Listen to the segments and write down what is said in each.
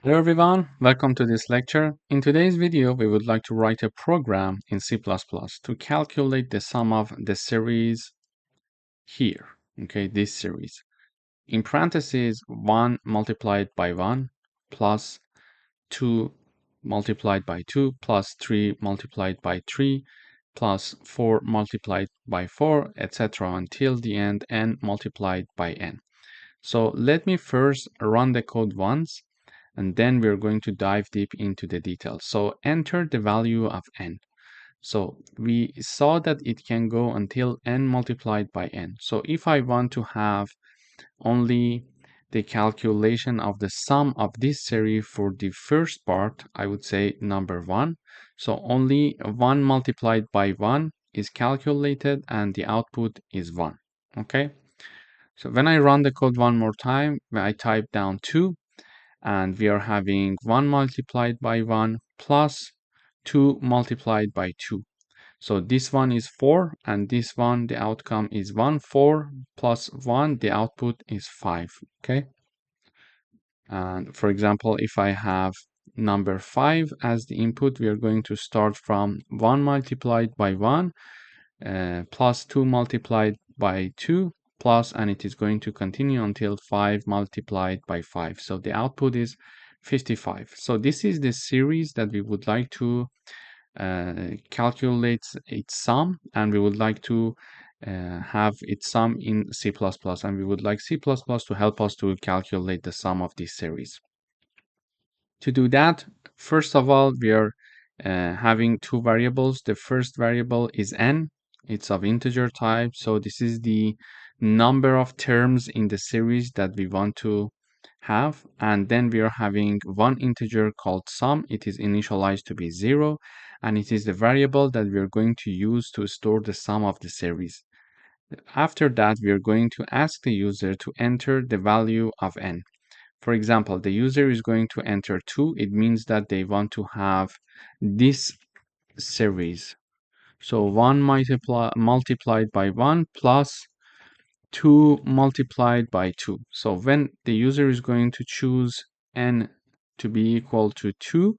Hello everyone, welcome to this lecture. In today's video, we would like to write a program in C++ to calculate the sum of the series here, okay, this series. In parentheses, 1 multiplied by 1 plus 2 multiplied by 2 plus 3 multiplied by 3 plus 4 multiplied by 4, etc. until the end n multiplied by n. So let me first run the code once, and then we're going to dive deep into the details. So enter the value of n. So we saw that it can go until n multiplied by n. So if I want to have only the calculation of the sum of this series for the first part, I would say number 1. So only 1 multiplied by 1 is calculated and the output is 1. Okay. So when I run the code one more time, when I type down 2, and we are having 1 multiplied by 1 plus 2 multiplied by 2. So this one is 4, and this one, the outcome is 1. 4 plus 1, the output is 5. Okay. And for example, if I have number 5 as the input, we are going to start from 1 multiplied by 1 plus 2 multiplied by 2 plus, and it is going to continue until 5 multiplied by 5. So the output is 55. So this is the series that we would like to calculate its sum, and we would like to have its sum in C++, and we would like C++ to help us to calculate the sum of this series. To do that, first of all, we are having two variables. The first variable is n. It's of integer type, so this is the number of terms in the series that we want to have. And then we are having one integer called sum. It is initialized to be 0, and it is the variable that we are going to use to store the sum of the series. After that, we are going to ask the user to enter the value of n. For example, the user is going to enter 2. It means that they want to have this series. So 1 multiplied by 1 plus 2 multiplied by 2. So when the user is going to choose n to be equal to 2,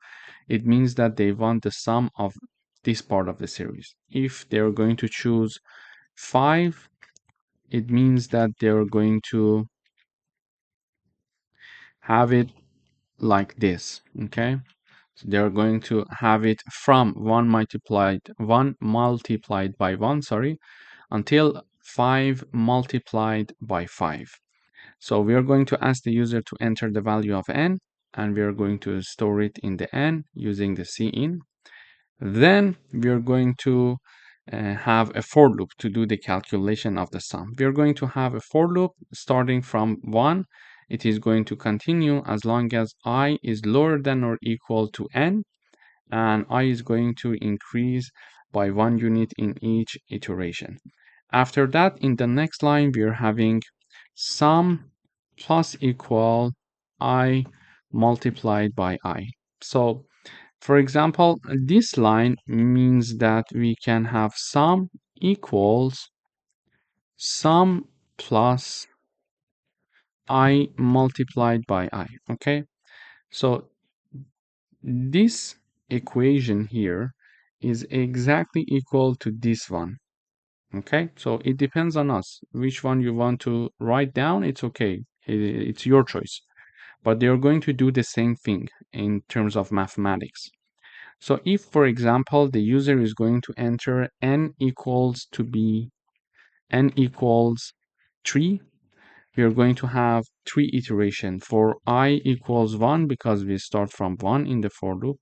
it means that they want the sum of this part of the series. If they're going to choose 5, it means that they're going to have it like this, okay? So they're going to have it from 1 multiplied by 1, sorry, until 5 multiplied by 5. So we are going to ask the user to enter the value of n, and we are going to store it in the n using the cin. Then we are going to have a for loop to do the calculation of the sum. We are going to have a for loop starting from 1. It is going to continue as long as I is lower than or equal to n, and I is going to increase by 1 unit in each iteration. After that, in the next line, we are having sum plus equal I multiplied by I. So for example, this line means that we can have sum equals sum plus I multiplied by I, okay? So this equation here is exactly equal to this one, okay? So it depends on us. Which one you want to write down, it's okay. It's your choice. But they're going to do the same thing in terms of mathematics. So if, for example, the user is going to enter n equals 3, we are going to have 3 iterations. For I equals 1, because we start from 1 in the for loop,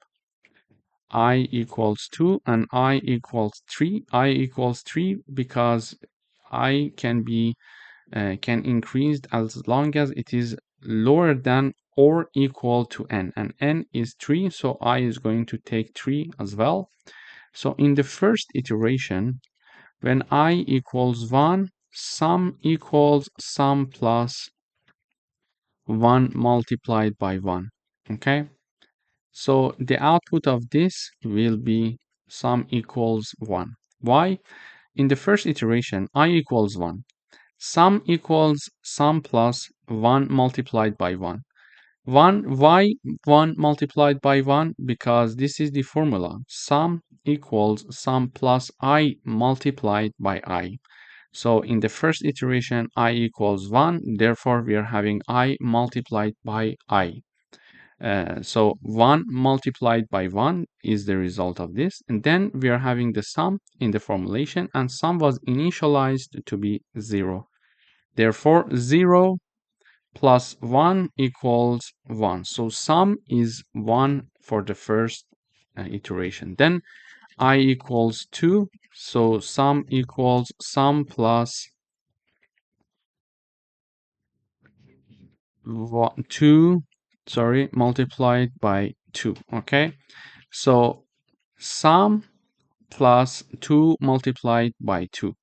I equals 2, and I equals 3. I equals 3 because I can increase as long as it is lower than or equal to n, and n is 3, so I is going to take 3 as well. So in the first iteration, when I equals 1, sum equals sum plus 1 multiplied by 1, okay? So the output of this will be sum equals 1. Why? In the first iteration, I equals 1. Sum equals sum plus 1 multiplied by 1. Why 1 multiplied by 1? Because this is the formula. Sum equals sum plus I multiplied by I. So in the first iteration, I equals 1. Therefore, we are having I multiplied by I. So 1 multiplied by 1 is the result of this. And then we are having the sum in the formulation, and sum was initialized to be 0. Therefore, 0 plus 1 equals 1. So sum is 1 for the first iteration. Then I equals 2. So sum equals sum plus 2, sorry, multiplied by 2. Okay. So sum plus 2 multiplied by 2.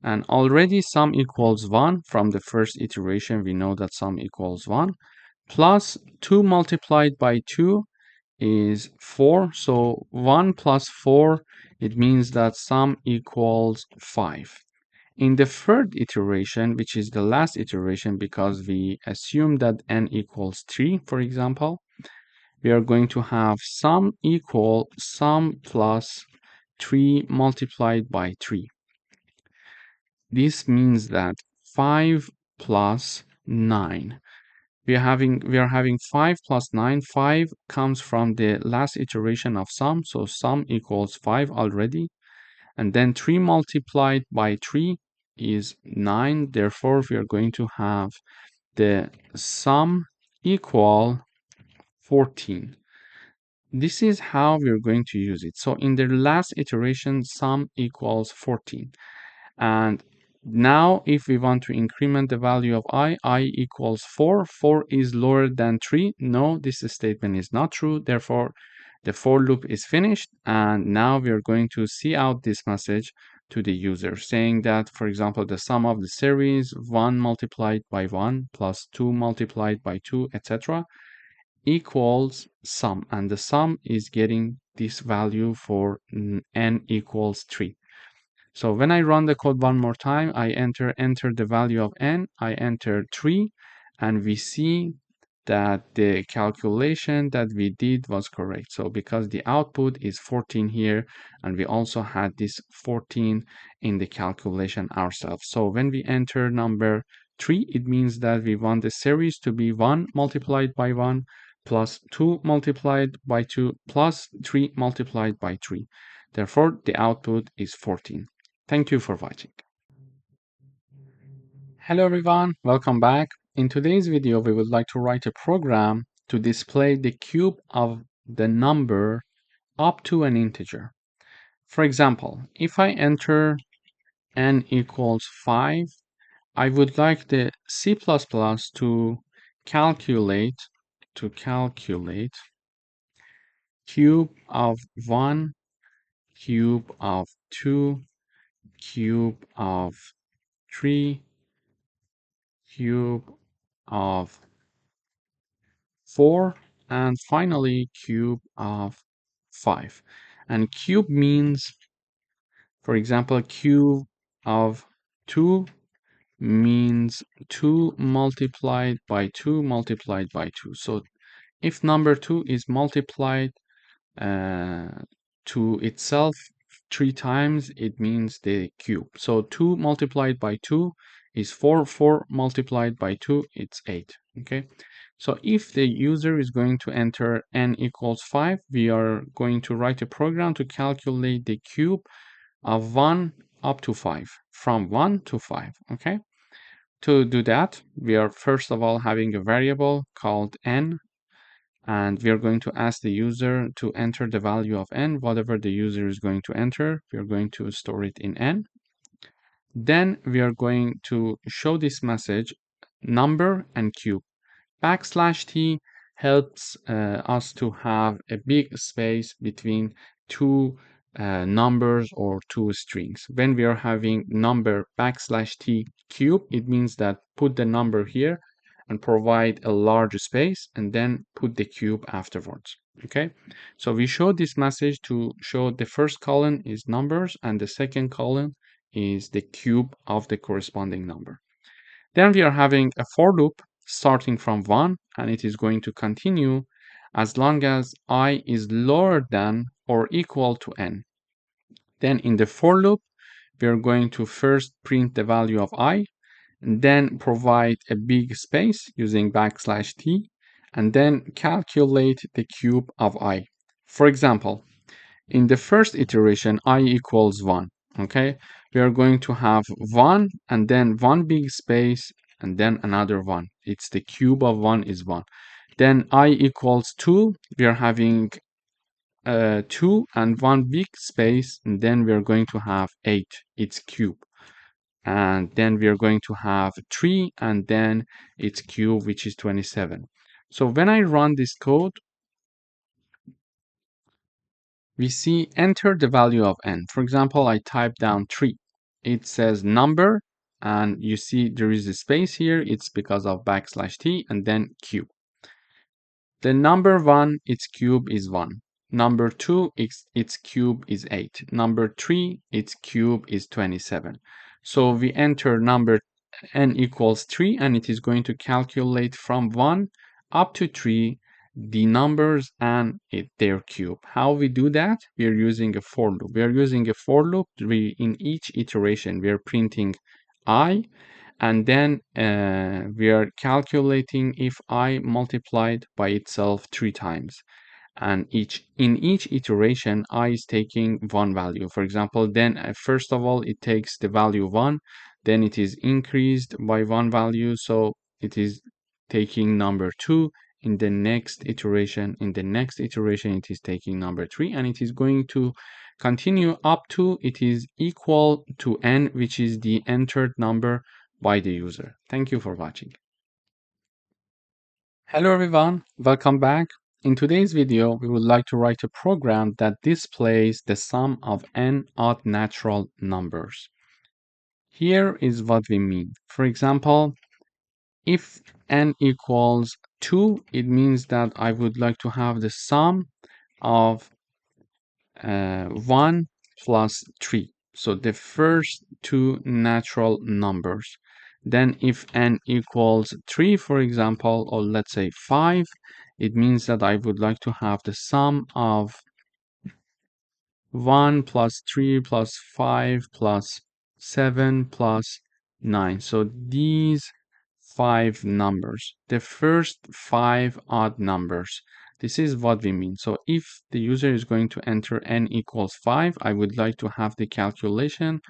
And already sum equals 1 from the first iteration. We know that sum equals 1. Plus 2 multiplied by 2 is 4. So 1 plus 4, it means that sum equals 5. In the third iteration, which is the last iteration because we assume that n equals 3, for example, we are going to have sum equal sum plus 3 multiplied by 3. This means that 5 plus 9. We are having 5 plus 9. 5 comes from the last iteration of sum, so sum equals 5 already. And then 3 multiplied by 3 is 9. Therefore, we are going to have the sum equal 14. This is how we're going to use it. So in the last iteration, sum equals 14. And now if we want to increment the value of I equals 4. 4 is lower than 3. No, this statement is not true. Therefore, the for loop is finished. And now we are going to see out this message to the user saying that, for example, the sum of the series 1 multiplied by 1 plus 2 multiplied by 2, etc. equals sum. And the sum is getting this value for n equals 3. So when I run the code one more time, I enter the value of n, I enter 3, and we see that the calculation that we did was correct. So because the output is 14 here, and we also had this 14 in the calculation ourselves. So when we enter number 3, it means that we want the series to be 1 multiplied by 1 plus 2 multiplied by 2 plus 3 multiplied by 3. Therefore, the output is 14. Thank you for watching. Hello everyone, welcome back. In today's video, we would like to write a program to display the cube of the number up to an integer. For example, if I enter n equals 5, I would like the C++ to calculate cube of 1, cube of 2, cube of 3, cube of 4, and finally cube of 5. And cube means, for example, cube of 2 means 2 multiplied by 2 multiplied by 2. So if number 2 is multiplied to itself 3 times, it means the cube. So 2 multiplied by 2 is 4. 4 multiplied by 2, it's 8. Okay. So if the user is going to enter n equals 5, we are going to write a program to calculate the cube of 1 up to 5, from 1 to 5. Okay. To do that, we are first of all having a variable called n, and we are going to ask the user to enter the value of n. Whatever the user is going to enter, we are going to store it in n. Then we are going to show this message, number and cube. \t helps us to have a big space between two numbers or two strings. When we are having number \t cube, it means that put the number here and provide a large space and then put the cube afterwards. Okay, so we show this message to show the first column is numbers and the second column is the cube of the corresponding number. Then we are having a for loop starting from 1, and it is going to continue as long as I is lower than or equal to n. Then in the for loop, we are going to first print the value of I, and then provide a big space using \t, and then calculate the cube of I. For example, in the first iteration, I equals 1, okay? We are going to have 1 and then one big space and then another 1. It's the cube of 1 is 1. Then I equals 2, we are having 2 and one big space, and then we are going to have 8, its cube. And then we are going to have 3 and then its cube, which is 27. So when I run this code, we see enter the value of n. For example, I type down 3. It says number, and you see there is a space here. It's because of \t and then cube. The number 1, its cube is 1. Number 2, its cube is 8. Number 3, its cube is 27. So we enter number n equals 3, and it is going to calculate from 1 up to 3 the numbers and their cube. How we do that? We are using a for loop. We are using a for loop. In each iteration, we are printing I, and then we are calculating if I multiplied by itself 3 times. And in each iteration, I is taking one value. For example, then first of all, it takes the value 1, then it is increased by one value, so it is taking number 2. In the next iteration, it is taking number 3, and it is going to continue up to it is equal to n, which is the entered number by the user. Thank you for watching. Hello everyone, welcome back. In today's video, we would like to write a program that displays the sum of n odd natural numbers. Here is what we mean. For example, if n equals 2, it means that I would like to have the sum of 1 plus 3. So the first two natural numbers. Then if n equals 3, for example, or let's say 5, it means that I would like to have the sum of 1 plus 3 plus 5 plus 7 plus 9. So these 5 numbers, the first 5 odd numbers, this is what we mean. So if the user is going to enter n equals 5, I would like to have the calculation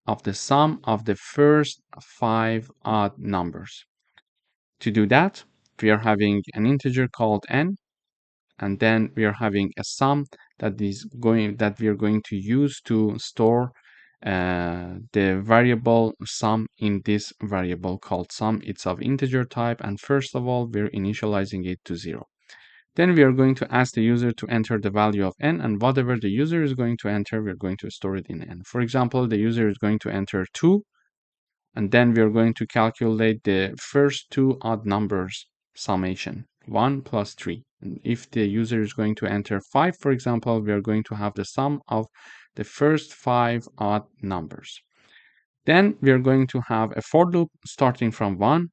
of the sum of the first 5 odd numbers. To do that, we are having an integer called n, and then we are having a sum that we are going to use to store the variable sum in this variable called sum. It's of integer type, and first of all, we're initializing it to 0. Then we are going to ask the user to enter the value of n, and whatever the user is going to enter, we're going to store it in n. For example, the user is going to enter 2, and then we are going to calculate the first two odd numbers summation, 1 plus 3. And if the user is going to enter 5, for example, we are going to have the sum of the first 5 odd numbers. Then we are going to have a for loop starting from 1,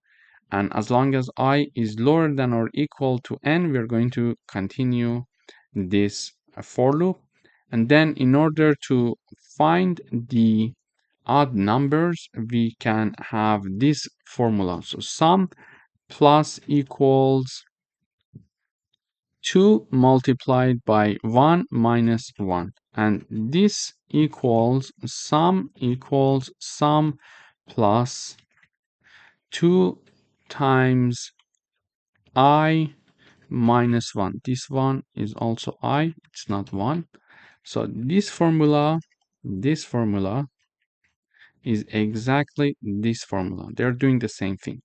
and as long as I is lower than or equal to n, we are going to continue this for loop. And then in order to find the odd numbers, we can have this formula. So sum plus equals 2 multiplied by 1 minus 1. And this equals sum plus 2 times I minus 1. This one is also I, it's not 1. So this formula is exactly this formula. They're doing the same thing.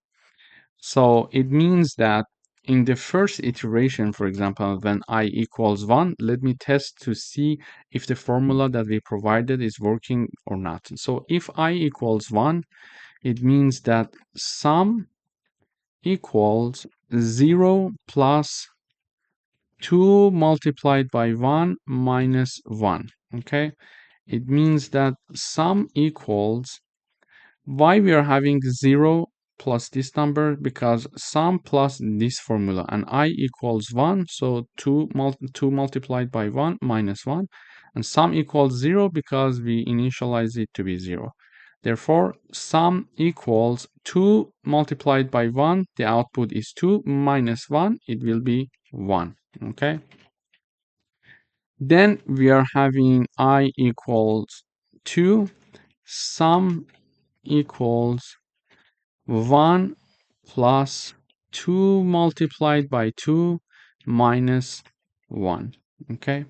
So it means that in the first iteration, for example, when I equals 1, let me test to see if the formula that we provided is working or not. So if I equals 1, it means that sum equals 0 plus 2 multiplied by 1 minus 1. Okay, it means that sum equals, why we are having 0 plus this number because sum plus this formula, and I equals 1, so 2 multiplied by 1 minus 1, and sum equals 0 because we initialize it to be 0. Therefore, sum equals 2 multiplied by 1, the output is 2 minus 1, it will be 1, okay? Then we are having I equals 2, sum equals 1 plus 2 multiplied by 2 minus 1, okay?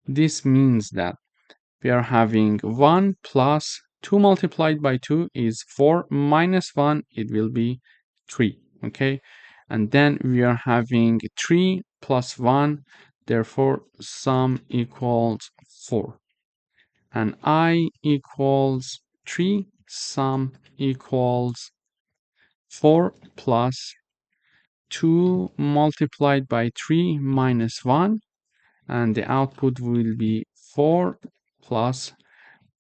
This means that we are having 1 plus 2 multiplied by 2 is 4 minus 1, it will be 3, okay? And then we are having 3 plus 1, therefore sum equals 4. And I equals 3, sum equals 4 plus 2 multiplied by 3 minus 1, and the output will be 4 plus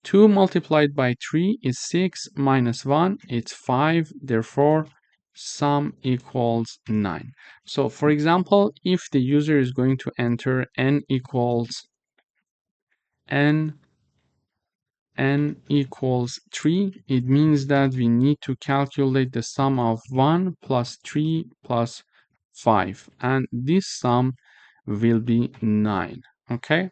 2 multiplied by 3 is 6 minus 1, it's 5, therefore sum equals 9. So for example, if the user is going to enter n equals 3, it means that we need to calculate the sum of 1 plus 3 plus 5, and this sum will be 9, okay?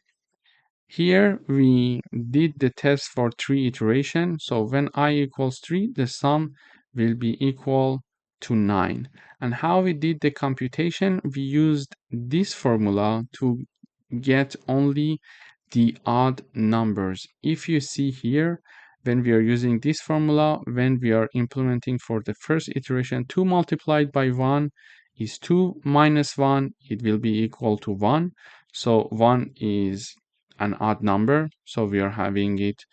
Here we did the test for 3 iterations, so when I equals 3, the sum will be equal to 9. And how we did the computation, we used this formula to get only the odd numbers. If you see here, when we are using this formula, when we are implementing for the first iteration, 2 multiplied by 1 is 2 minus 1, it will be equal to 1. So 1 is an odd number, so we are having it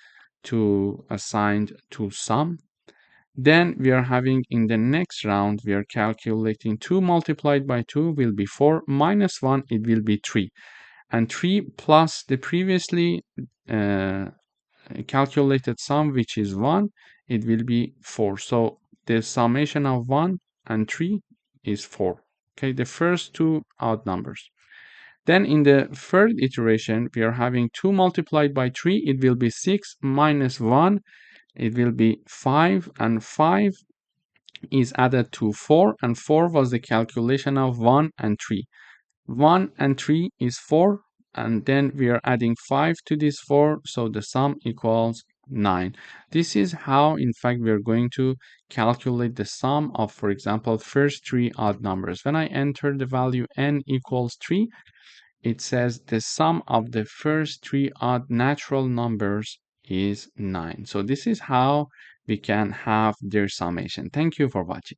to assigned to sum. Then we are having in the next round, we are calculating 2 multiplied by 2 will be 4 minus 1, it will be 3. And 3 plus the previously calculated sum, which is 1, it will be 4. So the summation of 1 and 3 is 4. Okay, the first two odd numbers. Then in the third iteration, we are having 2 multiplied by 3, it will be 6 minus 1, it will be 5, and 5 is added to 4, and 4 was the calculation of 1 and 3. 1 and 3 is 4, and then we are adding 5 to this 4, so the sum equals 9. This is how, in fact, we are going to calculate the sum of, for example, first 3 odd numbers. When I enter the value n equals 3, it says the sum of the first 3 odd natural numbers is 9. So this is how we can have their summation. Thank you for watching.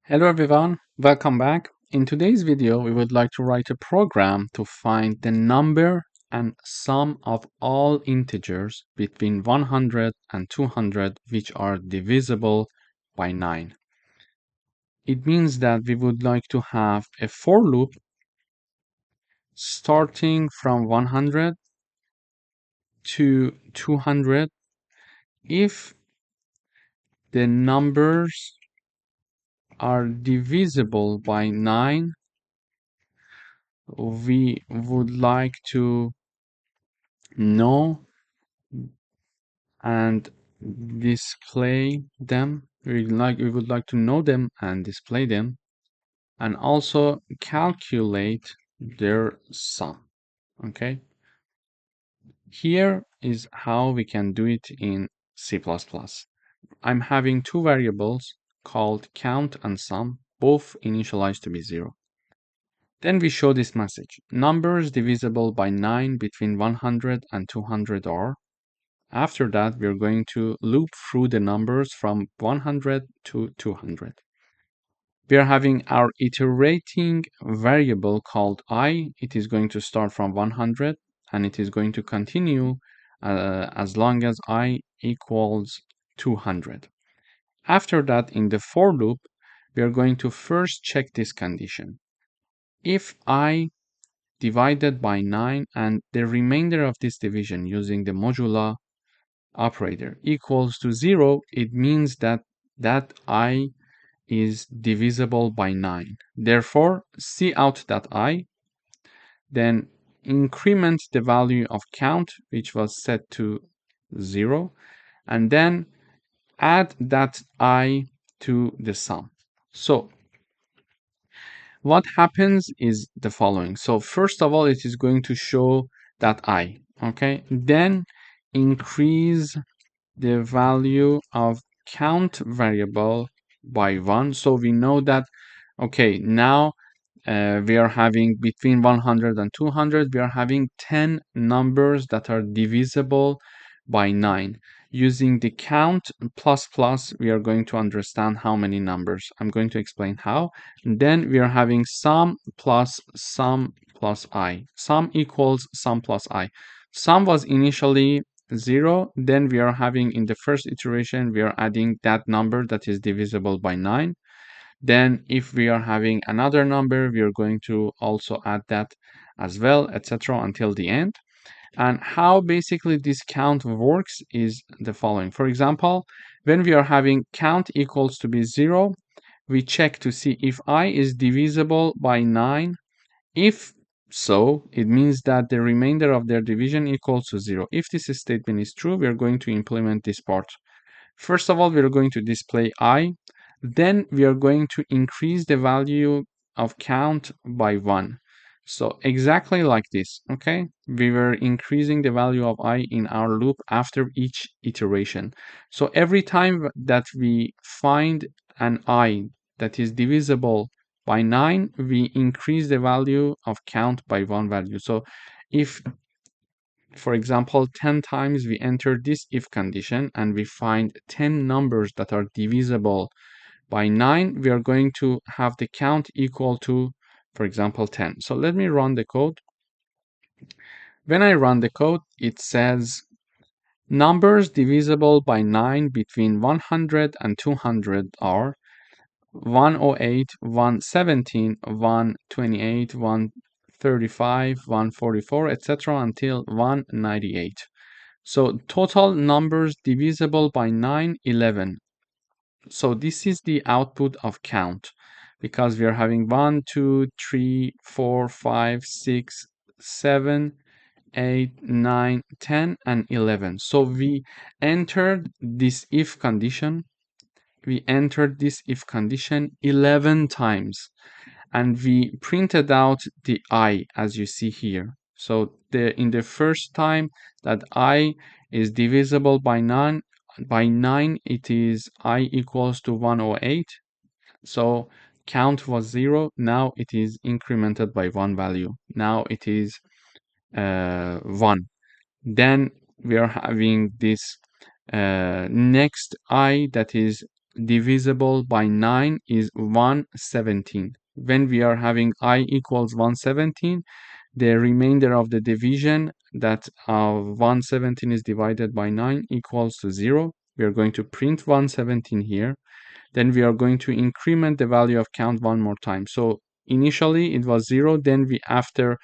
Hello everyone, welcome back. In today's video, we would like to write a program to find the number and sum of all integers between 100 and 200 which are divisible by 9. It means that we would like to have a for loop starting from 100 to 200 if the numbers are divisible by 9. We would like to know and display them. We would like to know them and display them, and also calculate their sum. Okay, here is how we can do it in C++. I'm having two variables called count and sum, both initialized to be 0. Then we show this message: numbers divisible by 9 between 100 and 200 are. After that, we're going to loop through the numbers from 100 to 200. We are having our iterating variable called I. It is going to start from 100 and it is going to continue as long as I equals 200. After that, in the for loop, we are going to first check this condition. If I divided by 9 and the remainder of this division using the modulo operator equals to 0, it means that that I is divisible by 9. Therefore, cout that I, then increment the value of count, which was set to 0, and then add that I to the sum. So what happens is the following. So first of all, it is going to show that I, okay? Then increase the value of count variable by 1. So we know that, okay, now we are having between 100 and 200, we are having 10 numbers that are divisible by 9. Using the count plus plus, we are going to understand how many numbers. I'm going to explain how. And then we are having sum plus I. Sum equals sum plus I. Sum was initially 0. Then we are having in the first iteration, we are adding that number that is divisible by 9. Then if we are having another number, we are going to also add that as well, etc. until the end. And how basically this count works is the following. For example, when we are having count equals to be 0, we check to see if I is divisible by 9. If so, it means that the remainder of their division equals to 0. If this statement is true, we are going to implement this part. First of all, we are going to display I. Then we are going to increase the value of count by 1. So exactly like this, okay? We were increasing the value of I in our loop after each iteration. So every time that we find an I that is divisible by 9, we increase the value of count by 1 value. So if, for example, 10 times we enter this if condition and we find 10 numbers that are divisible by 9, we are going to have the count equal to, for example, 10. So let me run the code. When I run the code, it says numbers divisible by 9 between 100 and 200 are 108, 117, 128, 135, 144, etc. until 198. So total numbers divisible by 9, 11. So this is the output of count because we are having 1, 2, 3, 4, 5, 6, 7, 8, 9, 10, and 11. So we entered this if condition. We entered this if condition 11 times and we printed out the I as you see here. So in the first time that I is divisible by 9, it is I equals to 108. So count was 0. Now it is incremented by 1 value. Now it is 1. Then we are having this next I that is divisible by 9 is 117. When we are having I equals 117, the remainder of the division that 117 is divided by 9 equals to 0. We are going to print 117 here. Then we are going to increment the value of count one more time. So initially it was 0. Then after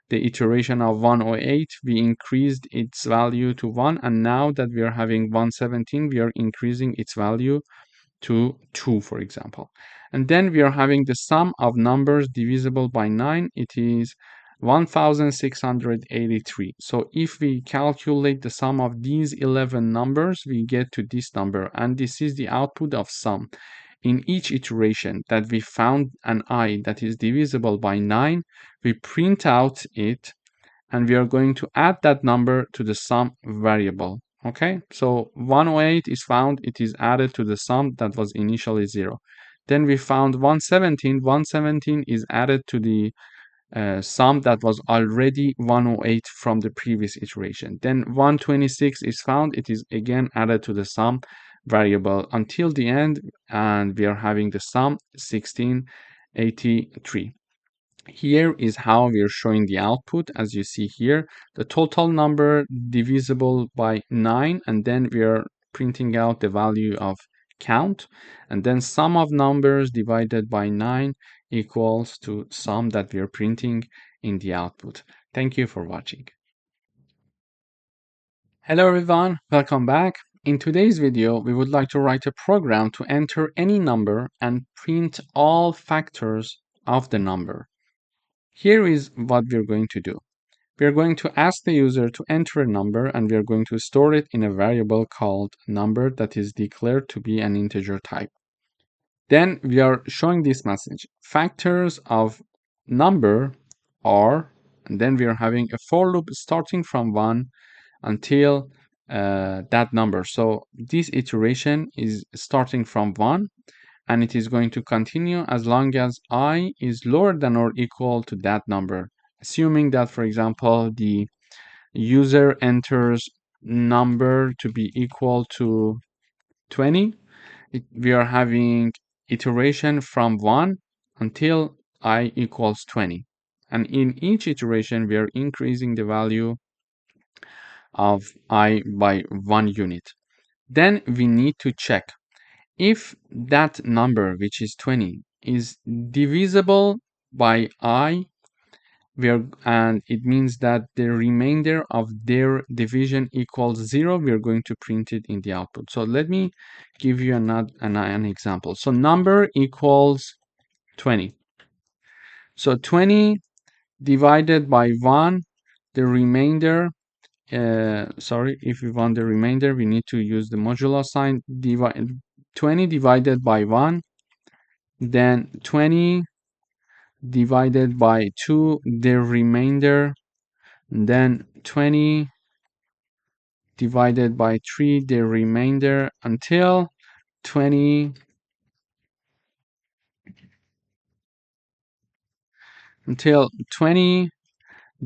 the iteration of 108, we increased its value to 1. And now that we are having 117, we are increasing its value to 2, for example. And then we are having the sum of numbers divisible by 9. It is 1683. So if we calculate the sum of these 11 numbers, we get to this number. And this is the output of sum. In each iteration that we found an I that is divisible by 9, we print out it and we are going to add that number to the sum variable. Okay, so 108 is found, it is added to the sum that was initially 0. Then we found 117, 117 is added to the sum that was already 108 from the previous iteration. Then 126 is found, it is again added to the sum variable until the end, and we are having the sum 1683. Here is how we are showing the output. As you see here, the total number divisible by 9, and then we are printing out the value of count, and then sum of numbers divided by 9 equals to sum that we are printing in the output. Thank you for watching. Hello everyone, welcome back. In today's video, we would like to write a program to enter any number and print all factors of the number. Here is what we're going to do. We're going to ask the user to enter a number and we're going to store it in a variable called number that is declared to be an integer type. Then we are showing this message. Factors of number are, and then we are having a for loop starting from 1 until that number. So this iteration is starting from 1 and it is going to continue as long as I is lower than or equal to that number. Assuming that, for example, the user enters number to be equal to 20, we are having iteration from 1 until I equals 20. And in each iteration, we are increasing the value of I by 1 unit. Then we need to check if that number, which is 20, is divisible by I, and it means that the remainder of their division equals 0, we are going to print it in the output. So let me give you an example. So number equals 20. So 20 divided by 1, the remainder, if we want the remainder, we need to use the modulo sign. 20 divided by 1, then 20 divided by 2, the remainder, then 20 divided by 3, the remainder, until 20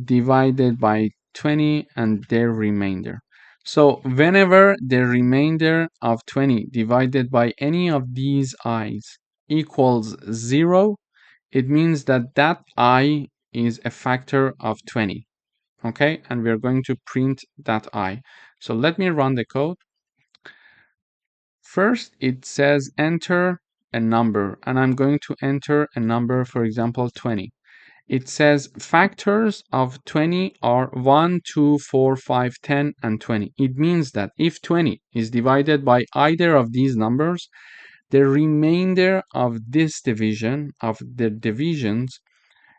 divided by 20 and their remainder. So whenever the remainder of 20 divided by any of these i's equals 0, it means that that I is a factor of 20. Okay, and we're going to print that I. So let me run the code. First, it says enter a number, and I'm going to enter a number, for example, 20. It says factors of 20 are 1, 2, 4, 5, 10, and 20. It means that if 20 is divided by either of these numbers, the remainder of this division, of the divisions,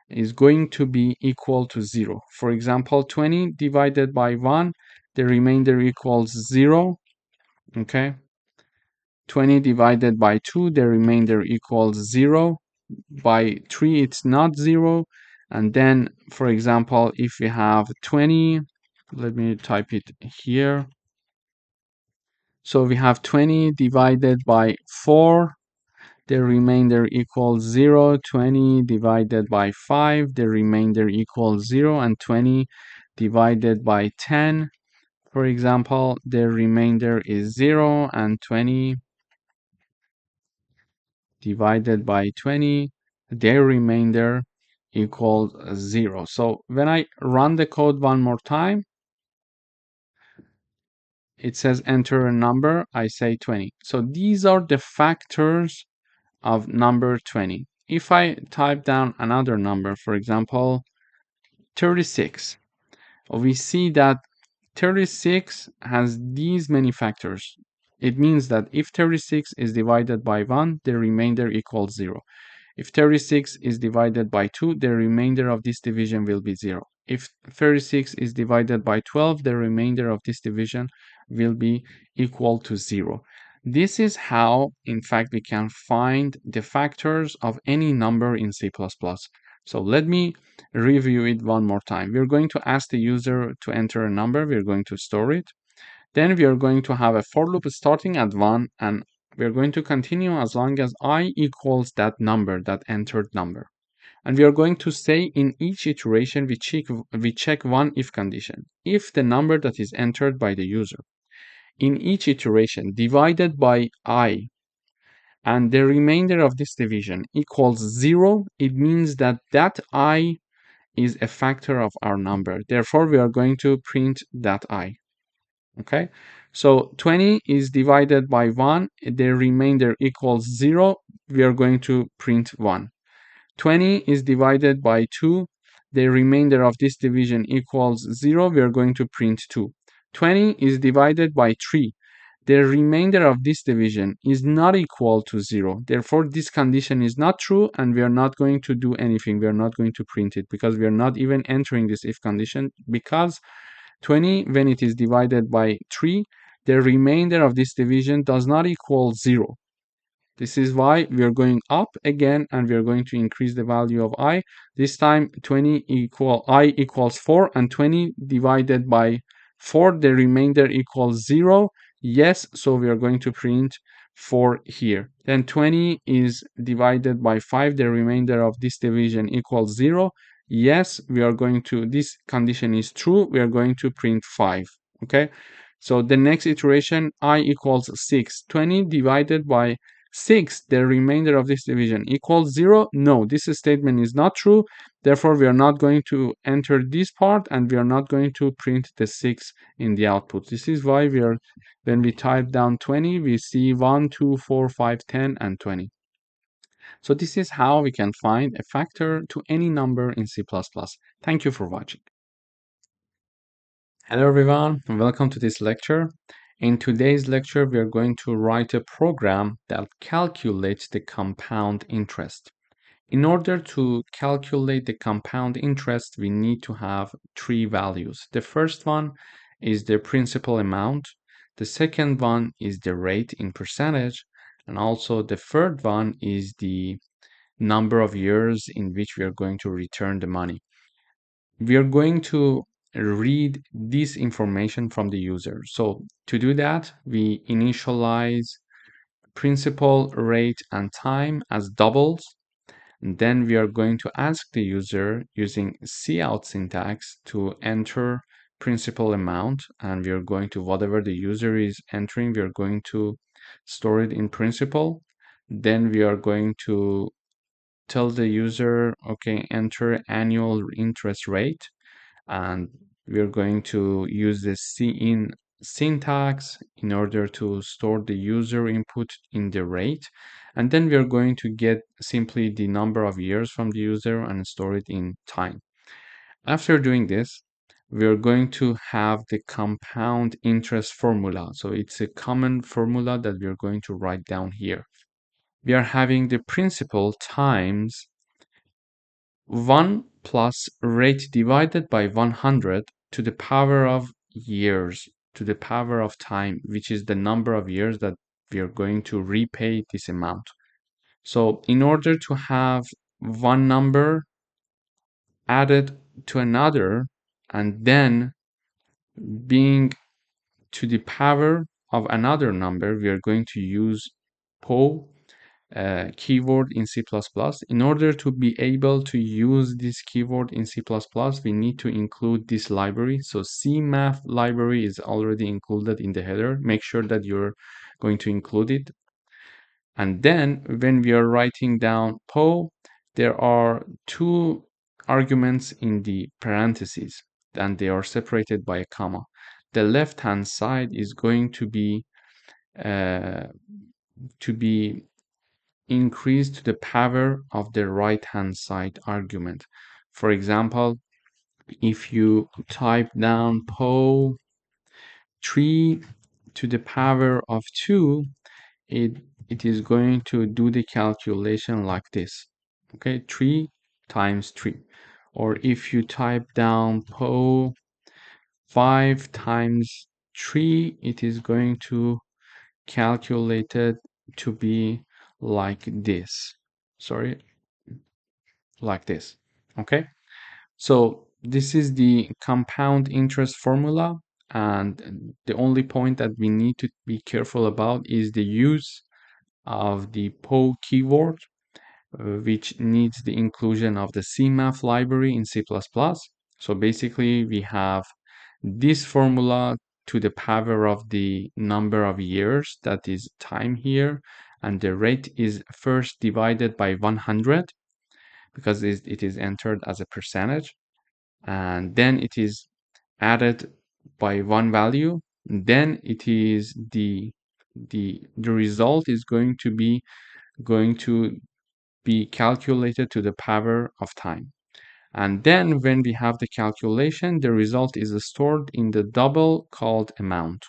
is going to be equal to 0. For example, 20 divided by 1, the remainder equals 0. Okay. 20 divided by 2, the remainder equals 0. By 3, it's not 0. And then, for example, if we have 20, let me type it here. So we have 20 divided by 4, the remainder equals 0. 20 divided by 5, the remainder equals 0. And 20 divided by 10, for example, the remainder is 0. And 20 divided by 20, their remainder equals 0. So when I run the code one more time, it says enter a number, I say 20. So these are the factors of number 20. If I type down another number, for example, 36, we see that 36 has these many factors. It means that if 36 is divided by 1, the remainder equals 0. If 36 is divided by 2, the remainder of this division will be 0. If 36 is divided by 12, the remainder of this division will be equal to 0. This is how, in fact, we can find the factors of any number in C++. So let me review it one more time. We're going to ask the user to enter a number. We're going to store it. Then we are going to have a for loop starting at 1, and we're going to continue as long as I equals that number, that entered number. And we are going to say in each iteration, we check one if condition. If the number that is entered by the user in each iteration divided by I and the remainder of this division equals 0, it means that that I is a factor of our number. Therefore, we are going to print that I. Okay, so 20 is divided by 1, the remainder equals 0, we are going to print 1. 20 is divided by 2, the remainder of this division equals 0, we are going to print 2. 20 is divided by 3. The remainder of this division is not equal to 0. Therefore, this condition is not true, and we are not going to do anything. We are not going to print it because we are not even entering this if condition, because 20, when it is divided by 3, the remainder of this division does not equal 0. This is why we are going up again, and we are going to increase the value of I. This time I equals 4, and 20 divided by 4, the remainder equals 0. Yes, so we are going to print 4 here. Then 20 is divided by 5, the remainder of this division equals 0. Yes, we are going to, this condition is true, we are going to print 5. Okay, so the next iteration, I equals 6. 20 divided by 6, the remainder of this division equals 0. No, this statement is not true. Therefore, we are not going to enter this part, and we are not going to print the 6 in the output. This is why when we type down 20, we see 1, 2, 4, 5, 10, and 20. So this is how we can find a factor to any number in C++. Thank you for watching. Hello everyone, and welcome to this lecture. In today's lecture, we are going to write a program that calculates the compound interest. In order to calculate the compound interest, we need to have 3 values. The first one is the principal amount. The second one is the rate in percentage. And also the third one is the number of years in which we are going to return the money. We are going to read this information from the user. So to do that, we initialize principal, rate, and time as doubles. And then we are going to ask the user using cout syntax to enter principal amount, and we are going to, whatever the user is entering, we are going to store it in principal. Then we are going to tell the user, okay, enter annual interest rate, and we are going to use the cin syntax in order to store the user input in the rate, and then we are going to get simply the number of years from the user and store it in time. After doing this, we are going to have the compound interest formula. So it's a common formula that we are going to write down here. We are having the principal times 1 plus rate divided by 100 to the power of years, to the power of time, which is the number of years that we are going to repay this amount. So in order to have one number added to another and then being to the power of another number, we are going to use po keyword in C++. In order to be able to use this keyword in C++, we need to include this library. So CMath library is already included in the header. Make sure that you're going to include it. And then when we are writing down po, there are 2 arguments in the parentheses, and they are separated by a comma. The left-hand side is going to be increased to the power of the right-hand side argument. For example, if you type down po 3 to the power of 2, it is going to do the calculation like this. Okay, 3 times 3. Or if you type down po 5 times 3, it is going to calculate it to be like this. Sorry, like this. Okay, so this is the compound interest formula, and the only point that we need to be careful about is the use of the po keyword, which needs the inclusion of the CMath library in C++. So basically we have this formula to the power of the number of years, that is time here, and the rate is first divided by 100 because it is entered as a percentage, and then it is added by one value, then it is the result is going to be calculated to the power of time. And then when we have the calculation, the result is stored in the double called amount.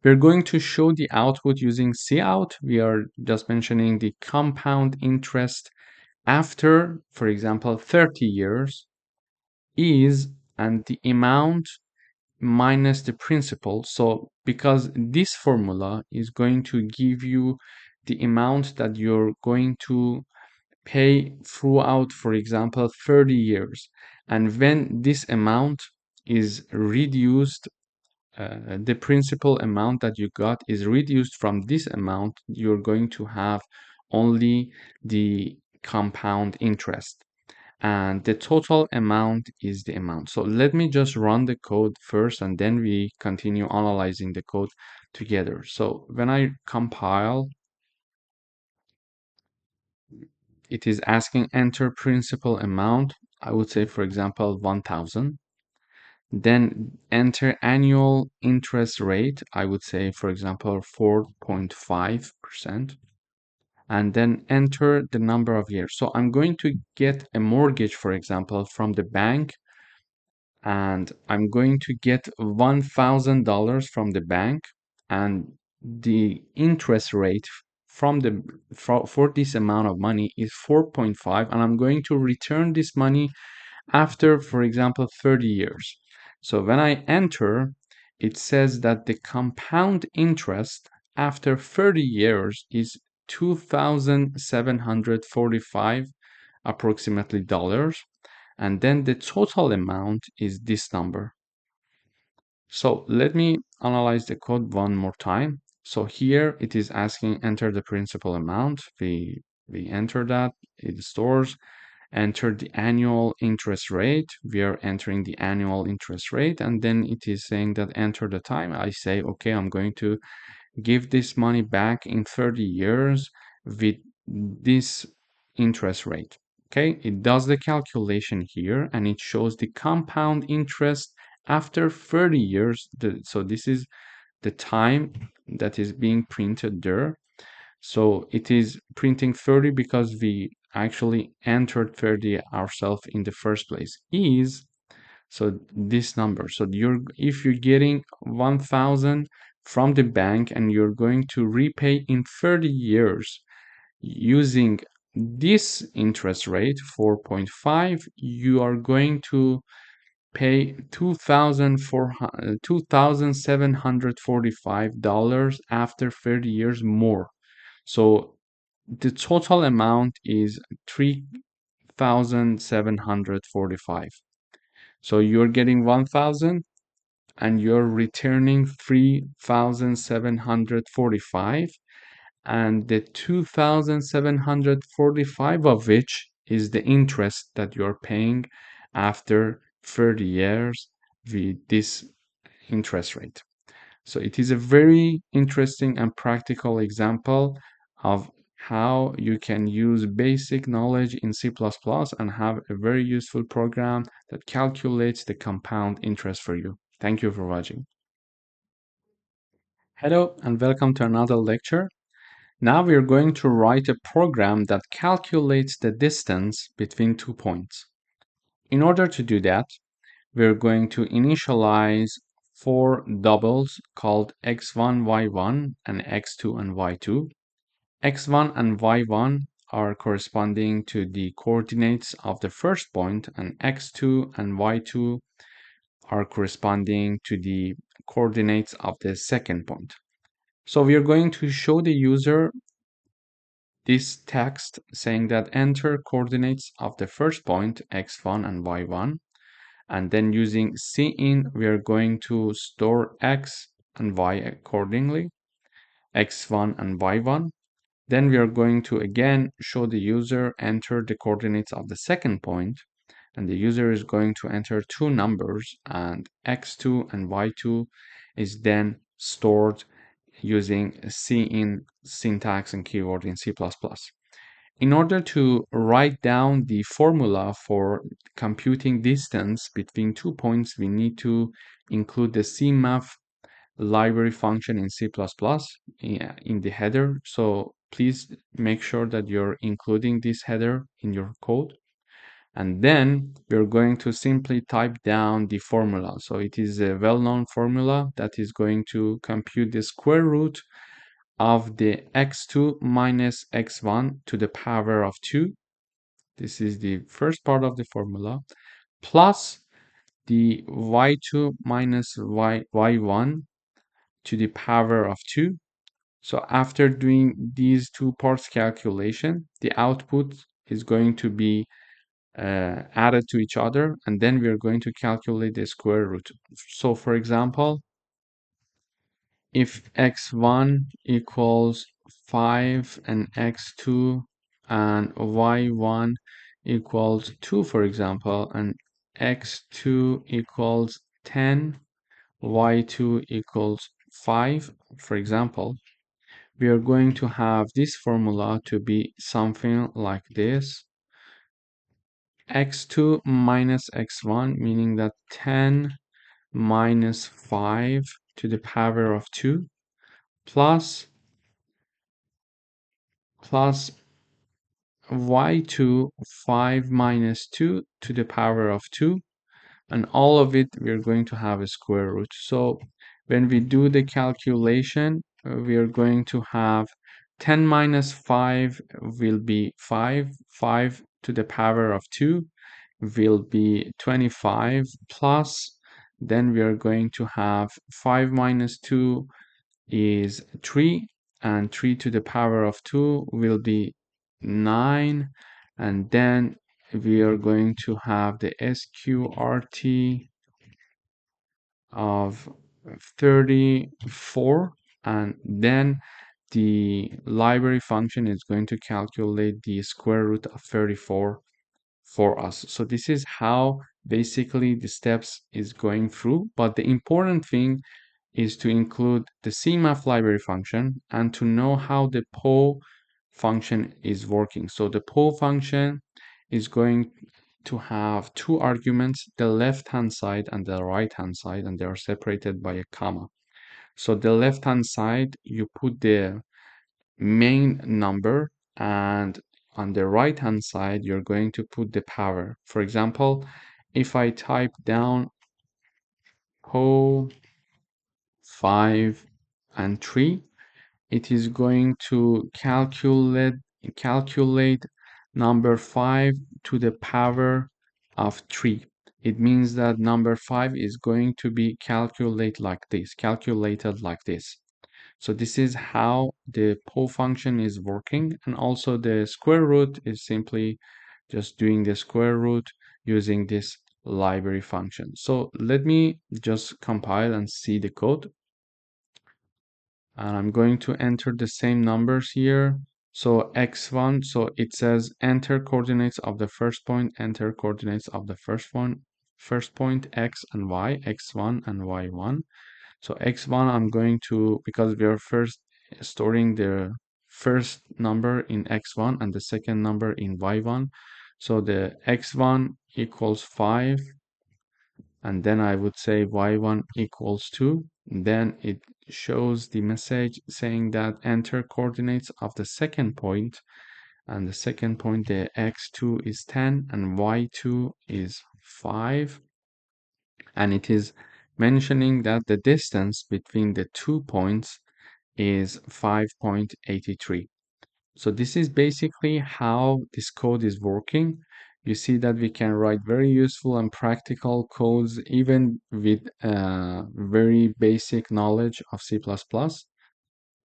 We're going to show the output using cout. We are just mentioning the compound interest after, for example, 30 years is, and the amount minus the principal. So because this formula is going to give you the amount that you're going to pay throughout, for example, 30 years. And when this amount is reduced, the principal amount that you got is reduced from this amount, you're going to have only the compound interest. And the total amount is the amount. So let me just run the code first and then we continue analyzing the code together. So when I compile, it is asking enter principal amount. I would say, for example, 1000. Then enter annual interest rate. I would say, for example, 4.5%. And then enter the number of years. So I'm going to get a mortgage, for example, from the bank, and I'm going to get $1,000 from the bank, and the interest rate for this amount of money is 4.5, and I'm going to return this money after, for example, 30 years. So when I enter, it says that the compound interest after 30 years is 2,745 approximately dollars, and then the total amount is this number. So let me analyze the code one more time. So here it is asking enter the principal amount. We enter that, it stores. Enter the annual interest rate. We are entering the annual interest rate, and then it is saying that enter the time. I say, okay, I'm going to give this money back in 30 years with this interest rate. Okay, it does the calculation here and it shows the compound interest after 30 years. So this is the time that is being printed there. So it is printing 30 because we actually entered 30 ourselves in the first place. Is, so this number. So if you're getting 1,000 from the bank and you're going to repay in 30 years using this interest rate 4.5, you are going to pay $2,745 after 30 years more. So the total amount is 3,745. So you're getting 1,000 and you're returning 3,745, and the 2,745 of which is the interest that you're paying after 30 years with this interest rate. So it is a very interesting and practical example of how you can use basic knowledge in C++ and have a very useful program that calculates the compound interest for you. Thank you for watching. Hello and welcome to another lecture. Now we're going to write a program that calculates the distance between 2 points. In order to do that, we're going to initialize 4 doubles called x1, y1, and x2 and y2. x1 and y1 are corresponding to the coordinates of the first point, and x2 and y2 are corresponding to the coordinates of the second point. So we are going to show the user this text saying that enter coordinates of the first point, x1 and y1, and then using cin, we are going to store x and y accordingly, x1 and y1. Then we are going to again show the user enter the coordinates of the second point, and the user is going to enter two numbers, and x2 and y2 is then stored using cin syntax and keyword in C++. In order to write down the formula for computing distance between 2 points, we need to include the cmap library function in C++ in the header. So please make sure that you're including this header in your code. And then we're going to simply type down the formula. So it is a well-known formula that is going to compute the square root of the x2 minus x1 to the power of 2. This is the first part of the formula, plus the y2 minus y1 to the power of 2. So after doing these two parts calculation, the output is going to be added to each other, and then we are going to calculate the square root. So for example, if x1 equals 5 and x2 and y1 equals 2, for example, and x2 equals 10, y2 equals 5, for example, we are going to have this formula to be something like this: x2 minus x1, meaning that 10 minus 5 to the power of 2 plus y2 5 minus 2 to the power of 2, and all of it we're going to have a square root. So when we do the calculation, we are going to have 10 minus 5 will be 5, 5 to the power of 2 will be 25, plus then we are going to have 5 minus 2 is 3, and 3 to the power of 2 will be 9, and then we are going to have the sqrt of 34, and then the library function is going to calculate the square root of 34 for us. So this is how basically the steps is going through, but the important thing is to include the CMAF library function and to know how the PO function is working. So the PO function is going to have two arguments, the left hand side and the right hand side, and they are separated by a comma. So the left hand side, you put the main number, and on the right hand side, you're going to put the power. For example, if I type down PO 5 and 3, it is going to calculate number 5 to the power of 3. It means that number 5 is going to be calculated like this. So this is how the PO function is working, and also the square root is simply just doing the square root using this library function. So let me just compile and see the code. And I'm going to enter the same numbers here. So x1, so it says enter coordinates of the first point, enter coordinates of the first point, x and y, x1 and y1. So x1, I'm going to, because we are first storing the first number in x1 and the second number in y1. So the x1 equals 5, and then I would say y1 equals 2. Then it shows the message saying that enter coordinates of the second point, and the second point, the x2 is 10 and y2 is 5, and it is mentioning that the distance between the 2 points is 5.83. So this is basically how this code is working. You see that we can write very useful and practical codes even with very basic knowledge of C++.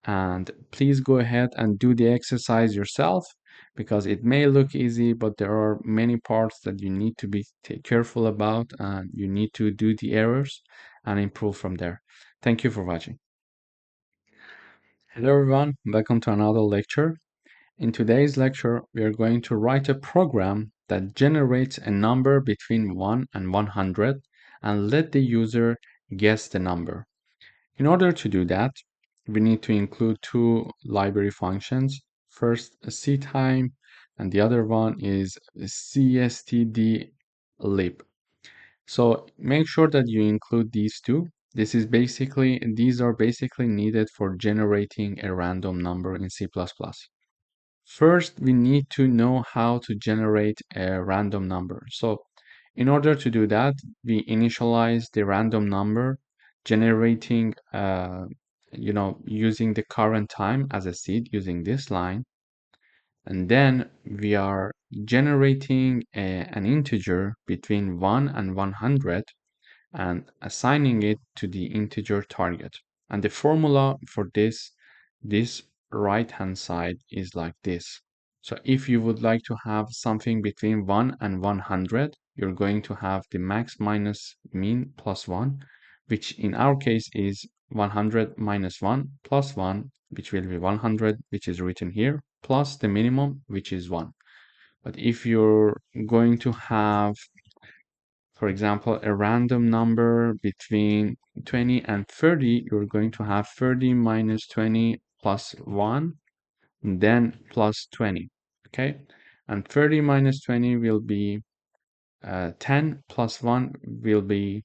And please go ahead and do the exercise yourself, because it may look easy, but there are many parts that you need to be careful about, and you need to do the errors and improve from there. Thank you for watching. Hello everyone, welcome to another lecture. In today's lecture, we are going to write a program that generates a number between 1 and 100 and let the user guess the number. In order to do that, we need to include two library functions. First, ctime, and the other one is cstdlib. So make sure that you include these two. These are basically needed for generating a random number in C++. First, we need to know how to generate a random number. So in order to do that, we initialize the random number generating, using the current time as a seed using this line. And then we are generating an integer between 1 and 100 and assigning it to the integer target. And the formula for this right-hand side is like this. So if you would like to have something between 1 and 100, you're going to have the max minus min plus 1, which in our case is 100 minus 1 plus 1, which will be 100, which is written here, plus the minimum, which is 1. But if you're going to have, for example, a random number between 20 and 30, you're going to have 30 minus 20 plus 1, then plus 20, okay? And 30 minus 20 will be 10 plus 1 will be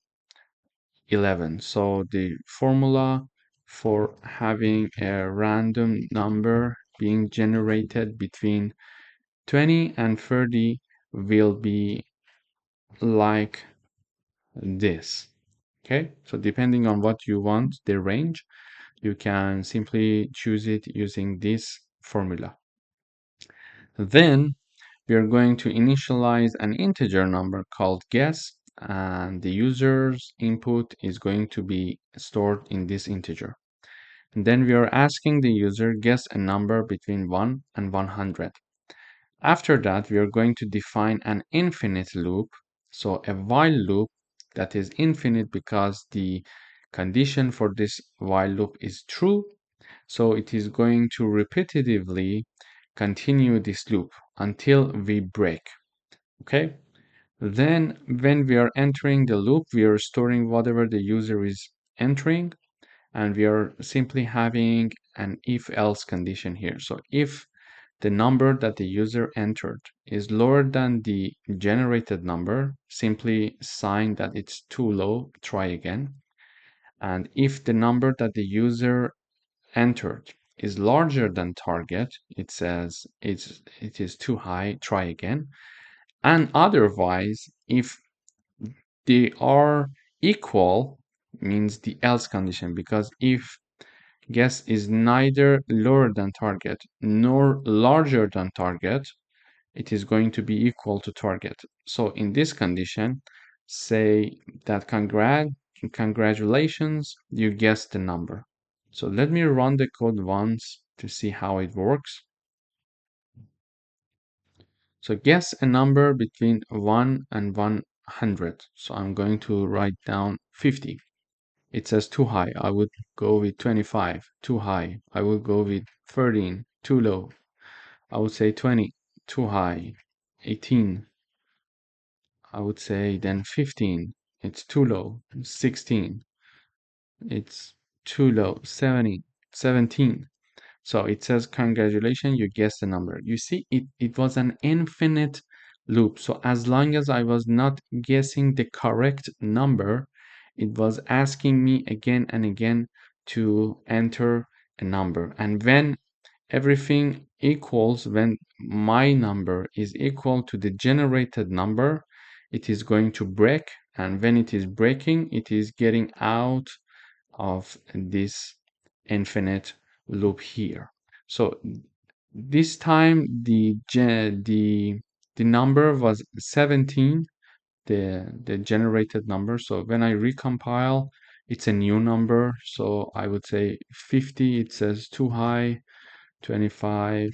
11. So the formula for having a random number being generated between 20 and 30 will be like this. Okay, so depending on what you want, the range, you can simply choose it using this formula. Then we are going to initialize an integer number called guess, and the user's input is going to be stored in this integer. And then we are asking the user guess a number between 1 and 100. After that, we are going to define an infinite loop, so a while loop that is infinite because the condition for this while loop is true. So it is going to repetitively continue this loop until we break. Okay. Then when we are entering the loop, we are storing whatever the user is entering, and we are simply having an if-else condition here. So if the number that the user entered is lower than the generated number, simply sign that it's too low, try again. And if the number that the user entered is larger than target, it says it is too high, try again. And otherwise, if they are equal, means the else condition, because if guess is neither lower than target nor larger than target, it is going to be equal to target. So in this condition, say that congratulations, you guessed the number. So let me run the code once to see how it works. So guess a number between 1 and 100. So I'm going to write down 50. It says too high. I would go with 25. Too high. I would go with 13. Too low. I would say 20. Too high. 18. I would say then 15. It's too low. 16. It's too low. 17. So it says, congratulations, you guessed the number. You see, it was an infinite loop. So as long as I was not guessing the correct number, it was asking me again and again to enter a number. And when everything equals, when my number is equal to the generated number, it is going to break. And when it is breaking, it is getting out of this infinite loop here. So this time the number was 17, the generated number. So when I recompile, it's a new number. So I would say 50, it says too high, 25,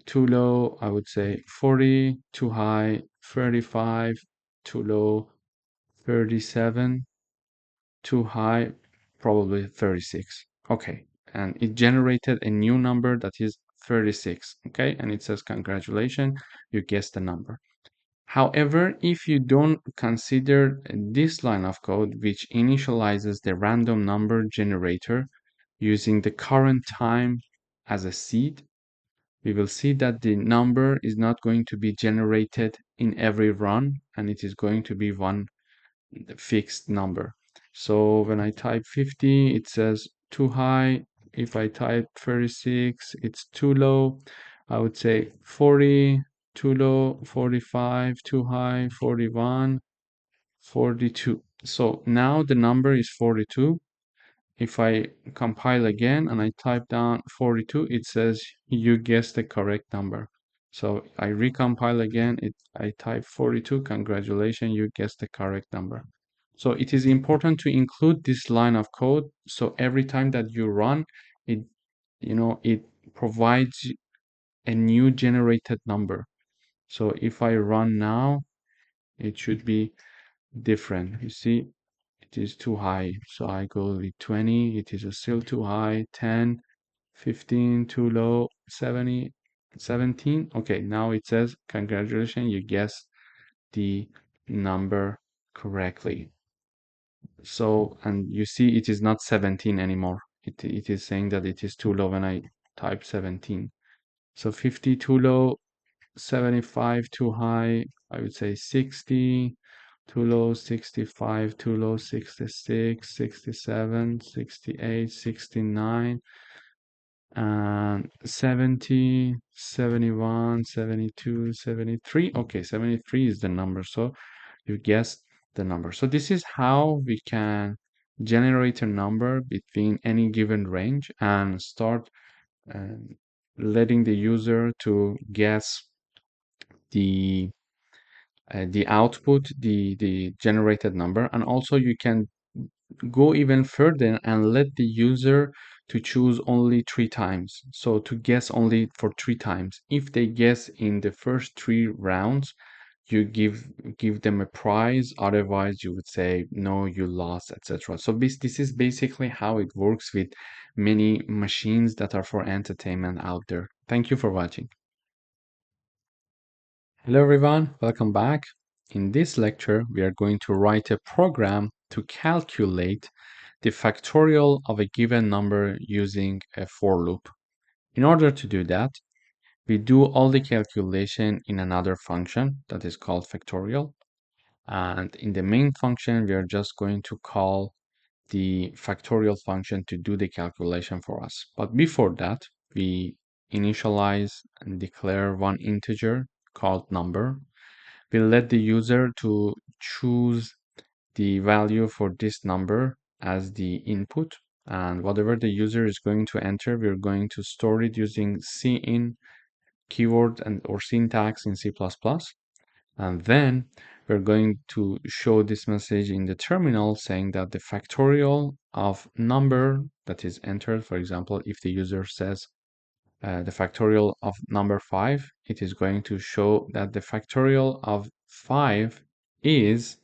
too low. I would say 40, too high, 35, too low, 37, too high, probably 36. Okay, and it generated a new number that is 36. Okay, and it says congratulations, you guessed the number. However, if you don't consider this line of code, which initializes the random number generator using the current time as a seed, we will see that the number is not going to be generated in every run, and it is going to be one fixed number. So when I type 50, it says too high. If I type 36, it's too low. I would say 40, too low, 45, too high, 41, 42. So now the number is 42. If I compile again and I type down 42, it says you guessed the correct number. So I recompile again, I type 42, congratulations, you guessed the correct number. So it is important to include this line of code. So every time that you run, it, it provides a new generated number. So if I run now, it should be different. You see, it is too high. So I go with 20, it is still too high, 10, 15, too low, 70, 17. Okay, now it says, congratulations, you guessed the number correctly. So, and you see it is not 17 anymore. It is saying that it is too low when I type 17. So 50 too low, 75 too high, I would say 60 too low, 65 too low, 66, 67, 68, 69, and 70, 71, 72, 73. Okay, 73 is the number. So you guessed the number. So this is how we can generate a number between any given range and start um, letting the user to guess the the output, the generated number, and also you can go even further and let the user to choose only 3 times. So to guess only for 3 times. If they guess in the first 3 rounds, you give them a prize. Otherwise, you would say no, you lost, etc. So this is basically how it works with many machines that are for entertainment out there. Thank you for watching. Hello everyone, welcome back. In this lecture, we are going to write a program to calculate the factorial of a given number using a for loop. In order to do that, we do all the calculation in another function that is called factorial. And in the main function, we are just going to call the factorial function to do the calculation for us. But before that, we initialize and declare one integer called number. We'll let the user to choose the value for this number as the input, and whatever the user is going to enter, we're going to store it using cin keyword and or syntax in C++, and then we're going to show this message in the terminal saying that the factorial of number that is entered, for example, if the user says the factorial of number 5, it is going to show that the factorial of 5 is,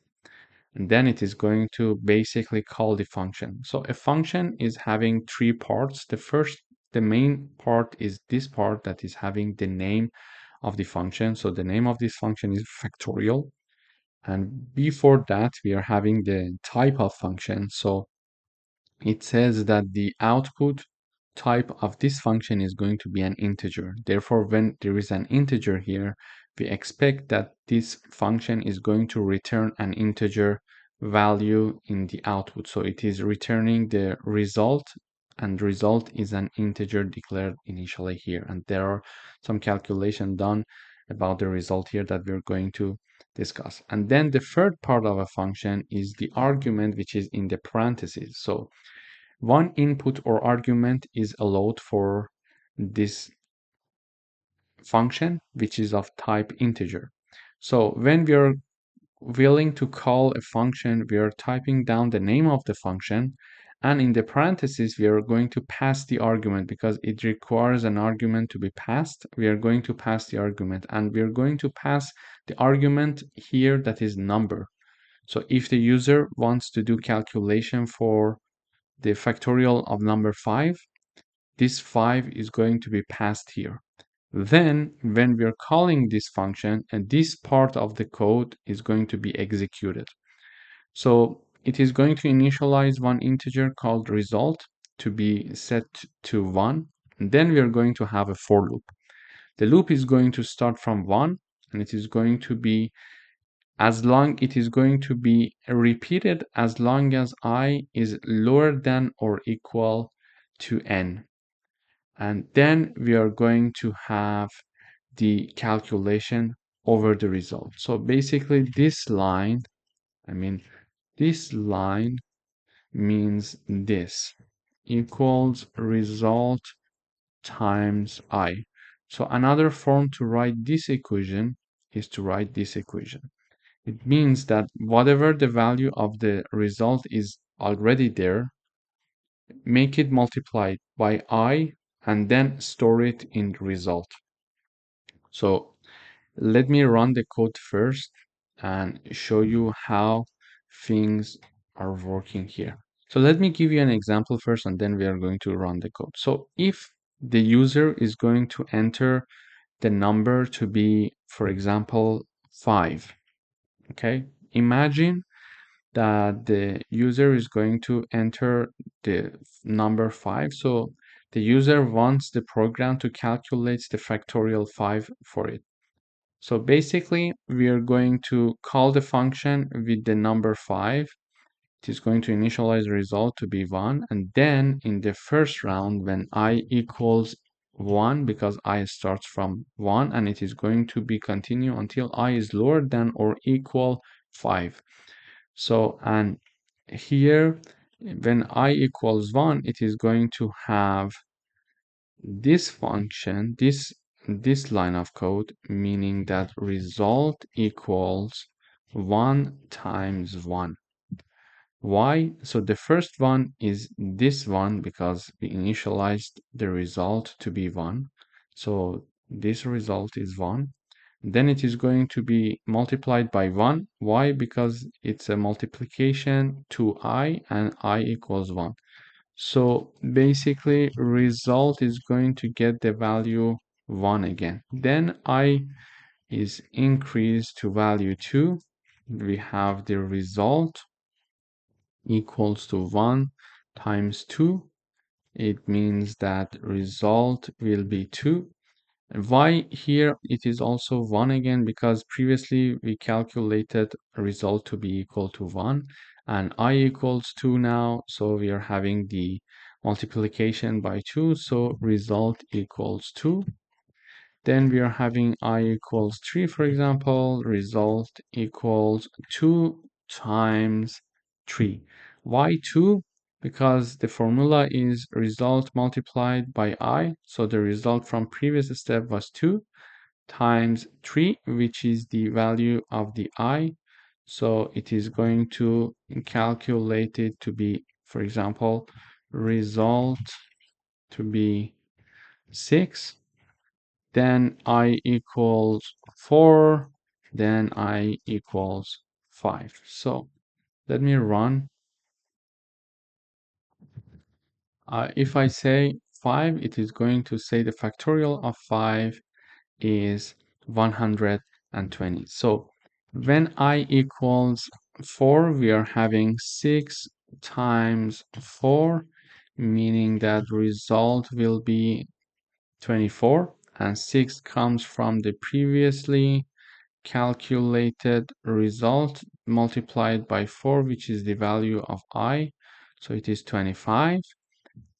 and then it is going to basically call the function. So a function is having 3 parts. The main part is this part that is having the name of the function. So the name of this function is factorial. And before that, we are having the type of function. So it says that the output type of this function is going to be an integer. Therefore, when there is an integer here, we expect that this function is going to return an integer value in the output. So it is returning the result, and result is an integer declared initially here. And there are some calculation done about the result here that we're going to discuss. And then the third part of a function is the argument, which is in the parentheses. So one input or argument is allowed for this function, which is of type integer. So when we are willing to call a function, we are typing down the name of the function, and in the parentheses, we are going to pass the argument because it requires an argument to be passed. We are going to pass the argument, and we are going to pass the argument here that is number. So if the user wants to do calculation for the factorial of number 5, this 5 is going to be passed here. Then, when we're calling this function, and this part of the code is going to be executed. So it is going to initialize one integer called result to be set to 1. And then we are going to have a for loop. The loop is going to start from 1, and it is going to be repeated as long as I is lower than or equal to n. And then we are going to have the calculation over the result. So basically this line, this line means this equals result times I. So another form to write this equation is to write this equation. It means that whatever the value of the result is already there, make it multiplied by I and then store it in the result. So let me run the code first and show you how things are working here. So let me give you an example first and then we are going to run the code. So if the user is going to enter the number to be, for example, 5, okay? Imagine that the user is going to enter the number 5. So the user wants the program to calculate the factorial 5 for it. So basically, we are going to call the function with the number 5. It is going to initialize the result to be 1. And then in the first round, when I equals 1, because I starts from 1, and it is going to be continue until I is lower than or equal 5. So, and here, when I equals 1, it is going to have this function, this line of code, meaning that result equals 1 times 1. Why? So the first one is this one because we initialized the result to be 1. So this result is 1. Then it is going to be multiplied by 1. Why? Because it's a multiplication to I and I equals 1. So basically result is going to get the value 1 again. Then I is increased to value 2. We have the result equals to 1 times 2. It means that result will be 2. Why here it is also 1 again? Because previously we calculated a result to be equal to 1 and I equals 2 now. So we are having the multiplication by 2. So result equals 2. Then we are having I equals 3, for example. Result equals 2 times 3. Why 2? Because the formula is result multiplied by I. So the result from previous step was 2 times 3, which is the value of the I. So it is going to calculate it to be, for example, result to be 6. Then I equals 4, then I equals 5. So let me run. If I say 5, it is going to say the factorial of 5 is 120. So when I equals 4, we are having 6 times 4, meaning that result will be 24, and 6 comes from the previously calculated result multiplied by 4, which is the value of I. So it is 25.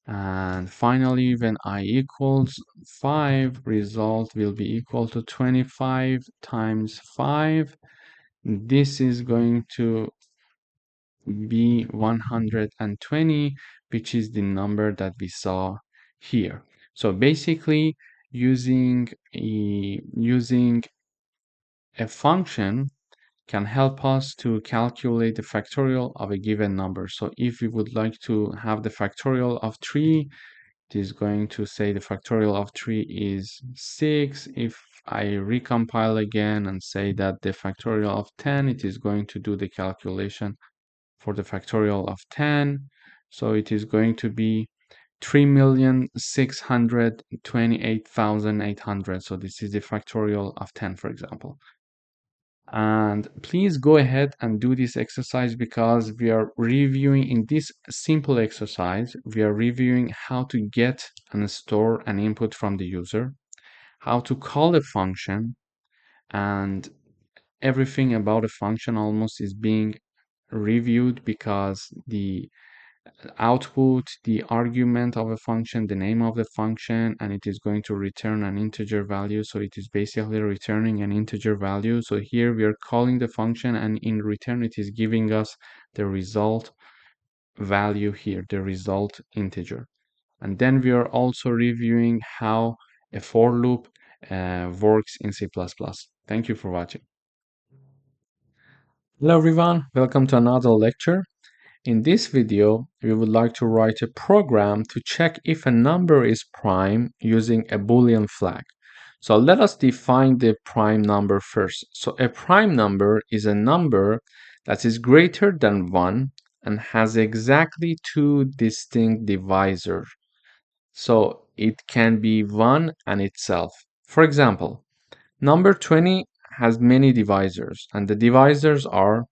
And finally, when I equals 5, result will be equal to 25 times 5. This is going to be 120, which is the number that we saw here. So basically, using a function can help us to calculate the factorial of a given number. So if we would like to have the factorial of 3, it is going to say the factorial of 3 is 6. If I recompile again and say that the factorial of 10, it is going to do the calculation for the factorial of 10. So it is going to be 3,628,800. So this is the factorial of 10, for example. And please go ahead and do this exercise because we are reviewing in this simple exercise, we are reviewing how to get and store an input from the user, how to call a function, and everything about a function almost is being reviewed because the output the argument of a function, the name of the function, and it is going to return an integer value. So it is basically returning an integer value. So here we are calling the function, and in return it is giving us the result value here, the result integer. And then we are also reviewing how a for loop works in C++. Thank you for watching. Hello everyone, welcome to another lecture. In this video, we would like to write a program to check if a number is prime using a Boolean flag. So let us define the prime number first. So a prime number is a number that is greater than 1 and has exactly two distinct divisors. So it can be 1 and itself. For example, number 20 has many divisors, and the divisors are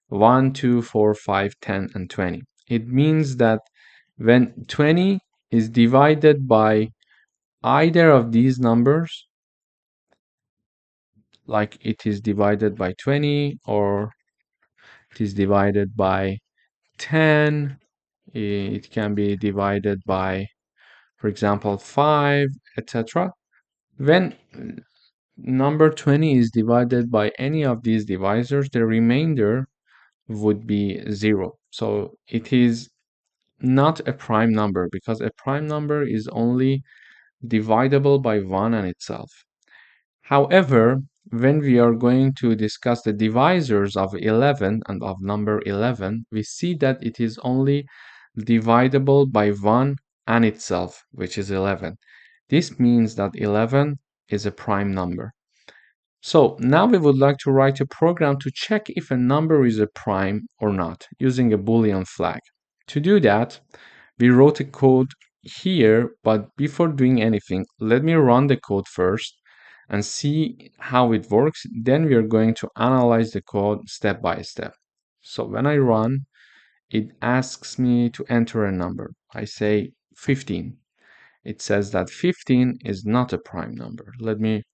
1, 2, 4, 5, 10, and 20. It means that when 20 is divided by either of these numbers, like it is divided by 20 or it is divided by 10, it can be divided by, for example, 5, etc. When number 20 is divided by any of these divisors, the remainder would be 0. So it is not a prime number, because a prime number is only divisible by 1 and itself. However, when we are going to discuss the divisors of 11 and of number 11, we see that it is only divisible by 1 and itself, which is 11. This means that 11 is a prime number. So now we would like to write a program to check if a number is a prime or not using a Boolean flag. To do that, we wrote a code here, but before doing anything, let me run the code first and see how it works. Then we are going to analyze the code step by step. So when I run, it asks me to enter a number. I say 15. It says that 15 is not a prime number. Let me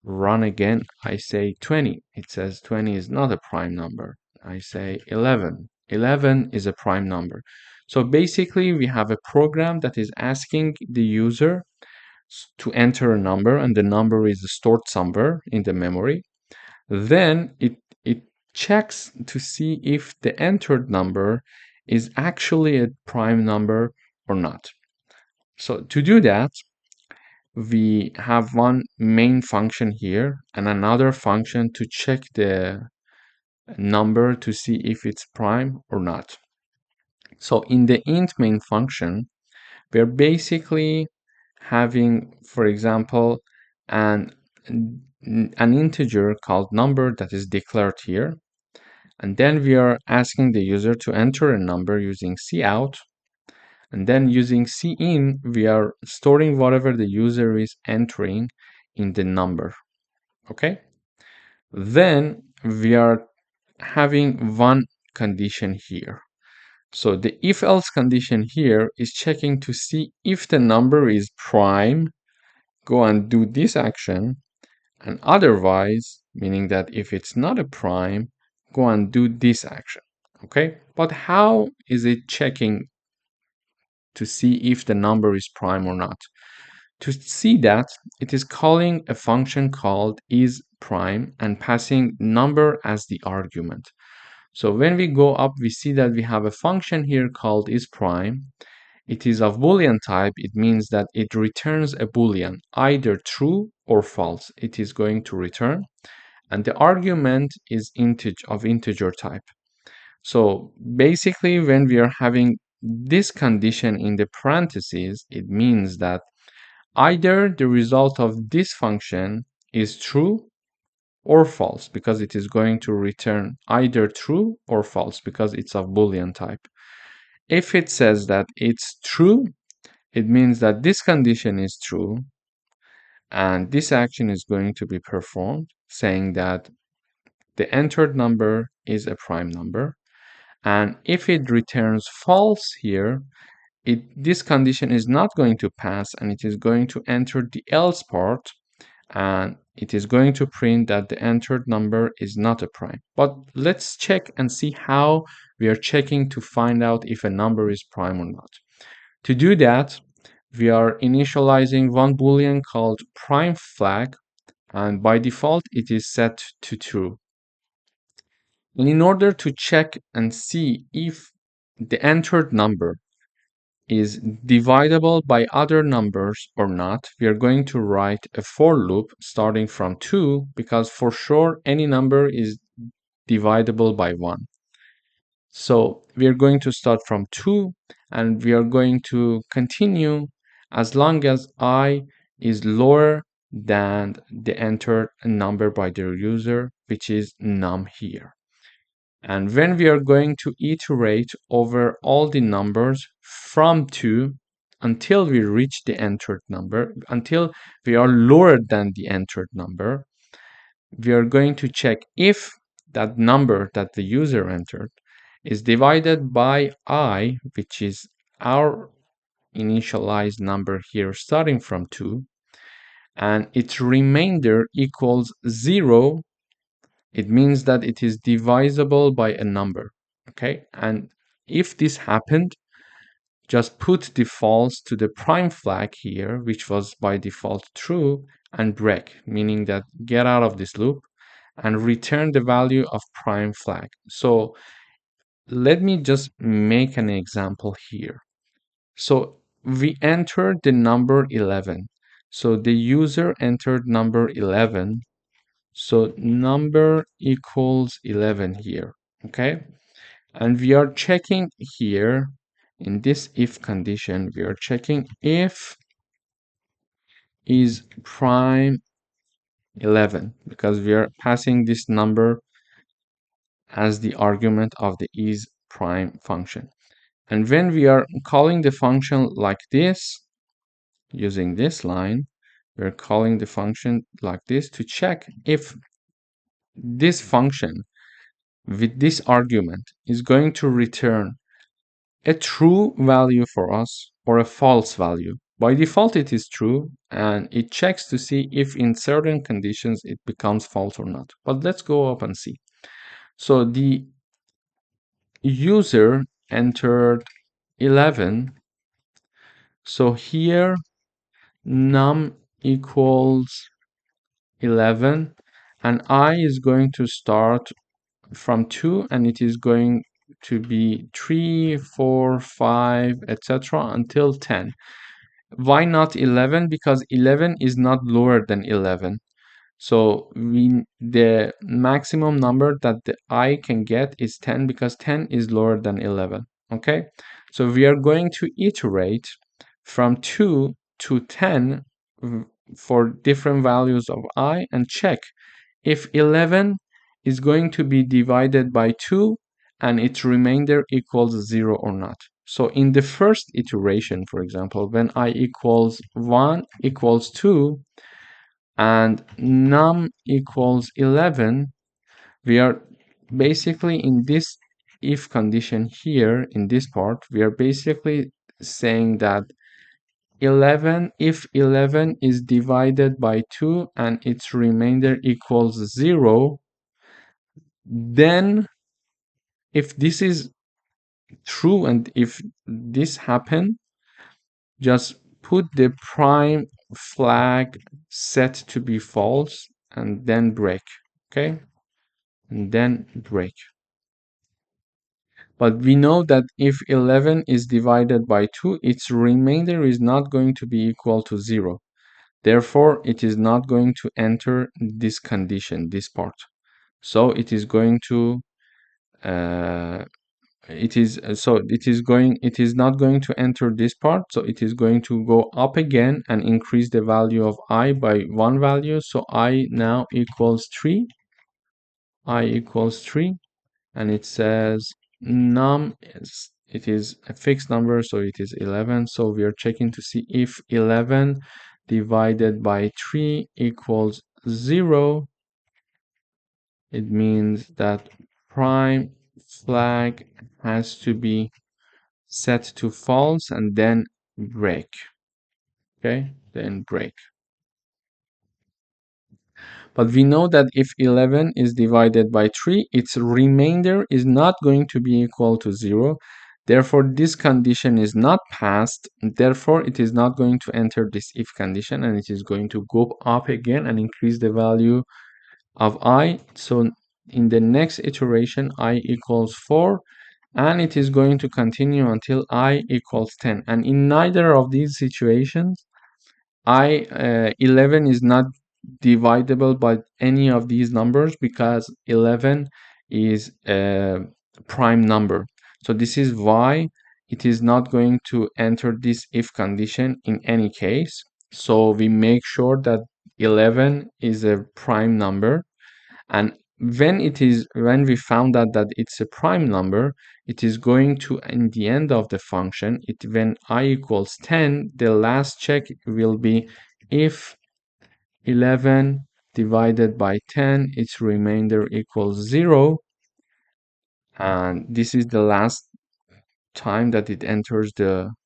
run again. I say 20. It says 20 is not a prime number. I say 11. 11 is a prime number. So basically, we have a program that is asking the user to enter a number, and the number is stored somewhere in the memory. Then it checks to see if the entered number is actually a prime number or not. So to do that, we have one main function here and another function to check the number to see if it's prime or not. So in the int main function, we're basically having, for example, an integer called number that is declared here. And then we are asking the user to enter a number using cout. And then using cin, we are storing whatever the user is entering in the number. Okay? Then we are having one condition here. So the if-else condition here is checking to see if the number is prime, go and do this action, and otherwise, meaning that if it's not a prime, go and do this action. Okay? But how is it checking to see if the number is prime or not? To see that, it is calling a function called isPrime and passing number as the argument. So when we go up, we see that we have a function here called isPrime. It is of Boolean type. It means that it returns a Boolean, either true or false. It is going to return. And the argument is integer type. So basically, when we are having this condition in the parentheses, it means that either the result of this function is true or false, because it is going to return either true or false because it's of Boolean type. If it says that it's true, it means that this condition is true and this action is going to be performed, saying that the entered number is a prime number. And if it returns false here, this condition is not going to pass and it is going to enter the else part, and it is going to print that the entered number is not a prime. But let's check and see how we are checking to find out if a number is prime or not. To do that, we are initializing one boolean called prime flag, and by default it is set to true. And in order to check and see if the entered number is divisible by other numbers or not, we are going to write a for loop starting from 2, because for sure any number is divisible by 1. So we are going to start from 2 and we are going to continue as long as I is lower than the entered number by the user, which is num here. And when we are going to iterate over all the numbers from 2 until we reach the entered number, until we are lower than the entered number, we are going to check if that number that the user entered is divided by I, which is our initialized number here starting from 2, and its remainder equals 0. It means that it is divisible by a number, okay? And if this happened, just put the false to the prime flag here, which was by default true, and break, meaning that get out of this loop and return the value of prime flag. So let me just make an example here. So we entered the number 11. So the user entered number 11. So number equals 11 here, okay? And we are checking here in this if condition, we are checking if is prime 11, because we are passing this number as the argument of the is prime function. And when we are calling the function like this, using this line, we're calling the function like this to check if this function with this argument is going to return a true value for us or a false value. By default, it is true, and it checks to see if in certain conditions it becomes false or not. But let's go up and see. So the user entered 11. So here num equals 11, and I is going to start from 2, and it is going to be 3, 4, 5, etc. until 10. Why not 11? Because 11 is not lower than 11. So the maximum number that the I can get is 10, because 10 is lower than 11. Okay, so we are going to iterate from 2 to 10 for different values of I and check if 11 is going to be divided by 2 and its remainder equals 0 or not. So in the first iteration, for example, when I equals 1 equals 2 and num equals 11, we are basically in this if condition here, in this part, we are basically saying that 11, if 11 is divided by 2 and its remainder equals 0, then if this is true and if this happen, just put the prime flag set to be false and then break, okay? And then break. But we know that if 11 is divided by 2, its remainder is not going to be equal to 0. Therefore, it is not going to enter this condition, this part. So it is going to it is not going to enter this part, so it is going to go up again and increase the value of I by one value. So I now equals 3. I equals 3, and it says num is, it is a fixed number, so it is 11. So we are checking to see if 11 divided by 3 equals 0. It means that prime flag has to be set to false and then break. Okay, then break. But we know that if 11 is divided by 3, its remainder is not going to be equal to 0. Therefore, this condition is not passed. Therefore, it is not going to enter this if condition, and it is going to go up again and increase the value of I. So in the next iteration, I equals 4, and it is going to continue until I equals 10. And in neither of these situations, 11 is not divisible by any of these numbers because 11 is a prime number. So this is why it is not going to enter this if condition in any case. So we make sure that 11 is a prime number, and when we found out that it's a prime number, it is going to, in the end of the function, when I equals 10, the last check will be if 11 divided by 10, its remainder equals 0, and this is the last time that it enters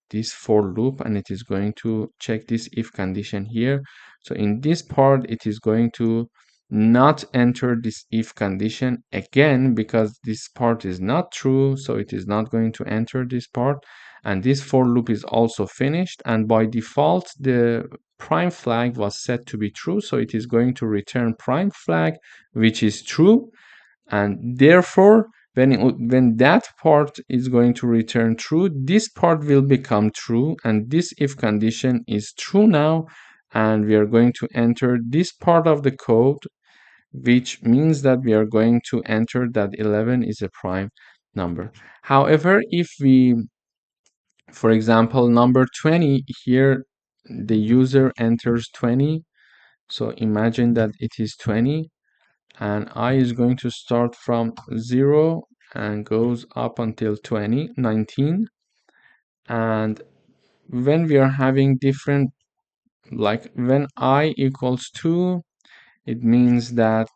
this for loop, and it is going to check this if condition here. So in this part, it is going to not enter this if condition again because this part is not true, so it is not going to enter this part. And this for loop is also finished, and by default the prime flag was set to be true, so it is going to return prime flag, which is true. And therefore, when that part is going to return true, this part will become true, and this if condition is true now, and we are going to enter this part of the code, which means that we are going to enter that 11 is a prime number. However, if we, for example, number 20 here, the user enters 20, so imagine that it is 20, and I is going to start from 0 and goes up until 20, 19. And when we are having different, like when I equals 2, it means that,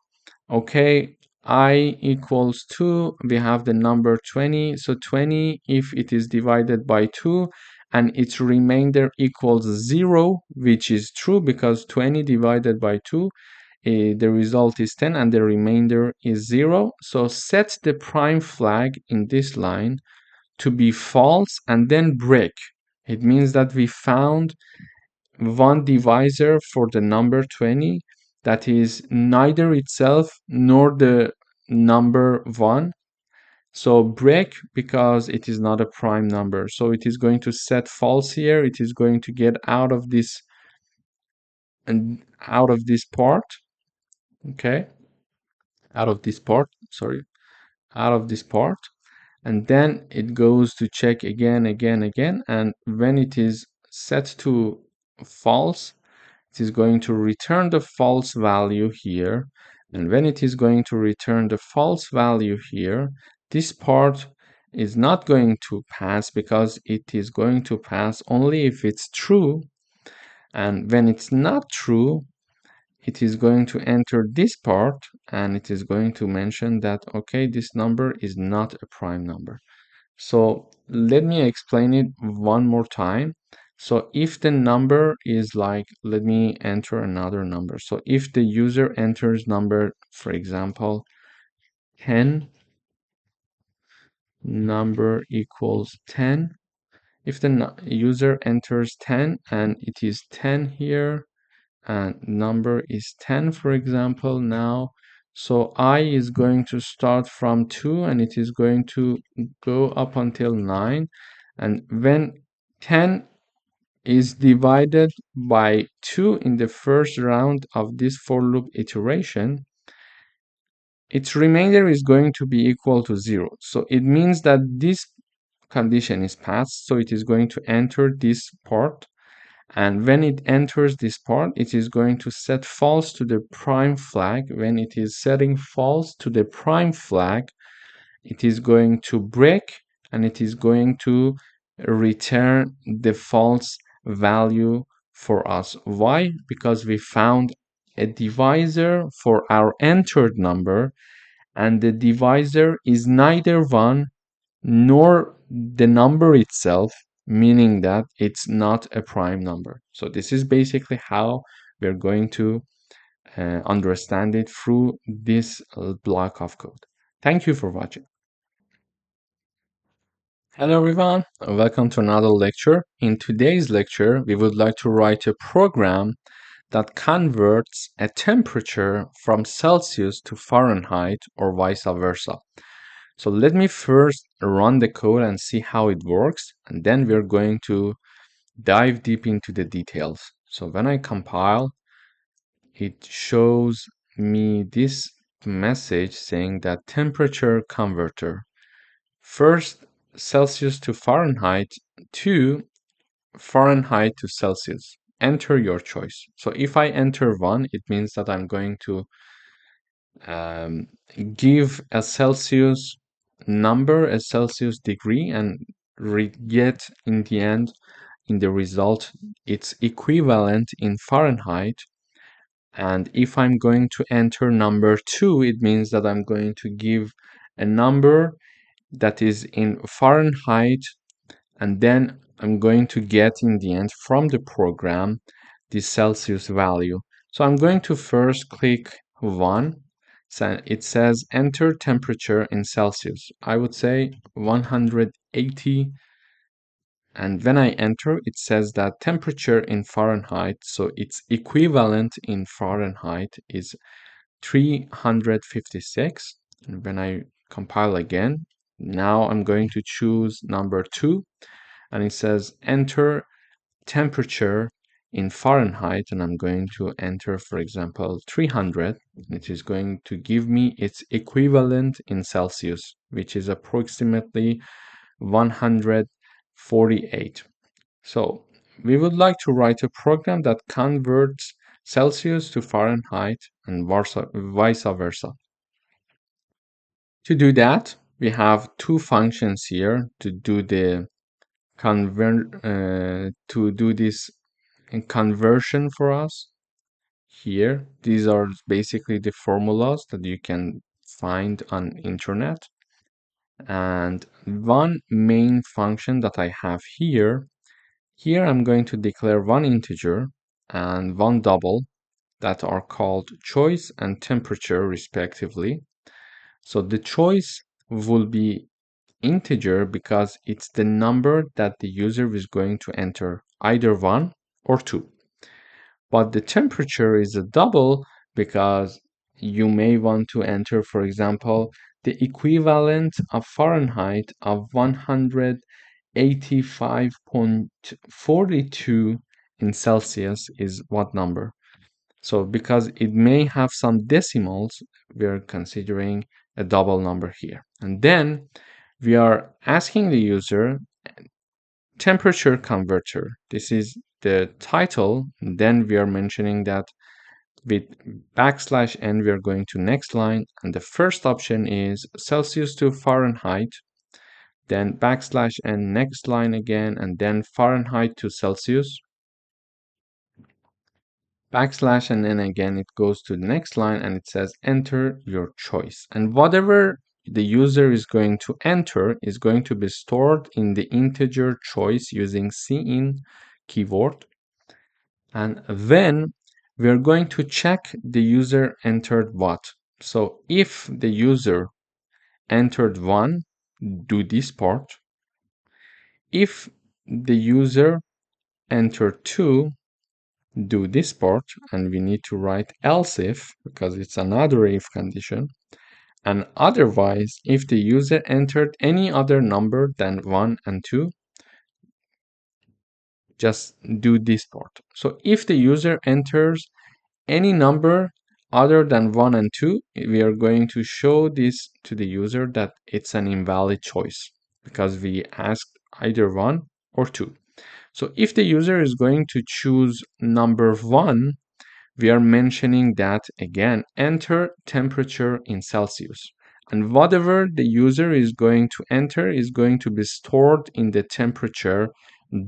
okay, I equals 2, we have the number 20. So 20, if it is divided by 2 and its remainder equals 0, which is true because 20 divided by 2, the result is 10 and the remainder is 0. So set the prime flag in this line to be false and then break. It means that we found one divisor for the number 20 that is neither itself nor the number 1. So break because it is not a prime number. So it is going to set false here. It is going to get out of this and out of this part. Okay, out of this part, sorry, out of this part, and then it goes to check again, and when it is set to false, it is going to return the false value here, and when it is going to return the false value here, this part is not going to pass because it is going to pass only if it's true, and when it's not true, it is going to enter this part and it is going to mention that, okay, this number is not a prime number. So let me explain it one more time. So if the number is like, let me enter another number. So if the user enters number, for example, 10, number equals 10. If the user enters 10 and it is 10 here, and number is 10, for example, now, so I is going to start from 2 and it is going to go up until 9, and when 10 is divided by 2 in the first round of this for loop iteration, its remainder is going to be equal to 0. So it means that this condition is passed, so it is going to enter this part. And when it enters this part, it is going to set false to the prime flag. When it is setting false to the prime flag, it is going to break and it is going to return the false value for us. Why? Because we found a divisor for our entered number, and the divisor is neither 1 nor the number itself, meaning that it's not a prime number. So this is basically how we're going to understand it through this block of code. Thank you for watching. Hello everyone, welcome to another lecture. In today's lecture, we would like to write a program that converts a temperature from Celsius to Fahrenheit or vice versa. So let me first run the code and see how it works, and then we're going to dive deep into the details. So when I compile, it shows me this message saying that temperature converter. First, Celsius to Fahrenheit, to Fahrenheit to Celsius. Enter your choice. So if I enter 1, it means that I'm going to give a Celsius number, a Celsius degree, and get in the end, in the result, its equivalent in Fahrenheit. And if I'm going to enter number 2, it means that I'm going to give a number that is in Fahrenheit, and then I'm going to get in the end from the program the Celsius value. So I'm going to first click 1. So it says enter temperature in Celsius. I would say 180, and when I enter, it says that temperature in Fahrenheit, so its equivalent in Fahrenheit is 356. And when I compile again, now I'm going to choose number 2, and it says enter temperature in Fahrenheit, and I'm going to enter, for example, 300. It is going to give me its equivalent in Celsius, which is approximately 148. So we would like to write a program that converts Celsius to Fahrenheit and vice versa. To do that, we have two functions here to do the this conversion for us. Here, these are basically the formulas that you can find on internet. And one main function that I have here I'm going to declare one integer and one double that are called choice and temperature respectively. So the choice will be integer because it's the number that the user is going to enter, either 1 or 2. But the temperature is a double because you may want to enter, for example, the equivalent of Fahrenheit of 185.42 in Celsius is what number? So because it may have some decimals, we're considering a double number here. And then we are asking the user temperature converter. This is the title. And then we are mentioning that with \n we are going to next line, and the first option is Celsius to Fahrenheit, then \n next line again, and then Fahrenheit to Celsius, and then again it goes to the next line and it says enter your choice, and whatever the user is going to enter is going to be stored in the integer choice using cin keyword. And then we're going to check the user entered what. So if the user entered 1, do this part. If the user entered 2, do this part, and we need to write else if because it's another if condition. And otherwise, if the user entered any other number than 1 and 2, just do this part. So if the user enters any number other than 1 and 2, we are going to show this to the user that it's an invalid choice because we asked either 1 or 2. So if the user is going to choose number 1, we are mentioning that again, enter temperature in Celsius. And whatever the user is going to enter is going to be stored in the temperature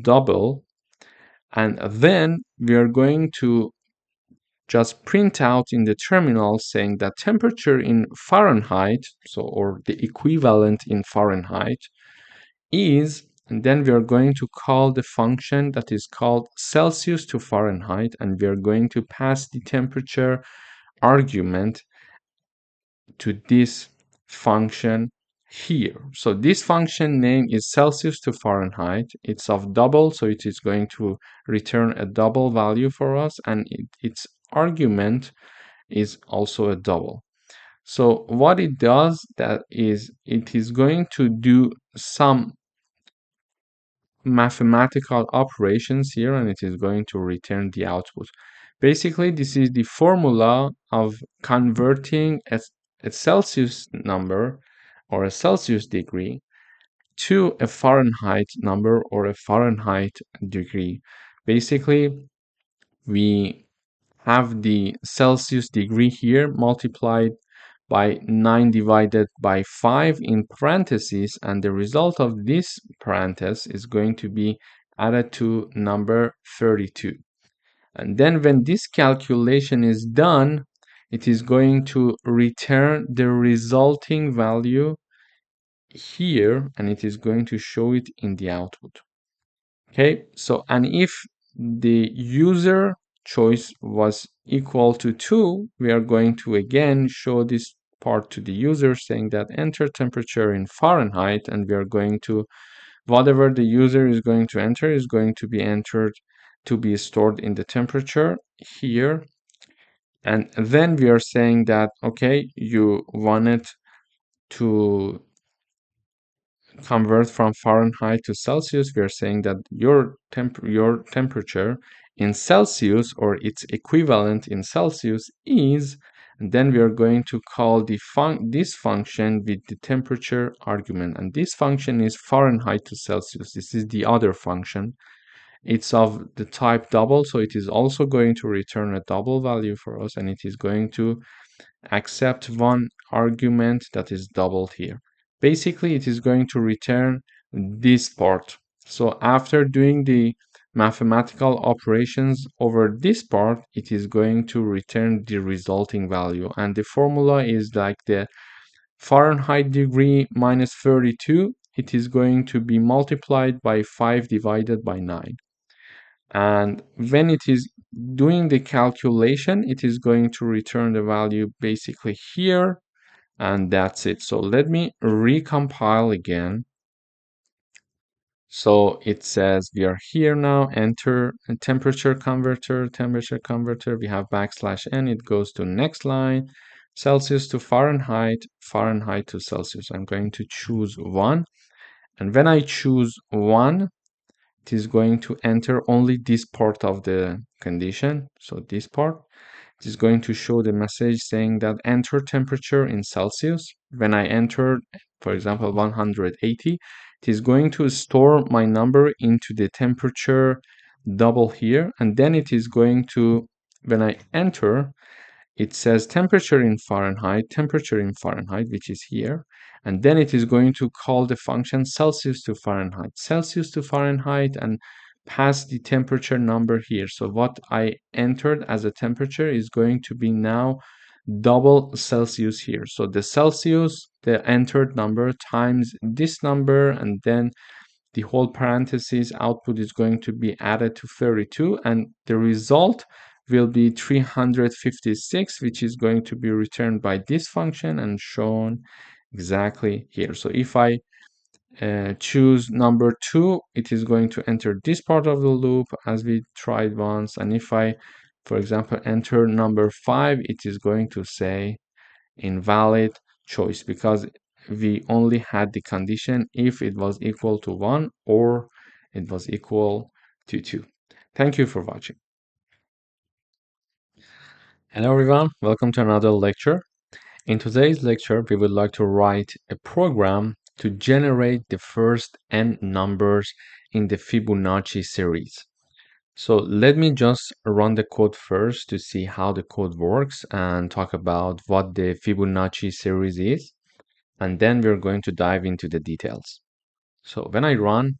double. And then we are going to just print out in the terminal saying that temperature in Fahrenheit, so or the equivalent in Fahrenheit, is, and then we are going to call the function that is called Celsius to Fahrenheit, and we are going to pass the temperature argument to this function here. So this function name is Celsius to Fahrenheit. It's of double, so it is going to return a double value for us, and its argument is also a double. So what it does, that is, it is going to do some mathematical operations here, and it is going to return the output. Basically, this is the formula of converting a Celsius number or a Celsius degree to a Fahrenheit number or a Fahrenheit degree. Basically, we have the Celsius degree here multiplied by 9 divided by 5 in parentheses, and the result of this parenthesis is going to be added to number 32. And then when this calculation is done, it is going to return the resulting value here, and it is going to show it in the output. Okay, so and if the user choice was equal to 2, we are going to again show this part to the user saying that enter temperature in Fahrenheit, and we are going to, whatever the user is going to enter is going to be entered to be stored in the temperature here. And then we are saying that, okay, you wanted to convert from Fahrenheit to Celsius. We are saying that your temperature in Celsius, or its equivalent in Celsius, is, and then we are going to call this function with the temperature argument, and this function is Fahrenheit to Celsius. This is the other function. It's of the type double, so it is also going to return a double value for us, and it is going to accept one argument that is doubled here. Basically, it is going to return this part. So after doing the mathematical operations over this part, it is going to return the resulting value. And the formula is like the Fahrenheit degree minus 32. It is going to be multiplied by 5 divided by 9. And when it is doing the calculation, it is going to return the value basically here, and that's it. So let me recompile again. So it says we are here now, enter temperature converter, we have \n, it goes to next line, Celsius to Fahrenheit, Fahrenheit to Celsius. I'm going to choose 1, and when I choose 1, it is going to enter only this part of the condition. So this part, it is going to show the message saying that enter temperature in Celsius. When I enter, for example, 180, it is going to store my number into the temperature double here. And then it is going to, when I enter, it says temperature in Fahrenheit, which is here. And then it is going to call the function Celsius to Fahrenheit, and pass the temperature number here. So what I entered as a temperature is going to be now double Celsius here. So the Celsius, the entered number, times this number, and then the whole parentheses output is going to be added to 32, and the result will be 356, which is going to be returned by this function and shown exactly here. So if I choose number 2, it is going to enter this part of the loop as we tried once, and if I, for example, enter number 5, it is going to say invalid choice, because we only had the condition if it was equal to 1 or it was equal to 2. Thank you for watching. Hello everyone, welcome to another lecture. In today's lecture, we would like to write a program to generate the first n numbers in the Fibonacci series. So let me just run the code first to see how the code works and talk about what the Fibonacci series is, and then we're going to dive into the details. So when I run,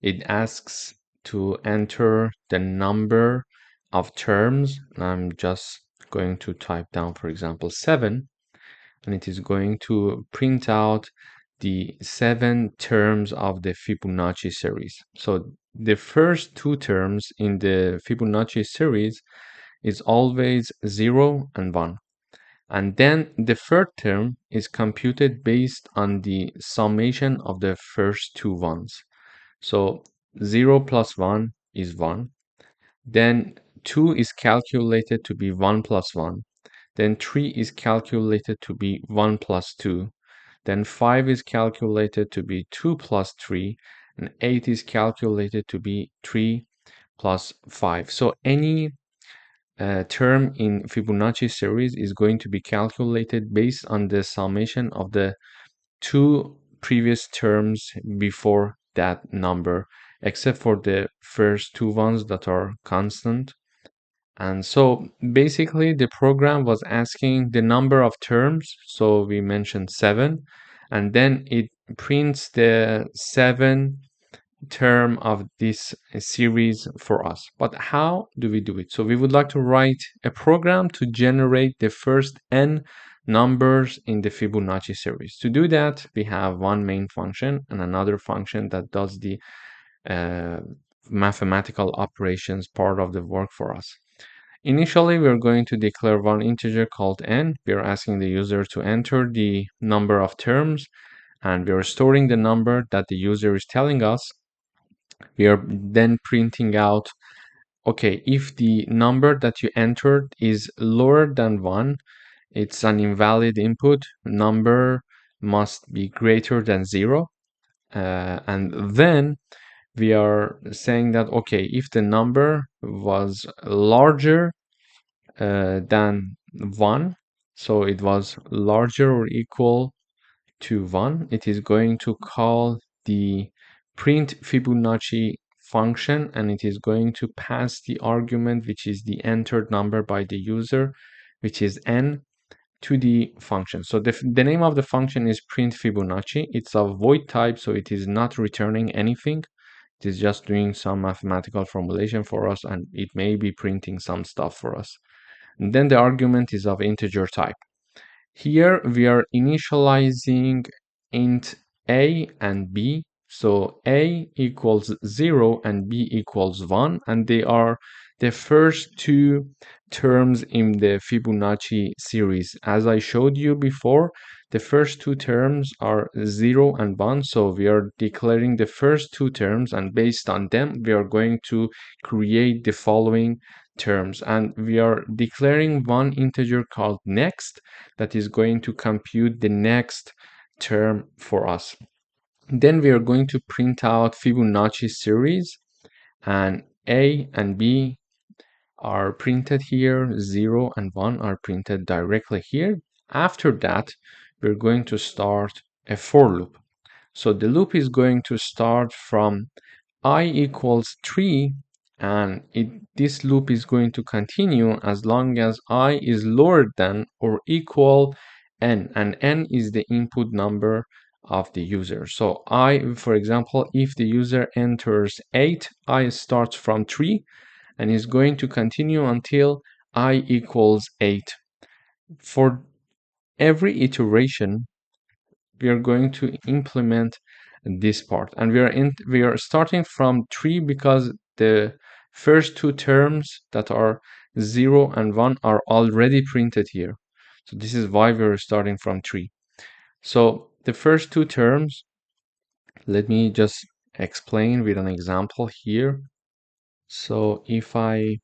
it asks to enter the number of terms. I'm just going to type down, for example, 7, and it is going to print out the 7 terms of the Fibonacci series. So the first 2 terms in the Fibonacci series is always 0 and 1. And then the third term is computed based on the summation of the first two ones. So 0 plus 1 is 1. Then 2 is calculated to be 1 plus 1. Then 3 is calculated to be 1 plus 2. Then 5 is calculated to be 2 plus 3. And 8 is calculated to be 3 plus 5. So any term in Fibonacci series is going to be calculated based on the summation of the two previous terms before that number, except for the first two ones that are constant. And so basically the program was asking the number of terms. So we mentioned 7, and then it prints the 7 term of this series for us. But how do we do it? So we would like to write a program to generate the first n numbers in the Fibonacci series. To do that, we have one main function and another function that does the mathematical operations part of the work for us. Initially, we're going to declare one integer called n. We're asking the user to enter the number of terms, and we're storing the number that the user is telling us. We are then printing out, okay, if the number that you entered is lower than 1, it's an invalid input. Number must be greater than 0. And then we are saying that, okay, if the number was larger than 1, so it was larger or equal to 1, it is going to call the print Fibonacci function, and it is going to pass the argument, which is the entered number by the user, which is n, to the function. So the name of the function is print Fibonacci. It's a void type, so it is not returning anything. It is just doing some mathematical formulation for us, and it may be printing some stuff for us. And then the argument is of integer type. Here we are initializing int a and b. So a equals 0 and b equals 1, and they are the first two terms in the Fibonacci series. As I showed you before, the first two terms are 0 and 1, so we are declaring the first two terms, and based on them we are going to create the following terms, and we are declaring one integer called next that is going to compute the next term for us. Then we are going to print out Fibonacci series, and a and b are printed here, 0 and 1 are printed directly here. After that, we're going to start a for loop. So the loop is going to start from I equals 3, and this loop is going to continue as long as I is lower than or equal n, and n is the input number of the user. So I, for example, if the user enters 8, I starts from 3 and is going to continue until I equals 8. For every iteration, we are going to implement this part, and we are starting from 3 because the first two terms that are 0 and 1 are already printed here. So this is why we're starting from 3. So the first two terms, let me just explain with an example here. So if I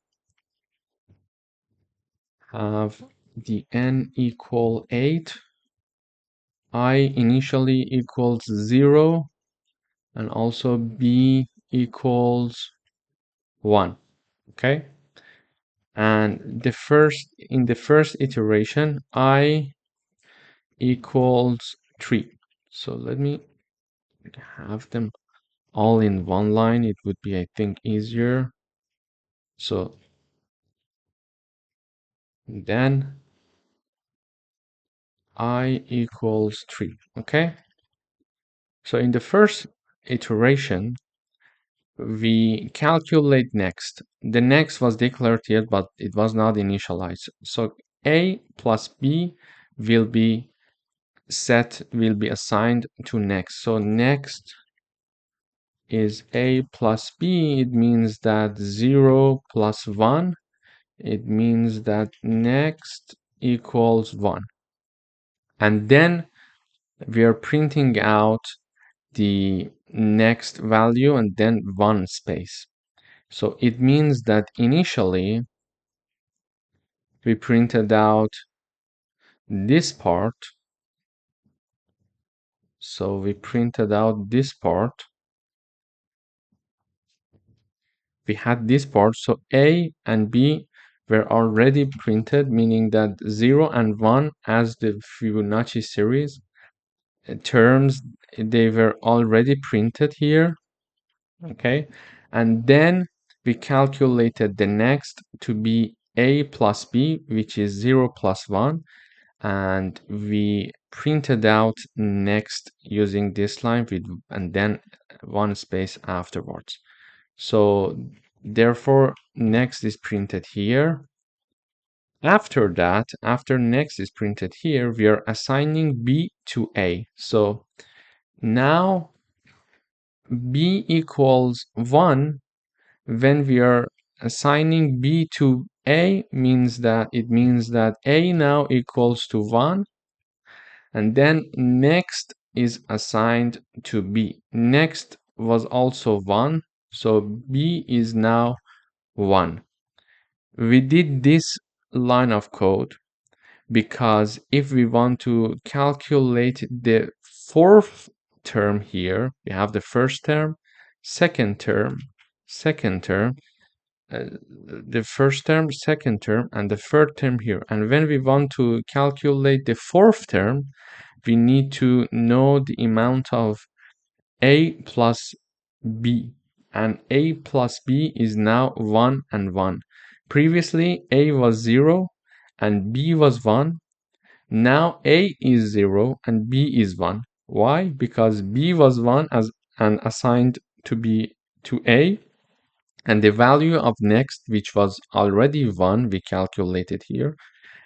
have the n equal 8, I initially equals 0, and also b equals 1. Okay, and in the first iteration I equals 3. So let me have them all in one line. It would be, I think, easier. So then I equals 3. Okay, so in the first iteration we calculate next. The next was declared here, but it was not initialized. So a plus b will be assigned to next. So next is a plus b. It means that 0 plus 1. It means that next equals 1. And then we are printing out the next value and then 1 space. So it means that initially we printed out this part. So we printed out this part. We had this part. So A and B were already printed, meaning that 0 and 1 as the Fibonacci series terms, they were already printed here. Okay. And then we calculated the next to be A plus B, which is 0 plus 1. And we printed out next using this line with and then 1 space afterwards. So therefore next is printed here. After that, after next is printed here, we are assigning B to A. So now B equals 1. When we are assigning B to A, means that it means that A now equals to 1. And then next is assigned to B. Next was also 1, so B is now 1. We did this line of code because if we want to calculate the fourth term here, we have the first term, second term, the first term, second term, and the third term here. And when we want to calculate the fourth term, we need to know the amount of A plus B. And A plus B is now 1 and 1. Previously, A was 0 and B was 1. Now A is 0 and B is 1. Why? Because B was 1 and assigned to be to A. And the value of next, which was already 1, we calculated here,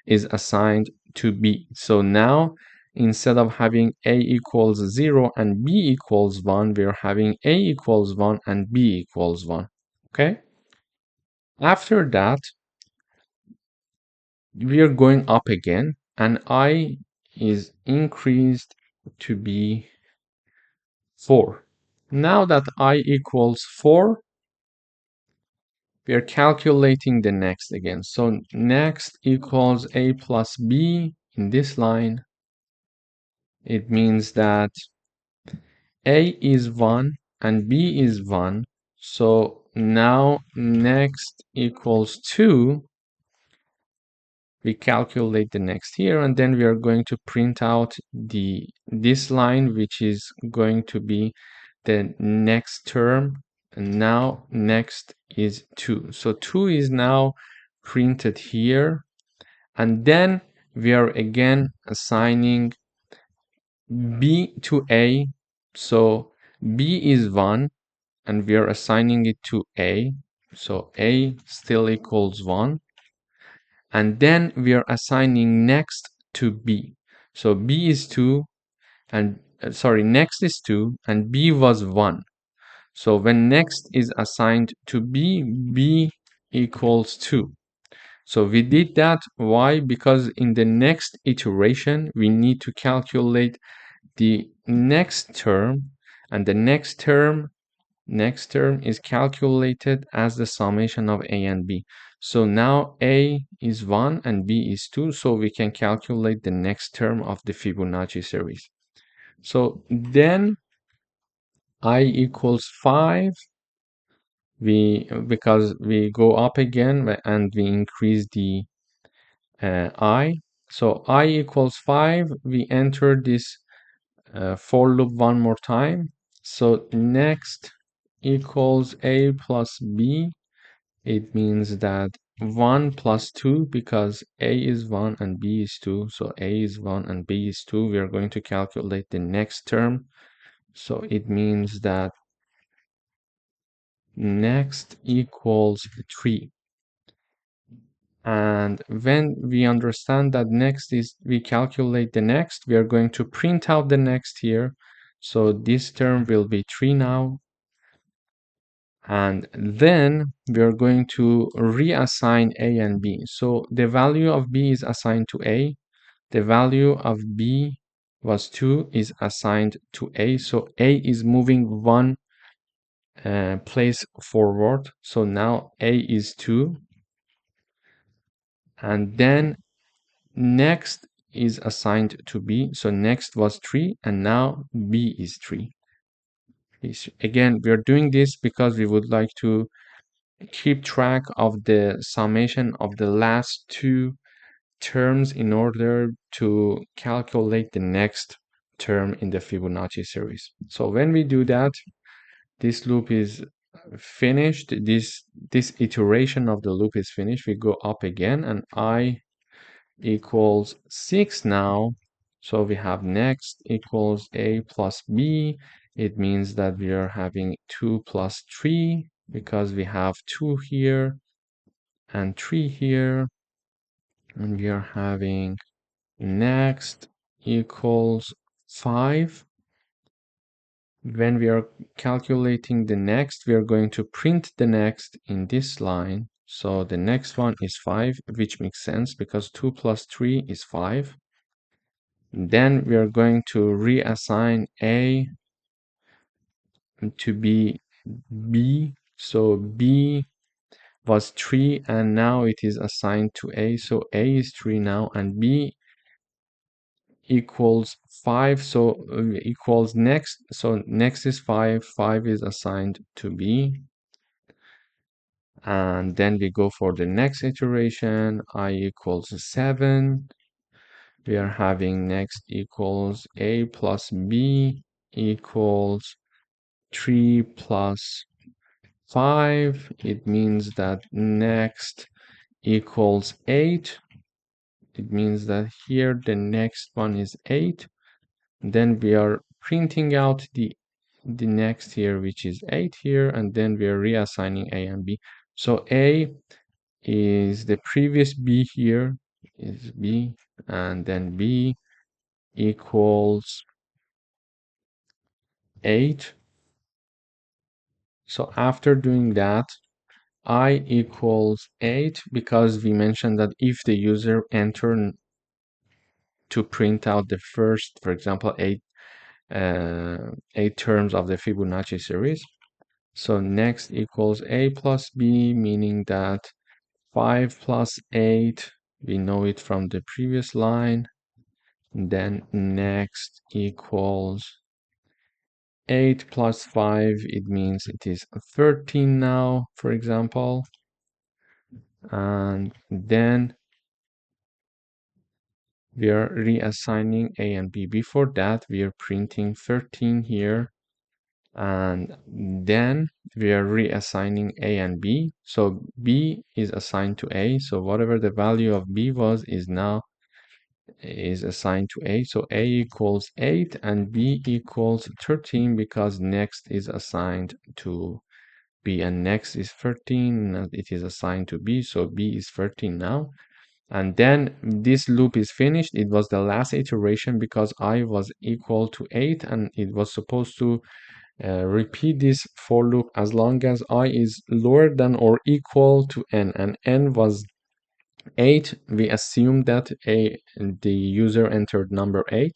is assigned to B. So now, instead of having A equals 0 and B equals 1, we're having A equals 1 and B equals 1. Okay? After that, we are going up again, and I is increased to be 4. Now that I equals 4, we are calculating the next again. So next equals A plus B in this line. It means that A is 1 and B is 1. So now next equals 2. We calculate the next here, and then we are going to print out this line, which is going to be the next term. And now next is 2. So 2 is now printed here. And then we are again assigning B to A. So B is 1 and we are assigning it to A. So A still equals 1. And then we are assigning next to B. So B is 2 and next is 2 and B was 1. So when next is assigned to B, B equals 2. So we did that. Why? Because in the next iteration, we need to calculate the next term, and the next term is calculated as the summation of A and B. So now A is 1 and B is 2, so we can calculate the next term of the Fibonacci series. So then I equals 5. Because we go up again and we increase the I. So I equals 5. We enter this for loop one more time. So next equals A plus B. It means that 1 plus 2, because A is 1 and B is 2. So A is 1 and B is 2. We are going to calculate the next term. So it means that next equals 3. And when we understand that next is, we calculate the next, we are going to print out the next here. So this term will be 3 now. And then we are going to reassign A and B. So the value of B is assigned to A. The value of B was 2 is assigned to A. So A is moving one place forward. So now A is 2. And then next is assigned to B. So next was 3 and now B is 3. Again, we are doing this because we would like to keep track of the summation of the last two terms in order to calculate the next term in the Fibonacci series. So when we do that, this loop is finished. This iteration of the loop is finished. We go up again and I equals 6 now. So we have next equals A plus B. It means that we are having 2 plus 3 because we have 2 here and 3 here. And we are having next equals 5. When we are calculating the next, we are going to print the next in this line. So the next one is 5, which makes sense because 2 plus 3 is 5. Then we are going to reassign A to be B. So B was 3 and now it is assigned to A. So A is 3 now and B equals 5. So equals next. So next is 5. 5 is assigned to B. And then we go for the next iteration. I equals 7. We are having next equals A plus B equals 3 plus 5. It means that next equals 8. It means that here the next one is 8. Then we are printing out the next here, which is 8 here, and then we are reassigning A and B. So A is the previous B here is B, and then B equals 8. So after doing that, I equals 8 because we mentioned that if the user entered to print out the first, for example, 8 terms of the Fibonacci series. So next equals A plus B, meaning that 5 plus 8, we know it from the previous line. Then next equals 8 plus 5, it means it is 13 now, for example. And then we are reassigning A and B. Before that, we are printing 13 here. And then we are reassigning A and B. So B is assigned to A. So whatever the value of B was is now is assigned to A. So A equals 8 and B equals 13 because next is assigned to B and next is 13 and it is assigned to B. So B is 13 now. And then this loop is finished. It was the last iteration because I was equal to 8 and it was supposed to repeat this for loop as long as I is lower than or equal to n, and n was 8. We assume that the user entered number 8.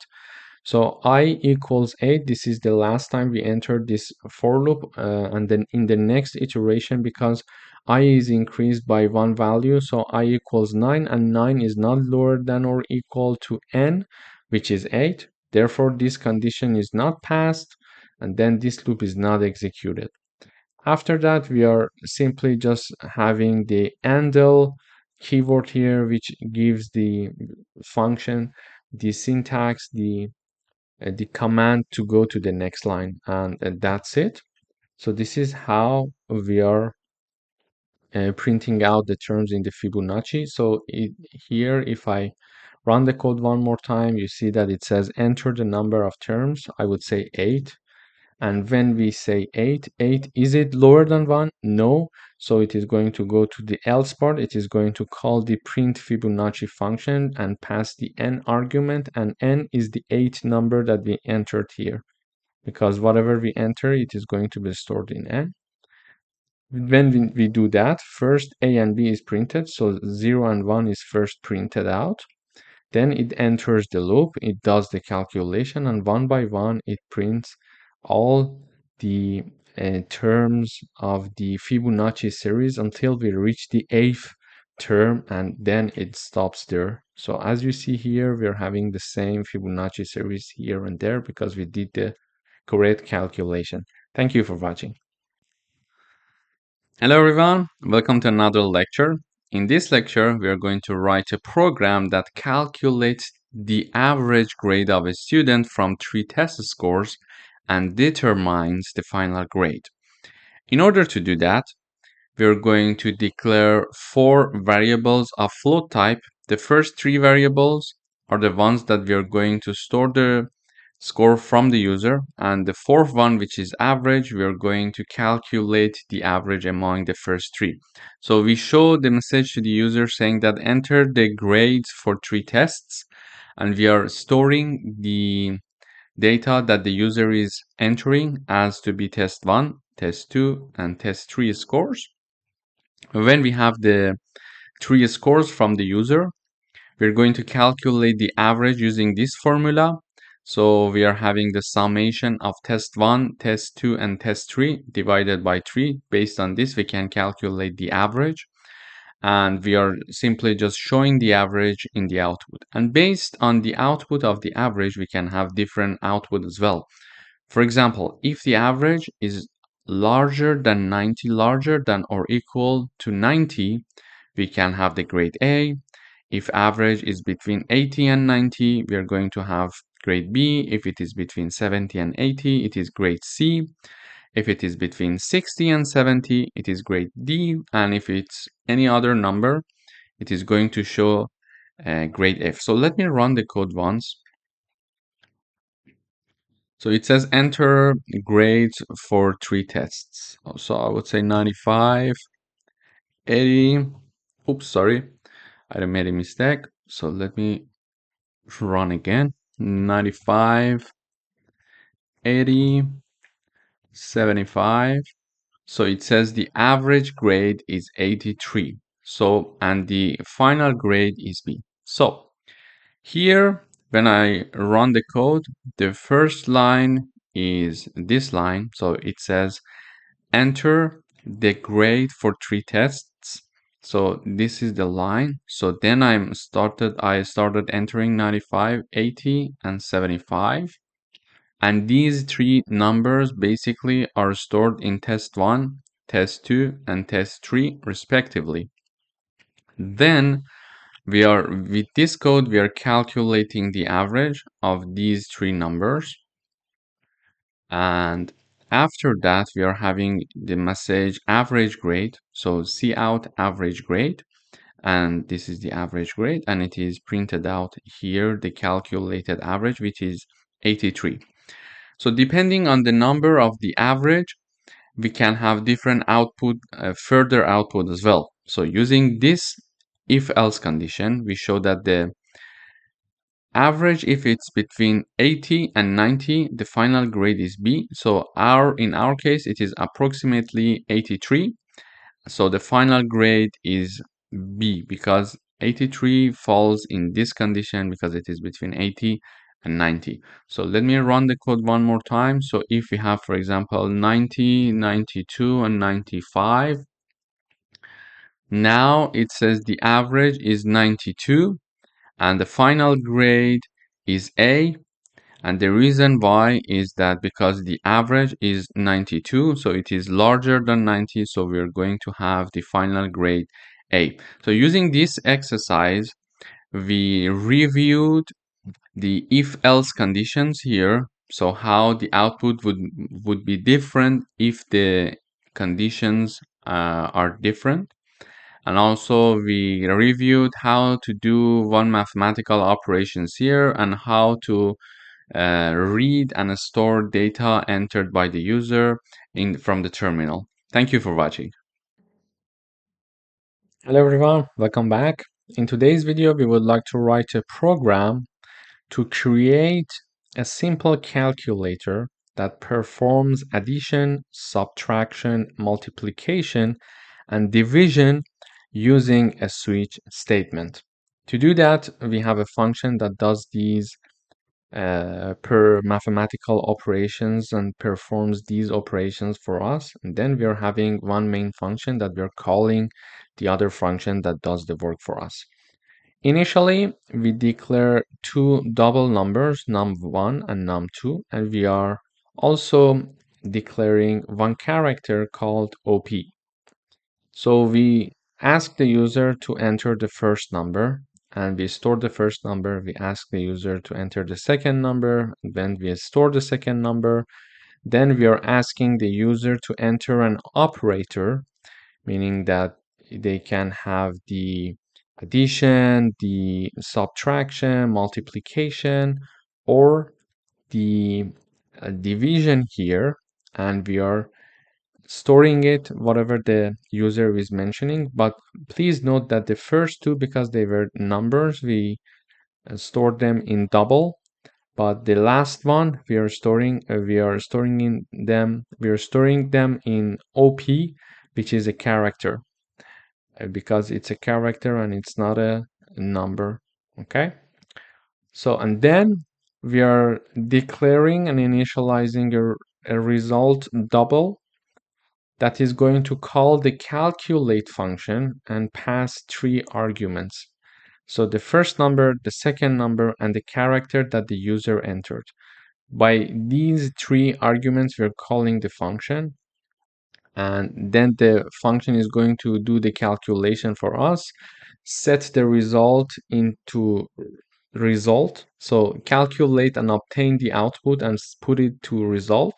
So I equals 8. This is the last time we entered this for loop, and then in the next iteration, because I is increased by one value, so I equals 9, and 9 is not lower than or equal to n, which is 8. Therefore, this condition is not passed, and then this loop is not executed. After that, we are simply just having the handle keyword here, which gives the function, the syntax, the command to go to the next line, and that's it. So this is how we are printing out the terms in the Fibonacci. So here, if I run the code one more time, you see that it says enter the number of terms. I would say 8. And when we say 8, is it lower than 1? No. So it is going to go to the else part. It is going to call the print Fibonacci function and pass the n argument. And n is the 8 number that we entered here. Because whatever we enter, it is going to be stored in n. When we do that, first A and B is printed, so 0 and 1 is first printed out. Then it enters the loop, it does the calculation, and one by one it prints all the terms of the Fibonacci series until we reach the 8th term, and then it stops there. So as you see here, we're having the same Fibonacci series here and there because we did the correct calculation. Thank you for watching. Hello everyone, welcome to another lecture. In this lecture, we are going to write a program that calculates the average grade of a student from 3 test scores and determines the final grade. In order to do that, we are going to declare 4 variables of float type. The first 3 variables are the ones that we are going to store the score from the user, and the fourth one, which is average, we are going to calculate the average among the first 3. So we show the message to the user saying that enter the grades for 3 tests, and we are storing the data that the user is entering as to be test 1, test 2, and test 3 scores. When we have the 3 scores from the user, we're going to calculate the average using this formula. So we are having the summation of test 1, test 2, and test 3 divided by 3. Based on this, we can calculate the average. And we are simply just showing the average in the output. And based on the output of the average, we can have different output as well. For example, if the average is larger than 90, larger than or equal to 90, we can have the grade A. If average is between 80 and 90, we are going to have grade B. If it is between 70 and 80, it is grade C. If it is between 60 and 70, it is grade D. And if it's any other number, it is going to show grade F. So let me run the code once. So it says enter grades for 3 tests. So I would say 95, 80. Oops, sorry, I made a mistake. So let me run again. 95, 80, 75. So it says the average grade is 83. So, and the final grade is B. So here, when I run the code, the first line is this line. So it says enter the grade for 3 tests. So this is the line. So then I started entering 95, 80, and 75. And these 3 numbers basically are stored in test 1, test 2, and test 3 respectively. Then with this code, we are calculating the average of these 3 numbers. And after that, we are having the message average grade. So cout average grade. And this is the average grade. And it is printed out here, the calculated average, which is 83. So depending on the number of the average, we can have different output, further output as well. So using this if-else condition, we show that the average, if it's between 80 and 90, the final grade is B. So in our case, it is approximately 83. So the final grade is B because 83 falls in this condition because it is between 80 and 90. So let me run the code one more time. So if we have, for example, 90, 92, and 95, now it says the average is 92 and the final grade is A. And the reason why is that because the average is 92, so it is larger than 90, so we're going to have the final grade A. So using this exercise, we reviewed the if-else conditions here, so how the output would be different if the conditions are different. And also we reviewed how to do one mathematical operations here and how to read and store data entered by the user from the terminal. Thank you for watching. Hello everyone, welcome back. In today's video, we would like to write a program to create a simple calculator that performs addition, subtraction, multiplication, and division using a switch statement. To do that, we have a function that does these per mathematical operations and performs these operations for us. And then we are having one main function that we're calling the other function that does the work for us. Initially, we declare two double numbers, num1 and num2, and we are also declaring one character called OP. So we ask the user to enter the first number, and we store the first number. We ask the user to enter the second number, then we store the second number. Then we are asking the user to enter an operator, meaning that they can have the addition, the subtraction, multiplication, or the division here, and we are storing it whatever the user is mentioning. But please note that the first two, because they were numbers, we stored them in double, but the last one we are storing them in OP, which is a character, because it's a character and it's not a number. Okay, so and then we are declaring and initializing a result double that is going to call the calculate function and pass three arguments. So the first number, the second number, and the character that the user entered. By these three arguments, we're calling the function, and then the function is going to do the calculation for us, set the result into result. So calculate and obtain the output and put it to result,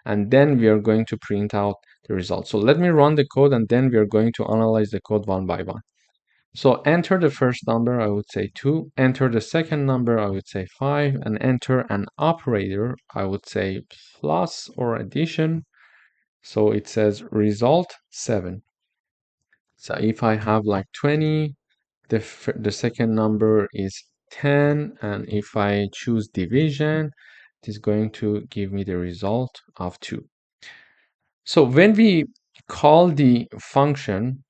and then we are going to print out the result. So let me run the code, and then we are going to analyze the code one by one. So enter the first number, I would say 2. Enter the second number, I would say 5. And enter an operator, I would say plus or addition. So it says result 7. So if I have like 20, the second number is 10. And if I choose division, it is going to give me the result of 2. So when we call the function,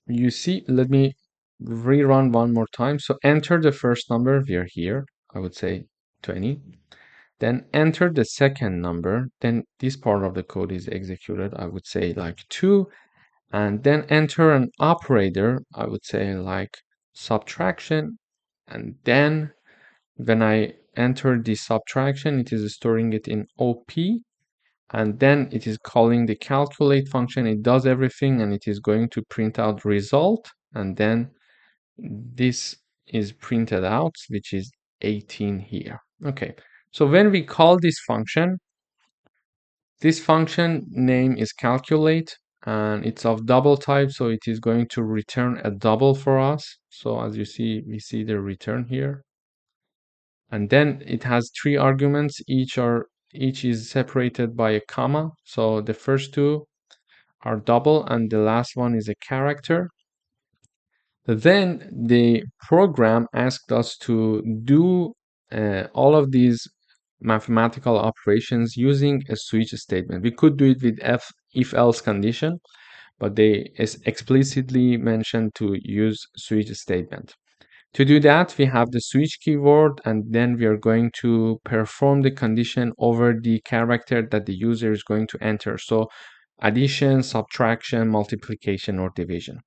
you see, let me rerun one more time. So enter the first number, we are here, I would say 20. Then enter the second number, then this part of the code is executed, I would say like 2. And then enter an operator, I would say like subtraction. And then when I enter the subtraction, it is storing it in OP. And then it is calling the calculate function. It does everything, and it is going to print out result. And then this is printed out, which is 18 here. Okay, so when we call this function name is calculate, and it's of double type, so it is going to return a double for us. So as you see, we see the return here. And then it has three arguments, each is separated by a comma. So the first two are double, and the last one is a character. Then the program asked us to do all of these mathematical operations using a switch statement. We could do it with if-else condition, but they explicitly mentioned to use switch statement. To do that, we have the switch keyword, and then we are going to perform the condition over the character that the user is going to enter. So addition, subtraction, multiplication, or division.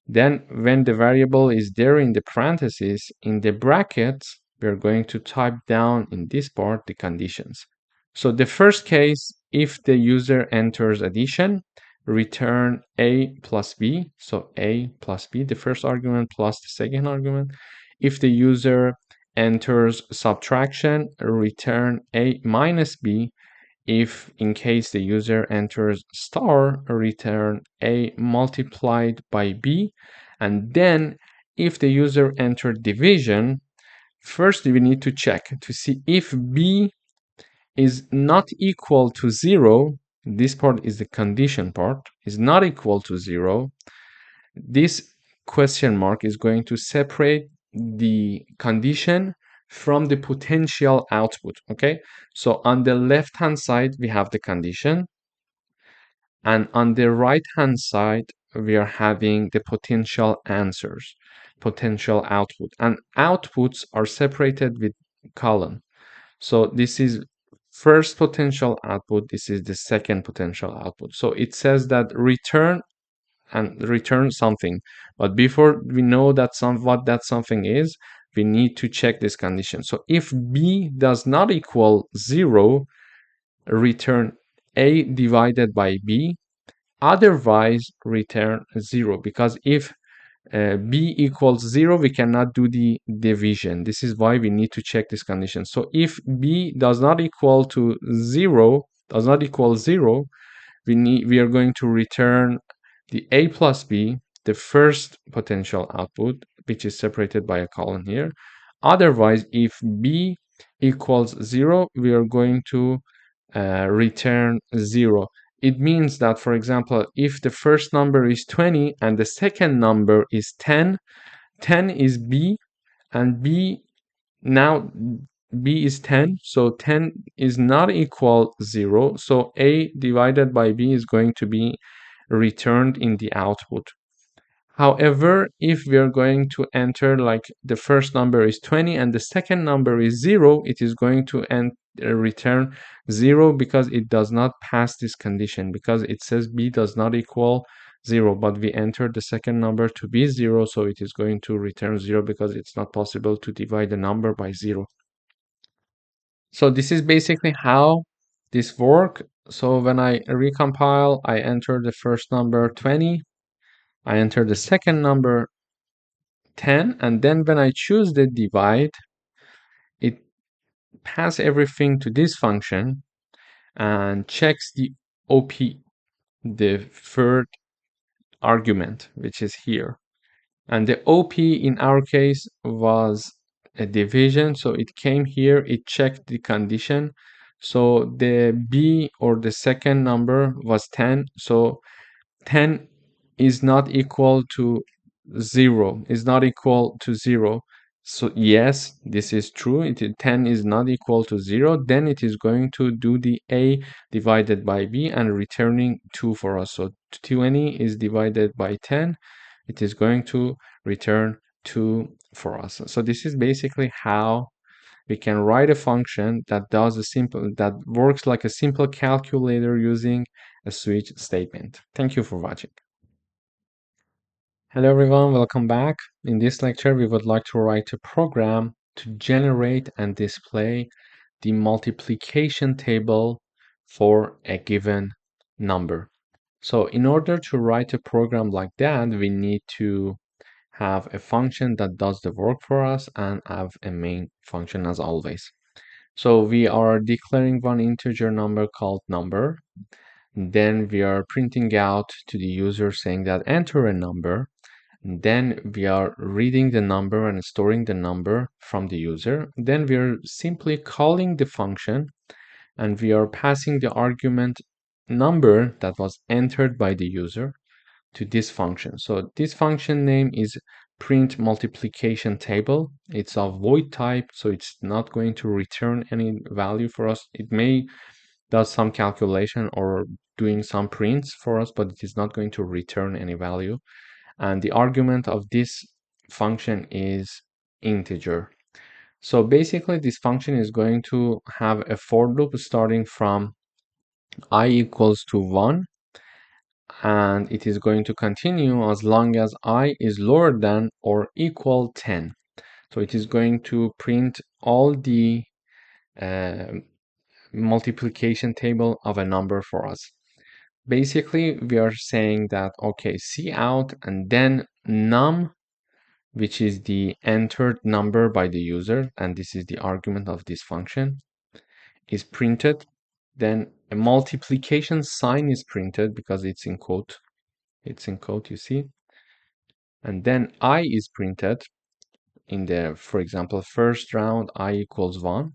Then when the variable is there in the parentheses, in the brackets, we're going to type down in this part the conditions. So the first case, if the user enters addition, return a plus b. So a plus b, the first argument plus the second argument. If the user enters subtraction, return a minus b. If in case the user enters star, return a multiplied by b. And then if the user entered division, first we need to check to see if b is not equal to 0. This part is the condition part, is not equal to 0. This question mark is going to separate the condition from the potential output. Okay, so on the left hand side we have the condition, and on the right hand side we are having the potential answers, potential output, and outputs are separated with colon. So this is first potential output, this is the second potential output. So it says that return and return something, but before we know that what that something is, we need to check this condition. So if b does not equal 0, return a divided by b, otherwise return 0, because if b equals 0, we cannot do the division. This is why we need to check this condition. So if b does not equal to 0, we are going to return the a plus b, the first potential output, which is separated by a colon here. Otherwise, if b equals 0, we are going to return 0. It means that, for example, if the first number is 20 and the second number is 10, 10 is b, and b now b is 10, so 10 is not equal 0, so a divided by b is going to be returned in the output. However, if we are going to enter like the first number is 20 and the second number is 0, it is going to return 0 because it does not pass this condition, because it says b does not equal 0, but we entered the second number to be 0, so it is going to return 0 because it's not possible to divide the number by 0. So this is basically how this works. So when I recompile, I enter the first number 20, I enter the second number 10, and then when I choose the divide, it passes everything to this function and checks the OP, the third argument, which is here. And the OP in our case was a division, so it came here, it checked the condition. So the B, or the second number, was 10, so 10 is not equal to 0, is not equal to 0. So yes, this is true, 10 is not equal to 0, then it is going to do the a divided by b and returning 2 for us. So 20 is divided by 10, it is going to return 2 for us. So this is basically how we can write a function that that works like a simple calculator using a switch statement. Thank you for watching. Hello everyone, welcome back. In this lecture, we would like to write a program to generate and display the multiplication table for a given number. So in order to write a program like that, we need to have a function that does the work for us and have a main function as always. So we are declaring one integer number called number. Then we are printing out to the user saying that enter a number. Then we are reading the number and storing the number from the user. Then we are simply calling the function and we are passing the argument number that was entered by the user to this function. So this function name is print multiplication table. It's of void type, so it's not going to return any value for us. It may does some calculation or doing some prints for us, but it is not going to return any value. And the argument of this function is integer. So basically this function is going to have a for loop starting from I equals to 1, and it is going to continue as long as I is lower than or equal 10. So it is going to print all the multiplication table of a number for us. Basically, we are saying that, okay, cout and then num, which is the entered number by the user, and this is the argument of this function, is printed. Then a multiplication sign is printed because it's in quote. It's in quote, you see. And then I is printed in the, for example, first round, I equals 1.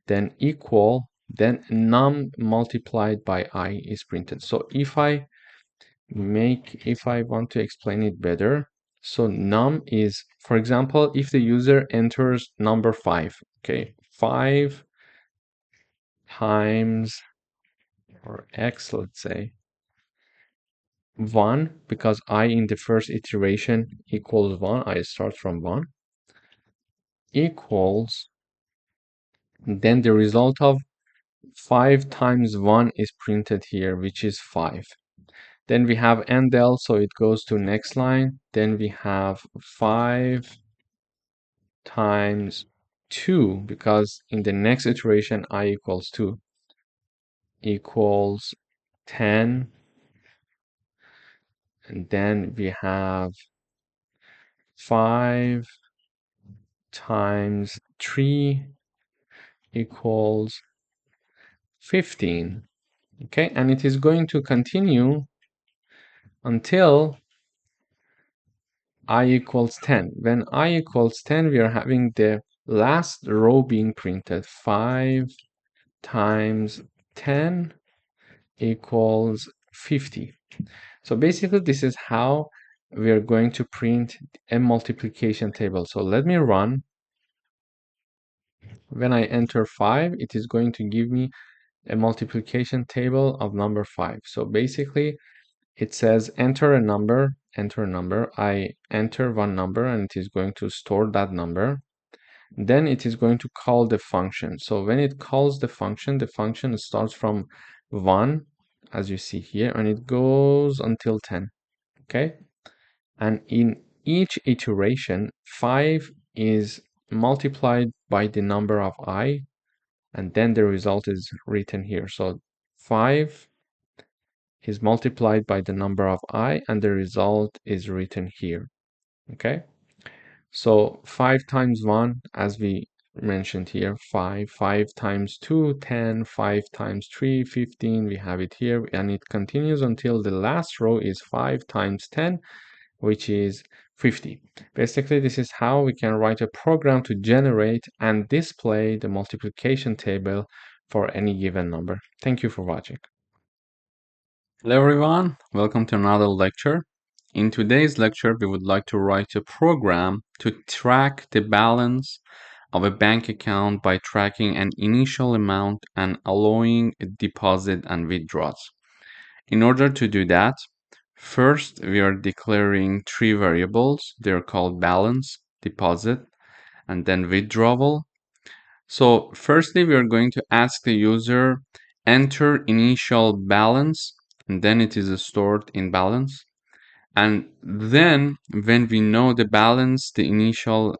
Then equal, then num multiplied by I is printed. So if I want to explain it better, So num is, for example, if the user enters number 5, okay, 5 times, or x, let's say, 1, because I in the first iteration equals 1, I start from 1, equals, then the result of 5 times 1 is printed here, which is 5. Then we have endl, so it goes to next line. Then we have 5 times 2, because in the next iteration I equals 2, equals 10. And then we have 5 times 3 equals 15. Okay, and it is going to continue until I equals 10. When I equals 10, we are having the last row being printed. 5 times 10 equals 50. So basically, this is how we are going to print a multiplication table. So let me run. When I enter 5, it is going to give me a multiplication table of number 5. So basically, it says enter a number, enter a number. I enter one number and it is going to store that number. Then it is going to call the function. So when it calls the function starts from 1, as you see here, and it goes until 10. Okay? And in each iteration, 5 is multiplied by the number of I, and then the result is written here. So 5 is multiplied by the number of I, and the result is written here. Okay? So 5 times 1, as we mentioned here, 5, 5 times 2, 10, 5 times 3, 15, we have it here, and it continues until the last row is 5 times 10, which is 50. Basically, this is how we can write a program to generate and display the multiplication table for any given number. Thank you for watching. Hello everyone, welcome to another lecture. In today's lecture, we would like to write a program to track the balance of a bank account by tracking an initial amount and allowing a deposit and withdrawals. In order to do that, first we are declaring 3 variables. They're called balance, deposit, and then withdrawal. So firstly, we are going to ask the user enter initial balance, and then it is stored in balance. And then when we know the balance, the initial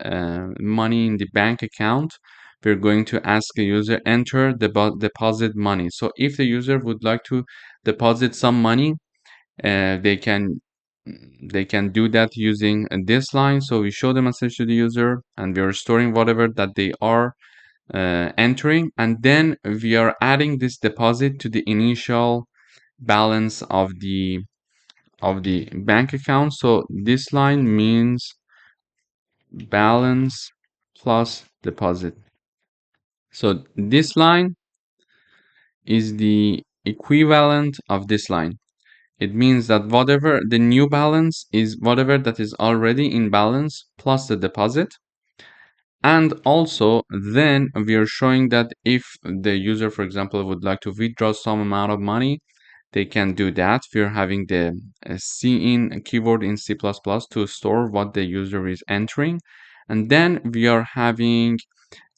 money in the bank account, we're going to ask the user enter the deposit money. So if the user would like to deposit some money, they can do that using this line. So we show the message to the user and we are storing whatever that they are entering, and then we are adding this deposit to the initial balance of the bank account. So this line means balance plus deposit. So this line is the equivalent of this line. It means that whatever the new balance is, whatever that is already in balance plus the deposit. And also then we are showing that if the user, for example, would like to withdraw some amount of money, they can do that. We're having the cin keyword in C++ to store what the user is entering. And then we are having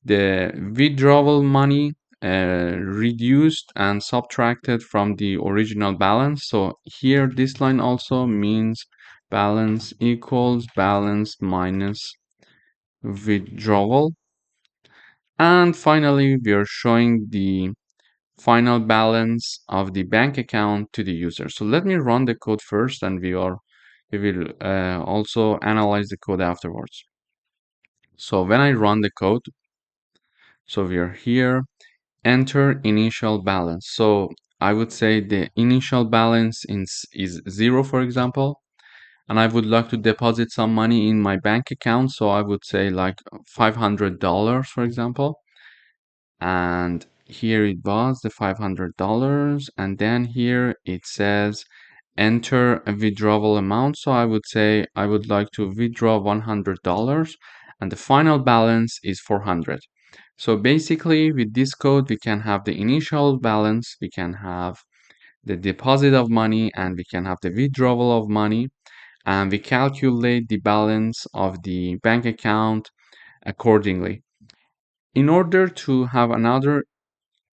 the withdrawal money reduced and subtracted from the original balance. So here this line also means balance equals balance minus withdrawal. And finally, we are showing the final balance of the bank account to the user. So let me run the code first, and we will also analyze the code afterwards. So when I run the code, so we are here, enter initial balance. So I would say the initial balance is 0, for example, and I would like to deposit some money in my bank account. So I would say like $500, for example. And here it was the $500, and then here it says enter a withdrawal amount. So I would say I would like to withdraw $100 and the final balance is 400. So basically with this code, we can have the initial balance, we can have the deposit of money, and we can have the withdrawal of money, and we calculate the balance of the bank account accordingly. In order to have another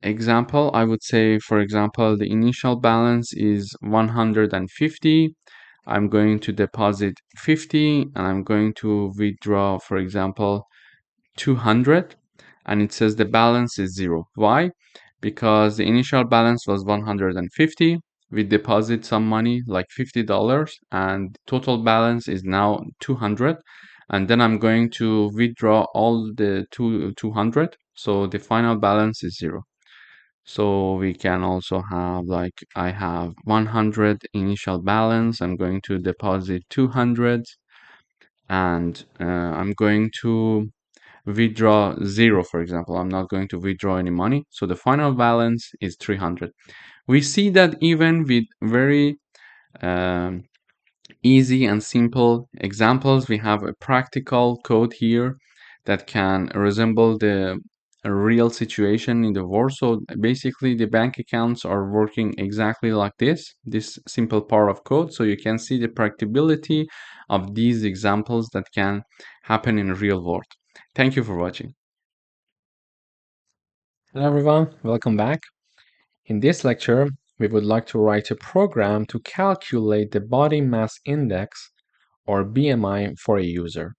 example, I would say, for example, the initial balance is 150. I'm going to deposit 50 and I'm going to withdraw, for example, 200, and it says the balance is 0. Why? Because the initial balance was 150. We deposit some money like $50 and total balance is now 200, and then I'm going to withdraw all the 200, so the final balance is 0. So we can also have like I have 100 initial balance, I'm going to deposit 200, and I'm going to withdraw 0, for example. I'm not going to withdraw any money. So the final balance is 300. We see that even with very um, easy and simple examples, we have a practical code here that can resemble the real situation in the world. So basically the bank accounts are working exactly like this simple part of code. So you can see the practicability of these examples that can happen in the real world. Thank you for watching. Hello everyone, welcome back. In this lecture, we would like to write a program to calculate the body mass index or BMI for a user.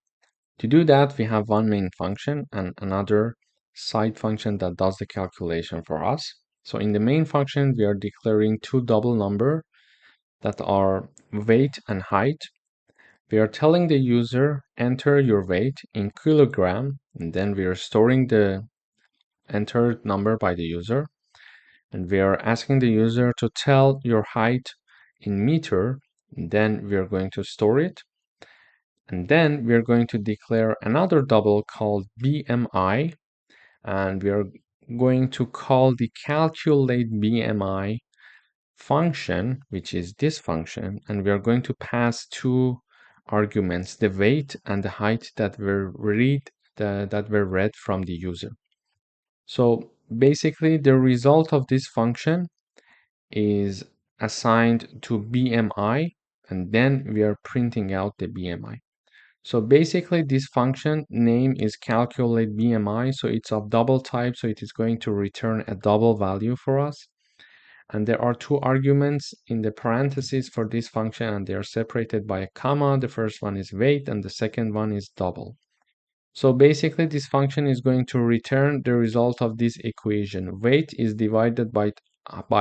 To do that, we have one main function and another side function that does the calculation for us. So in the main function, we are declaring two double numbers that are weight and height. We are telling the user enter your weight in kilogram, and then we are storing the entered number by the user. And we are asking the user to tell your height in meter, and then we are going to store it. And then we are going to declare another double called BMI, and we are going to call the calculate BMI function, which is this function, and we are going to pass two arguments, the weight and the height that were read from the user. So basically the result of this function is assigned to BMI, and then we are printing out the BMI. So basically this function name is calculate BMI, so it's of double type, so it is going to return a double value for us. And there are two arguments in the parentheses for this function, and they are separated by a comma. The first one is weight and the second one is double. So basically this function is going to return the result of this equation. Weight is divided by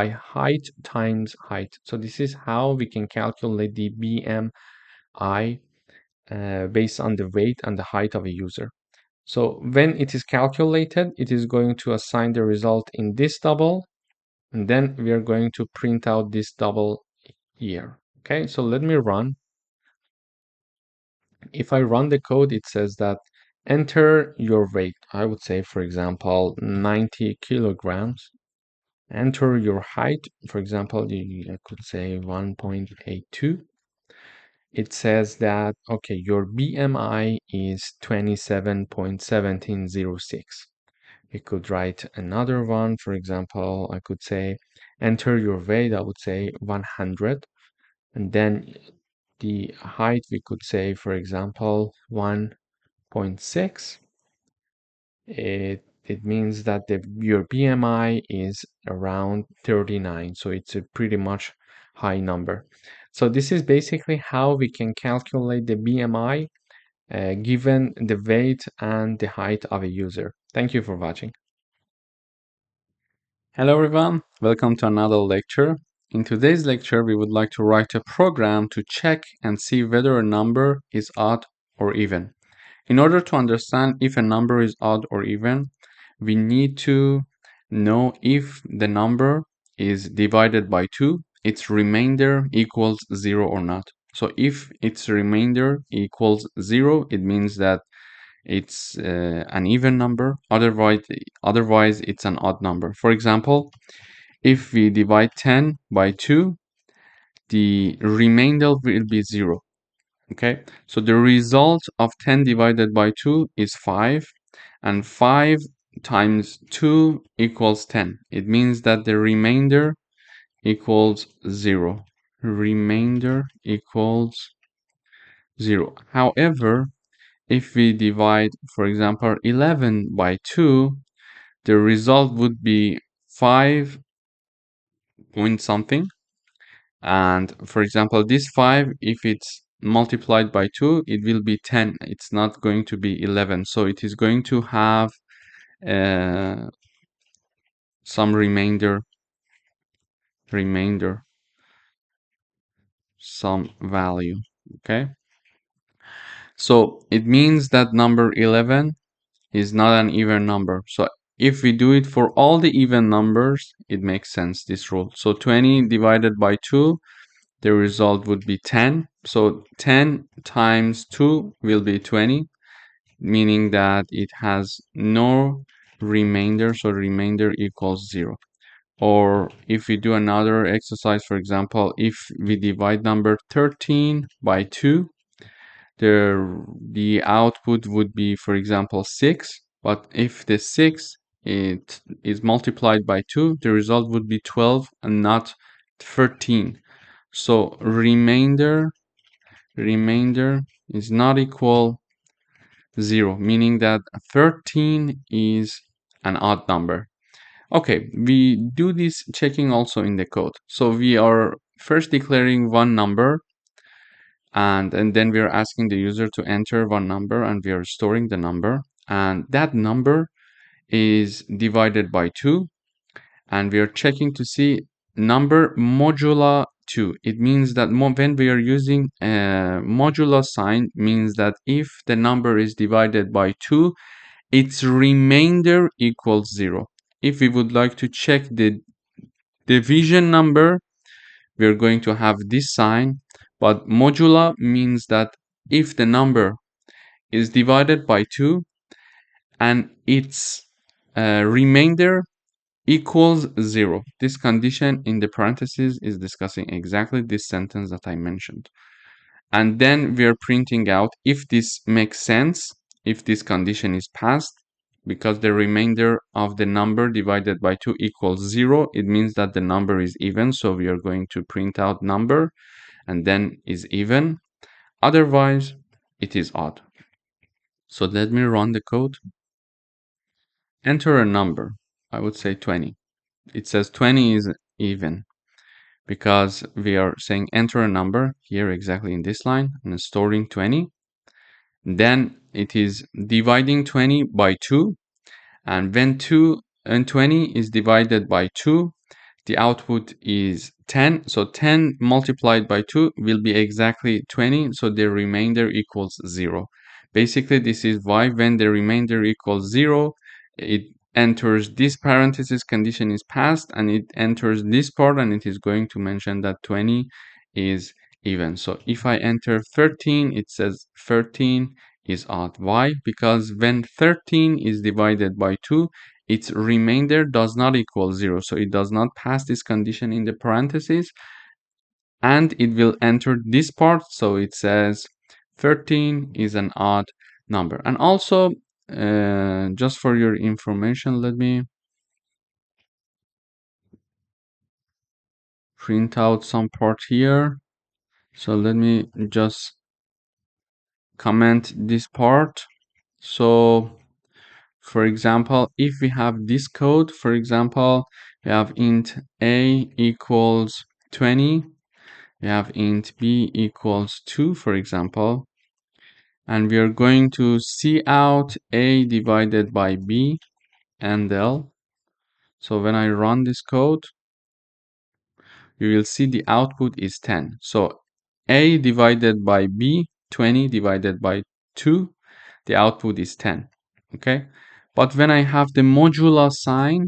height times height. So this is how we can calculate the BMI based on the weight and the height of a user. So when it is calculated, it is going to assign the result in this double, and then we are going to print out this double here. Okay, so let me run. If I run the code, it says that enter your weight. I would say, for example, 90 kilograms. Enter your height. For example, I could say 1.82. It says that, okay, your BMI is 27.1706. We could write another one. For example, I could say enter your weight. I would say 100. And then the height, we could say, for example, 1.6. It means that your BMI is around 39, so it's a pretty much high number. So this is basically how we can calculate the BMI given the weight and the height of a user. Thank you for watching. Hello everyone, welcome to another lecture. In today's lecture, we would like to write a program to check and see whether a number is odd or even. In order to understand if a number is odd or even, we need to know if the number is divided by 2, its remainder equals 0 or not. So if its remainder equals 0, it means that it's an even number. Otherwise, it's an odd number. For example, if we divide 10 by 2, the remainder will be 0. Okay, so the result of 10 divided by 2 is 5, and 5 times 2 equals 10. It means that the remainder equals 0. Remainder equals 0. However, if we divide, for example, 11 by 2, the result would be 5 point something. And for example, this 5, if it's multiplied by 2, it will be 10. It's not going to be 11. So it is going to have some remainder, some value. Okay. So it means that number 11 is not an even number. So if we do it for all the even numbers, it makes sense, this rule. So 20 divided by 2, the result would be 10. So 10 times 2 will be 20, meaning that it has no remainder. So remainder equals 0. Or if we do another exercise, for example, if we divide number 13 by 2, the output would be, for example, 6. But if the 6 it is multiplied by 2, the result would be 12 and not 13. So remainder is not equal 0, meaning that 13 is an odd number. Okay, we do this checking also in the code. So we are first declaring one number, and then we are asking the user to enter one number, and we are storing the number, and that number is divided by 2, and we are checking to see number modulo 2. It means that when we are using a modulo sign, means that if the number is divided by 2, its remainder equals 0. If we would like to check the division number, we are going to have this sign, but modulo means that if the number is divided by 2 and its remainder equals 0, this condition in the parentheses is discussing exactly this sentence that I mentioned. And then we are printing out if this makes sense, if this condition is passed, because the remainder of the number divided by 2 equals 0, it means that the number is even. So we are going to print out number and then is even. Otherwise, it is odd. So let me run the code. Enter a number. I would say 20. It says 20 is even because we are saying enter a number here exactly in this line and storing 20. Then it is dividing 20 by 2, and when 2 and 20 is divided by 2, the output is 10. So 10 multiplied by 2 will be exactly 20. So the remainder equals 0. Basically, this is why when the remainder equals 0, it enters this parenthesis condition is passed, and it enters this part, and it is going to mention that 20 is even. So if I enter 13, it says 13 is odd. Why? Because when 13 is divided by 2, its remainder does not equal 0. So it does not pass this condition in the parentheses, and it will enter this part. So it says 13 is an odd number. And also, just for your information, let me print out some part here. So let me just comment this part. So for example, if we have this code, for example, we have int a equals 20, we have int b equals 2, for example, and we are going to see out a divided by b and l. So when I run this code, you will see the output is 10. So a divided by b, 20 divided by 2, the output is 10. Okay, but when I have the modulo sign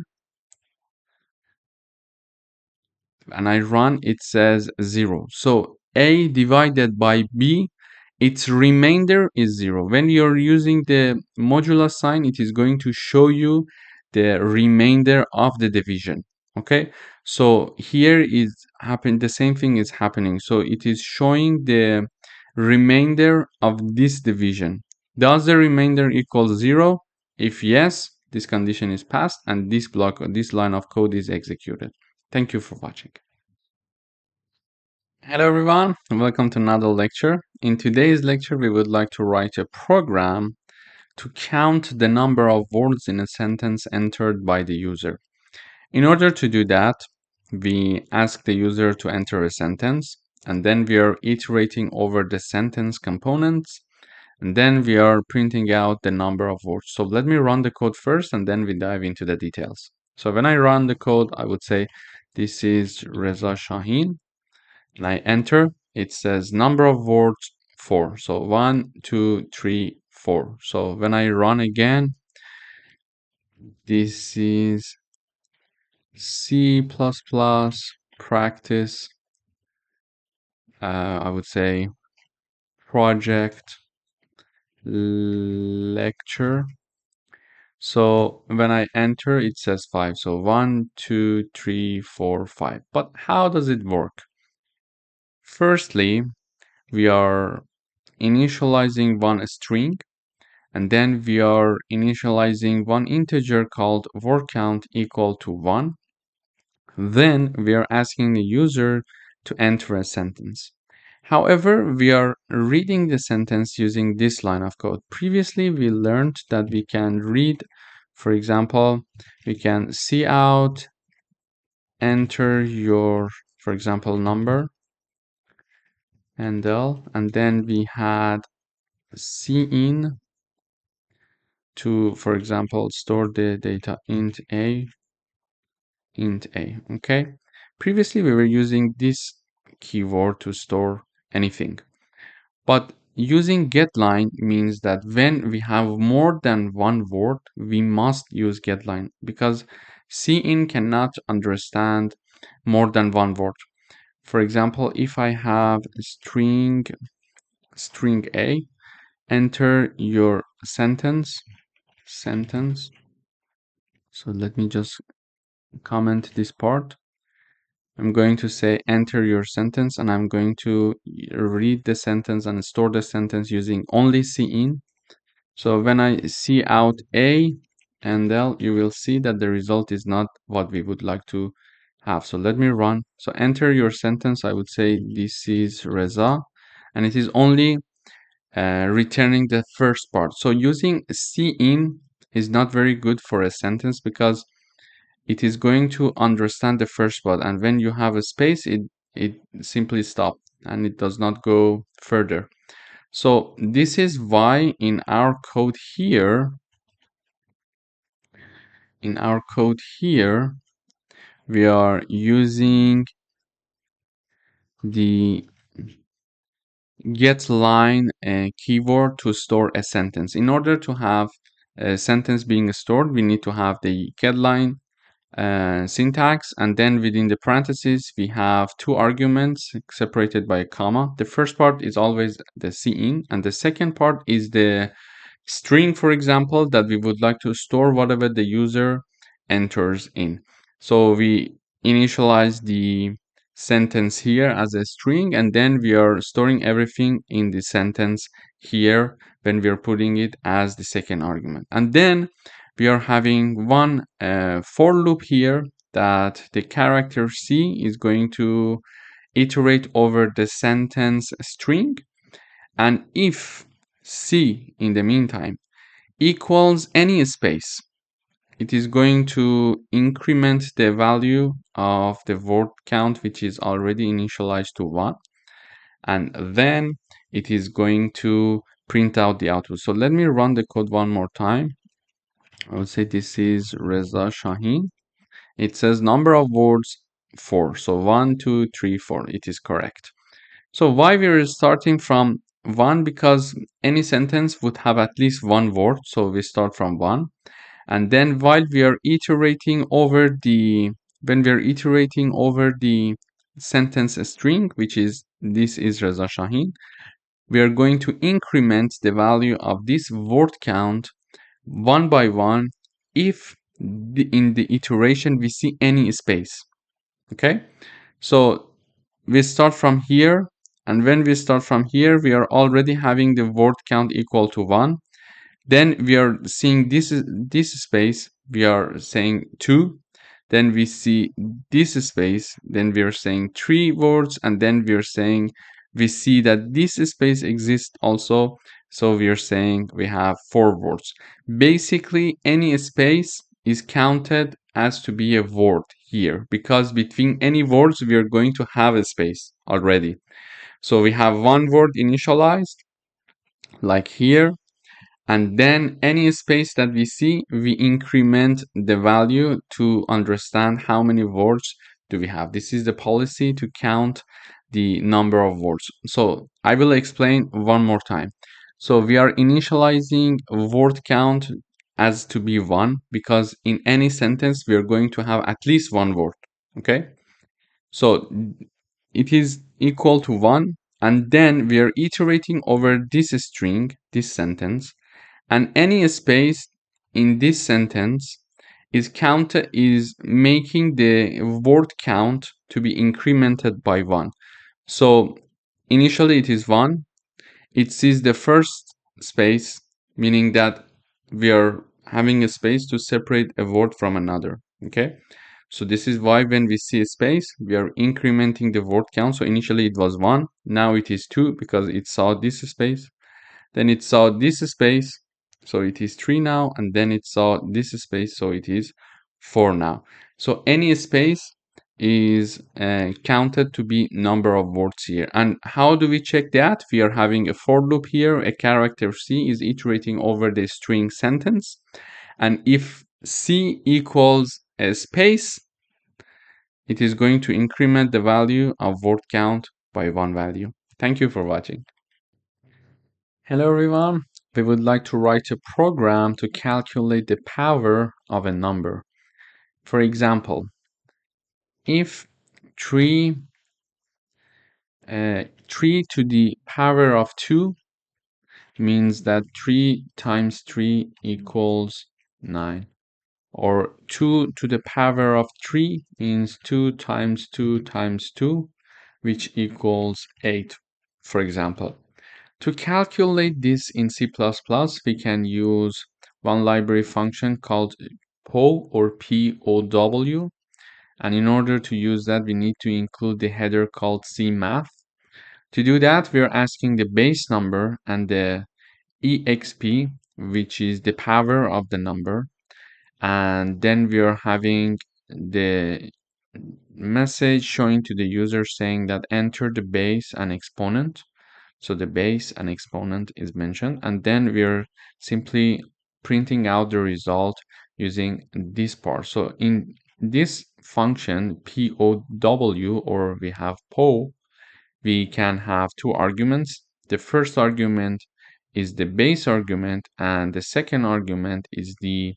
and I run, it says 0. So a divided by b, its remainder is 0. When you're using the modulo sign, it is going to show you the remainder of the division. Okay, so here is happen the same thing is happening. So it is showing the remainder of this division. Does the remainder equal 0? If yes, this condition is passed and this block or this line of code is executed. Thank you for watching. Hello everyone, and welcome to another lecture. In today's lecture, we would like to write a program to count the number of words in a sentence entered by the user. In order to do that, we ask the user to enter a sentence, and then we are iterating over the sentence components, and then we are printing out the number of words. So let me run the code first, and then we dive into the details. So when I run the code, I would say this is Reza Shahin, and I enter. It says number of words 4. So 1, 2, 3, 4. So when I run again, this is C++ practice, I would say project lecture. So when I enter, it says 5. So 1, 2, 3, 4, 5. But how does it work? Firstly, we are initializing one string, and then we are initializing one integer called word count equal to 1. Then we are asking the user to enter a sentence. However, we are reading the sentence using this line of code. Previously, we learned that we can read, for example, we can see out, enter your, for example, number, and then we had see in to, for example, store the data int a, okay? Previously, we were using this keyword to store anything. But using getLine means that when we have more than one word, we must use getLine because cin cannot understand more than one word. For example, if I have string a, enter your sentence. So let me just comment this part. I'm going to say enter your sentence, and I'm going to read the sentence and store the sentence using only cin. So when I see out a and l, you will see that the result is not what we would like to have. So let me run. So enter your sentence. I would say this is Reza, and it is only returning the first part. So using cin is not very good for a sentence because it is going to understand the first part, and when you have a space, it simply stops and it does not go further. So this is why in our code here, we are using the getLine keyword to store a sentence. In order to have a sentence being stored, we need to have the getLine syntax, and then within the parentheses we have two arguments separated by a comma. The first part is always the cin, and the second part is the string, for example, that we would like to store whatever the user enters in. So we initialize the sentence here as a string, and then we are storing everything in the sentence here when we are putting it as the second argument. And then we are having one for loop here that the character C is going to iterate over the sentence string, and if C in the meantime equals any space, it is going to increment the value of the word count, which is already initialized to 1, and then it is going to print out the output. So let me run the code one more time. I would say this is Reza Shahin. It says number of words 4. So 1, 2, 3, 4. It is correct. So why we are starting from 1? Because any sentence would have at least one word. So we start from 1. And then while we are iterating over the, when we are iterating over the sentence string, which is this is Reza Shahin, we are going to increment the value of this word count one by one if in the iteration we see any space. Okay, so we start from here, and when we start from here, we are already having the word count equal to 1. Then we are seeing this space, we are saying 2. Then we see this space, then we are saying 3 words, and then we see that this space exists also, so we are saying we have 4 words. Basically, any space is counted as to be a word here, because between any words we are going to have a space already. So we have one word initialized, like here, and then any space that we see, we increment the value to understand how many words do we have. This is the policy to count the number of words. So I will explain one more time. So we are initializing word count as to be 1, because in any sentence we are going to have at least one word. Okay, so it is equal to 1, and then we are iterating over this string, this sentence, and any space in this sentence is making the word count to be incremented by 1. So initially it is 1. It sees the first space, meaning that we are having a space to separate a word from another. Okay, so this is why when we see a space, we are incrementing the word count. So initially it was 1, now it is 2 because it saw this space. Then it saw this space, so it is 3 now, and then it saw this space, so it is 4 now. So any space is counted to be number of words here. And how do we check that? We are having a for loop here. A character C is iterating over the string sentence, and if C equals a space, it is going to increment the value of word count by 1 value. Thank you for watching. Hello everyone. We would like to write a program to calculate the power of a number. For example, if 3 to the power of 2 means that 3 times 3 equals 9, or 2 to the power of 3 means 2 times 2 times 2, which equals 8, for example. To calculate this in C++, we can use one library function called POW, or POW. And in order to use that, we need to include the header called CMath. To do that, we are asking the base number and the exp, which is the power of the number. And then we are having the message showing to the user saying that enter the base and exponent. So the base and exponent is mentioned, and then we're simply printing out the result using this part. So in this function POW, or we have POW, we can have two arguments. The first argument is the base argument, and the second argument is the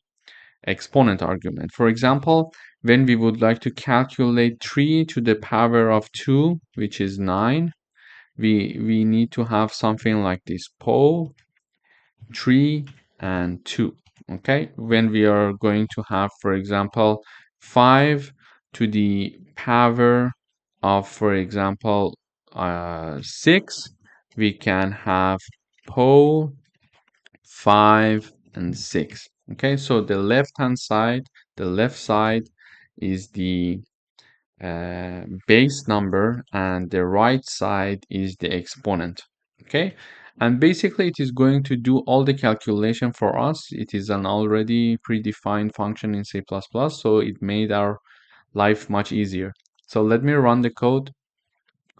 exponent argument. For example, when we would like to calculate 3 to the power of 2, which is 9, we need to have something like this: POW 3 and 2. Okay, when we are going to have, for example, 5 to the power of, for example, 6, we can have POW 5 and 6. Okay, so the left side is the base number, and the right side is the exponent. Okay, and basically it is going to do all the calculation for us. It is an already predefined function in C++, so it made our life much easier. So let me run the code.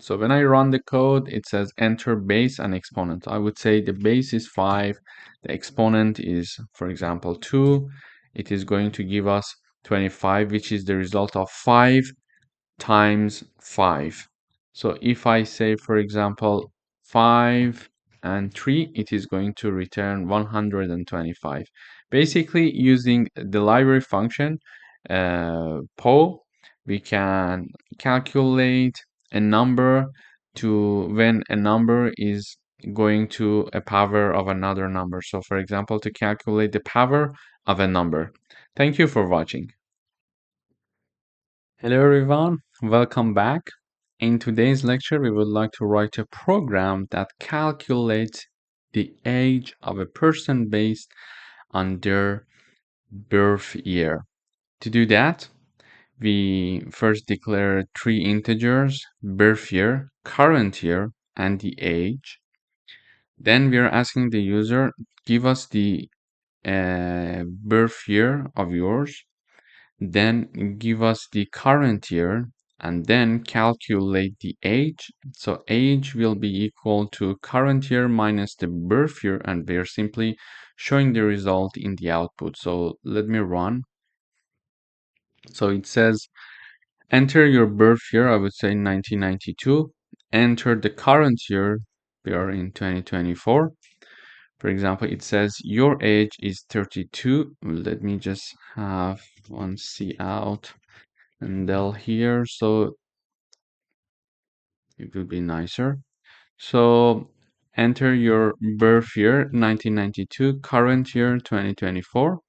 So when I run the code, it says enter base and exponent. I would say the base is 5, the exponent is, for example, 2. It is going to give us 25, which is the result of 5 times 5. So if I say, for example, 5 and 3, it is going to return 125. Basically, using the library function POW, we can calculate a number to when a number is going to a power of another number. So for example, to calculate the power of a number, Thank you for watching. Hello everyone, welcome back. In today's lecture, we would like to write a program that calculates the age of a person based on their birth year. To do that, we first declare three integers: birth year, current year, and the age. Then we are asking the user, give us the birth year of yours, then give us the current year, and then calculate the age. So age will be equal to current year minus the birth year, and we are simply showing the result in the output. So let me run. So it says, enter your birth year, I would say 1992. Enter the current year, we are in 2024. For example, it says your age is 32. Let me just have one C out and del here, so it will be nicer. So enter your birth year 1992, current year 2024.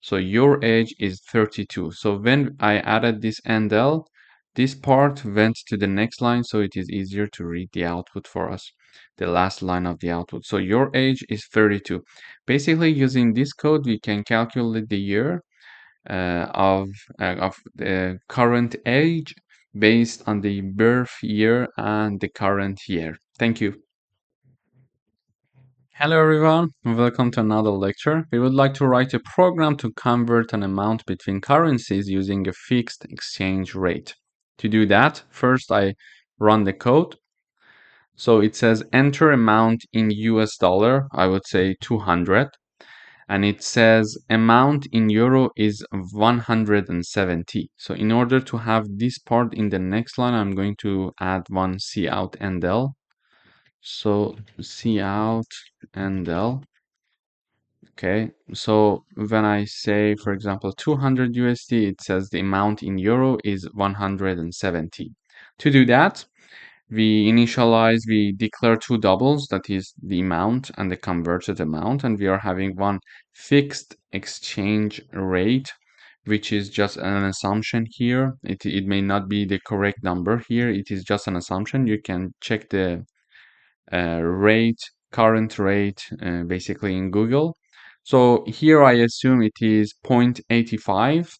So your age is 32. So when I added this ndl, this part went to the next line, so it is easier to read the output for us, the last line of the output. So your age is 32. Basically, using this code, we can calculate the year of the current age based on the birth year and the current year. Thank you. Hello everyone, welcome to another lecture. We would like to write a program to convert an amount between currencies using a fixed exchange rate. To do that, first I run the code. So it says enter amount in US dollar, I would say 200. And it says amount in euro is 170. So in order to have this part in the next line, I'm going to add one cout ndl. So cout ndl. Okay, so when I say, for example, 200 USD, it says the amount in euro is 170. To do that, we declare two doubles, that is the amount and the converted amount, and we are having one fixed exchange rate, which is just an assumption here. It may not be the correct number here. It is just an assumption. You can check the current rate, basically in Google. So here I assume it is 0.85.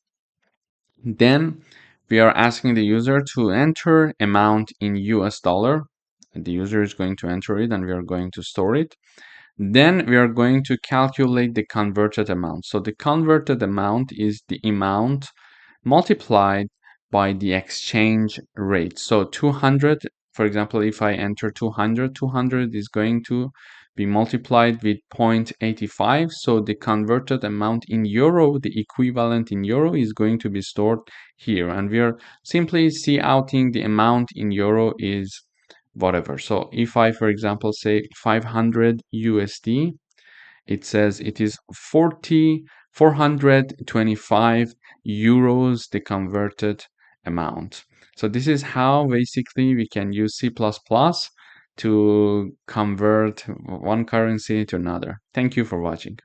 Then we are asking the user to enter amount in US dollar. The user is going to enter it and we are going to store it. Then we are going to calculate the converted amount. So the converted amount is the amount multiplied by the exchange rate. So 200, for example, if I enter 200, 200 is going to be multiplied with 0.85. So the converted amount in euro, the equivalent in euro, is going to be stored here. And we are simply outing the amount in euro is whatever. So if I, for example, say 500 USD, it says it is 425 euros, the converted amount. So this is how basically we can use C++ to convert one currency to another. Thank you for watching.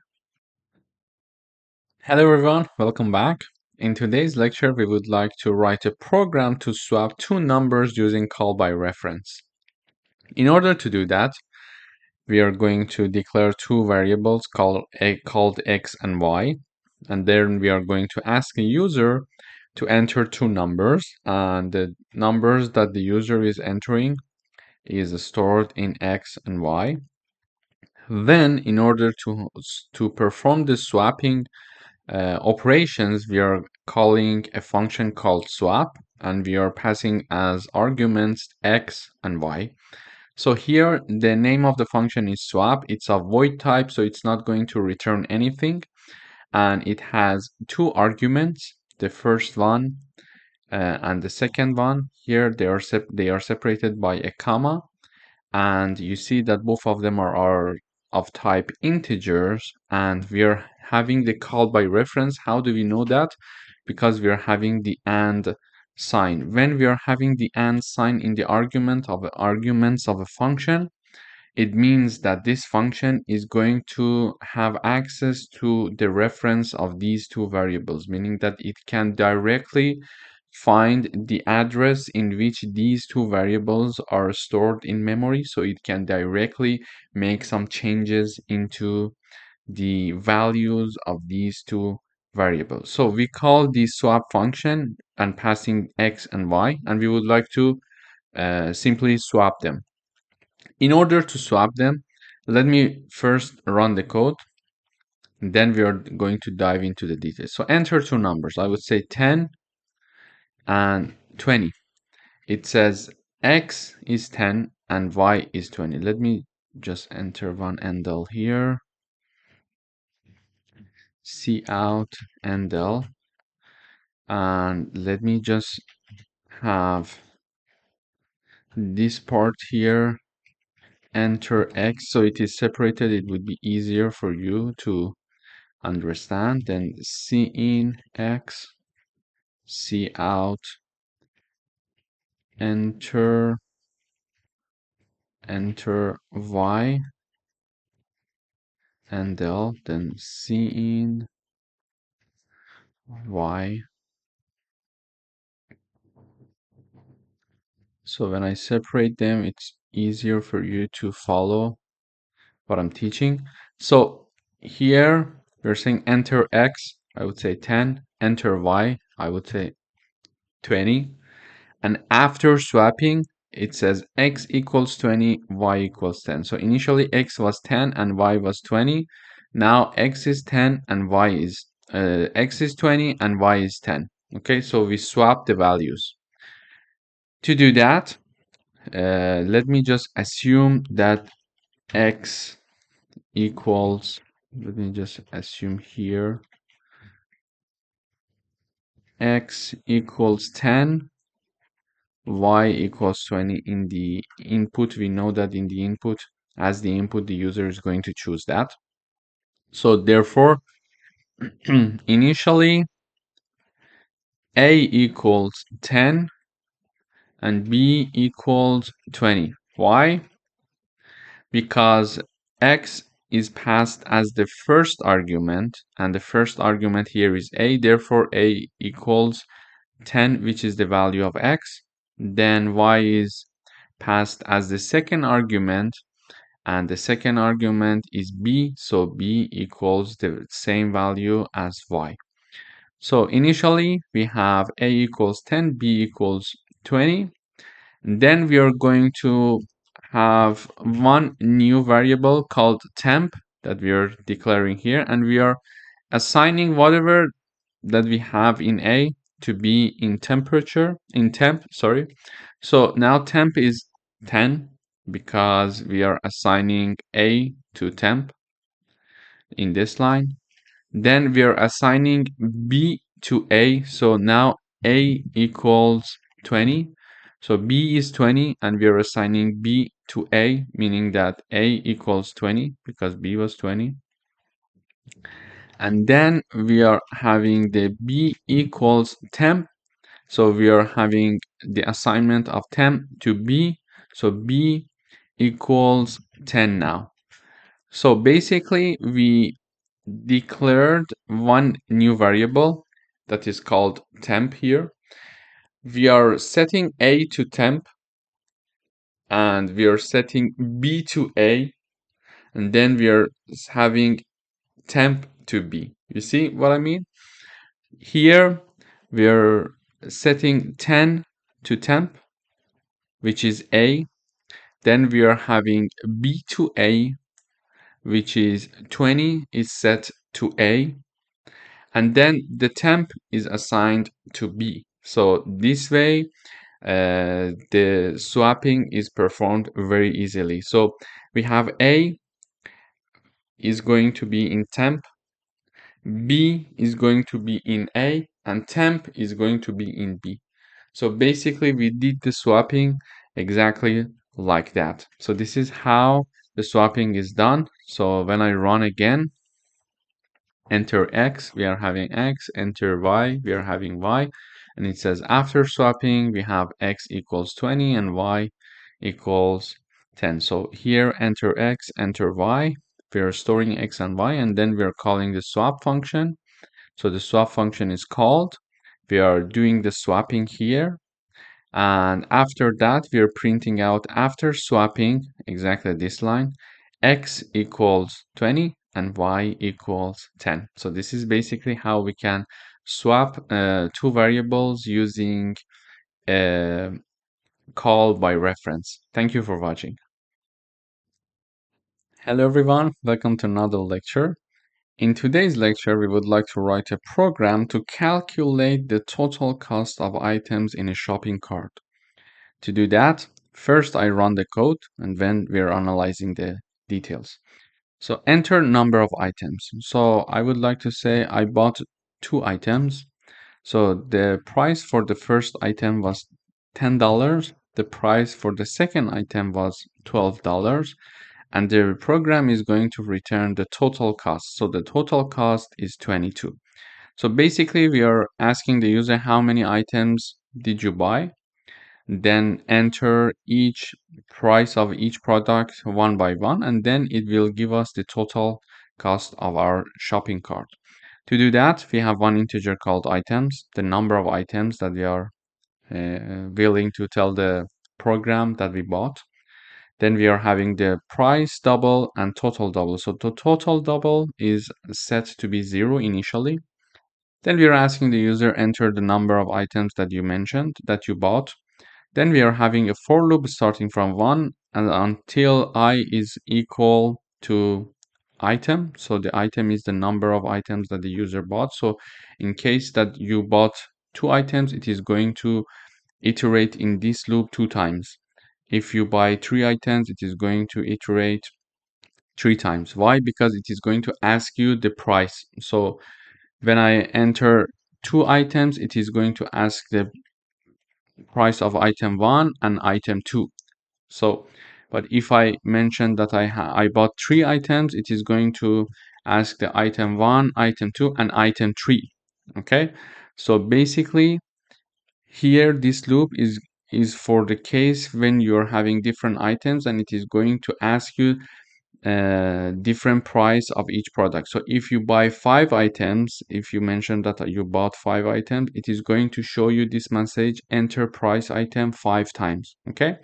Hello everyone, welcome back. In today's lecture, we would like to write a program to swap two numbers using call by reference. In order to do that, we are going to declare two variables called x and y, and then we are going to ask the user to enter two numbers, and the numbers that the user is entering is stored in x and y. Then in order to perform the swapping operations, we are calling a function called swap, and we are passing as arguments x and y. So here, the name of the function is swap. It's a void type, so it's not going to return anything. And it has two arguments, the first one and the second one. Here, they are separated by a comma. And you see that both of them are of type integers. And we are having the call by reference. How do we know that? Because we are having the and sign. When we are having the and sign in the arguments of a function, it means that this function is going to have access to the reference of these two variables, meaning that it can directly find the address in which these two variables are stored in memory, so it can directly make some changes into the values of these two variables. So we call the swap function and passing x and y, and we would like to simply swap them. In order to swap them, let me first run the code, then we are going to dive into the details. So enter two numbers. I would say 10 and 20. It says x is 10 and y is 20. Let me just enter one endl here. Cout endl, and let me just have this part here, enter x, so it is separated. It would be easier for you to understand. Then cin x, cout, enter y, endl, then cin y. So when I separate them, it's easier for you to follow what I'm teaching. So here we're saying enter x, I would say 10, enter y, I would say 20. And after swapping, it says x equals 20, y equals 10. So initially x was 10 and y was 20. Now x is 10 and y is x is 20 and y is 10. Okay, so we swap the values. To do that, let me just assume that x equals, let me just assume here, x equals 10, y equals 20 in the input. We know that in the input, as the input, the user is going to choose that. So therefore, initially, a equals 10 and b equals 20. Why? Because x is passed as the first argument, and the first argument here is a, therefore a equals 10, which is the value of x. Then y is passed as the second argument, and the second argument is b, so b equals the same value as y. So initially we have a equals 10, b equals 20. Then we are going to have one new variable called temp that we are declaring here, and we are assigning whatever that we have in a to be in temp, sorry. So now temp is 10 because we are assigning a to temp in this line. Then we are assigning b to a, so now a equals 20. So b is 20 and we are assigning b to a, meaning that a equals 20 because b was 20. And then we are having the b equals temp. So we are having the assignment of temp to b. So b equals 10 now. So basically we declared one new variable that is called temp here. We are setting a to temp and we are setting b to a, and then we are having temp to b. You see what I mean? Here we are setting 10 to temp, which is a. Then we are having b to a, which is 20 is set to a. And then the temp is assigned to b. So this way, the swapping is performed very easily. So we have a is going to be in temp, b is going to be in a, and temp is going to be in b. So basically we did the swapping exactly like that. So this is how the swapping is done. So when I run again, enter x, we are having x, enter y, we are having y, and it says after swapping we have x equals 20 and y equals 10. So here enter x, enter y. We are storing x and y, and then we are calling the swap function. So the swap function is called. We are doing the swapping here. And after that, we are printing out after swapping exactly this line, x equals 20 and y equals 10. So this is basically how we can swap two variables using a call by reference. Thank you for watching. Hello everyone, welcome to another lecture. In today's lecture, we would like to write a program to calculate the total cost of items in a shopping cart. To do that, first I run the code and then we're analyzing the details. So enter number of items. So I would like to say I bought 2 items. So the price for the first item was $10. The price for the second item was $12. And the program is going to return the total cost. So the total cost is 22. So basically we are asking the user how many items did you buy? Then enter each price of each product one by one, and then it will give us the total cost of our shopping cart. To do that, we have one integer called items, the number of items that we are willing to tell the program that we bought. Then we are having the price double and total double. So the total double is set to be 0 initially. Then we are asking the user enter the number of items that you mentioned that you bought. Then we are having a for loop starting from 1 and until I is equal to item. So the item is the number of items that the user bought. So in case that you bought 2 items, it is going to iterate in this loop 2 times. If you buy 3 items, it is going to iterate 3 times. Why? Because it is going to ask you the price. So when I enter 2 items, it is going to ask the price of item 1 and item 2. So, but if I mention that I bought 3 items, it is going to ask the item 1, item 2, and item 3. Okay, so basically here this loop is for the case when you're having different items and it is going to ask you different price of each product. So if you buy 5 items, if you mention that you bought 5 items, it is going to show you this message, enter price item 5 times. Okay,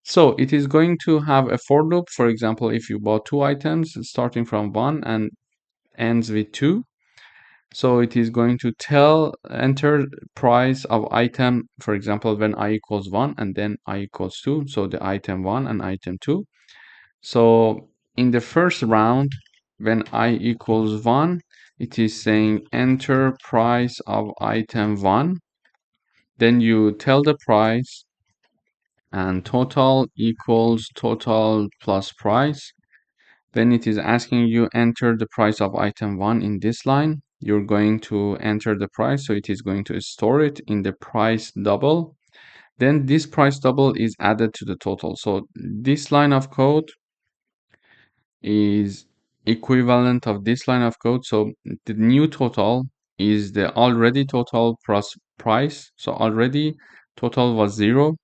so it is going to have a for loop. For example, if you bought 2 items starting from 1 and ends with 2, so it is going to enter price of item, for example, when I equals 1 and then I equals 2, so the item 1 and item 2. So in the first round, when I equals 1, it is saying enter price of item 1. Then you tell the price and total equals total plus price. Then it is asking you enter the price of item 1 in this line. You're going to enter the price, so it is going to store it in the price double. Then this price double is added to the total. So this line of code is equivalent of this line of code. So the new total is the already total plus price. So already total was 0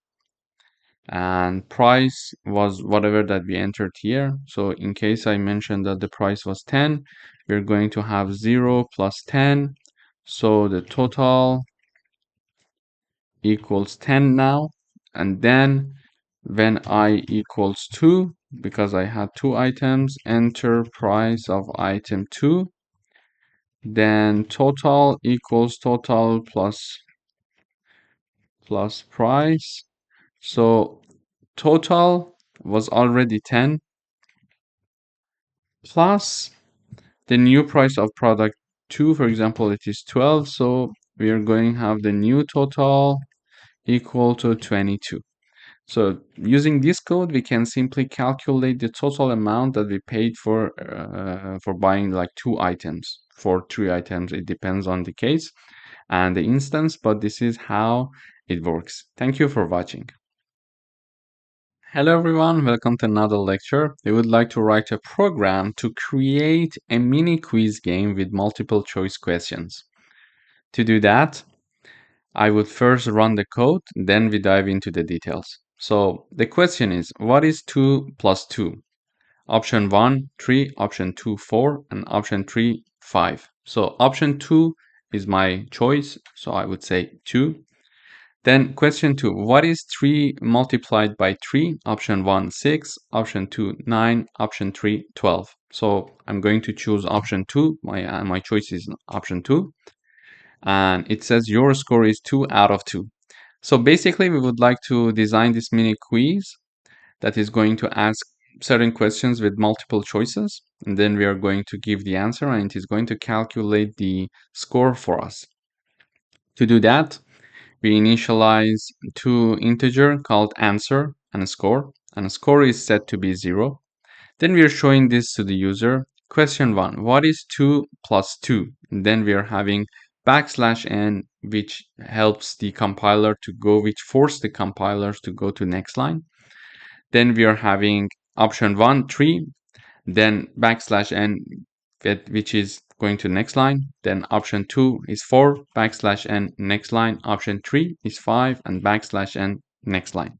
and price was whatever that we entered here. So in case I mentioned that the price was 10, we're going to have 0 plus 10. So the total equals 10 now. And then when I equals 2, because I had 2 items, enter price of item 2. Then total equals total plus price. So total was already 10 plus the new price of product 2, for example, it is 12. So we are going to have the new total equal to 22. So using this code, we can simply calculate the total amount that we paid for buying like 2 items. For 3 items, it depends on the case and the instance, but this is how it works. Thank you for watching. Hello everyone, welcome to another lecture. We would like to write a program to create a mini quiz game with multiple choice questions. To do that, I would first run the code, then we dive into the details. So the question is, what is 2 plus 2? Option 1, 3, option 2, 4, and option 3, 5. So option 2 is my choice, so I would say 2. Then question 2, what is 3 multiplied by 3? Option 1, 6, option 2, 9, option 3, 12. So I'm going to choose option 2. My choice is option 2. And it says your score is 2 out of 2. So basically, we would like to design this mini quiz that is going to ask certain questions with multiple choices. And then we are going to give the answer, and it is going to calculate the score for us. To do that, we initialize two integer called answer and a score. And a score is set to be 0. Then we are showing this to the user. Question 1, what is 2 plus 2? And then we are having \n, which helps the compiler to go, which force the compilers to go to next line. Then we are having option 1, 3, then \n, which is going to next line. Then option 2 is 4, \n, next line. Option 3 is 5, and \n, next line.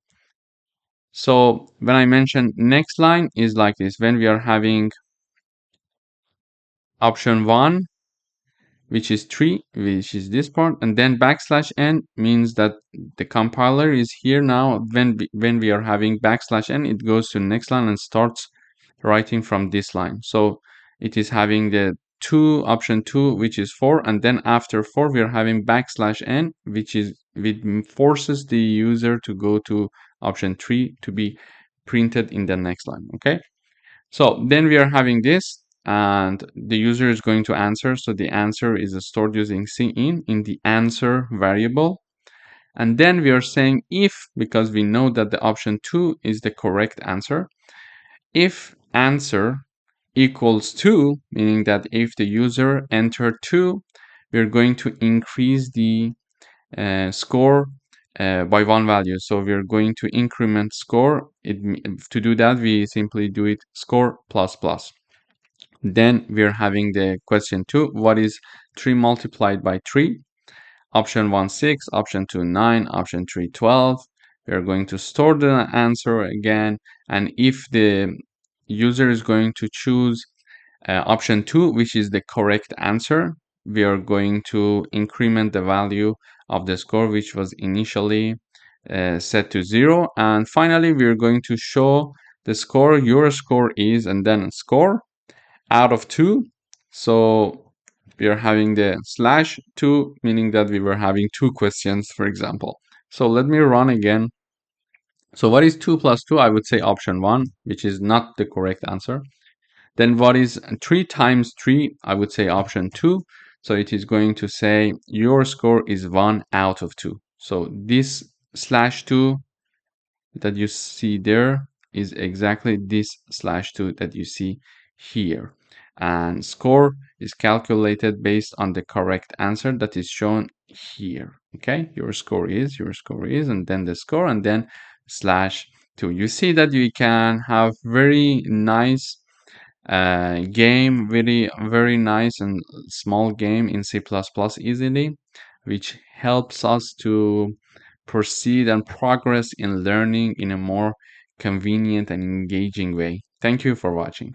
So when I mention next line is like this. When we are having option 1, which is 3, which is this part, and then \n means that the compiler is here now. When we are having \n, it goes to next line and starts writing from this line. So it is having the option 2, which is 4, and then after 4 we are having \n, which forces the user to go to option 3 to be printed in the next line. Okay, so then we are having this, and the user is going to answer. So the answer is stored using cin in the answer variable. And then we are saying if, because we know that the option 2 is the correct answer, if answer equals 2, meaning that if the user entered 2, we're going to increase the score by one value. So we're going to increment score. To do that, we simply do it score plus plus. Then we're having the question 2, what is 3 multiplied by 3? Option 1, 6, option 2, 9, option 3, 12. We're going to store the answer again, and if the user is going to choose option 2, which is the correct answer, we are going to increment the value of the score, which was initially set to 0. And finally, we are going to show the score. Your score is, and then score out of 2. So we are having the /2, meaning that we were having 2 questions, for example. So let me run again. So what is 2 plus 2? I would say option 1, which is not the correct answer. Then what is 3 times 3? I would say option 2. So it is going to say your score is 1 out of 2. So this /2 that you see there is exactly this /2 that you see here. And score is calculated based on the correct answer that is shown here. Okay, your score is, and then the score, and then /2. You see that you can have very nice game, very nice and small game in C++ easily, which helps us to proceed and progress in learning in a more convenient and engaging way. Thank you for watching.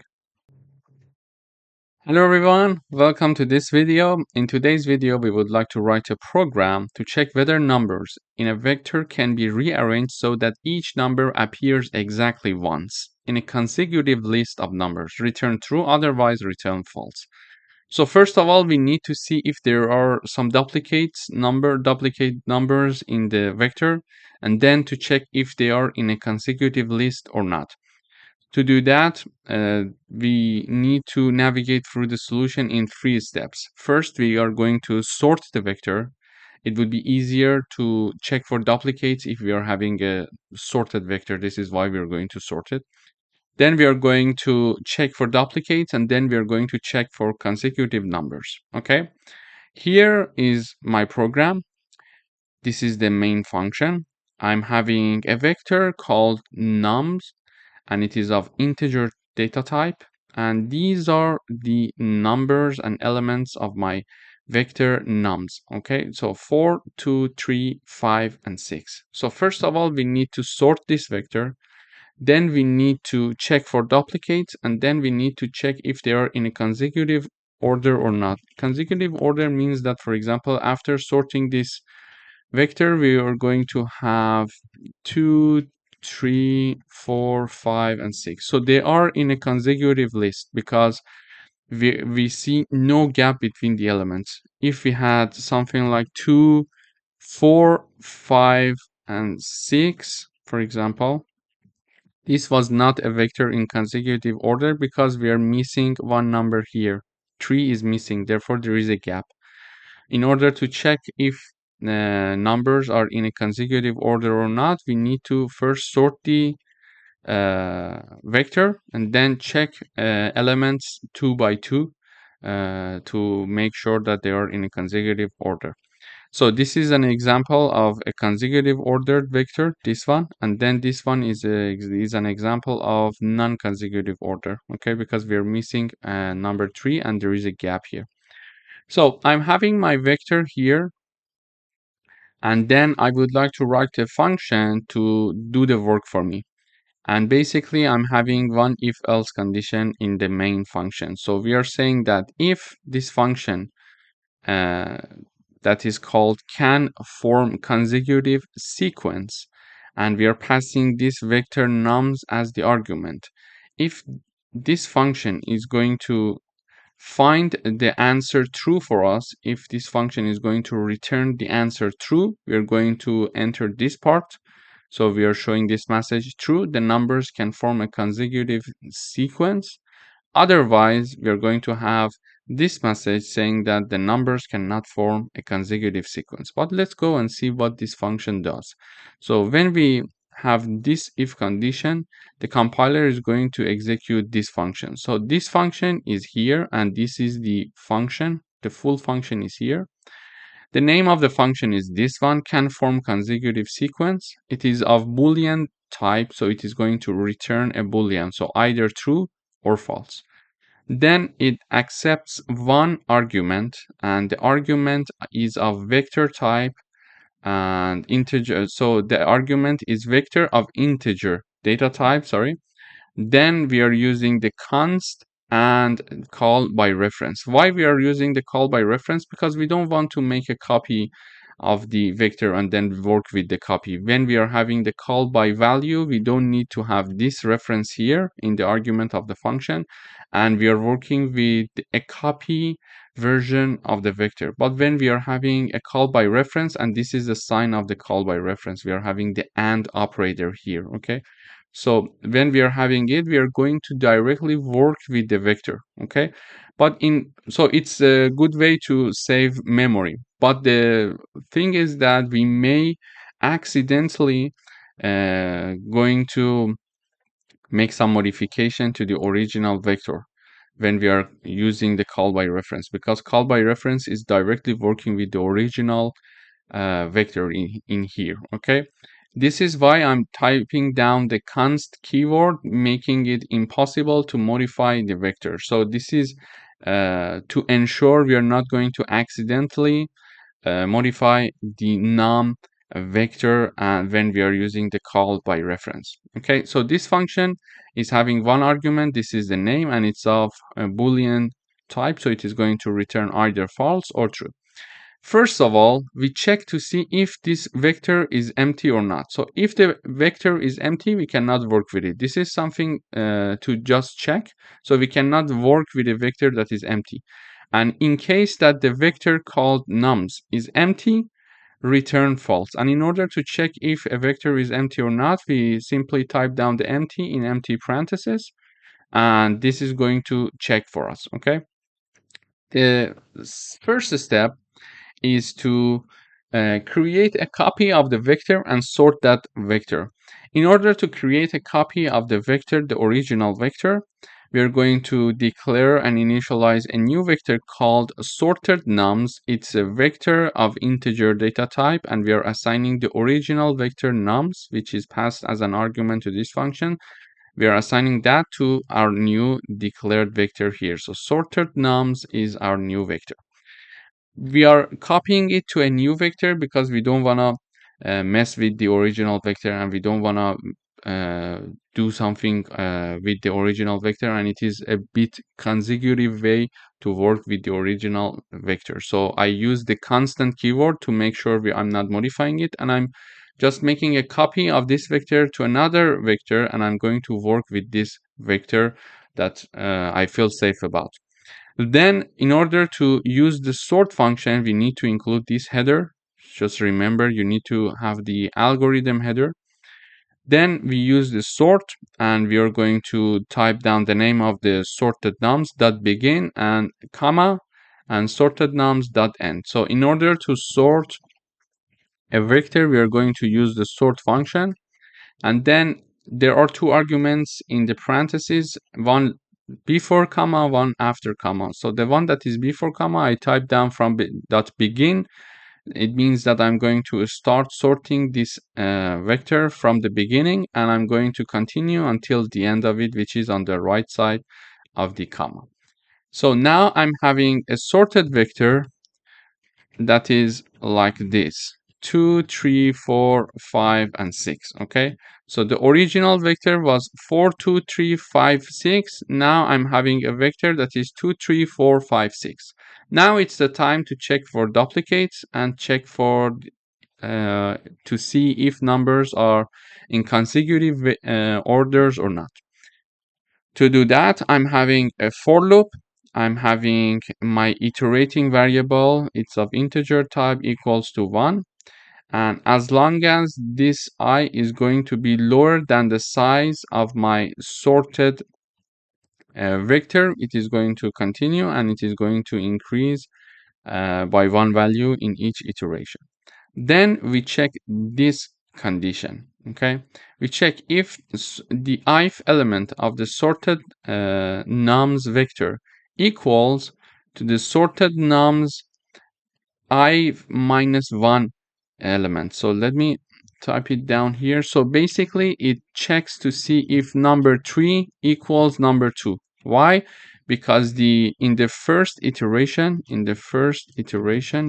Hello everyone, welcome to this video. In today's video, we would like to write a program to check whether numbers in a vector can be rearranged so that each number appears exactly once in a consecutive list of numbers. Return true, otherwise return false. So first of all, we need to see if there are some duplicate numbers in the vector, and then to check if they are in a consecutive list or not. To do that, we need to navigate through the solution in 3 steps. First, we are going to sort the vector. It would be easier to check for duplicates if we are having a sorted vector. This is why we are going to sort it. Then we are going to check for duplicates, and then we are going to check for consecutive numbers. Okay, here is my program. This is the main function. I'm having a vector called nums, and it is of integer data type. And these are the numbers and elements of my vector nums. Okay, so 4, 2, 3, 5, and 6. So first of all, we need to sort this vector. Then we need to check for duplicates, and then we need to check if they are in a consecutive order or not. Consecutive order means that, for example, after sorting this vector, we are going to have 2, 3, 4, 5, and 6. So they are in a consecutive list because we see no gap between the elements. If we had something like 2, 4, 5, and 6, for example, this was not a vector in consecutive order because we are missing one number here. 3 is missing, therefore there is a gap. In order to check if numbers are in a consecutive order or not, we need to first sort the vector and then check elements 2 by 2 to make sure that they are in a consecutive order. So this is an example of a consecutive ordered vector, this one, and then this one is an example of non-consecutive order, okay, because we are missing number 3 and there is a gap here. So I'm having my vector here, and then I would like to write a function to do the work for me. And basically, I'm having one if-else condition in the main function. So we are saying that if this function uh, that is called can form consecutive sequence, and we are passing this vector nums as the argument, if this function is going to find the answer true for us, if this function is going to return the answer true, we are going to enter this part. So we are showing this message true, the numbers can form a consecutive sequence. Otherwise, we are going to have this message saying that the numbers cannot form a consecutive sequence. But let's go and see what this function does. So when we have this if condition, the compiler is going to execute this function. So this function is here, and this is the function. The full function is here. The name of the function is this one, can form consecutive sequence. It is of Boolean type, so it is going to return a Boolean, so either true or false. Then it accepts one argument, and the argument is of vector type and integer. So the argument is vector of integer data type, sorry. Then we are using the const and call by reference. Why we are using the call by reference? Because we don't want to make a copy of the vector and then work with the copy. When we are having the call by value, we don't need to have this reference here in the argument of the function, and we are working with a copy version of the vector. But when we are having a call by reference, and this is the sign of the call by reference, we are having the AND operator here, okay? So when we are having it, we are going to directly work with the vector, okay? So it's a good way to save memory. But the thing is that we may accidentally going to make some modification to the original vector when we are using the call by reference, because call by reference is directly working with the original vector in here, okay? This is why I'm typing down the const keyword, making it impossible to modify the vector. So this is to ensure we are not going to accidentally modify the num vector when we are using the call by reference. Okay, so this function is having one argument. This is the name, and it's of a Boolean type, so it is going to return either false or true. First of all, we check to see if this vector is empty or not. So if the vector is empty, we cannot work with it. This is something to just check. So we cannot work with a vector that is empty. And in case that the vector called nums is empty, return false. And in order to check if a vector is empty or not, we simply type down the empty in empty parentheses, and this is going to check for us, okay? The first step is to create a copy of the vector and sort that vector. In order to create a copy of the vector, the original vector, we are going to declare and initialize a new vector called sorted nums. It's a vector of integer data type, and we are assigning the original vector nums, which is passed as an argument to this function. We are assigning that to our new declared vector here. So sorted nums is our new vector. we are copying it to a new vector because we don't want to mess with the original vector, and we don't want to do something with the original vector, and it is a bit consecutive way to work with the original vector. So I use the constant keyword to make sure I'm not modifying it, and I'm just making a copy of this vector to another vector, and I'm going to work with this vector that I feel safe about. Then, in order to use the sort function, we need to include this header. Just remember, you need to have the algorithm header. Then we use the sort, and we are going to type down the name of the sorted nums dot begin and comma and sorted nums dot end. So in order to sort a vector, we are going to use the sort function, and then there are two arguments in the parentheses, one before comma, one after comma. So the one that is before comma, I type down from dot begin. It means that I'm going to start sorting this vector from the beginning, and I'm going to continue until the end of it, which is on the right side of the comma. So now I'm having a sorted vector that is like this: 2, 3, 4, 5, and 6. Okay, so the original vector was 4, 2, 3, 5, 6. Now I'm having a vector that is 2, 3, 4, 5, 6. Now it's the time to check for duplicates and check for to see if numbers are in consecutive orders or not. To do that, I'm having a for loop. I'm having my iterating variable. It's of integer type equals to 1. And as long as this I is going to be lower than the size of my sorted vector, it is going to continue, and it is going to increase by one value in each iteration. Then we check this condition. Okay, we check if the ith element of the sorted nums vector equals to the sorted nums I minus 1 element. So let me type it down here. So basically it checks to see if number 3 equals number 2. Why? Because in the first iteration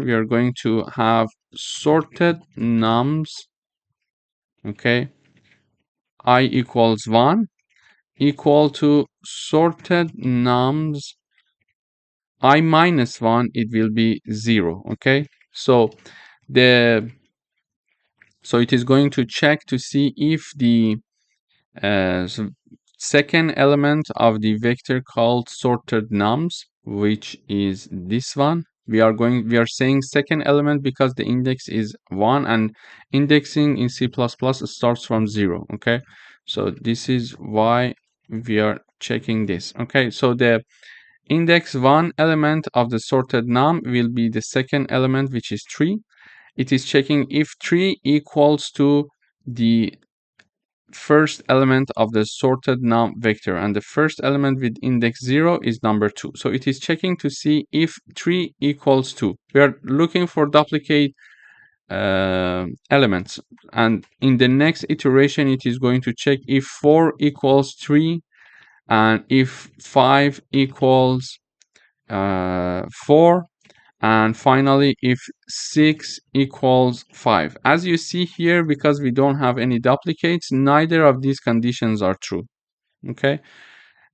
we are going to have sorted nums, okay, I equals 1 equal to sorted nums I minus 1, it will be 0. Okay, so the it is going to check to see if the second element of the vector called sorted nums, which is this one. We are saying second element because the index is 1, and indexing in C++ starts from 0. Okay, so this is why we are checking this. Okay, so the index 1 element of the sorted num will be the second element, which is 3. It is checking if 3 equals to the first element of the sorted num vector, and the first element with index 0 is number 2. So it is checking to see if 3 equals 2. We are looking for duplicate elements, and in the next iteration it is going to check if 4 equals 3 and if 5 equals 4, and finally if 6 equals 5. As you see here, because we don't have any duplicates, neither of these conditions are true. Okay,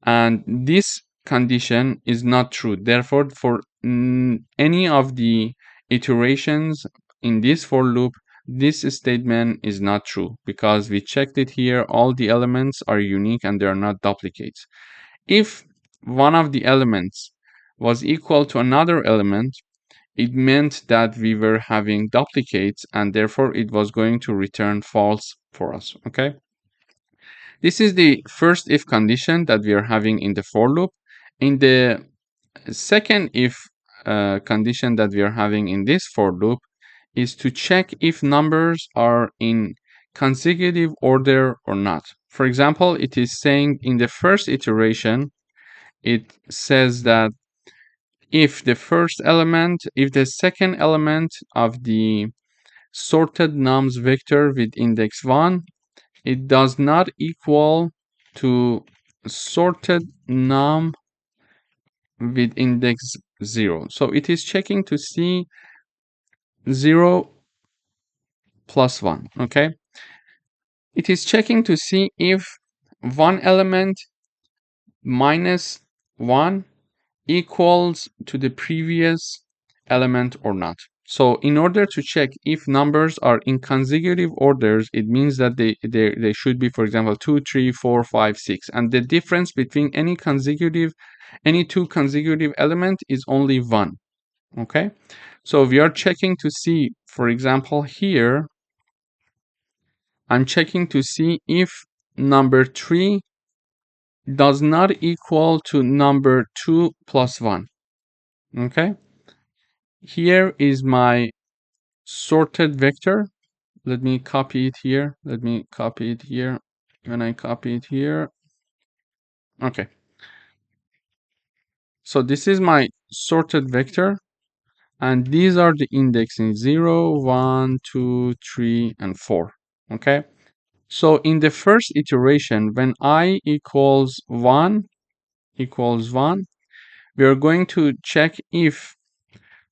and this condition is not true. Therefore, for any of the iterations in this for loop, this statement is not true, because we checked it here. All the elements are unique and they are not duplicates. If one of the elements was equal to another element, it meant that we were having duplicates, and therefore it was going to return false for us. Okay, this is the first if condition that we are having in the for loop. In the second if condition that we are having in this for loop is to check if numbers are in consecutive order or not. For example, it is saying in the first iteration, it says that if the second element of the sorted nums vector with index 1, it does not equal to sorted num with index 0. So it is checking to see 0 plus 1, okay? It is checking to see if one element minus 1 equals to the previous element or not. So in order to check if numbers are in consecutive orders, it means that they should be, for example, 2, 3, 4, 5, 6. And the difference between any two consecutive element is only 1. Okay? So we are checking to see, for example, here, I'm checking to see if number 3 does not equal to number 2 plus 1. Okay? Here is my sorted vector. Let me copy it here. Let me copy it here. When I copy it here, okay. So this is my sorted vector, and these are the indexing 0, 1, 2, 3, and 4. Okay. So in the first iteration, when I equals 1, we are going to check if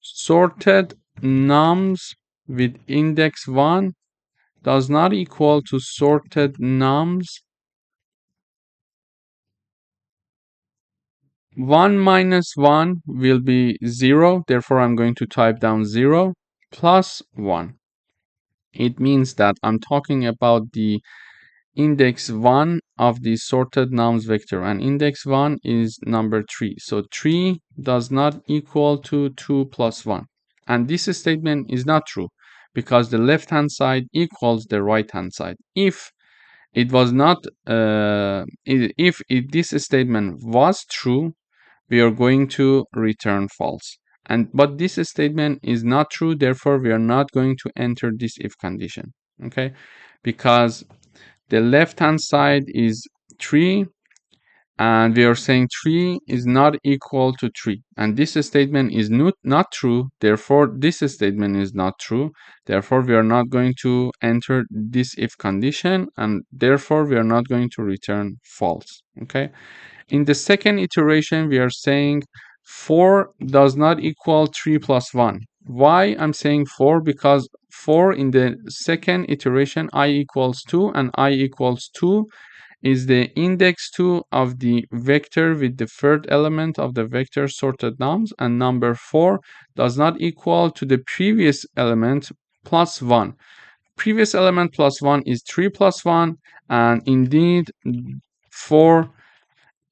sorted nums with index 1 does not equal to sorted nums 1 minus 1 will be 0, therefore I'm going to type down 0 plus 1. It means that I'm talking about the index 1 of the sorted nums vector, and index 1 is number 3. So 3 does not equal to 2 plus 1. And this statement is not true because the left hand side equals the right hand side. If it was not, if this statement was true, we are going to return false. But this statement is not true, therefore we are not going to enter this if condition. Okay, because the left hand side is 3 and we are saying 3 is not equal to 3, and this statement is not true, therefore this statement is not true, therefore we are not going to enter this if condition, and therefore we are not going to return false. Okay, in the second iteration we are saying 4 does not equal 3 plus 1. Why I'm saying 4? Because 4 in the second iteration, I equals 2 and I equals 2 is the index 2 of the vector with the third element of the vector sorted nums, and number 4 does not equal to the previous element plus 1. Previous element plus 1 is 3 plus 1, and indeed 4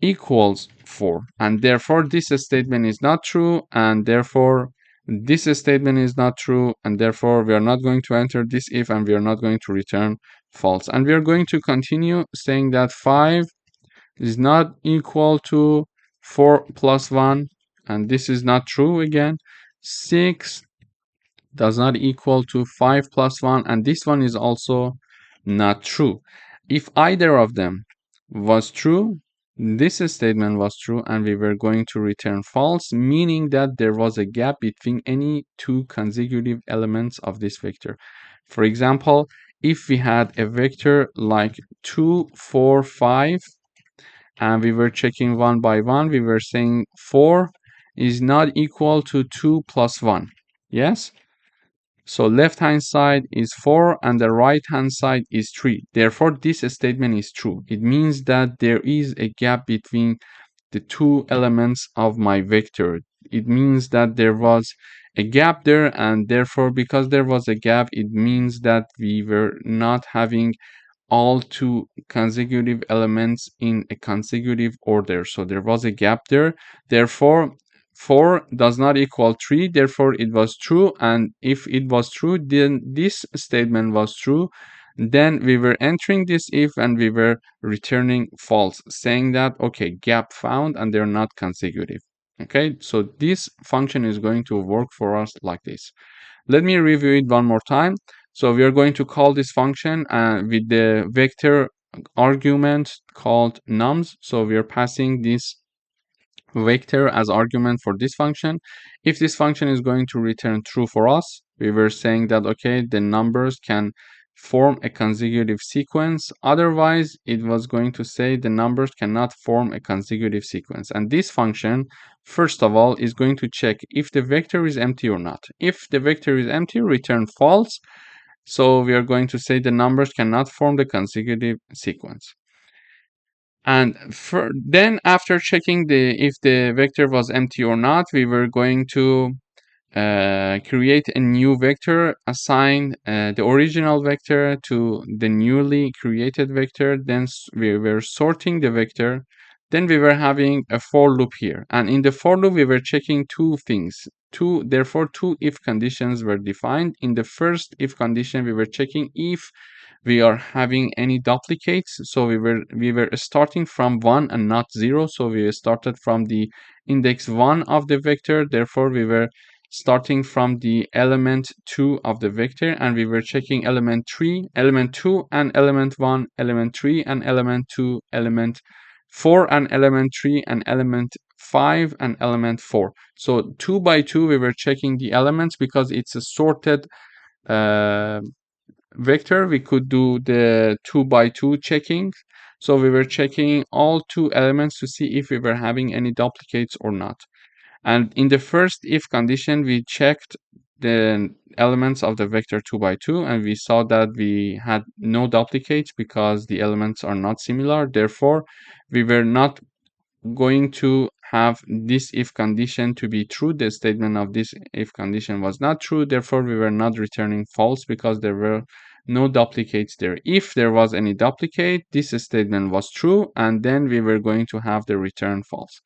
equals 4, and therefore this statement is not true, and therefore this statement is not true, and therefore we are not going to enter this if, and we are not going to return false. And we are going to continue saying that 5 is not equal to 4 plus 1, and this is not true again. 6 does not equal to 5 plus 1, and this one is also not true. If either of them was true, this statement was true, and we were going to return false, meaning that there was a gap between any two consecutive elements of this vector. For example, if we had a vector like 2, 4, 5, and we were checking one by one, we were saying 4 is not equal to 2 plus 1. Yes? So left hand side is 4 and the right hand side is 3. Therefore, this statement is true. It means that there is a gap between the two elements of my vector. It means that there was a gap there, and therefore, because there was a gap, it means that we were not having all two consecutive elements in a consecutive order. So there was a gap there. Therefore, 4 does not equal 3. Therefore, it was true. And if it was true, then this statement was true. Then we were entering this if, and we were returning false, saying that, okay, gap found and they're not consecutive. Okay, so this function is going to work for us like this. Let me review it one more time. So we are going to call this function with the vector argument called nums. So we are passing this vector as argument for this function. If this function is going to return true for us, we were saying that, okay, the numbers can form a consecutive sequence. Otherwise, it was going to say the numbers cannot form a consecutive sequence. And this function, first of all, is going to check if the vector is empty or not. If the vector is empty, return false. So we are going to say the numbers cannot form the consecutive sequence. And then after checking if the vector was empty or not, we were going to create a new vector, assign the original vector to the newly created vector. Then we were sorting the vector. Then we were having a for loop here. And in the for loop, we were checking two things. Therefore, two if conditions were defined. In the first if condition, we were checking if we are having any duplicates. So we were starting from 1 and not 0. So we started from the index 1 of the vector. Therefore, we were starting from the element 2 of the vector, and we were checking element 3, element 2 and element 1, element 3 and element 2, element 4 and element 3 and element 5 and element 4. So 2 by 2 we were checking the elements because it's a sorted vector. We could do the 2 by 2 checking. So we were checking all two elements to see if we were having any duplicates or not. And in the first if condition, we checked the elements of the vector 2 by 2, and we saw that we had no duplicates because the elements are not similar. Therefore, we were not going to have this if condition to be true. The statement of this if condition was not true. Therefore, we were not returning false because there were no duplicates there. If there was any duplicate, this statement was true, and then we were going to have the return false.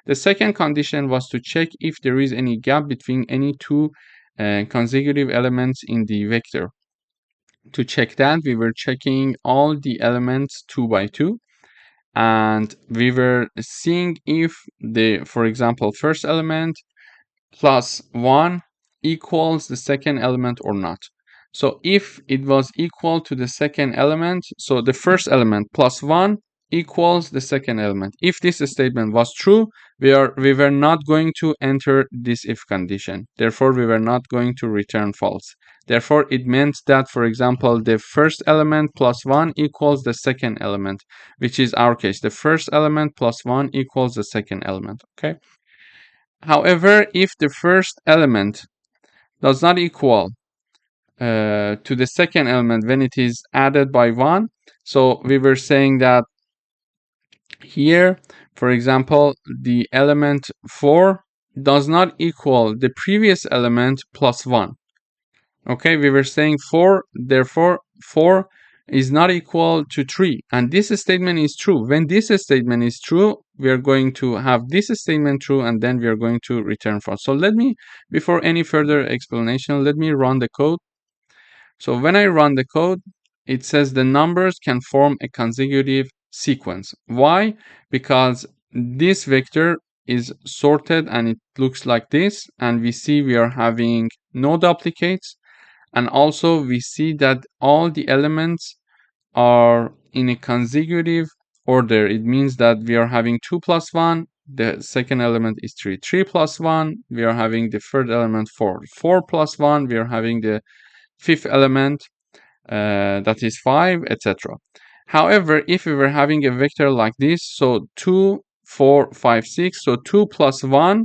The second condition was to check if there is any gap between any two consecutive elements in the vector. To check that, we were checking all the elements 2 by 2, and we were seeing if for example, first element plus 1 equals the second element or not. So if it was equal to the second element, so the first element plus 1 equals the second element. If this statement was true, we were not going to enter this if condition. Therefore, we were not going to return false. Therefore, it meant that, for example, the first element plus 1 equals the second element, which is our case. The first element plus 1 equals the second element, okay? However, if the first element does not equal to the second element when it is added by 1, so we were saying that here, for example, the element 4 does not equal the previous element plus 1. Okay, we were saying 4, therefore 4 is not equal to 3, and this statement is true. When this statement is true, we are going to have this statement true, and then we are going to return false. So let me, before any further explanation, let me run the code. So when I run the code, it says the numbers can form a consecutive sequence. Why? Because this vector is sorted and it looks like this, and we see we are having no duplicates. And also we see that all the elements are in a consecutive order. It means that we are having 2 plus 1, the second element is 3. 3 plus 1, we are having the third element 4. 4 plus 1, we are having the fifth element, that is 5, etc. However, if we were having a vector like this, so 2, 4, 5, 6, so 2 plus 1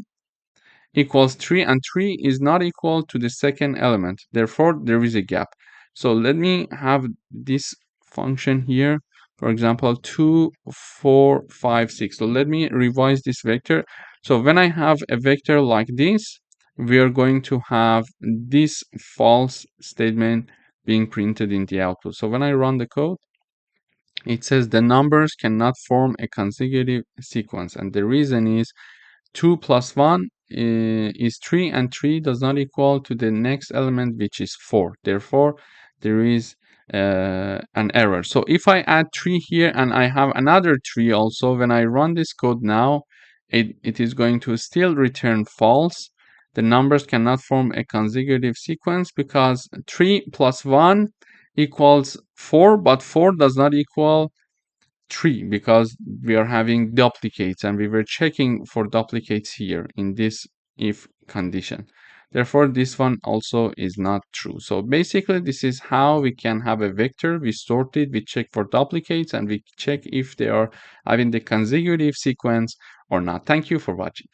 equals 3, and 3 is not equal to the second element. Therefore, there is a gap. So let me have this function here. For example, 2, 4, 5, 6. So let me revise this vector. So when I have a vector like this, we are going to have this false statement being printed in the output. So when I run the code, it says the numbers cannot form a consecutive sequence. And the reason is 2 plus 1 is 3, and 3 does not equal to the next element, which is 4. Therefore, there is an error. So if I add 3 here and I have another 3 also, when I run this code now, it is going to still return false. The numbers cannot form a consecutive sequence because 3 plus 1 equals 4, but 4 does not equal 3 because we are having duplicates, and we were checking for duplicates here in this if condition. Therefore, this one also is not true. So basically, this is how we can have a vector. We sort it, we check for duplicates, and we check if they are having the consecutive sequence or not. Thank you for watching.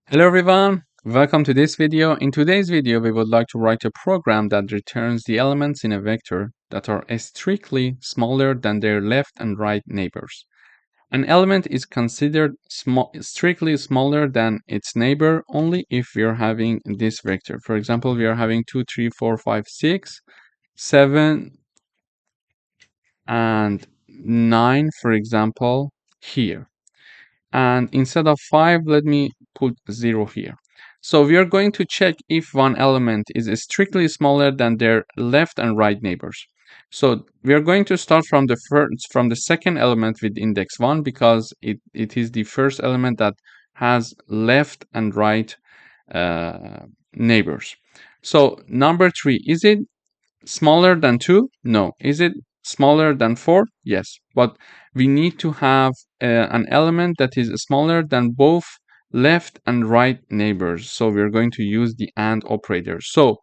Hello everyone, welcome to this video. In today's video, we would like to write a program that returns the elements in a vector that are strictly smaller than their left and right neighbors. An element is considered strictly smaller than its neighbor only if we are having this vector. For example, we are having 2, 3, 4, 5, 6, 7, and 9, for example, here. And instead of 5, let me put 0 here. So we are going to check if one element is strictly smaller than their left and right neighbors. So we are going to start from the second element with index 1 because it is the first element that has left and right neighbors. So number 3, is it smaller than 2? No. Is it smaller than 4? Yes. But we need to have an element that is smaller than both left and right neighbors. So we're going to use the AND operator. So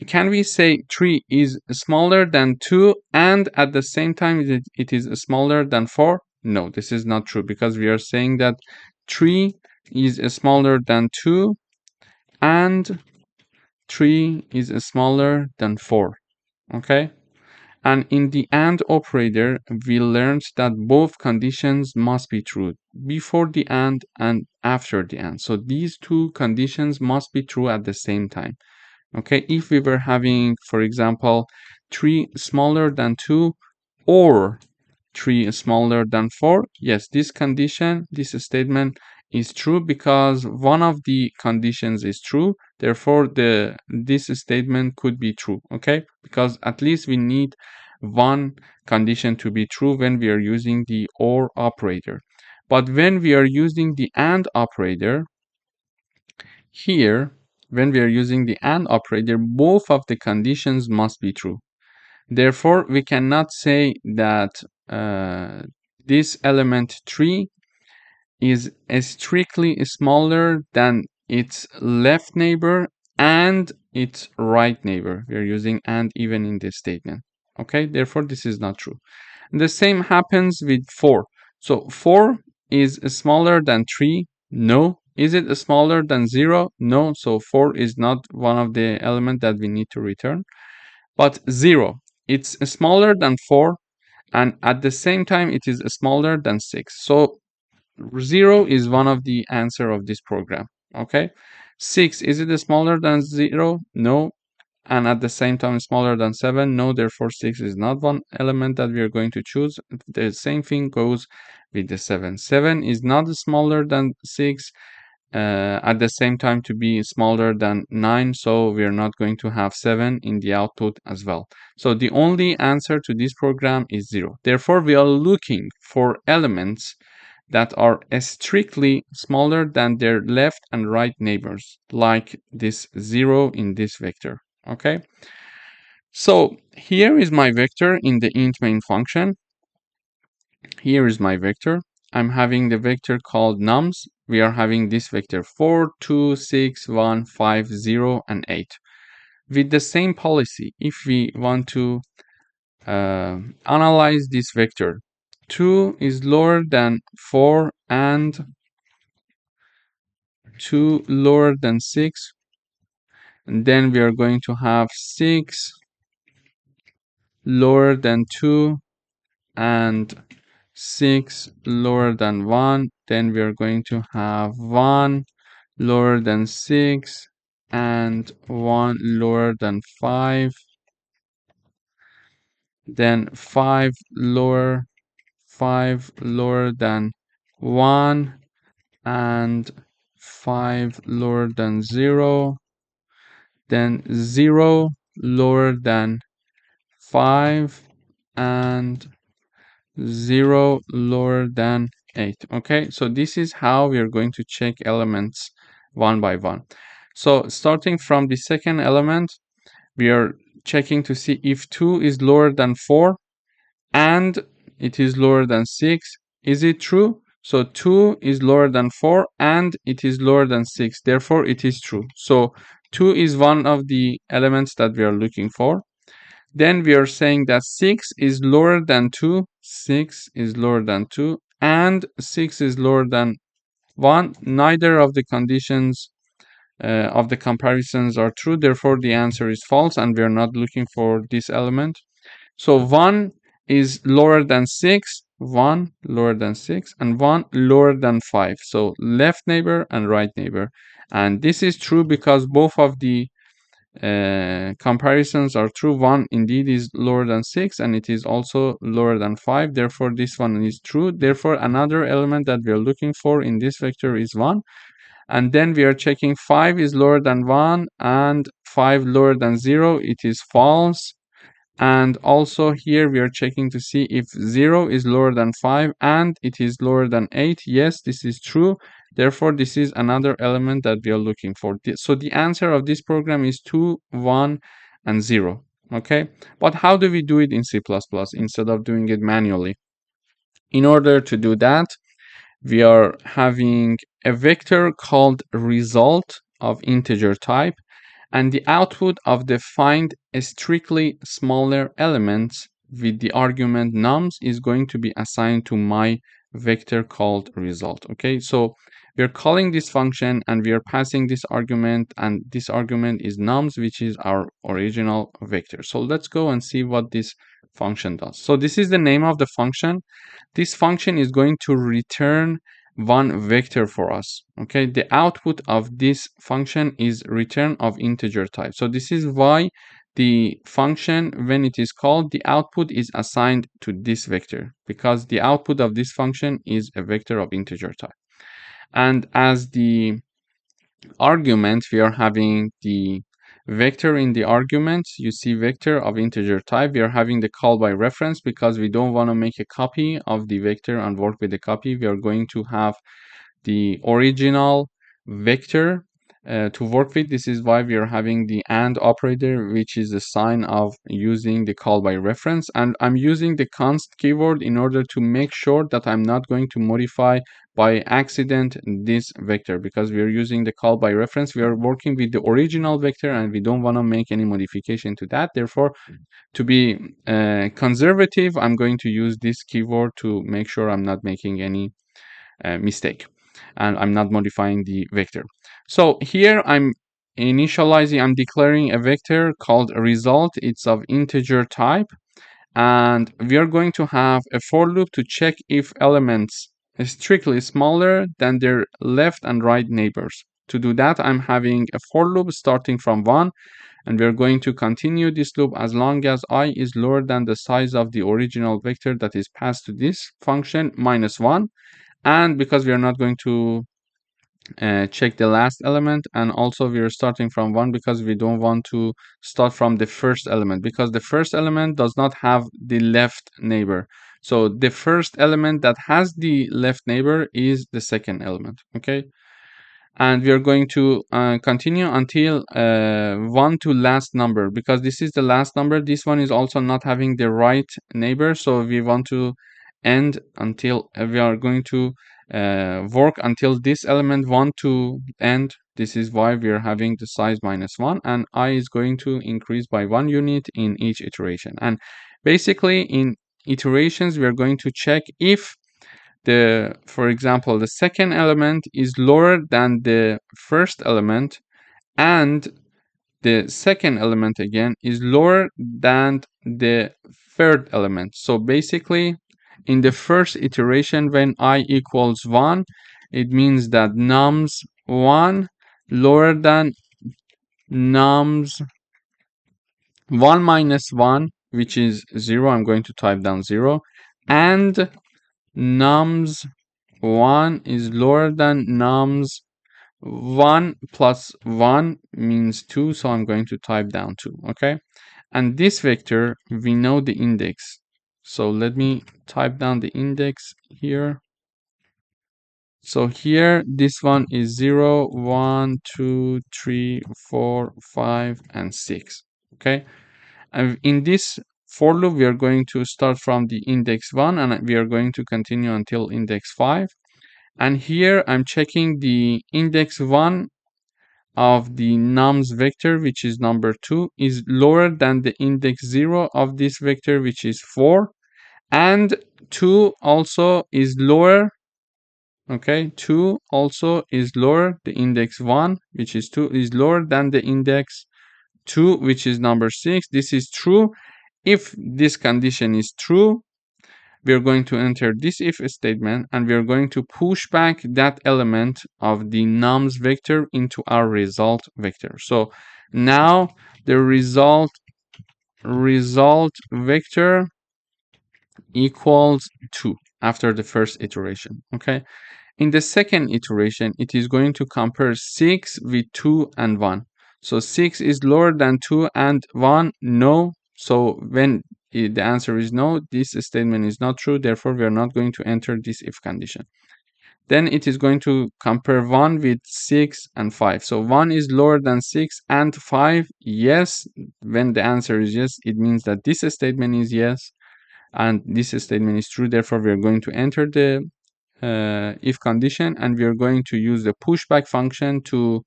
can we say 3 is smaller than 2 and at the same time it is smaller than 4? No, this is not true because we are saying that 3 is smaller than 2 and 3 is smaller than 4. Okay? And in the AND operator, we learned that both conditions must be true before the AND and after the AND. So these two conditions must be true at the same time. Okay, if we were having, for example, 3 smaller than 2 or 3 smaller than 4, yes, this statement is true because one of the conditions is true. Therefore, this statement could be true, okay? Because at least we need one condition to be true when we are using the OR operator. But when we are using the AND operator, here, when we are using the AND operator, both of the conditions must be true. Therefore, we cannot say that this element 3 is strictly smaller than its left neighbor and its right neighbor. We are using AND even in this statement. Okay, therefore, this is not true. The same happens with 4. So 4 is smaller than 3. No. Is it smaller than 0? No. So 4 is not one of the elements that we need to return. But 0, it's smaller than 4 and at the same time it is smaller than 6. So 0 is one of the answer of this program. Okay. 6, is it smaller than 0? No. And at the same time smaller than 7? No, therefore 6 is not one element that we are going to choose. The same thing goes with the 7. 7 is not smaller than 6, at the same time to be smaller than 9, so we are not going to have 7 in the output as well. So the only answer to this program is 0. Therefore, we are looking for elements that are strictly smaller than their left and right neighbors, like this 0 in this vector. Okay, so here is my vector in the int main function. Here is my vector. I'm having the vector called nums. We are having this vector 4, 2, 6, 1, 5, 0, and 8. With the same policy, if we want to analyze this vector, 2 is lower than 4 and 2 lower than 6. And then we are going to have 6 lower than 2 and 6 lower than 1. Then we are going to have 1 lower than 6 and 1 lower than 5. Then 5 lower than 1 and 5 lower than 0. Then 0 lower than 5 and 0 lower than 8. Okay, so this is how we are going to check elements one by one. So starting from the second element, we are checking to see if 2 is lower than 4 and it is lower than 6. Is it true? So 2 is lower than 4 and it is lower than 6. Therefore, it is true. So 2 is one of the elements that we are looking for. Then we are saying that 6 is lower than 2. 6 is lower than 2 and 6 is lower than 1. Neither of the conditions of the comparisons are true. Therefore, the answer is false and we are not looking for this element. So 1 is lower than 6, 1 lower than 6, and 1 lower than 5. So left neighbor and right neighbor. And this is true because both of the comparisons are true. 1 indeed is lower than 6 and it is also lower than 5. Therefore, this one is true. Therefore, another element that we are looking for in this vector is 1. And then we are checking 5 is lower than 1 and 5 lower than 0. It is false. And also here we are checking to see if 0 is lower than 5 and it is lower than 8. Yes, this is true. Therefore, this is another element that we are looking for. So the answer of this program is 2, 1, and 0. Okay, but how do we do it in C++ instead of doing it manually? In order to do that, we are having a vector called result of integer type, and the output of the find a strictly smaller elements with the argument nums is going to be assigned to my vector called result. Okay, so we're calling this function and we are passing this argument, and this argument is nums, which is our original vector. So let's go and see what this function does. So this is the name of the function. This function is going to return one vector for us. Okay, the output of this function is return of integer type. So this is why the function, when it is called, the output is assigned to this vector, because the output of this function is a vector of integer type. And as the argument, we are having the vector in the argument. You see vector of integer type. We are having the call by reference because we don't want to make a copy of the vector and work with the copy. We are going to have the original vector to work with. This is why we are having the AND operator, which is a sign of using the call by reference. And I'm using the const keyword in order to make sure that I'm not going to modify by accident this vector, because we are using the call by reference. We are working with the original vector and we don't want to make any modification to that. Therefore, to be conservative, I'm going to use this keyword to make sure I'm not making any mistake and I'm not modifying the vector. So here I'm declaring a vector called result. It's of integer type, and we are going to have a for loop to check if elements are strictly smaller than their left and right neighbors. To do that, I'm having a for loop starting from 1, and we're going to continue this loop as long as I is lower than the size of the original vector that is passed to this function minus 1. And because we are not going to check the last element, and also we are starting from 1 because we don't want to start from the first element, because the first element does not have the left neighbor. So the first element that has the left neighbor is the second element. Okay, and we are going to continue until 1 to last number, because this is the last number. This one is also not having the right neighbor, so we want to end until we are going to work until this element 1 to end. This is why we are having the size minus 1, and I is going to increase by 1 unit in each iteration. And basically in iterations we are going to check if for example, the second element is lower than the first element, and the second element again is lower than the third element. So basically, in the first iteration, when I equals 1, it means that nums 1 lower than nums 1 minus 1, which is 0. I'm going to type down 0. And nums 1 is lower than nums 1 plus 1 means 2, so I'm going to type down 2. Okay, and this vector, we know the index, so let me type down the index here. So here this one is 0, 1, 2, 3, 4, 5, and 6. Okay, and in this for loop we are going to start from the index 1 and we are going to continue until index 5. And here I'm checking the index 1 of the nums vector, which is number 2, is lower than the index 0 of this vector, which is 4, and 2 also is lower. Okay, 2 also is lower. The index 1, which is 2, is lower than the index 2, which is number 6. This is true. If this condition is true, we are going to enter this if statement, and we are going to push back that element of the nums vector into our result vector. So now the result vector equals 2 after the first iteration. Okay. In the second iteration, it is going to compare 6 with 2 and 1. So 6 is lower than 2 and 1? No. So when the answer is no, this statement is not true. Therefore, we are not going to enter this if condition. Then it is going to compare 1 with 6 and 5. So 1 is lower than 6 and 5? Yes. When the answer is yes, it means that this statement is yes, and this statement is true. Therefore, we are going to enter the if condition, and we are going to use the pushback function to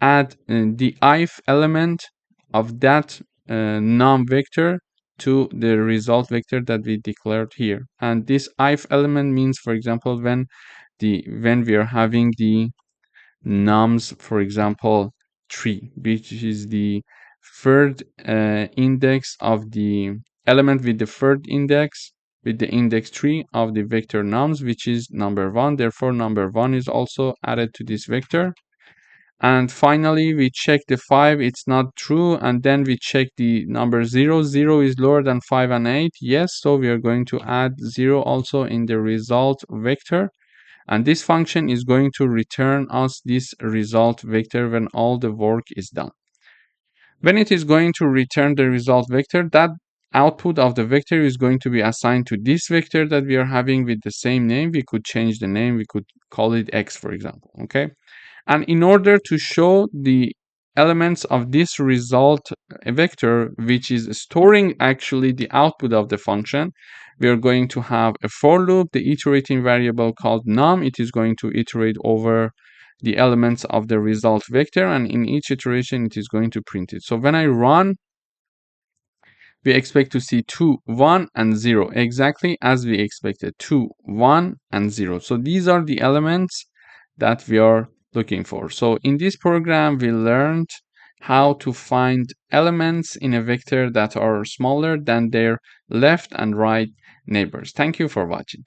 add the if element of that num vector to the result vector that we declared here. And this if element means, for example, when we are having the nums, for example 3, which is the third index of the element with the third index with the index 3 of the vector nums, which is number 1. Therefore, number 1 is also added to this vector. And finally, we check the 5, it's not true. And then we check the number 0. 0 is lower than 5 and 8. Yes, so we are going to add 0 also in the result vector. And this function is going to return us this result vector when all the work is done. When it is going to return the result vector, that output of the vector is going to be assigned to this vector that we are having with the same name. We could change the name. We could call it x, for example. Okay. And in order to show the elements of this result vector, which is storing actually the output of the function, we are going to have a for loop, the iterating variable called num. It is going to iterate over the elements of the result vector, and in each iteration it is going to print it. So when I run, we expect to see 2, 1, and 0, exactly as we expected. 2, 1, and 0. So these are the elements that we are looking for. So in this program, we learned how to find elements in a vector that are smaller than their left and right neighbors. Thank you for watching.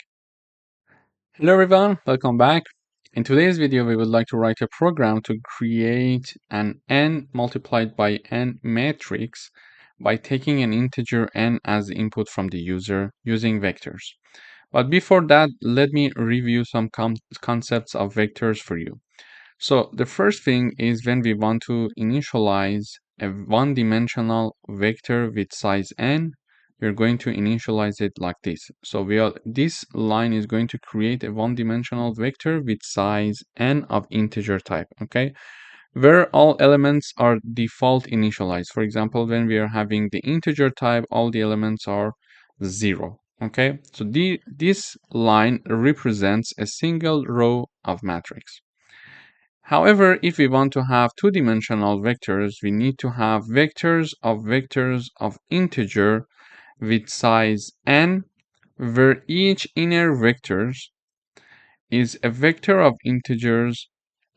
Hello everyone, welcome back. In today's video, we would like to write a program to create an n multiplied by n matrix by taking an integer n as the input from the user using vectors. But before that, let me review some concepts of vectors for you. So the first thing is when we want to initialize a one-dimensional vector with size n, we're going to initialize it like this. So this line is going to create a one-dimensional vector with size n of integer type, okay? Where all elements are default initialized. For example, when we are having the integer type, all the elements are 0, okay? So this line represents a single row of matrix. However, if we want to have two-dimensional vectors, we need to have vectors of integer with size n, where each inner vector is a vector of integers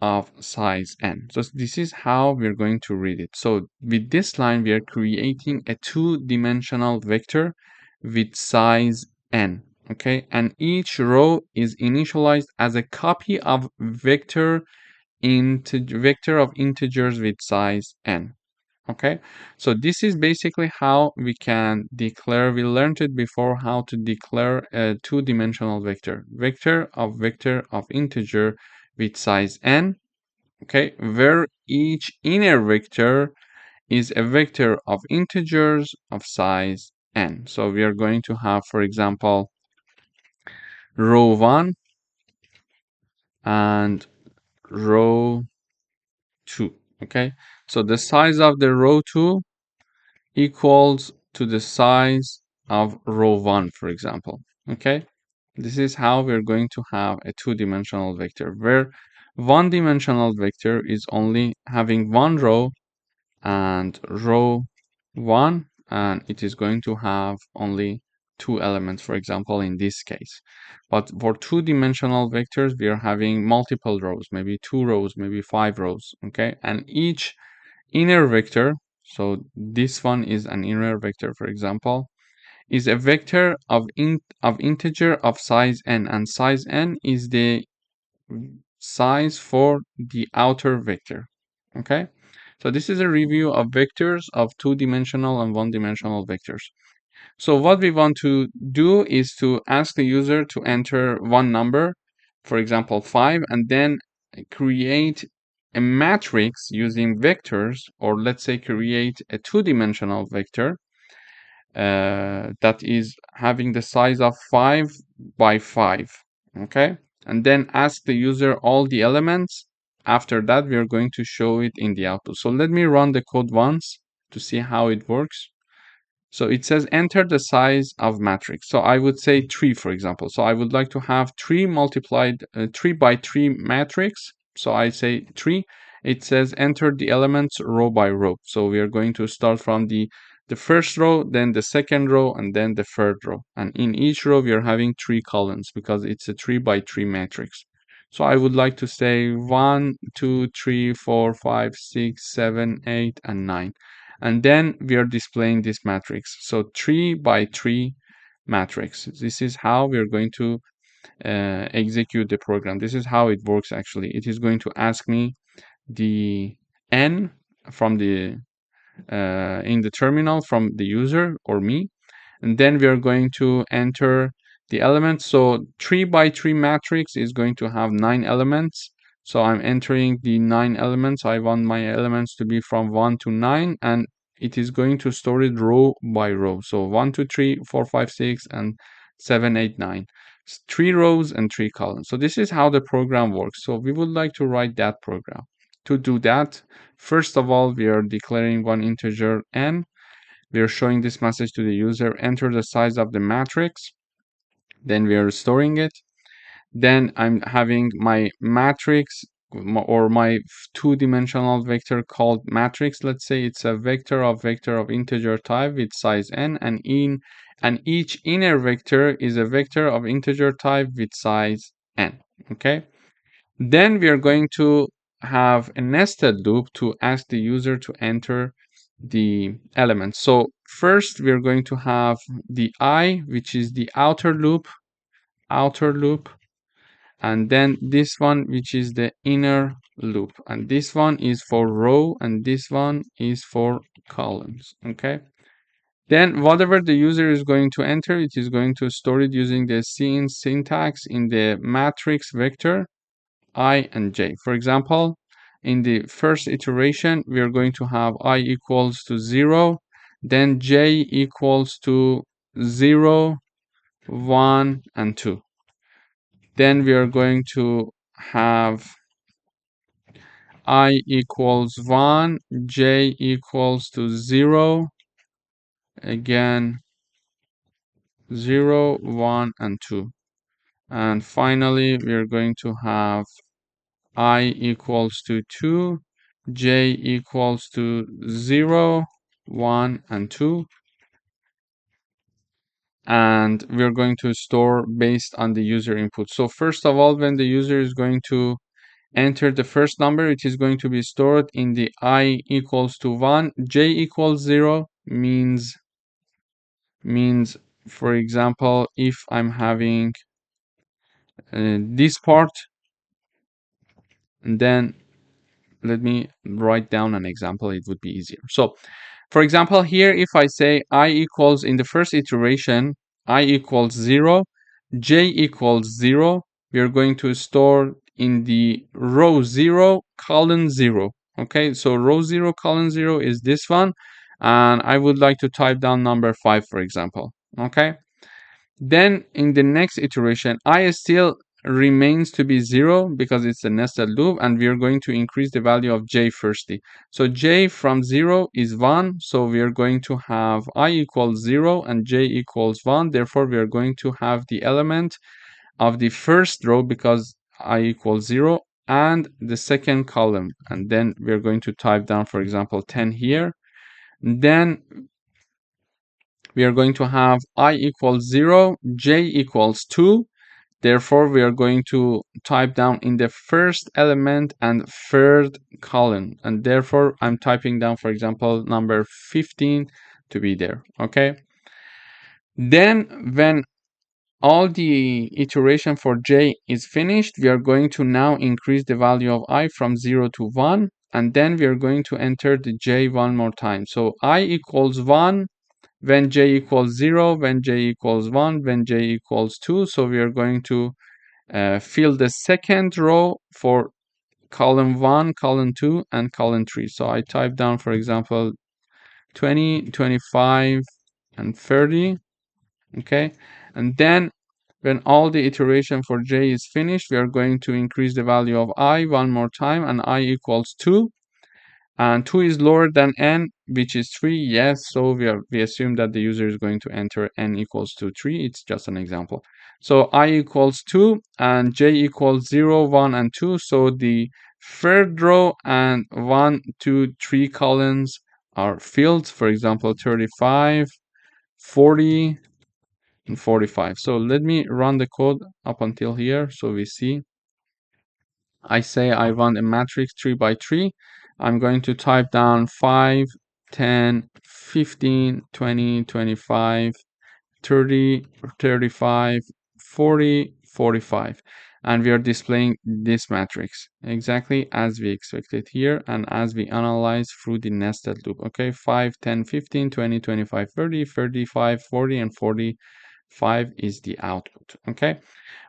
of size n. So this is how we're going to read it. So with this line, we are creating a two-dimensional vector with size n, okay? And each row is initialized as a copy of vector of integers with size n. Okay, so this is basically how we can declare. We learned it before, how to declare a two-dimensional vector of integer with size n, okay, where each inner vector is a vector of integers of size n. So we are going to have, for example, row 1 and row 2, okay? So the size of the row 2 equals to the size of row 1, for example, okay? This is how we're going to have a two-dimensional vector, where one-dimensional vector is only having one row and row 1, and it is going to have only two elements, for example, in this case. But for two-dimensional vectors, we are having multiple rows, maybe 2 rows, maybe 5 rows, okay? And each inner vector, so this one is an inner vector, for example, is a vector of integer of size n, and size n is the size for the outer vector, okay? So this is a review of vectors of two-dimensional and one-dimensional vectors. So what we want to do is to ask the user to enter one number, for example 5, and then create a matrix using vectors, or let's say create a two-dimensional vector that is having the size of 5 by 5, okay? And then ask the user all the elements. After that, we are going to show it in the output. So let me run the code once to see how it works. So it says enter the size of matrix. So I would say 3, for example. So I would like to have 3 multiplied 3 by 3 matrix. So I say 3. It says enter the elements row by row. So we are going to start from the first row, then the second row, and then the third row. And in each row, we are having 3 columns because it's a 3 by 3 matrix. So I would like to say 1, 2, 3, 4, 5, 6, 7, 8, and 9. And then we are displaying this matrix. So 3 by 3 matrix. This is how we are going to execute the program. This is how it works actually. It is going to ask me the n from the in the terminal from the user or me, and then we are going to enter the elements. So 3 by 3 matrix is going to have 9 elements. So I'm entering the 9 elements. I want my elements to be from 1 to 9, and it is going to store it row by row. So 1, 2, 3, 4, 5, 6, and 7, 8, 9. 3 rows and 3 columns. So this is how the program works. So we would like to write that program. To do that, first of all, we are declaring one integer n. We are showing this message to the user, enter the size of the matrix. Then we are storing it. Then I'm having my matrix or my two-dimensional vector called matrix. Let's say it's a vector of integer type with size n, and each inner vector is a vector of integer type with size n. Okay. Then we are going to have a nested loop to ask the user to enter the elements. So first we are going to have the I, which is the outer loop, and then this one, which is the inner loop, and this one is for row, and this one is for columns. Okay. Then whatever the user is going to enter, it is going to store it using the scene syntax in the matrix vector I and j. For example, in the first iteration, we are going to have I equals to 0, then j equals to 0, 1, and 2. Then we are going to have I equals 1, j equals to 0, again 0, 1, and 2. And finally, we are going to have I equals to 2, j equals to 0, 1, and 2. And we're going to store based on the user input. So first of all, when the user is going to enter the first number, it is going to be stored in the I equals to 1, j equals 0 means, for example, if I'm having this part, and then let me write down an example, it would be easier. So for example, here, if I say I equals, in the first iteration, I equals 0, j equals 0, we are going to store in the row 0, column 0. Okay, so row 0, column 0 is this one, and I would like to type down number 5, for example. Okay, then in the next iteration, I still remains to be 0 because it's a nested loop, and we are going to increase the value of j firstly. So j from 0 is 1, so we are going to have I equals 0 and j equals 1. Therefore, we are going to have the element of the first row because I equals 0 and the second column. And then we're going to type down, for example, 10 here. Then we are going to have I equals 0, j equals 2. Therefore, we are going to type down in the first element and third column. And therefore, I'm typing down, for example, number 15 to be there. Okay. Then when all the iteration for j is finished, we are going to now increase the value of I from 0 to 1. And then we are going to enter the j one more time. So I equals 1 when j equals 0, when j equals 1, when j equals 2. So we are going to fill the second row for column 1, column 2, and column 3. So I type down, for example, 20, 25, and 30. Okay. And then when all the iteration for j is finished, we are going to increase the value of I one more time, and I equals 2. And 2 is lower than n, which is 3. Yes, so we assume that the user is going to enter n equals to 3. It's just an example. So I equals 2 and j equals 0, 1, and 2. So the third row and 1, 2, 3 columns are filled. For example, 35, 40, and 45. So let me run the code up until here so we see. I say I want a matrix 3 by 3. I'm going to type down 5, 10, 15, 20, 25, 30, 35, 40, 45. And we are displaying this matrix exactly as we expected here and as we analyze through the nested loop. Okay, 5, 10, 15, 20, 25, 30, 35, 40, and 45 is the output. Okay.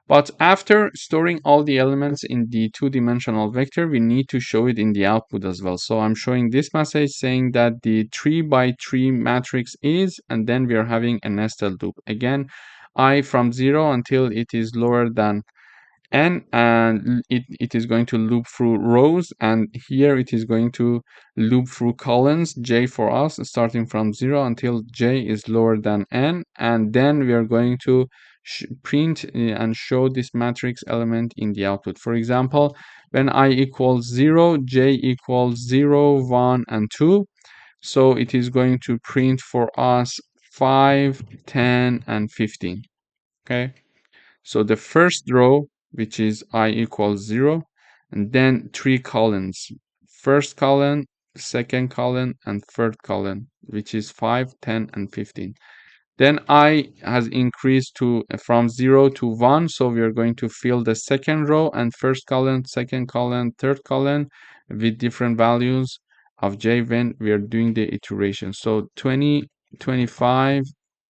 But after storing all the elements in the two-dimensional vector, we need to show it in the output as well. So I'm showing this message saying that the 3 by 3 matrix is, and then we are having a nested loop. Again, I from 0 until it is lower than and it is going to loop through rows, and here it is going to loop through columns, j for us, starting from 0 until j is lower than n, and then we are going to print and show this matrix element in the output. For example, when I equals 0, j equals 0, 1, and 2, so it is going to print for us 5, 10, and 15. Okay. So the first row, which is I equals 0, and then 3 columns. First column, second column, and third column, which is 5, 10, and 15. Then I has increased to from 0 to 1, so we are going to fill the second row and first column, second column, third column with different values of j when we are doing the iteration. So 20, 25,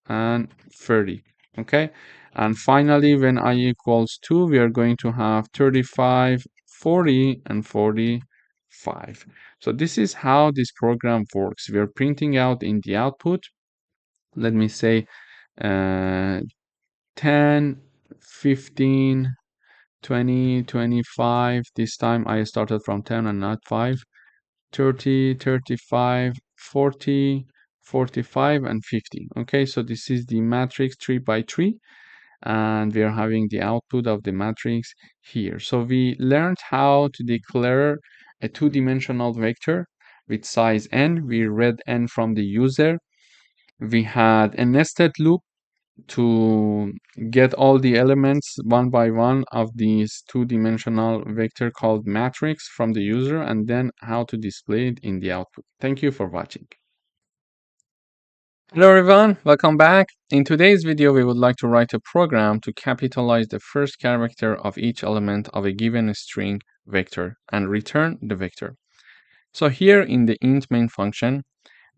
and 30. Okay. And finally, when I equals 2, we are going to have 35, 40, and 45. So this is how this program works. We are printing out in the output, let me say 10, 15, 20, 25. This time I started from 10 and not 5. 30, 35, 40, 45, and 50. Okay, so this is the matrix 3 by 3. And we are having the output of the matrix here. So we learned how to declare a two-dimensional vector with size n. We read n from the user. We had a nested loop to get all the elements one by one of this two-dimensional vector called matrix from the user, and then how to display it in the output. Thank you for watching. Hello everyone, welcome back. In today's video, we would like to write a program to capitalize the first character of each element of a given string vector and return the vector. So here in the int main function,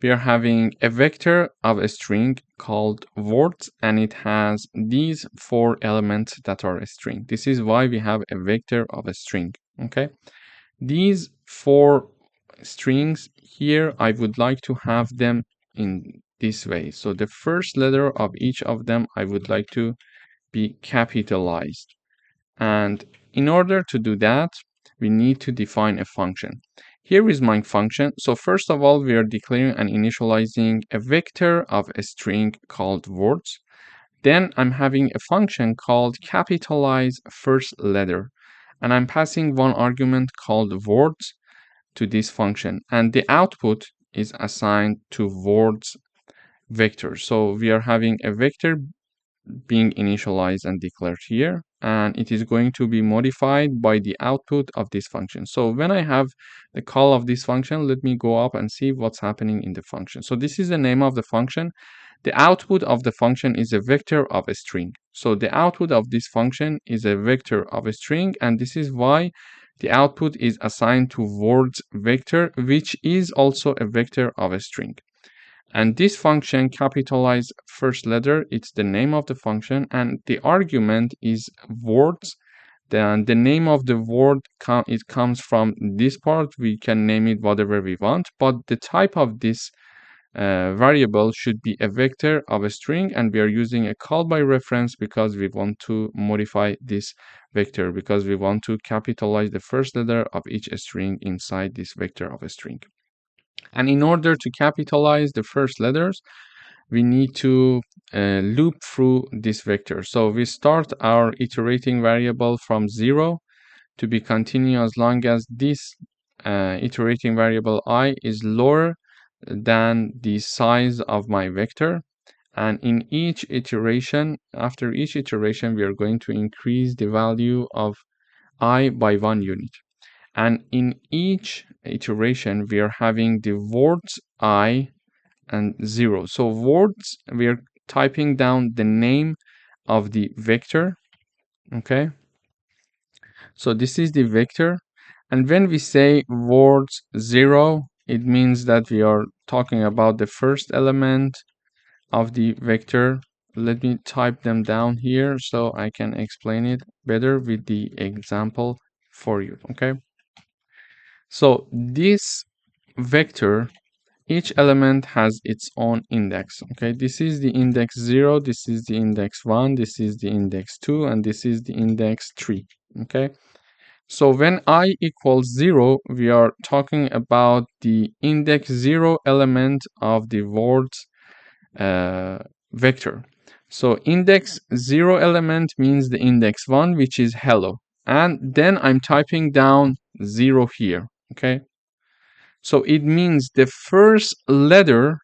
we are having a vector of a string called words, and it has these 4 elements that are a string. This is why we have a vector of a string. Okay, these 4 strings here, I would like to have them in this way. So the first letter of each of them I would like to be capitalized. And in order to do that, we need to define a function. Here is my function. So first of all, we are declaring and initializing a vector of a string called words. then I'm having a function called capitalize first letter, and I'm passing one argument called words to this function, and the output is assigned to words vector. So we are having a vector being initialized and declared here, and it is going to be modified by the output of this function. So when I have the call of this function, let me go up and see what's happening in the function. So this is the name of the function. The output of the function is a vector of a string. So the output of this function is a vector of a string, and this is why the output is assigned to words vector, which is also a vector of a string. And this function capitalize first letter, it's the name of the function, and the argument is words. Then the name of the word it comes from this part. We can name it whatever we want, but the type of this variable should be a vector of a string, and we are using a call by reference because we want to modify this vector, because we want to capitalize the first letter of each string inside this vector of a string. And in order to capitalize the first letters, we need to loop through this vector. So we start our iterating variable from 0 to be continuous as long as this iterating variable I is lower than the size of my vector. And in each iteration, after each iteration, we are going to increase the value of I by 1 unit. And in each iteration, we are having the words I and 0. So words, we are typing down the name of the vector. Okay. So this is the vector. And when we say words 0, it means that we are talking about the first element of the vector. Let me type them down here so I can explain it better with the example for you. Okay. So this vector, each element has its own index. Okay, this is the index 0, this is the index 1, this is the index 2, and this is the index 3. Okay, so when I equals 0, we are talking about the index 0 element of the words vector. So index 0 element means the index 1, which is hello, and then I'm typing down 0 here. Okay, so it means the first letter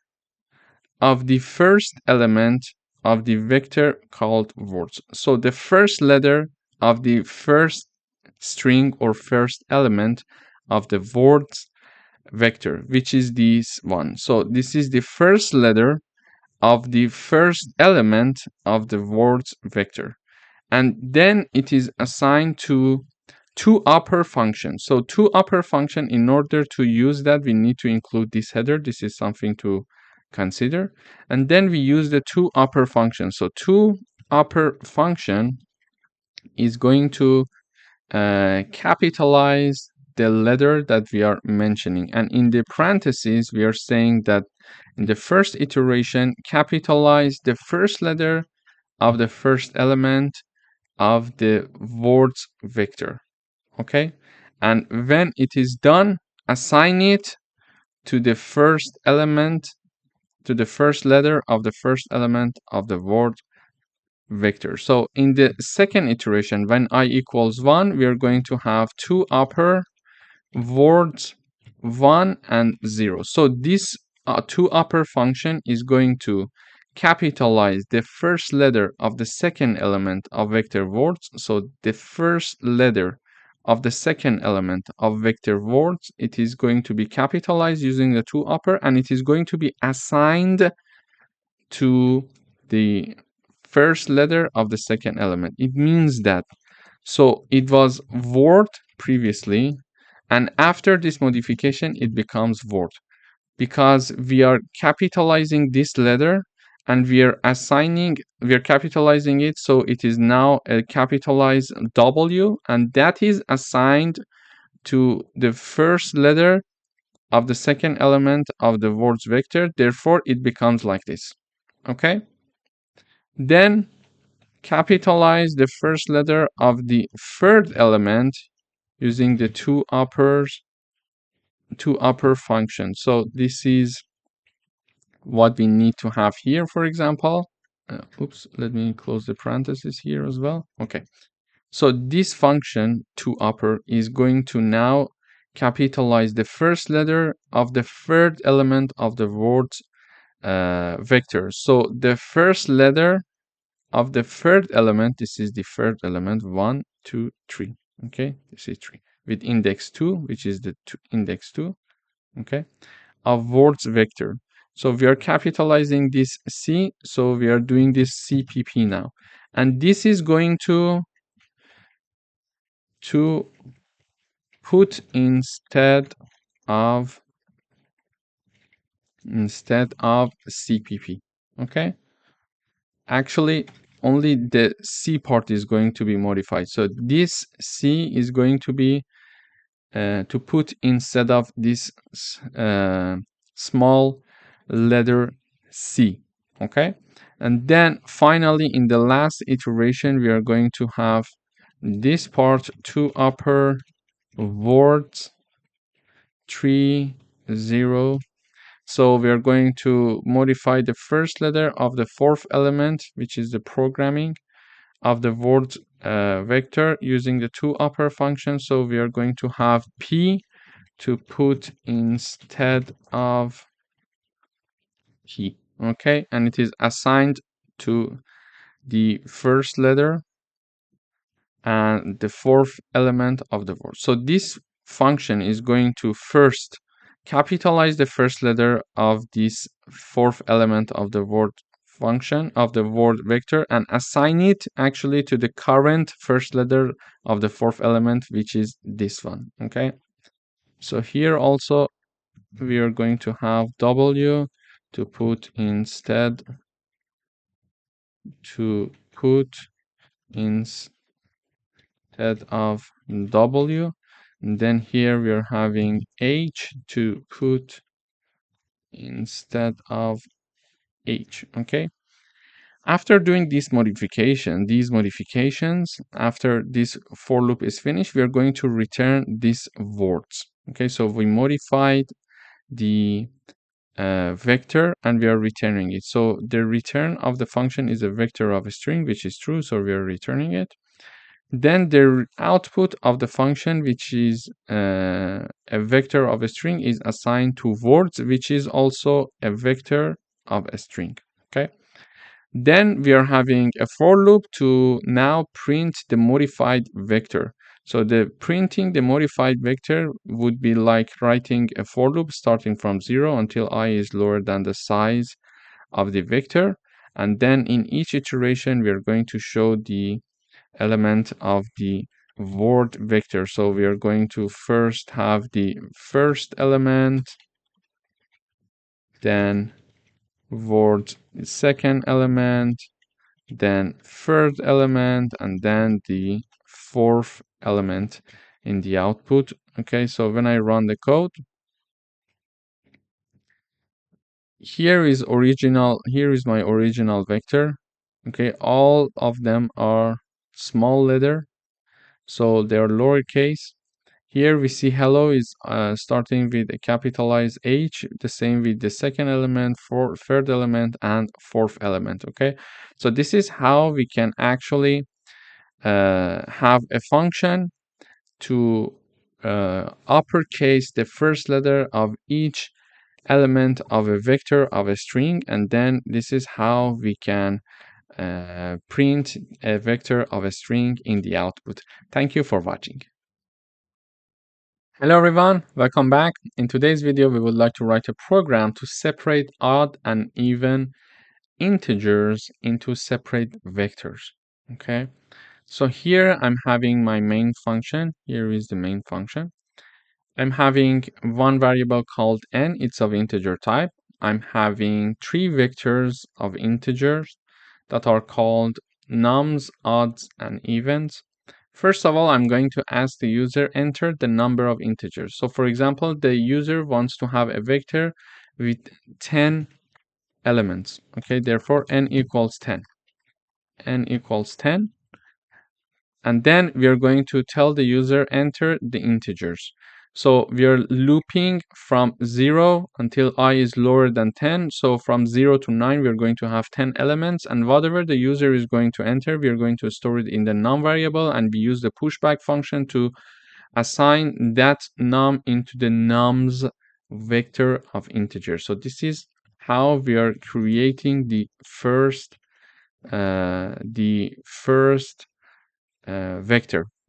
of the first element of the vector called words. So the first letter of the first string or first element of the words vector, which is this one. So this is the first letter of the first element of the words vector. And then it is assigned to two upper functions. So two upper function, in order to use that, we need to include this header. This is something to consider. And then we use the two upper functions. So two upper function is going to capitalize the letter that we are mentioning. And in the parentheses, we are saying that in the first iteration, capitalize the first letter of the first element of the words vector. Okay, and when it is done, assign it to the first element, to the first letter of the first element of the word vector. So in the second iteration, when I equals 1, we are going to have two upper words 1 and 0. So this two upper function is going to capitalize the first letter of the second element of vector words. So the first letter of the second element of vector words, it is going to be capitalized using the two upper, and it is going to be assigned to the first letter of the second element. It means that, so it was word previously, and after this modification it becomes word, because we are capitalizing this letter and we are capitalizing it, so it is now a capitalized W, and that is assigned to the first letter of the second element of the words vector. Therefore it becomes like this. Okay, then capitalize the first letter of the third element using the two upper functions. So this is what we need to have here, for example. oops, let me close the parentheses here as well. Okay, so this function toUpper is going to now capitalize the first letter of the third element of the word's vector. So the first letter of the third element, this is the third element, 1, 2, 3. Okay, this is 3 with index 2, which is the index 2. Okay, of words vector. So we are capitalizing this C, so we are doing this CPP now. And this is going to put instead of CPP. Okay, actually only the C part is going to be modified. So this C is going to be to put instead of this small letter C. Okay, and then finally in the last iteration we are going to have this part toUpper words 3 0. So we are going to modify the first letter of the fourth element, which is the programming of the word vector using the toUpper function. So we are going to have P to put instead of P. Okay, and it is assigned to the first letter and the fourth element of the word. So this function is going to first capitalize the first letter of this fourth element of the word function of the word vector and assign it actually to the current first letter of the fourth element, which is this one. Okay, so here also we are going to have W to put instead of W. And then here we are having H to put instead of H. Okay. After doing these modifications, after this for loop is finished, we are going to return these words. Okay, so we modified the vector and we are returning it. So the return of the function is a vector of a string, which is true, so we are returning it. Then the output of the function, which is a vector of a string, is assigned to words, which is also a vector of a string. Okay. Then we are having a for loop to now print the modified vector. So the printing the modified vector would be like writing a for loop starting from 0 until I is lower than the size of the vector. And then in each iteration, we are going to show the element of the word vector. So we are going to first have the first element, then word second element, then third element, and then the fourth element in the output. Okay, so when I run the code, here is my original vector. Okay, all of them are small letter, so they are lowercase. Here we see hello is starting with a capitalized H, the same with the second element, third element, and fourth element. Okay, so this is how we can actually have a function to uppercase the first letter of each element of a vector of a string, and then this is how we can print a vector of a string in the output. Thank you for watching. Hello everyone, welcome back. In today's video, we would like to write a program to separate odd and even integers into separate vectors. Okay, so here I'm having my main function. Here is the main function. I'm having one variable called n, it's of integer type. I'm having 3 vectors of integers that are called nums, odds, and evens. First of all, I'm going to ask the user enter the number of integers. So for example, the user wants to have a vector with 10 elements. Okay, therefore n equals 10. N equals 10. And then we are going to tell the user enter the integers. So we are looping from 0 until I is lower than 10. So from 0 to 9, we're going to have 10 elements, and whatever the user is going to enter, we're going to store it in the num variable, and we use the pushback function to assign that num into the nums vector of integer. So this is how we are creating the first vector.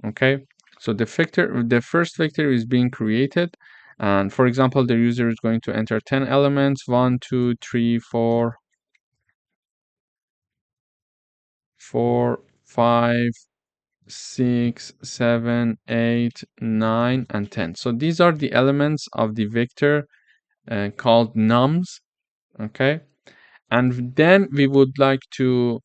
Okay, so the first vector is being created, and for example, the user is going to enter 10 elements: 1, 2, 3, 4, 5, 6, 7, 8, 9, and 10. So these are the elements of the vector called nums. Okay, and then we would like to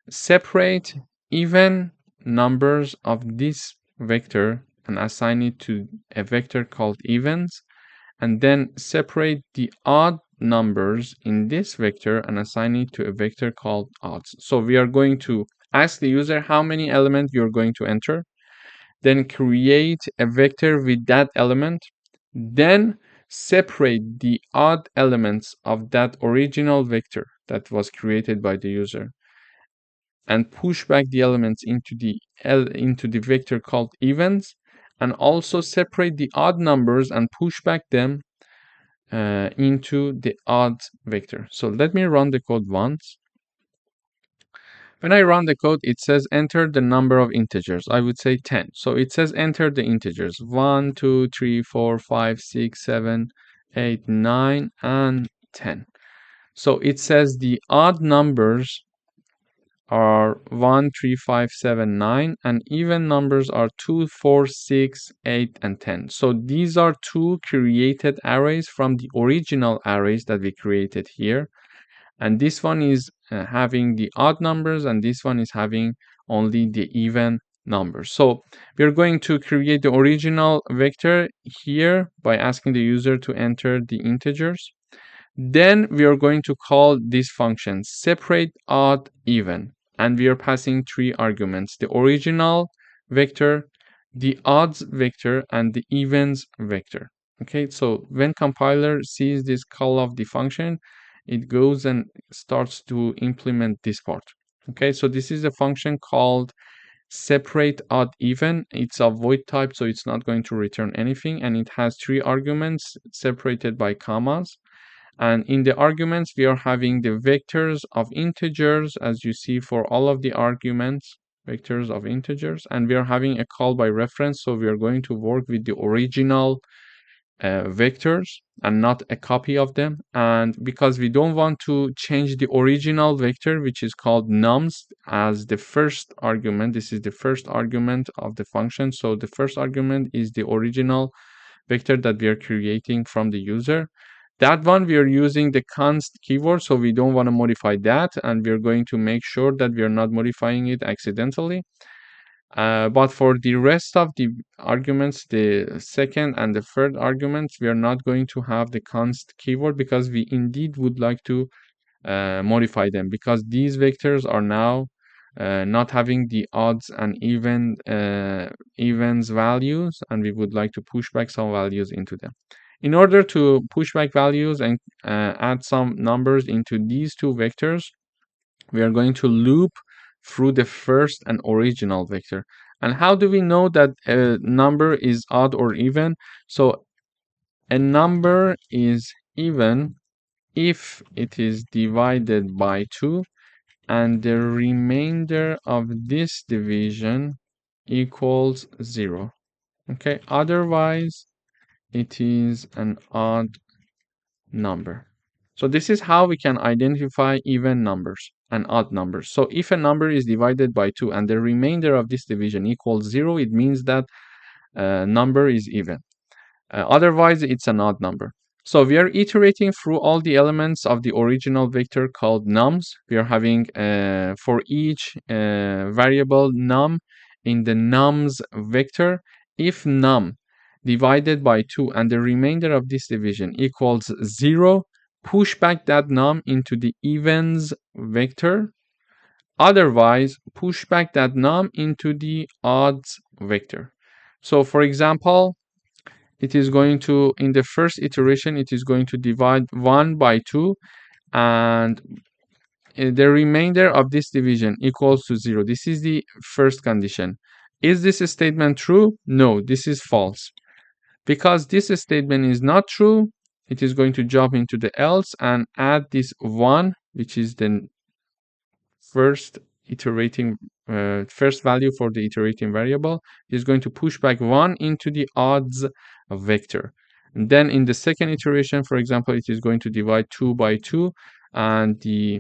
separate even numbers of this vector and assign it to a vector called evens, and then separate the odd numbers in this vector and assign it to a vector called odds. So we are going to ask the user how many elements you're going to enter, then create a vector with that element, then separate the odd elements of that original vector that was created by the user, and push back the elements into the vector called evens, and also separate the odd numbers and push back them into the odd vector. So let me run the code once. When I run the code, it says enter the number of integers. I would say 10. So it says enter the integers 1, 2, 3, 4, 5, 6, 7, 8, 9, and 10. So it says the odd numbers are 1, 3, 5, 7, 9, and even numbers are 2, 4, 6, 8, and 10. So these are two created arrays from the original arrays that we created here. And this one is having the odd numbers, and this one is having only the even numbers. So we're going to create the original vector here by asking the user to enter the integers. Then we are going to call this function separate odd even, and we are passing three arguments: the original vector, the odds vector, and the evens vector. Okay, so when compiler sees this call of the function, it goes and starts to implement this part. Okay, so this is a function called separate odd even. It's a void type, so it's not going to return anything, and it has three arguments separated by commas. And in the arguments, we are having the vectors of integers, as you see for all of the arguments, vectors of integers, and we are having a call by reference. So we are going to work with the original vectors and not a copy of them. And because we don't want to change the original vector, which is called nums, as the first argument, this is the first argument of the function. So the first argument is the original vector that we are creating from the user. That one we are using the const keyword, so we don't want to modify that, and we're going to make sure that we are not modifying it accidentally. But for the rest of the arguments, the second and the third arguments, we are not going to have the const keyword because we indeed would like to modify them, because these vectors are now not having the odds and evens values, and we would like to push back some values into them. In order to push back values and add some numbers into these two vectors, we are going to loop through the first and original vector. And how do we know that a number is odd or even? So a number is even if it is divided by 2 and the remainder of this division equals 0. Okay, otherwise it is an odd number. So this is how we can identify even numbers and odd numbers. So if a number is divided by 2 and the remainder of this division equals 0, it means that number is even. Otherwise, it's an odd number. So we are iterating through all the elements of the original vector called nums. We are having for each variable num in the nums vector, if num divided by 2 and the remainder of this division equals 0, push back that num into the evens vector. Otherwise, push back that num into the odds vector. So for example, it is going to, in the first iteration, it is going to divide 1 by 2, and the remainder of this division equals to 0. This is the first condition. Is this statement true? No, this is false. Because this statement is not true, it is going to jump into the else and add this 1, which is the first value for the iterating variable. Is going to push back 1 into the odds vector. And then in the second iteration, for example, it is going to divide 2 by 2, and the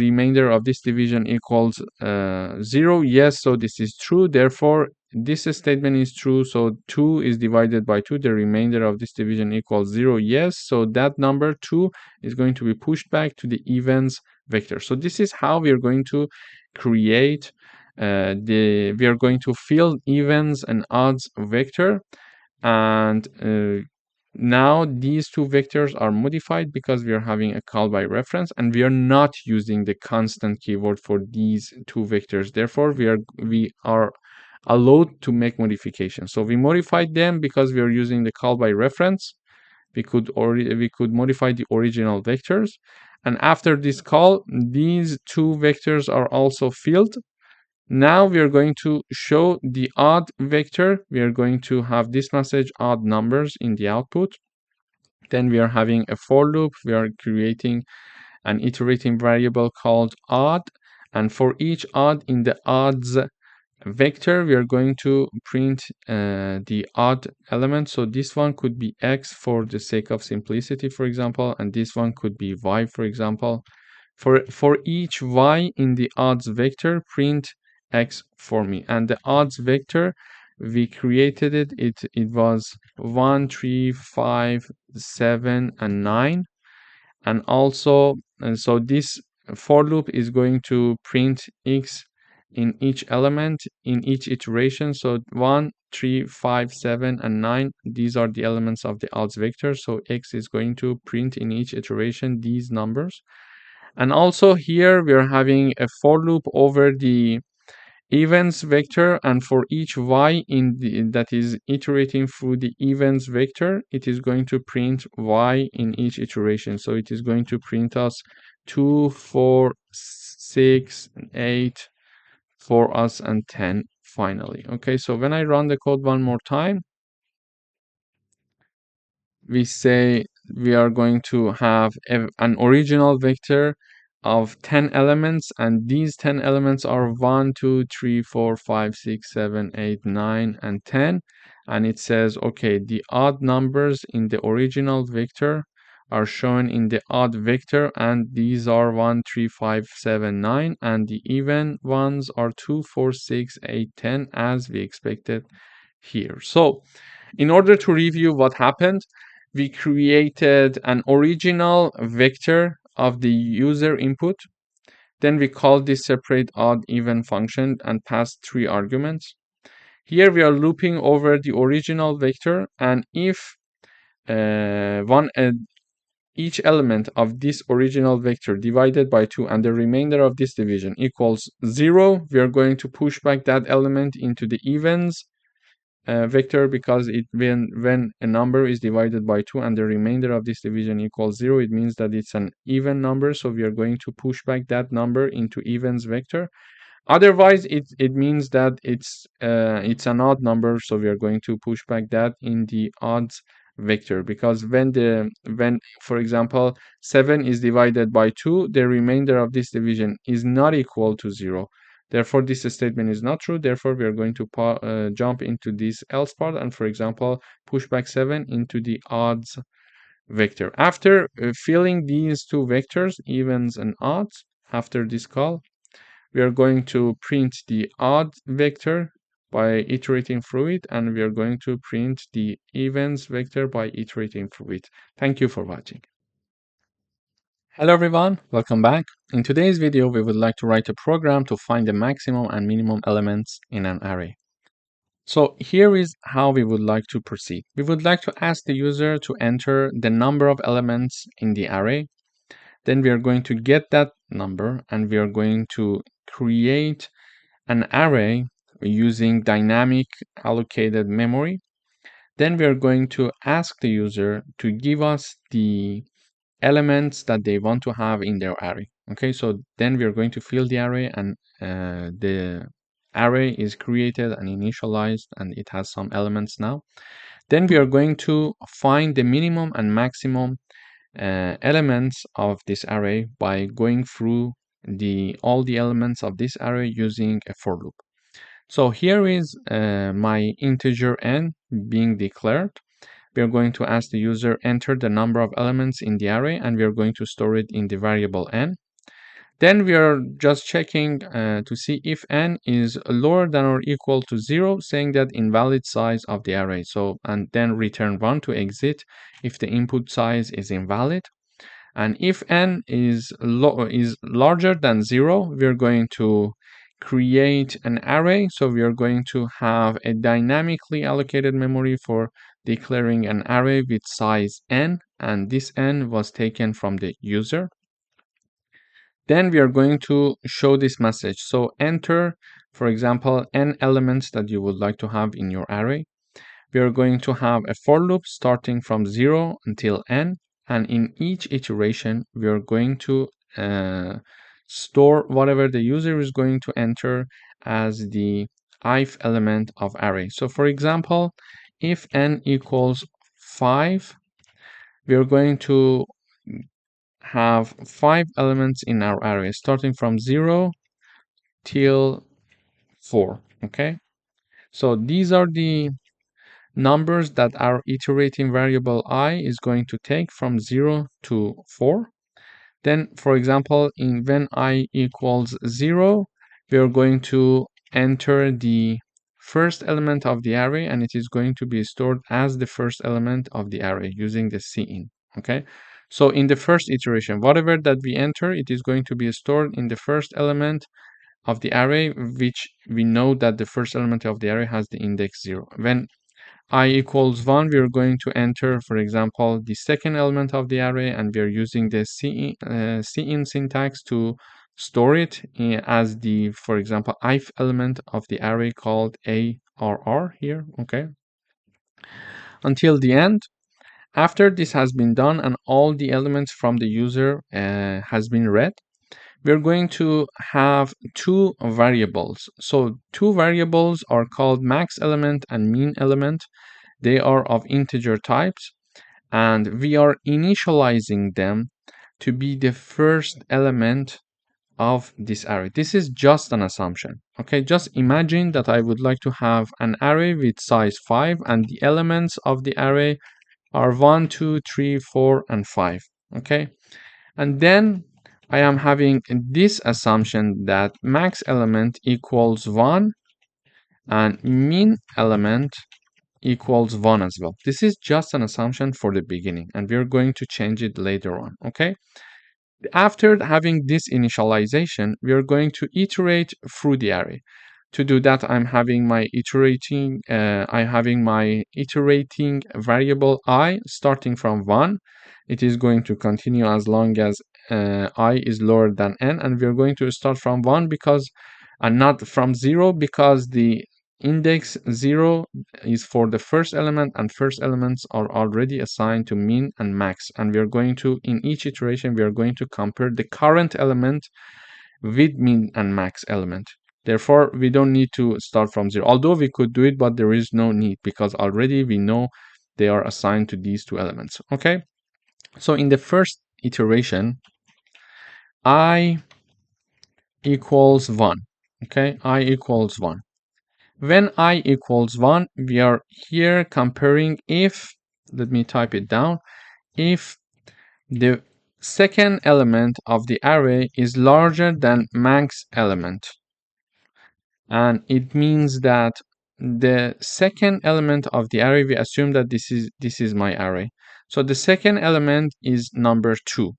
remainder of this division equals 0. Yes, so this is true. Therefore, this statement is true. So 2 is divided by 2. The remainder of this division equals 0. Yes, so that number 2 is going to be pushed back to the evens vector. So this is how we are going to create we are going to fill evens and odds vector. And now these two vectors are modified because we are having a call by reference, and we are not using the constant keyword for these two vectors. Therefore, we are allowed to make modifications. So we modified them because we are using the call by reference. We could modify the original vectors, and after this call, these two vectors are also filled. Now we are going to show the odd vector. We are going to have this message odd numbers in the output. Then we are having a for loop. We are creating an iterating variable called odd. And for each odd in the odds vector, we are going to print the odd element. So this one could be x for the sake of simplicity, for example, and this one could be y, for example. For each y in the odds vector, print x for me. And the odds vector, we created it was 1, 3, 5, 7, and 9. And also, so this for loop is going to print x in each element in each iteration. So 1, 3, 5, 7, and 9, these are the elements of the odds vector. So x is going to print in each iteration these numbers. And also here we are having a for loop over the evens vector, and for each y that is iterating through the evens vector, it is going to print y in each iteration. So it is going to print us 2, 4, 6, 8 for us, and 10 finally. Okay, so when I run the code one more time, we say we are going to have an original vector of 10 elements, and these 10 elements are 1, 2, 3, 4, 5, 6, 7, 8, 9, and 10. And it says, okay, the odd numbers in the original vector are shown in the odd vector, and these are 1, 3, 5, 7, 9, and the even ones are 2, 4, 6, 8, 10, as we expected here. So in order to review what happened, we created an original vector of the user input. Then we called this separate odd even function and passed 3 arguments. Here we are looping over the original vector, and if each element of this original vector divided by 2 and the remainder of this division equals 0, we are going to push back that element into the evens vector, because when a number is divided by 2 and the remainder of this division equals 0, it means that it's an even number. So we are going to push back that number into evens vector. Otherwise, it means that it's an odd number, so we are going to push back that in the odds vector, because when for example 7 is divided by 2, the remainder of this division is not equal to 0. Therefore, this statement is not true. Therefore, we are going to jump into this else part and, for example, push back 7 into the odds vector. After filling these two vectors, evens and odds, after this call, we are going to print the odd vector by iterating through it, and we are going to print the evens vector by iterating through it. Thank you for watching. Hello everyone, welcome back. In today's video, we would like to write a program to find the maximum and minimum elements in an array. So here is how we would like to proceed. We would like to ask the user to enter the number of elements in the array. Then we are going to get that number, and we are going to create an array using dynamic allocated memory. Then we are going to ask the user to give us the elements that they want to have in their array. Okay, so then we are going to fill the array, and the array is created and initialized, and it has some elements now. Then we are going to find the minimum and maximum elements of this array by going through all the elements of this array using a for loop. So here is my integer n being declared. We are going to ask the user enter the number of elements in the array, and we are going to store it in the variable n. Then we are just checking to see if n is lower than or equal to 0, saying that invalid size of the array. So, and then return 1 to exit if the input size is invalid. And if n is larger than 0, we are going to create an array. So we are going to have a dynamically allocated memory for declaring an array with size n, and this n was taken from the user. Then we are going to show this message. So enter, for example, n elements that you would like to have in your array. We are going to have a for loop starting from 0 until n, and in each iteration we are going to store whatever the user is going to enter as the ith element of array. So for example, if n equals 5, we are going to have 5 elements in our array starting from 0 till 4. Okay, so these are the numbers that our iterating variable I is going to take from 0 to 4. Then, for example, when I equals 0, we are going to enter the first element of the array, and it is going to be stored as the first element of the array using the cin. Okay, so in the first iteration, whatever that we enter, it is going to be stored in the first element of the array, which we know that the first element of the array has the index 0. When I equals 1, we are going to enter, for example, the second element of the array, and we are using the cin syntax to store it as the, for example, ith element of the array called arr here. Okay, until the end. After this has been done and all the elements from the user has been read, we're going to have two variables. So two variables are called max element and min element. They are of integer types, and we are initializing them to be the first element of this array. This is just an assumption. Okay, just imagine that I would like to have an array with size 5, and the elements of the array are 1, 2, 3, 4, and 5. Okay, and then I am having this assumption that max element equals 1 and min element equals 1 as well. This is just an assumption for the beginning, and we're going to change it later on. Okay, after having this initialization, we are going to iterate through the array. To do that, I'm having my iterating variable I starting from 1. It is going to continue as long as I is lower than n, and we're going to start from 1 because, and not from 0, because the index 0 is for the first element, and first elements are already assigned to min and max, and we are going to, in each iteration, we are going to compare the current element with min and max element. Therefore, we don't need to start from 0, although we could do it, but there is no need because already we know they are assigned to these two elements. Okay, so in the first iteration, I equals 1. Okay, I equals 1. When I equals 1, we are here comparing if, let me type it down, if the second element of the array is larger than max element. And it means that the second element of the array, we assume that this is my array. So the second element is number 2.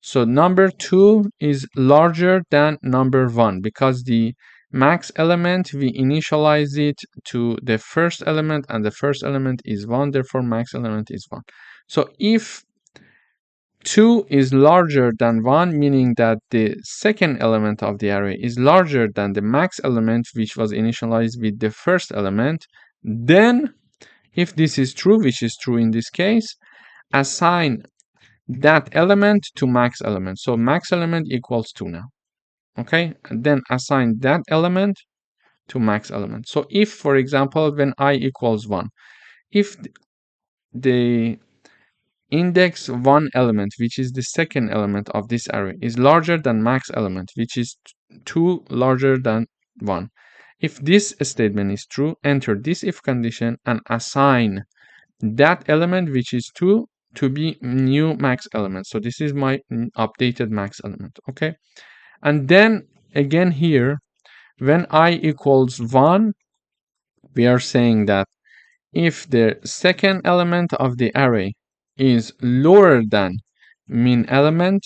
So number 2 is larger than number 1 because the max element, we initialize it to the first element, and the first element is 1, therefore max element is 1. So if 2 is larger than 1, meaning that the second element of the array is larger than the max element, which was initialized with the first element, then If this is true, which is true in this case, assign that element to max element. So max element equals 2 now. Okay, and then assign that element to max element. So if, for example, when I equals 1, if the index 1 element, which is the second element of this array, is larger than max element, which is 2 larger than 1. If this statement is true, enter this if condition and assign that element, which is 2, to be new max element. So this is my updated max element. Okay, and then again here, when I equals 1, we are saying that if the second element of the array is lower than min element,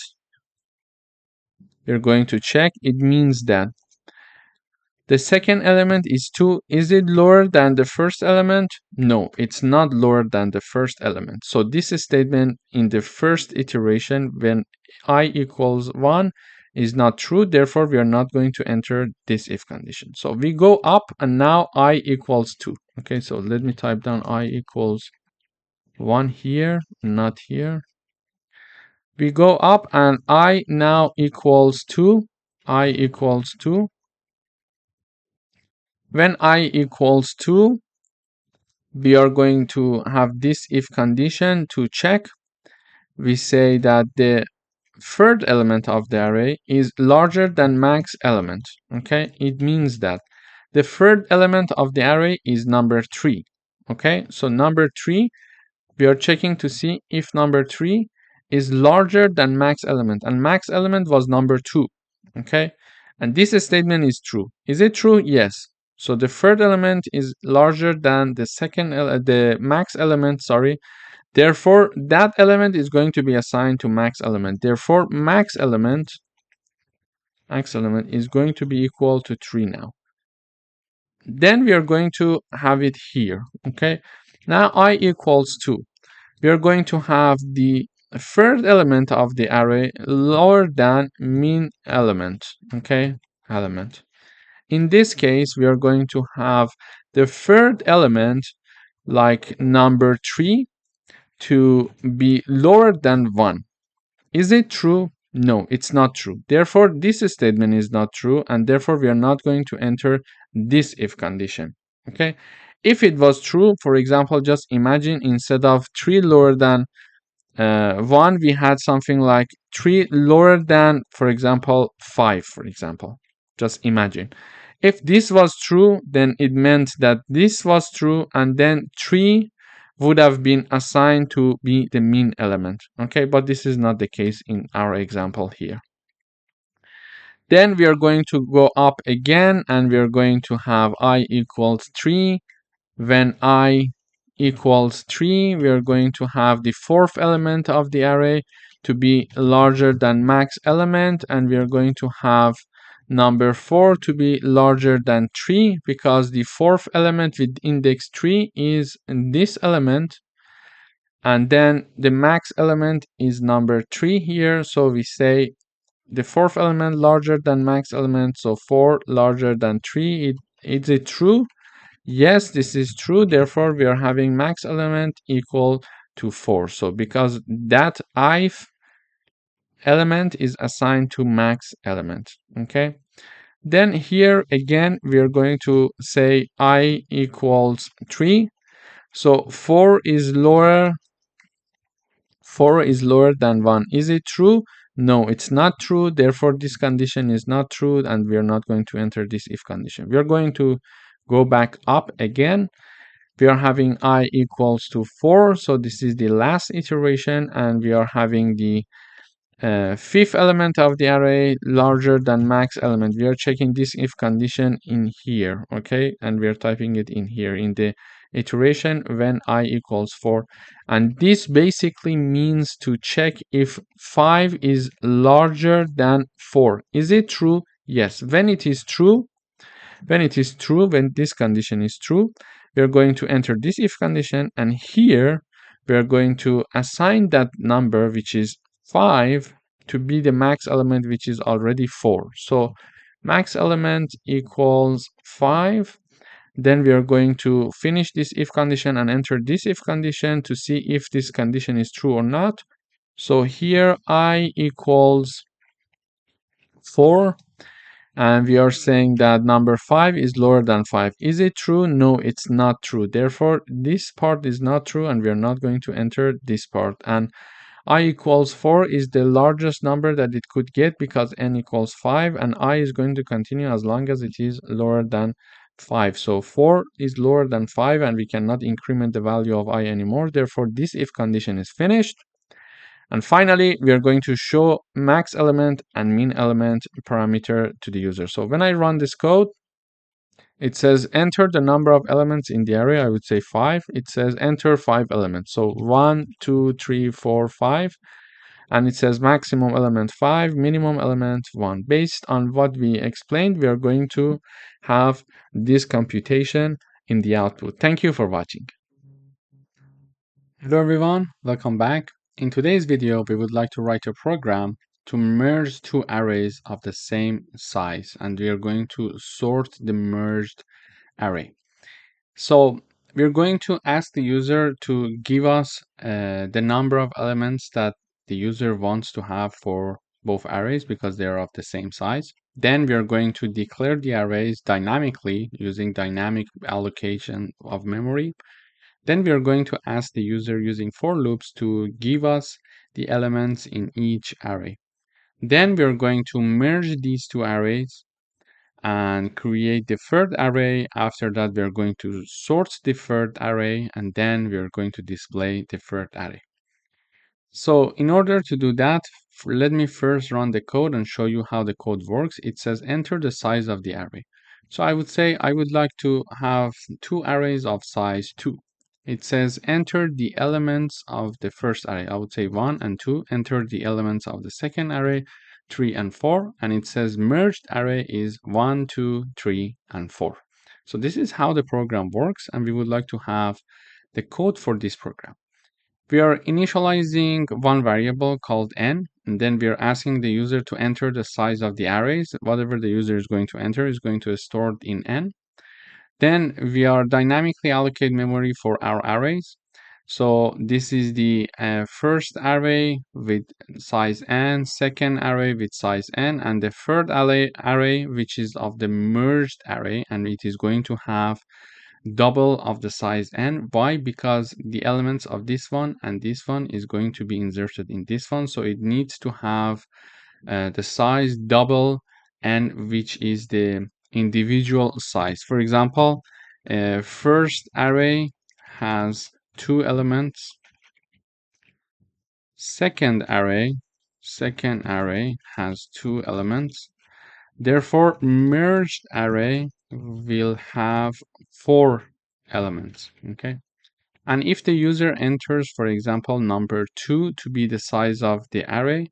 we're going to check. It means that the second element is 2. Is it lower than the first element? No, it's not lower than the first element. So this statement in the first iteration when I equals 1 is not true. Therefore, we are not going to enter this if condition. So we go up and now I equals 2. Okay, so let me type down I equals 1 here, not here. We go up and I now equals 2. I equals 2. When I equals 2, we are going to have this if condition to check. We say that the third element of the array is larger than max element. Okay, it means that the third element of the array is number 3. Okay, so number 3, we are checking to see if number 3 is larger than max element, and max element was number 2. Okay, and this statement is true. Is it true? Yes. So the third element is larger than the the max element, sorry. Therefore, that element is going to be assigned to max element. Therefore, max element is going to be equal to 3 now. Then we are going to have it here. Okay, now I equals 2. We are going to have the third element of the array lower than min element. Okay, element. In this case, we are going to have the third element, like number 3, to be lower than 1. Is it true? No, it's not true. Therefore, this statement is not true, and therefore we are not going to enter this if condition. Okay, if it was true, for example, just imagine instead of 3 lower than 1, we had something like 3 lower than, for example, 5, for example. Just imagine. If this was true, then it meant that this was true, and then 3 would have been assigned to be the min element. Okay, but this is not the case in our example here. Then we are going to go up again, and we are going to have I equals 3. When I equals 3, we are going to have the fourth element of the array to be larger than max element, and we are going to have number 4 to be larger than 3, because the fourth element with index 3 is this element, and then the max element is number 3 here. So we say the fourth element larger than max element, so 4 larger than 3. Is it true? Yes, this is true. Therefore, we are having max element equal to 4. So because that ith element is assigned to max element. Okay. Then here again, we are going to say I equals 3. So 4 is lower than 1. Is it true? No, it's not true. Therefore, this condition is not true, and we are not going to enter this if condition. We are going to go back up again. We are having I equals to 4. So this is the last iteration, and we are having the fifth element of the array larger than max element. We are checking this if condition in here. Okay, and we are typing it in here in the iteration when I equals 4. And this basically means to check if 5 is larger than 4. Is it true? Yes. When it is true, when this condition is true, we are going to enter this if condition, and here we are going to assign that number, which is 5, to be the max element, which is already 4. So max element equals 5. Then we are going to finish this if condition and enter this if condition to see if this condition is true or not. So here I equals 4, and we are saying that number 5 is lower than 5. Is it true? No, it's not true. Therefore, this part is not true, and we are not going to enter this part. And I equals 4 is the largest number that it could get because n equals 5, and I is going to continue as long as it is lower than 5. So 4 is lower than 5, and we cannot increment the value of I anymore. Therefore, this if condition is finished. And finally, we are going to show max element and min element parameter to the user. So when I run this code, it says enter the number of elements in the array. I would say 5. It says enter 5 elements. So 1, 2, 3, 4, 5. And it says maximum element 5, minimum element 1. Based on what we explained, we are going to have this computation in the output. Thank you for watching. Hello everyone, welcome back. In today's video, we would like to write a program to merge two arrays of the same size, and we are going to sort the merged array. So we're going to ask the user to give us the number of elements that the user wants to have for both arrays because they are of the same size. Then we are going to declare the arrays dynamically using dynamic allocation of memory. Then we are going to ask the user using for loops to give us the elements in each array. Then we are going to merge these two arrays and create the third array. After that, we are going to sort the third array, and then we are going to display the third array. So in order to do that, let me first run the code and show you how the code works. It says enter the size of the array. So I would say I would like to have two arrays of size 2. It says enter the elements of the first array. I would say 1 and 2. Enter the elements of the second array, 3 and 4. And it says merged array is 1, 2, 3, and 4. So this is how the program works, and we would like to have the code for this program. We are initializing one variable called n, and then we are asking the user to enter the size of the arrays. Whatever the user is going to enter is going to store it in n. Then we are dynamically allocate memory for our arrays. So this is the first array with size n, second array with size n, and the third array which is of the merged array, and it is going to have double of the size n. Why? Because the elements of this one and this one is going to be inserted in this one, so it needs to have the size double n, which is the individual size. For example, first array has 2 elements, second array has 2 elements. Therefore, merged array will have 4 elements, okay? And if the user enters, for example, number 2 to be the size of the array,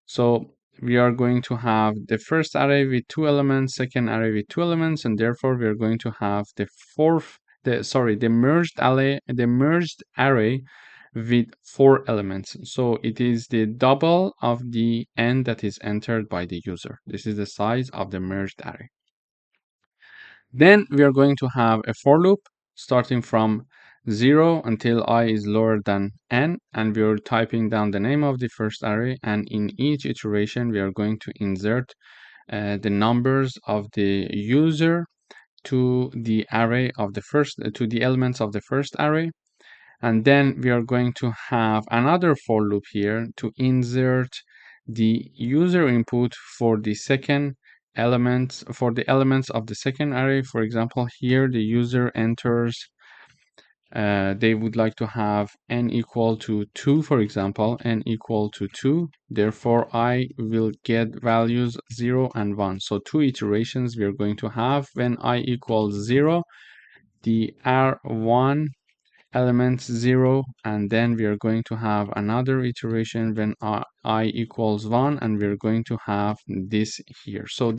so we are going to have the first array with 2 elements, second array with 2 elements, and therefore we are going to have the merged array with 4 elements. So it is the double of the n that is entered by the user. This is the size of the merged array. Then we are going to have a for loop starting from 0 until I is lower than n, and we are typing down the name of the first array, and in each iteration we are going to insert the numbers of the user to the array of the first to the elements of the first array. And then we are going to have another for loop here to insert the user input for the second elements for the elements of the second array. For example, here the user enters they would like to have n equal to 2, for example, n equal to 2. Therefore, I will get values 0 and 1. So 2 iterations we are going to have. When I equals 0, the R1 elements 0, and then we are going to have another iteration when I equals 1, and we're going to have this here. So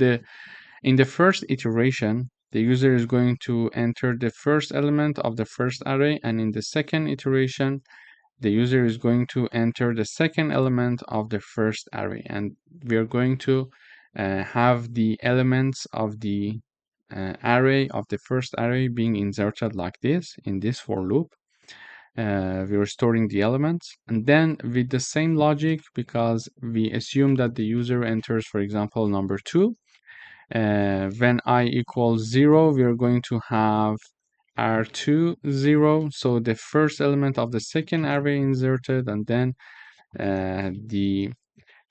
in the first iteration, the user is going to enter the first element of the first array, and in the second iteration, the user is going to enter the second element of the first array, and we are going to have the elements of the array of the first array being inserted like this in this for loop. We're storing the elements, and then with the same logic, because we assume that the user enters, for example, number 2, when I equals 0, we're going to have R2 0, so the first element of the second array inserted, and then the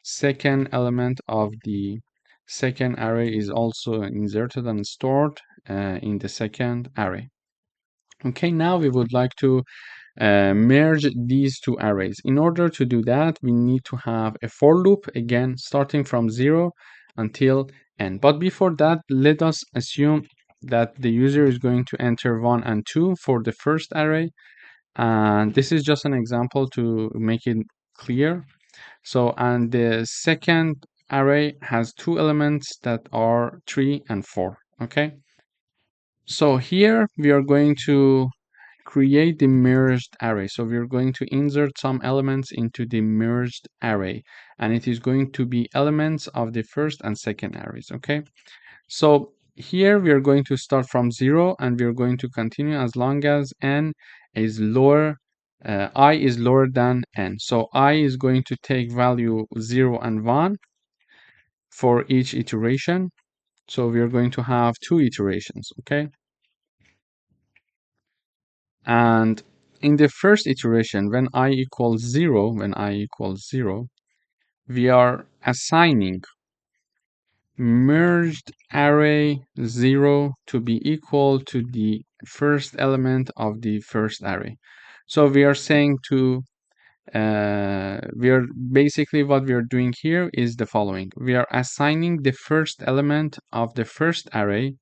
second element of the second array is also inserted and stored in the second array. Okay, now we would like to merge these two arrays. In order to do that, we need to have a for loop, again, starting from 0 until n. But before that, let us assume that the user is going to enter 1 and 2 for the first array. And this is just an example to make it clear. So, and the second array has two elements that are 3 and 4, okay? So here we are going to create the merged array. So we're going to insert some elements into the merged array, and it is going to be elements of the first and second arrays, okay? So here we are going to start from 0, and we're going to continue as long as n is lower, I is lower than n. So I is going to take value 0 and 1 for each iteration. So we are going to have 2 iterations, okay? And in the first iteration, when I equals 0, we are assigning merged array 0 to be equal to the first element of the first array. So we are saying to we are basically, what we are doing here is the following. We are assigning the first element of the first array,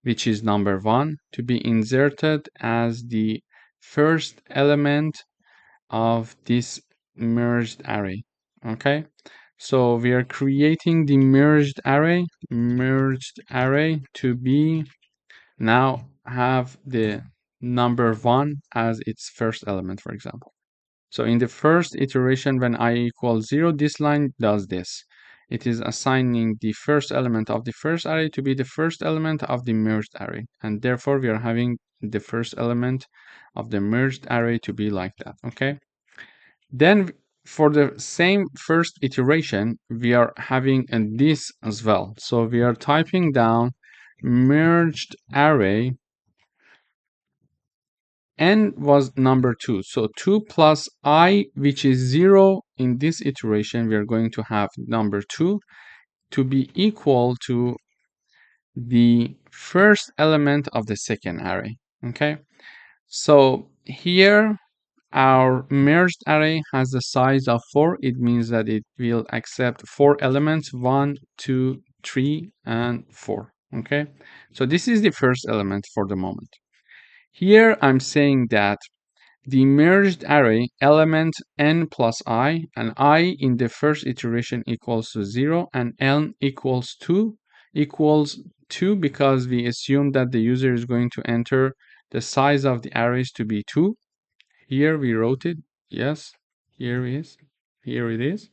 which is number 1, to be inserted as the first element of this merged array. Okay, so we are creating the merged array to be now have the number 1 as its first element, for example. So in the first iteration, when I equals 0, this line does this. It is assigning the first element of the first array to be the first element of the merged array. And therefore, we are having the first element of the merged array to be like that, okay? Then for the same first iteration, we are having this as well. So we are typing down merged array. N was number 2. So 2 plus I, which is 0 in this iteration, we are going to have number 2 to be equal to the first element of the second array. Okay, so here our merged array has the size of 4. It means that it will accept 4 elements, 1, 2, 3, and 4. Okay, so this is the first element for the moment. Here I'm saying that the merged array element n plus I, and I in the first iteration equals to 0, and n equals 2 because we assume that the user is going to enter the size of the arrays to be 2. Here we wrote it. Yes, here it is.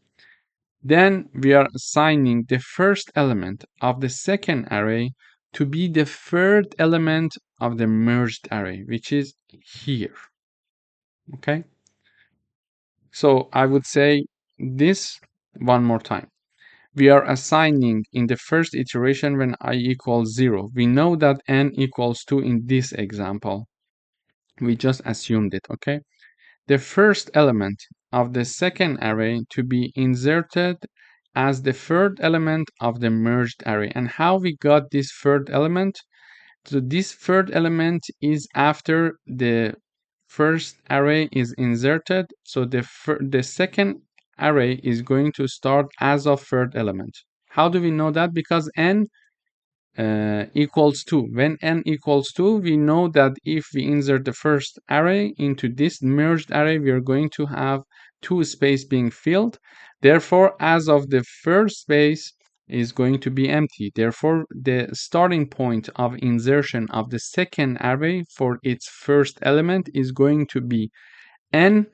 Then we are assigning the first element of the second array to be the third element of the merged array, which is here. Okay, so I would say this one more time. We are assigning in the first iteration when I equals 0. We know that n equals 2 in this example. We just assumed it, okay? The first element of the second array to be inserted as the third element of the merged array. And how we got this third element? So this third element is after the first array is inserted. So the second array is going to start as of third element. How do we know that? Because n equals 2. When n equals 2, we know that if we insert the first array into this merged array, we are going to have 2 space being filled. Therefore, as of the first space is going to be empty. Therefore, the starting point of insertion of the second array for its first element is going to be n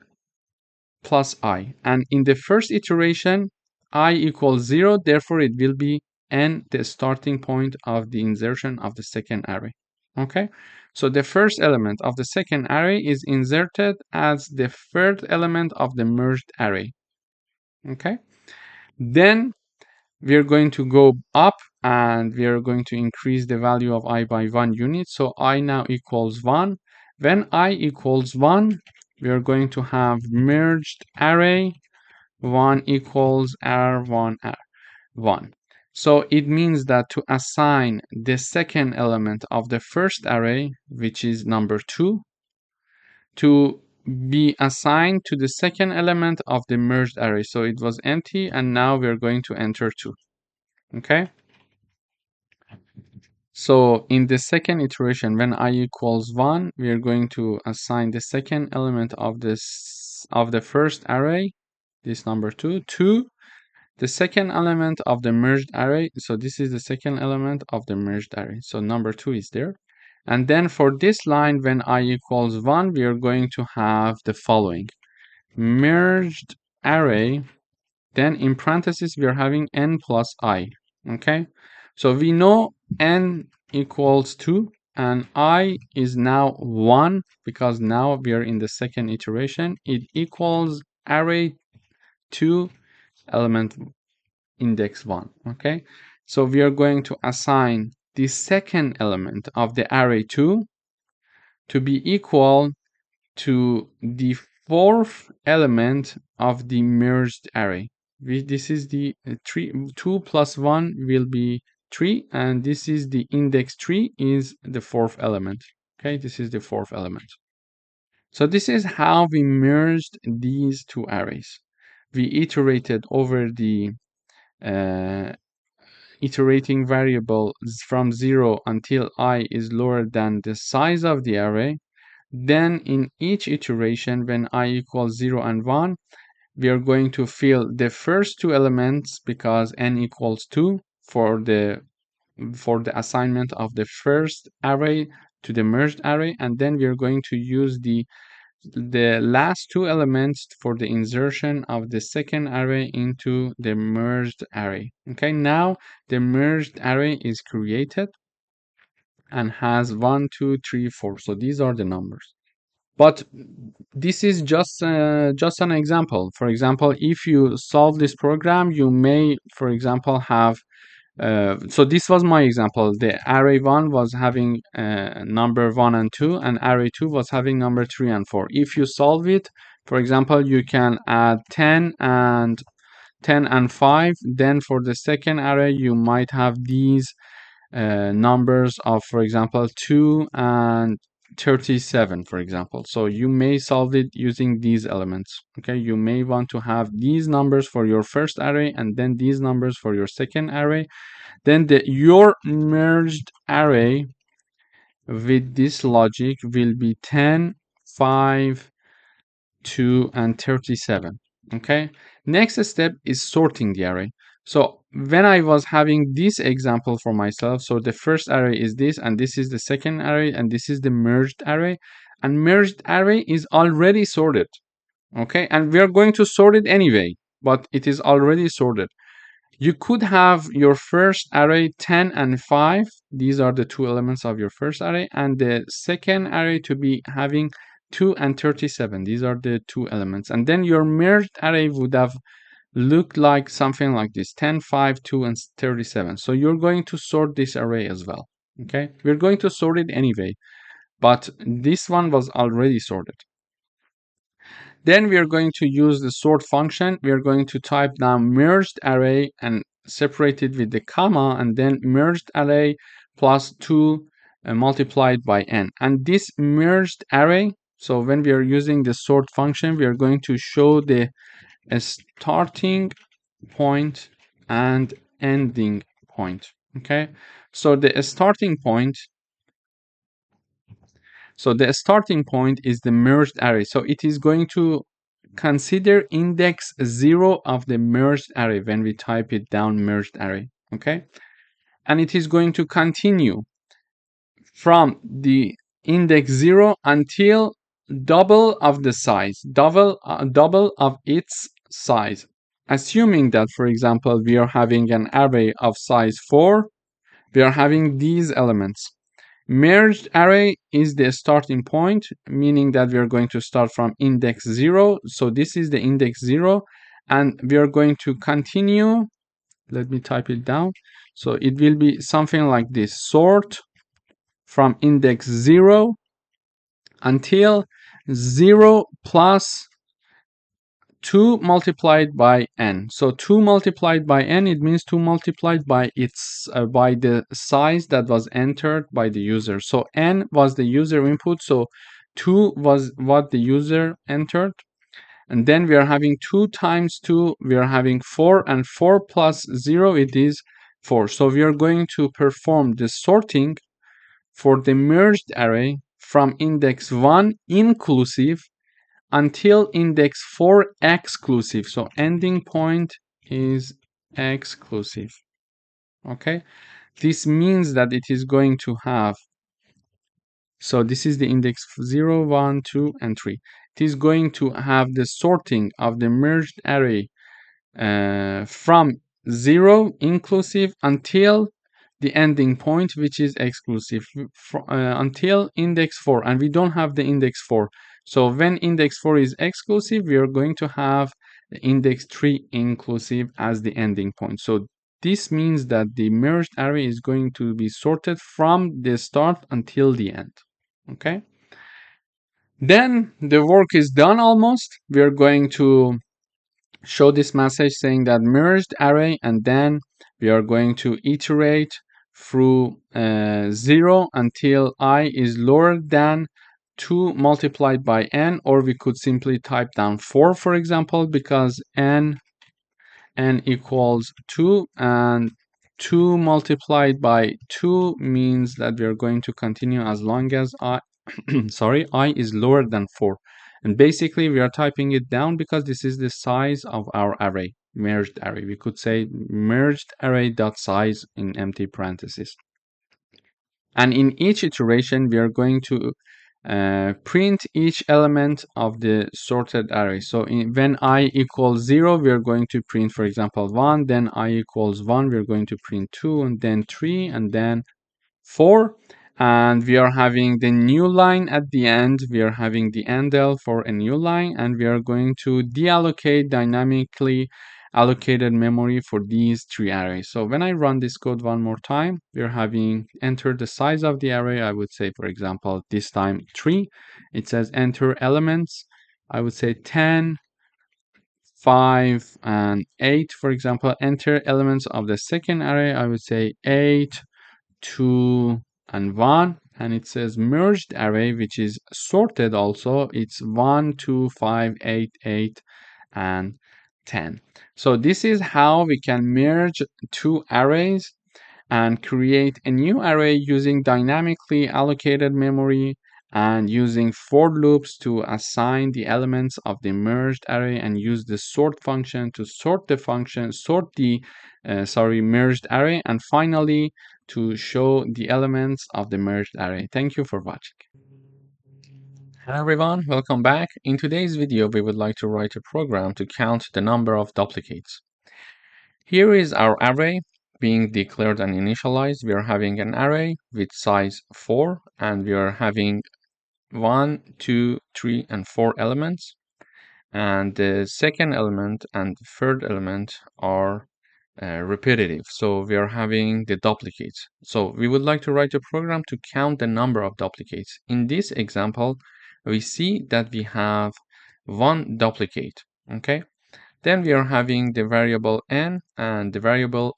plus I. And in the first iteration, I equals 0, therefore it will be n the starting point of the insertion of the second array. Okay, so the first element of the second array is inserted as the third element of the merged array. Okay, then we are going to go up and we are going to increase the value of I by 1 unit. So I now equals 1. When I equals 1, we are going to have merged array 1 equals R1 R1. So it means that to assign the second element of the first array, which is number 2, to be assigned to the second element of the merged array. So it was empty and now we're going to enter 2. Okay? So in the second iteration, when I equals 1, we are going to assign the second element of the first array, this number 2, to the second element of the merged array. So this is the second element of the merged array. So number 2 is there. And then for this line, when I equals 1, we are going to have the following. Merged array, then in parentheses, we are having n plus I. Okay? So we know n equals 2 and I is now 1 because now we are in the second iteration. It equals array 2 element index 1. Okay, so we are going to assign the second element of the array 2 to be equal to the fourth element of the merged array. This is the 2 plus 1 will be 3, and this is the index 3 is the fourth element. Okay, this is the fourth element. So this is how we merged these two arrays. We iterated over the iterating variable from 0 until I is lower than the size of the array. Then in each iteration, when I equals 0 and 1, we are going to fill the first two elements because n equals 2 for the assignment of the first array to the merged array, and then we are going to use the last two elements for the insertion of the second array into the merged array. Okay, now the merged array is created and has 1, 2, 3, 4. So these are the numbers. But this is just an example. For example, if you solve this program, you may, for example, have so this was my example. The array 1 was having number 1 and 2, and array 2 was having number 3 and 4. If you solve it, for example, you can add 10 and 5. Then for the second array, you might have these numbers of, for example, 2 and 37, for example. So you may solve it using these elements. Okay, you may want to have these numbers for your first array and then these numbers for your second array. Then your merged array with this logic will be 10, 5, 2, and 37. Okay, next step is sorting the array. So when I was having this example for myself, so the first array is this, and this is the second array, and this is the merged array, and merged array is already sorted. Okay, and we are going to sort it anyway, but it is already sorted. You could have your first array 10 and 5. These are the two elements of your first array, and the second array to be having 2 and 37. These are the two elements. And then your merged array would have looked like something like this: 10, 5, 2, and 37. So you're going to sort this array as well. Okay, we're going to sort it anyway, but this one was already sorted. Then we are going to use the sort function. We are going to type now merged array and separate it with the comma, and then merged array plus 2 multiplied by n. And this merged array, so when we are using the sort function, we are going to show the starting point and ending point. Okay, so the starting point is the merged array. So it is going to consider index 0 of the merged array when we type it down, merged array. Okay, and it is going to continue from the index 0 until double of the size, double of its size. assuming that, for example, we are having an array of size 4, we are having these elements. Merged array is the starting point, meaning that we are going to start from index 0. So this is the index 0, and we are going to continue. Let me type it down. So it will be something like this: sort from index 0 until 0 plus 2 multiplied by n. So 2 multiplied by n, it means 2 multiplied by by the size that was entered by the user. So n was the user input, so 2 was what the user entered. And then we are having 2 times 2, we are having 4, and 4 plus 0, it is 4. So we are going to perform the sorting for the merged array from index 1 inclusive until index 4 exclusive. So ending point is exclusive. Okay, this means that it is going to have, so this is the index 0, 1, 2, and 3. It is going to have the sorting of the merged array from 0 inclusive until the ending point, which is exclusive, until index 4, and we don't have the index 4. So when index 4 is exclusive, we are going to have the index 3 inclusive as the ending point. So this means that the merged array is going to be sorted from the start until the end. Okay, then the work is done almost. We are going to show this message saying that merged array, and then we are going to iterate through 0 until I is lower than 2 multiplied by n, or we could simply type down 4, for example, because n equals 2, and 2 multiplied by 2 means that we are going to continue as long as I I is lower than 4. And basically we are typing it down because this is the size of our array, merged array. We could say merged array dot size in empty parentheses. And in each iteration, we are going to print each element of the sorted array. So when I equals 0, we are going to print, for example, 1. Then I equals 1, we are going to print 2, and then 3, and then 4. And we are having the new line at the end. We are having the endl for a new line, and we are going to deallocate dynamically allocated memory for these 3 arrays. So when I run this code one more time, we're having enter the size of the array. I would say, for example, this time 3. It says enter elements. I would say 10, 5, and 8, for example. Enter elements of the second array. I would say 8, 2, and 1. And it says merged array, which is sorted also. It's 1, 2, 5, 8, 8, and 10. So this is how we can merge 2 arrays and create a new array using dynamically allocated memory and using for loops to assign the elements of the merged array, and use the sort function to sort the merged array, and finally to show the elements of the merged array. Thank you for watching. Hello everyone, welcome back. In today's video, we would like to write a program to count the number of duplicates. Here is our array being declared and initialized. We are having an array with size 4, and we are having 1, 2, 3, and 4 elements. And the second element and the third element are repetitive. So we are having the duplicates. So we would like to write a program to count the number of duplicates. In this example, we see that we have 1 duplicate. Okay. Then we are having the variable n, and the variable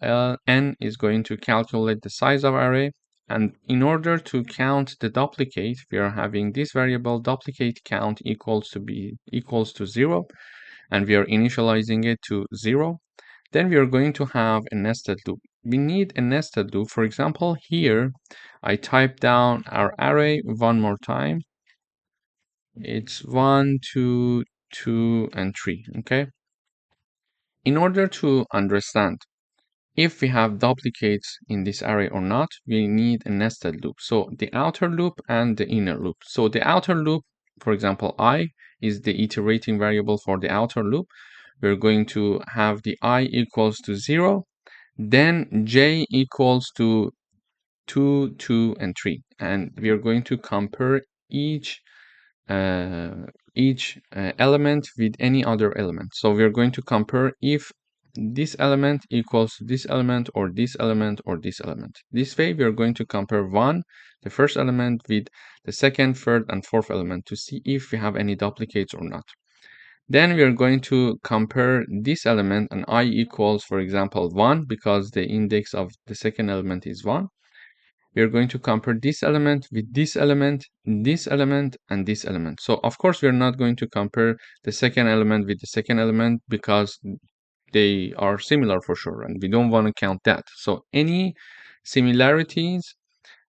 n is going to calculate the size of array. And in order to count the duplicate, we are having this variable duplicate count equals to 0, and we are initializing it to 0. Then we are going to have a nested loop. We need a nested loop. For example, here I type down our array one more time. It's 1, 2, 2, and 3. Okay. In order to understand if we have duplicates in this array or not, we need a nested loop. So the outer loop and the inner loop. So the outer loop, for example, I is the iterating variable for the outer loop. we're going to have the I equals to 0, then j equals to 2, 2, and 3. And we are going to compare each element with any other element. So we are going to compare if this element equals to this element or this element or this element. This way we are going to compare the first element, with the second, third, and fourth element to see if we have any duplicates or not. Then we are going to compare this element, and I equals, for example, 1, because the index of the second element is 1. We are going to compare this element with this element, this element, and this element. So of course we are not going to compare the second element with the second element because they are similar for sure, and we don't want to count that. So any similarities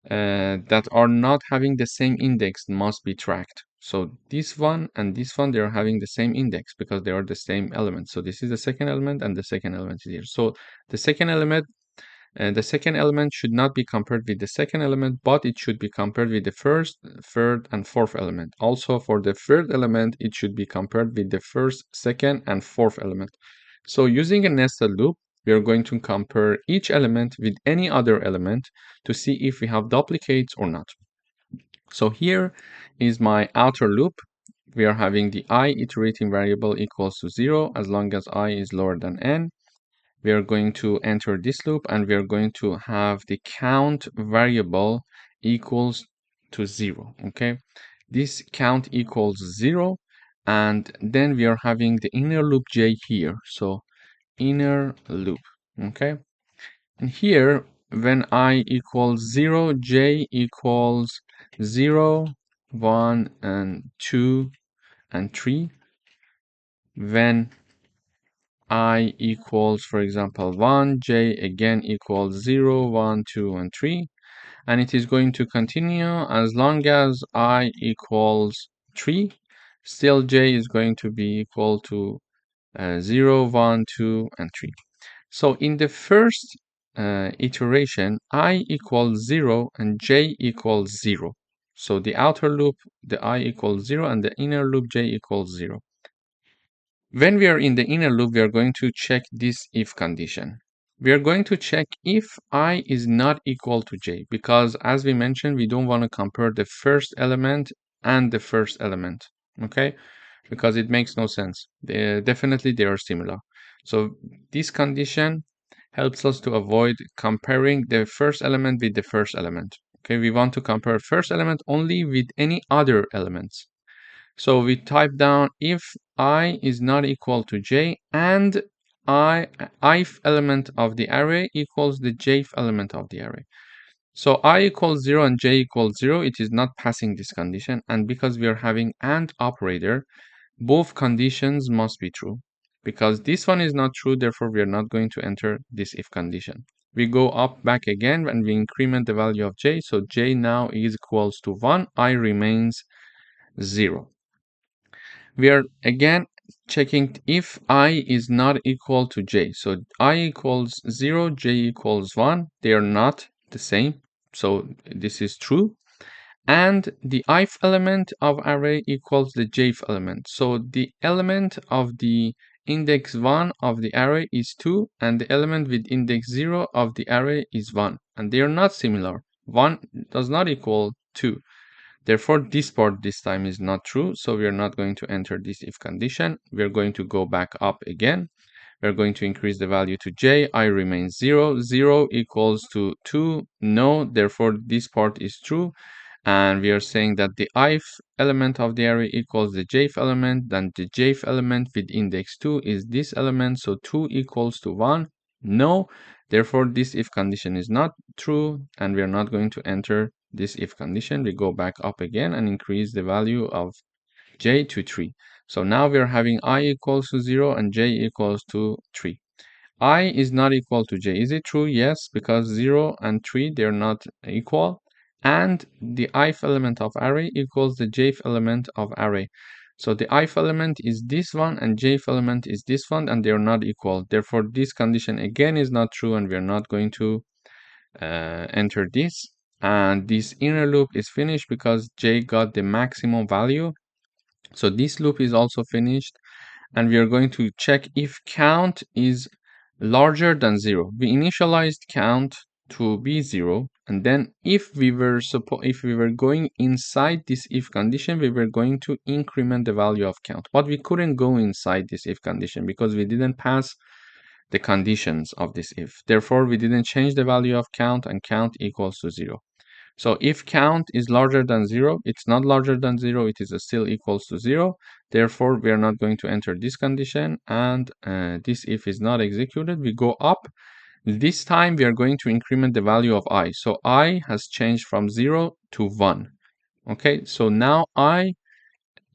that are not having the same index must be tracked. So this one and this one, they are having the same index because they are the same element. So this is the second element and the second element is here. So the second element should not be compared with the second element, but it should be compared with the first, third, and fourth element. Also for the third element, it should be compared with the first, second, and fourth element. So using a nested loop, we are going to compare each element with any other element to see if we have duplicates or not. So here is my outer loop. We are having the I iterating variable equals to 0 as long as I is lower than n. We are going to enter this loop, and we are going to have the count variable equals to 0. Okay, this count equals 0, and then we are having the inner loop j here. So inner loop. Okay, and here when I equals 0, j equals 0, 1, and 2, and 3. When I equals, for example, 1, j again equals 0, 1, 2, and 3. And it is going to continue as long as I equals 3. Still j is going to be equal to 0, 1, 2, and 3. So in the first iteration, I equals 0 and j equals 0. So the outer loop, the I equals 0, and the inner loop j equals 0. When we are in the inner loop, we are going to check this if condition. We are going to check if I is not equal to j, because as we mentioned, we don't want to compare the first element and the first element, okay? Because it makes no sense. Definitely they are similar. So this condition helps us to avoid comparing the first element with the first element. Okay, we want to compare first element only with any other elements. So we type down if I is not equal to j and ith element of the array equals the jth element of the array. So I equals 0 and j equals 0, it is not passing this condition, and because we are having AND operator, both conditions must be true. Because this one is not true, therefore we are not going to enter this if condition. We go up back again and we increment the value of j, so j now is equals to 1, I remains 0. We are again checking if I is not equal to j. So I equals 0, j equals 1. They are not the same. So this is true. And the ith element of array equals the jth element. So the element of the index 1 of the array is 2, and the element with index 0 of the array is 1. And they are not similar. 1 does not equal 2. Therefore, this part this time is not true, so we are not going to enter this if condition. We are going to go back up again. We are going to increase the value to j. I remains 0. 0 equals to 2. No, therefore this part is true. And we are saying that the ith element of the array equals the jth element. Then the jth element with index 2 is this element, so 2 equals to 1. No, therefore this if condition is not true, and we are not going to enter this if condition. We go back up again and increase the value of j to 3. So now we are having I equals to 0 and j equals to 3. I is not equal to j. Is it true? Yes, because 0 and 3, they're not equal. And the ith element of array equals the jth element of array. So the ith element is this one and jth element is this one, and they're not equal. Therefore, this condition again is not true, and we're not going to enter this. And this inner loop is finished because j got the maximum value. So this loop is also finished, and we are going to check if count is larger than 0. We initialized count to be 0, and then if we were going inside this if condition, we were going to increment the value of count. But we couldn't go inside this if condition because we didn't pass the conditions of this if. Therefore, we didn't change the value of count, and count equals to 0. So if count is larger than 0, it's not larger than 0, it is still equals to 0. Therefore, we are not going to enter this condition, and this if is not executed. We go up. This time, we are going to increment the value of I. So I has changed from 0 to 1. Okay, so now I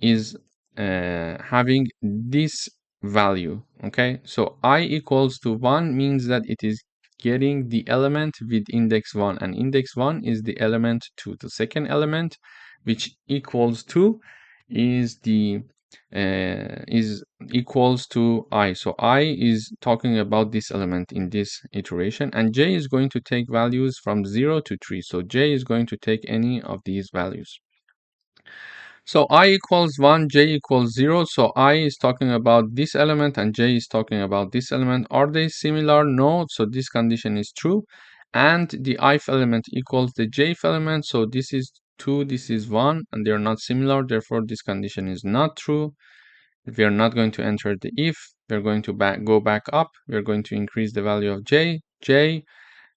is having this value. Okay, so I equals to 1 means that it is getting the element with index 1, and index 1 is the element 2. The second element, which equals 2, is equals to I. So I is talking about this element in this iteration, and j is going to take values from 0 to 3. So j is going to take any of these values. So I equals 1, j equals 0. So I is talking about this element and j is talking about this element. Are they similar? No. So this condition is true. And the ith element equals the jth element. So this is 2, this is 1, and they are not similar. Therefore, this condition is not true. We are not going to enter the if. We're going to go back up. We're going to increase the value of j. J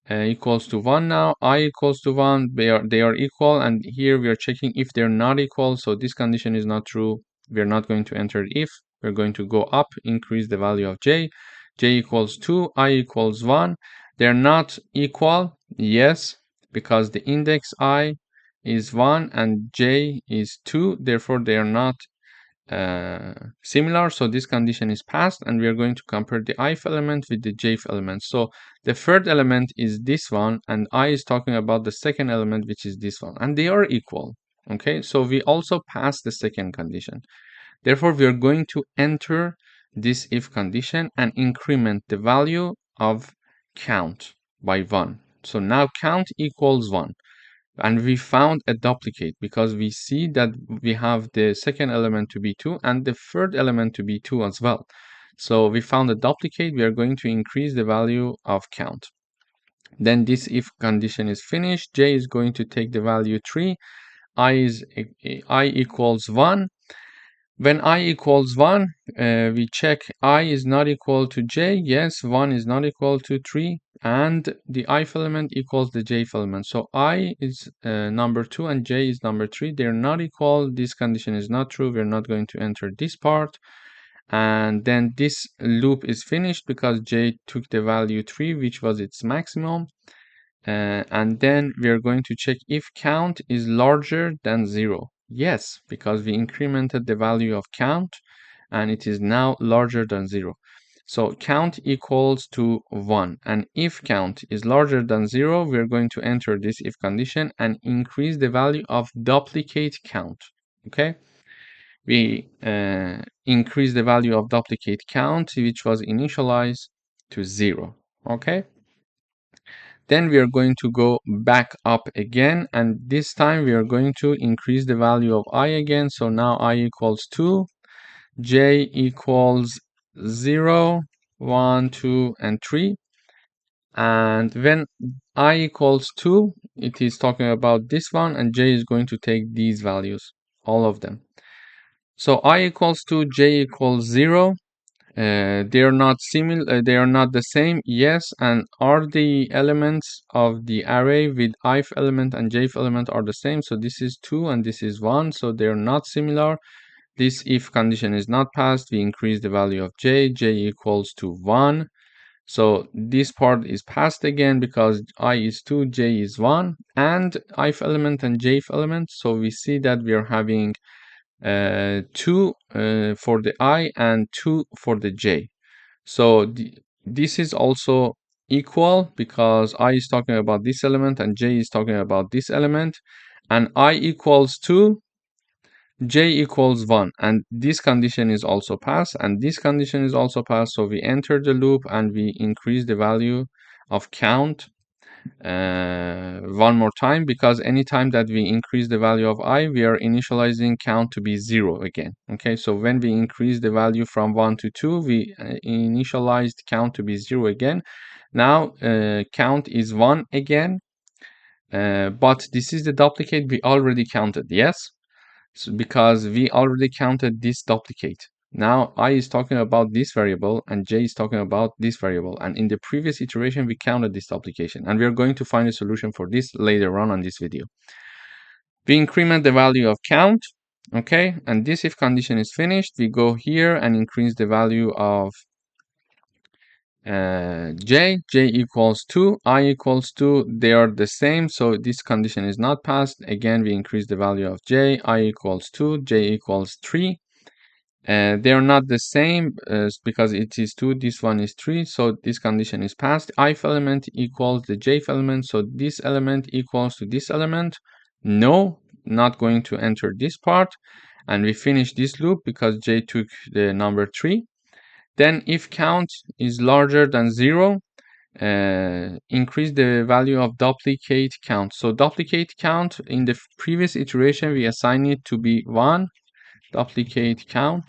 equals to 1 now. I equals to 1. They are equal, and here we are checking if they're not equal. So this condition is not true. We're not going to enter if. We're going to go up, increase the value of j. J equals 2, I equals 1. They're not equal. Yes, because the index I is 1 and j is 2. Therefore, they are not similar. So this condition is passed, and we are going to compare the ith element with the jth element. So the third element is this one, and I is talking about the second element, which is this one, and they are equal. Okay, so we also pass the second condition. Therefore, we are going to enter this if condition and increment the value of count by 1. So now count equals 1. And we found a duplicate because we see that we have the second element to be 2 and the third element to be 2 as well. So we found a duplicate. We are going to increase the value of count. Then this if condition is finished. J is going to take the value 3. I equals 1. When I equals 1, we check I is not equal to j. Yes, 1 is not equal to 3. And the ith element equals the jth element. So I is number 2 and j is number 3. They're not equal. This condition is not true. We're not going to enter this part. And then this loop is finished because j took the value 3, which was its maximum. And then we are going to check if count is larger than 0. Yes, because we incremented the value of count and it is now larger than 0. So count equals to 1. And if count is larger than 0, we are going to enter this if condition and increase the value of duplicate count. Okay? We increase the value of duplicate count, which was initialized to 0. Okay? Then we are going to go back up again, and this time we are going to increase the value of I again. So now I equals 2, j equals 0, 1, 2, and 3. And when I equals 2, it is talking about this one, and j is going to take these values, all of them. So I equals 2, j equals 0. They are not similar. They are not the same. Yes, and are the elements of the array with ith element and jth element are the same? So this is 2 and this is 1. So they are not similar. This if condition is not passed. We increase the value of j. J equals to 1. So this part is passed again because I is 2, j is 1, and ith element and jth element. So we see that we are having 2 for the I and 2 for the j. So this is also equal because I is talking about this element and j is talking about this element, and I equals 2, j equals 1, and this condition is also passed and this condition is also passed. So we enter the loop and we increase the value of count one more time, because anytime that we increase the value of I, we are initializing count to be 0 again. Okay, so when we increase the value from 1 to 2, we initialized count to be 0 again. Now count is 1 again, but this is the duplicate we already counted, yes? So because we already counted this duplicate. Now I is talking about this variable and j is talking about this variable, and in the previous iteration we counted this duplication, and we are going to find a solution for this later on this video. We increment the value of count, okay, and this if condition is finished, we go here and increase the value of j equals 2, I equals 2, they are the same, so this condition is not passed. Again, we increase the value of j, I equals 2, j equals 3. They are not the same because it is 2, this one is 3, so this condition is passed. Ith element equals the jth element, so this element equals to this element. No, not going to enter this part, and we finish this loop because j took the number 3. Then if count is larger than 0, increase the value of duplicate count. So duplicate count, in the previous iteration we assign it to be 1, duplicate count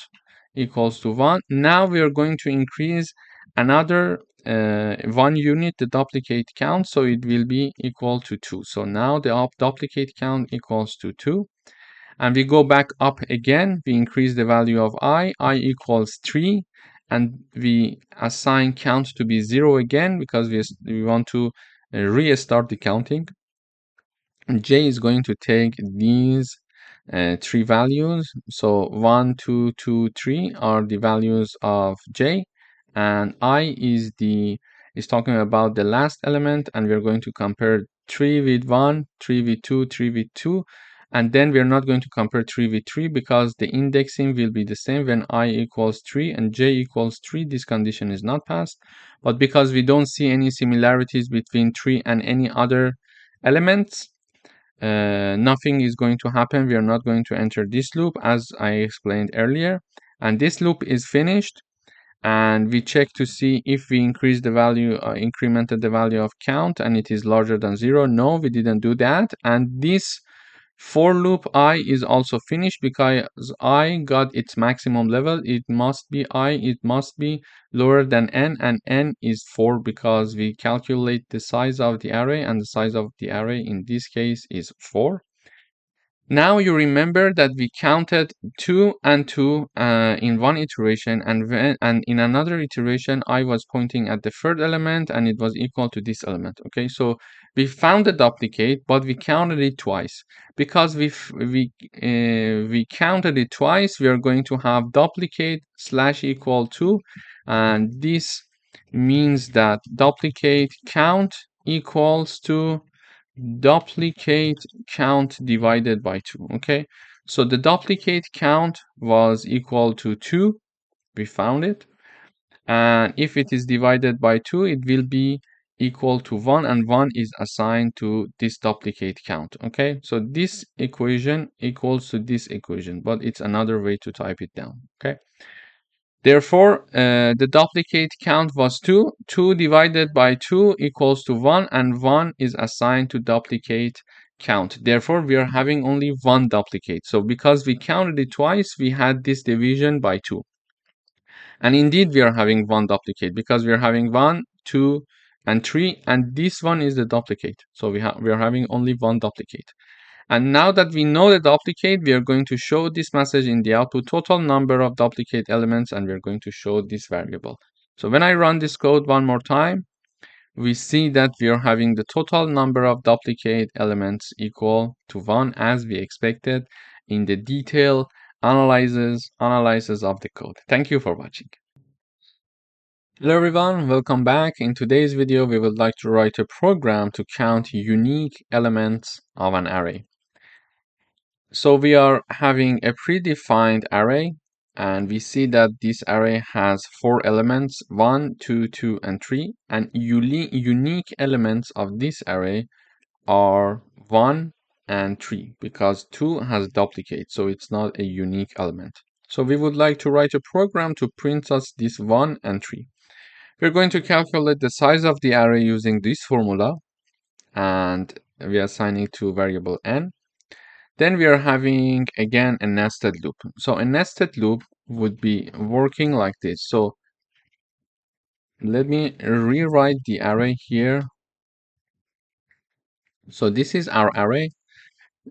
equals to 1. Now we are going to increase another 1 unit the duplicate count, so it will be equal to 2. So now the duplicate count equals to 2, and we go back up again. We increase the value of I equals 3, and we assign count to be 0 again because we want to restart the counting. And j is going to take these 3 values, so 1, 2, 2, 3 are the values of j, and I is talking about the last element, and we're going to compare 3 with 1, 3 with 2, 3 with 2, and then we're not going to compare 3 with 3 because the indexing will be the same. When I equals 3 and j equals 3, this condition is not passed. But because we don't see any similarities between 3 and any other elements, nothing is going to happen. We are not going to enter this loop as I explained earlier, and this loop is finished, and we check to see if we increase the value, incremented the value of count, and it is larger than 0. No, we didn't do that, and this for loop I is also finished because I got its maximum level. It must be it must be lower than n, and n is 4 because we calculate the size of the array, and the size of the array in this case is 4. Now you remember that we counted 2 and 2 in one iteration, and in another iteration I was pointing at the third element and it was equal to this element. Okay, so we found the duplicate, but we counted it twice. Because we counted it twice, we are going to have duplicate slash equal to, and this means that duplicate count equals to duplicate count divided by 2. Okay, so the duplicate count was equal to 2, we found it, and if it is divided by 2, it will be equal to 1, and 1 is assigned to this duplicate count. Okay, so this equation equals to this equation, but it's another way to type it down. Okay, therefore, the duplicate count was 2. 2 divided by 2 equals to 1, and 1 is assigned to duplicate count. Therefore, we are having only one duplicate. So because we counted it twice, we had this division by 2. And indeed, we are having one duplicate because we are having 1, 2, and 3, and this one is the duplicate. So we are having only one duplicate. And now that we know the duplicate, we are going to show this message in the output, total number of duplicate elements, and we're going to show this variable. So when I run this code one more time, we see that we are having the total number of duplicate elements equal to 1 as we expected in the detailed analysis of the code. Thank you for watching. Hello everyone, welcome back. In today's video, we would like to write a program to count unique elements of an array. So we are having a predefined array, and we see that this array has 4 elements, 1, 2, 2, and 3, and unique elements of this array are 1 and 3 because 2 has duplicate, so it's not a unique element. So we would like to write a program to print us this 1 and 3. We're going to calculate the size of the array using this formula. and we are assigning to variable n. Then we are having again a nested loop. So a nested loop would be working like this. So let me rewrite the array here. So this is our array.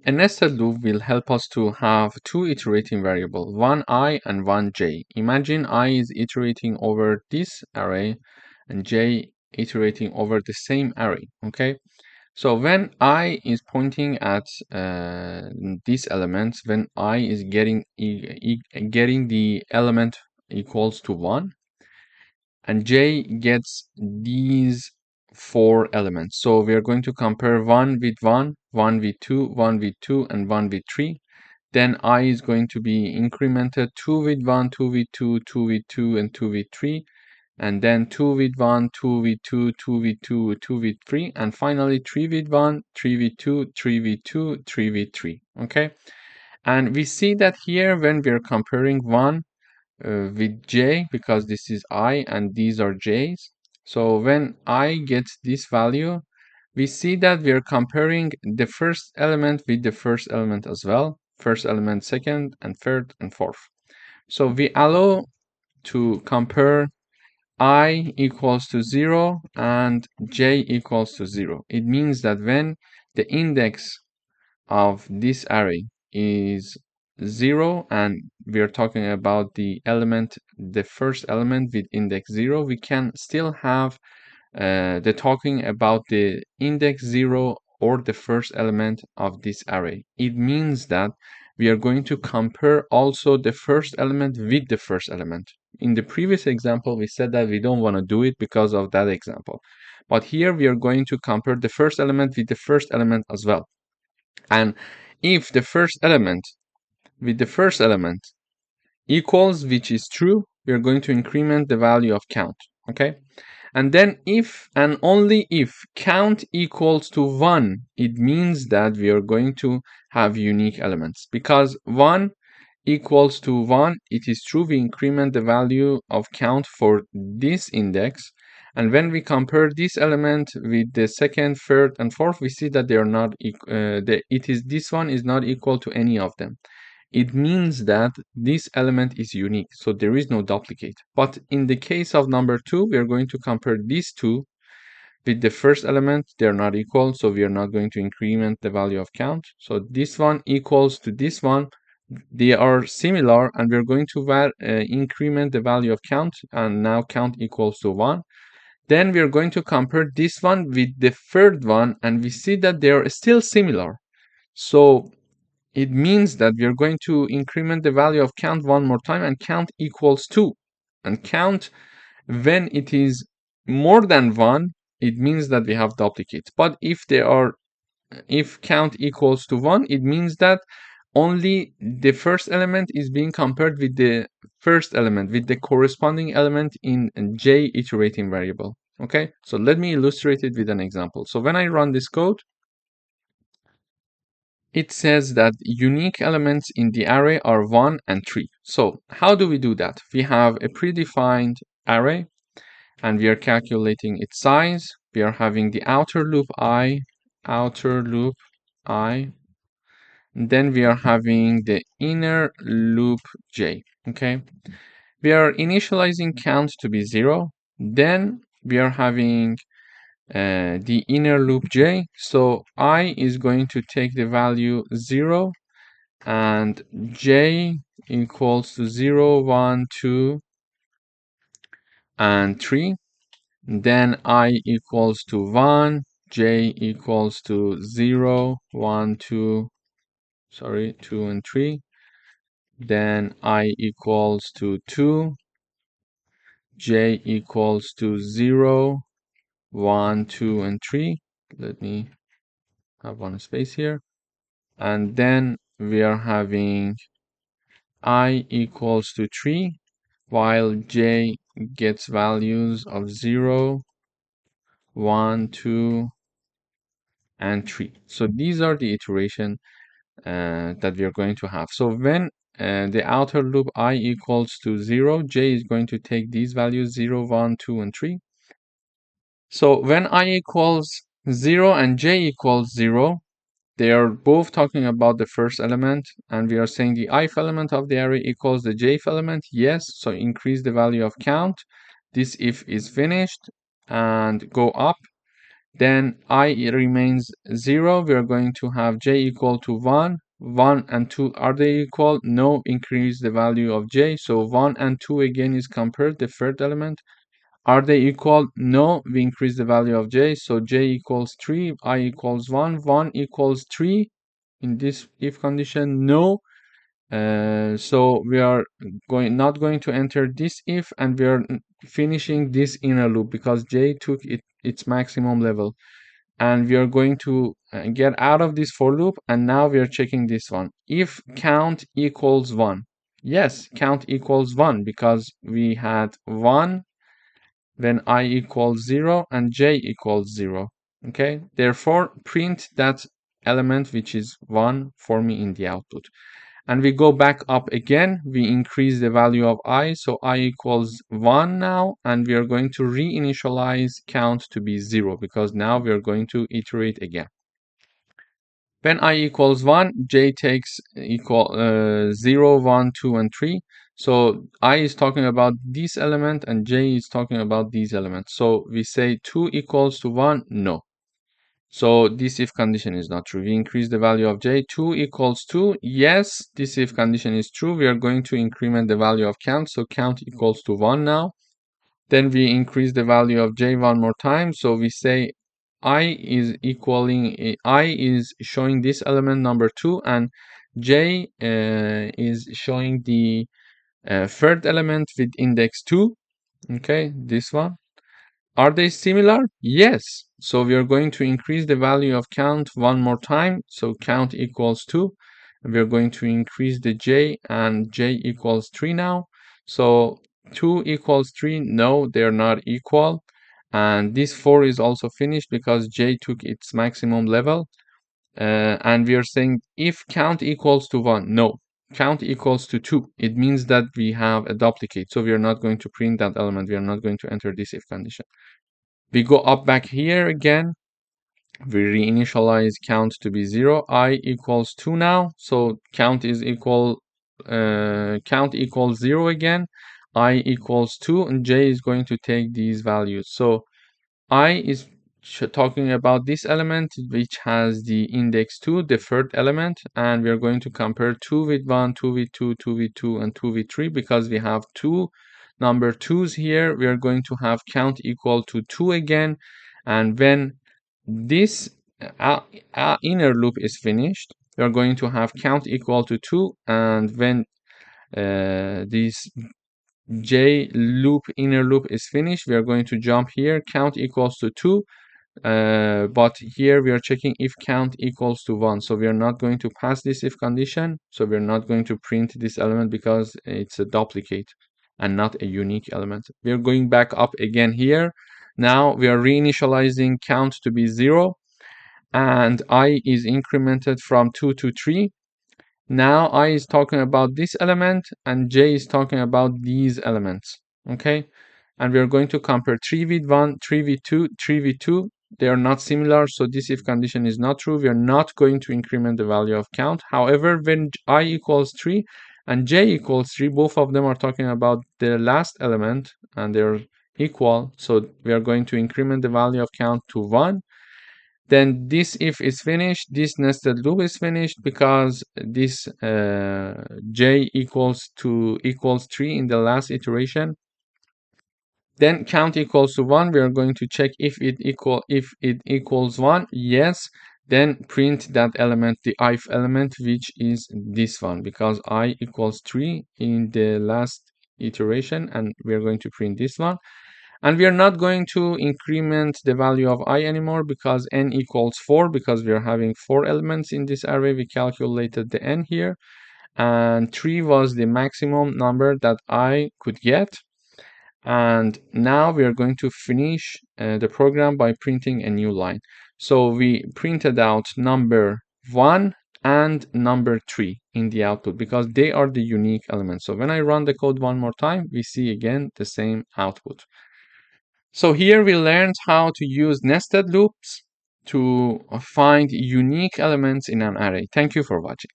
A nested loop will help us to have two iterating variables, one I and one j. Imagine I is iterating over this array and j iterating over the same array, okay? So when I is pointing at these elements, when I is getting the element equals to 1, and j gets these 4 elements. So we are going to compare 1 with 1, 1 with 2, 1 with 2, and 1 with 3. Then I is going to be incremented 2 with 1, 2 with 2, 2 with 2, and 2 with 3. And then 2 with 1, 2 with 2, 2 with 2, 2 with 3. And finally 3 with 1, 3 with 2, 3 with 2, 3 with 3. Okay? And we see that here when we are comparing 1 with j, because this is I and these are j's. So when I gets this value, we see that we are comparing the first element with the first element as well. First element, second, and third, and fourth. So we allow to compare I equals to 0 and j equals to 0. It means that when the index of this array is 0 and we are talking about the first element with index 0, we can still have the talking about the index 0 or the first element of this array. It means that we are going to compare also the first element with the first element. In the previous example, we said that we don't want to do it because of that example. But here we are going to compare the first element with the first element as well. And if the first element with the first element equals, which is true, we are going to increment the value of count. Okay? And then if and only if count equals to 1, it means that we are going to have unique elements. Because 1 equals to 1, it is true we increment the value of count for this index. And when we compare this element with the second, third, and fourth, we see that they are not this one is not equal to any of them. It means that this element is unique, so there is no duplicate. But in the case of number 2, we are going to compare these two with the first element. They're not equal, so we are not going to increment the value of count. So this one equals to this one. They are similar, and we're going to increment the value of count, and now count equals to 1. Then we are going to compare this one with the third one, and we see that they are still similar. So it means that we are going to increment the value of count one more time, and count equals 2. And count, when it is more than 1, it means that we have duplicates. But if count equals to 1, it means that only the first element is being compared with the first element, with the corresponding element in j iterating variable. Okay, so let me illustrate it with an example. So when I run this code, it says that unique elements in the array are 1 and 3. So how do we do that? We have a predefined array and we are calculating its size. We are having the outer loop I. Then we are having the inner loop j. Okay. We are initializing count to be 0. Then we are having the inner loop j. So I is going to take the value 0 and j equals to 0, 1, 2, and 3. Then I equals to 1, j equals to 0, 1, 2, 2 and 3. Then I equals to 2, j equals to 0, 1, 2, and 3. Let me have one space here. And then we are having I equals to 3, while j gets values of 0, 1, 2, and 3. So these are the iteration that we are going to have. So when the outer loop I equals to 0, j is going to take these values 0, 1, 2, and 3. So when I equals 0 and j equals 0. They are both talking about the first element, and we are saying the ith element of the array equals the jth element. Yes, so increase the value of count. This if is finished, and go up. Then I remains 0. We are going to have j equal to 1. 1 and 2, are they equal? No, increase the value of j. So 1 and 2 again is compared, the third element. Are they equal? No, we increase the value of j. So j equals 3, I equals 1, 1 equals 3. In this if condition, no. So we are not going to enter this if, and we are finishing this inner loop because j took its maximum level. And we are going to get out of this for loop, and now we are checking this one. If count equals 1. Yes, count equals 1 because we had 1 when I equals 0 and j equals 0. Okay, therefore print that element which is 1 for me in the output. And we go back up again, we increase the value of I, so I equals 1 now, and we are going to reinitialize count to be 0 because now we are going to iterate again. When I equals 1, j takes equal 0, 1, 2, and 3. So I is talking about this element and j is talking about these elements. So we say 2 equals to 1, no. So this if condition is not true. We increase the value of j. 2 equals 2. Yes, this if condition is true. We are going to increment the value of count. So count equals to 1 now. Then we increase the value of j one more time. So we say I is showing this element number 2, and j is showing the third element with index 2. Okay, this one. Are they similar? Yes. So we are going to increase the value of count one more time. So count equals 2. We are going to increase the j, and j equals 3 now. So 2 equals 3. No, they are not equal. And this 4 is also finished because j took its maximum level. And we are saying if count equals to 1. No, count equals to 2. It means that we have a duplicate. So we are not going to print that element. We are not going to enter this if condition. We go up back here again. We reinitialize count to be 0. I equals 2 now. So count is count equals 0 again. I equals 2, and j is going to take these values. So I is talking about this element which has the index 2, the third element, and we are going to compare 2 with 1, 2 with 2, 2 with 2, and 2 with 3 because we have two number 2's here. We are going to have count equal to 2 again, and when this inner loop is finished, we are going to have count equal to 2, and when this j loop inner loop is finished, we are going to jump here, count equals to 2, but here we are checking if count equals to 1. So we are not going to pass this if condition, so we're not going to print this element because it's a duplicate and not a unique element. We are going back up again here. Now we are reinitializing count to be 0, and I is incremented from 2 to 3. Now I is talking about this element, and j is talking about these elements. Okay, and we are going to compare 3 with 1, 3 with 2, 3 with 2. They are not similar, so this if condition is not true. We are not going to increment the value of count. However, when I equals 3 and j equals 3, both of them are talking about the last element, and they're equal. So we are going to increment the value of count to 1. Then this if is finished, this nested loop is finished because this j equals 3 in the last iteration. Then count equals to 1. We are going to check if it equals 1. Yes. Then print that element, the ith element, which is this one, because I equals 3 in the last iteration, and we are going to print this one. And we are not going to increment the value of I anymore because n equals 4, because we are having 4 elements in this array. We calculated the n here, and 3 was the maximum number that I could get. And now we are going to finish the program by printing a new line. So we printed out number 1 and number 3 in the output because they are the unique elements. So when I run the code one more time, we see again the same output. So here we learned how to use nested loops to find unique elements in an array. Thank you for watching.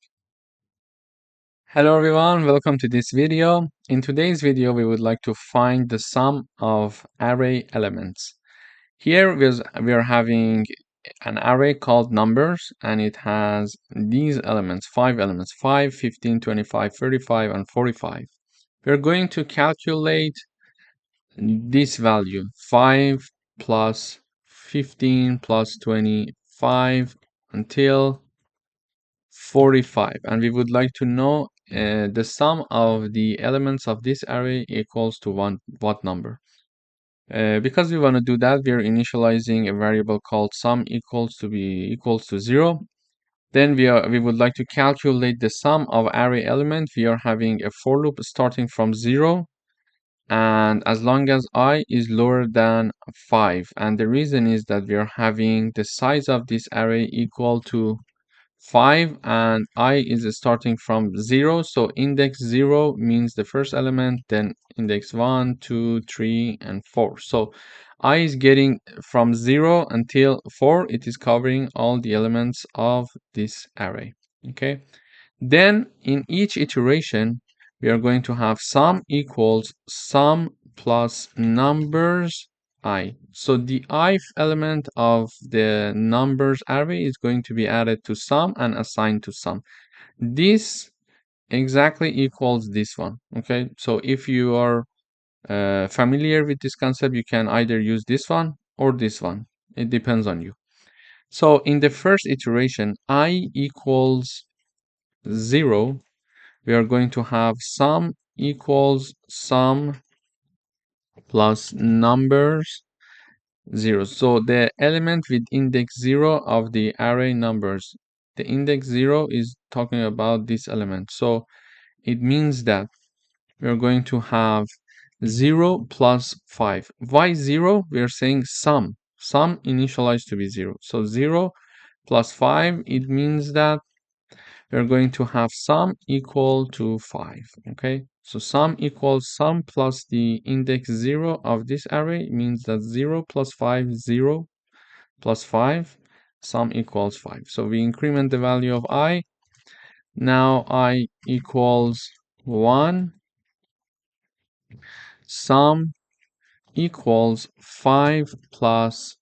Hello everyone, welcome to this video. In today's video, we would like to find the sum of array elements. Here we are having an array called numbers, and it has these elements, 5 elements, 5, 15, 25, 35, and 45. We're going to calculate this value, 5 plus 15 plus 25 until 45, and we would like to know the sum of the elements of this array equals to what number. Because we want to do that, we are initializing a variable called sum equals to 0. Then we would like to calculate the sum of array element. We are having a for loop starting from 0, and as long as I is lower than 5. And the reason is that we are having the size of this array equal to 5, and I is starting from 0, so index 0 means the first element, then index 1, 2, 3, and 4. So I is getting from 0 until 4. It is covering all the elements of this array. Okay, then in each iteration we are going to have sum equals sum plus numbers I. So the ith element of the numbers array is going to be added to sum and assigned to sum. This exactly equals this one. Okay, so if you are familiar with this concept, you can either use this one or this one. It depends on you. So in the first iteration, I equals 0, we are going to have sum equals sum plus numbers 0. So the element with index 0 of the array numbers, the index 0 is talking about this element. So it means that we are going to have 0 plus 5. Why 0? We are saying sum initialized to be 0. So 0 plus 5, it means that we're going to have sum equal to 5. Okay, so sum equals sum plus the index 0 of this array means that 0 plus 5, 0 plus 5, sum equals 5. So we increment the value of I. Now I equals 1, sum equals 5 plus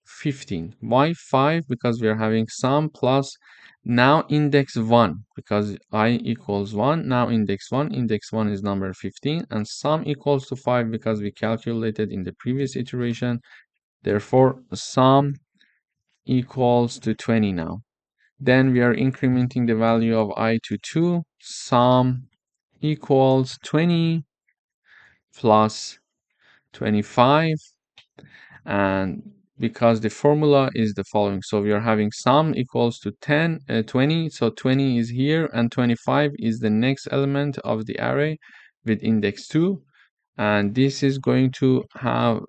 15. Why 5? Because we are having sum plus now index 1, because I equals 1. Now index 1 is number 15, and sum equals to 5 because we calculated in the previous iteration. Therefore sum equals to 20 now. Then we are incrementing the value of I to 2. Sum equals 20 plus 25, and because the formula is the following, so we are having sum equals to 20, so 20 is here and 25 is the next element of the array with index 2, and this is going to have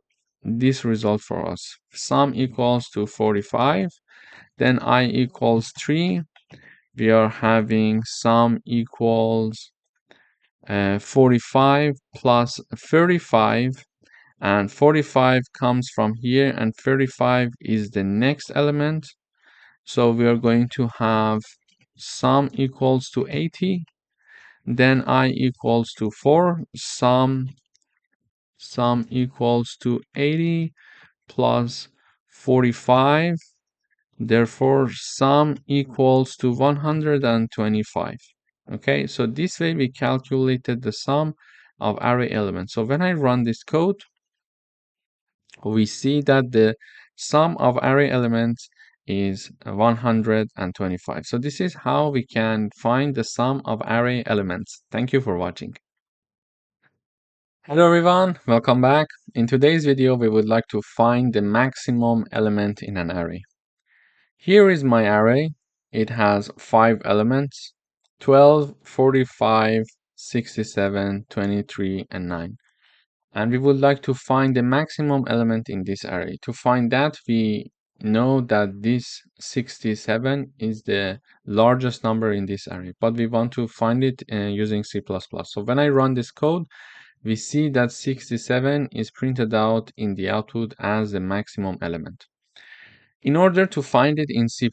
this result for us. Sum equals to 45, then I equals 3, we are having sum equals 45 plus 35, and 45 comes from here and 35 is the next element, so we are going to have sum equals to 80, then I equals to 4, sum equals to 80 plus 45, therefore sum equals to 125. Okay, so this way we calculated the sum of array elements. So when I run this code, we see that the sum of array elements is 125. So this is how we can find the sum of array elements. Thank you for watching. Hello everyone, welcome back. In today's video, we would like to find the maximum element in an array. Here is my array. It has 5 elements, 12, 45, 67, 23, and 9. And we would like to find the maximum element in this array. To find that, we know that this 67 is the largest number in this array, but we want to find it using C++. So when I run this code, we see that 67 is printed out in the output as the maximum element. In order to find it in C++,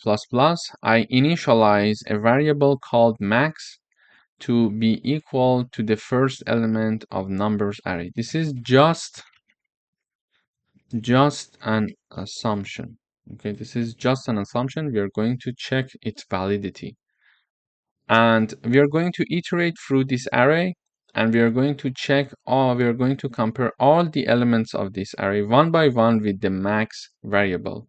I initialize a variable called max to be equal to the first element of numbers array. This is just an assumption. Okay, this is just an assumption. We are going to check its validity. And we are going to iterate through this array, and we are going to we are going to compare all the elements of this array one by one with the max variable.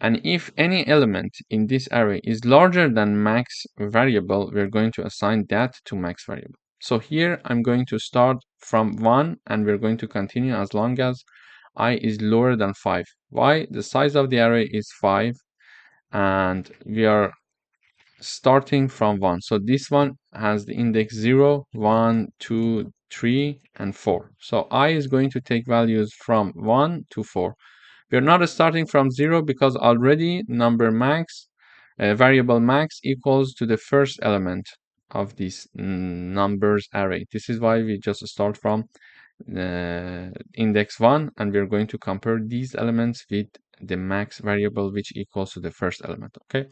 And if any element in this array is larger than max variable, we're going to assign that to max variable. So here I'm going to start from 1, and we're going to continue as long as I is lower than 5. Why? The size of the array is 5, and we are starting from 1. So this one has the index 0, 1, 2, 3, and 4. So I is going to take values from 1 to 4. We're not starting from 0 because already number max, variable max equals to the first element of this numbers array. This is why we just start from index 1, and we're going to compare these elements with the max variable, which equals to the first element. Okay.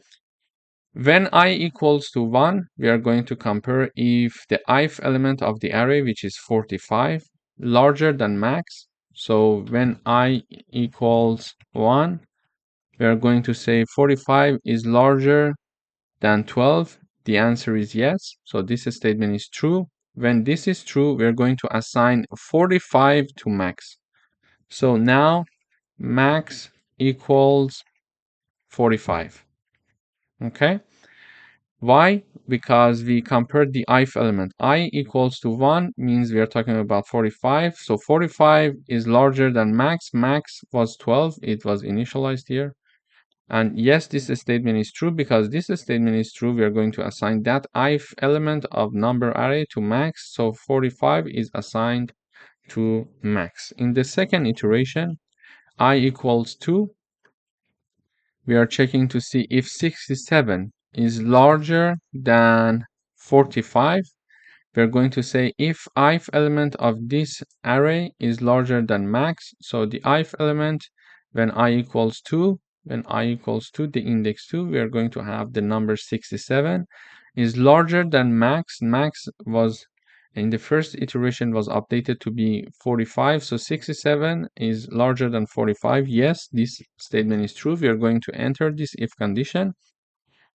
When I equals to 1, we are going to compare if the ith element of the array, which is 45, larger than max. So when I equals 1, we are going to say 45 is larger than 12. The answer is yes. So this statement is true. When this is true, we are going to assign 45 to max. So now max equals 45. Okay. Why? Because we compared the ith element. I equals to 1 means we are talking about 45. So 45 is larger than max. Max was 12. It was initialized here. And yes, this statement is true. Because this statement is true, we are going to assign that ith element of number array to max. So 45 is assigned to max. In the second iteration, I equals 2. We are checking to see if 67 is larger than 45. We're going to say if ith element of this array is larger than max. So the ith element when I equals 2, the index 2, we are going to have the number 67 is larger than max. Max was in the first iteration was updated to be 45. So 67 is larger than 45. Yes, this statement is true. We are going to enter this if condition.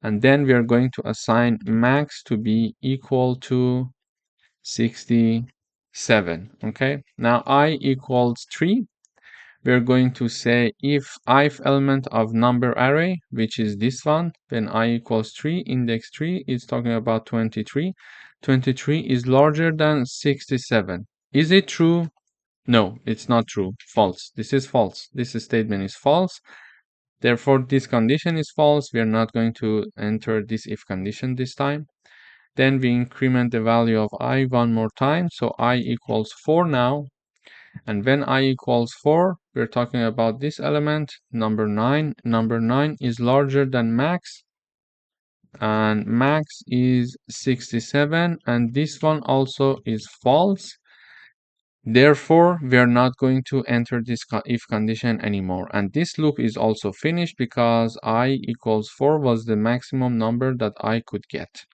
And then we are going to assign max to be equal to 67. Okay. Now I equals 3. We're going to say if ith element of number array, which is this one, then I equals 3, index 3 is talking about 23. 23 is larger than 67. Is it true? No, it's not true. False. This is false. This statement is false. Therefore, this condition is false. We are not going to enter this if condition this time. Then we increment the value of I one more time. So I equals 4 now. And when I equals 4, we're talking about this element, number 9. Number 9 is larger than max. And max is 67. And this one also is false. Therefore, we are not going to enter this if condition anymore. And this loop is also finished because I equals 4 was the maximum number that I could get.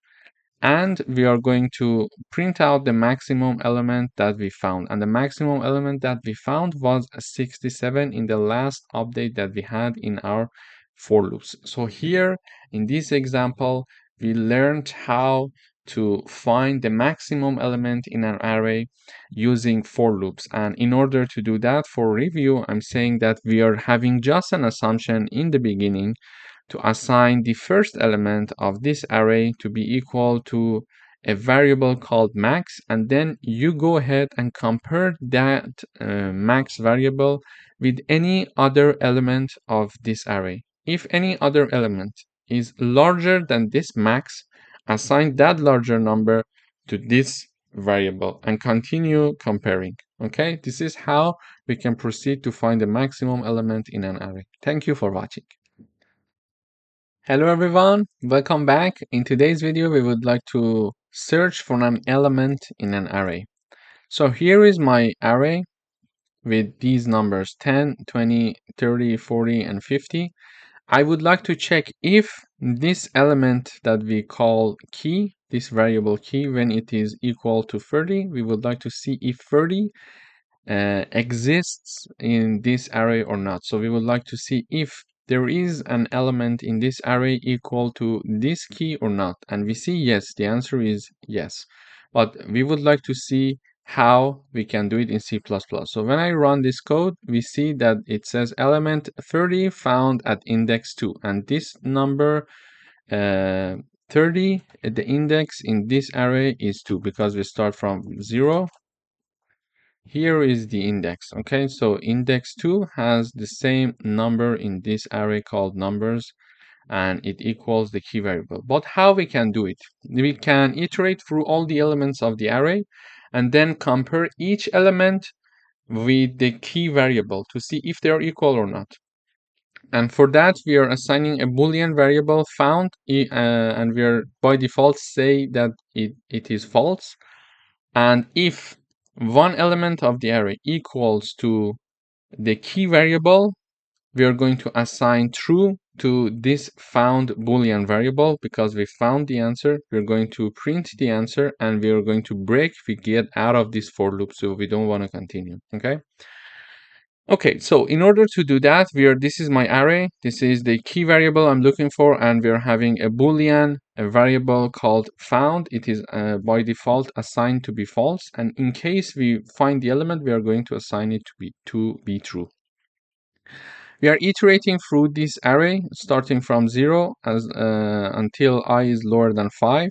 And we are going to print out the maximum element that we found. And the maximum element that we found was 67 in the last update that we had in our for loops. So here in this example, we learned how to find the maximum element in an array using for loops. And in order to do that, for review, I'm saying that we are having just an assumption in the beginning to assign the first element of this array to be equal to a variable called max, and then you go ahead and compare that max variable with any other element of this array. If any other element is larger than this max, assign that larger number to this variable and continue comparing. Okay, this is how we can proceed to find the maximum element in an array. Thank you for watching. Hello everyone, welcome back. In today's video, we would like to search for an element in an array. So here is my array with these numbers 10, 20, 30, 40, and 50. I would like to check if this element that we call key, this variable key, when it is equal to 30, we would like to see if 30 exists in this array or not. So we would like to see if there is an element in this array equal to this key or not. And we see yes, the answer is yes. But we would like to see how we can do it in C++. So when I run this code, we see that it says element 30 found at index 2. And this number 30, the index in this array is 2 because we start from 0. Here is the index. Okay, so index 2 has the same number in this array called numbers, and it equals the key variable. But how we can do it? We can iterate through all the elements of the array and then compare each element with the key variable to see if they are equal or not. And for that, we are assigning a Boolean variable found, and we are by default say that it is false. And if one element of the array equals to the key variable, we are going to assign true to this found Boolean variable because we found the answer. We're going to print the answer and we are going to break if we get out of this for loop, so we don't want to continue. Okay, so in order to do that, this is my array. This is the key variable I'm looking for, and we're having a Boolean, a variable called found. It is by default assigned to be false, and in case we find the element, we are going to assign it to be true. We are iterating through this array, starting from 0 until I is lower than 5.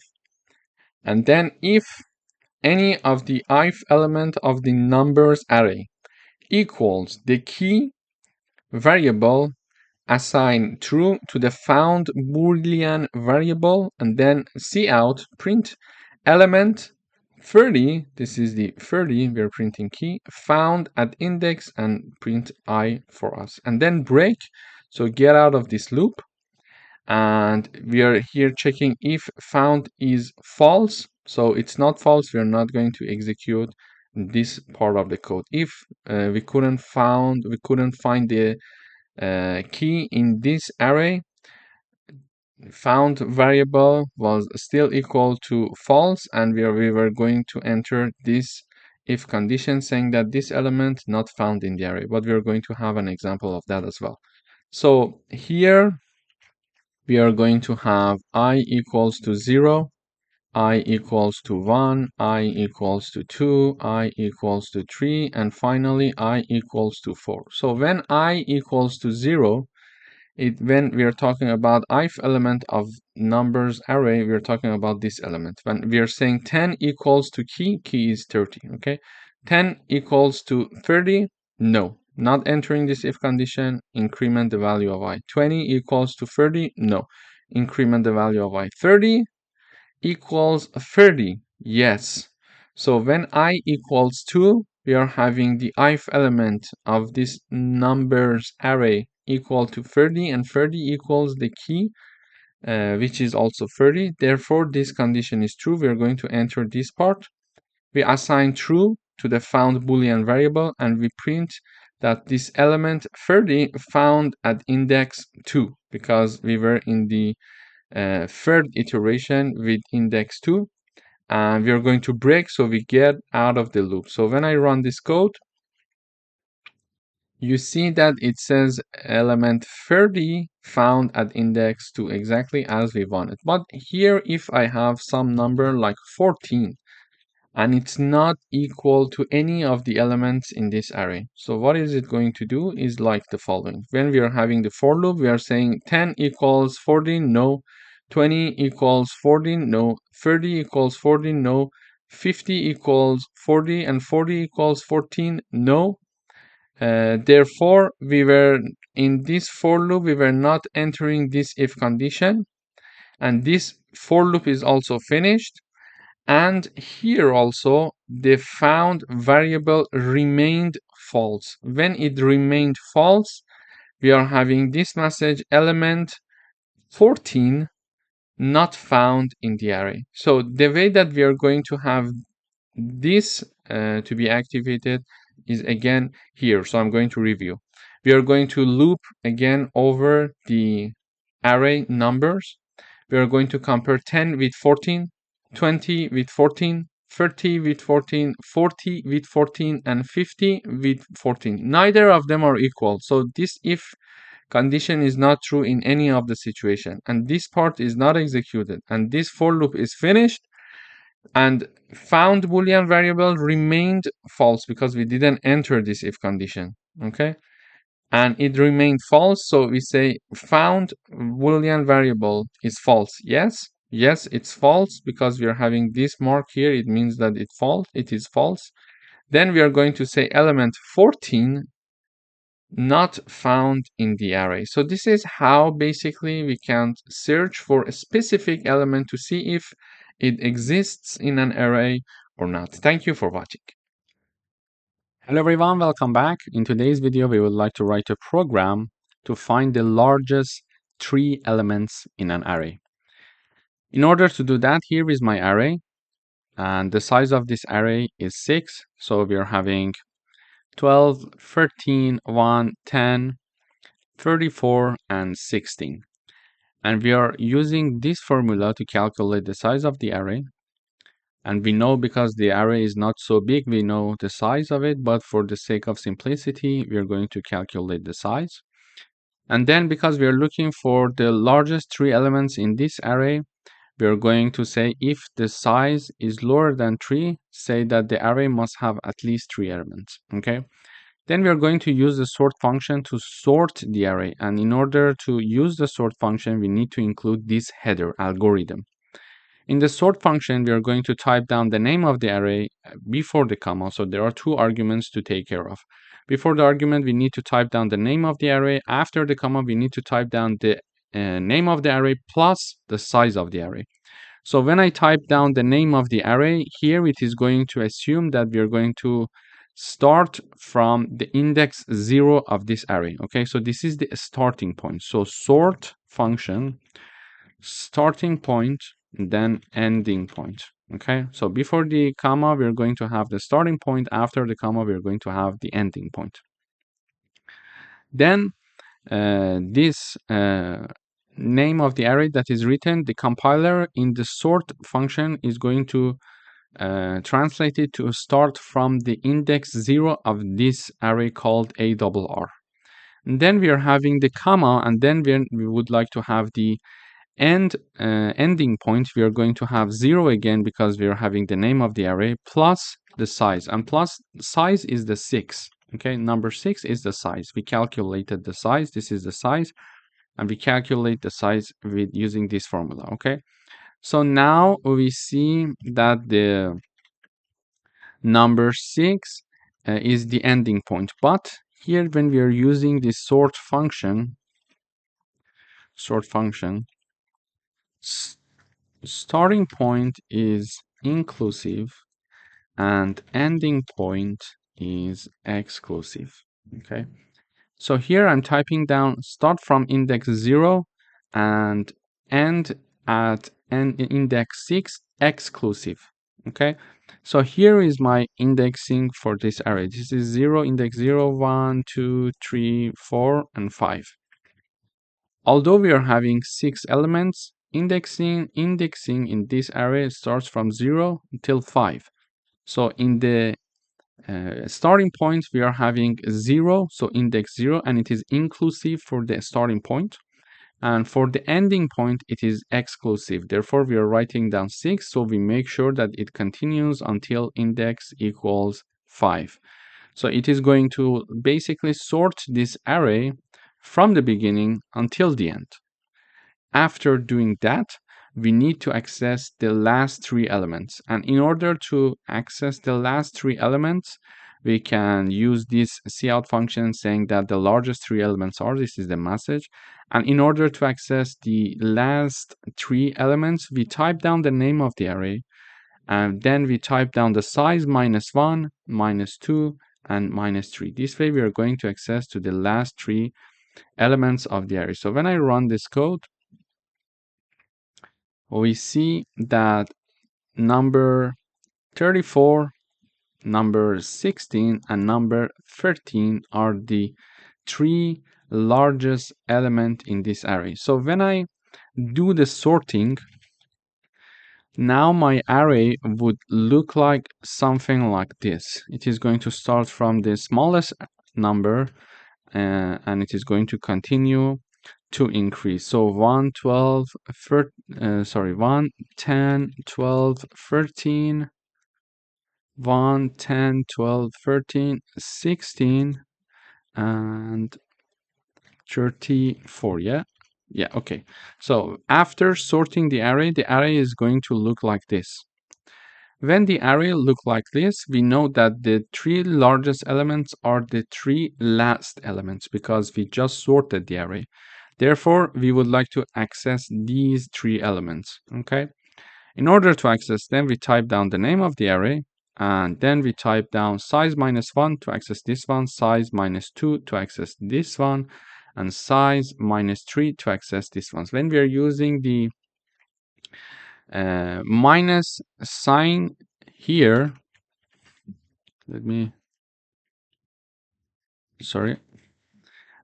And then if any of the ith element of the numbers array equals the key variable, assign true to the found Boolean variable, and then cout print element 30. This is the 30, we're printing key, found at index, and print I for us. And then break, so get out of this loop. And we are here checking if found is false. So it's not false, we are not going to execute this part of the code. If we couldn't find the key in this array, found variable was still equal to false, and we were going to enter this if condition saying that this element not found in the array, but we are going to have an example of that as well. So here we are going to have I equals to 0, I equals to 1, I equals to 2, I equals to 3, and finally I equals to 4. So when I equals to 0, when we are talking about ith element of numbers array, we are talking about this element. When we are saying 10 equals to key is 30, okay? 10 equals to 30, no. Not entering this if condition, increment the value of I. 20 equals to 30, no. Increment the value of I. 30 equals 30, yes. So when I equals 2, we are having the ith element of this numbers array equal to 30, and 30 equals the key, which is also 30. Therefore, this condition is true. We are going to enter this part. We assign true to the found Boolean variable, and we print that this element 30 found at index 2 because we were in the third iteration with index 2, and we are going to break so we get out of the loop. So when I run this code, you see that it says element 30 found at index 2 exactly as we wanted. But here, if I have some number like 14 and it's not equal to any of the elements in this array, so what is it going to do is like the following. When we are having the for loop, we are saying 10 equals 14, no. 20 equals 14, no. 30 equals 14, no. 50 equals 40, and 40 equals 14, no. Therefore, we were in this for loop, we were not entering this if condition, and this for loop is also finished. And here also, the found variable remained false. When it remained false, we are having this message element 14 not found in the array. So the way that we are going to have this to be activated is again here. So I'm going to review. We are going to loop again over the array numbers. We are going to compare 10 with 14, 20 with 14, 30 with 14, 40 with 14, and 50 with 14. Neither of them are equal. So this if condition is not true in any of the situation. And this part is not executed. And this for loop is finished. And found Boolean variable remained false because we didn't enter this if condition. Okay. And it remained false. So we say found Boolean variable is false. Yes, it's false because we are having this mark here. It means that it is false. Then we are going to say element 14 not found in the array. So this is how basically we can search for a specific element to see if it exists in an array or not. Thank you for watching. Hello everyone, welcome back. In today's video, we would like to write a program to find the largest 3 elements in an array. In order to do that, here is my array, and the size of this array is 6. So we are having 12, 13, 1, 10, 34, and 16. And we are using this formula to calculate the size of the array. And we know because the array is not so big, we know the size of it, but for the sake of simplicity, we are going to calculate the size. And then because we are looking for the largest 3 elements in this array, we are going to say if the size is lower than 3, say that the array must have at least 3 elements, okay? Then we are going to use the sort function to sort the array. And in order to use the sort function, we need to include this header algorithm. In the sort function, we are going to type down the name of the array before the comma. So there are 2 arguments to take care of. Before the argument, we need to type down the name of the array. After the comma, we need to type down the name of the array plus the size of the array. So when I type down the name of the array, here it is going to assume that we are going to start from the index 0 of this array. Okay, so this is the starting point. So sort function, starting point, then ending point. Okay, so before the comma, we're going to have the starting point. After the comma, we're going to have the ending point. Then this name of the array that is written, the compiler in the sort function is going to translate it to start from the index 0 of this array called ARR. And then we are having the comma, and then we would like to have the ending point. We are going to have 0 again because we are having the name of the array plus the size, and plus size is the 6. Okay, number 6 is the size. We calculated the size. This is the size, and we calculate the size with using this formula. Okay, so now we see that the number 6 is the ending point. But here, when we are using the sort function, starting point is inclusive and ending point is exclusive. Okay, so here I'm typing down start from index 0 and end at index 6 exclusive. Okay, so here is my indexing for this array. This is 0, index 0, 1, 2, 3, 4, and 5. Although we are having 6 elements, indexing in this array starts from 0 until 5. So in the starting point, we are having 0, so index 0, and it is inclusive for the starting point. And for the ending point, it is exclusive. Therefore, we are writing down 6, so we make sure that it continues until index equals 5. So it is going to basically sort this array from the beginning until the end. After doing that, we need to access the last 3 elements. And in order to access the last 3 elements, we can use this cout function saying that the largest 3 elements are, this is the message. And in order to access the last 3 elements, we type down the name of the array, and then we type down the size -1, -2, and -3. This way we are going to access to the last 3 elements of the array. So when I run this code, we see that number 34, number 16, and number 13 are the three largest element in this array. So when I do the sorting, now my array would look like something like this. It is going to start from the smallest number and it is going to continue to increase. So 1, 12, 1, 10, 12, 13, 1, 10, 12, 13, 16, and 34. Yeah, okay. So after sorting the array is going to look like this. When the array look like this, we know that the three largest elements are the three last elements because we just sorted the array. Therefore, we would like to access these three elements, okay? In order to access them, we type down the name of the array, and then we type down size -1 to access this one, size -2 to access this one, and size -3 to access this one. When we are using the minus sign here,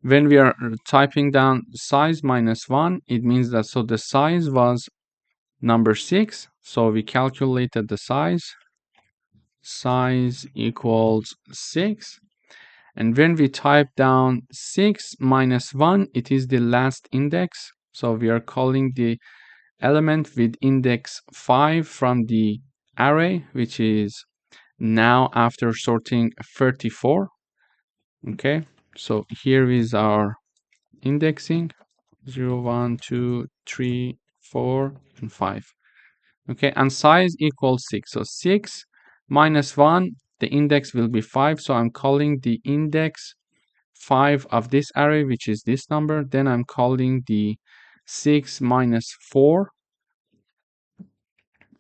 when we are typing down size -1, it means that so the size was number 6, so we calculated the size equals 6, and when we type down 6 -1, it is the last index, so we are calling the element with index 5 from the array, which is now after sorting 34. Okay, so here is our indexing 0, 1, 2, 3, 4, and 5. Okay, and size equals 6. So 6 -1, the index will be 5. So I'm calling the index 5 of this array, which is this number. Then I'm calling the 6 -4.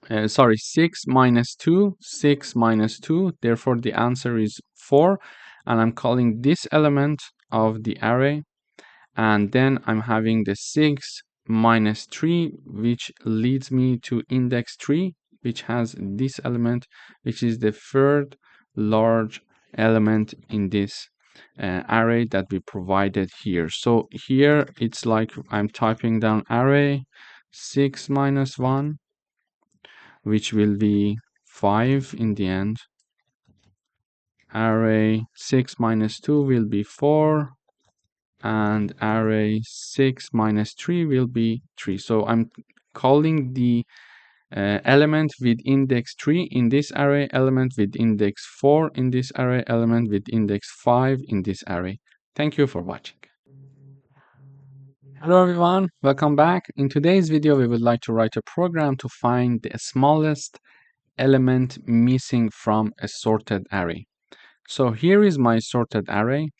6 -2, 6 -2. Therefore, the answer is 4. And I'm calling this element of the array. And then I'm having the 6 -3, which leads me to index 3, which has this element, which is the third large element in this array that we provided here. So here it's like I'm typing down array 6 -1, which will be 5 in the end. Array 6 -2 will be 4, and array 6 -3 will be 3. So I'm calling the element with index 3 in this array, element with index 4 in this array, element with index 5 in this array. Thank you for watching. Hello everyone, welcome back. In today's video, we would like to write a program to find the smallest element missing from a sorted array. So here is my sorted array,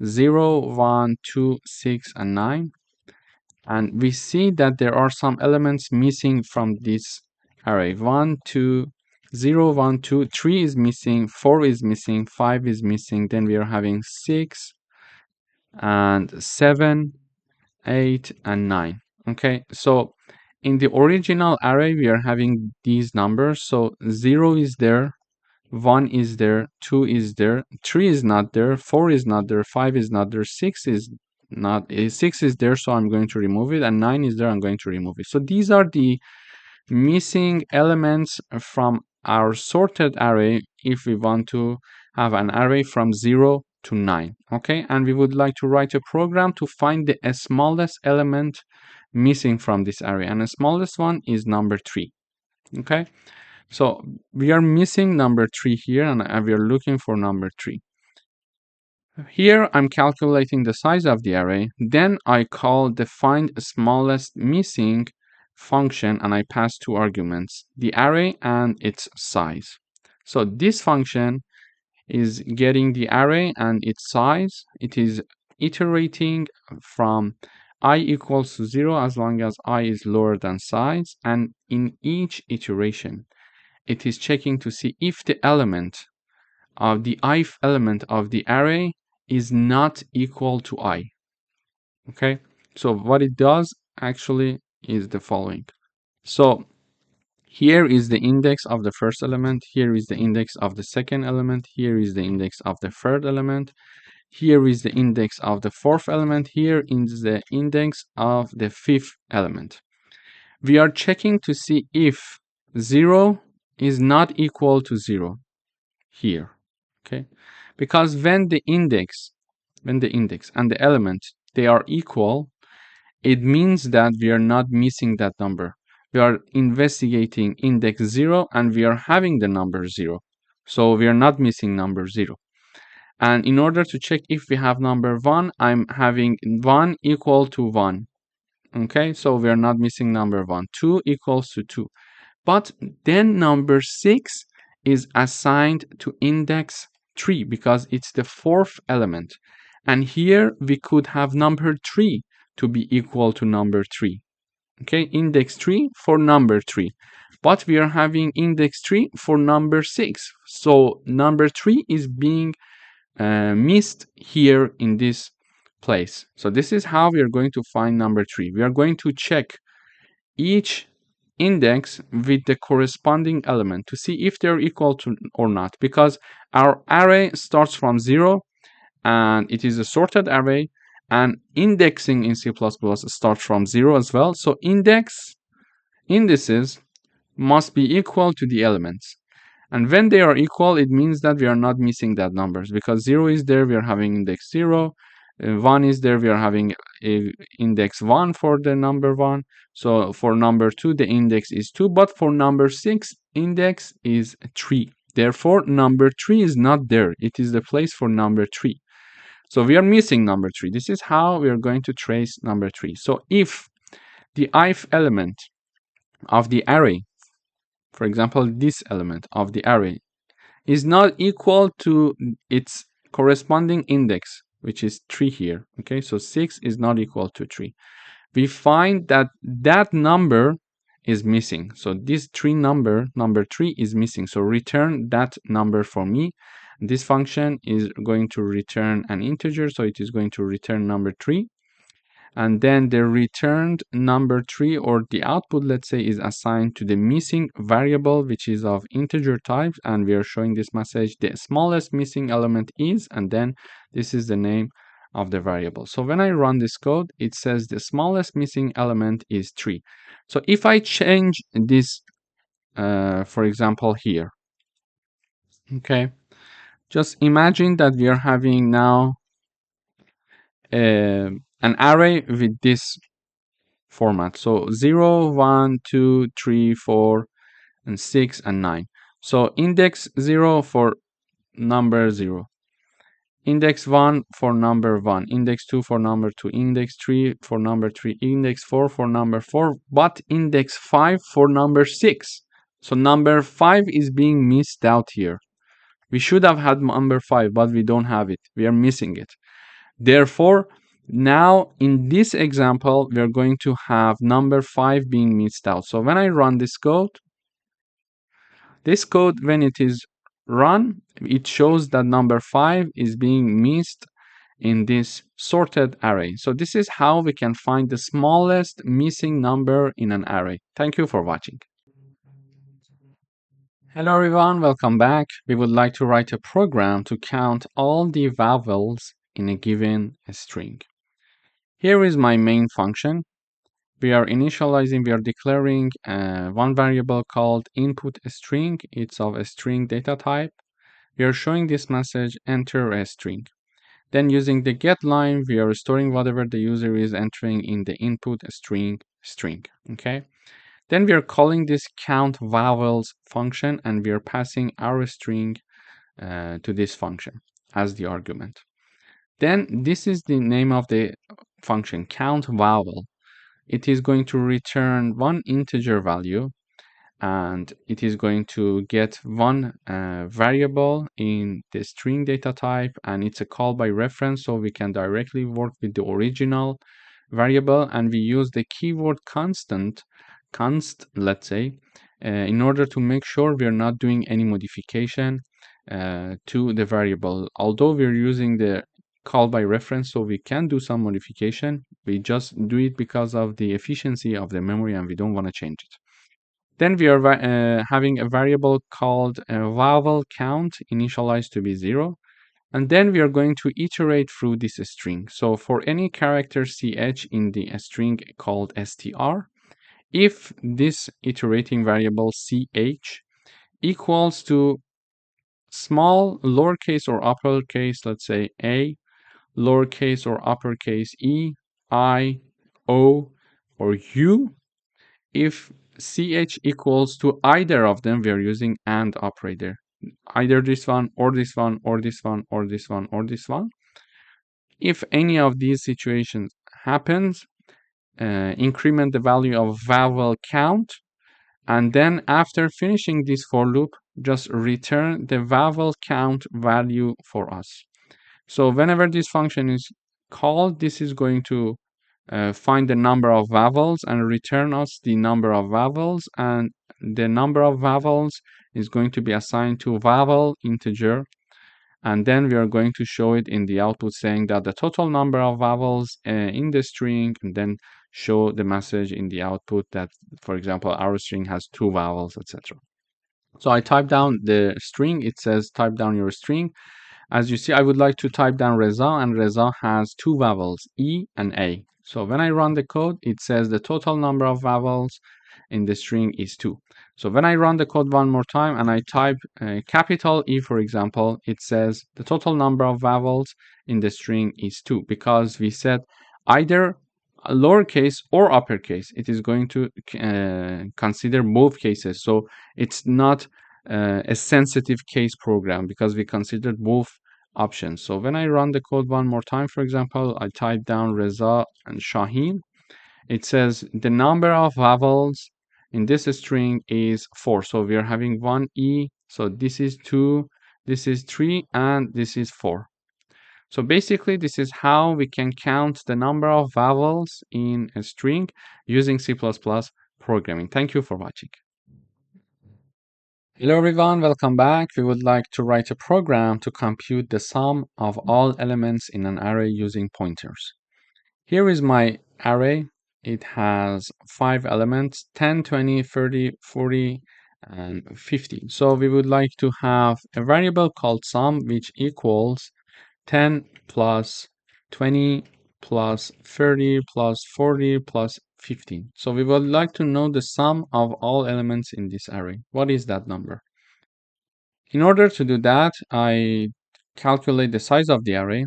0, 1, 2, 6, and 9. And we see that there are some elements missing from this array. 1, 2, 0, 1, 2, 3 is missing, 4 is missing, 5 is missing. Then we are having 6 and 7, 8, and 9. Okay, so in the original array, we are having these numbers. So 0 is there, 1 is there, 2 is there, 3 is not there, 4 is not there, 5 is not there, 6 is not, 6 is there, so I'm going to remove it, and 9 is there, I'm going to remove it. So these are the missing elements from our sorted array if we want to have an array from 0 to 9. Okay, and we would like to write a program to find the smallest element missing from this array, and the smallest one is number 3. Okay, so we are missing number 3 here, and we are looking for number 3. Here I'm calculating the size of the array. Then I call the find smallest missing function, and I pass two arguments, the array and its size. So this function is getting the array and its size. It is iterating from I equals to 0 as long as I is lower than size, and in each iteration it is checking to see if the element of the ith element of the array is not equal to I. Okay, so what it does actually is the following. So here is the index of the first element, here is the index of the second element, here is the index of the third element, Here is the index of the fourth element. Here is the index of the fifth element. We are checking to see if 0 is not equal to 0 here, okay? Because when the index and the element, they are equal, it means that we are not missing that number. We are investigating index 0 and we are having the number 0. So we are not missing number 0. And in order to check if we have number 1, I'm having 1 equal to 1. Okay, so we are not missing number 1. 2 equals to 2. But then number 6 is assigned to index 3 because it's the fourth element. And here we could have number 3 to be equal to number 3. Okay, index 3 for number 3. But we are having index 3 for number 6. So number 3 is being missed here in this place. So this is how we are going to find number 3. We are going to check each index with the corresponding element to see if they're equal to or not, because our array starts from 0 and it is a sorted array, and indexing in C++ starts from 0 as well. So indices must be equal to the elements. And when they are equal, it means that we are not missing that numbers, because 0 is there, we are having index 0. 1 is there, we are having index 1 for the number 1. So for number 2, the index is 2. But for number 6, index is 3. Therefore, number 3 is not there. It is the place for number 3. So we are missing number 3. This is how we are going to trace number 3. So if the ith element of the array, for example, this element of the array, is not equal to its corresponding index, which is 3 here. Okay, so 6 is not equal to 3. We find that that number is missing. So this number 3 is missing. So return that number for me. This function is going to return an integer, so it is going to return number 3. And then the returned number 3, or the output, let's say, is assigned to the missing variable, which is of integer type. And we are showing this message, the smallest missing element is, and then this is the name of the variable. So when I run this code, it says the smallest missing element is 3. So if I change this, for example, here, okay, just imagine that we are having now an array with this format. So 0, 1, 2, 3, 4, and 6, and 9. So index 0 for number 0. Index 1 for number 1. Index 2 for number 2. Index 3 for number 3. Index 4 for number 4. But index 5 for number 6. So number 5 is being missed out here. We should have had number 5, but we don't have it. We are missing it. Therefore, now in this example, we're going to have number 5 being missed out. So when I run this code, when it is run, it shows that number 5 is being missed in this sorted array. So this is how we can find the smallest missing number in an array. Thank you for watching. Hello everyone, welcome back. We would like to write a program to count all the vowels in a given string. Here is my main function. We are declaring one variable called input string. It's of a string data type. We are showing this message, enter a string. Then using the get line, we are storing whatever the user is entering in the input string. Okay. Then we are calling this count vowels function, and we are passing our string to this function as the argument. Then this is the name of the function, count vowel. It is going to return one integer value, and it is going to get one variable in the string data type, and it's a call by reference, so we can directly work with the original variable, and we use the keyword const, let's say, in order to make sure we are not doing any modification to the variable. Although we're using the call by reference, so we can do some modification, we just do it because of the efficiency of the memory and we don't want to change it. Then we are having a variable called vowel count initialized to be 0. And then we are going to iterate through this string. So for any character ch in the string called str, if this iterating variable ch equals to small lowercase or uppercase, let's say a, lowercase or uppercase e, I, o, or u, if ch equals to either of them, we are using AND operator. Either this one, or this one, or this one, or this one, or this one. If any of these situations happens, increment the value of vowel count, and then after finishing this for loop, just return the vowel count value for us. So whenever this function is called, this is going to find the number of vowels and return us the number of vowels, and the number of vowels is going to be assigned to vowel integer, and then we are going to show it in the output saying that the total number of vowels in the string, and then show the message in the output that, for example, our string has 2 vowels, etc. So I type down the string. It says type down your string. As you see, I would like to type down Reza, and Reza has 2 vowels, E and A. So when I run the code, it says the total number of vowels in the string is 2. So when I run the code one more time and I type capital E, for example, it says the total number of vowels in the string is 2, because we said either lowercase or uppercase. It is going to consider both cases. So it's not a sensitive case program because we considered both options. So when I run the code one more time, for example, I type down Reza and Shaheen. It says the number of vowels in this string is 4. So we are having 1 E. So this is 2, this is 3, and this is 4. So basically, this is how we can count the number of vowels in a string using C++ programming. Thank you for watching. Hello everyone, welcome back. We would like to write a program to compute the sum of all elements in an array using pointers. Here is my array. It has 5 elements, 10, 20, 30, 40, and 50. So we would like to have a variable called sum, which equals 10 plus 20 plus 30 plus 40 plus 15. So we would like to know the sum of all elements in this array. What is that number? In order to do that, I calculate the size of the array.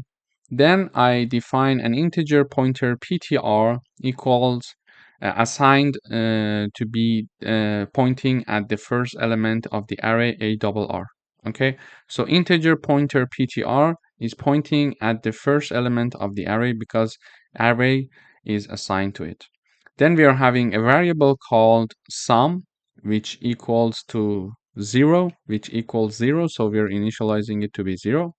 Then I define an integer pointer ptr equals assigned to be pointing at the first element of the array arr. Okay, so integer pointer ptr is pointing at the first element of the array because array is assigned to it. Then we are having a variable called sum, which equals to 0, which equals 0. So we are initializing it to be 0.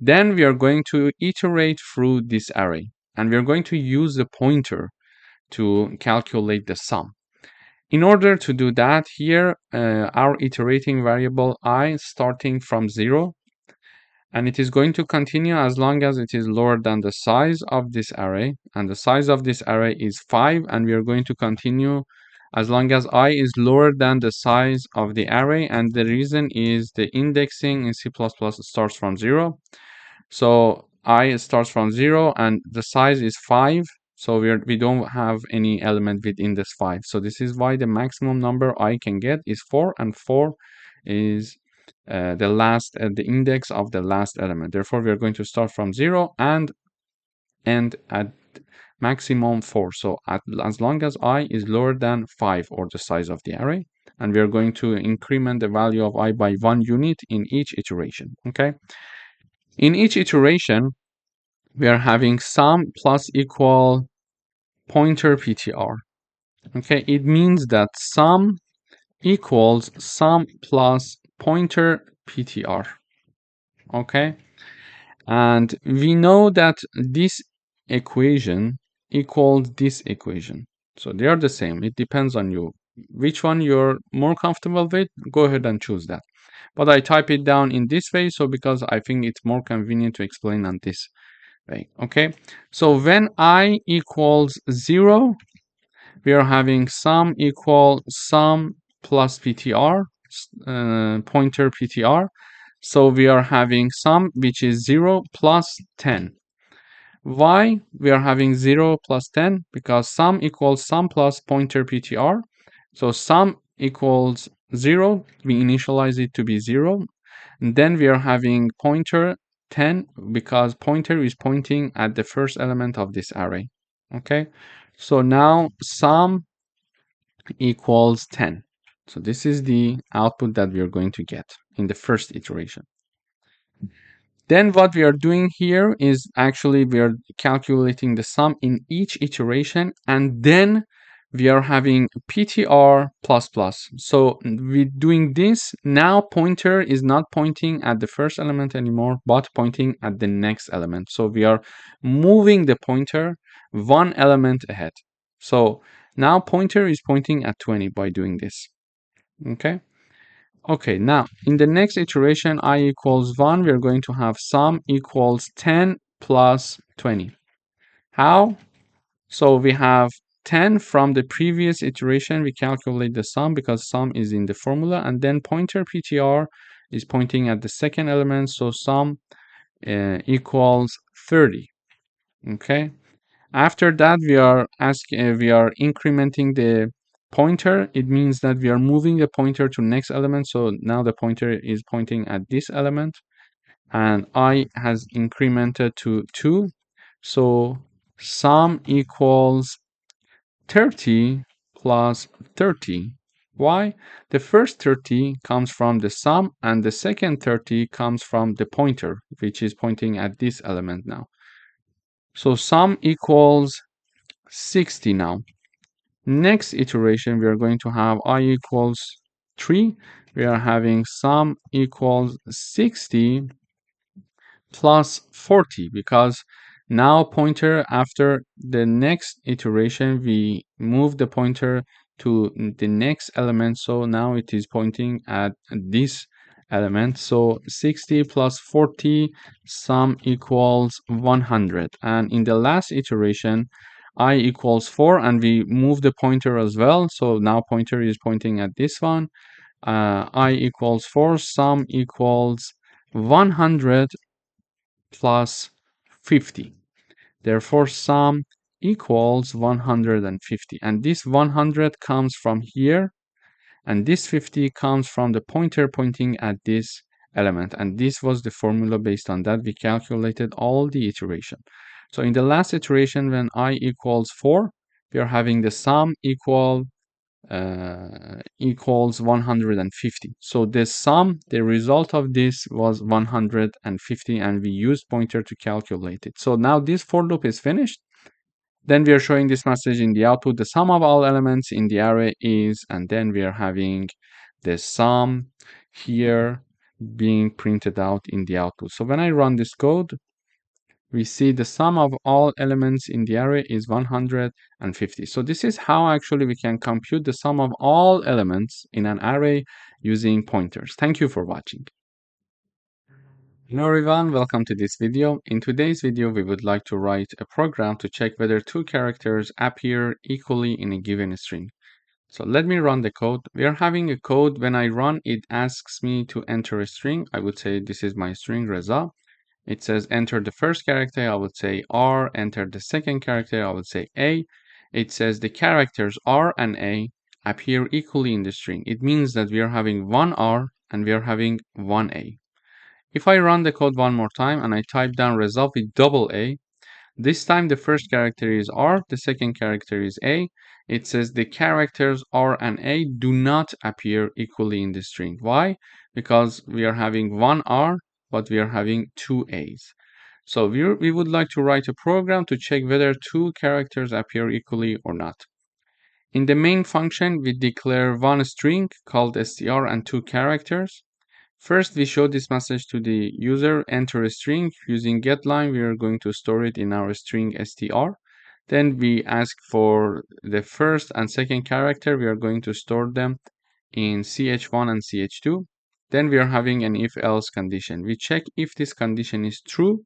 Then we are going to iterate through this array, and we are going to use the pointer to calculate the sum. In order to do that, here our iterating variable I starting from 0, and it is going to continue as long as it is lower than the size of this array, and the size of this array is 5, and we are going to continue as long as I is lower than the size of the array, and the reason is the indexing in C++ starts from 0. So I starts from 0 and the size is 5. So we don't have any element with index 5. So this is why the maximum number I can get is 4, and 4 is the index of the last element. Therefore, we are going to start from 0 and end at maximum 4. So as long as I is lower than 5, or the size of the array, and we are going to increment the value of I by 1 unit in each iteration. Okay. In each iteration, we are having sum plus equal pointer ptr. Okay, it means that sum equals sum plus pointer ptr. Okay, and we know that this equation equals this equation. So they are the same. It depends on you. Which one you're more comfortable with, go ahead and choose that. But I type it down in this way, so because I think it's more convenient to explain on this way. Okay, so when I equals 0, we are having sum equal sum plus ptr, pointer ptr. So we are having sum which is 0 plus 10. Why we are having 0 plus 10? Because sum equals sum plus pointer ptr. So sum equals 0. We initialize it to be 0. And then we are having pointer 10 because pointer is pointing at the first element of this array. Okay. So now sum equals 10. So this is the output that we are going to get in the first iteration. Then what we are doing here is actually we are calculating the sum in each iteration, and then we are having ptr plus plus. So we're doing this now. Pointer is not pointing at the first element anymore, but pointing at the next element. So we are moving the pointer one element ahead. So now pointer is pointing at 20 by doing this. Okay. Okay, now in the next iteration, I equals 1, we are going to have sum equals 10 plus 20. How? So we have 10 from the previous iteration. We calculate the sum because sum is in the formula, and then pointer ptr is pointing at the second element, so sum equals 30. Okay. After that, we are incrementing the pointer. It means that we are moving the pointer to next element. So now the pointer is pointing at this element, and I has incremented to 2. So sum equals 30 plus 30. Why? The first 30 comes from the sum, and the second 30 comes from the pointer, which is pointing at this element now. So sum equals 60 now. Next iteration, we are going to have I equals 3. We are having sum equals 60 plus 40 because now pointer after the next iteration, we move the pointer to the next element. So now it is pointing at this element. So 60 plus 40, sum equals 100. And in the last iteration, I equals 4, and we move the pointer as well. So now pointer is pointing at this one. I equals 4, sum equals 100 plus 50. Therefore, sum equals 150. And this 100 comes from here, and this 50 comes from the pointer pointing at this element. And this was the formula. Based on that, we calculated all the iteration. So in the last iteration, when I equals 4, we are having the sum equals 150. So the sum, the result of this was 150, and we used pointer to calculate it. So now this for loop is finished. Then we are showing this message in the output. The sum of all elements in the array is, and then we are having the sum here being printed out in the output. So when I run this code, we see the sum of all elements in the array is 150. So this is how actually we can compute the sum of all elements in an array using pointers. Thank you for watching. Hello everyone, welcome to this video. In today's video, we would like to write a program to check whether two characters appear equally in a given string. So let me run the code. We are having a code. When I run, it asks me to enter a string. I would say this is my string Reza. It says enter the first character, I would say R. Enter the second character, I would say A. It says the characters R and A appear equally in the string. It means that we are having one R and we are having one A. If I run the code one more time and I type down result with double A, this time the first character is R, the second character is A. It says the characters R and A do not appear equally in the string. Why? Because we are having one R, but we are having two A's. So we would like to write a program to check whether two characters appear equally or not. In the main function, we declare one string called str and two characters. First, we show this message to the user, enter a string. Using getLine, we are going to store it in our string str. Then we ask for the first and second character. We are going to store them in ch1 and ch2. Then we are having an if-else condition. We check if this condition is true.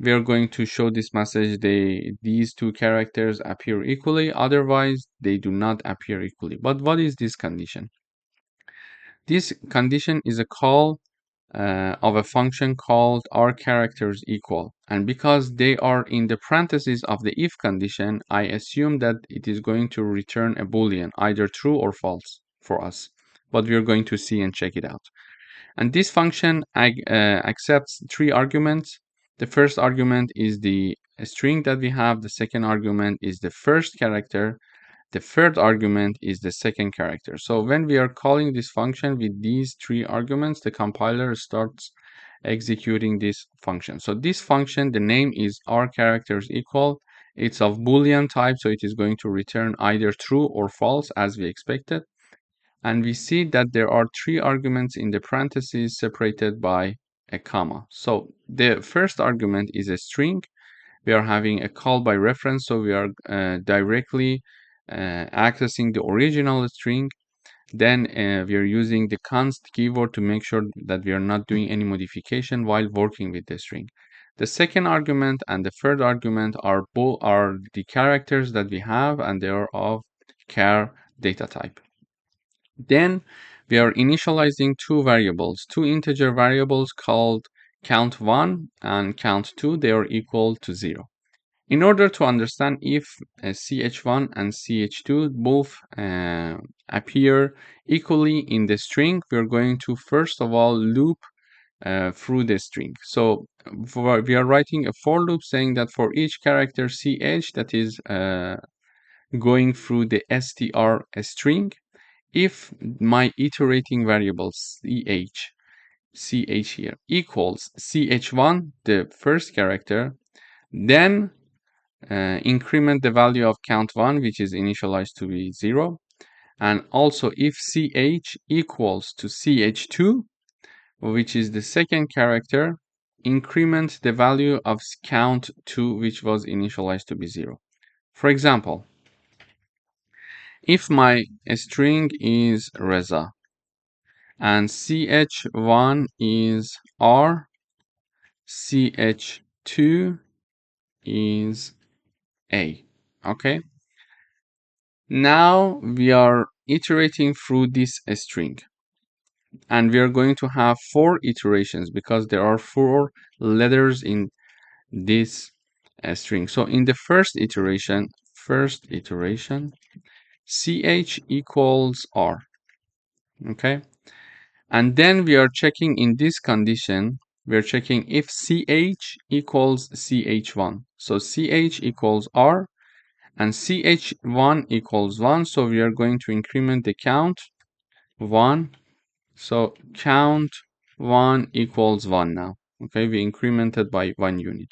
We are going to show this message, these two characters appear equally. Otherwise, they do not appear equally. But what is this condition? This condition is a call of a function called rCharacters equal. And because they are in the parentheses of the if condition, I assume that it is going to return a boolean, either true or false for us. But we're going to see and check it out. And this function accepts 3 arguments. The first argument is the string that we have. The second argument is the first character. The third argument is the second character. So when we are calling this function with these 3 arguments, the compiler starts executing this function. So this function, the name is rCharacters equal. It's of Boolean type, so it is going to return either true or false as we expected. And we see that there are 3 arguments in the parentheses separated by a comma. So the first argument is a string. We are having a call by reference, so we are directly accessing the original string. Then we are using the const keyword to make sure that we are not doing any modification while working with the string. The second argument and the third argument are the characters that we have, and they are of char data type. Then we are initializing 2 variables, 2 integer variables called count1 and count2. They are equal to 0. In order to understand if ch1 and ch2 both appear equally in the string, we're going to first of all loop through the string. So we are writing a for loop saying that for each character ch that is going through the str string, if my iterating variable ch here equals ch1, the first character, then increment the value of count1, which is initialized to be 0. And also if ch equals to ch2, which is the second character, increment the value of count2, which was initialized to be 0. For example, if my string is Reza and ch1 is r, ch2 is a. Okay. Now we are iterating through this string, and we are going to have 4 iterations because there are 4 letters in this string. So in the first iteration, ch equals r. Okay. And then we are checking in this condition, we are checking if ch equals ch1. So ch equals r and ch1 equals 1. So we are going to increment the count 1. So count 1 equals 1 now. Okay, we incremented by 1 unit.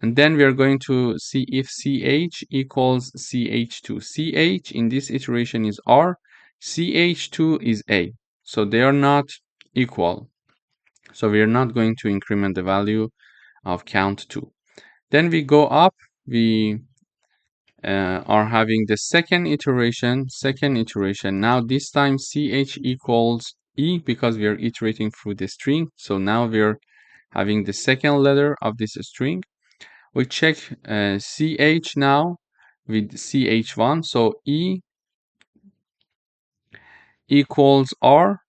And then we are going to see if ch equals ch2. Ch in this iteration is r, ch2 is a. So they are not equal. So we are not going to increment the value of count2. Then we go up, we are having the second iteration. Now this time ch equals e because we are iterating through the string. So now we are having the second letter of this string. We check ch now with ch1. So e equals r.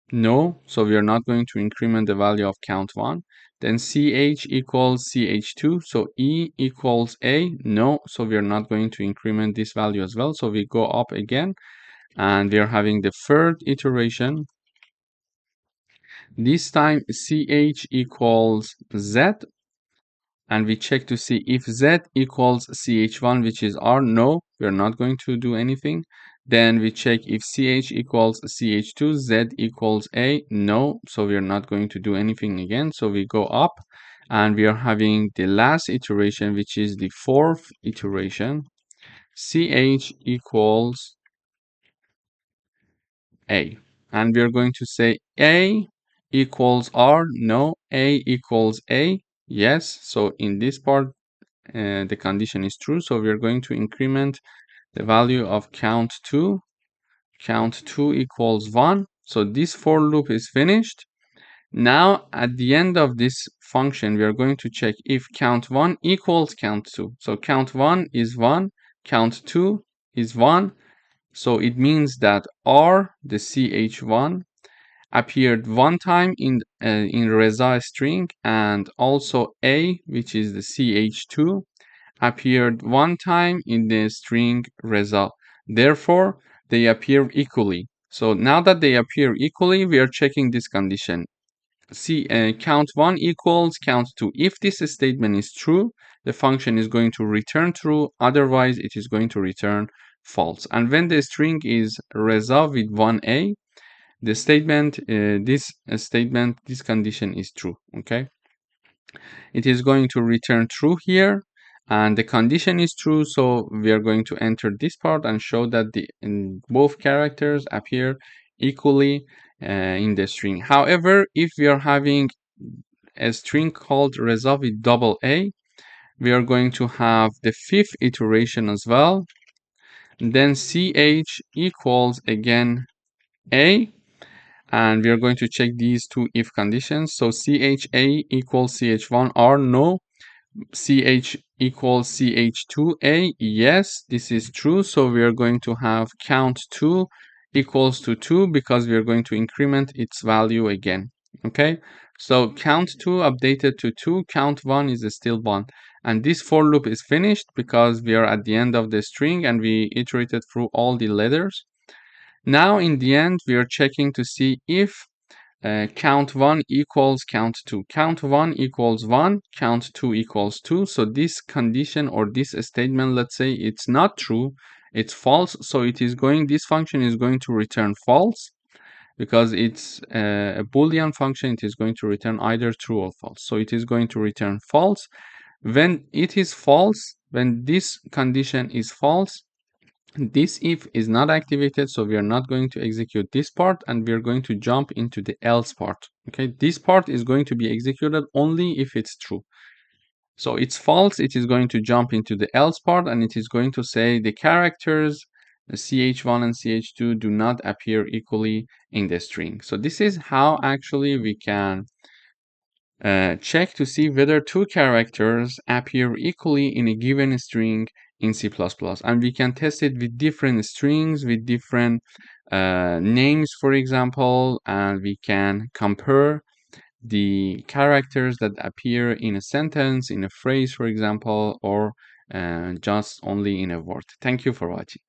No, so we are not going to increment the value of count1. Then ch equals ch2, so e equals a. No, so we are not going to increment this value as well. So we go up again, and we are having the third iteration. This time ch equals z, and we check to see if z equals ch1, which is r. No, we are not going to do anything. Then we check if ch equals ch2, z equals a. No, so we are not going to do anything again. So we go up, and we are having the last iteration, which is the fourth iteration. Ch equals a. And we are going to say a equals r. No, a equals a. Yes, so in this part, the condition is true. So we are going to increment the value of count2. Count2 equals 1. So this for loop is finished. Now at the end of this function, we are going to check if count1 equals count2. So count1 is 1, count2 is 1. So it means that r, the ch1, appeared one time in Reza string, and also A, which is the ch2, appeared one time in the string Reza. Therefore, they appear equally. So now that they appear equally, we are checking this condition. Count 1 equals count 2. If this statement is true, the function is going to return true. Otherwise, it is going to return false. And when the string is Reza with 1a, the statement, this condition is true. Okay, it is going to return true here, and the condition is true. So we are going to enter this part and show that both characters appear equally in the string. However, if we are having a string called Reza with double A, we are going to have the fifth iteration as well. Then ch equals again A, and we are going to check these two if conditions. So cha equals ch1 or no, ch equals ch2a, yes, this is true. So we are going to have count 2 equals to 2 because we are going to increment its value again. Okay, so count 2 updated to 2, count 1 is still 1, and this for loop is finished because we are at the end of the string and we iterated through all the letters. Now in the end, we are checking to see if count 1 equals count 2. Count 1 equals 1, count 2 equals 2. So this condition or this statement, let's say it's not true, it's false. So this function is going to return false because it's a Boolean function. It is going to return either true or false. So it is going to return false. When it is false, when this condition is false, this if is not activated, so we are not going to execute this part, and we are going to jump into the else part. Okay, this part is going to be executed only if it's true. So it's false, it is going to jump into the else part, and it is going to say the characters ch1 and ch2 do not appear equally in the string. So this is how actually we can check to see whether two characters appear equally in a given string in C++. And we can test it with different strings, with different names, for example, and we can compare the characters that appear in a sentence, in a phrase, for example, or just only in a word. Thank you for watching.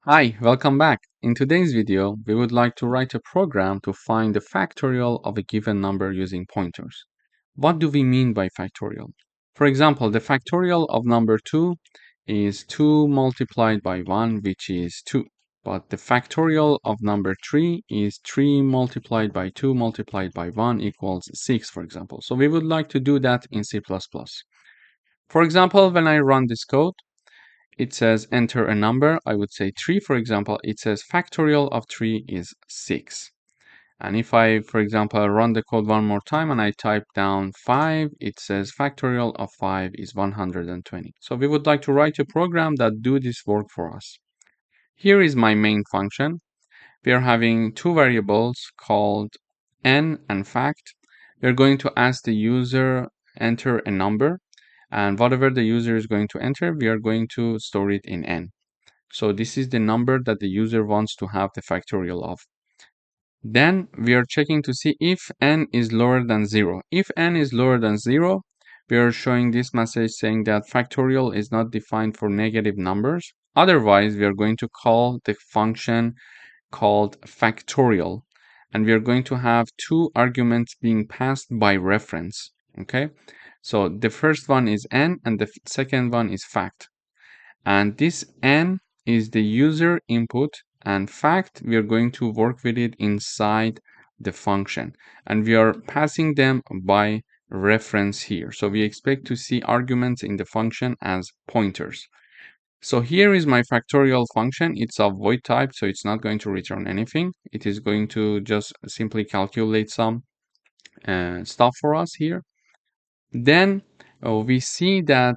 Hi, welcome back. In today's video, we would like to write a program to find the factorial of a given number using pointers. What do we mean by factorial? For example, the factorial of number 2 is 2 multiplied by 1, which is 2. But the factorial of number 3 is 3 multiplied by 2 multiplied by 1 equals 6, for example. So we would like to do that in C++. For example, when I run this code, it says enter a number. I would say 3, for example. It says factorial of 3 is 6. And if I, for example, run the code one more time and I type down 5, it says factorial of 5 is 120. So we would like to write a program that do this work for us. Here is my main function. We are having two variables called n and fact. We're going to ask the user enter a number, and whatever the user is going to enter, we are going to store it in n. So this is the number that the user wants to have the factorial of. Then we are checking to see if n is lower than 0. If n is lower than 0, we are showing this message saying that factorial is not defined for negative numbers. Otherwise, we are going to call the function called factorial, and we are going to have two arguments being passed by reference. Okay, so the first one is n and the second one is fact, and this n is the user input, and fact we are going to work with it inside the function, and we are passing them by reference here. So we expect to see arguments in the function as pointers. So here is my factorial function. It's of void type, so it's not going to return anything. It is going to just simply calculate some stuff for us here. Then we see that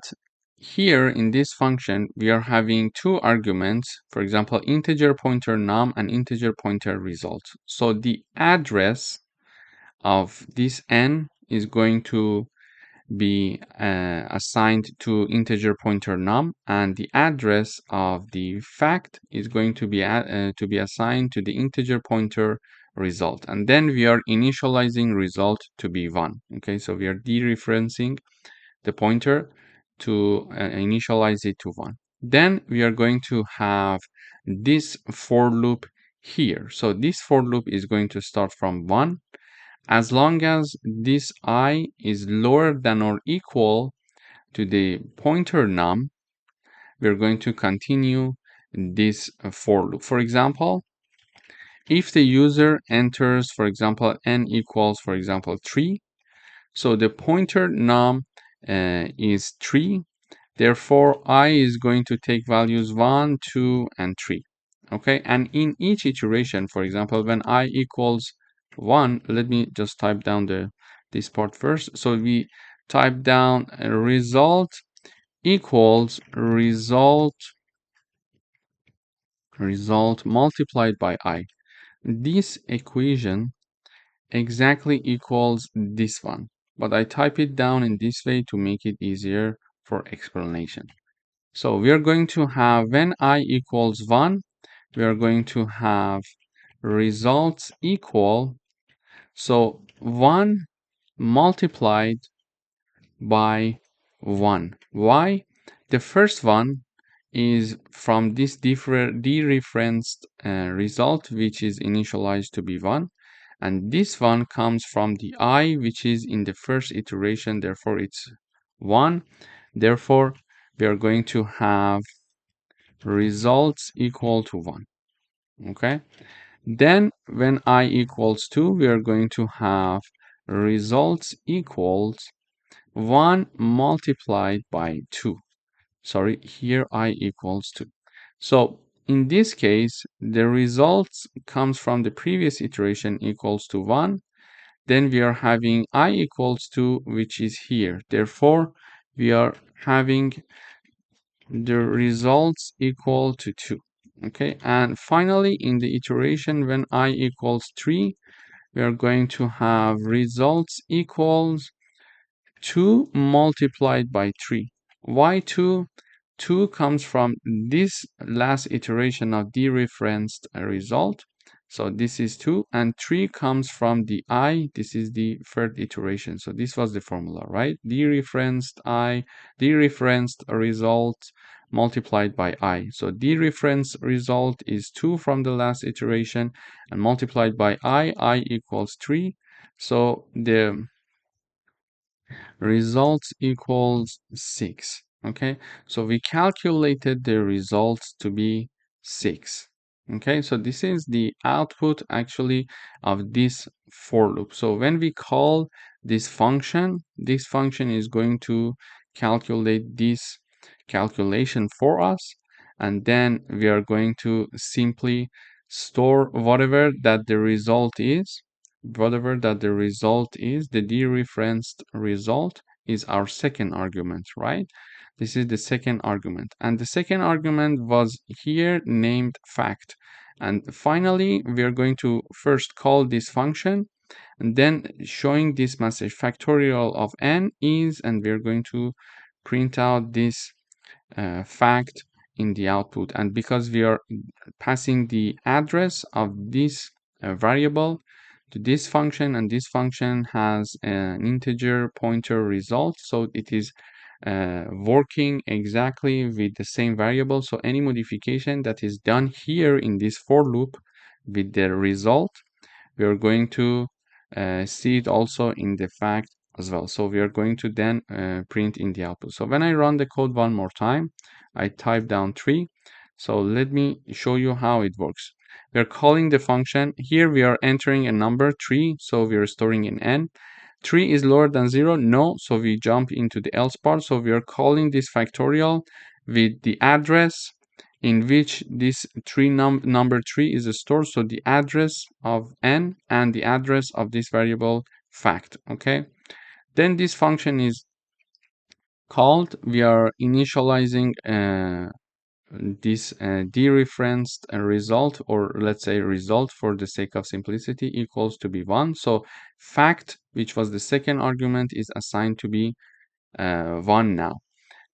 here in this function, we are having two arguments, for example, integer pointer num and integer pointer result. So the address of this n is going to be assigned to integer pointer num, and the address of the fact is going to be assigned to the integer pointer result. And then we are initializing result to be 1. Okay, so we are dereferencing the pointer to initialize it to 1. Then we are going to have this for loop here. So this for loop is going to start from 1. As long as this I is lower than or equal to the pointer num, we're going to continue this for loop. For example, if the user enters, for example, n equals, for example, 3, so the pointer num is 3, therefore I is going to take values 1, 2, and 3. Okay, and in each iteration, for example, when I equals 1, let me just type down this part first. So we type down result equals result multiplied by I. This equation exactly equals this one, but I type it down in this way to make it easier for explanation. So we are going to have, when I equals 1, we are going to have results equal, so 1 multiplied by 1. Why? The first one is from this dereferenced result, which is initialized to be 1. And this one comes from the I, which is in the first iteration, therefore it's 1. Therefore, we are going to have results equal to 1. Okay. Then when I equals 2, we are going to have results equals 1 multiplied by 2. Sorry, here I equals 2. So in this case, the results comes from the previous iteration equals to 1. Then we are having I equals 2, which is here. Therefore, we are having the results equal to 2. Okay, and finally, in the iteration when I equals 3, we are going to have results equals 2 multiplied by 3. Why 2? 2 comes from this last iteration of dereferenced result. So this is 2, and 3 comes from the I. This is the third iteration. So this was the formula, right? Dereferenced I, dereferenced result multiplied by I. So dereferenced result is 2 from the last iteration, and multiplied by I equals 3. So the results equals 6. Okay, so we calculated the results to be 6. Okay, so this is the output actually of this for loop. So when we call this function is going to calculate this calculation for us, and then we are going to simply store whatever that the result is. Whatever that the result is, the dereferenced result is our second argument, right? This is the second argument, and the second argument was here named fact. And finally, we are going to first call this function, and then showing this message factorial of n is, and we are going to print out this fact in the output. And because we are passing the address of this variable to this function, and this function has an integer pointer result, so it is working exactly with the same variable. So any modification that is done here in this for loop with the result, we are going to see it also in the fact as well. So we are going to then print in the output. So when I run the code one more time, I type down 3. So let me show you how it works. We are calling the function. Here we are entering a number 3, so we are storing in n. 3 is lower than 0? No, so we jump into the else part. So we are calling this factorial with the address in which this number 3 is stored, so the address of n and the address of this variable fact. Okay, then this function is called. We are initializing this dereferenced result, or let's say result for the sake of simplicity, equals to be 1. So fact, which was the second argument, is assigned to be 1 now.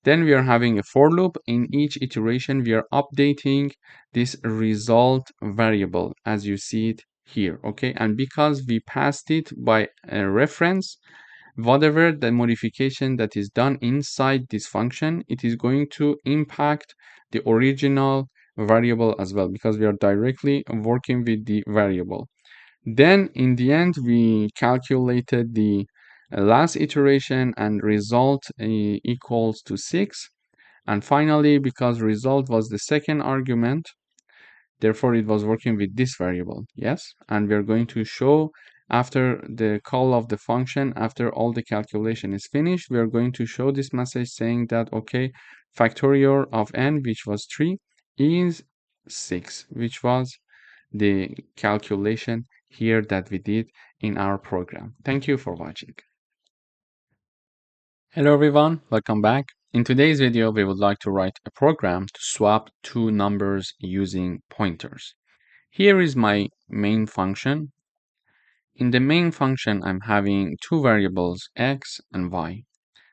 Then we are having a for loop. In each iteration, we are updating this result variable as you see it here, okay? And because we passed it by a reference, whatever the modification that is done inside this function, it is going to impact the original variable as well, because we are directly working with the variable. Then in the end, we calculated the last iteration and result equals to 6. And finally, because result was the second argument, therefore it was working with this variable, yes? And we're going to show after the call of the function, after all the calculation is finished, we are going to show this message saying that, okay, factorial of n, which was 3, is 6, which was the calculation here that we did in our program. Thank you for watching. Hello everyone, welcome back. In today's video, we would like to write a program to swap two numbers using pointers. Here is my main function. In the main function, I'm having two variables, x and y.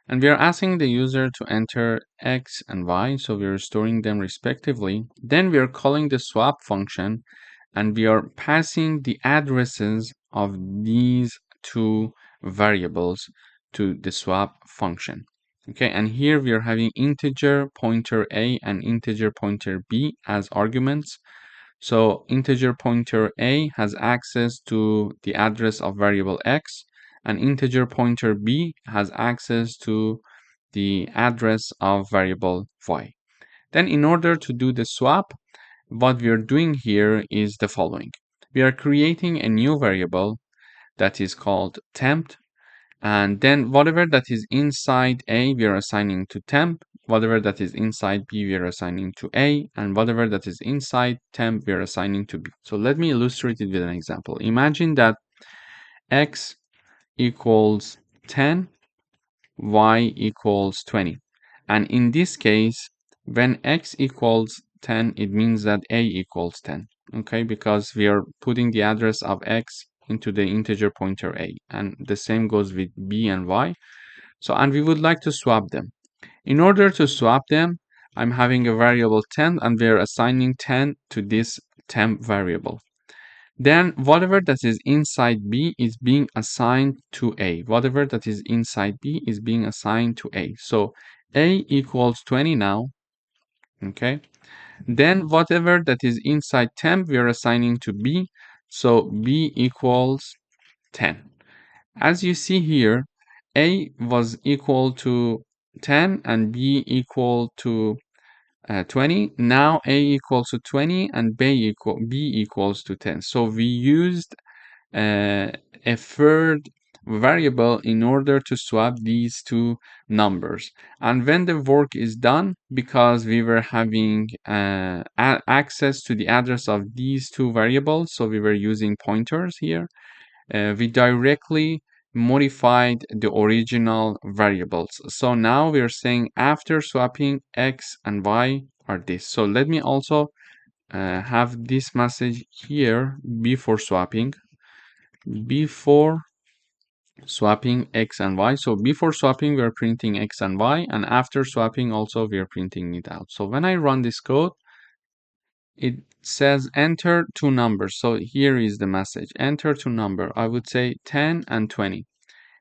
And we are asking the user to enter x and y, so we are storing them respectively. Then we are calling the swap function, and we are passing the addresses of these two variables to the swap function. Okay, and here we are having integer pointer a and integer pointer b as arguments. So integer pointer a has access to the address of variable x, and integer pointer b has access to the address of variable y. Then in order to do the swap, what we are doing here is the following. We are creating a new variable that is called temp, and then whatever that is inside a, we are assigning to temp. Whatever that is inside b, we are assigning to a, and whatever that is inside temp, we are assigning to b. So let me illustrate it with an example. Imagine that x equals 10, y equals 20. And in this case, when x equals 10, it means that a equals 10, okay? Because we are putting the address of x into the integer pointer a, and the same goes with b and y. So, and we would like to swap them. In order to swap them, I'm having a variable temp, and we're assigning 10 to this temp variable. Then whatever that is inside b is being assigned to a. Whatever that is inside b is being assigned to a. So a equals 20 now, okay? Then whatever that is inside temp, we are assigning to b. So b equals 10. As you see here, a was equal to 10 and b equal to 20. Now a equals to 20 and b equals to 10. So we used a third variable in order to swap these two numbers. And when the work is done, because we were having access to the address of these two variables, so we were using pointers here, we directly modified the original variables. So now we are saying after swapping x and y are this. So let me also have this message here before swapping x and y. So before swapping, we are printing x and y, and after swapping also we are printing it out. So when I run this code, it says enter two numbers. So here is the message, enter two number. I would say 10 and 20.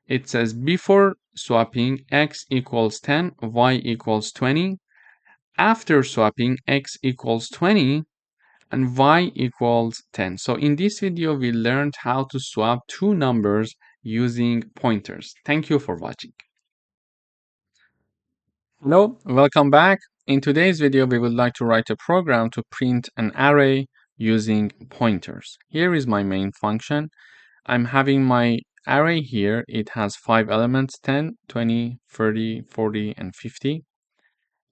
It says before swapping x equals 10, y equals 20. After swapping, x equals 20 and y equals 10. So in this video, we learned how to swap two numbers using pointers. Thank you for watching. Hello, welcome back. In today's video, we would like to write a program to print an array using pointers. Here is my main function. I'm having my array here. It has 5 elements, 10, 20, 30, 40, and 50.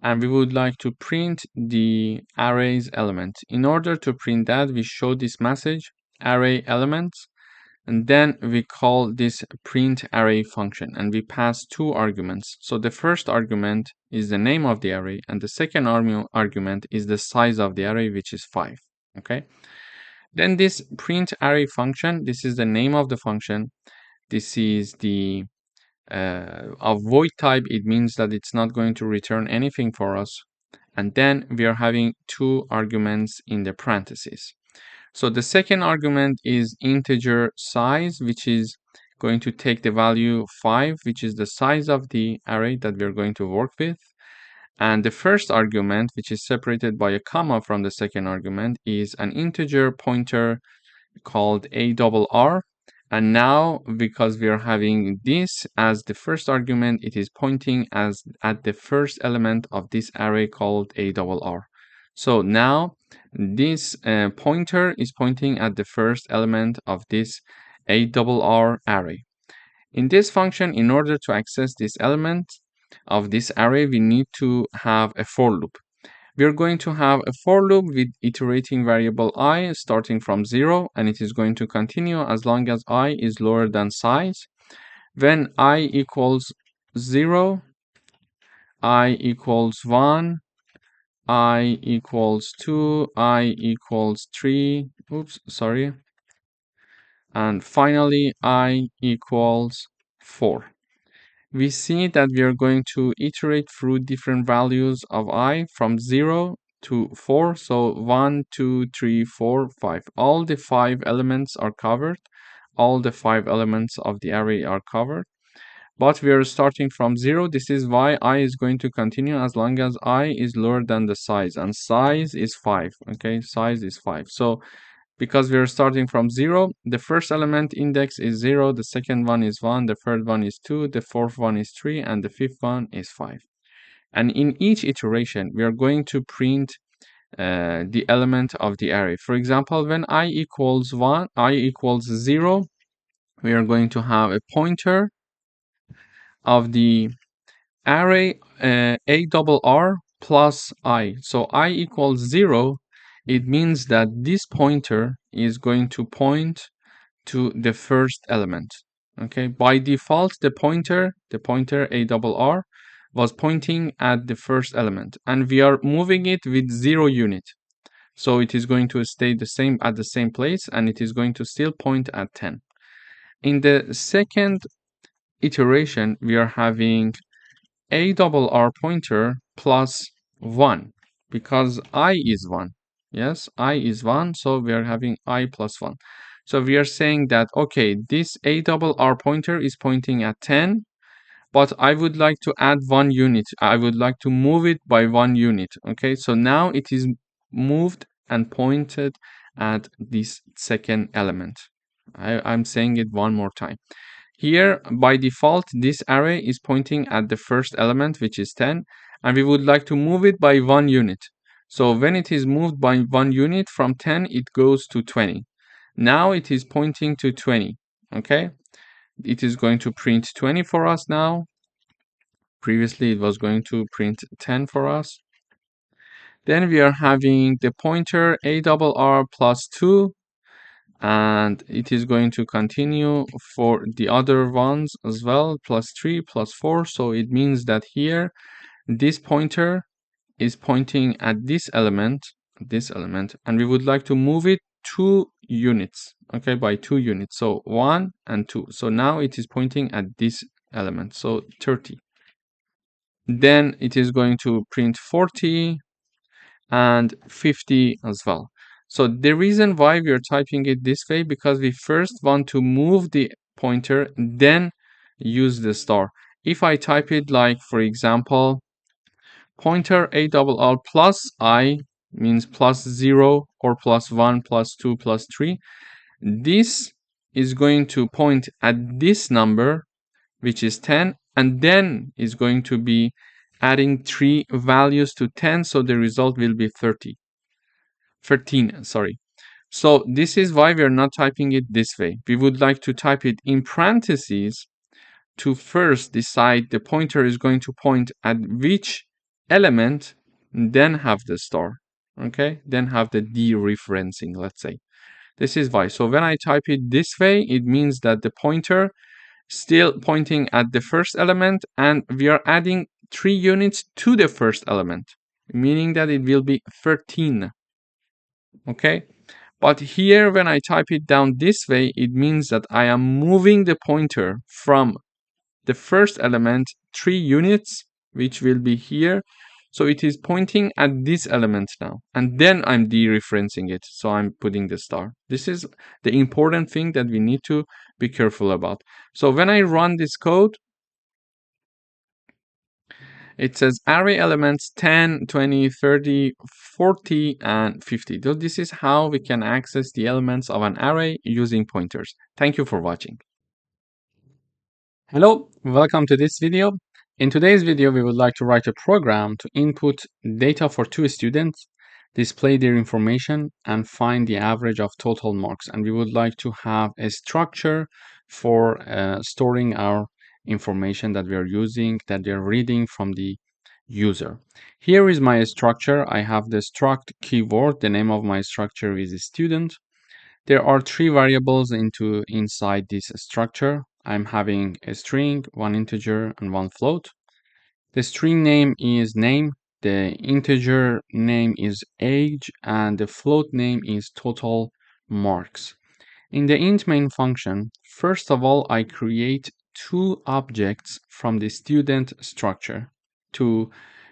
And we would like to print the array's element. In order to print that, we show this message, array elements, and then we call this print array function, and we pass two arguments. So the first argument is the name of the array, and the second argument is the size of the array, which is 5. Okay. Then this print array function, this is the name of the function. This is the of void type, it means that it's not going to return anything for us. And then we are having 2 arguments in the parentheses. So the second argument is integer size, which is going to take the value 5, which is the size of the array that we're going to work with. And the first argument, which is separated by a comma from the second argument, is an integer pointer called ARR. And now, because we are having this as the first argument, it is pointing at the first element of this array called ARR. So now this pointer is pointing at the first element of this ARR array. In this function, in order to access this element of this array, we need to have a for loop. We are going to have a for loop with iterating variable I starting from 0, and it is going to continue as long as I is lower than size. When I equals 0, I equals 1, I equals 2, I equals 3, and finally I equals 4. We see that we are going to iterate through different values of I from 0 to 4. So 1, 2, 3, 4, 5. All the 5 elements are covered. All the 5 elements of the array are covered. But we are starting from 0. This is why I is going to continue as long as I is lower than the size. And size is 5. Okay, size is 5. So because we are starting from 0, the first element index is 0, the second one is 1, the third one is 2, the fourth one is 3, and the fifth one is 5. And in each iteration, we are going to print the element of the array. For example, when I equals 1, I equals 0, we are going to have a pointer of the array ARR plus I. So I equals 0, it means that this pointer is going to point to the first element. Okay, by default, the pointer ARR was pointing at the first element, and we are moving it with 0 unit. So it is going to stay the same at the same place, and it is going to still point at 10. In the second iteration, we are having ARR pointer plus 1 because I is 1. Yes, I is 1, so we are having I plus 1. So we are saying that, okay, this ARR pointer is pointing at 10, but I would like to add 1 unit. I would like to move it by 1 unit. Okay, so now it is moved and pointed at this second element. I'm saying it one more time. Here, by default, this array is pointing at the first element, which is 10, and we would like to move it by 1 unit. So when it is moved by 1 unit from 10, it goes to 20. Now it is pointing to 20, okay? It is going to print 20 for us now. Previously, it was going to print 10 for us. Then we are having the pointer ARR plus 2, and it is going to continue for the other ones as well, plus 3, plus 4. So it means that here, this pointer is pointing at this element, and we would like to move it 2 units, okay, by 2 units. So 1 and 2. So now it is pointing at this element, so 30. Then it is going to print 40 and 50 as well. So the reason why we are typing it this way, because we first want to move the pointer, then use the star. If I type it like, for example, pointer ARR plus I means plus 0 or plus 1 plus 2 plus 3, this is going to point at this number, which is 10, and then is going to be adding 3 values to 10, so the result will be 13, sorry. So this is why we are not typing it this way. We would like to type it in parentheses to first decide the pointer is going to point at which element, then have the star, okay? Then have the dereferencing, let's say. This is why. So when I type it this way, it means that the pointer still pointing at the first element, and we are adding 3 units to the first element, meaning that it will be 13. Okay, but here when I type it down this way, it means that I am moving the pointer from the first element 3 units, which will be here. So it is pointing at this element now, and then I'm dereferencing it. So I'm putting the star. This is the important thing that we need to be careful about. So when I run this code, it says array elements 10, 20, 30, 40, and 50. So this is how we can access the elements of an array using pointers. Thank you for watching. Hello, welcome to this video. In today's video, we would like to write a program to input data for 2 students, display their information, and find the average of total marks. And we would like to have a structure for storing our information that we are using, that we are reading from the user. Here is my structure. I have the struct keyword. The name of my structure is student. There are 3 variables inside this structure. I'm having a string, 1 integer, and 1 float. The string name is name, the integer name is age, and the float name is total marks. In the int main function, first of all, I create 2 objects from the student structure to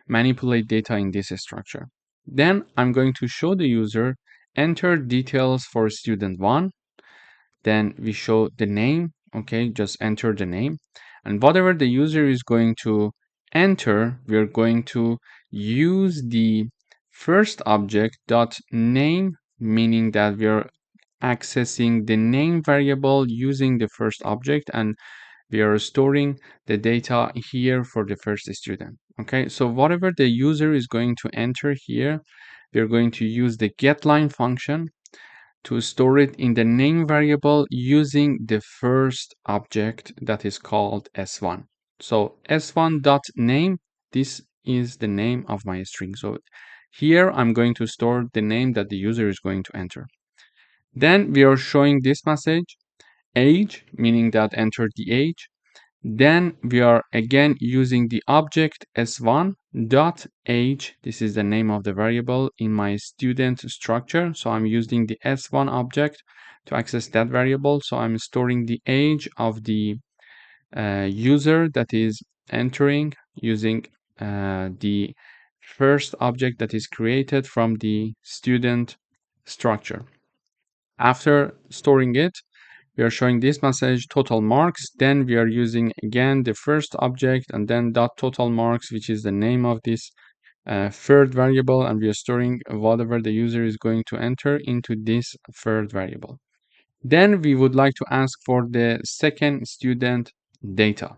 manipulate data in this structure. Then I'm going to show the user enter details for student 1. Then we show the name. Okay, just enter the name. And whatever the user is going to enter, we are going to use the first object dot name, meaning that we are accessing the name variable using the first object, and we are storing the data here for the first student. Okay, so whatever the user is going to enter here, we are going to use the getLine function to store it in the name variable using the first object that is called s1. So s1.name, this is the name of my string. So here I'm going to store the name that the user is going to enter. Then we are showing this message, age, meaning that enter the age. Then we are again using the object s1 dot age. This is the name of the variable in my student structure. So I'm using the s1 object to access that variable. So I'm storing the age of the user that is entering using the first object that is created from the student structure. After storing it, we are showing this message total marks. Then we are using again the first object and then dot total marks, which is the name of this third variable, and we are storing whatever the user is going to enter into this third variable. Then we would like to ask for the second student data.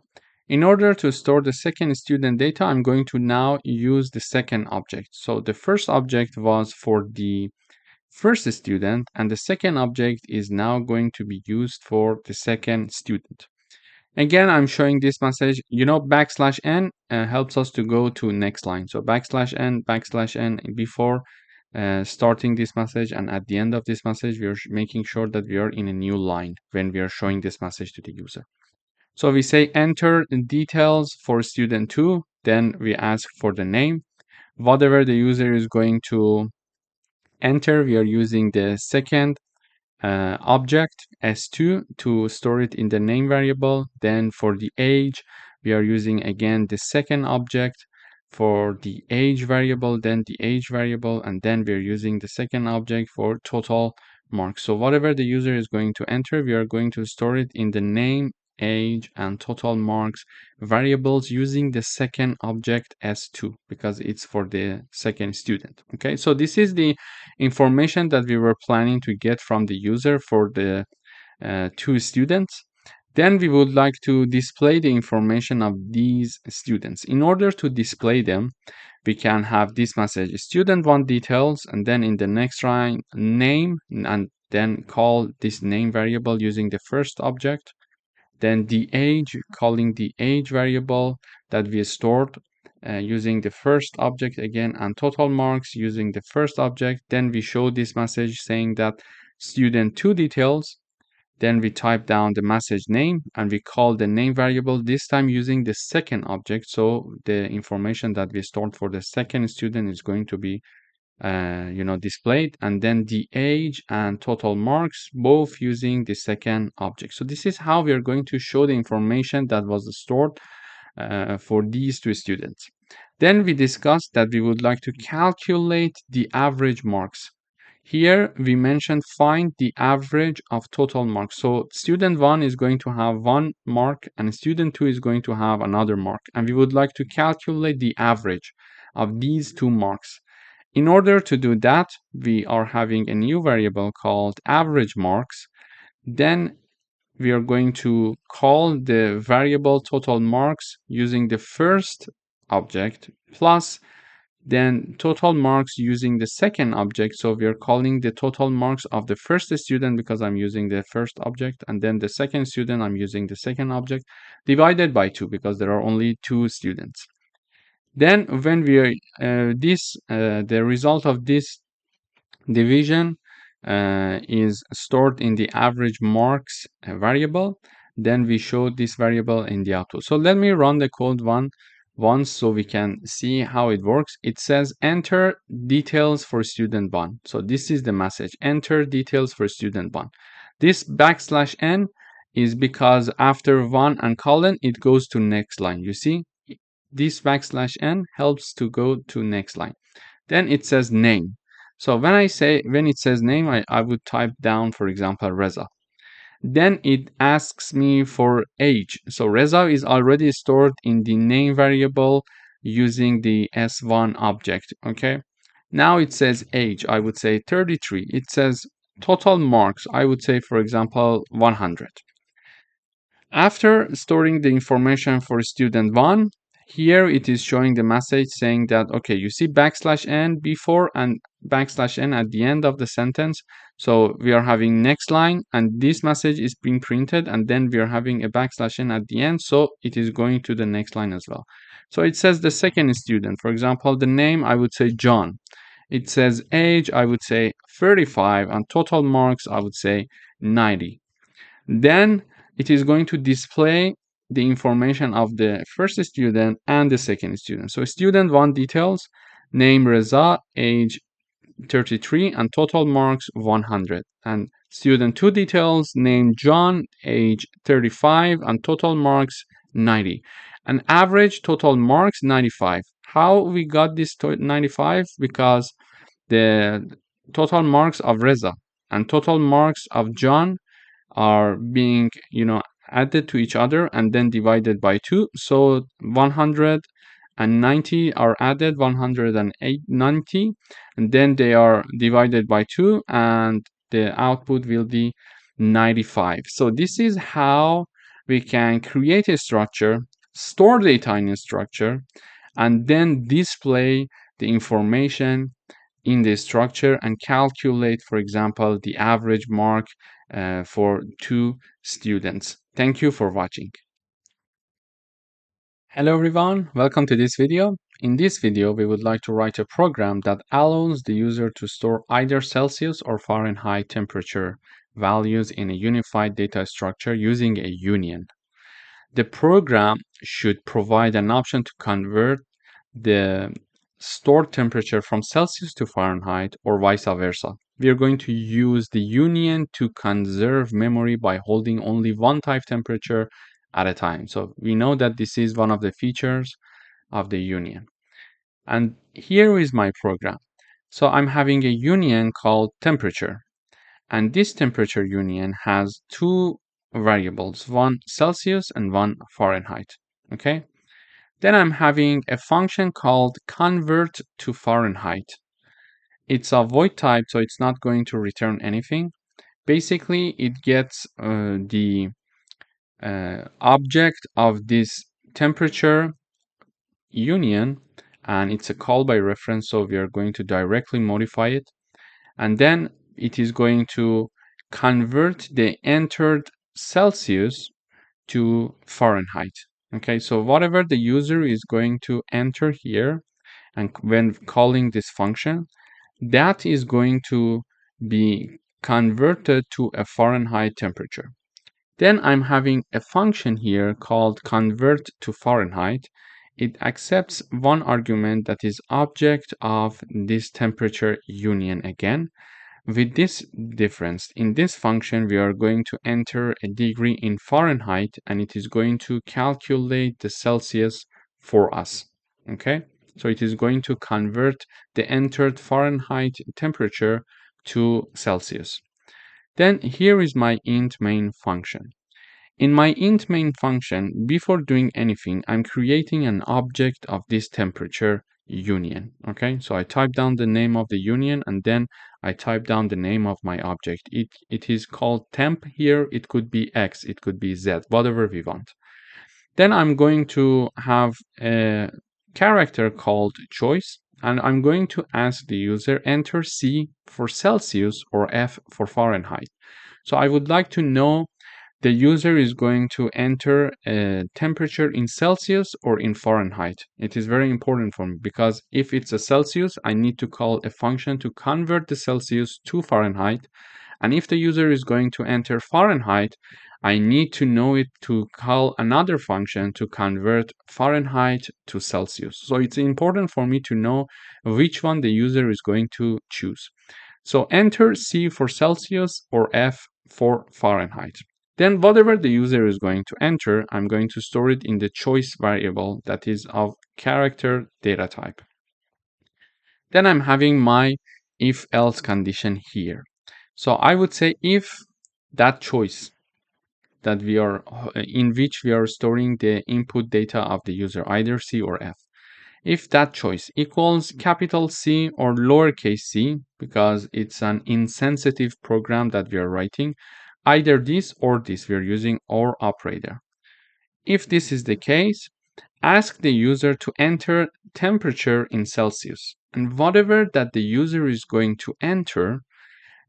In order to store the second student data, I'm going to now use the second object. So the first object was for the first student, and the second object is now going to be used for the second student. Again, I'm showing this message, backslash n helps us to go to next line. So backslash n before starting this message, and at the end of this message, we are making sure that we are in a new line when we are showing this message to the user. So we say enter details for student 2, then we ask for the name. Whatever the user is going to enter, we are using the second object s2 to store it in the name variable. Then for the age, we are using again the second object for the age variable, then the age variable, and then we're using the second object for total marks. So whatever the user is going to enter, we are going to store it in the name, age, and total marks variables using the second object s2 because it's for the second student. Okay, so this is the information that we were planning to get from the user for the 2 students. Then we would like to display the information of these students. In order to display them, we can have this message student1 details, and then in the next line name, and then call this name variable using the first object. Then the age, calling the age variable that we stored using the first object again, and total marks using the first object. Then we show this message saying that student2 details. Then we type down the message name and we call the name variable, this time using the second object. So the information that we stored for the second student is going to be displayed, and then the age and total marks, both using the second object. So this is how we are going to show the information that was stored for these two students. Then we discussed that we would like to calculate the average marks. Here we mentioned find the average of total marks. So student 1 is going to have 1 mark and student 2 is going to have another mark. And we would like to calculate the average of these 2 marks. In order to do that, we are having a new variable called average marks. Then we are going to call the variable total marks using the first object plus then total marks using the second object. So we are calling the total marks of the first student because I'm using the first object, and then the second student I'm using the second object, divided by 2 because there are only 2 students. Then when we are the result of this division is stored in the average marks variable. Then we show this variable in the output. So let me run the code once so we can see how it works. It says enter details for student 1. So this is the message, enter details for student 1. This \n is because after 1 and colon it goes to next line. You see, this \n helps to go to next line. Then it says name. So when it says name, I would type down, for example, Reza. Then it asks me for age. So Reza is already stored in the name variable using the S1 object. Okay. Now it says age. I would say 33. It says total marks. I would say, for example, 100. After storing the information for student 1, here it is showing the message saying that, okay, you see \n before and \n at the end of the sentence. So we are having next line and this message is being printed, and then we are having a \n at the end. So it is going to the next line as well. So it says the second student, for example, the name, I would say John. It says age, I would say 35, and total marks, I would say 90. Then it is going to display the information of the first student and the second student. So student 1 details, name Reza, age 33, and total marks 100. And student 2 details, name John, age 35, and total marks 90. And average total marks 95. How we got this 95? Because the total marks of Reza and total marks of John are being added to each other and then divided by 2. So 190 are added, 190, and then they are divided by 2, and the output will be 95. So this is how we can create a structure, store data in a structure, and then display the information in the structure and calculate, for example, the average mark for 2 students. Thank you for watching. Hello everyone, welcome to this video. In this video, we would like to write a program that allows the user to store either Celsius or Fahrenheit temperature values in a unified data structure using a union. The program should provide an option to convert the stored temperature from Celsius to Fahrenheit or vice versa. We are going to use the union to conserve memory by holding only one type temperature at a time. So we know that this is one of the features of the union. And here is my program. So I'm having a union called temperature. And this temperature union has 2 variables, one Celsius and one Fahrenheit. Okay. Then I'm having a function called convert to Fahrenheit. It's a void type, so it's not going to return anything. Basically, it gets the object of this temperature union, and it's a call by reference, so we are going to directly modify it. And then it is going to convert the entered Celsius to Fahrenheit. Okay, so whatever the user is going to enter here, and when calling this function, that is going to be converted to a Fahrenheit temperature. Then I'm having a function here called convert to Fahrenheit. it accepts one argument that is object of this temperature union again. With this difference, in this function, we are going to enter a degree in Fahrenheit and it is going to calculate the Celsius for us. Okay, so it is going to convert the entered Fahrenheit temperature to Celsius. Then here is my int main function. In my int main function, before doing anything, I'm creating an object of this temperature union. Okay, so I type down the name of the union and then I type down the name of my object. It is called temp here. It could be X, it could be Z, whatever we want. Then I'm going to have a character called choice and I'm going to ask the user enter C for Celsius or F for Fahrenheit. So I would like to know the user is going to enter a temperature in Celsius or in Fahrenheit. It is very important for me because if it's a Celsius, I need to call a function to convert the Celsius to Fahrenheit. And if the user is going to enter Fahrenheit, I need to know it to call another function to convert Fahrenheit to Celsius. So it's important for me to know which one the user is going to choose. So enter C for Celsius or F for Fahrenheit. Then whatever the user is going to enter, I'm going to store it in the choice variable that is of character data type. Then I'm having my if else condition here. So I would say if that choice that we are in which we are storing the input data of the user, either C or F, if that choice equals capital C or lowercase c, because it's an insensitive program that we are writing, either this or this, we are using OR operator. If this is the case, ask the user to enter temperature in Celsius. And whatever that the user is going to enter,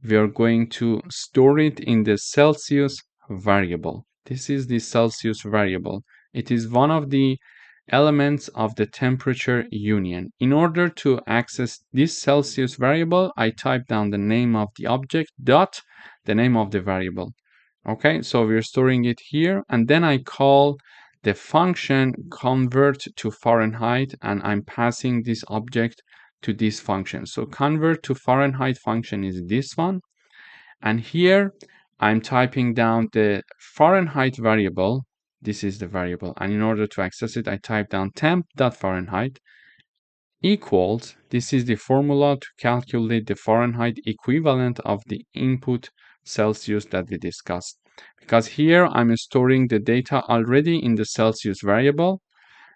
we are going to store it in the Celsius variable. This is the Celsius variable. It is one of the elements of the temperature union. In order to access this Celsius variable, I type down the name of the object dot the name of the variable. Okay, so we're storing it here, and then I call the function convert to Fahrenheit, and I'm passing this object to this function. So convert to Fahrenheit function is this one, and here I'm typing down the Fahrenheit variable. This is the variable, and in order to access it, I type down temp.fahrenheit equals, this is the formula to calculate the Fahrenheit equivalent of the input Celsius that we discussed. Because here I'm storing the data already in the Celsius variable,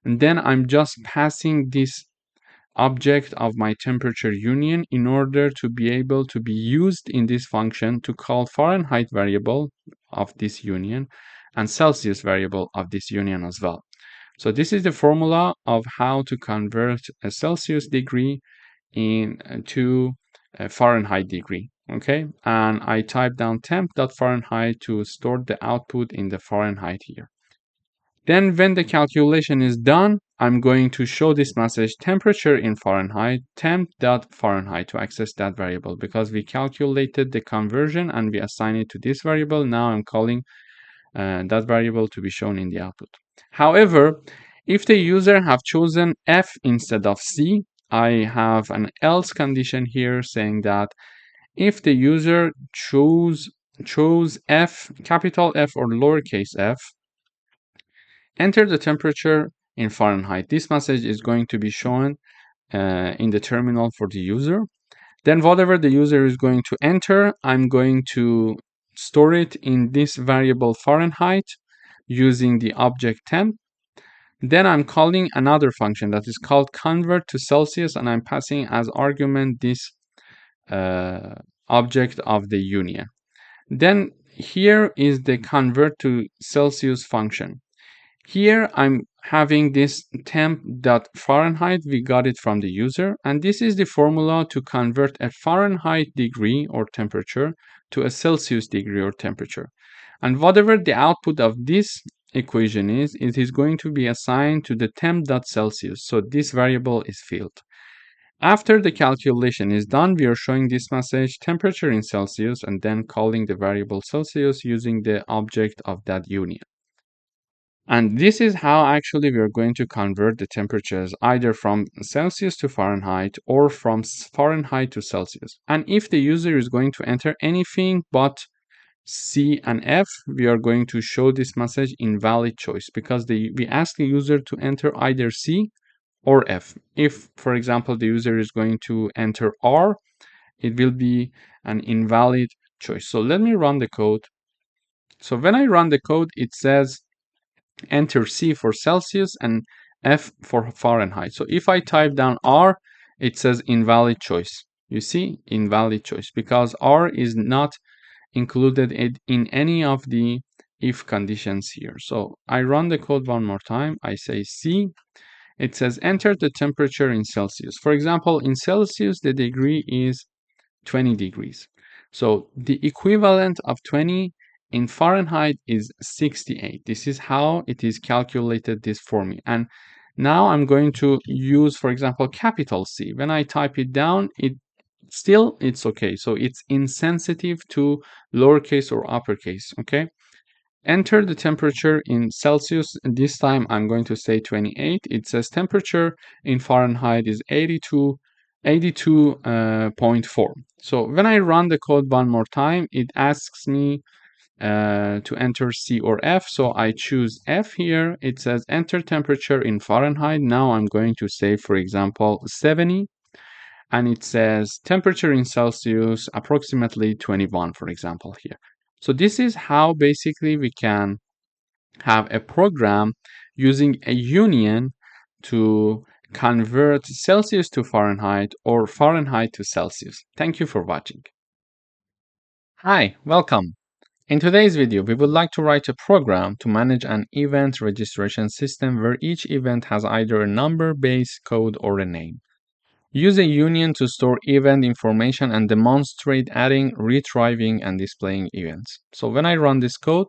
and then I'm just passing this object of my temperature union in order to be able to be used in this function to call Fahrenheit variable of this union and Celsius variable of this union as well. So this is the formula of how to convert a Celsius degree into a Fahrenheit degree. Okay, and I type down temp.fahrenheit to store the output in the Fahrenheit here. Then when the calculation is done, I'm going to show this message temperature in Fahrenheit, temp.fahrenheit to access that variable because we calculated the conversion and we assign it to this variable. Now I'm calling that variable to be shown in the output. However, if the user have chosen F instead of C, I have an else condition here saying that if the user chose F, capital F or lowercase f, enter the temperature in Fahrenheit. This message is going to be shown in the terminal for the user. Then whatever the user is going to enter, I'm going to store it in this variable Fahrenheit using the object temp. Then I'm calling another function that is called convert to Celsius, and I'm passing as argument this object of the union. Then here is the convert to Celsius function. Here I'm having this temp.fahrenheit, we got it from the user, and this is the formula to convert a Fahrenheit degree or temperature to a Celsius degree or temperature. And whatever the output of this equation is, it is going to be assigned to the temp.celsius, so this variable is filled. After the calculation is done, we are showing this message temperature in Celsius and then calling the variable Celsius using the object of that union. And this is how actually we are going to convert the temperatures either from Celsius to Fahrenheit or from Fahrenheit to Celsius. And if the user is going to enter anything but C and F, we are going to show this message invalid choice because we ask the user to enter either C or F. If, for example, the user is going to enter R, it will be an invalid choice. So let me run the code. So when I run the code, it says enter C for Celsius and F for Fahrenheit. So if I type down R, it says invalid choice. You see, invalid choice because R is not included in any of the if conditions here. So I run the code one more time. I say C. It says enter the temperature in Celsius. For example, in Celsius, the degree is 20 degrees. So the equivalent of 20 in Fahrenheit is 68. This is how it is calculated this for me. And now I'm going to use, for example, capital C. When I type it down, it's okay. So it's insensitive to lowercase or uppercase, okay? Enter the temperature in Celsius. This time I'm going to say 28. It says temperature in Fahrenheit is 82.4. So when I run the code one more time, it asks me to enter C or F. So I choose F here. It says enter temperature in Fahrenheit. Now I'm going to say, for example, 70. And it says temperature in Celsius approximately 21, for example, here. So this is how basically we can have a program using a union to convert Celsius to Fahrenheit or Fahrenheit to Celsius. Thank you for watching. Hi, welcome. In today's video, we would like to write a program to manage an event registration system where each event has either a number, base, code, or a name. Use a union to store event information and demonstrate adding, retrieving, and displaying events. So when I run this code,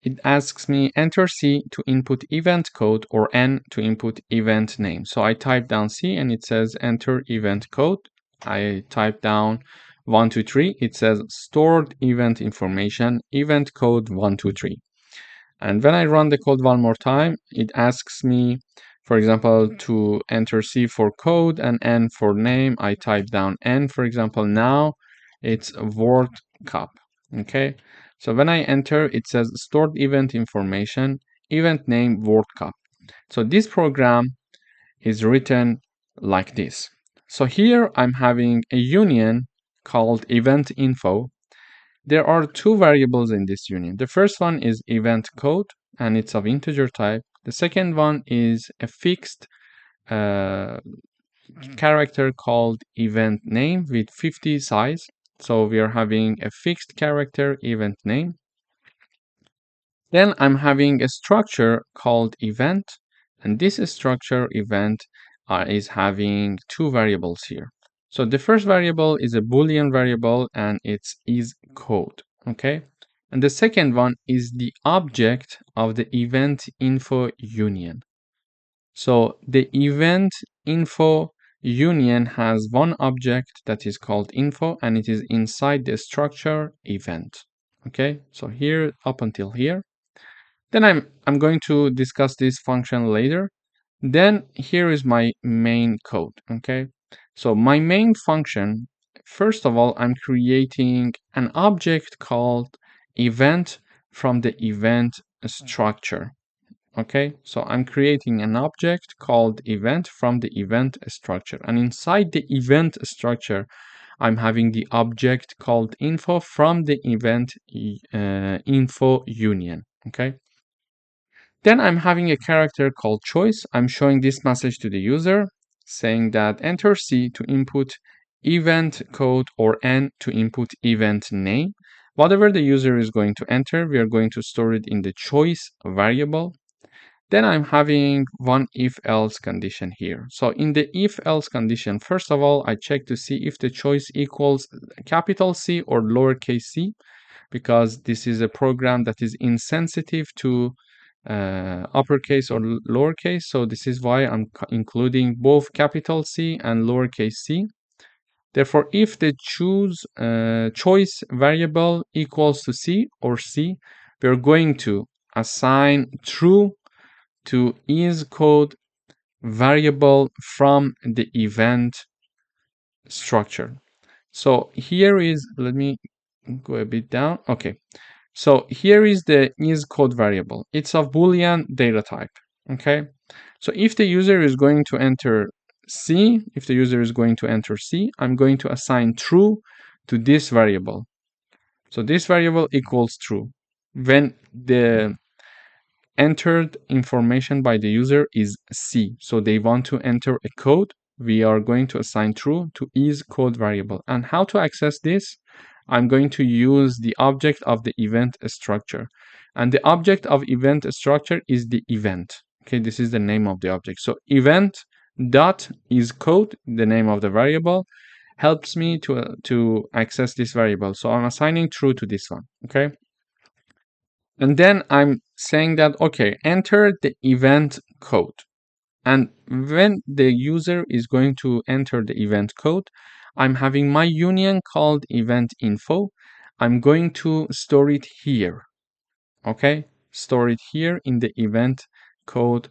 it asks me enter C to input event code or N to input event name. So I type down C and it says enter event code. I type down 123. It says stored event information, event code 123. And when I run the code one more time, it asks me, for example, to enter C for code and N for name. I type down N, for example. Now it's word cup. Okay. So when I enter, it says stored event information, event name, word cup. So this program is written like this. So here I'm having a union called event info. There are two variables in this union. The first one is event code, and it's of integer type. The second one is a fixed character called event name with 50 size. So we are having a fixed character event name. Then I'm having a structure called event, and this structure event is having two variables here. So the first variable is a Boolean variable and it's is code, okay? And the second one is the object of the event info union. So the event info union has one object that is called info and it is inside the structure event. Okay, so here up until here. Then I'm going to discuss this function later. Then here is my main code. Okay, so my main function, first of all, I'm creating an object called event from the event structure. Okay, so I'm creating an object called event from the event structure. And inside the event structure, I'm having the object called info from the event info union. Okay. Then I'm having a character called choice. I'm showing this message to the user saying that enter C to input event code or N to input event name. Whatever the user is going to enter, we are going to store it in the choice variable. Then I'm having one if else condition here. So in the if else condition, first of all, I check to see if the choice equals capital C or lowercase c, because this is a program that is insensitive to uppercase or lowercase. So this is why I'm including both capital C and lowercase c. Therefore, if the choice variable equals to C or C, we're going to assign true to isCode variable from the event structure. So here is, let me go a bit down. Okay. So here is the isCode variable. It's of Boolean data type. Okay. So if the user is going to enter C, I'm going to assign true to this variable. So this variable equals true when the entered information by the user is C. So they want to enter a code. We are going to assign true to isCode variable. And how to access this? I'm going to use the object of the event structure. And the object of event structure is the event. Okay, this is the name of the object. So event dot isCode, the name of the variable, helps me to access this variable. So I'm assigning true to this one. Okay. And then I'm saying that, okay, enter the event code. And when the user is going to enter the event code, I'm having my union called event info. I'm going to store it here. Okay, store it here in the event code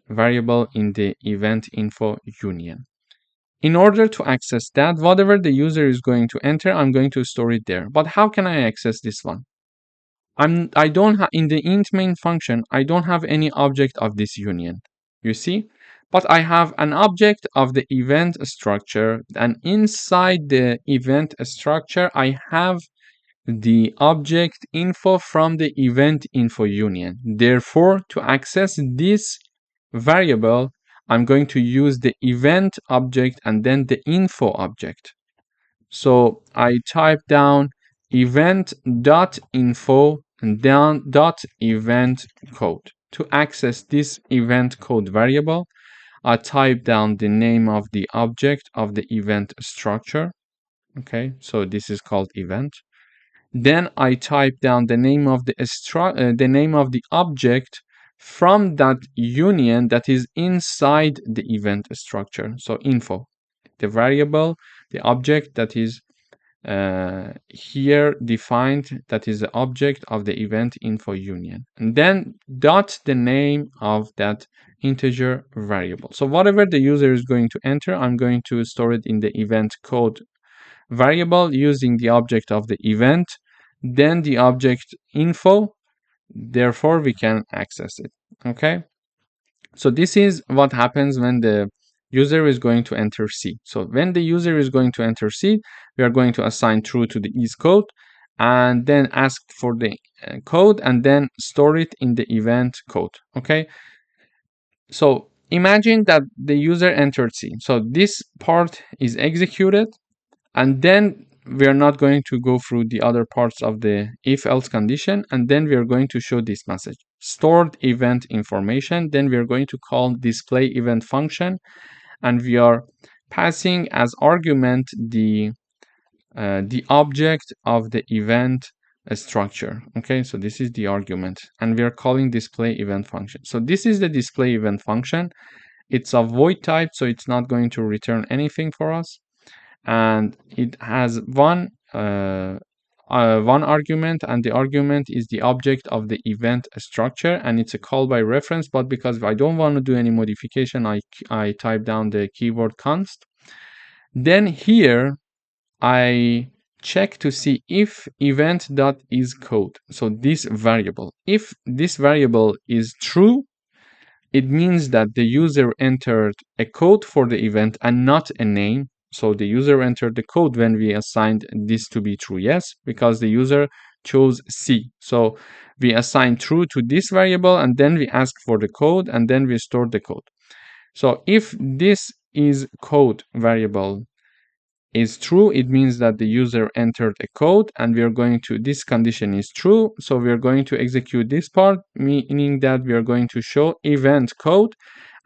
variable in the event info union. In order to access that, whatever the user is going to enter, I'm going to store it there. But how can I access this one? I don't have in the int main function, I don't have any object of this union. You see? But I have an object of the event structure, and inside the event structure, I have the object info from the event info union. Therefore, to access this variable, I'm going to use the event object and then the info object. So I type down event.info and down .event code. To access this event code variable, I type down the name of the object of the event structure. Okay, so this is called event. Then I type down the name of the object from that union that is inside the event structure. So info, the variable, the object that is here defined, that is the object of the event info union, and then dot the name of that integer variable. So whatever the user is going to enter, I'm going to store it in the event code variable using the object of the event, then the object info. Therefore, we can access it. Okay. So this is what happens when the user is going to enter C. So when the user is going to enter C, we are going to assign true to the isCode and then ask for the code and then store it in the event code. Okay. So imagine that the user entered C. So this part is executed, and then we are not going to go through the other parts of the if-else condition, and then we are going to show this message, stored event information. Then we are going to call display event function, and we are passing as argument the object of the event structure. Okay, so this is the argument, and we are calling display event function. So this is the display event function. It's a void type, so it's not going to return anything for us, and it has one argument, and the argument is the object of the event structure, and it's a call by reference. But because I don't want to do any modification, I type down the keyword const. Then here I check to see if event.isCode, so this variable, if this variable is true, it means that the user entered a code for the event and not a name. So the user entered the code when we assigned this to be true, yes, because the user chose C. So we assign true to this variable, and then we ask for the code, and then we store the code. So if this is code variable is true, it means that the user entered a code, and we are going to, this condition is true, so we are going to execute this part, meaning that we are going to show event code,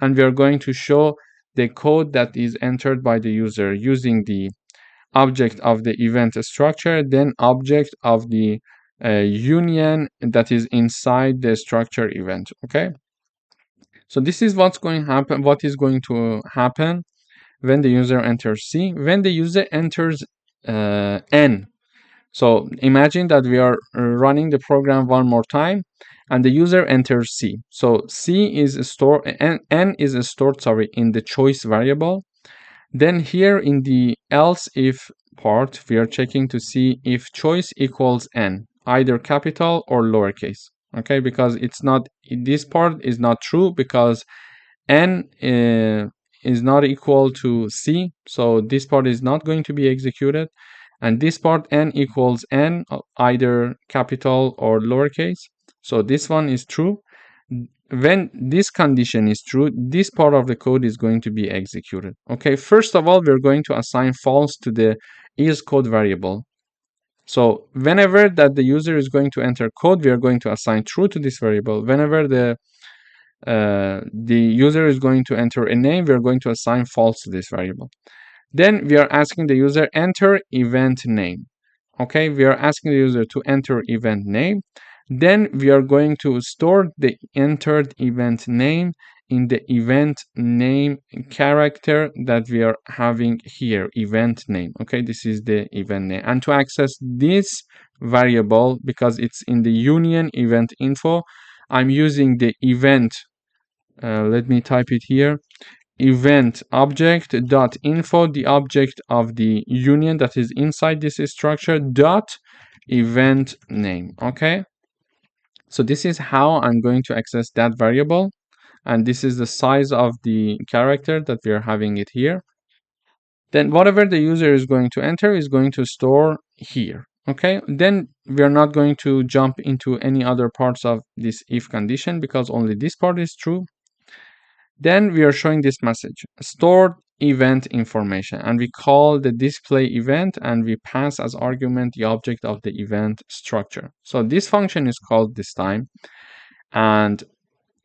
and we are going to show the code that is entered by the user using the object of the event structure, then object of the union that is inside the structure event. Okay, so this is what's going to happen, what is going to happen when the user enters C. When the user enters N, So imagine that we are running the program one more time, and the user enters C. So C is stored, n is stored, in the choice variable. Then here in the else if part, we are checking to see if choice equals n, either capital or lowercase. Okay, because it's not, this part is not true because n is not equal to C, so this part is not going to be executed. And this part n equals n, either capital or lowercase. So this one is true. When this condition is true, this part of the code is going to be executed. Okay, first of all, we're going to assign false to the is code variable. So whenever that the user is going to enter code, we are going to assign true to this variable. Whenever the user is going to enter a name, we are going to assign false to this variable. Then we are asking the user enter event name. Okay, we are asking the user to enter event name. Then we are going to store the entered event name in the event name character that we are having here, event name. Okay, this is the event name. And to access this variable, because it's in the union event info, I'm using the event, let me type it here, event object dot info, the object of the union that is inside this structure, dot event name. Okay, so this is how I'm going to access that variable, and this is the size of the character that we are having it here. Then whatever the user is going to enter is going to store here. Okay, then we are not going to jump into any other parts of this if condition because only this part is true. Then we are showing this message, stored event information, and we call the display event and we pass as argument the object of the event structure. So this function is called this time, and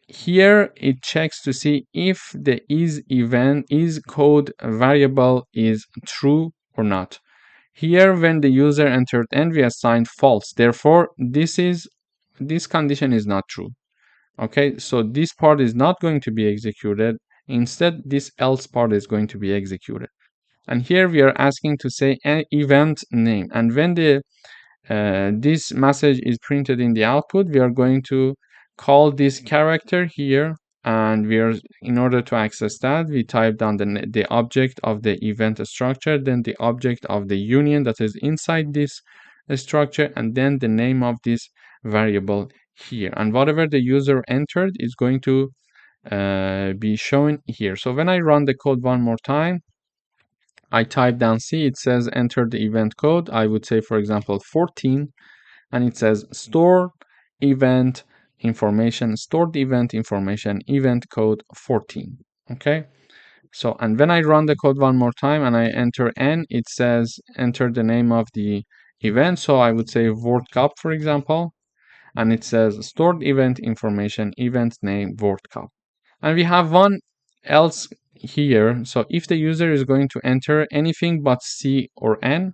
here it checks to see if the is code variable is true or not. Here when the user entered n, we assigned false, therefore this condition is not true. Okay, so this part is not going to be executed. Instead, this else part is going to be executed. And here we are asking to say an event name. And when this message is printed in the output, we are going to call this character here. And we are, in order to access that, we type down the object of the event structure, then the object of the union that is inside this structure, and then the name of this variable here. And whatever the user entered is going to be shown here. So when I run the code one more time, I type down C, it says enter the event code. I would say, for example, 14, and it says store event information, stored event information, event code 14. Okay, so and when I run the code one more time and I enter n, it says enter the name of the event. So I would say bootcamp, for example, and it says stored event information, event name, bootcamp. And we have one else here. So if the user is going to enter anything but C or N,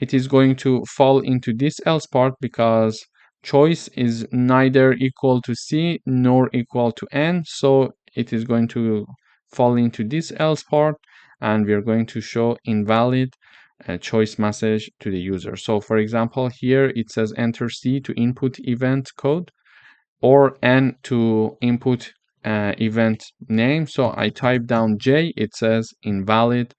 it is going to fall into this else part because choice is neither equal to C nor equal to N. So it is going to fall into this else part, and we are going to show invalid choice message to the user. So for example, here it says enter C to input event code or N to input event name. So I type down J, it says invalid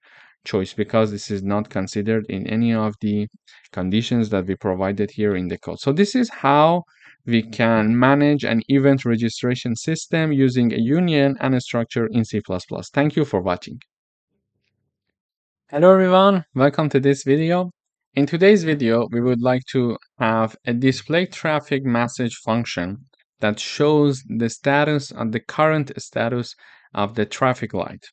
choice because this is not considered in any of the conditions that we provided here in the code. So this is how we can manage an event registration system using a union and a structure in C++. Thank you for watching. Hello everyone, welcome to this video. In today's video, we would like to have a display traffic message function that shows the status of the current status of the traffic light.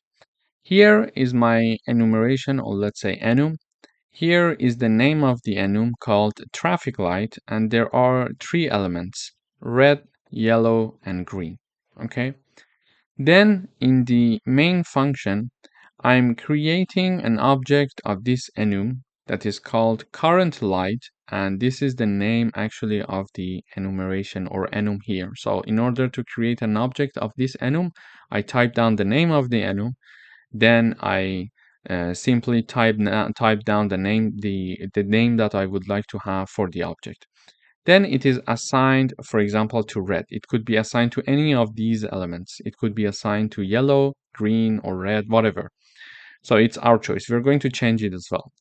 Here is my enumeration, or let's say enum. Here is the name of the enum called traffic light, and there are three elements, red, yellow, and green. Okay. Then in the main function, I'm creating an object of this enum that is called current light, and this is the name actually of the enumeration or enum here. So in order to create an object of this enum, I type down the name of the enum, then I simply type down the name that I would like to have for the object. Then it is assigned, for example, to red. It could be assigned to any of these elements. It could be assigned to yellow, green, or red, whatever. So it's our choice. We're going to change it as well.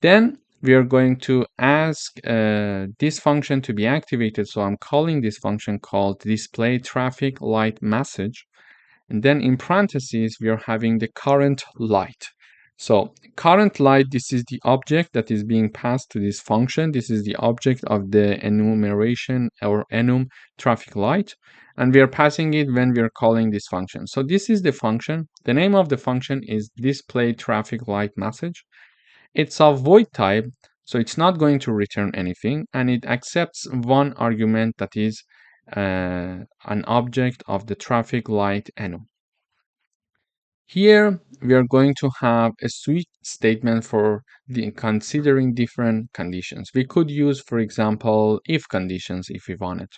Then we are going to ask this function to be activated. So I'm calling this function called display traffic light message. And then in parentheses, we are having the current light. So current light, this is the object that is being passed to this function. This is the object of the enumeration or enum traffic light. And we are passing it when we are calling this function. So this is the function. The name of the function is display traffic light message. It's a void type, so it's not going to return anything, and it accepts one argument that is an object of the traffic light enum. Here we are going to have a switch statement for considering different conditions. We could use, for example, if conditions if we wanted.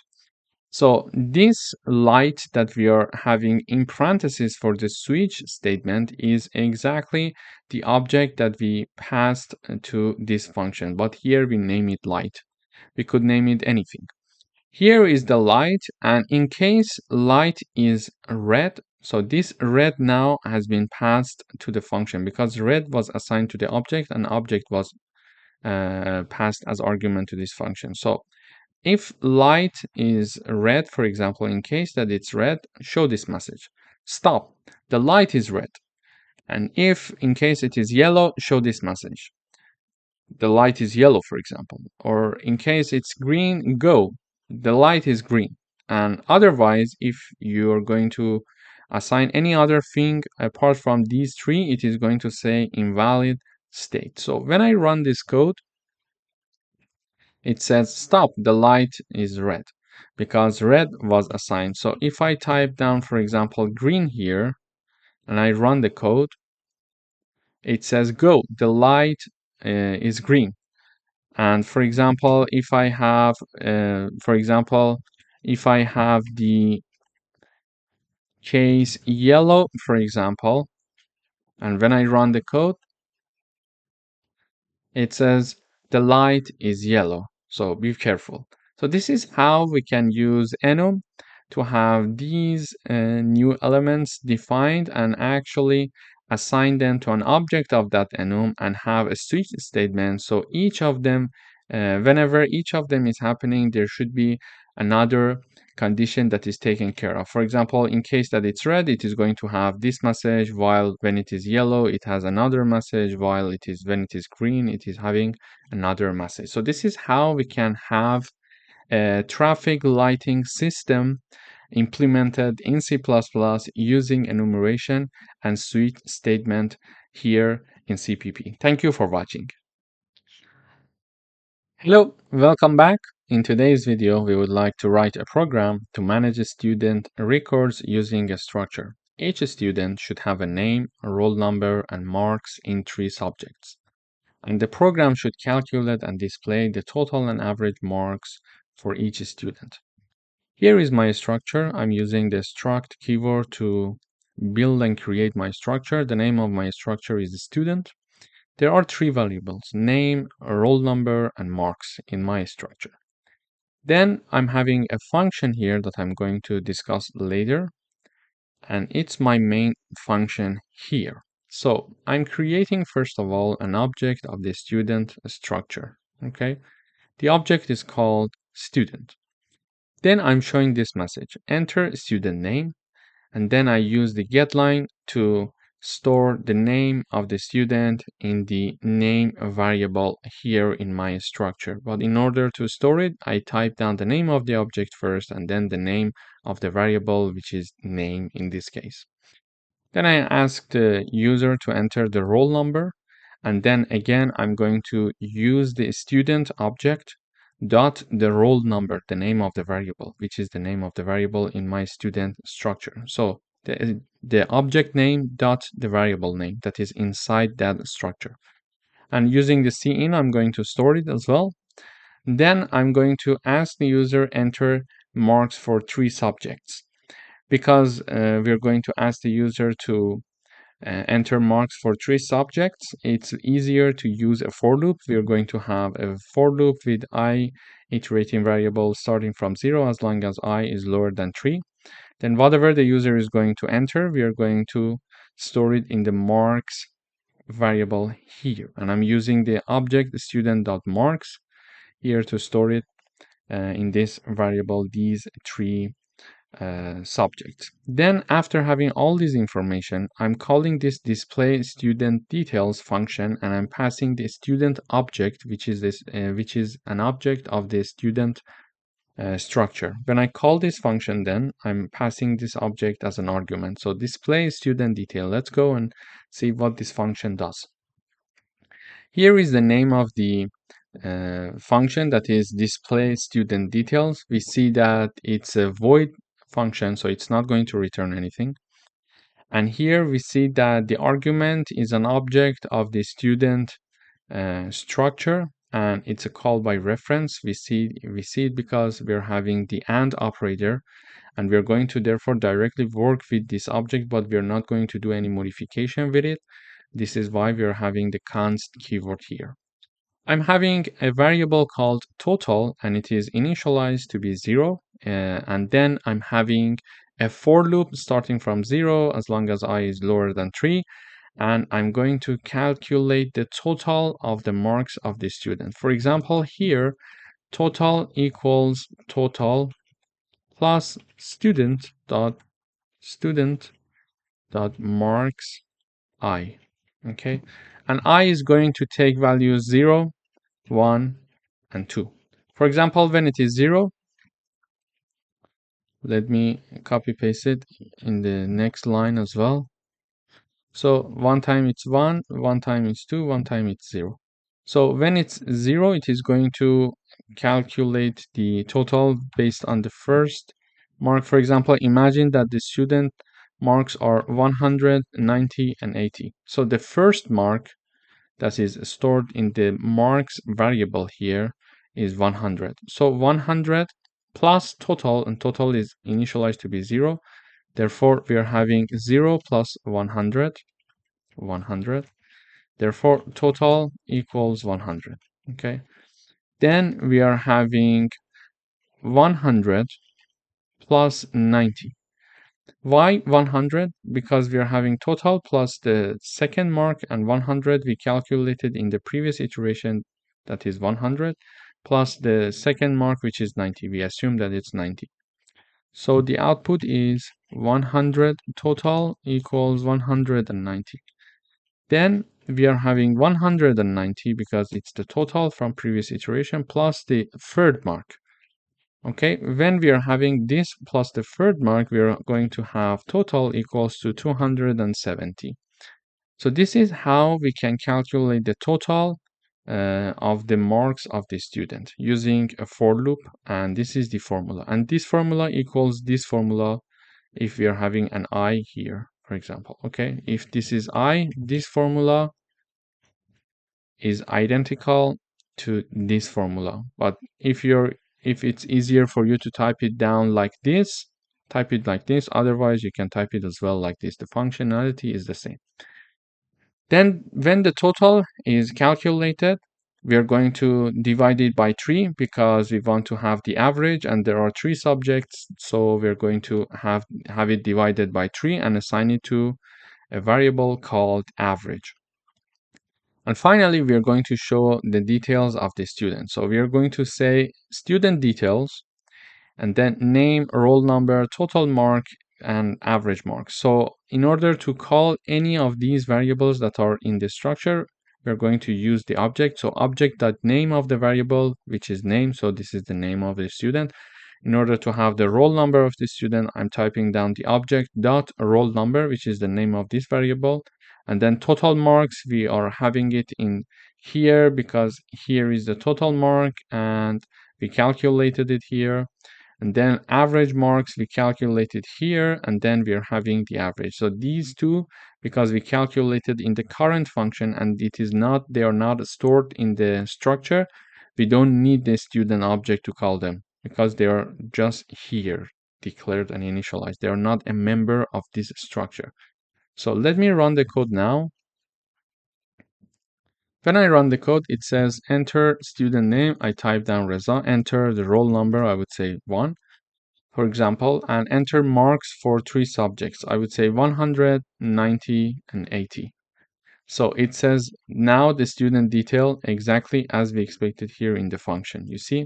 So this light that we are having in parentheses for the switch statement is exactly the object that we passed to this function, but here we name it light. We could name it anything. Here is the light, and in case light is red, so this red now has been passed to the function because red was assigned to the object and object was passed as argument to this function. So if light is red, for example, in case that it's red, show this message. Stop, the light is red. And if in case it is yellow, show this message. The light is yellow, for example. Or in case it's green, go. The light is green. And otherwise, if you're going to assign any other thing apart from these three, it is going to say invalid state. So when I run this code, it says stop, the light is red because red was assigned. So if I type down, for example, green here and I run the code, it says go, the light is green. And for example, if I have, the case yellow, for example, and when I run the code, it says the light is yellow. So be careful. So this is how we can use enum to have these new elements defined and actually assign them to an object of that enum and have a switch statement. So each of them, whenever each of them is happening, there should be another condition that is taken care of. For example, in case that it's red, it is going to have this message, while when it is yellow, it has another message, while when it is green, it is having another message. So this is how we can have a traffic lighting system implemented in C++ using enumeration and switch statement here in CPP. Thank you for watching. Hello, welcome back. In today's video, we would like to write a program to manage student records using a structure. Each student should have a name, a roll number, and marks in 3 subjects. And the program should calculate and display the total and average marks for each student. Here is my structure. I'm using the struct keyword to build and create my structure. The name of my structure is student. There are 3 variables, name, roll number, and marks in my structure. Then I'm having a function here that I'm going to discuss later, and it's my main function here. So I'm creating, first of all, an object of the student structure, okay? The object is called student. Then I'm showing this message, enter student name, and then I use the getLine to store the name of the student in the name variable here in my structure. But in order to store it, I type down the name of the object first and then the name of the variable, which is name in this case. Then I ask the user to enter the roll number, and then again I'm going to use the student object dot the roll number, the name of the variable, which is the name of the variable in my student structure. So the object name dot the variable name that is inside that structure. And using the cin, I'm going to store it as well. Then I'm going to ask the user enter marks for 3 subjects because we're going to ask the user to enter marks for 3 subjects, it's easier to use a for loop. We're going to have a for loop with I iterating variable starting from 0 as long as I is lower than 3. Then whatever the user is going to enter, we are going to store it in the marks variable here. And I'm using the object student.marks here to store it in this variable, these 3 subjects. Then after having all this information, I'm calling this display student details function, and I'm passing the student object, which is an object of the student structure. When I call this function, then I'm passing this object as an argument. So display student detail. Let's go and see what this function does. Here is the name of the function, that is display student details. We see that it's a void function, so it's not going to return anything. And here we see that the argument is an object of the student structure, and it's a call by reference. We see it because we're having the AND operator, and we're going to therefore directly work with this object, but we're not going to do any modification with it. This is why we're having the const keyword here. I'm having a variable called total, and it is initialized to be 0. And then I'm having a for loop starting from 0 as long as I is lower than 3. And I'm going to calculate the total of the marks of the student. For example, here, total equals total plus student dot marks I. Okay, and I is going to take values 0, 1, and 2. For example, when it is 0, let me copy paste it in the next line as well. So one time it's 1, one time it's 2, one time it's 0. So when it's 0, it is going to calculate the total based on the first mark. For example, imagine that the student marks are 100, 90, and 80. So the first mark that is stored in the marks variable here is 100. So 100 plus total, and total is initialized to be 0. Therefore, we are having 0 plus 100, 100. Therefore, total equals 100. Okay. Then we are having 100 plus 90. Why 100? Because we are having total plus the second mark, and 100 we calculated in the previous iteration, that is 100, plus the second mark, which is 90. We assume that it's 90. So the output is 100 total equals 190. Then we are having 190 because it's the total from previous iteration plus the third mark. Okay, when we are having this plus the third mark, we are going to have total equals to 270. So this is how we can calculate the total of the marks of the student using a for loop, and this is the formula. And this formula equals this formula if we are having an I here, for example. Okay, if this is I, this formula is identical to this formula. But if it's easier for you to type it down like this, type it like this. Otherwise, you can type it as well like this. The functionality is the same. Then when the total is calculated, we are going to divide it by 3 because we want to have the average, and there are 3 subjects. So we're going to have it divided by 3 and assign it to a variable called average. And finally, we are going to show the details of the student. So we are going to say student details, and then name, roll number, total mark, and average mark. So in order to call any of these variables that are in the structure, we're going to use the object. So object.name of the variable, which is name. So this is the name of the student. In order to have the roll number of the student, I'm typing down the object dot roll number, which is the name of this variable. And then total marks, we are having it in here because here is the total mark and we calculated it here. And then average marks, we calculated here, and then we are having the average. So these two, because we calculated in the current function and they are not stored in the structure, we don't need the student object to call them because they are just here declared and initialized. They are not a member of this structure. So let me run the code now. When I run the code, it says enter student name. I type down Reza, enter the roll number, I would say 1, for example, and enter marks for 3 subjects. I would say 100, 90, and 80. So it says now the student detail exactly as we expected here in the function. You see,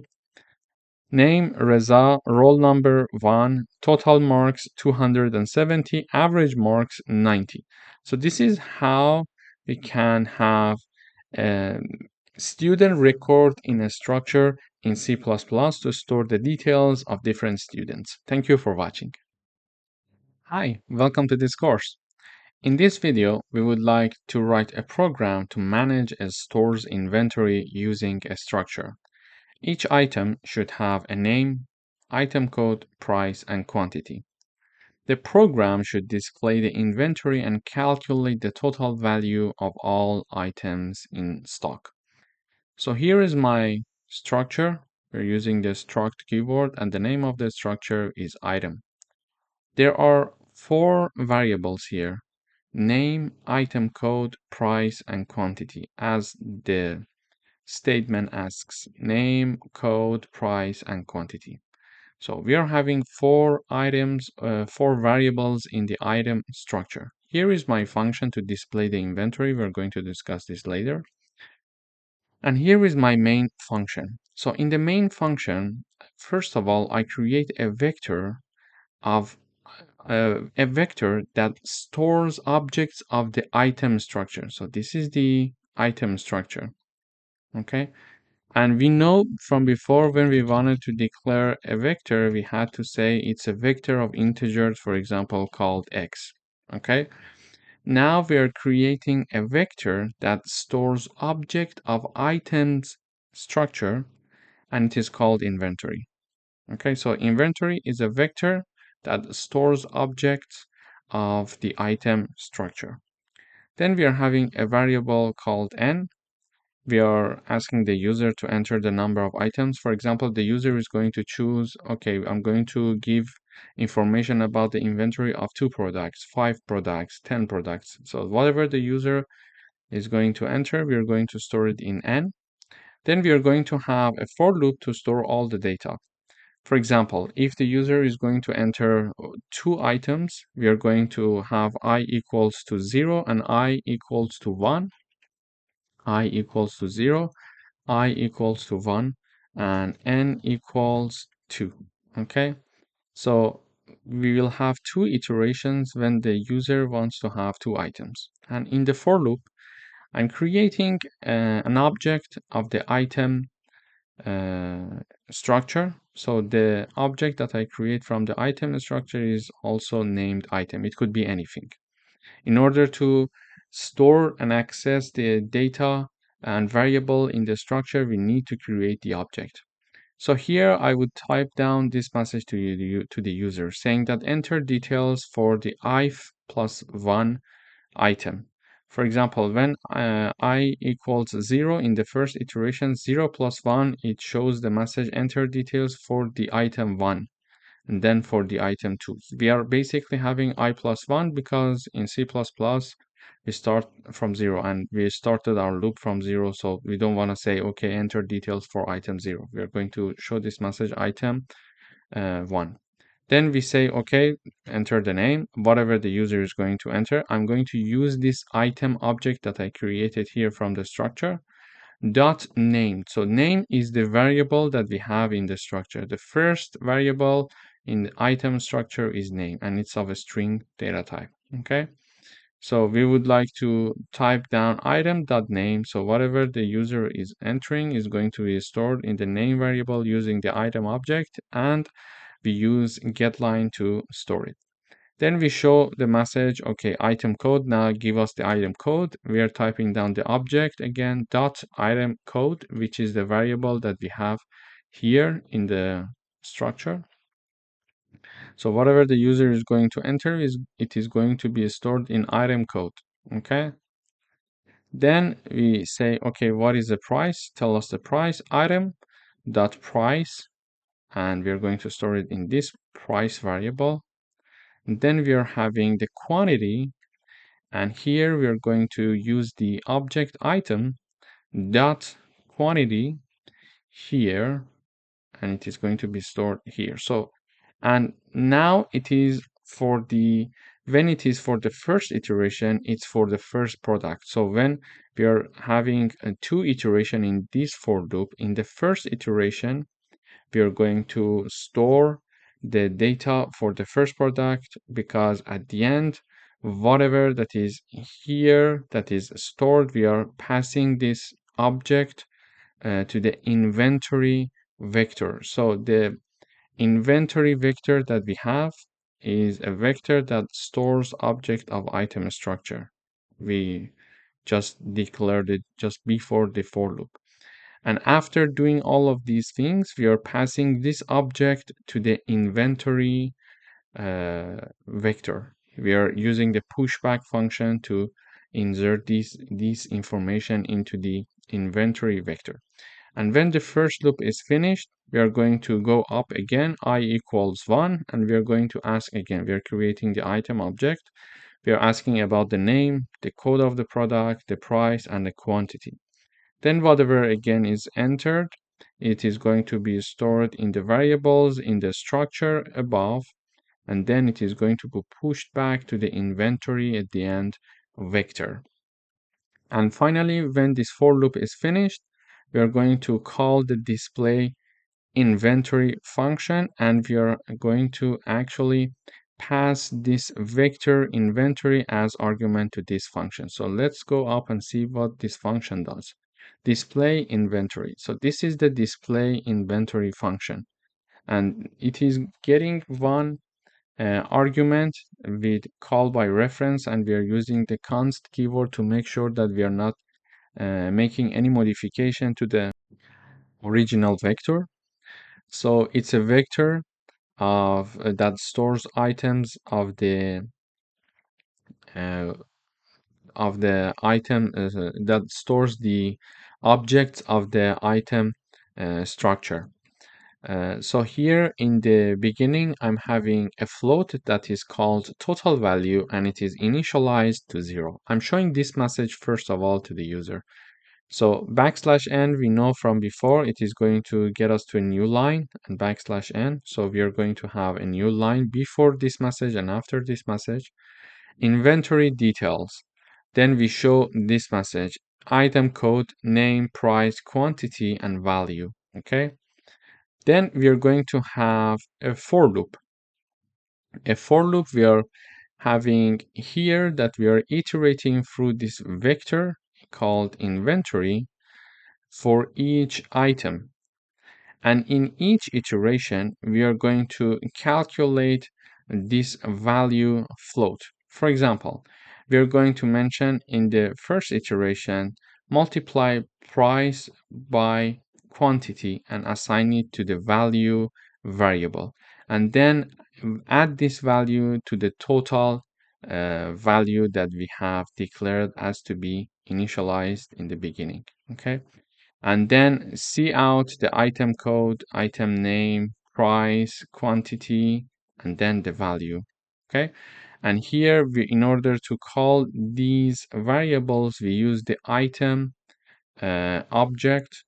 name Reza, roll number 1, total marks 270, average marks 90. So this is how we can have a student record in a structure in C++ to store the details of different students. Thank you for watching. Hi, welcome to this course. In this video, we would like to write a program to manage a store's inventory using a structure. Each item should have a name, item code, price, and quantity. The program should display the inventory and calculate the total value of all items in stock. So here is my structure. We're using the struct keyword, and the name of the structure is item. There are 4 variables here: name, item code, price, and quantity, as the statement asks: name, code, price, and quantity. So we are having 4 items, 4 variables in the item structure. Here is my function to display the inventory. We're going to discuss this later. And here is my main function. So in the main function, first of all, I create a vector of a vector that stores objects of the item structure. So this is the item structure. Okay. And we know from before, when we wanted to declare a vector, we had to say it's a vector of integers, for example, called x. Okay. Now we are creating a vector that stores object of items structure, and it is called inventory. Okay, so inventory is a vector that stores objects of the item structure. Then we are having a variable called n. We are asking the user to enter the number of items. For example, the user is going to choose, okay, I'm going to give information about the inventory of 2 products, 5 products, 10 products. So whatever the user is going to enter, we are going to store it in n. Then we are going to have a for loop to store all the data. For example, if the user is going to enter 2 items, we are going to have I equals to 0 and I equals to 1, I equals to 0, I equals to 1, and n equals 2. Okay, so we will have 2 iterations when the user wants to have 2 items. And in the for loop, I'm creating an object of the item structure. So the object that I create from the item structure is also named item. It could be anything. In order to store and access the data and variable in the structure, we need to create the object. So here I would type down this message to the user saying that enter details for the if plus 1 item. For example, when I equals 0 in the first iteration, 0 plus 1, it shows the message enter details for the item 1 and then for the item 2. We are basically having I plus 1 because in C++ we start from 0 and we started our loop from 0, so we don't want to say, okay, enter details for item 0. We are going to show this message item 1. Then we say, okay, enter the name, whatever the user is going to enter. I'm going to use this item object that I created here from the structure, dot name. So name is the variable that we have in the structure. The first variable in the item structure is name, and it's of a string data type. Okay. So we would like to type down item.name. So whatever the user is entering is going to be stored in the name variable using the item object, and we use getLine to store it. Then we show the message, okay, item code, now give us the item code. We are typing down the object again, dot item code, which is the variable that we have here in the structure. So whatever the user is going to enter, it is going to be stored in item code, okay? Then we say, okay, what is the price? Tell us the price, item dot price, and we're going to store it in this price variable. And then we are having the quantity. And here we are going to use the object item dot quantity here, and it is going to be stored here. So, and now it is for the, when it is for the first iteration, it's for the first product. So when we are having two iteration in this for loop, in the first iteration, we are going to store the data for the first product, because at the end, whatever that is here that is stored, we are passing this object to the inventory vector. So the inventory vector that we have is a vector that stores object of item structure. We just declared it just before the for loop. And after doing all of these things, we are passing this object to the inventory vector. We are using the pushback function to insert this information into the inventory vector. And when the first loop is finished, we are going to go up again, I equals 1, and we are going to ask again. We are creating the item object. We are asking about the name, the code of the product, the price, and the quantity. Then whatever again is entered, it is going to be stored in the variables in the structure above, and then it is going to be pushed back to the inventory at the end vector. And finally, when this for loop is finished, we are going to call the display inventory function, and we are going to actually pass this vector inventory as argument to this function. So let's go up and see what this function does. Display inventory. So this is the display inventory function, and it is getting one argument with call by reference, and we are using the const keyword to make sure that we are not making any modification to the original vector. So it's a vector of that stores items uh, of the item that stores the objects of the item structure. So here in the beginning, I'm having a float that is called total value, and it is initialized to 0. I'm showing this message first of all to the user. So \n, we know from before, it is going to get us to a new line, and \n. So we are going to have a new line before this message and after this message. Inventory details. Then we show this message, item code, name, price, quantity, and value. Okay. Then we are going to have a for loop. A for loop we are having here that we are iterating through this vector called inventory for each item. And in each iteration, we are going to calculate this value float. For example, we are going to mention in the first iteration, multiply price by quantity and assign it to the value variable. And then add this value to the total value that we have declared as to be initialized in the beginning. Okay. And then see out the item code, item name, price, quantity, and then the value. Okay. And here, in order to call these variables, we use the item object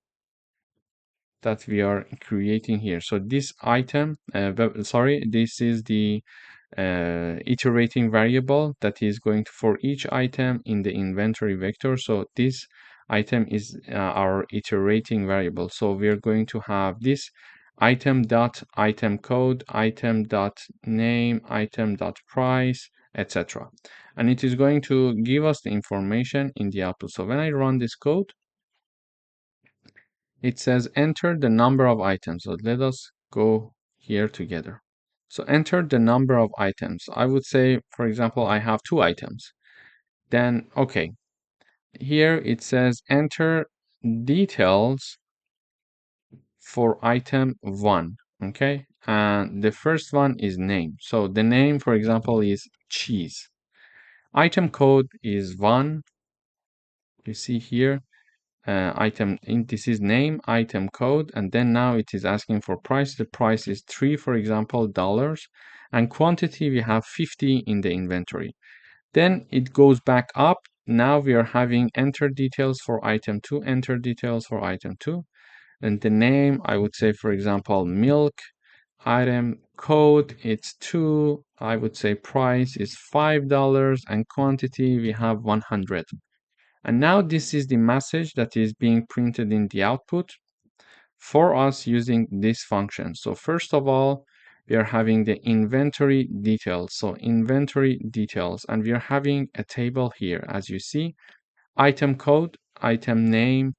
that we are creating here. So this item, this is the iterating variable that is going to for each item in the inventory vector. So this item is our iterating variable. So we are going to have this item dot item code, item dot name, item dot price, etc. And it is going to give us the information in the output. So when I run this code, it says enter the number of items. So let us go here together. So enter the number of items. I would say, for example, I have 2 items. Then, okay, here it says enter details for item 1. Okay, and the first one is name. So the name, for example, is cheese. Item code is 1. You see here, this is name, item code, and then now it is asking for price. The price is 3, for example, dollars, and quantity we have 50 in the inventory. Then it goes back up. Now we are having enter details for item 2, enter details for item 2. And the name, I would say, for example, milk. Item code, it's 2. I would say price is $5 and quantity we have 100. And now this is the message that is being printed in the output for us using this function. So first of all, we are having the inventory details. So inventory details, and we are having a table here, as you see, item code, item name,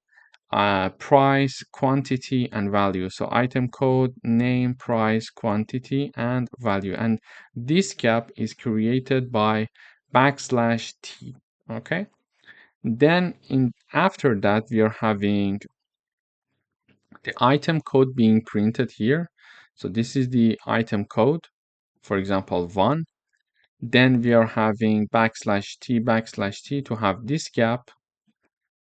price, quantity, and value. So item code, name, price, quantity, and value. And this gap is created by \t. Okay. Then after that, we are having the item code being printed here. So this is the item code, for example, 1. Then we are having \t to have this gap.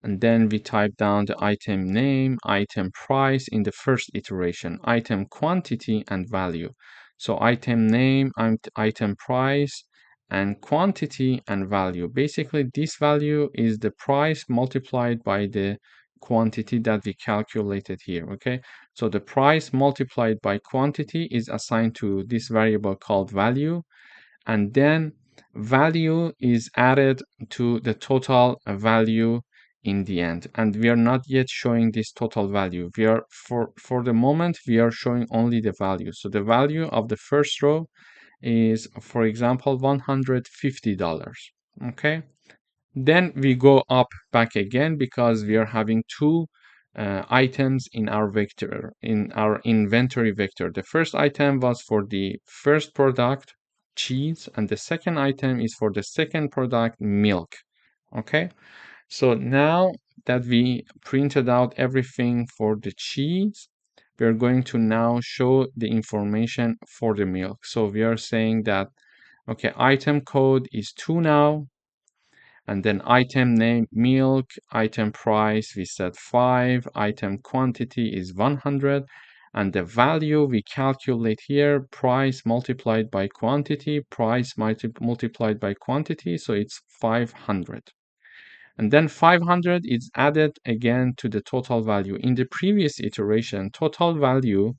And then we type down the item name, item price in the first iteration, item quantity and value. So item name, item price, and quantity and value. Basically, this value is the price multiplied by the quantity that we calculated here, okay? So the price multiplied by quantity is assigned to this variable called value, and then value is added to the total value in the end. And we are not yet showing this total value. We are for the moment we are showing only the value. So the value of the first row is, for example, $150. Okay. Then we go up back again because we are having two items in our vector, in our inventory vector. The first item was for the first product, cheese, and the second item is for the second product, milk. Okay. So now that we printed out everything for the cheese, we're going to now show the information for the milk. So we are saying that, okay, item code is 2 now, and then item name milk, item price we set 5, item quantity is 100, and the value we calculate here, price multiplied by quantity, price multiplied by quantity, so it's 500. And then 500 is added again to the total value. In the previous iteration, total value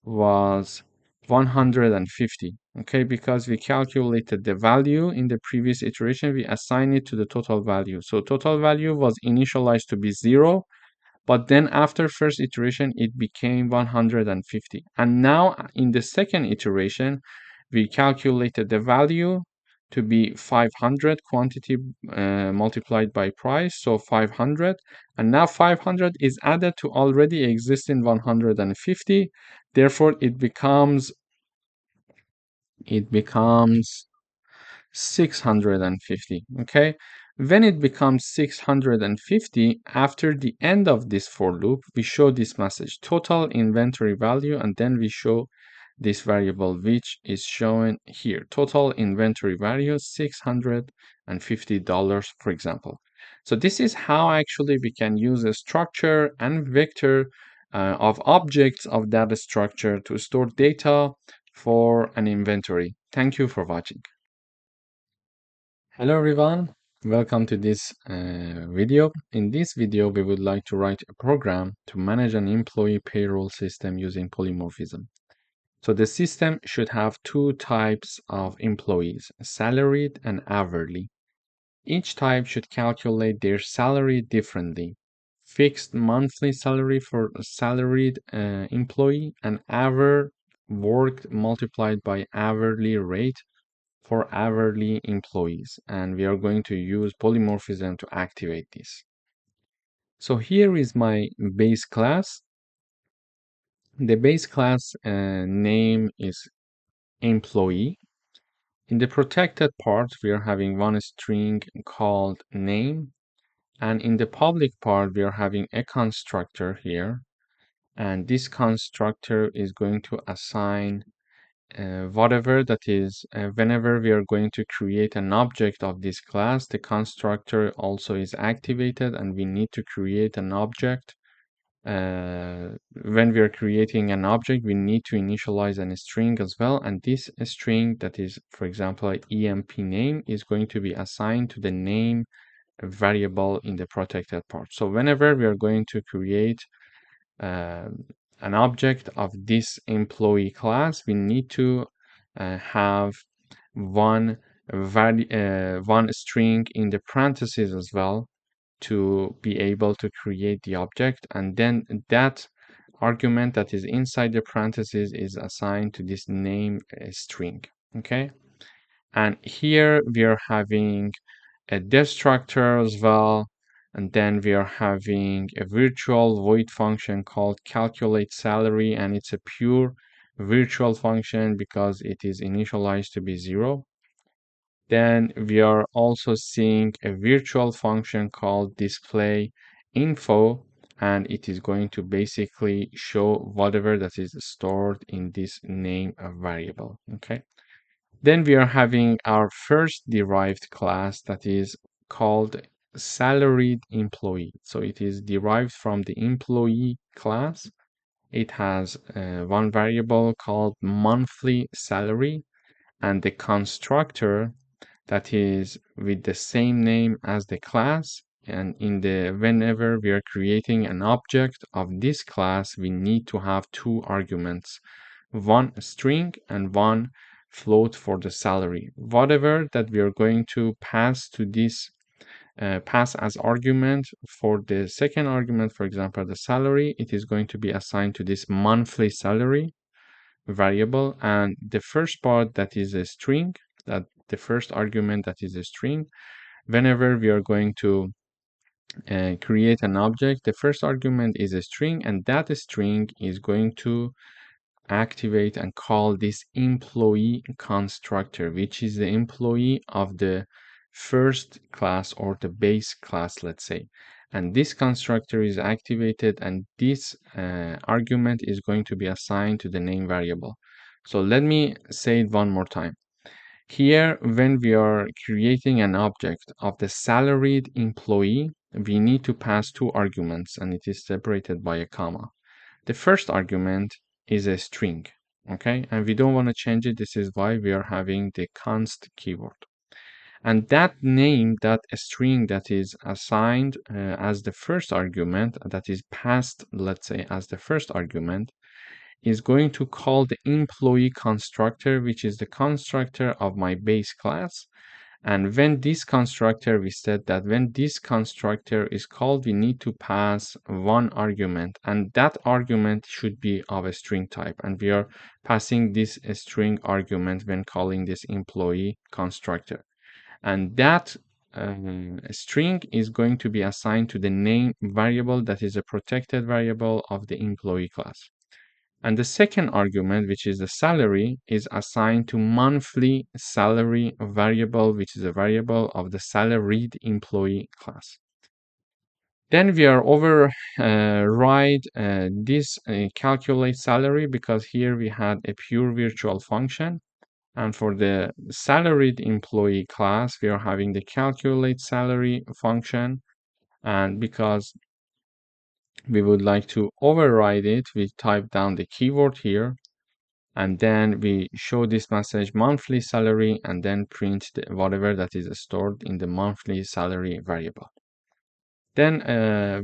was 150, okay? Because we calculated the value in the previous iteration, we assign it to the total value. So total value was initialized to be 0, but then after first iteration, it became 150. And now in the second iteration, we calculated the value to be 500, quantity multiplied by price, so 500. And now 500 is added to already existing 150. Therefore, it becomes 650. Okay. When it becomes 650, after the end of this for loop, we show this message, total inventory value, and then we show this variable, which is shown here, total inventory value, $650, for example. So this is how actually we can use a structure and vector of objects of that structure to store data for an inventory. Thank you for watching. Hello everyone, welcome to this video. In this video, we would like to write a program to manage an employee payroll system using polymorphism. So the system should have two types of employees, salaried and hourly. Each type should calculate their salary differently. Fixed monthly salary for a salaried employee, and hour worked multiplied by hourly rate for hourly employees. And we are going to use polymorphism to activate this. So here is my base class. The base class name is employee. In the protected part, we are having one string called name. And in the public part, we are having a constructor here. And this constructor is going to assign whatever that is, whenever we are going to create an object of this class, the constructor also is activated, and we need to create an object when we are creating an object, we need to initialize a string as well. And this string that is, for example, emp name is going to be assigned to the name variable in the protected part. So whenever we are going to create an object of this employee class, we need to have one one string in the parentheses as well to be able to create the object, and then that argument that is inside the parentheses is assigned to this name string. Okay, and here we are having a destructor as well, and then we are having a virtual void function called calculate salary, and it's a pure virtual function because it is initialized to be 0. Then we are also seeing a virtual function called display info, and it is going to basically show whatever that is stored in this name variable. Okay. Then we are having our first derived class that is called salaried employee. So it is derived from the employee class. It has one variable called monthly salary, and the constructor that is with the same name as the class. And whenever we are creating an object of this class, we need to have two arguments, one string and one float for the salary. Whatever that we are going to pass to this pass as argument for the second argument, for example, the salary, it is going to be assigned to this monthly salary variable. And the first part that is a string, that the first argument that is a string, whenever we are going to create an object, the first argument is a string, and that string is going to activate and call this employee constructor, which is the employee of the first class or the base class, let's say. And this constructor is activated, and this argument is going to be assigned to the name variable. So let me say it one more time. Here, when we are creating an object of the salaried employee, we need to pass two arguments, and it is separated by a comma. The first argument is a string, okay? And we don't want to change it. This is why we are having the const keyword. And that name, that string that is assigned as the first argument, that is passed, let's say, as the first argument, is going to call the employee constructor, which is the constructor of my base class. And when this constructor, we said that when this constructor is called, we need to pass one argument, and that argument should be of a string type. And we are passing this string argument when calling this employee constructor. And that string is going to be assigned to the name variable that is a protected variable of the employee class. And the second argument, which is the salary, is assigned to monthly salary variable, which is a variable of the salaried employee class. Then we are override this calculate salary, because here we had a pure virtual function. And for the salaried employee class, we are having the calculate salary function. And because we would like to override it, we type down the keyword here, and then we show this message monthly salary, and then print whatever that is stored in the monthly salary variable. Then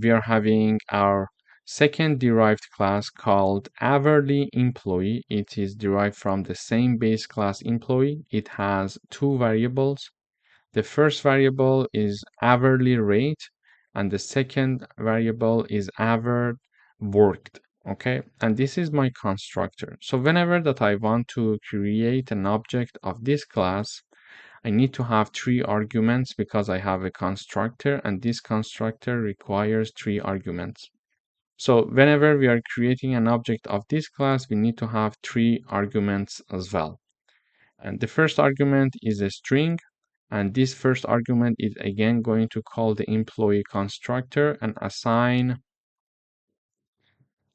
we are having our second derived class called hourly employee. It is derived from the same base class employee. It has two variables. The first variable is hourly rate, and the second variable is hour worked. Okay, and this is my constructor. So whenever that I want to create an object of this class, I need to have three arguments because I have a constructor, and this constructor requires three arguments. So whenever we are creating an object of this class, we need to have three arguments as well. And the first argument is a string, and this first argument is again going to call the employee constructor and assign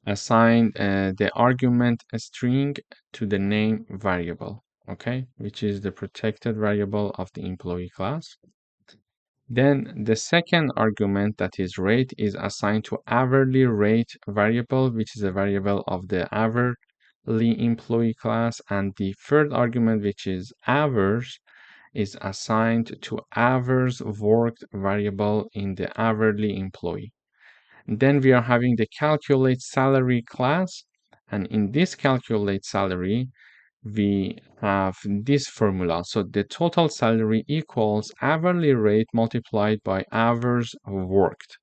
the argument string to the name variable, okay, which is the protected variable of the employee class. Then the second argument, that is rate, is assigned to hourly rate variable, which is a variable of the hourly employee class. And the third argument, which is hours, is assigned to hours worked variable in the hourly employee. Then we are having the calculate salary class. And in this calculate salary, we have this formula. So the total salary equals hourly rate multiplied by hours worked.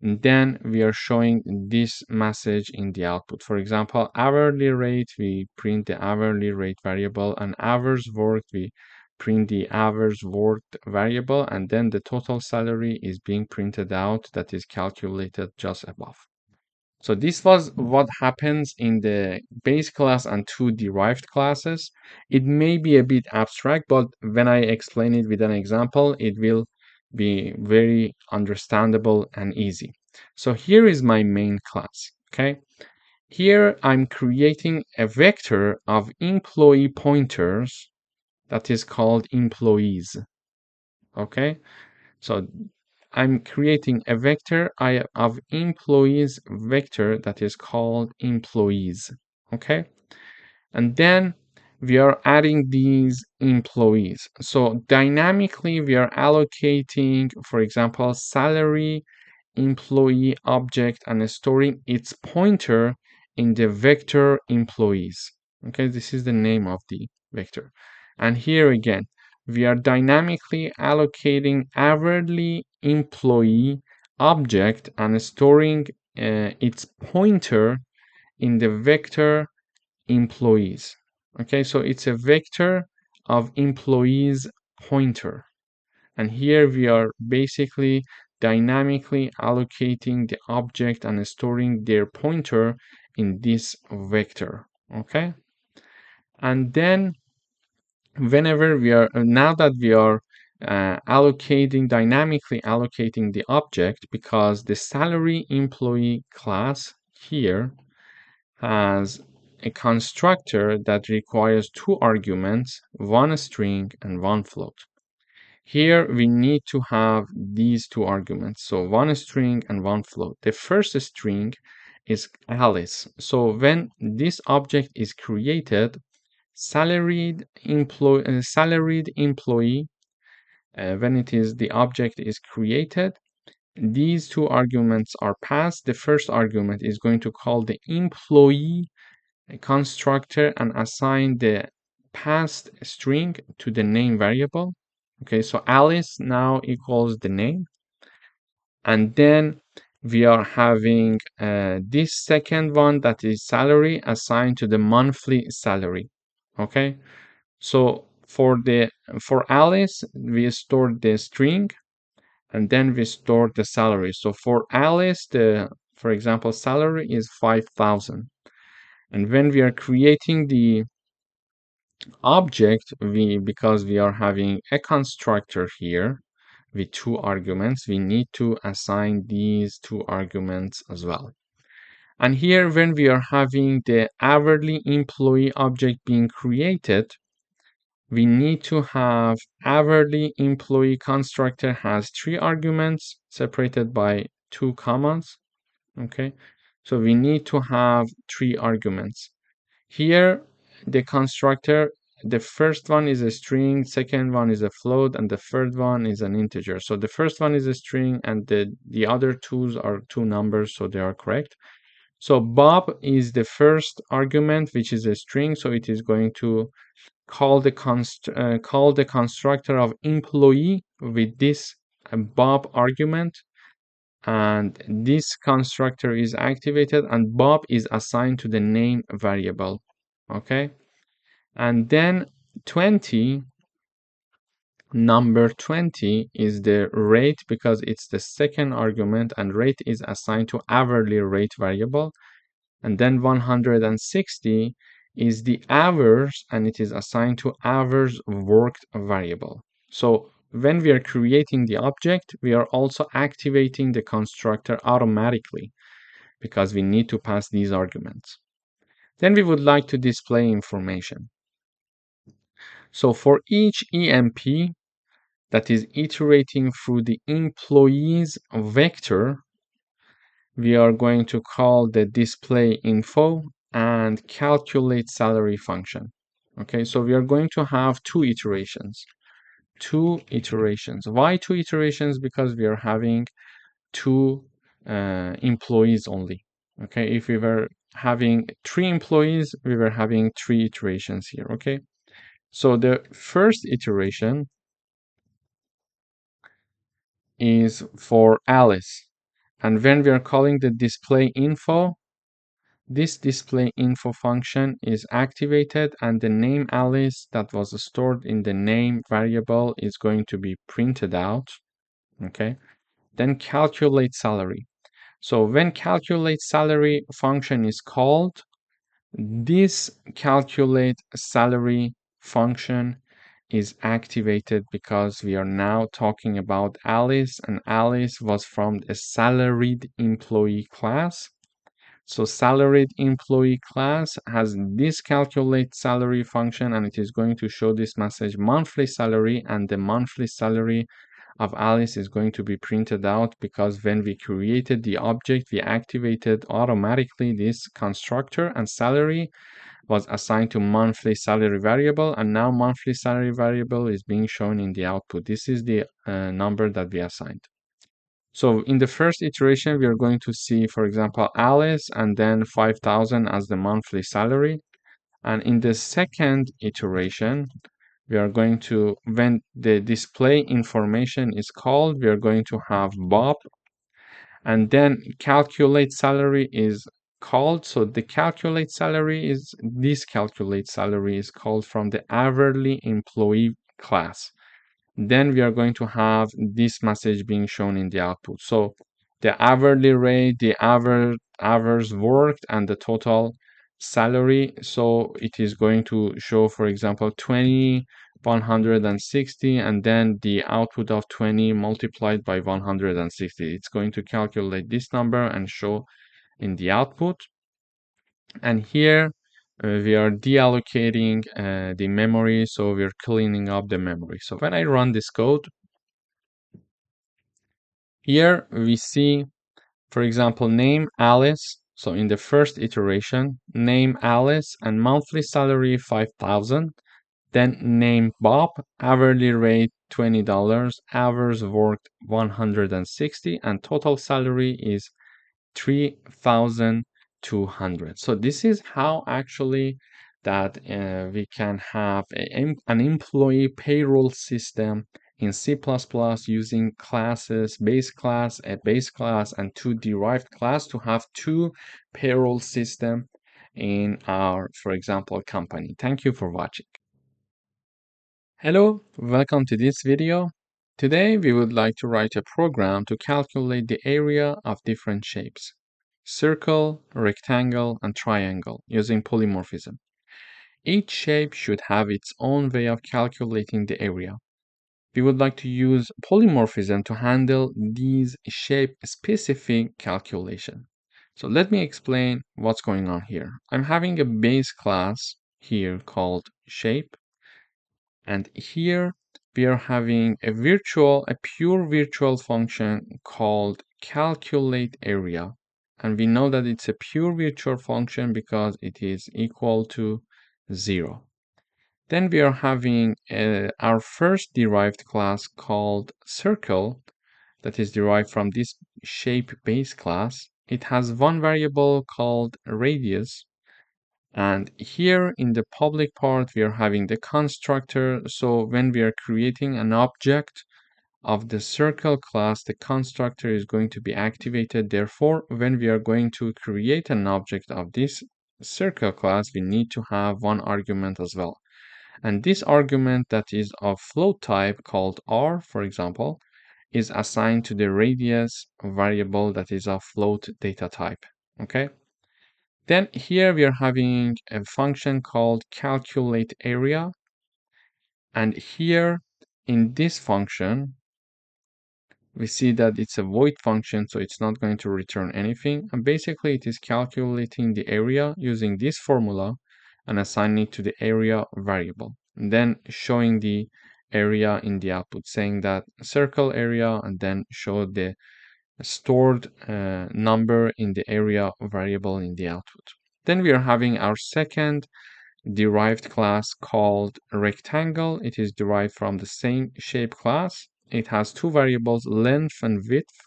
And then we are showing this message in the output. For example, hourly rate, we print the hourly rate variable, and hours worked, we print the hours worked variable, and then the total salary is being printed out, that is calculated just above. So this was what happens in the base class and two derived classes. It may be a bit abstract, but when I explain it with an example, it will be very understandable and easy. So here is my main class, okay? Here I'm creating a vector of employee pointers that is called employees, okay? So I'm creating a vector of employees vector that is called employees, okay? And then we are adding these employees. So dynamically we are allocating, for example, salary employee object and storing its pointer in the vector employees. Okay, this is the name of the vector. And here again, we are dynamically allocating hourly employee object and storing its pointer in the vector employees. Okay, so it's a vector of employees pointer. And here we are basically dynamically allocating the object and storing their pointer in this vector. Okay, and then whenever we are now that we are dynamically allocating the object, because the salary employee class here has a constructor that requires two arguments, one string and one float. Here we need to have these two arguments, so one string and one float. The first string is Alice. So when this object is created, salaried employee, when the object is created, these two arguments are passed. The first argument is going to call the employee constructor and assign the passed string to the name variable. Okay, so Alice now equals the name. And then we are having this second one, that is salary, assigned to the monthly salary. Okay, so for Alice, we stored the string and then we stored the salary. So for Alice, for example, salary is 5,000. And when we are creating the object, because we are having a constructor here with two arguments, we need to assign these two arguments as well. And here, when we are having the hourly employee object being created, we need to have hourly employee constructor has three arguments separated by two commas. Okay, so we need to have three arguments. Here, the constructor, the first one is a string, second one is a float, and the third one is an integer. So the first one is a string, and the other twos are two numbers, so they are correct. So Bob is the first argument, which is a string, so it is going to call the constructor of employee with this Bob argument, and this constructor is activated, and Bob is assigned to the name variable. Okay, and then 20, number 20 is the rate, because it's the second argument, and rate is assigned to hourly rate variable. And then 160 is the hours, and it is assigned to hours worked variable. So when we are creating the object, we are also activating the constructor automatically, because we need to pass these arguments. Then we would like to display information. So for each EMP, that is iterating through the employees vector, we are going to call the display info and calculate salary function. Okay, so we are going to have two iterations. Why two iterations? Because we are having two employees only. Okay, if we were having 3 employees, we were having 3 iterations here. Okay, so the first iteration is for Alice, and when we are calling the display info, this display info function is activated, and the name Alice that was stored in the name variable is going to be printed out. Okay, then calculate salary. So when calculate salary function is called, this calculate salary function is activated because we are now talking about Alice, and Alice was from the salaried employee class. So salaried employee class has this calculate salary function, and it is going to show this message monthly salary, and the monthly salary of Alice is going to be printed out because when we created the object, we activated automatically this constructor, and salary was assigned to monthly salary variable, and now monthly salary variable is being shown in the output. This is the number that we assigned. So in the first iteration, we are going to see, for example, Alice and then 5,000 as the monthly salary. And in the second iteration, we are going to, when the display information is called, we are going to have Bob, and then calculate salary is called. So the calculate salary is, this calculate salary is called from the hourly employee class. Then we are going to have this message being shown in the output. So the hourly rate, the hours worked, and the total salary. So it is going to show, for example, 20, 160, and then the output of 20 multiplied by 160. It's going to calculate this number and show in the output. And here we are deallocating the memory, so we're cleaning up the memory. So when I run this code, here we see, for example, name Alice. So in the first iteration, name Alice and monthly salary 5,000. Then name Bob, hourly rate $20, hours worked 160, and total salary is 3,200. So this is how actually that we can have an employee payroll system in C++ using classes, base class, a base class, and 2 derived class to have 2 payroll system in our, for example, company. Thank you for watching. Hello, welcome to this video. Today we would like to write a program to calculate the area of different shapes: circle, rectangle, and triangle using polymorphism. Each shape should have its own way of calculating the area. We would like to use polymorphism to handle these shape-specific calculations. So let me explain what's going on here. I'm having a base class here called shape, and here we are having a pure virtual function called calculate area. And we know that it's a pure virtual function because it is equal to 0. Then we are having our first derived class called circle that is derived from this shape base class. It has one variable called radius. And here in the public part, we are having the constructor. So when we are creating an object of the circle class, the constructor is going to be activated. Therefore, when we are going to create an object of this circle class, we need to have one argument as well. And this argument that is of float type called r, for example, is assigned to the radius variable that is of float data type. Okay. Then here we are having a function called calculate area. And here in this function, we see that it's a void function, so it's not going to return anything. And basically it is calculating the area using this formula and assigning it to the area variable, and then showing the area in the output, saying that circle area and then show the stored number in the area variable in the output. Then we are having our second derived class called rectangle. It is derived from the same shape class. It has two variables, length and width.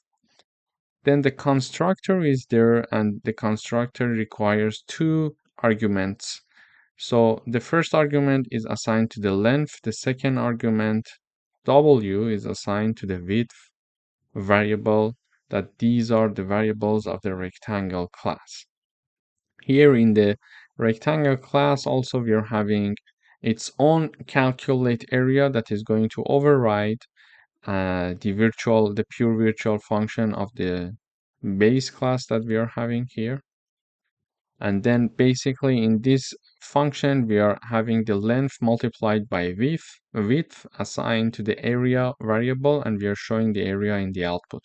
Then the constructor is there, and the constructor requires two arguments. So the first argument is assigned to the length, the second argument, w, is assigned to the width variable, that these are the variables of the rectangle class. Here in the rectangle class also we are having its own calculate area that is going to override the pure virtual function of the base class that we are having here. And then basically in this function we are having the length multiplied by width assigned to the area variable, and we are showing the area in the output.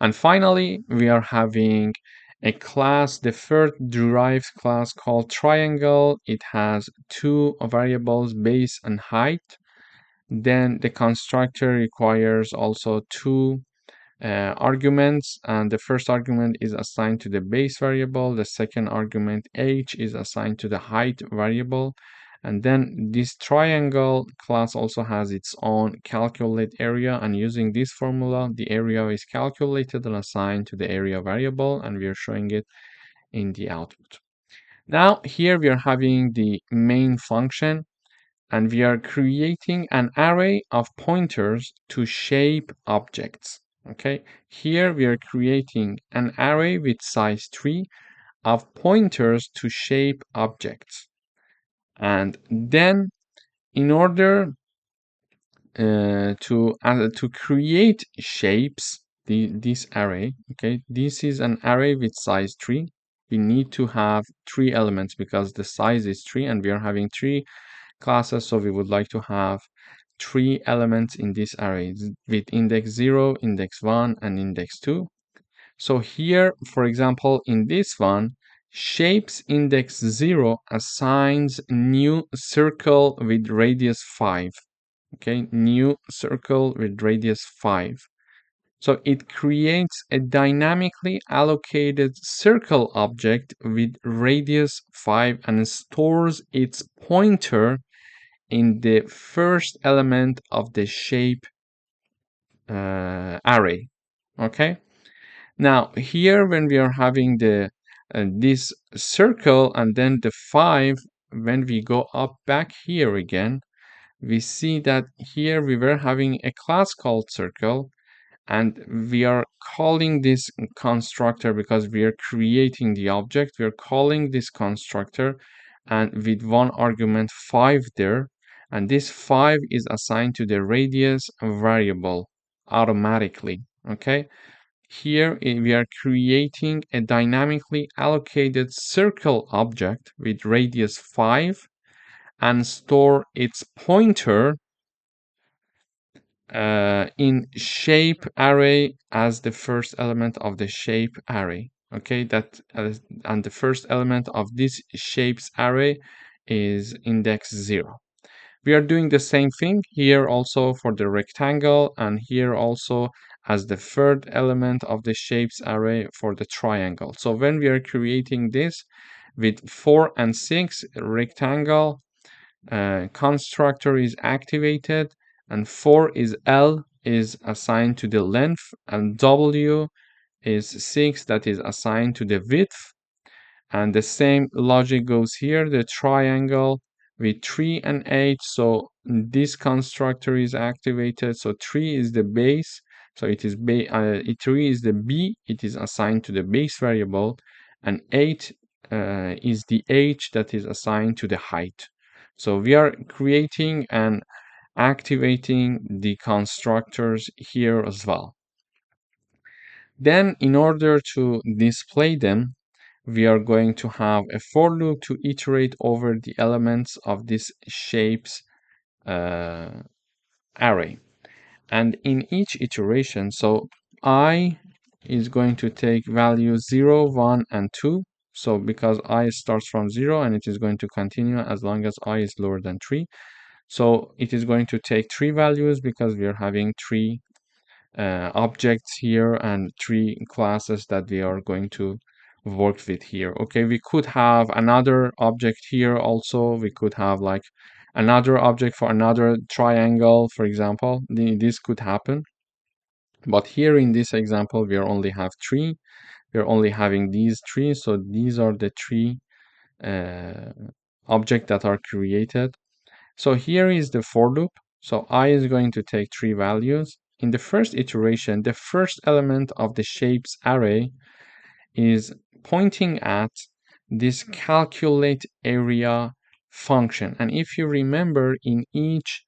And finally we are having a class, the third derived class called triangle. It has two variables, base and height. Then the constructor requires also two arguments, and the first argument is assigned to the base variable, the second argument h is assigned to the height variable. And then this triangle class also has its own calculate area, and using this formula the area is calculated and assigned to the area variable, and we are showing it in the output. Now here we are having the main function, and we are creating an array of pointers to shape objects. Okay, here we are creating an array with size 3 of pointers to shape objects. And then in order to create shapes, this array, okay, this is an array with size 3. We need to have 3 elements because the size is 3 and we are having 3 classes, so we would like to have 3 elements in this array with index 0, index 1, and index 2. So here, for example, in this one, shapes index 0 assigns new circle with radius 5. Okay, new circle with radius 5. So it creates a dynamically allocated circle object with radius 5 and stores its pointer in the first element of the shape array. Okay, now here when we are having the this circle and then the 5, when we go up back here again, we see that here we were having a class called circle, and we are calling this constructor because we are creating the object. We are calling this constructor and with one argument 5 there, and this 5 is assigned to the radius variable automatically. Okay, here we are creating a dynamically allocated circle object with radius 5 and store its pointer in shape array as the first element of the shape array. Okay, that and the first element of this shapes array is index 0. We are doing the same thing here also for the rectangle, and here also as the third element of the shapes array for the triangle. So when we are creating this with 4 and 6, rectangle constructor is activated, and 4 is L is assigned to the length, and W is 6 that is assigned to the width. And the same logic goes here, the triangle with 3 and 8, so this constructor is activated. So 3 is the base, so it is 3 is the B, it is assigned to the base variable, and 8 is the H that is assigned to the height. So we are creating and activating the constructors here as well. Then in order to display them, we are going to have a for loop to iterate over the elements of this shapes array. And in each iteration, so I is going to take values 0, 1, and 2. So because I starts from 0 and it is going to continue as long as I is lower than 3. So it is going to take three values because we are having three objects here and three classes that we are going to work with here. Okay, we could have another object here also. We could have like another object for another triangle, for example. This could happen. But here in this example, we only have three. We're only having these three. So these are the three objects that are created. So here is the for loop. So I is going to take three values. In the first iteration, the first element of the shapes array is pointing at this calculate area function. And if you remember, in each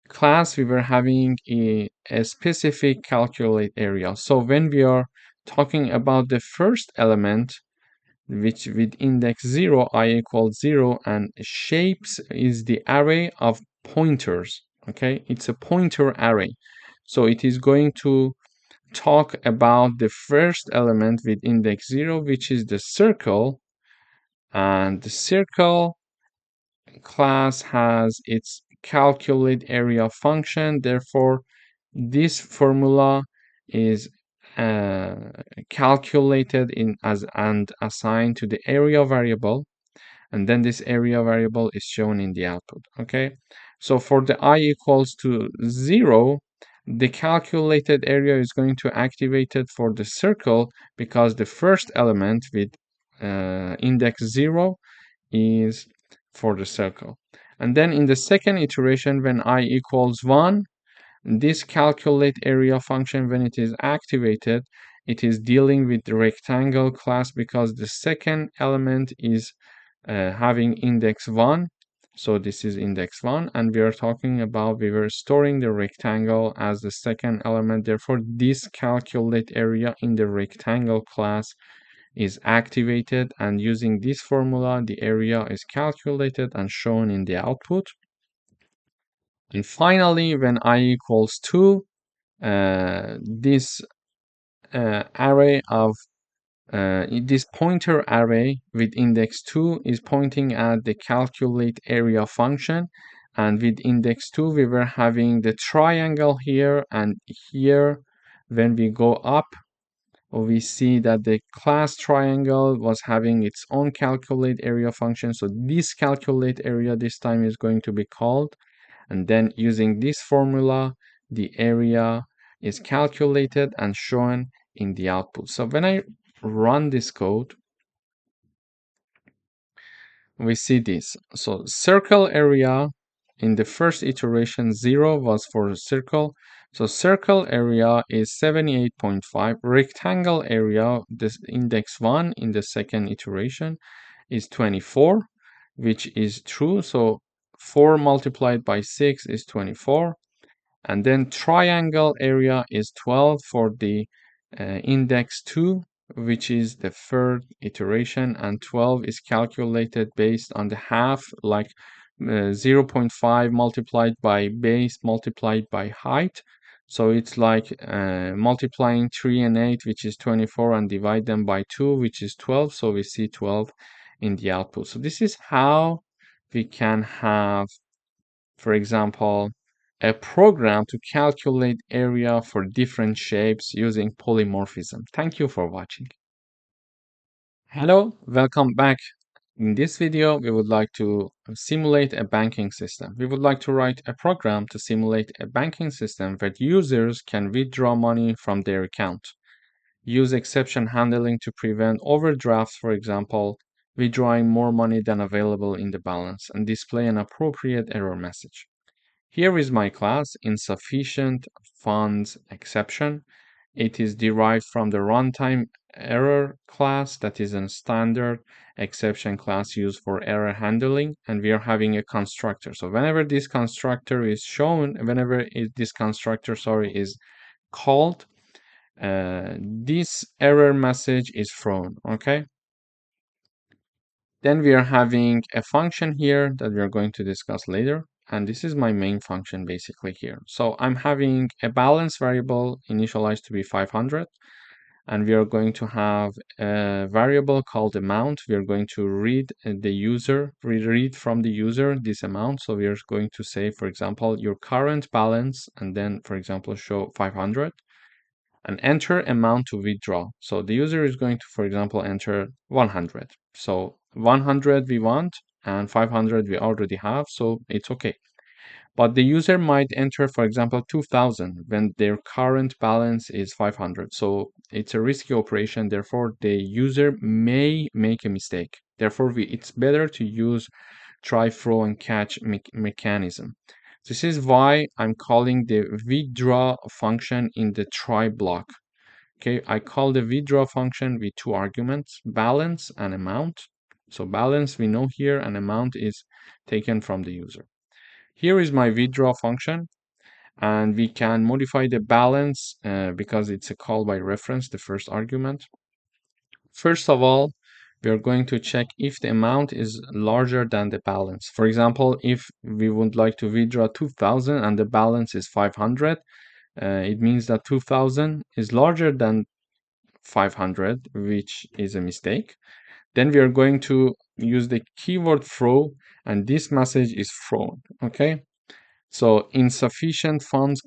class, we were having a specific calculate area. So when we are talking about the first element, which with index 0, I equals 0, and shapes is the array of pointers. Okay, it's a pointer array. So it is going to talk about the first element with index 0, which is the circle, and the circle class has its calculate area function. Therefore, this formula is calculated in as and assigned to the area variable, and then this area variable is shown in the output. Okay, so for the I equals to 0, the calculated area is going to activate it for the circle because the first element with index 0 is for the circle. And then in the second iteration, when I equals 1, this calculate area function, when it is activated, it is dealing with the rectangle class because the second element is having index 1. So this is index 1, and we are talking about, we were storing the rectangle as the second element. Therefore, this calculate area in the rectangle class is activated, and using this formula, the area is calculated and shown in the output. And finally, when I equals 2, this array of this pointer array with index 2 is pointing at the calculate area function, and with index 2 we were having the triangle here, and here when we go up we see that the class triangle was having its own calculate area function. So this calculate area this time is going to be called, and then using this formula the area is calculated and shown in the output. So when I run this code, we see this. So circle area, in the first iteration 0 was for a circle, so circle area is 78.5. Rectangle area, this index 1 in the second iteration, is 24, which is true. So 4 multiplied by 6 is 24. And then triangle area is 12 for the index 2, which is the third iteration, and 12 is calculated based on the half, like 0.5 multiplied by base multiplied by height. So it's like multiplying 3 and 8, which is 24, and divide them by 2, which is 12. So we see 12 in the output. So this is how we can have, for example, a program to calculate area for different shapes using polymorphism. Thank you for watching. Hello, welcome back. In this video, we would like to simulate a banking system. We would like to write a program to simulate a banking system where users can withdraw money from their account, use exception handling to prevent overdrafts, for example, withdrawing more money than available in the balance, and display an appropriate error message. Here is my class, insufficient funds exception. It is derived from the runtime error class, that is a standard exception class used for error handling, and we are having a constructor. So whenever this constructor is shown, this constructor, is called, this error message is thrown. Okay. Then we are having a function here that we are going to discuss later. And this is my main function basically here. So I'm having a balance variable initialized to be 500. and we are going to have a variable called amount. We are going to read from the user this amount. So we are going to say, for example, your current balance, and then, for example, show 500, and enter amount to withdraw. So the user is going to, for example, enter 100. So 100 we want, and 500 we already have, so it's okay. But the user might enter, for example, 2000 when their current balance is 500. So it's a risky operation. Therefore, the user may make a mistake. Therefore, it's better to use try, throw, and catch mechanism. This is why I'm calling the withdraw function in the try block. Okay, I call the withdraw function with two arguments, balance and amount. So balance we know here, and amount is taken from the user. Here is my withdraw function, and we can modify the balance because it's a call by reference, the first argument. First of all, we are going to check if the amount is larger than the balance. For example, if we would like to withdraw 2000 and the balance is 500, it means that 2000 is larger than 500, which is a mistake. Then we are going to use the keyword throw, and this message is thrown. Okay, so insufficient funds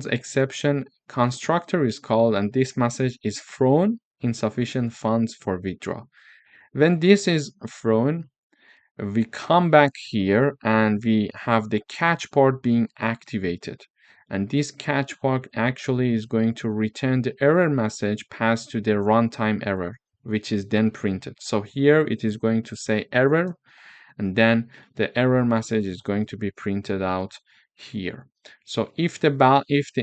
exception constructor is called, and this message is thrown, insufficient funds for withdraw. When this is thrown, we come back here and we have the catch part being activated. And this catch part actually is going to return the error message passed to the runtime error, which is then printed. So here it is going to say error, and then the error message is going to be printed out here. So if the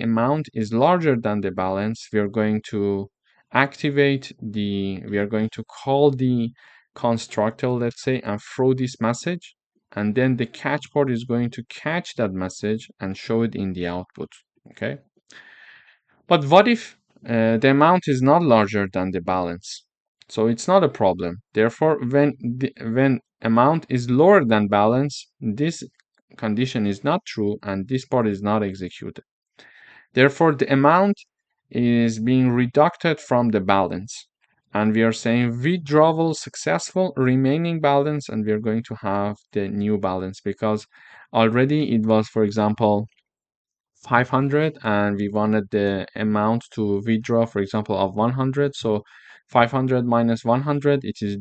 amount is larger than the balance, we are going to we are going to call the constructor, let's say, and throw this message, and then the catch part is going to catch that message and show it in the output. Okay, but what if the amount is not larger than the balance? So it's not a problem. Therefore, when amount is lower than balance, this condition is not true and this part is not executed. Therefore, the amount is being reducted from the balance, and we are saying withdrawal successful, remaining balance, and we are going to have the new balance because already it was, for example, 500 and we wanted the amount to withdraw, for example, of 100. So 500 minus 100, it is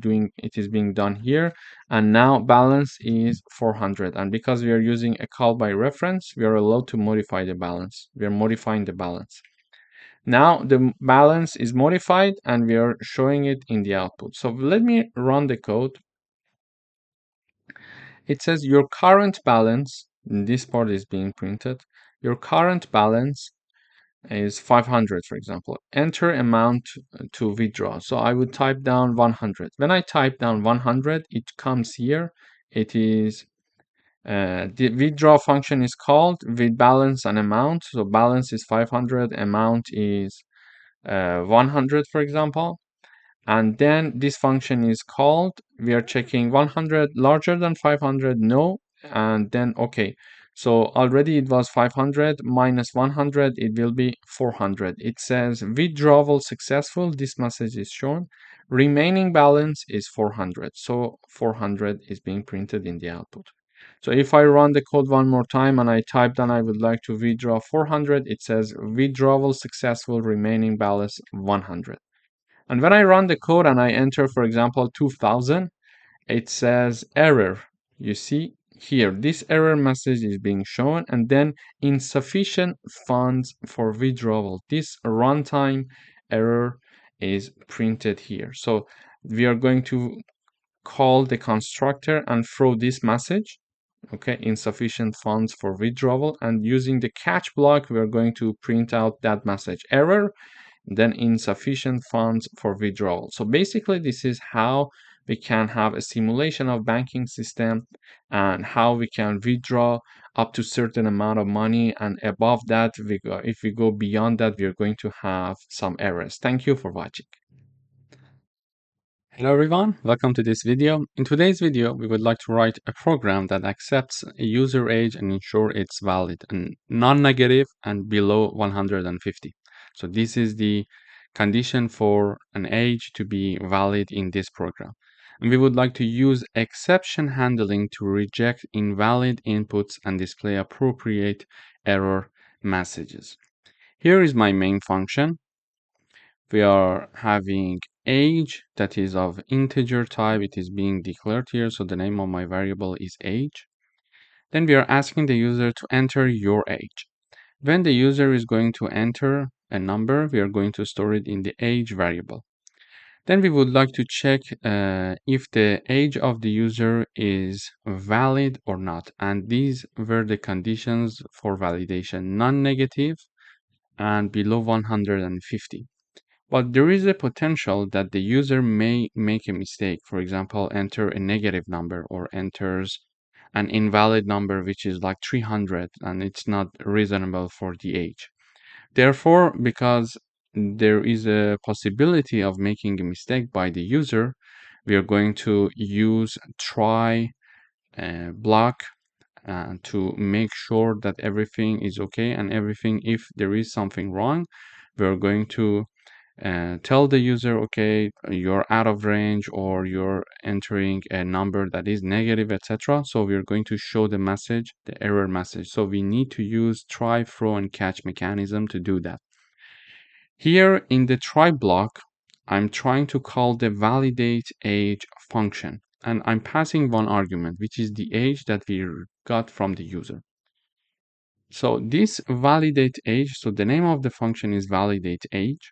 being done here, and now balance is 400. And because we are using a call by reference, we are allowed to modify the balance. We are modifying the balance. Now the balance is modified and we are showing it in the output. So let me run the code. It says your current balance, this part is being printed, your current balance is 500, for example. Enter amount to withdraw. So I would type down 100. When I type down 100, it comes here. It is the withdraw function is called with balance and amount. So balance is 500, amount is 100, for example. And then this function is called. We are checking 100 larger than 500, no, and then okay. So already it was 500 minus 100, it will be 400. It says withdrawal successful, this message is shown. Remaining balance is 400. So 400 is being printed in the output. So if I run the code one more time and I type down I would like to withdraw 400, it says withdrawal successful, remaining balance 100. And when I run the code and I enter, for example, 2000, it says error. You see here, this error message is being shown, and then insufficient funds for withdrawal. This runtime error is printed here. So we are going to call the constructor and throw this message. Okay, insufficient funds for withdrawal, and using the catch block, we are going to print out that message error, then insufficient funds for withdrawal. So basically, this is how we can have a simulation of banking system and how we can withdraw up to certain amount of money, and above that, if we go beyond that, we are going to have some errors. Thank you for watching. Hello everyone, welcome to this video. In today's video, we would like to write a program that accepts a user age and ensure it's valid and non-negative and below 150. So this is the condition for an age to be valid in this program. And we would like to use exception handling to reject invalid inputs and display appropriate error messages. Here is my main function. We are having age that is of integer type. It is being declared here, so the name of my variable is age. Then we are asking the user to enter your age. When the user is going to enter a number, we are going to store it in the age variable. Then we would like to check if the age of the user is valid or not. And these were the conditions for validation: non-negative and below 150. But there is a potential that the user may make a mistake. For example, enter a negative number or enters an invalid number, which is like 300, and it's not reasonable for the age. Therefore, because there is a possibility of making a mistake by the user, we are going to use try block to make sure that everything is okay, and everything, if there is something wrong, we are going to tell the user, okay, you're out of range or you're entering a number that is negative, etc. So we're going to show the message, the error message. So we need to use try, throw, and catch mechanism to do that. Here in the try block, I'm trying to call the validate age function, and I'm passing one argument, which is the age that we got from the user. So this validate age, so the name of the function is validate age,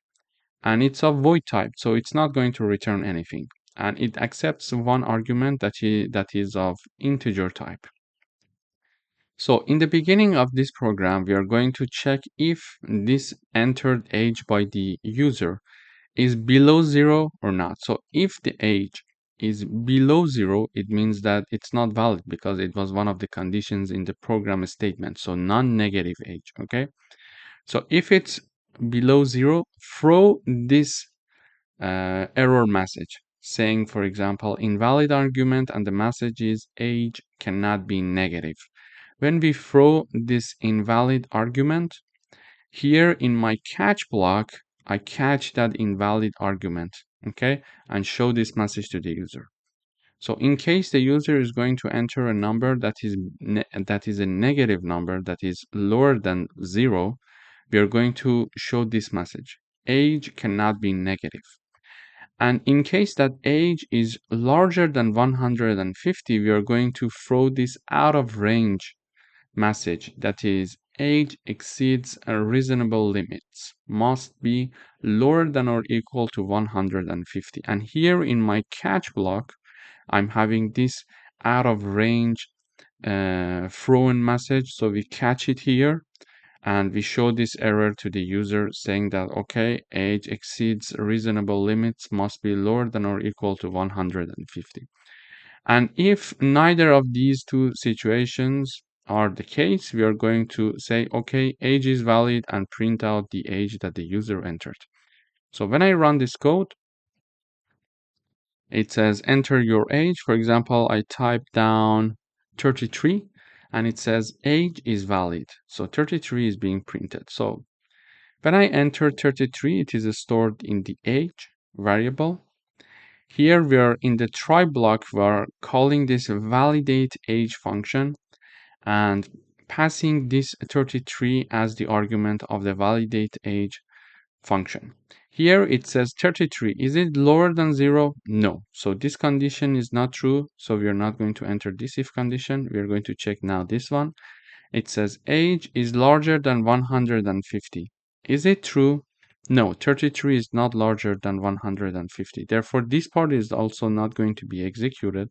and it's of void type, so it's not going to return anything, and it accepts one argument that is of integer type. So in the beginning of this program, we are going to check if this entered age by the user is below 0 or not. So if the age is below 0, it means that it's not valid because it was one of the conditions in the program statement, so non-negative age, okay? So if it's below 0, throw this error message saying, for example, invalid argument, and the message is age cannot be negative. When we throw this invalid argument, here in my catch block, I catch that invalid argument, okay, and show this message to the user. So in case the user is going to enter a number that is a negative number that is lower than 0, we are going to show this message: age cannot be negative. And in case that age is larger than 150, we are going to throw this out of range message, that is, age exceeds a reasonable limits, must be lower than or equal to 150. And here in my catch block, I'm having this out of range thrown message. So we catch it here and we show this error to the user saying that, okay, age exceeds reasonable limits, must be lower than or equal to 150. And if neither of these two situations are the case, we are going to say, okay, age is valid, and print out the age that the user entered. So when I run this code, it says enter your age. For example, I type down 33 and it says age is valid. So 33 is being printed. So when I enter 33, it is stored in the age variable. Here we are in the try block, we are calling this validate age function and passing this 33 as the argument of the validate age function. Here it says 33. Is it lower than 0? No. So this condition is not true. So we are not going to enter this if condition. We are going to check now this one. It says age is larger than 150. Is it true? No, 33 is not larger than 150. Therefore, this part is also not going to be executed.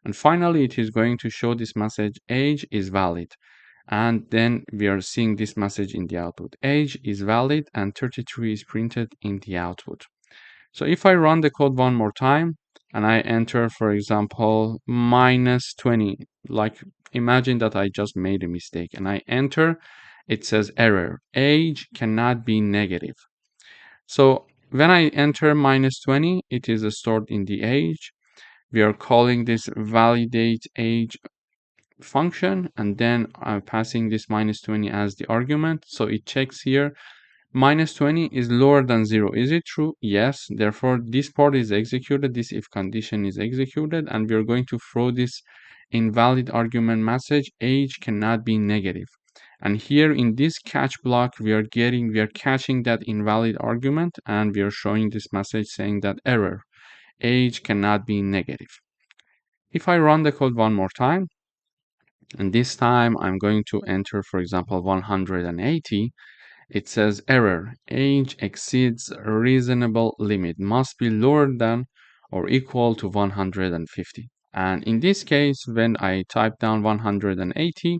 And finally, it is going to show this message, age is valid. And then we are seeing this message in the output. Age is valid and 33 is printed in the output. So if I run the code one more time and I enter, for example, minus 20, like imagine that I just made a mistake and I enter, it says error, age cannot be negative. So when I enter minus 20, it is stored in the age. We are calling this validate age function, and then I'm passing this minus 20 as the argument. So it checks here Minus 20 is lower than 0. Is it true? Yes. Therefore, this part is executed, this if condition is executed, and we are going to throw this invalid argument message, age cannot be negative. And here in this catch block, we are catching that invalid argument, and we are showing this message saying that error, age cannot be negative. If I run the code one more time, and this time I'm going to enter, for example, 180, it says error, age exceeds reasonable limit, must be lower than or equal to 150. And in this case, when I type down 180,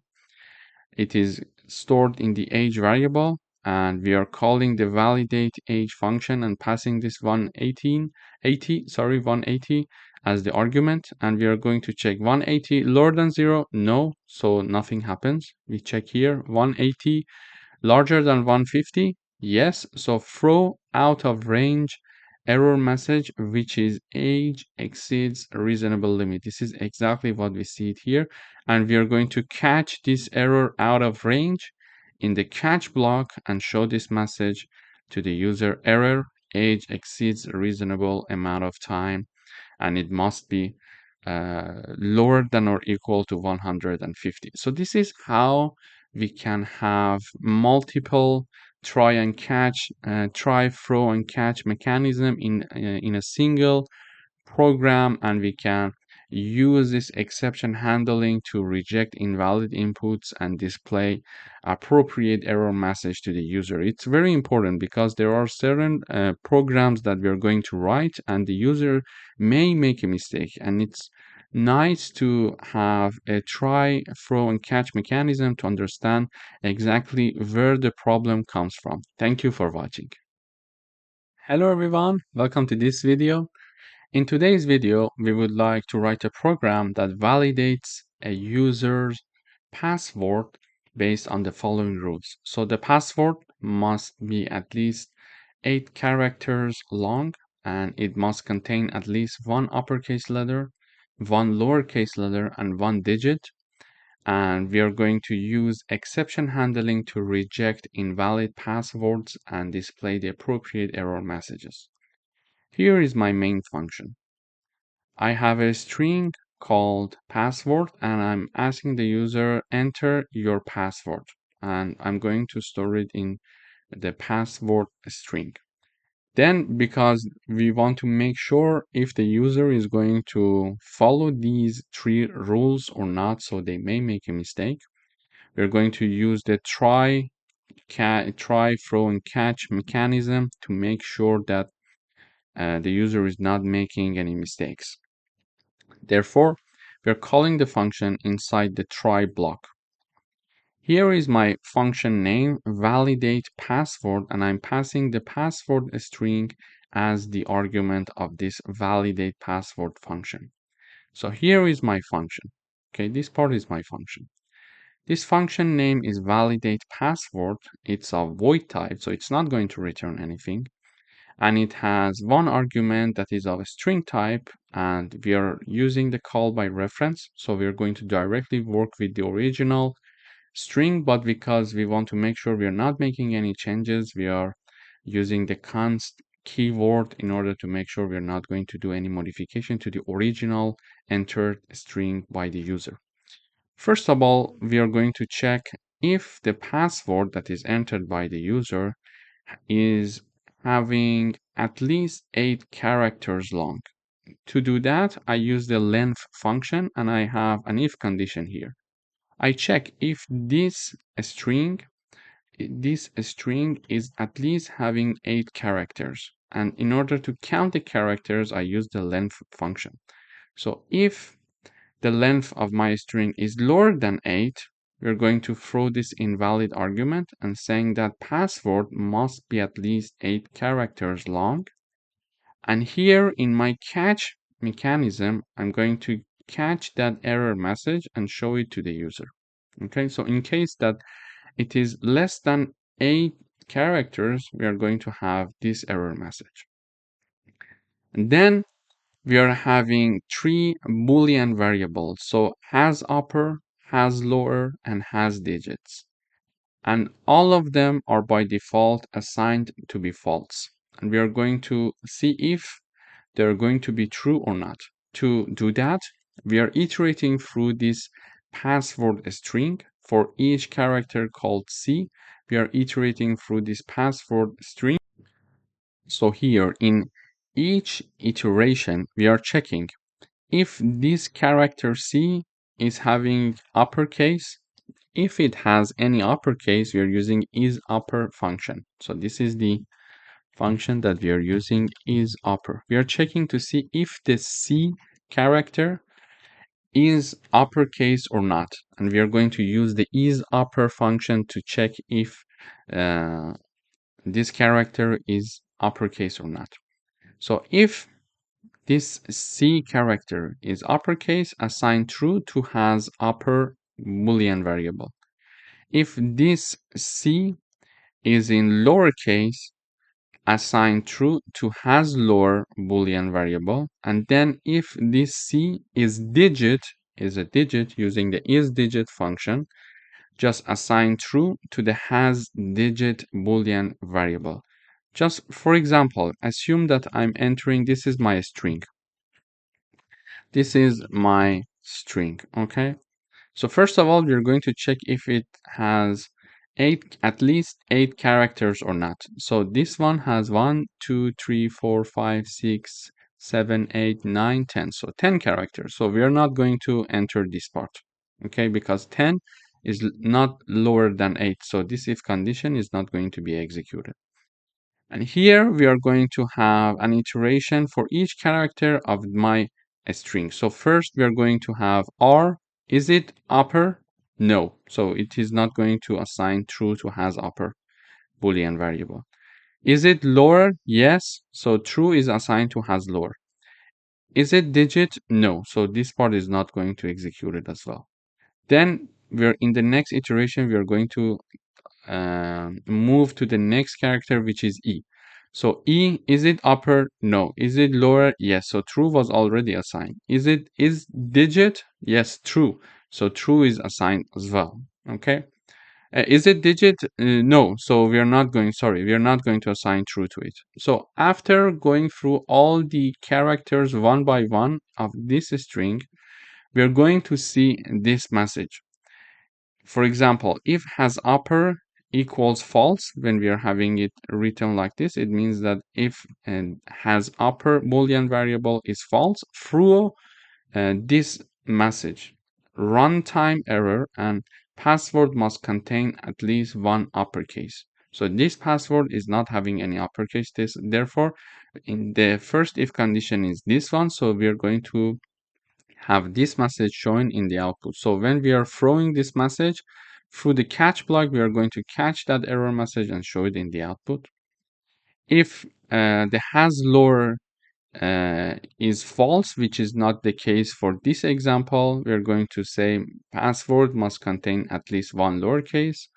it is stored in the age variable, and we are calling the validate age function and passing this 180 as the argument, and we are going to check 180 lower than 0, no, so nothing happens. We check here 180 larger than 150, yes, so throw out of range error message, which is age exceeds reasonable limit. This is exactly what we see it here, and we are going to catch this error out of range in the catch block and show this message to the user, error, age exceeds reasonable amount of time, and it must be lower than or equal to 150. So this is how we can have multiple try and catch, try, throw, and catch mechanism in a single program, and we can use this exception handling to reject invalid inputs and display appropriate error message to the user. It's very important because there are certain programs that we are going to write and the user may make a mistake, and it's nice to have a try, throw, and catch mechanism to understand exactly where the problem comes from. Thank you for watching. Hello everyone, welcome to this video. In today's video, we would like to write a program that validates a user's password based on the following rules. So the password must be at least 8 characters long, and it must contain at least one uppercase letter, one lowercase letter, and one digit. And we are going to use exception handling to reject invalid passwords and display the appropriate error messages. Here is my main function. I have a string called password, and I'm asking the user enter your password, and I'm going to store it in the password string. Then, because we want to make sure if the user is going to follow these 3 rules or not, so they may make a mistake, we're going to use the try, throw, and catch mechanism to make sure that the user is not making any mistakes. Therefore, we're calling the function inside the try block. Here is my function name, validate password, and I'm passing the password string as the argument of this validate password function. So here is my function. Okay, this part is my function. This function name is validate password. It's a void type, so it's not going to return anything. And it has one argument that is of a string type, and we are using the call by reference, so we're going to directly work with the original string, but because we want to make sure we are not making any changes, we are using the const keyword in order to make sure we're not going to do any modification to the original entered string by the user. First of all, we are going to check if the password that is entered by the user is having at least 8 characters long. To do that, I use the length function, and I have an if condition here. I check if this string is at least having 8 characters. And in order to count the characters, I use the length function. So if the length of my string is lower than 8, we're going to throw this invalid argument and saying that password must be at least 8 characters long. And here in my catch mechanism, I'm going to catch that error message and show it to the user. Okay, so in case that it is less than 8 characters, we are going to have this error message. And then we are having 3 Boolean variables. So has upper, has lower, and has digits. and all of them are by default assigned to be false. And we are going to see if they're going to be true or not. To do that, we are iterating through this password string. For each character called C, we are iterating through this password string. So here in each iteration, we are checking if this character C is having uppercase. If it has any uppercase, we are using isUpper function. So this is the function that we are using, isUpper. We are checking to see if the C character is uppercase or not. And we are going to use the isUpper function to check if this character is uppercase or not. So if this C character is uppercase, assign true to has upper Boolean variable. If this C is in lowercase, assign true to has lower Boolean variable. And then if this C is a digit using the isDigit function, just assign true to the has digit Boolean variable. Just for example, assume that I'm entering, this is my string. This is my string, okay? So first of all, we're going to check if it has at least 8 characters or not. So this one has 1, 2, 3, 4, 5, 6, 7, 8, 9, 10. So 10 characters. So we are not going to enter this part, okay? Because 10 is not lower than 8. So this if condition is not going to be executed. And here we are going to have an iteration for each character of my string. So first we are going to have R. Is it upper? No. So it is not going to assign true to has upper Boolean variable. Is it lower? Yes. So true is assigned to has lower. Is it digit? No. So this part is not going to execute it as well. Then we're in the next iteration, we are going to move to the next character, which is E. So E, is it upper? No. Is it lower? Yes. So true was already assigned. Is digit? Yes, true. So true is assigned as well. Okay. Is it digit? No. So we are not going to assign true to it. So after going through all the characters one by one of this string, we are going to see this message. For example, if has upper equals false, when we are having it written like this, it means that if has upper Boolean variable is false, through this message, runtime error and password must contain at least one uppercase. So this password is not having any uppercase. Therefore, in the first if condition is this one, so we are going to have this message shown in the output. So when we are throwing this message through the catch block, we are going to catch that error message and show it in the output. If the has lower is false, which is not the case for this example, we are going to say password must contain at least one lowercase.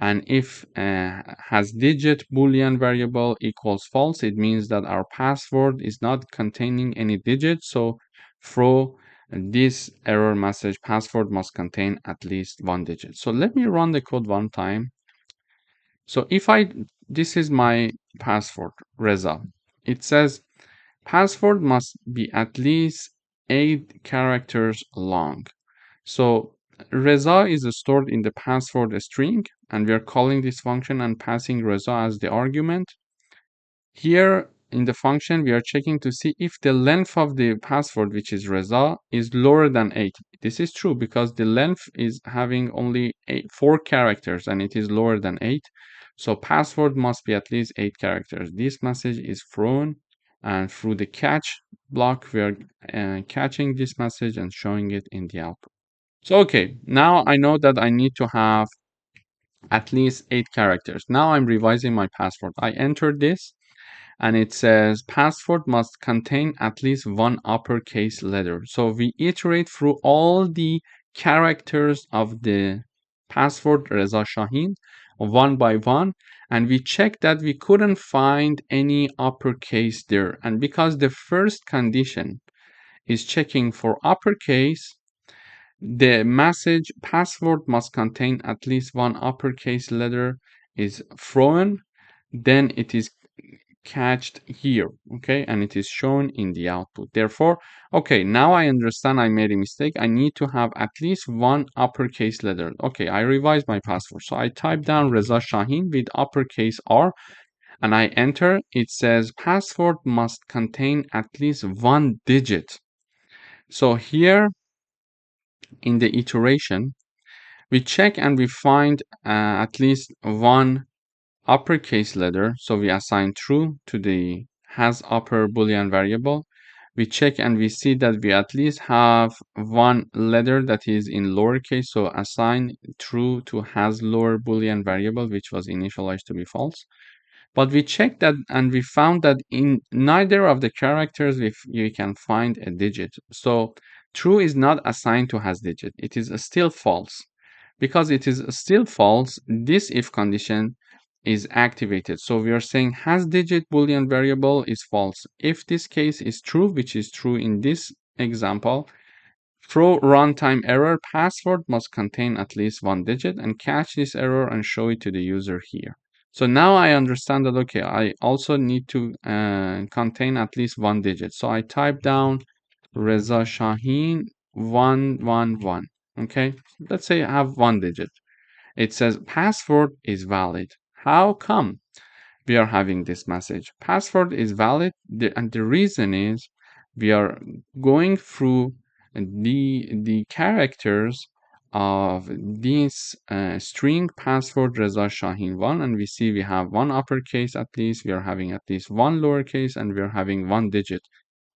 And if has digit Boolean variable equals false, it means that our password is not containing any digit. So throw this error message, password must contain at least one digit. So let me run the code one time. So this is my password, Reza. It says password must be at least 8 characters long. So Reza is stored in the password string, and we are calling this function and passing Reza as the argument. Here in the function, we are checking to see if the length of the password, which is Reza, is lower than 8. This is true because the length is having only 4 characters and it is lower than 8. So password must be at least 8 characters. This message is thrown, and through the catch block, we are catching this message and showing it in the output. So okay, now I know that I need to have at least 8 characters. Now I'm revising my password. I entered this and it says password must contain at least one uppercase letter. So we iterate through all the characters of the password Reza Shahin one by one, and we check that we couldn't find any uppercase there. And because the first condition is checking for uppercase, the message password must contain at least one uppercase letter is thrown, then it is catched here, okay, and it is shown in the output. Therefore, okay, now I understand I made a mistake. I need to have at least one uppercase letter. Okay, I revised my password. So I type down Reza Shahin with uppercase R and I enter. It says password must contain at least one digit. So here in the iteration, we check and we find at least one uppercase letter. So we assign true to the has upper boolean variable. We check and we see that we at least have one letter that is in lowercase. So assign true to has lower boolean variable, which was initialized to be false. But we checked that and we found that in neither of the characters we can find a digit. So true is not assigned to has digit. It is still false. Because it is still false, this if condition is activated. So we are saying has digit boolean variable is false. If this case is true, which is true in this example, throw runtime error password must contain at least one digit and catch this error and show it to the user here. So now I understand that, okay, I also need to contain at least one digit. So I type down Reza Shahin 111. Okay, let's say I have one digit. It says password is valid. How come we are having this message? Password is valid, and the reason is we are going through the characters of this string password Reza Shahin 1, and we see we have one uppercase at least, we are having at least one lowercase, and we are having one digit.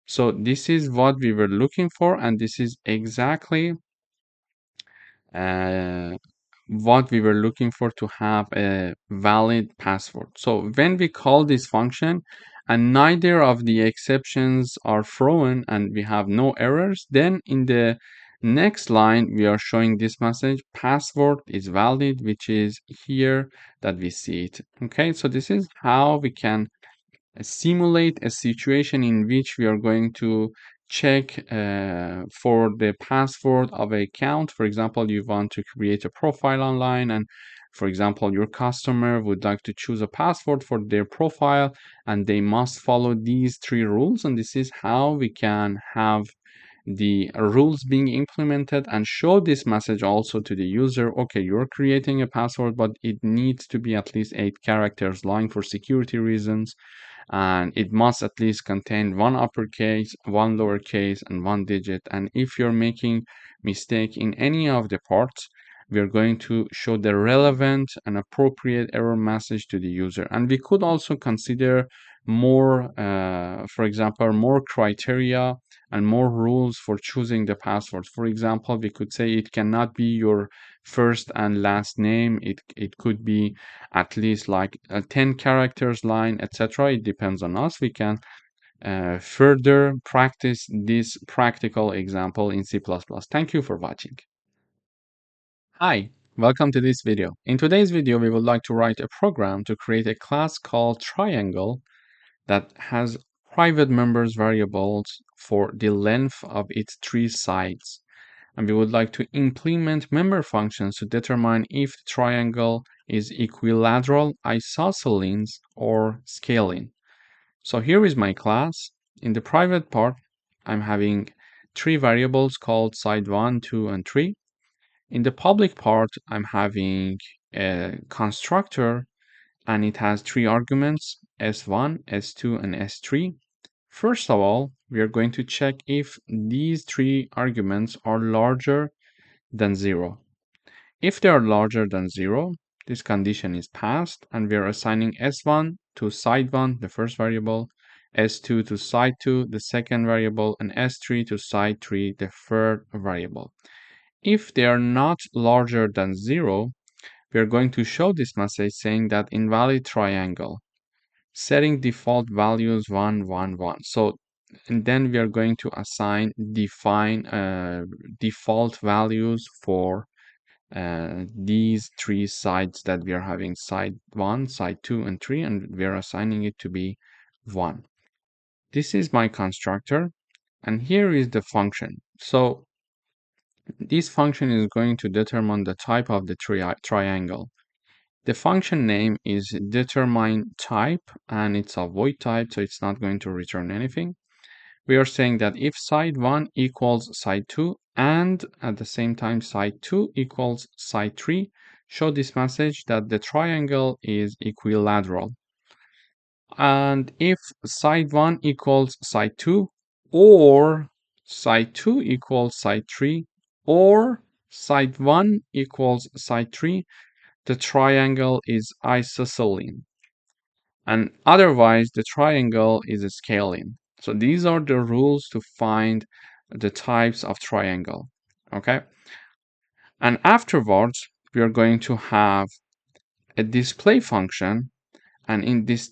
So this is what we were looking for, and this is exactly uh, what we were looking for to have a valid password. So when we call this function and neither of the exceptions are thrown and we have no errors, then in the next line we are showing this message password is valid, which is here that we see it. Okay, so this is how we can simulate a situation in which we are going to check for the password of a account. For example, you want to create a profile online, and for example, your customer would like to choose a password for their profile, and they must follow these three rules. And this is how we can have the rules being implemented and show this message also to the user. Okay, you're creating a password, but it needs to be at least 8 characters long for security reasons, and it must at least contain one uppercase, one lowercase, and one digit. And if you're making mistake in any of the parts, we are going to show the relevant and appropriate error message to the user. And we could also consider more, for example, more criteria and more rules for choosing the password. For example, we could say it cannot be your first and last name. It could be at least like a 10 characters line, etc. It depends on us. We can further practice this practical example in C++. Thank you for watching. Hi, welcome to this video. In today's video, we would like to write a program to create a class called triangle that has private members variables for the length of its 3 sides. And we would like to implement member functions to determine if the triangle is equilateral, isosceles, or scaling. So here is my class. In the private part, I'm having 3 variables called side 1, 2, and 3. In the public part, I'm having a constructor and it has 3 arguments, S1, S2, and S3. First of all, we are going to check if these 3 arguments are larger than 0. If they are larger than 0, this condition is passed, and we are assigning S1 to side 1, the first variable, S2 to side 2, the second variable, and S3 to side 3, the third variable. If they are not larger than 0, we are going to show this message saying that invalid triangle, setting default values 1, 1, 1. So, and then we are going to define default values for these 3 sides that we are having, side 1, side 2, and 3, and we are assigning it to be 1. This is my constructor, and here is the function. So This function is going to determine the type of the triangle. The function name is determine type, and it's a void type, so it's not going to return anything. We are saying that if side 1 equals side 2 and at the same time side 2 equals side 3, show this message that the triangle is equilateral. And if side 1 equals side 2 or side 2 equals side 3 or side 1 equals side 3, the triangle is isosceles. And otherwise, the triangle is scaling. So these are the rules to find the types of triangle. Okay. And afterwards, we are going to have a display function. And in this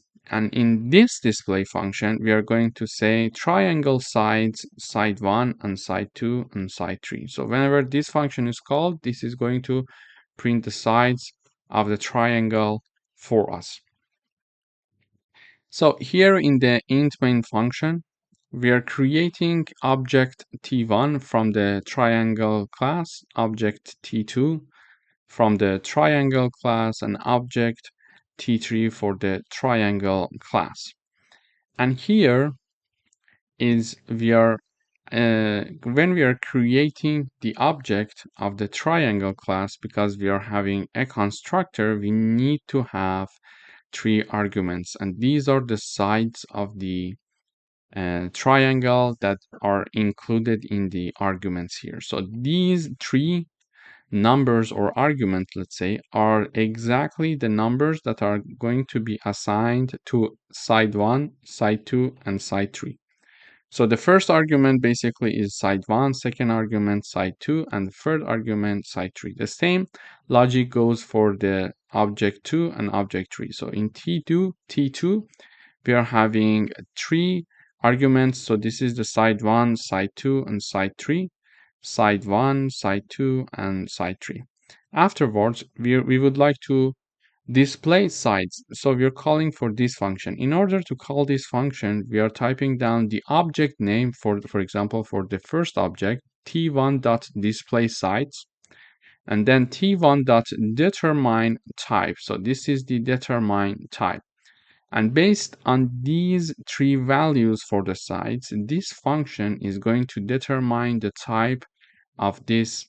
display function, we are going to say triangle sides, side 1 and side 2 and side 3. So whenever this function is called, this is going to print the sides of the triangle for us. So here in the int main function, we are creating object t1 from the triangle class, object t2 from the triangle class, and object t3 for the triangle class. And here is when we are creating the object of the triangle class, because we are having a constructor, we need to have 3 arguments, and these are the sides of the triangle that are included in the arguments here. So these 3 numbers or arguments, let's say, are exactly the numbers that are going to be assigned to side 1, side 2, and side 3. So the first argument basically is side 1, second argument side 2, and the third argument side 3. The same logic goes for the object 2 and object 3. So in T2, we are having 3 arguments. So this is the side 1, side 2, and side 3. Side 1, side 2, and side 3. Afterwards, we would like to display sides. So we're calling for this function. In order to call this function, we are typing down the object name for example, for the first object, t1.displaySides, and then t1.determine type. So this is the determine type. And based on these 3 values for the sides, this function is going to determine the type of this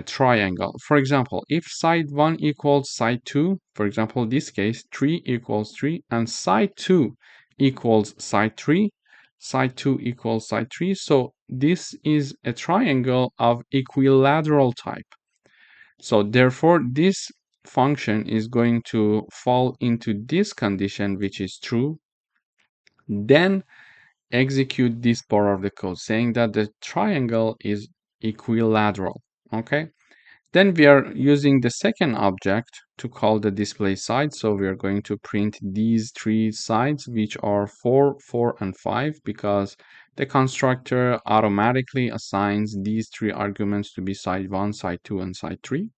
triangle. For example, if side 1 equals side 2, for example, this case, 3 equals 3, and side 2 equals side 3, side 2 equals side 3, so this is a triangle of equilateral type. So therefore, this function is going to fall into this condition, which is true. Then execute this part of the code saying that the triangle is equilateral. Okay. Then we are using the second object to call the display side. So we are going to print these 3 sides, which are 4, 4, and 5, because the constructor automatically assigns these 3 arguments to be side 1, side 2, and side 3.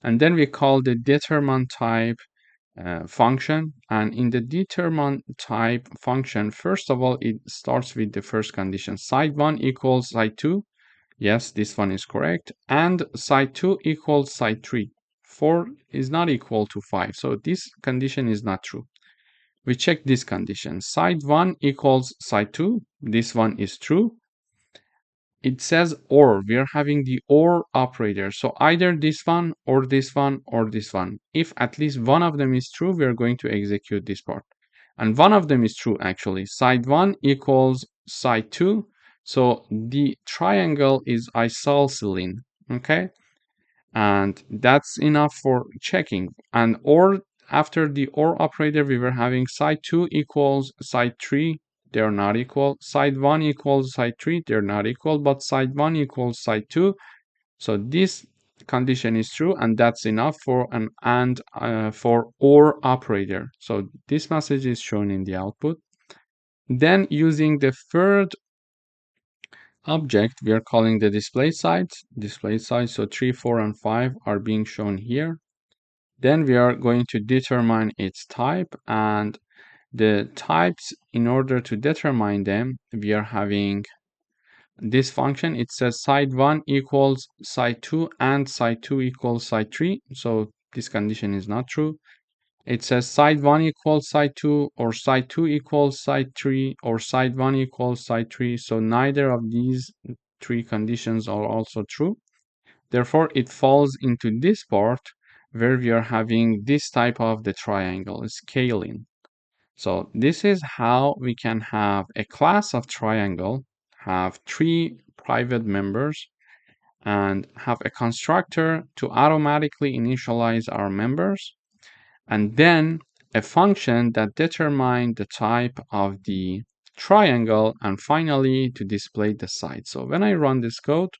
And then we call the determine type function. And in the determine type function, first of all, it starts with the first condition. Side 1 equals side 2. Yes, this one is correct. And side 2 equals side 3. 4 is not equal to 5. So this condition is not true. We check this condition. Side 1 equals side 2. This one is true. It says or. We are having the or operator. So either this one or this one or this one. If at least one of them is true, we are going to execute this part. And one of them is true actually. Side 1 equals side 2. So the triangle is isosceles. Okay. And that's enough for checking. And or after the or operator, we were having side 2 equals side 3. They're not equal. Side 1 equals side 3. They're not equal. But side 1 equals side 2. So this condition is true, and that's enough for an and for or operator. So this message is shown in the output. Then using the third object, we are calling the display sides. Display sides, so 3, 4, and 5 are being shown here. Then we are going to determine its type, and the types, in order to determine them, we are having this function, it says site1 equals site2 and site2 equals site3. So this condition is not true. It says site1 equals site2 or site2 equals site3 or site1 equals site3. So neither of these three conditions are also true. Therefore, it falls into this part where we are having this type of the triangle scaling. So this is how we can have a class of triangle, have three private members, and have a constructor to automatically initialize our members, and then a function that determines the type of the triangle, and finally to display the side. So when I run this code,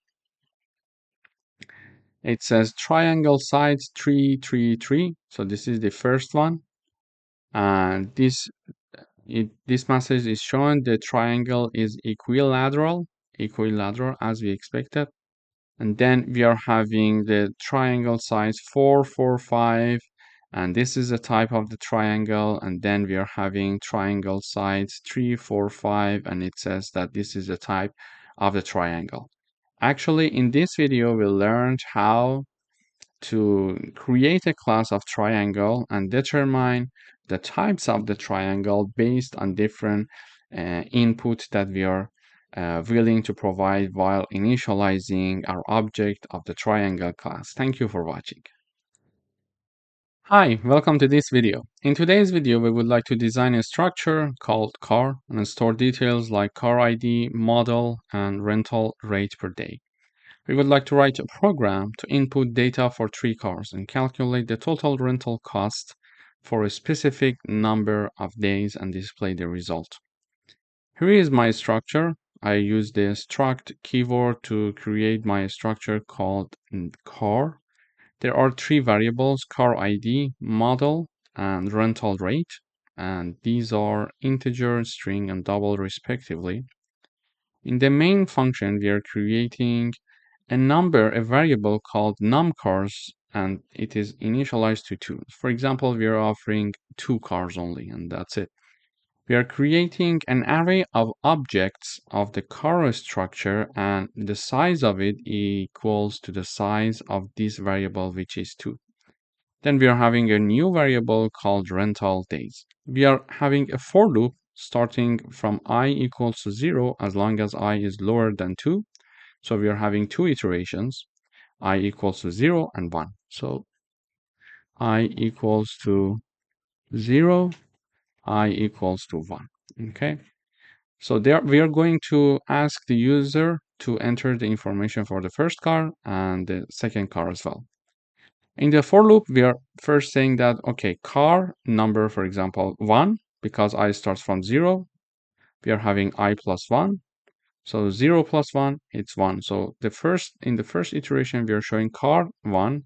it says triangle sides 3, 3, 3. So this is the first one, and this message is showing the triangle is equilateral as we expected. And then we are having the triangle size 4, 4, 5, and this is the type of the triangle. And then we are having triangle sides 3, 4, 5, and it says that this is the type of the triangle. Actually, in this video, we learned how to create a class of triangle and determine the types of the triangle based on different input that we are willing to provide while initializing our object of the triangle class. Thank you for watching. Hi, welcome to this video. In today's video, we would like to design a structure called car and store details like car ID, model, and rental rate per day. We would like to write a program to input data for 3 cars and calculate the total rental cost for a specific number of days and display the result. Here is my structure. I use the struct keyword to create my structure called car. There are 3 variables: car ID, model, and rental rate, and these are integer, string, and double respectively. In the main function, we are creating a variable called numCars, and it is initialized to 2. For example, we are offering 2 cars only, and that's it. We are creating an array of objects of the car structure, and the size of it equals to the size of this variable, which is 2. Then we are having a new variable called rental days. We are having a for loop starting from I equals to 0 as long as I is lower than 2. So we are having 2 iterations, I equals to 0 and 1. So I equals to 0, I equals to 1. Okay. So there we are going to ask the user to enter the information for the first car and the second car as well. In the for loop, we are first saying that, okay, car number, for example, 1, because I starts from 0. We are having I plus 1. So 0 plus 1, it's 1. So in the first iteration, we are showing car 1,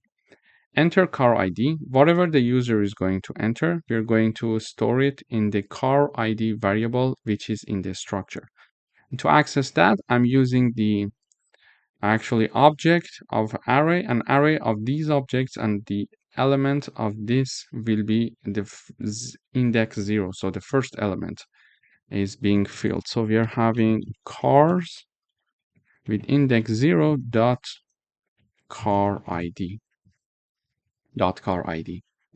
enter car ID. Whatever the user is going to enter, we are going to store it in the car ID variable, which is in the structure. And to access that, I'm using the actually object of an array of these objects, and the element of this will be the index 0. So the first element is being filled. So we are having cars with index 0 dot car ID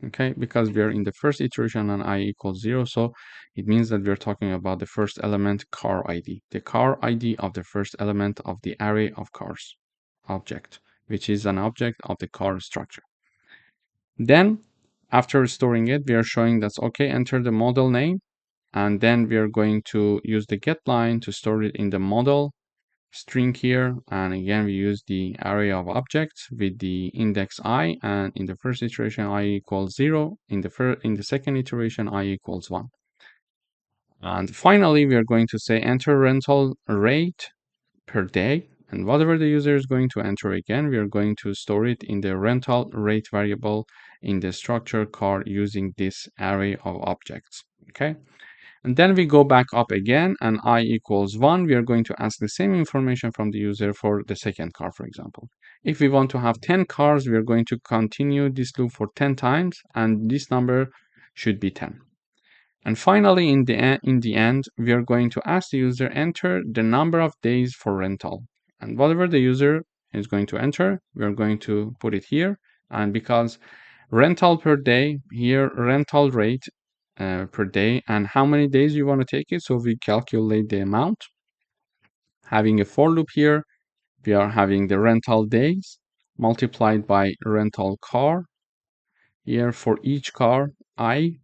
okay, because we are in the first iteration and I equals 0, so it means that we're talking about the first element car ID, the car ID of the first element of the array of cars object, which is an object of the car structure. Then after storing it, we are showing that's okay, enter the model name, and then we are going to use the get line to store it in the model string here, and again we use the array of objects with the index I, and in the first iteration I equals 0, in the second iteration I equals 1. And finally we are going to say enter rental rate per day, and whatever the user is going to enter, again we are going to store it in the rental rate variable in the structure car using this array of objects. Okay. And then we go back up again, and I equals 1. We are going to ask the same information from the user for the second car, for example. If we want to have 10 cars, we are going to continue this loop for 10 times, and this number should be 10. And finally, in the end, we are going to ask the user enter the number of days for rental. And whatever the user is going to enter, we are going to put it here. And because rental per day, here rental rate per day, and how many days you want to take it, so we calculate the amount. Having a for loop here, we are having the rental days multiplied by rental car. Here for each car, I,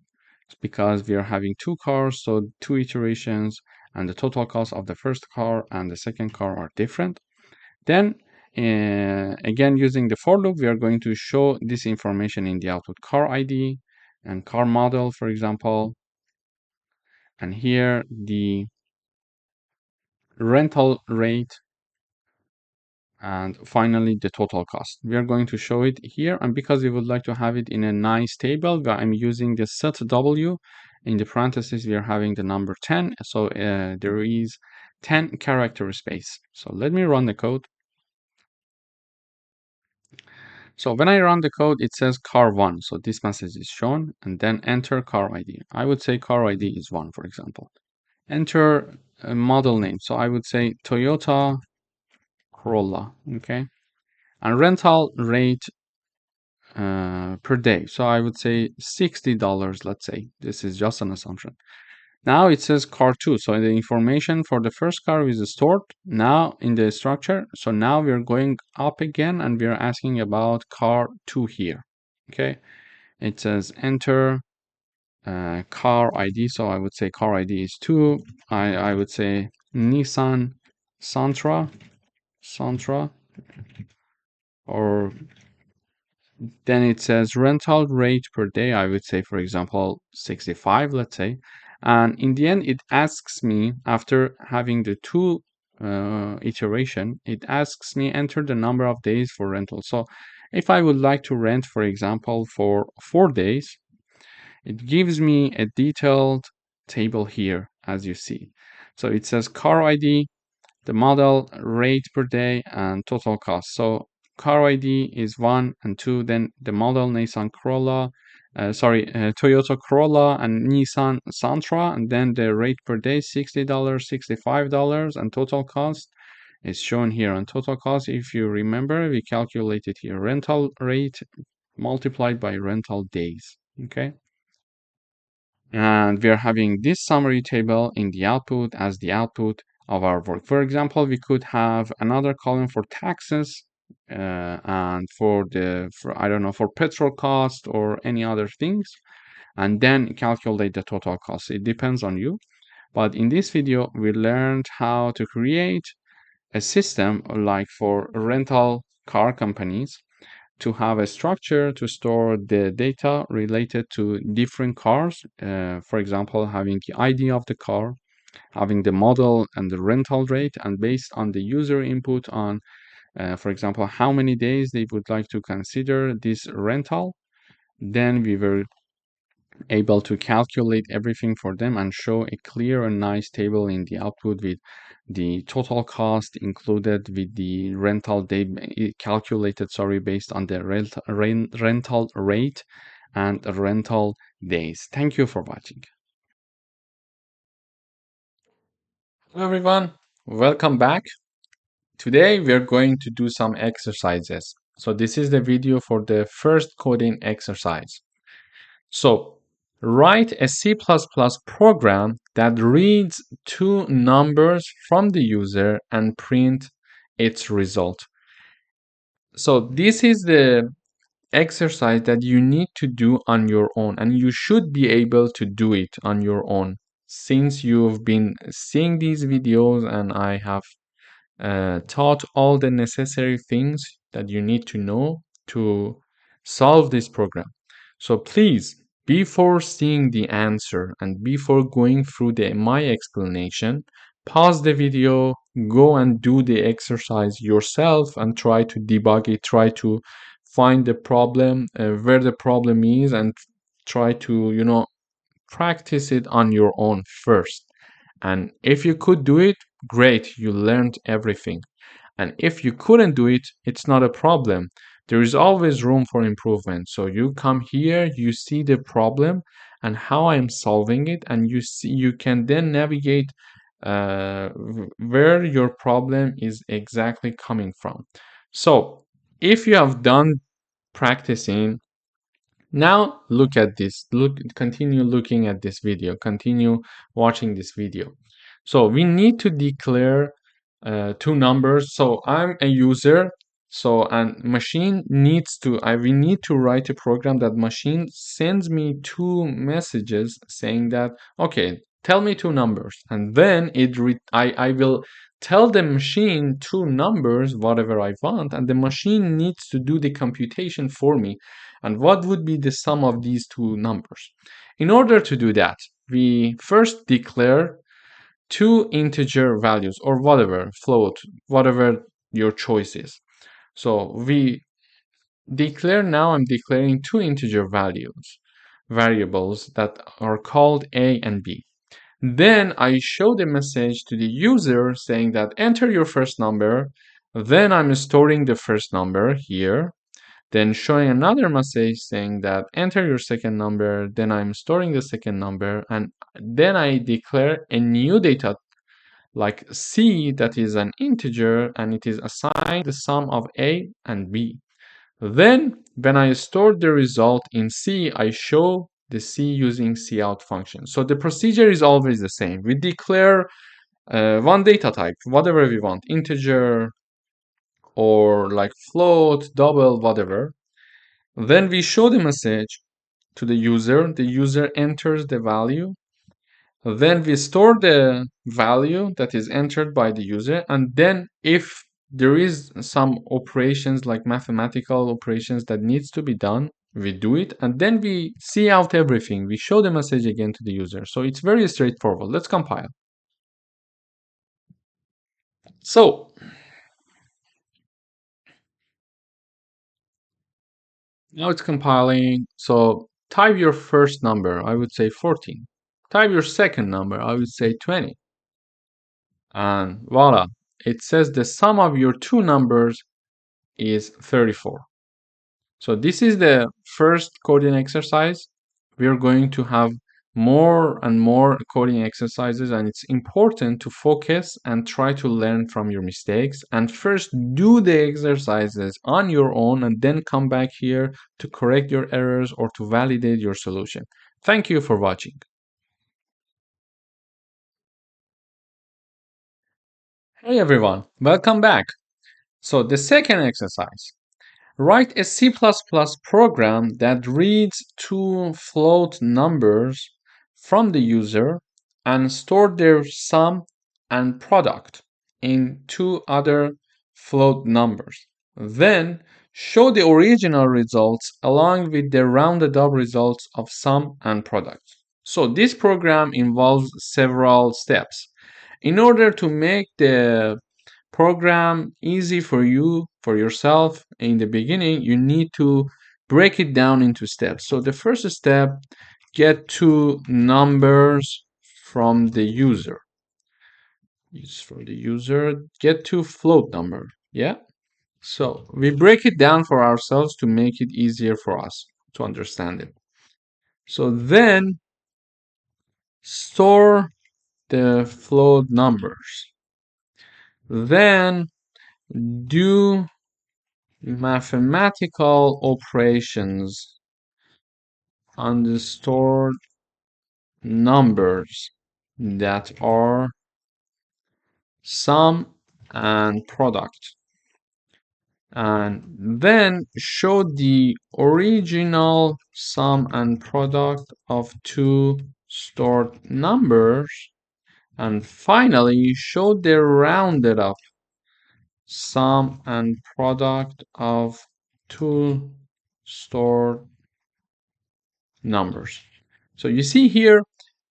because we are having two cars, so two iterations, and the total cost of the first car and the second car are different. Then again, using the for loop, we are going to show this information in the output: car ID and car model, for example, and here the rental rate, and finally the total cost. We are going to show it here, and because we would like to have it in a nice table, I'm using the set W. In the parentheses, we are having the number 10, so there is 10 character space. So let me run the code. So when I run the code, it says car 1, so this message is shown, and then enter car ID. I would say car ID is 1, for example. Enter a model name, so I would say Toyota Corolla, okay? And rental rate per day. So I would say $60, let's say. This is just an assumption. Now it says car 2. So the information for the first car is stored now in the structure. So now we're going up again and we're asking about car 2 here. Okay. It says enter car ID. So I would say car ID is 2. I would say Nissan Sentra, or then it says rental rate per day. I would say, for example, 65, let's say. And in the end, it asks me, after having the two iteration, it asks me enter the number of days for rental. So if I would like to rent, for example, for 4 days, it gives me a detailed table here, as you see. So it says car ID, the model, rate per day, and total cost. So car ID is 1 and 2, then the model Nissan Corolla, Toyota Corolla and Nissan Sentra, and then the rate per day $60, $65, and total cost is shown here. And total cost, if you remember, we calculated here rental rate multiplied by rental days. Okay. And we're having this summary table in the output as the output of our work. For example, we could have another column for taxes and for I don't know, for petrol cost or any other things, and then calculate the total cost. It depends on you. But in this video, we learned how to create a system like for rental car companies to have a structure to store the data related to different cars. For example, having the ID of the car, having the model and the rental rate, and based on the user input on, for example, how many days they would like to consider this rental, then we were able to calculate everything for them and show a clear and nice table in the output with the total cost included, with the rental day calculated, based on the rental rate and rental days. Thank you for watching. Hello everyone, welcome back. Today we are going to do some exercises. So this is the video for the first coding exercise. So write a C++ program that reads two numbers from the user and print its result. So this is the exercise that you need to do on your own, and you should be able to do it on your own since you've been seeing these videos and I have taught all the necessary things that you need to know to solve this program. So please, before seeing the answer and before going through my explanation, pause the video, go and do the exercise yourself and try to debug it, try to find the problem, where the problem is, and try to, practice it on your own first. And if you could do it, great, you learned everything. And if you couldn't do it, it's not a problem. There is always room for improvement. So you come here, you see the problem, and how I'm solving it, and you can then navigate where your problem is exactly coming from. So if you have done practicing, now look at this, continue looking at this video, continue watching this video. So we need to declare two numbers. So I'm a user, so and machine needs to, we need to write a program that machine sends me two messages saying that, okay, tell me two numbers, and then I will tell the machine two numbers, whatever I want, and the machine needs to do the computation for me. And what would be the sum of these two numbers? In order to do that, we first declare two integer values, or whatever, float, whatever your choice is. So we declare, now I'm declaring two integer variables that are called a and b. Then I show the message to the user saying that enter your first number. Then I'm storing the first number here. Then showing another message saying that enter your second number. Then I'm storing the second number. And then I declare a new data like c that is an integer, and it is assigned the sum of a and b. Then when I store the result in C, I show the C using cout function. So the procedure is always the same. We declare one data type, whatever we want, integer or like float, double, whatever. Then we show the message to the user enters the value. Then we store the value that is entered by the user, and then if there is some operations like mathematical operations that needs to be done, we do it, and then we see out everything. We show the message again to the user. So it's very straightforward. Let's compile. So now it's compiling. So type your first number, I would say 14. Type your second number, I would say 20. And voila, it says the sum of your two numbers is 34. So this is the first coding exercise. We're going to have more and more coding exercises, and it's important to focus and try to learn from your mistakes, and first do the exercises on your own and then come back here to correct your errors or to validate your solution. Thank you for watching. Hey everyone, welcome back. So the second exercise. Write a C++ program that reads two float numbers from the user and store their sum and product in two other float numbers. Then show the original results along with the rounded up results of sum and product. So this program involves several steps. In order to make the program easy for you, for yourself in the beginning, you need to break it down into steps. So the first step, get two numbers from the user. Use for the user, get two float number. Yeah. So we break it down for ourselves to make it easier for us to understand it. So then store the float numbers. Then do mathematical operations on the stored numbers that are sum and product, and then show the original sum and product of two stored numbers, and finally show the rounded up sum and product of two stored numbers. So you see here,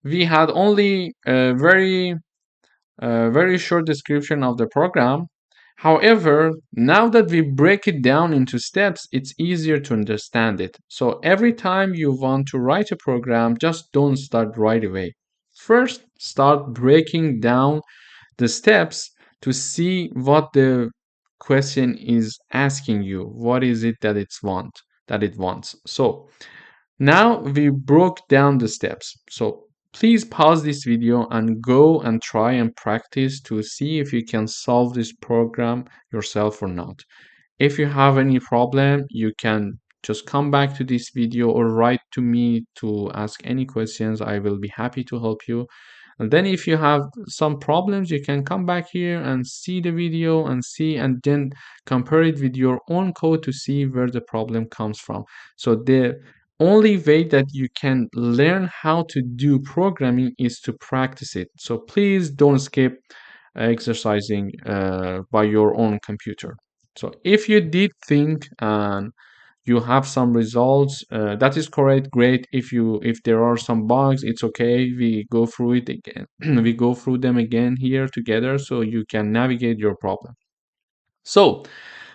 we had only a very short description of the program. However, now that we break it down into steps, it's easier to understand it. So every time you want to write a program, just don't start right away. First, start breaking down the steps to see what the question is asking you. What is it that it wants? So Now we broke down the steps. So please pause this video and go and try and practice to see if you can solve this program yourself or not. If you have any problem, you can just come back to this video or write to me to ask any questions. I will be happy to help you. And then if you have some problems, you can come back here and see the video and see and then compare it with your own code to see where the problem comes from. So the only way that you can learn how to do programming is to practice it. So please don't skip exercising by your own computer. So if you did think and you have some results, that is correct, great. If there are some bugs, it's okay, we go through it again. We go through them again here together so you can navigate your problem. So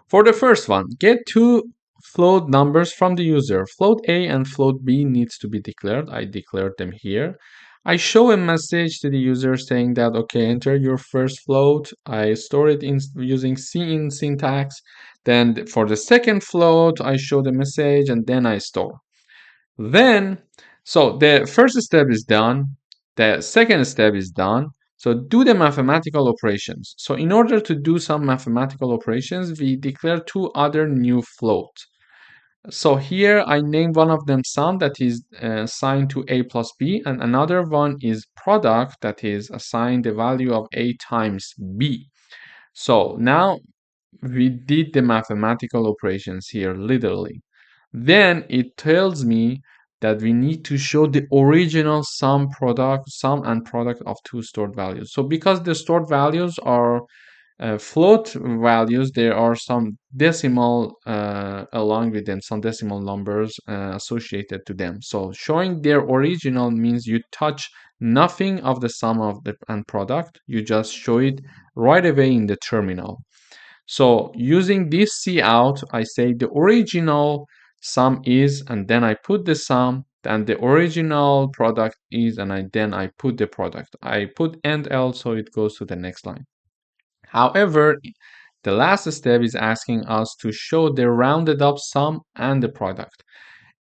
for the first one, get two float numbers from the user. Float A and float B needs to be declared. I declared them here. I show a message to the user saying that, okay, enter your first float. I store it in using cin syntax. Then for the second float, I show the message and then I store. Then, so the first step is done. The second step is done. So do the mathematical operations. So in order to do some mathematical operations, we declare two other new floats. So here I name one of them sum that is assigned to a plus b, and another one is product that is assigned the value of a times b. So now we did the mathematical operations here literally. Then it tells me that we need to show the original sum and product of two stored values. So because the stored values are float values, there are some decimal along with them, some decimal numbers associated to them. So showing their original means you touch nothing of the sum of the and product. You just show it right away in the terminal. So using this cout, I say the original sum is, and then I put the sum, and the original product is, and then I put the product. I put end L so it goes to the next line. However, the last step is asking us to show the rounded up sum and the product.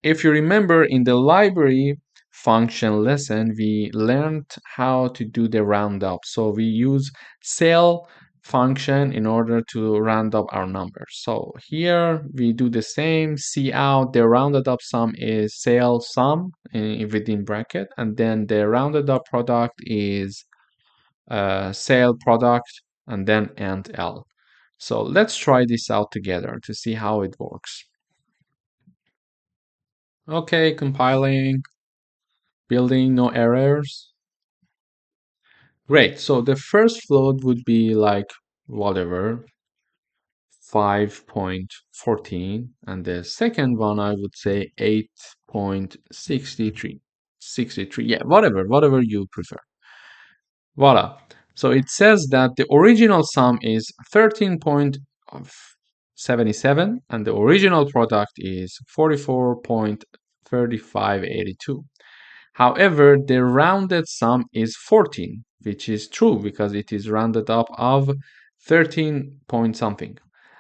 If you remember in the library function lesson, we learned how to do the round up. So we use cell function in order to round up our numbers. So here we do the same, cout, the rounded up sum is cell sum within bracket, and then the rounded up product is cell product, and then end L. So let's try this out together to see how it works. Okay, compiling, building, no errors. Great, so the first float would be like whatever, 5.14, and the second one I would say 8.63. 63, yeah, whatever you prefer. Voila. So it says that the original sum is 13.77 and the original product is 44.3582. However, the rounded sum is 14, which is true because it is rounded up of 13 point something.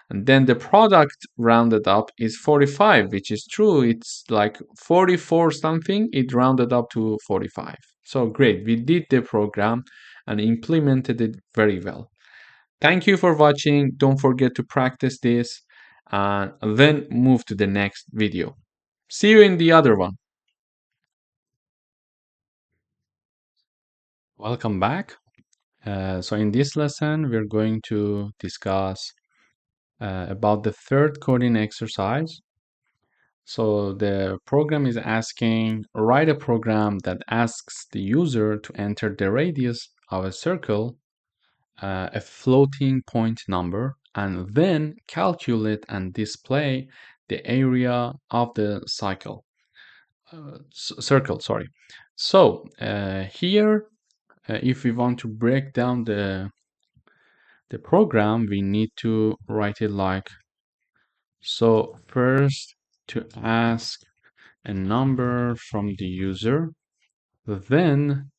And then the product rounded up is 45, which is true. It's like 44 something. It rounded up to 45. So great. We did the program and implemented it very well. Thank you for watching. Don't forget to practice this and then move to the next video. See you in the other one. Welcome back. So in this lesson, we're going to discuss about the third coding exercise. So the program is asking, write a program that asks the user to enter the radius of a circle, a floating point number, and then calculate and display the area of the circle. Sorry. So here, if we want to break down the program, we need to write it like so. First, to ask a number from the user, then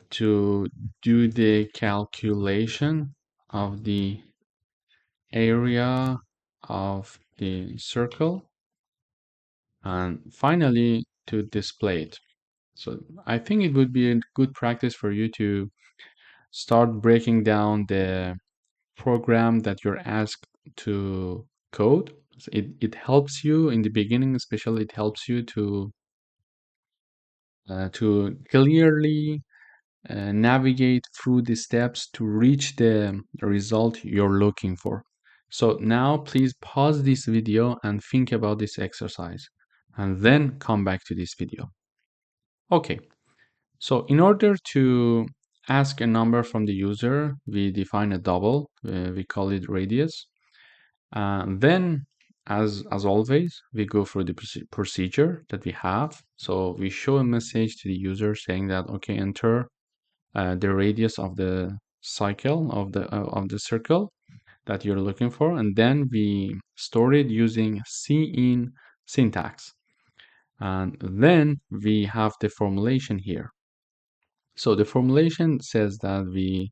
to do the calculation of the area of the circle, and finally to display it. So I think it would be a good practice for you to start breaking down the program that you're asked to code. So it helps you in the beginning, especially it helps you to clearly navigate through the steps to reach the result you're looking for. So now please pause this video and think about this exercise and then come back to this video. Okay, so in order to ask a number from the user, we define a double, we call it radius. Then, as always, we go through the procedure that we have. So we show a message to the user saying that, okay, enter the radius of the cycle of the circle that you're looking for, and then we store it using cin syntax. And then we have the formulation here. So the formulation says that we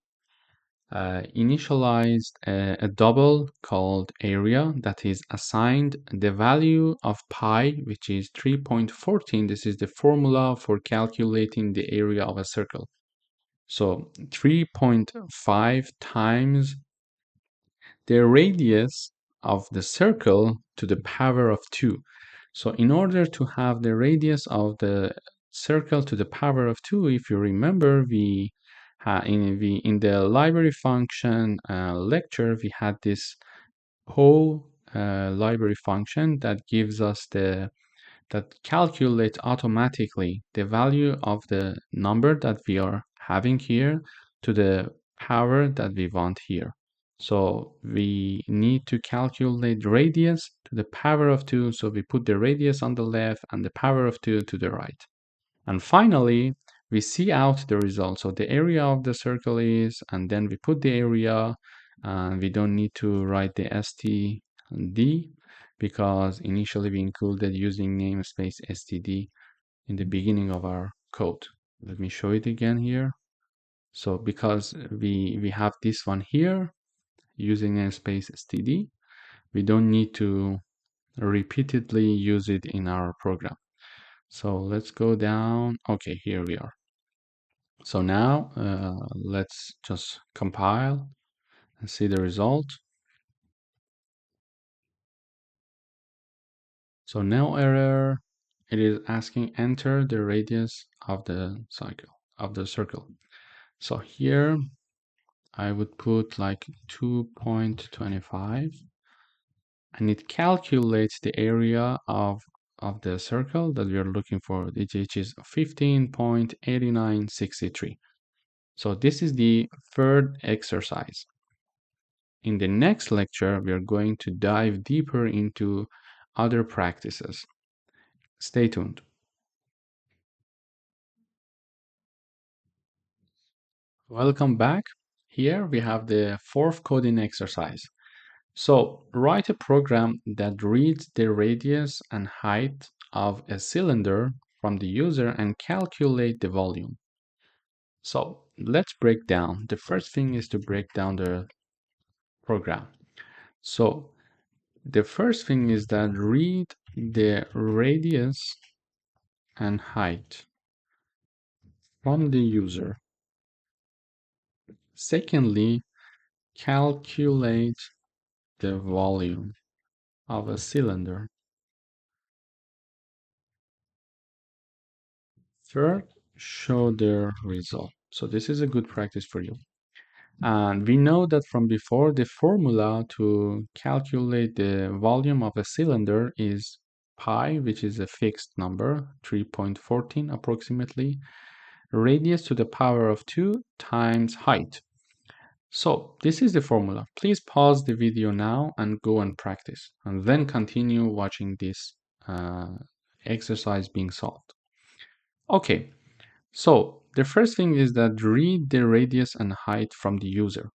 initialized a double called area that is assigned the value of pi, which is 3.14. This is the formula for calculating the area of a circle. So 3.5 times the radius of the circle to the power of 2. So in order to have the radius of the circle to the power of 2, if you remember, in the library function lecture, we had this whole library function that gives us that calculates automatically the value of the number that we are having here to the power that we want here. So we need to calculate radius to the power of 2. So we put the radius on the left and the power of 2 to the right. And finally, we see out the result. So the area of the circle is, and then we put the area, and we don't need to write the std because initially we included using namespace std in the beginning of our code. Let me show it again here. So because we have this one here using namespace std, we don't need to repeatedly use it in our program. So let's go down. Okay, here we are. So now let's just compile and see the result. So no error. It is asking enter the radius of the circle. So here I would put like 2.25, and it calculates the area of the circle that we are looking for, which is 15.8963. So this is the third exercise. In the next lecture, we are going to dive deeper into other practices. Stay tuned. Welcome back. Here we have the fourth coding exercise. So write a program that reads the radius and height of a cylinder from the user and calculate the volume. So let's break down. The first thing is to break down the program. So the first thing is that read the radius and height from the user. Secondly, calculate the volume of a cylinder. Third, show the result. So this is a good practice for you. And we know that from before, the formula to calculate the volume of a cylinder is pi, which is a fixed number, 3.14 approximately, radius to the power of 2 times height. So this is the formula. Please pause the video now and go and practice, and then continue watching this exercise being solved. Okay, so the first thing is that read the radius and height from the user.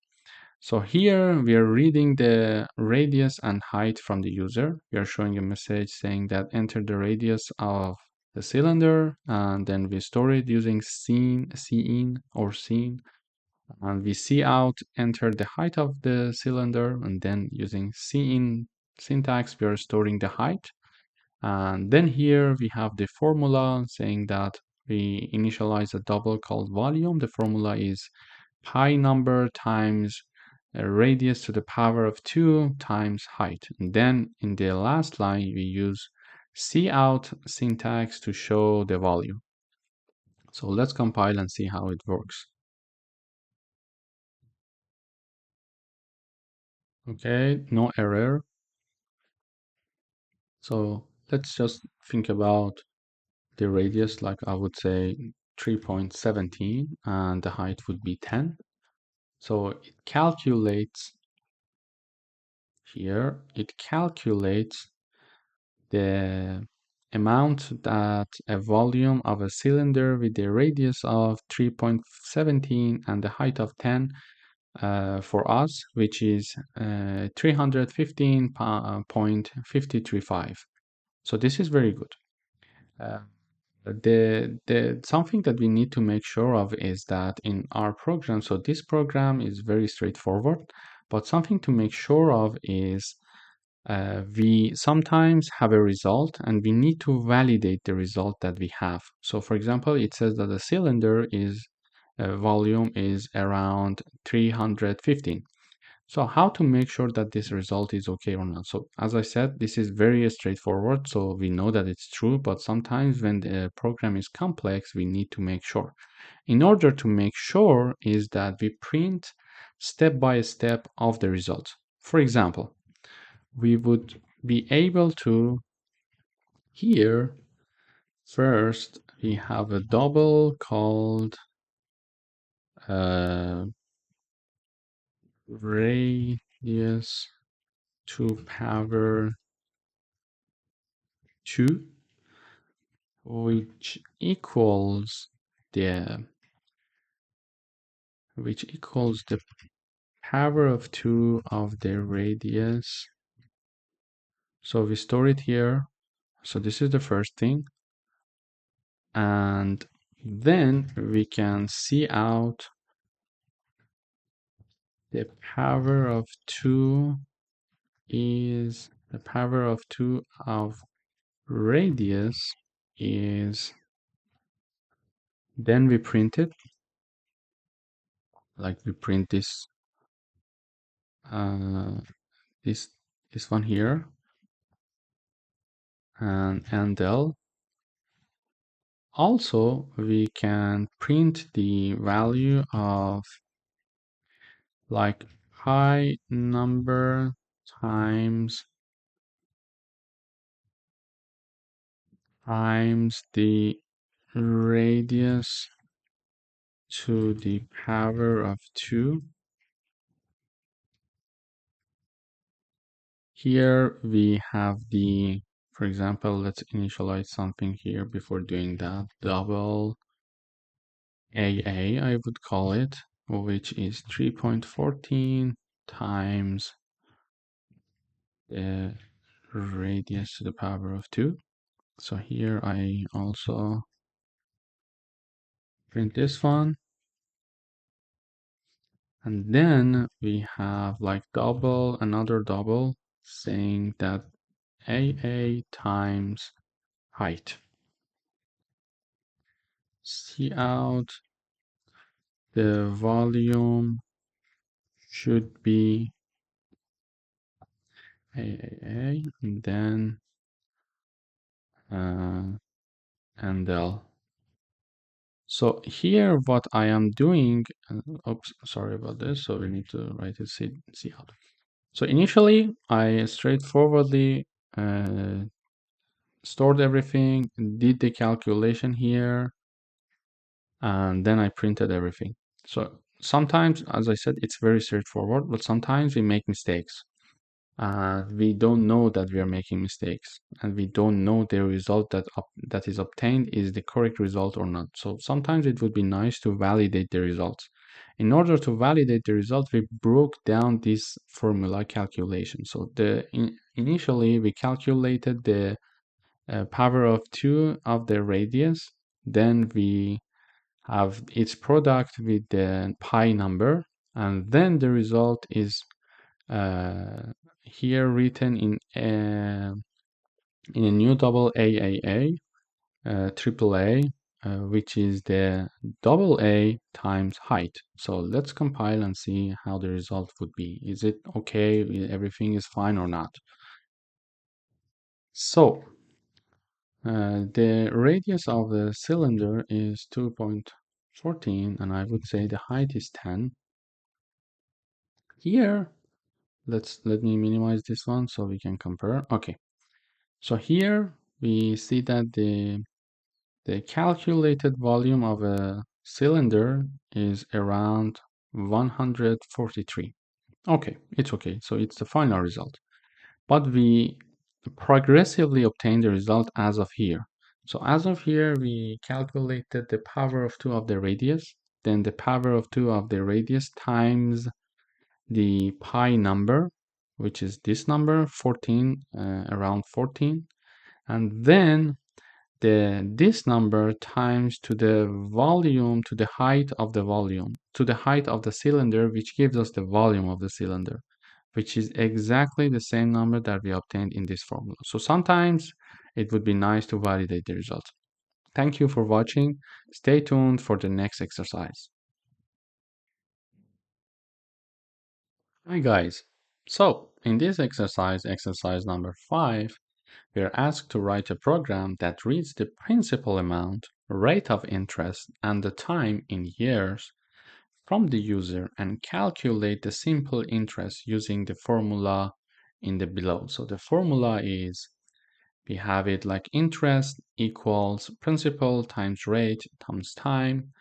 So here we are reading the radius and height from the user. We are showing a message saying that enter the radius of the cylinder, and then we store it using cin or scene, and we see out enter the height of the cylinder, and then using cin syntax we are storing the height, And then here we have the formula saying that we initialize a double called volume. The formula is pi number times radius to the power of 2 times height. And then in the last line, we use cout syntax to show the volume. So let's compile and see how it works. Okay, no error. So let's just think about the radius, like I would say 3.17, and the height would be 10. So it calculates here, it calculates the amount that a volume of a cylinder with a radius of 3.17 and the height of 10 for us, which is 315.535. So this is very good. Uh, the something that we need to make sure of is that in our program, so this program is very straightforward, but something to make sure of is we sometimes have a result and we need to validate the result that we have. So for example, it says that the cylinder is volume is around 315. So how to make sure that this result is okay or not? So as I said, this is very straightforward. So we know that it's true, but sometimes when the program is complex, we need to make sure. In order to make sure is that we print step by step of the result. For example, we would be able to here first we have a double called uh, radius to power 2, which equals the power of 2 of the radius. So we store it here. So this is the first thing. And then we can cout the power of 2 is the power of 2 of radius is, then we print it, like we print this uh, this one here, and del. Also, we can print the value of like pi number times the radius to the power of 2. Here we have the, for example, let's initialize something here before doing that. Double AA, I would call it, which is 3.14 times the radius to the power of 2. So here I also print this one. And then we have like double, another double saying that AA times height. Cout the volume should be AAA and then and L. So here what I am doing, oops, sorry about this. So we need to write it cout. So initially I straightforwardly stored everything, did the calculation here, and then I printed everything. So sometimes, as I said, it's very straightforward, but sometimes we make mistakes. We don't know that we are making mistakes, and we don't know the result that is obtained is the correct result or not. So sometimes it would be nice to validate the results. In order to validate the result, we broke down this formula calculation. So initially we calculated the power of 2 of the radius. Then we have its product with the pi number, and then the result is here written in in a new double AAA, triple A, which is the double A times height. So let's compile and see how the result would be. Is it okay? Everything is fine or not? So the radius of the cylinder is 2.14, and I would say the height is 10. Here, let me minimize this one so we can compare. Okay, so here we see that the calculated volume of a cylinder is around 143. Okay, it's okay. So it's the final result. But we progressively obtain the result as of here. So as of here, we calculated the power of 2 of the radius, then the power of 2 of the radius times the pi number, which is this number, 14, around 14, and then this number times to the volume, to the height of the volume, to the height of the cylinder, which gives us the volume of the cylinder, which is exactly the same number that we obtained in this formula. So sometimes it would be nice to validate the results. Thank you for watching. Stay tuned for the next exercise. Hi guys. So in this exercise, exercise number 5, we are asked to write a program that reads the principal amount, rate of interest, and the time in years from the user and calculate the simple interest using the formula in the below. So the formula is, we have it like interest equals principal times rate times time.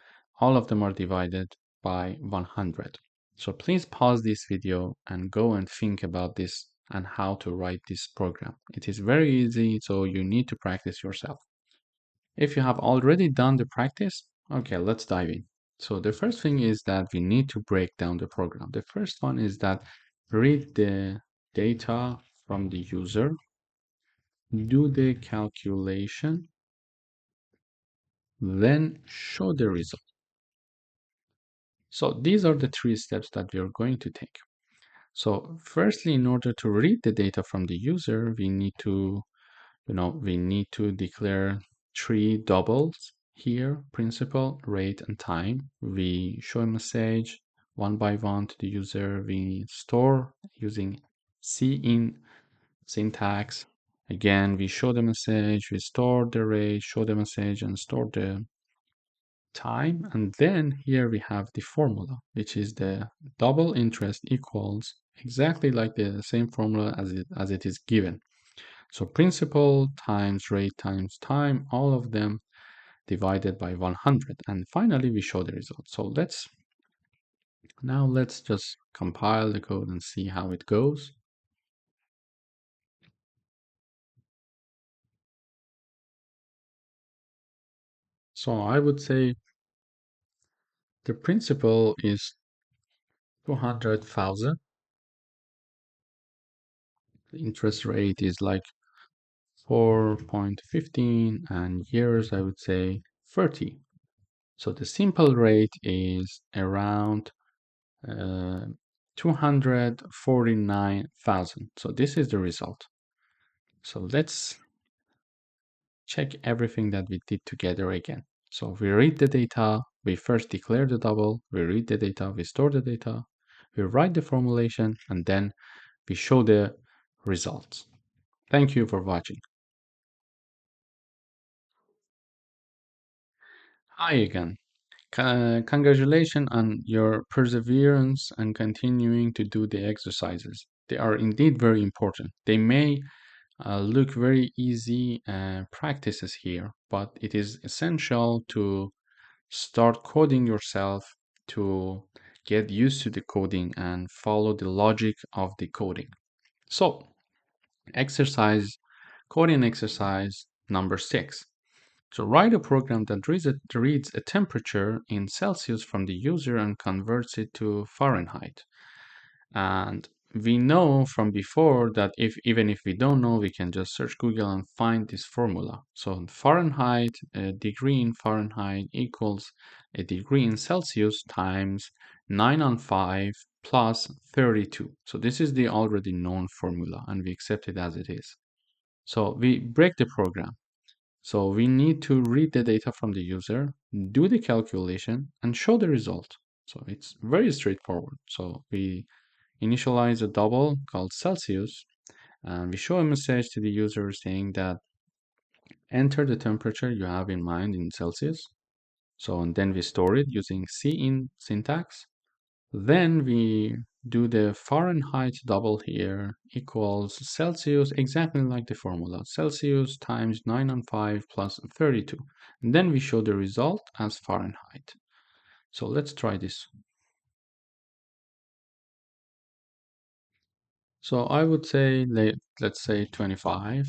All of them are divided by 100. So please pause this video and go and think about this and how to write this program. It is very easy, so you need to practice yourself. If you have already done the practice, okay, let's dive in. So the first thing is that we need to break down the program. The first one is that read the data from the user, do the calculation, then show the result. So these are the 3 steps that we are going to take. So firstly, in order to read the data from the user, we need to, we need to declare 3 doubles here, principal, rate, and time. We show a message one by one to the user. We store using cin syntax. Again, we show the message, we store the rate, show the message, and store the time. And then here we have the formula, which is the double interest equals exactly like the same formula as it is given. So principal times rate times time, all of them divided by 100. And finally, we show the result. So let's just compile the code and see how it goes. So I would say the principal is 200,000. The interest rate is like 4.15, and years I would say 30. So the simple rate is around 249,000. So this is the result. So let's check everything that we did together again. So we read the data, we first declare the double, we read the data, we store the data, we write the formulation, and then we show the results. Thank you for watching. Hi again. Congratulations on your perseverance and continuing to do the exercises. They are indeed very important. They may look very easy practices here, but it is essential to start coding yourself, to get used to the coding and follow the logic of the coding. So, coding exercise number 6. So write a program that reads a temperature in Celsius from the user and converts it to Fahrenheit. And we know from before that even if we don't know, we can just search Google and find this formula. So Fahrenheit, a degree in Fahrenheit equals a degree in Celsius times 9 on 5 plus 32. So this is the already known formula, and we accept it as it is. So we break the program. So we need to read the data from the user, do the calculation, and show the result. So it's very straightforward. So we initialize a double called Celsius, and we show a message to the user saying that enter the temperature you have in mind in Celsius. So and then we store it using cin syntax. Then we do the Fahrenheit double here equals Celsius, exactly like the formula. Celsius times 995 plus 32. And then we show the result as Fahrenheit. So let's try this. So I would say, let's say 25.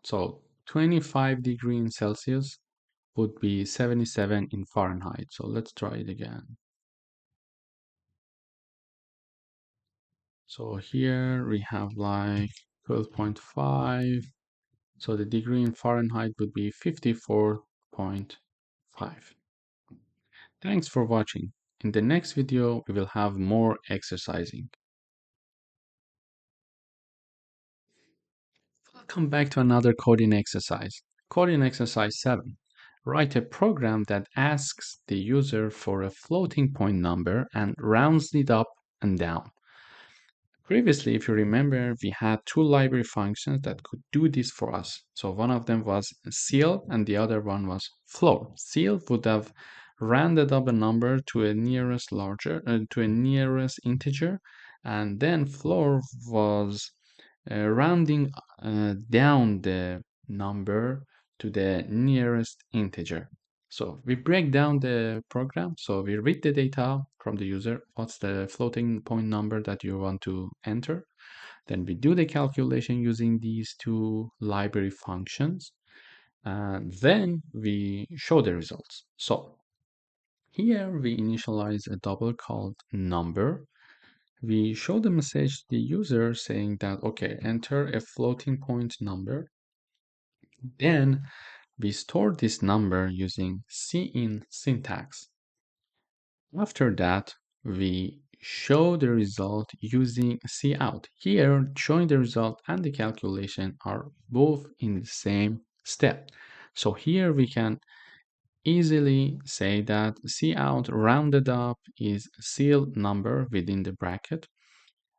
So 25 degree in Celsius would be 77 in Fahrenheit. So let's try it again. So here we have like 12.5. So the degree in Fahrenheit would be 54.5. Thanks for watching. In the next video, we will have more exercising. Welcome back to another coding exercise. Coding exercise 7. Write a program that asks the user for a floating point number and rounds it up and down. Previously, if you remember, we had two library functions that could do this for us. So one of them was ceil and the other one was floor. Ceil would have rounded up a number to a nearest integer, and then floor was rounding down the number to the nearest integer. So we break down the program. So we read the data from the user. What's the floating point number that you want to enter? Then we do the calculation using these two library functions. And then we show the results. So here we initialize a double called number. We show the message to the user saying that, okay, enter a floating point number. Then we store this number using cin syntax. After that, we show the result using cout. Here, showing the result and the calculation are both in the same step. So here we can easily say that cout rounded up is ceil number within the bracket,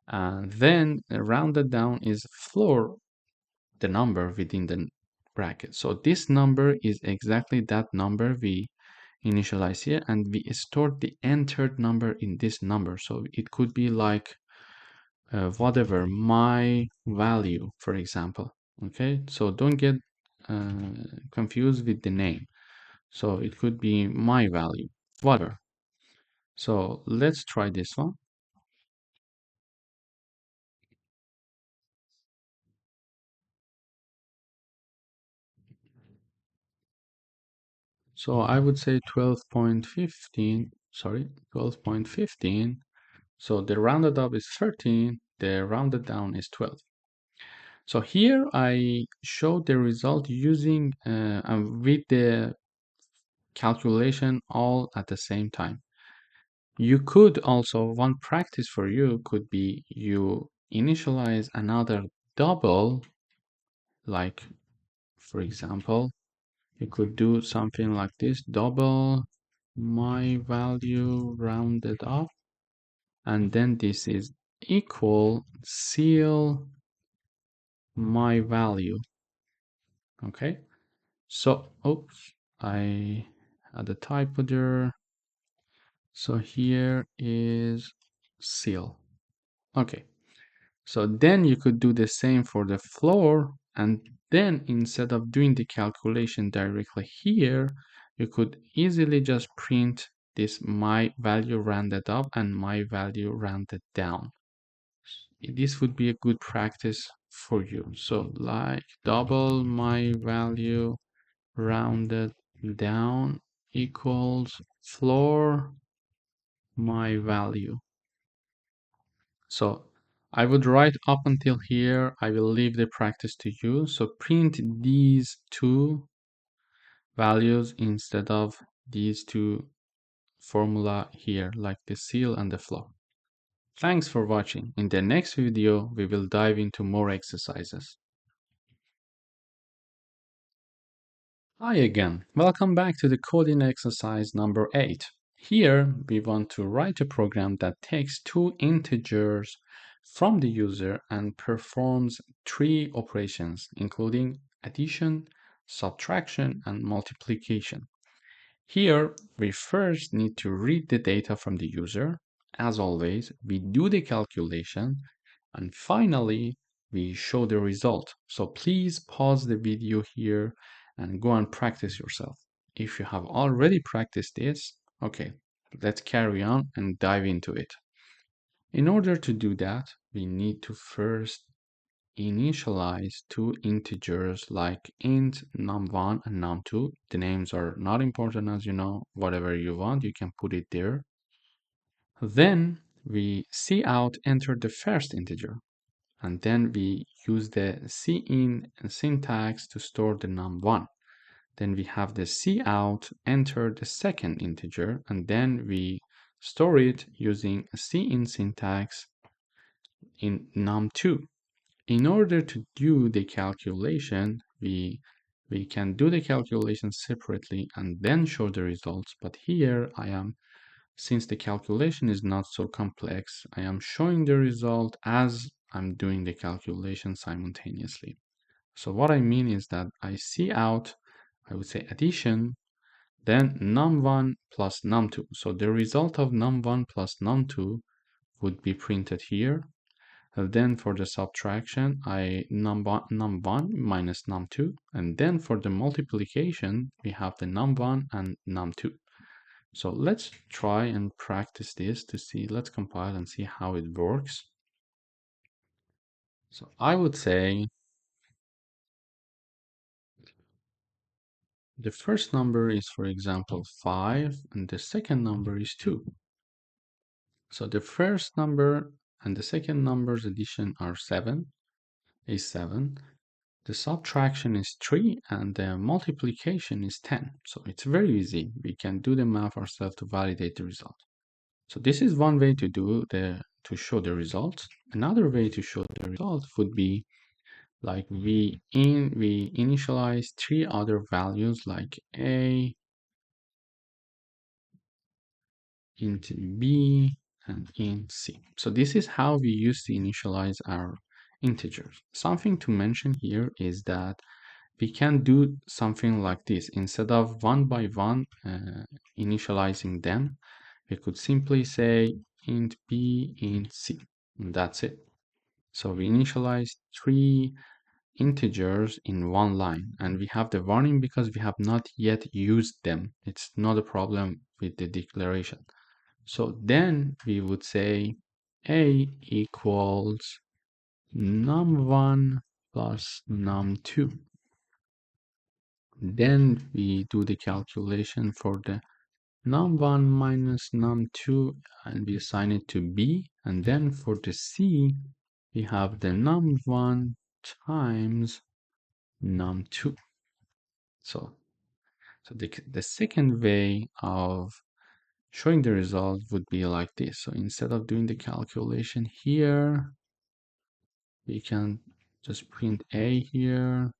and then rounded down is floor, the number within the bracket. So this number is exactly that number we initialize here, and we store the entered number in this number. So it could be like whatever, my value, for example. Okay, so don't get confused with the name. So it could be my value, whatever. So let's try this one. So I would say 12.15, sorry, 12.15. So the rounded up is 13, the rounded down is 12. So here I show the result using and with the calculation all at the same time. You could also, one practice for you could be you initialize another double, like for example, you could do something like this, double my value rounded up, and then this is equal ceil my value. Okay, so oops, I had a typo there. So here is ceil. Okay, so then you could do the same for the floor, and then instead of doing the calculation directly here, you could easily just print this my value rounded up and my value rounded down. This would be a good practice for you. So like double my value rounded down equals floor my value. So I would write up until here. I will leave the practice to you. So print these two values instead of these two formula here, like the ceil and the floor. Thanks for watching. In the next video, we will dive into more exercises. Hi again. Welcome back to the coding exercise number 8. Here we want to write a program that takes two integers from the user and performs three operations, including addition, subtraction, and multiplication. Here we first need to read the data from the user. As always, we do the calculation, and finally, we show the result. So please pause the video here and go and practice yourself. If you have already practiced this, okay, let's carry on and dive into it. In order to do that, we need to first initialize two integers like int num1 and num2. The names are not important, as you know. Whatever you want, you can put it there. Then we cout enter the first integer, and then we use the cin syntax to store the num1. Then we have the cout enter the second integer, and then we store it using cin syntax in num2. In order to do the calculation, we can do the calculation separately and then show the results. But here since the calculation is not so complex, I am showing the result as I'm doing the calculation simultaneously. So what I mean is that I cout, I would say addition, then num1 plus num2. So the result of num1 plus num2 would be printed here. Then for the subtraction, I num1 minus num2. And then for the multiplication, we have the num1 and num2. So let's try and practice this to see. Let's compile and see how it works. So I would say the first number is, for example, 5, and the second number is 2. So the first number and the second number's addition are 7, is 7. The subtraction is 3, and the multiplication is 10. So it's very easy. We can do the math ourselves to validate the result. So this is one way to show the results. Another way to show the result would be like we initialize three other values like a, int b, and int c. So this is how we used to initialize our integers. Something to mention here is that we can do something like this. Instead of one by one initializing them, we could simply say int b, int c, and that's it. So we initialize three integers in one line, and we have the warning because we have not yet used them. It's not a problem with the declaration. So then we would say a equals num1 plus num2. Then we do the calculation for the num1 minus num2, and we assign it to b. And then for the c, we have the num1 times num2. So the second way of showing the result would be like this. So instead of doing the calculation here, we can just print a here.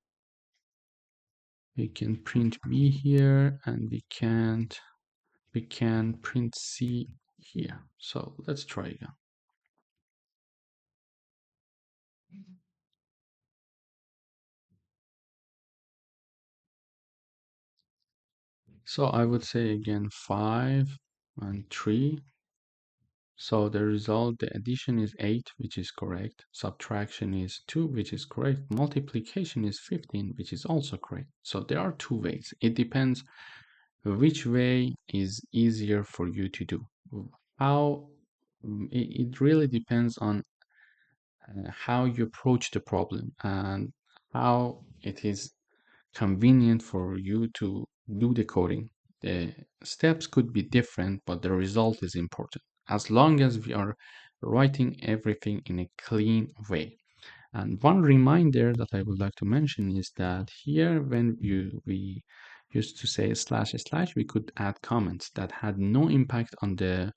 We can print b here, and we can print c here. So let's try again. So I would say again 5 and 3. So the result, the addition is 8, which is correct. Subtraction is 2, which is correct. Multiplication is 15, which is also correct. So there are two ways. It depends which way is easier for you to do. How it really depends on how you approach the problem and how it is convenient for you to do the coding. The steps could be different, but the result is important as long as we are writing everything in a clean way. And one reminder that I would like to mention is that here when we used to say slash slash, we could add comments that had no impact on the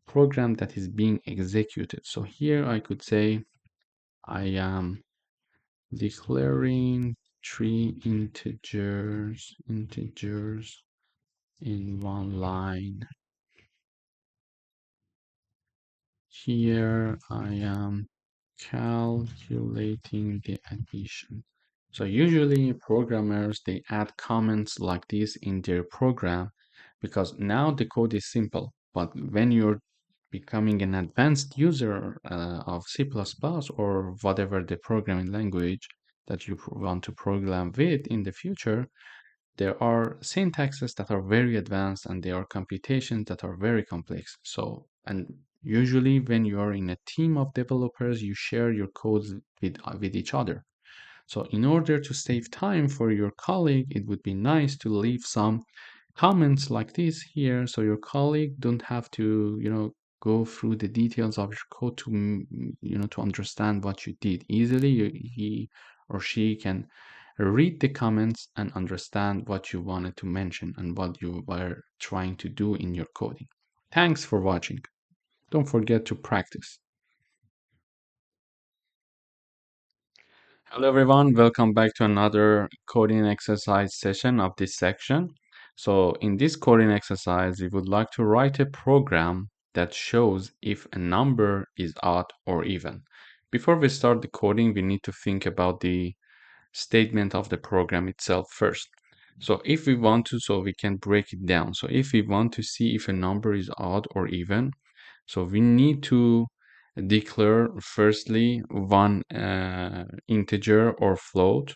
program that is being executed. So here I could say I am declaring 3 integers in one line. Here I am calculating the addition. So usually programmers, they add comments like this in their program because now the code is simple. But when you're becoming an advanced user of C++ or whatever the programming language that you want to program with in the future, there are syntaxes that are very advanced and there are computations that are very complex. So, and usually when you are in a team of developers, you share your codes with each other. So in order to save time for your colleague, it would be nice to leave some comments like this here so your colleague don't have to, go through the details of your code to, to understand what you did easily. He or she can read the comments and understand what you wanted to mention and what you were trying to do in your coding. Thanks for watching. Don't forget to practice. Hello everyone, welcome back to another coding exercise session of this section. So in this coding exercise, we would like to write a program that shows if a number is odd or even. Before we start the coding, we need to think about the statement of the program itself first. So if we want to, so we can break it down. So if we want to see if a number is odd or even, so we need to declare firstly one integer or float.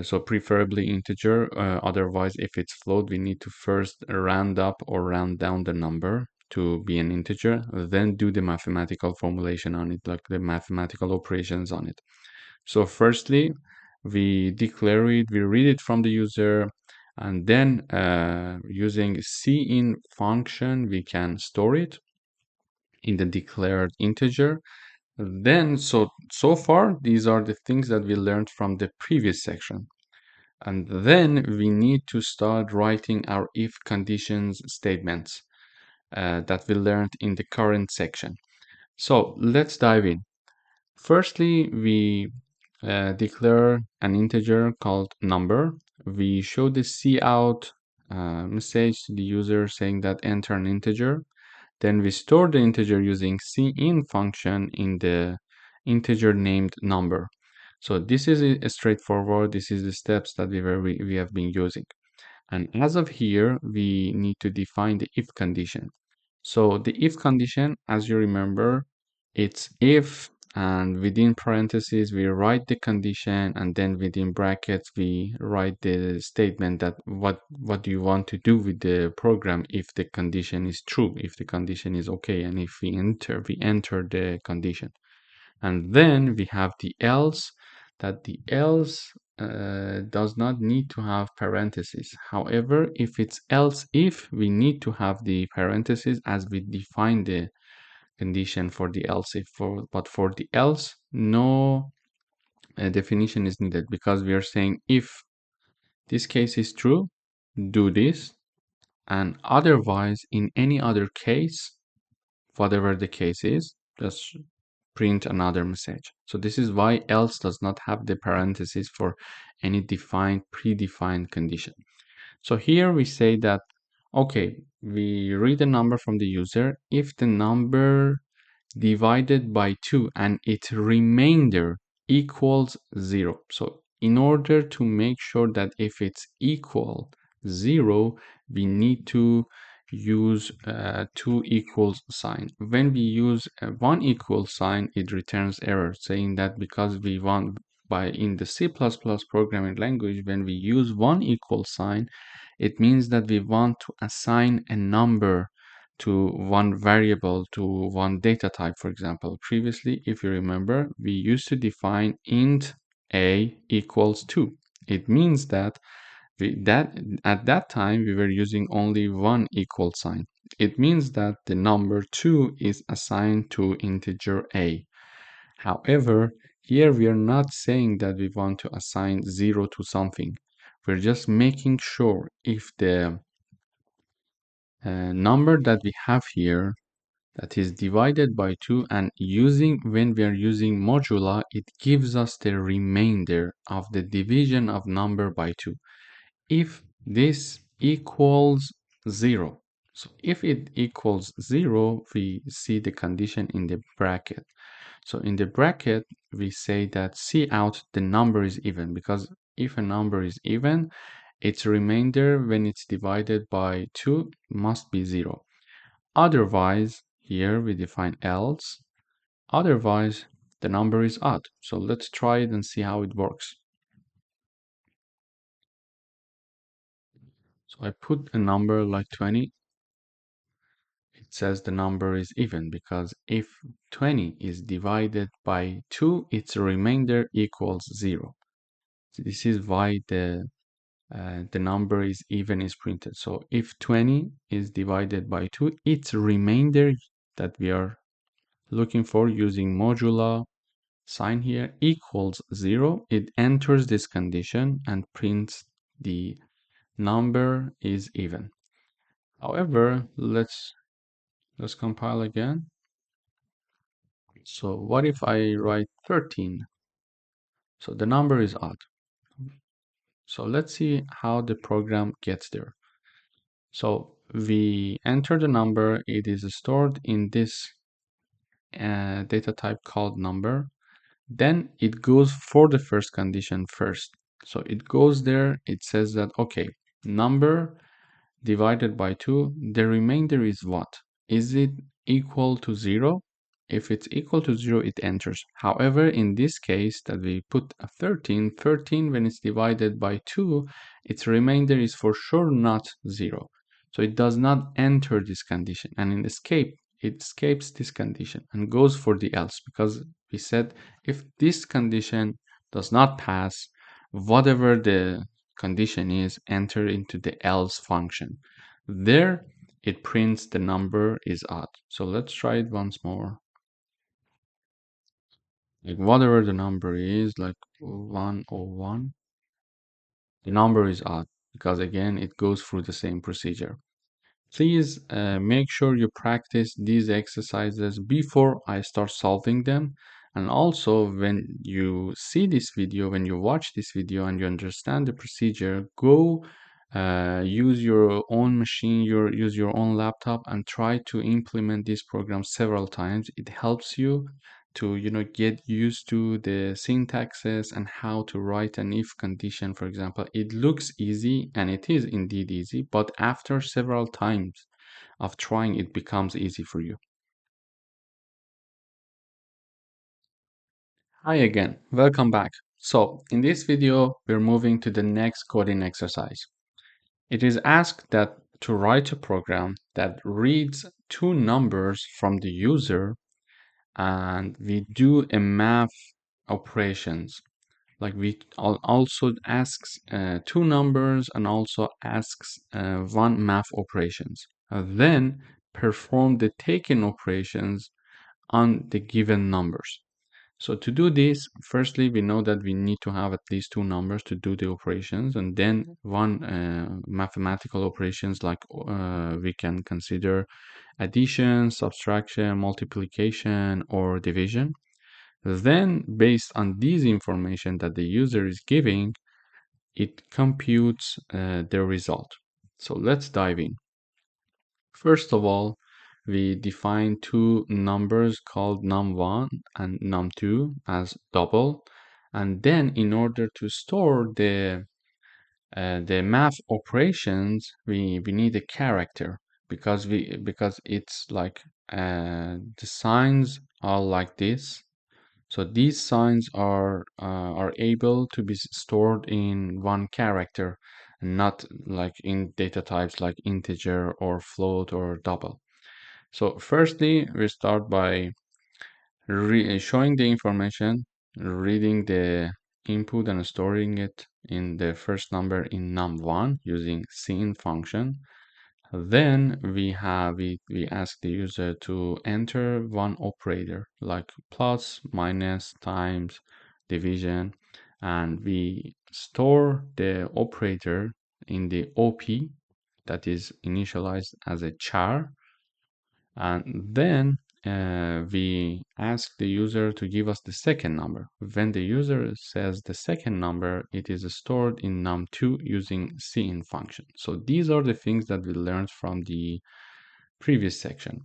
So preferably integer. Otherwise, if it's float, we need to first round up or round down the number to be an integer, then do the mathematical formulation on it, like the mathematical operations on it. So firstly, we declare it, we read it from the user, and then using cin function, we can store it in the declared integer. Then, so far, these are the things that we learned from the previous section. And then we need to start writing our if conditions statements that we learned in the current section. So let's dive in. Firstly, we declare an integer called number. We show the cout message to the user saying that enter an integer. Then we store the integer using cin function in the integer named number. So this is straightforward. This is the steps that we have been using. And as of here, we need to define the if condition. So the if condition, as you remember, it's if, and within parentheses, we write the condition, and then within brackets, we write the statement that what do you want to do with the program if the condition is true, if the condition is okay, and if we enter the condition. And then we have the else, that the else does not need to have parentheses. However, if it's else if, we need to have the parentheses as we define the condition for the else if. But for the else, no definition is needed because we are saying if this case is true, do this, and otherwise, in any other case, whatever the case is, just print another message. So this is why else does not have the parentheses for any predefined condition. So here we say that, okay, we read a number from the user. If the number divided by 2 and its remainder equals 0. So in order to make sure that if it's equal 0, we need to use 2 equals sign. When we use a 1 equal sign, it returns error, saying that because we want in the C++ programming language, when we use 1 equal sign, it means that we want to assign a number to one variable, to one data type, for example. Previously, if you remember, we used to define int a equals 2. It means that at that time we were using only one equal sign. It means that the number 2 is assigned to integer a. However, here we are not saying that we want to assign 0 to something. We're just making sure if the number that we have here that is divided by 2, and when we are using modula, it gives us the remainder of the division of number by 2 if this equals 0. So if it equals 0, we see the condition in the bracket. So in the bracket, we say that see out the number is even, because if a number is even, its remainder when it's divided by 2 must be 0. Otherwise, here we define else. Otherwise, the number is odd. So let's try it and see how it works. So I put a number like 20. It says the number is even because if 20 is divided by 2, its remainder equals 0. So this is why the number is even is printed. So if 20 is divided by 2, its remainder that we are looking for using modula sign here equals 0. It enters this condition and prints the number is even. However, let's compile again. So what if I write 13? So the number is odd. So let's see how the program gets there. So we enter the number, it is stored in this data type called number. Then it goes for the first condition first. So it goes there, it says that, okay, number divided by 2, the remainder is what? Is it equal to 0? If it's equal to 0, it enters. However, in this case that we put a 13, 13 when it's divided by 2, its remainder is for sure not 0. So it does not enter this condition. And in escape, it escapes this condition and goes for the else, because we said if this condition does not pass, whatever the condition is, enter into the else function. There, it prints the number is odd. So let's try it once more. Like whatever the number is, like 101, the number is odd because again, it goes through the same procedure. Please make sure you practice these exercises before I start solving them. And also when you see this video, when you watch this video and you understand the procedure, go use your own machine, use your own laptop and try to implement this program several times. It helps you to get used to the syntaxes and how to write an if condition, for example. It looks easy and it is indeed easy, but after several times of trying, it becomes easy for you. Hi again, welcome back. So in this video, we're moving to the next coding exercise. It is asked that to write a program that reads two numbers from the user and we do a math operations. Like we also asks two numbers and also asks one math operations. Then perform the taken operations on the given numbers. So to do this, firstly, we know that we need to have at least two numbers to do the operations, and then one mathematical operations like we can consider addition, subtraction, multiplication, or division. Then, based on these information that the user is giving, it computes the result. So let's dive in. First of all, we define two numbers called num1 and num2 as double. And then in order to store the math operations, we need a character because it's like the signs are like this. So these signs are able to be stored in one character, not like in data types like integer or float or double. So firstly, we start by showing the information, reading the input and storing it in the first number in num1 using scene function. Then we ask the user to enter one operator like plus, minus, times, division, and we store the operator in the OP that is initialized as a char. And then we ask the user to give us the second number. When the user says the second number, it is stored in num2 using cin function. So these are the things that we learned from the previous section.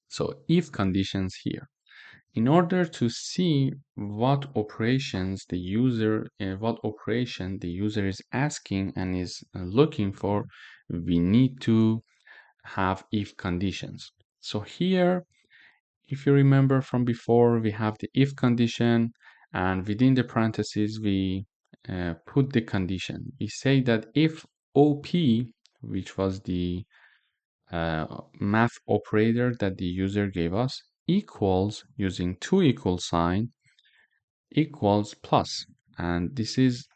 So if conditions here. In order to see what operation the user is asking and is looking for, we need to have if conditions. So here, if you remember from before, we have the if condition, and within the parentheses, we put the condition. We say that if OP, which was the math operator that the user gave us, equals, using two equal sign, equals plus, and this is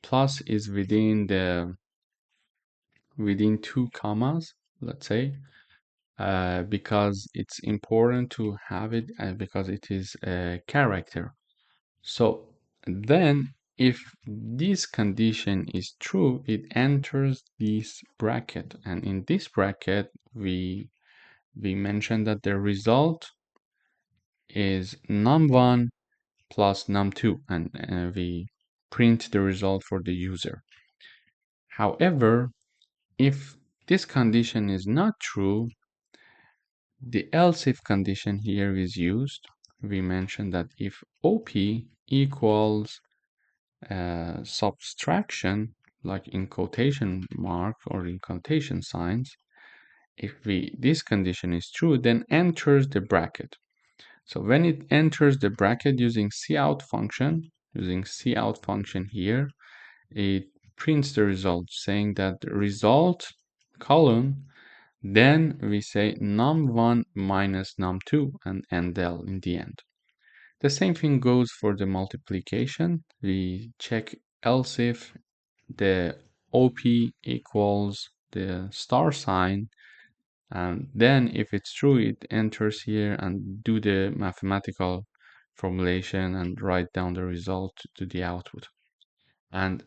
plus is within two commas, let's say, because it's important to have it because it is a character. So then if this condition is true, it enters this bracket, and in this bracket we mentioned that the result is num1 plus num2, and we print the result for the user. However, if this condition is not true, the else if condition here is used. We mentioned that if OP equals subtraction, like in quotation mark or in quotation signs, if this condition is true, then enters the bracket. So when it enters the bracket using cout function, here, it prints the result saying that the result column, then we say num1 minus num2 and endl in the end. The same thing goes for the multiplication. We check else if the OP equals the star sign, and then if it's true, it enters here and do the mathematical formulation and write down the result to the output. And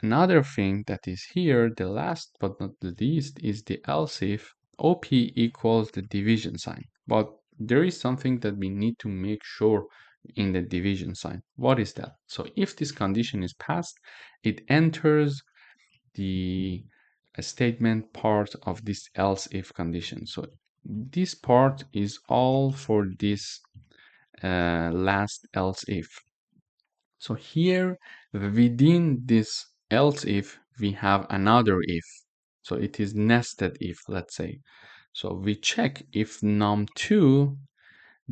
another thing that is here, the last but not the least, is the else if OP equals the division sign. But there is something that we need to make sure in the division sign. What is that? So if this condition is passed, it enters the statement part of this else if condition. So this part is all for this last else if. So here within this else if, we have another if. So it is nested if, let's say. So we check if num2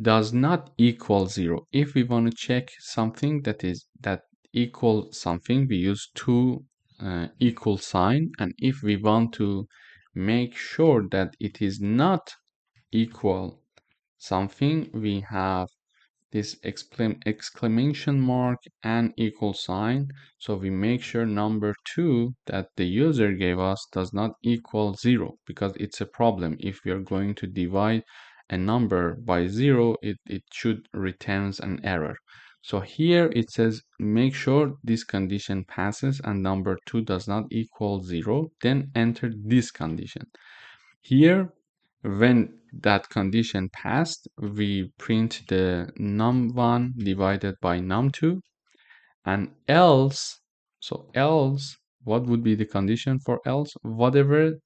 does not equal 0. If we want to check something that equals something, we use two equal sign, and if we want to make sure that it is not equal something, we have this exclamation mark and equal sign. So we make sure number 2 that the user gave us does not equal 0, because it's a problem. If we are going to divide a number by 0, it should returns an error. So here it says make sure this condition passes and number 2 does not equal 0, then enter this condition. Here, when that condition passed, we print the num1 divided by num2, and else, so else, what would be the condition for else? Whatever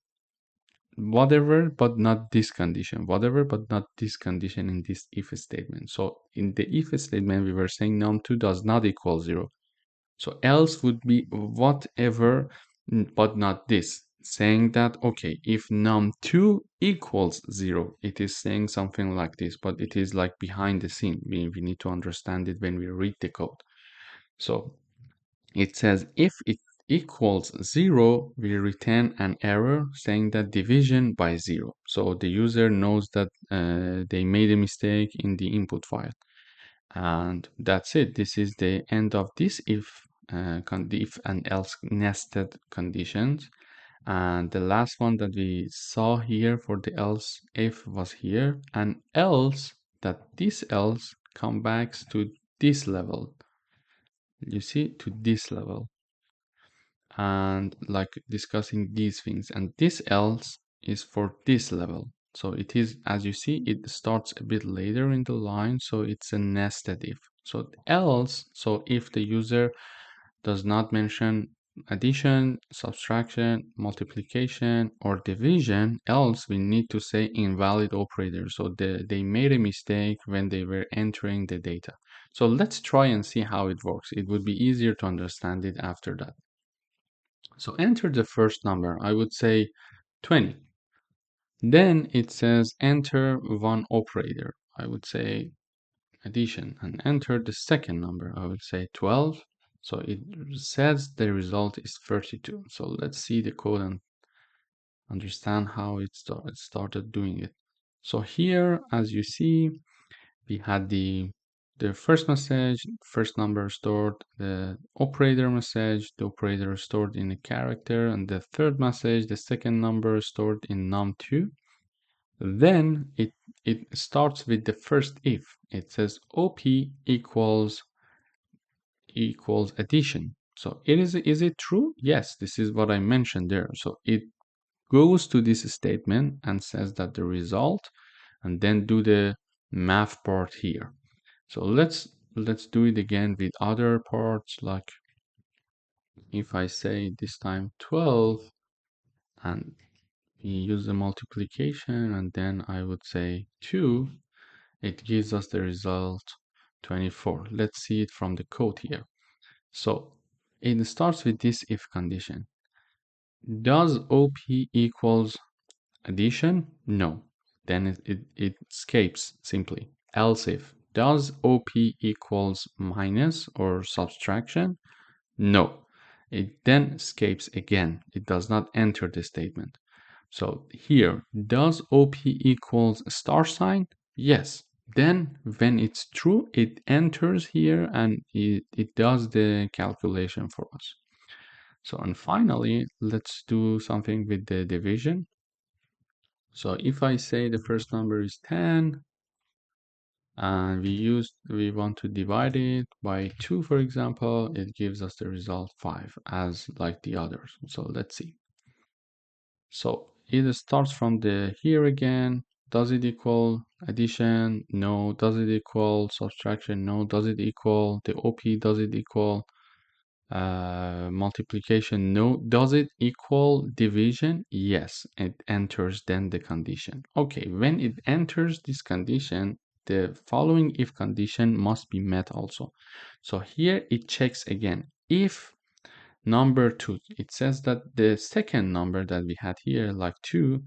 but not this condition, whatever but not this condition in this if statement. So in the if statement, we were saying num2 does not equal 0. So else would be whatever but not this, saying that, okay, if num2 equals 0, it is saying something like this, but it is like behind the scene. We need to understand it when we read the code. So it says if it equals 0, we return an error saying that division by 0. So the user knows that they made a mistake in the input file. And that's it. This is the end of this if and else nested conditions. And the last one that we saw here for the else if was here, and else that this else comes back to this level. You see, to this level, and like discussing these things. And this else is for this level. So it is, as you see, it starts a bit later in the line, so it's a nested if. So else, so if the user does not mention addition, subtraction, multiplication, or division, else we need to say invalid operator. So they made a mistake when they were entering the data. So let's try and see how it works. It would be easier to understand it after that. So enter the first number. I would say 20. Then it says enter one operator. I would say addition, and enter the second number. I would say 12. So it says the result is 32. So let's see the code and understand how it started doing it. So here, as you see, we had the first message, first number stored, the operator message, the operator stored in a character, and the third message, the second number stored in num2. Then it starts with the first if. It says op equals addition. So is it true? Yes, this is what I mentioned there. So it goes to this statement and says that the result, and then do the math part here. So let's do it again with other parts, like if I say this time 12 and we use the multiplication, and then I would say 2, it gives us the result 24. Let's see it from the code here. So it starts with this if condition. Does OP equals addition? No. Then it escapes simply. Else if. Does OP equals minus or subtraction? No. It then escapes again. It does not enter the statement. So here, does OP equals star sign? Yes. Then when it's true, it enters here and it does the calculation for us. So, and finally, let's do something with the division. So if I say the first number is 10, and we want to divide it by 2, for example, it gives us the result 5 as like the others. So let's see. So it starts from the here again. Does it equal addition? No. Does it equal subtraction? No. Does it equal the OP? Does it equal multiplication? No. Does it equal division? Yes. It enters then the condition. Okay, when it enters this condition, the following if condition must be met also. So here it checks again. If number 2, it says that the second number that we had here, like 2,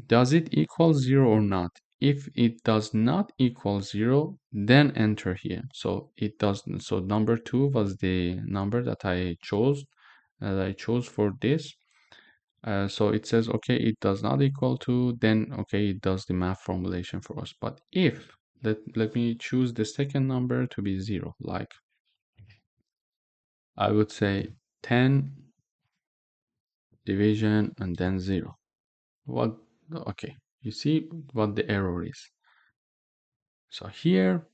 does it equal 0 or not? If it does not equal 0, then enter here. So it doesn't. So number 2 was the number that I chose for this. So it says, okay, it does not equal to, then okay, it does the math formulation for us. But if, let me choose the second number to be 0, like I would say 10 division and then 0. What, okay, you see what the error is. So here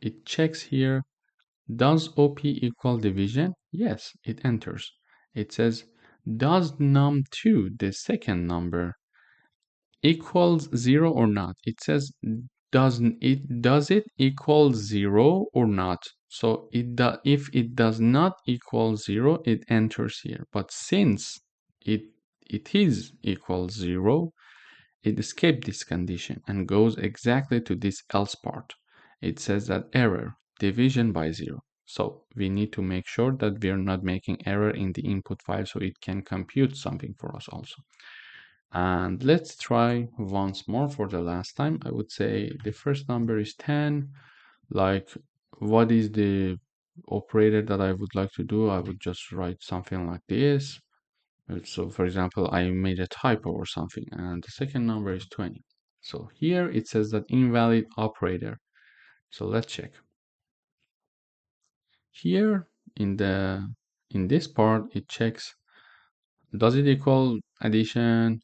it checks here, does OP equal division? Yes, it enters. It says, does num2, the second number, equals 0 or not? It says, does it equal 0 or not? So if it does not equal 0, it enters here. But since it is equal 0, it escaped this condition and goes exactly to this else part. It says that error, division by 0. So we need to make sure that we are not making error in the input file so it can compute something for us also. And let's try once more for the last time. I would say the first number is 10. Like, what is the operator that I would like to do? I would just write something like this. So for example, I made a typo or something, and the second number is 20. So here it says that invalid operator. So let's check. Here in this part, it checks, does it equal addition,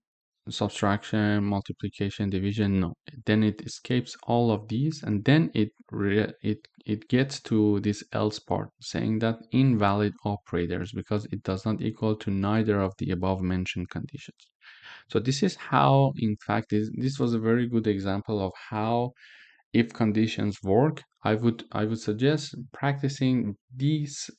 subtraction, multiplication, division, no. Then it escapes all of these, and then it gets to this else part, saying that invalid operators, because it does not equal to neither of the above mentioned conditions. So this is how, in fact, this was a very good example of how if conditions work. I would suggest practicing these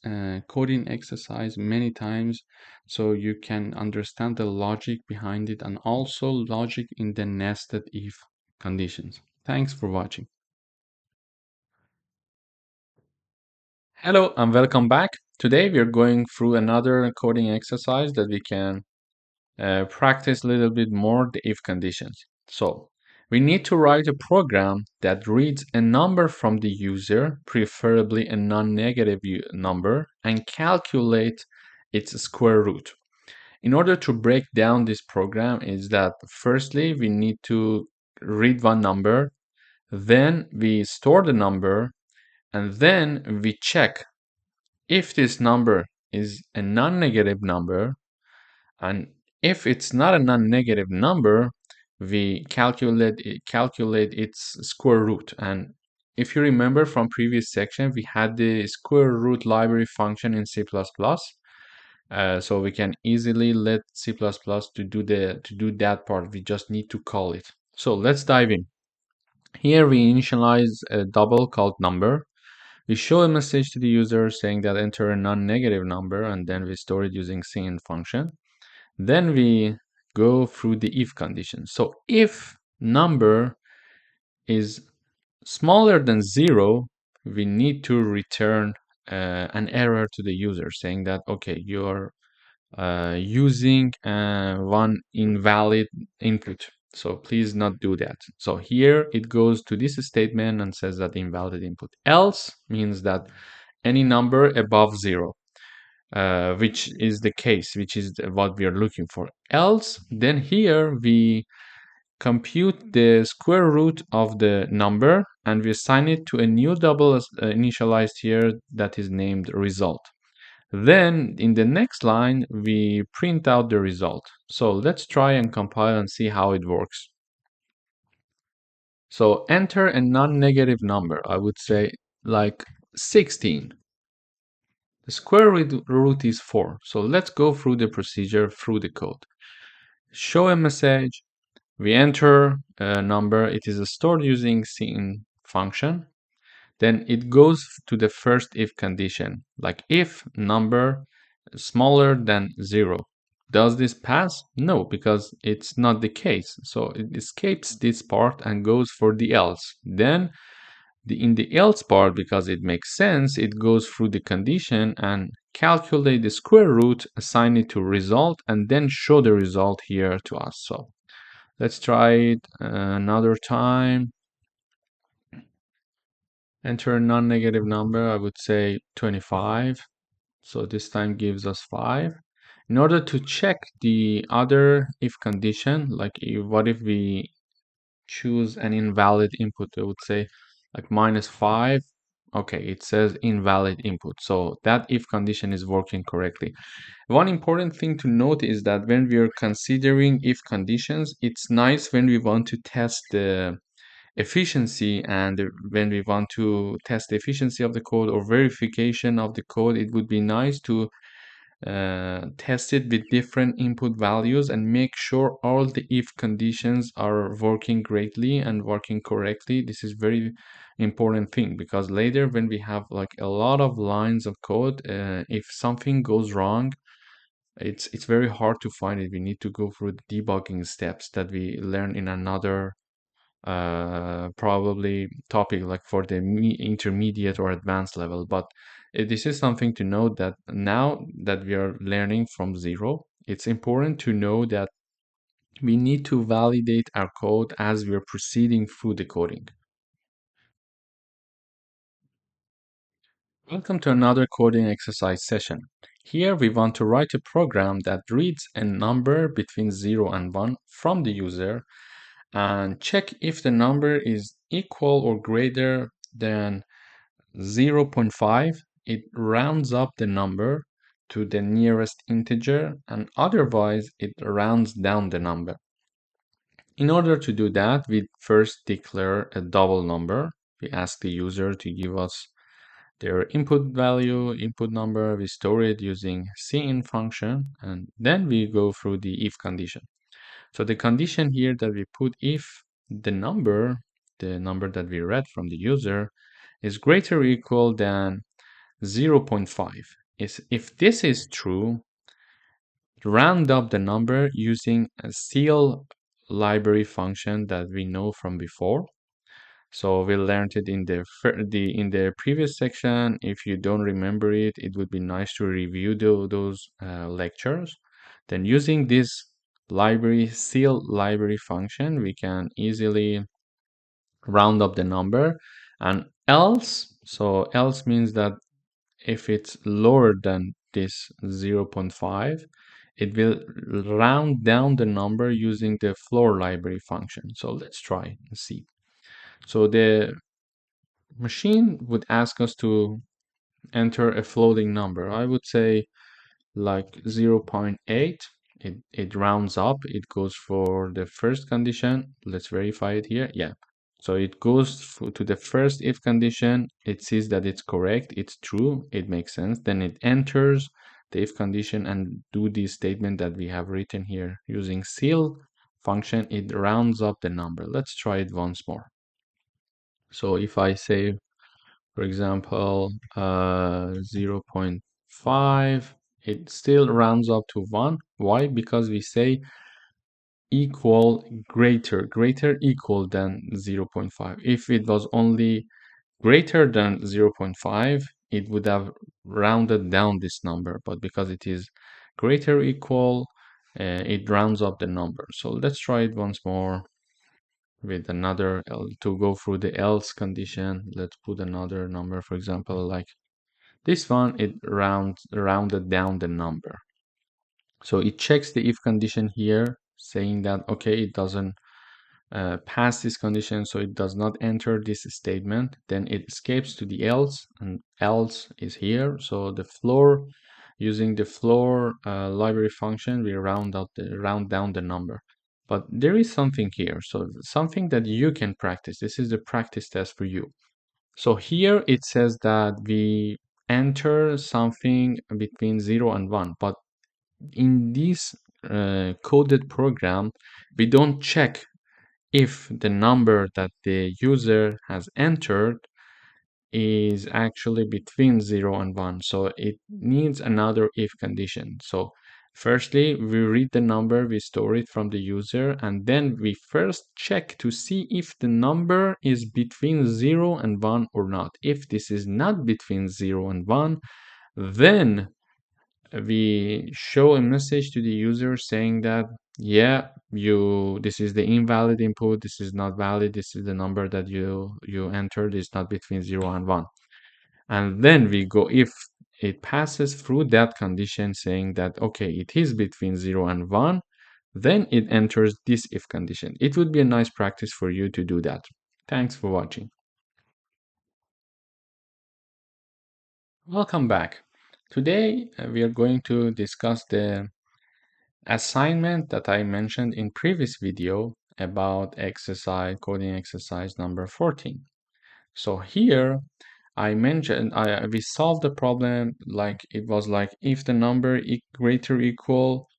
coding exercise many times so you can understand the logic behind it and also logic in the nested if conditions. Thanks for watching. Hello and welcome back. Today we are going through another coding exercise that we can practice a little bit more the if conditions. So we need to write a program that reads a number from the user, preferably a non-negative number, and calculate its square root. In order to break down this program is that firstly we need to read one number, then we store the number, and then we check if this number is a non-negative number, and if it's not a non-negative number, we calculate its square root. And if you remember from previous section, we had the square root library function in C++. So we can easily let C++ to do that part. We just need to call it. So let's dive in. Here we initialize a double called number. We show a message to the user saying that enter a non-negative number, and then we store it using cin function. Then we go through the if condition. So if number is smaller than 0, we need to return an error to the user saying that, okay, you're using one invalid input. So please not do that. So here it goes to this statement and says that invalid input. Else means that any number above 0. Which is the case, which is what we are looking for. Else, then here we compute the square root of the number and we assign it to a new double initialized here that is named result. Then in the next line, we print out the result. So let's try and compile and see how it works. So enter a non-negative number, I would say like 16. The square root is 4. So let's go through the procedure through the code. Show a message. We enter a number. It is stored using cin function. Then it goes to the first if condition, like if number smaller than 0. Does this pass? No, because it's not the case. So it escapes this part and goes for the else. Then in the else part, because it makes sense, it goes through the condition and calculate the square root, assign it to result, and then show the result here to us. So let's try it another time. Enter a non-negative number, I would say 25. So this time gives us 5. In order to check the other if condition, like what if we choose an invalid input, I would say like -5. Okay, it says invalid input. So that if condition is working correctly. One important thing to note is that when we are considering if conditions, it's nice when we want to test the efficiency, and when we want to test the efficiency of the code or verification of the code, it would be nice to test it with different input values and make sure all the if conditions are working greatly and working correctly. This is very important thing, because later when we have like a lot of lines of code, if something goes wrong, it's very hard to find it. We need to go through the debugging steps that we learn in another probably topic, like for the intermediate or advanced level. But this is something to note, that now that we are learning from zero, it's important to know that we need to validate our code as we are proceeding through the coding. Welcome to another coding exercise session. Here we want to write a program that reads a number between 0 and 1 from the user and check if the number is equal or greater than 0.5. It rounds up the number to the nearest integer, and otherwise it rounds down the number. In order to do that, we first declare a double number. We ask the user to give us their input value, input number. We store it using cin function, and then we go through the if condition. So the condition here that we put, if the number that we read from the user, is greater or equal than 0.5. If this is true, round up the number using a ceil library function that we know from before. So we learned it in the previous section. If you don't remember it, it would be nice to review those lectures. Then using this ceil library function, we can easily round up the number. And else, so else means that if it's lower than this 0.5, it will round down the number using the floor library function. So let's try and see. So the machine would ask us to enter a floating number. I would say like 0.8. It rounds up. It goes for the first condition. Let's verify it here. Yeah. So it goes to the first if condition. It sees that it's correct. It's true. It makes sense. Then it enters the if condition and do the statement that we have written here using ceil function. It rounds up the number. Let's try it once more. So if I say, for example, 0.5, it still rounds up to 1. Why? Because we say equal, greater equal than 0.5. If it was only greater than 0.5, it would have rounded down this number. But because it is greater equal, it rounds up the number. So let's try it once more with another to go through the else condition. Let's put another number, for example, like this one. It rounded down the number. So it checks the if condition here, saying that okay, it doesn't pass this condition, so it does not enter this statement. Then it escapes to the else, and else is here. So the floor, using the floor library function, we round down the number. But there is something here, so something that you can practice. This is the practice test for you. So here it says that we enter something between 0 and 1, but in this coded program, we don't check if the number that the user has entered is actually between 0 and 1. So it needs another if condition. So firstly, we read the number, we store it from the user, and then we first check to see if the number is between 0 and 1 or not. If this is not between 0 and 1, then we show a message to the user saying that, yeah, this is the invalid input, this is not valid, this is the number that you entered is not between 0 and 1. And then we go, if it passes through that condition saying that okay, it is between 0 and 1, then it enters this if condition. It would be a nice practice for you to do that. Thanks for watching. Welcome back. Today we are going to discuss the assignment that I mentioned in previous video about coding exercise number 14. So here I mentioned we solved the problem like it was like if the number greater equal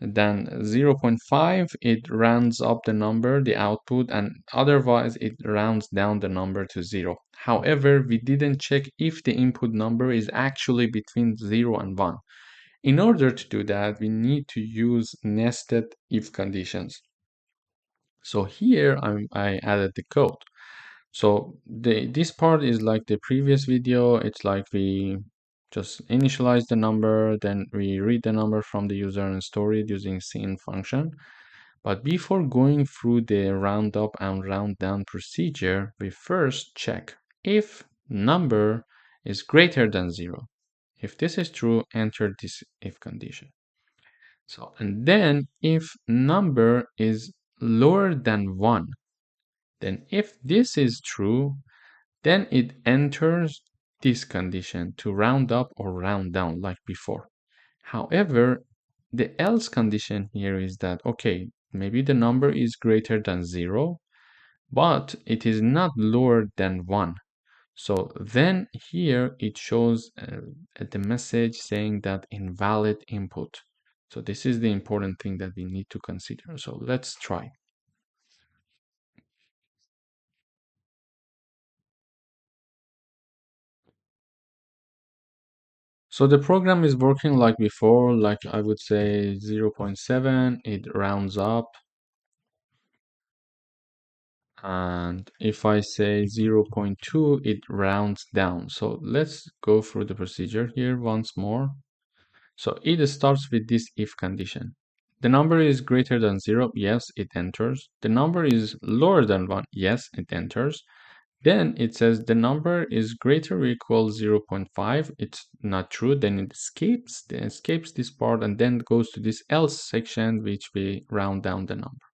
than 0.5, it rounds up the number, the output, and otherwise it rounds down the number to 0. However, we didn't check if the input number is actually between 0 and 1. In order to do that, we need to use nested if conditions. So here I added the code. So this part is like the previous video. It's like we just initialize the number, then we read the number from the user and store it using cin function. But before going through the round up and round down procedure, we first check if number is greater than 0. If this is true, enter this if condition. So, and then if number is lower than 1, then if this is true, then it enters this condition to round up or round down like before. However, the else condition here is that, okay, maybe the number is greater than 0, but it is not lower than 1. So then here it shows the message saying that invalid input. So this is the important thing that we need to consider. So let's try. So the program is working like before, like I would say 0.7, it rounds up. And if I say 0.2, it rounds down. So let's go through the procedure here once more. So it starts with this if condition. The number is greater than 0, yes, it enters. The number is lower than 1, yes, it enters. Then it says the number is greater or equal 0.5. It's not true. Then it escapes this part and then goes to this else section, which we round down the number.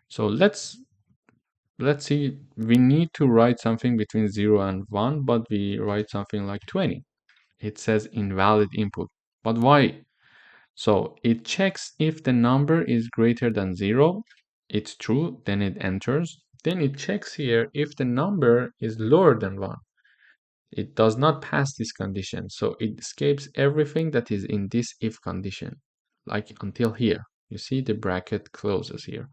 So let's see. We need to write something between 0 and 1, but we write something like 20. It says invalid input. But why? So it checks if the number is greater than 0. It's true, then it enters. Then it checks here if the number is lower than 1. It does not pass this condition. So it escapes everything that is in this if condition, like until here. You see the bracket closes here.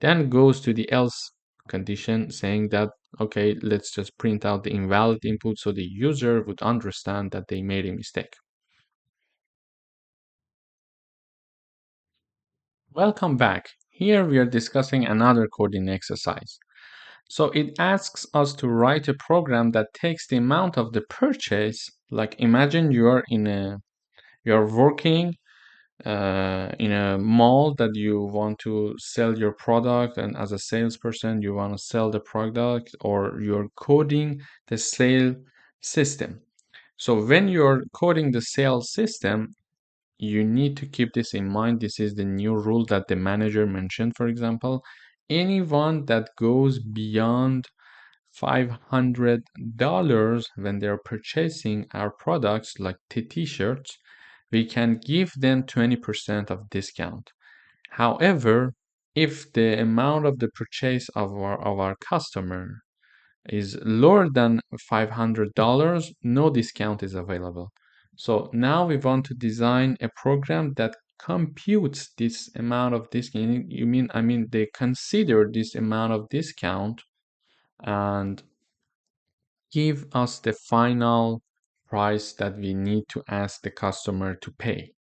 Then goes to the else condition saying that, okay, let's just print out the invalid input so the user would understand that they made a mistake. Welcome back. Here we are discussing another coding exercise. So it asks us to write a program that takes the amount of the purchase. Like imagine you're working in a mall that you want to sell your product, and as a salesperson you want to sell the product, or you're coding the sale system. So when you're coding the sales system, you need to keep this in mind. This is the new rule that the manager mentioned. For example, anyone that goes beyond $500 when they're purchasing our products like t-shirts, we can give them 20% of discount. However, if the amount of the purchase of our customer is lower than $500, no discount is available. So now we want to design a program that computes this amount of discount. I mean they consider this amount of discount and give us the final price that we need to ask the customer to pay.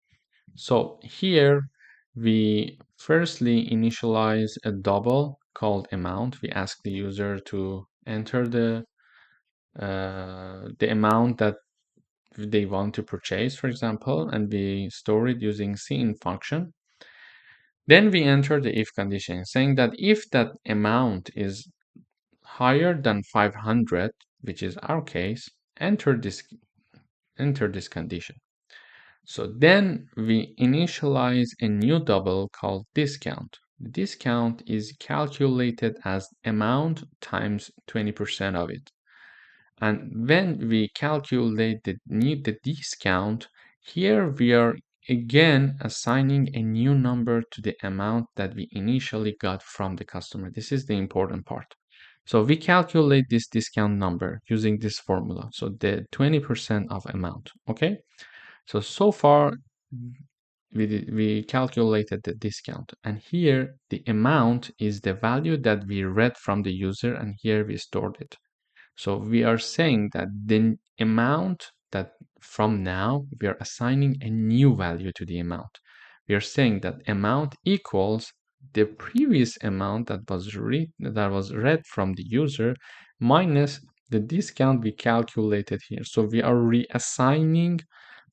So here we firstly initialize a double called amount. We ask the user to enter the amount that they want to purchase, for example, and we store it using cin function. Then we enter the if condition saying that if that amount is higher than 500, which is our case, enter this condition. So then we initialize a new double called discount. The discount is calculated as amount times 20% of it. And when we calculate the discount, here we are again assigning a new number to the amount that we initially got from the customer. This is the important part. So we calculate this discount number using this formula. So the 20% of amount, okay? So far we calculated the discount, and here the amount is the value that we read from the user, and here we stored it. So we are saying that the amount that from now we are assigning a new value to the amount. We are saying that amount equals the previous amount that was read from the user minus the discount we calculated here. So we are reassigning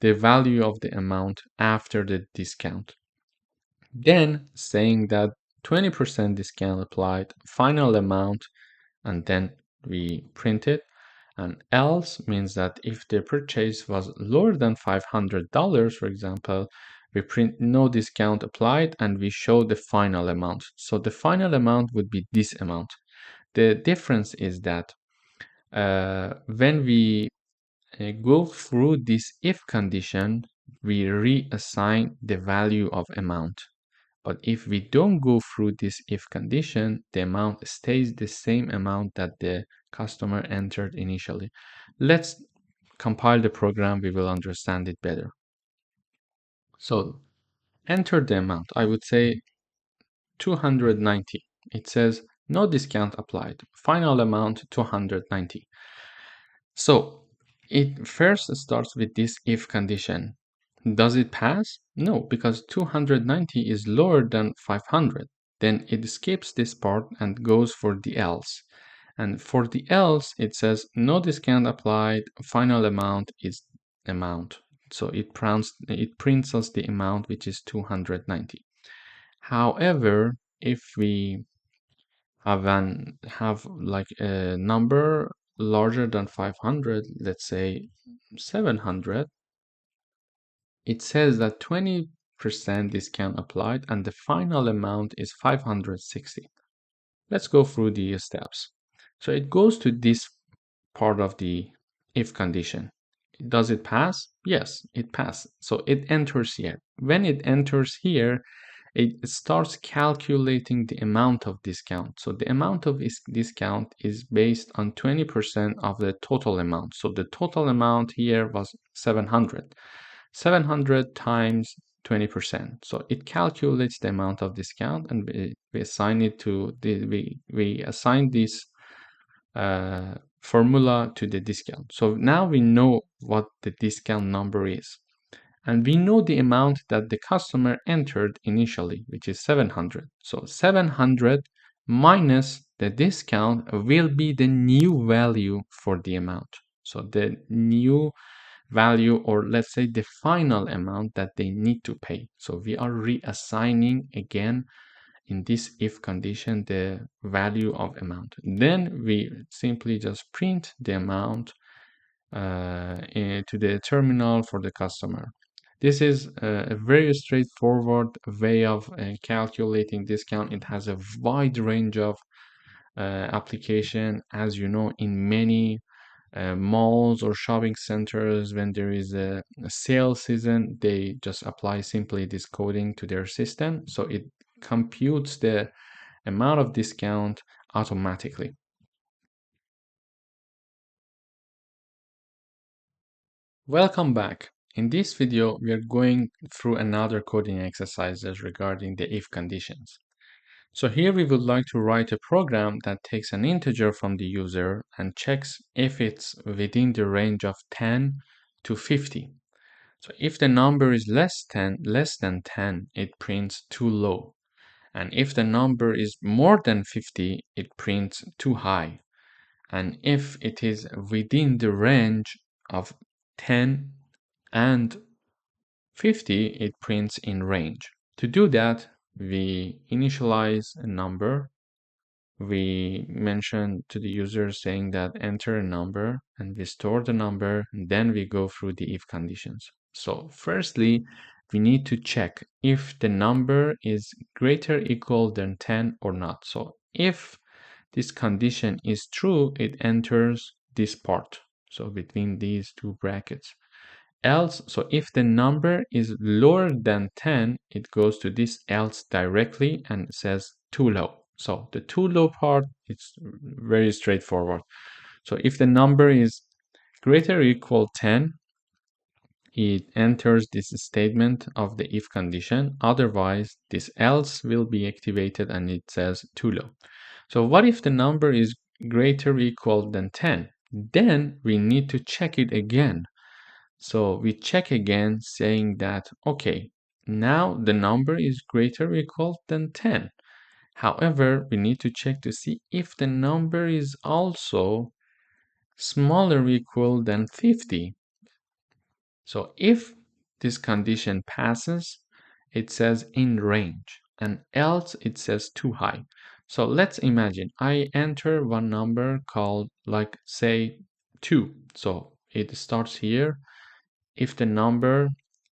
the value of the amount after the discount. Then saying that 20% discount applied, final amount, and then we print it. And else means that if the purchase was lower than $500, for example, we print no discount applied and we show the final amount. So the final amount would be this amount. The difference is that when we go through this if condition, we reassign the value of amount. But if we don't go through this if condition, the amount stays the same amount that the customer entered initially. Let's compile the program, we will understand it better. So enter the amount. I would say 290. It says no discount applied. Final amount 290. So it first starts with this if condition. Does it pass? No, because 290 is lower than 500. Then it skips this part and goes for the else. And for the else, it says no discount applied. Final amount is amount. So it prints us the amount, which is 290. However, if we have like a number larger than 500, let's say 700, it says that 20% discount applied and the final amount is 560. Let's go through the steps. So it goes to this part of the if condition. Does it pass? Yes, it passes. So it enters here. When it enters here, it starts calculating the amount of discount. So the amount of discount is based on 20% of the total amount. So the total amount here was 700. 700 times 20%. So it calculates the amount of discount, and we assign it to we assign this formula to the discount. So now we know what the discount number is. And we know the amount that the customer entered initially, which is 700. So 700 minus the discount will be the new value for the amount. So the new value, or let's say the final amount that they need to pay. So we are reassigning again in this if condition the value of amount. Then we simply just print the amount to the terminal for the customer. This is a very straightforward way of calculating discount. It has a wide range of application. As you know, in many malls or shopping centers, when there is a sale season, they just apply simply this coding to their system. So it computes the amount of discount automatically. Welcome back. In this video, we are going through another coding exercises regarding the if conditions. So here we would like to write a program that takes an integer from the user and checks if it's within the range of 10 to 50. So if the number is less than 10, it prints too low. And if the number is more than 50, it prints too high. And if it is within the range of 10 and 50, it prints in range. To do that, we initialize a number. We mention to the user saying that enter a number, and we store the number, and then we go through the if conditions. So firstly, we need to check if the number is greater equal than 10 or not. So if this condition is true, it enters this part. So between these two brackets. Else, so if the number is lower than 10, it goes to this else directly and says too low. So the too low part, it's very straightforward. So if the number is greater or equal 10, it enters this statement of the if condition. Otherwise, this else will be activated and it says too low. So what if the number is greater or equal than 10? Then we need to check it again. So we check again saying that, okay, now the number is greater or equal than 10. However, we need to check to see if the number is also smaller or equal than 50. So if this condition passes, it says in range, and else it says too high. So let's imagine I enter one number called, like, say 2. So it starts here. If the number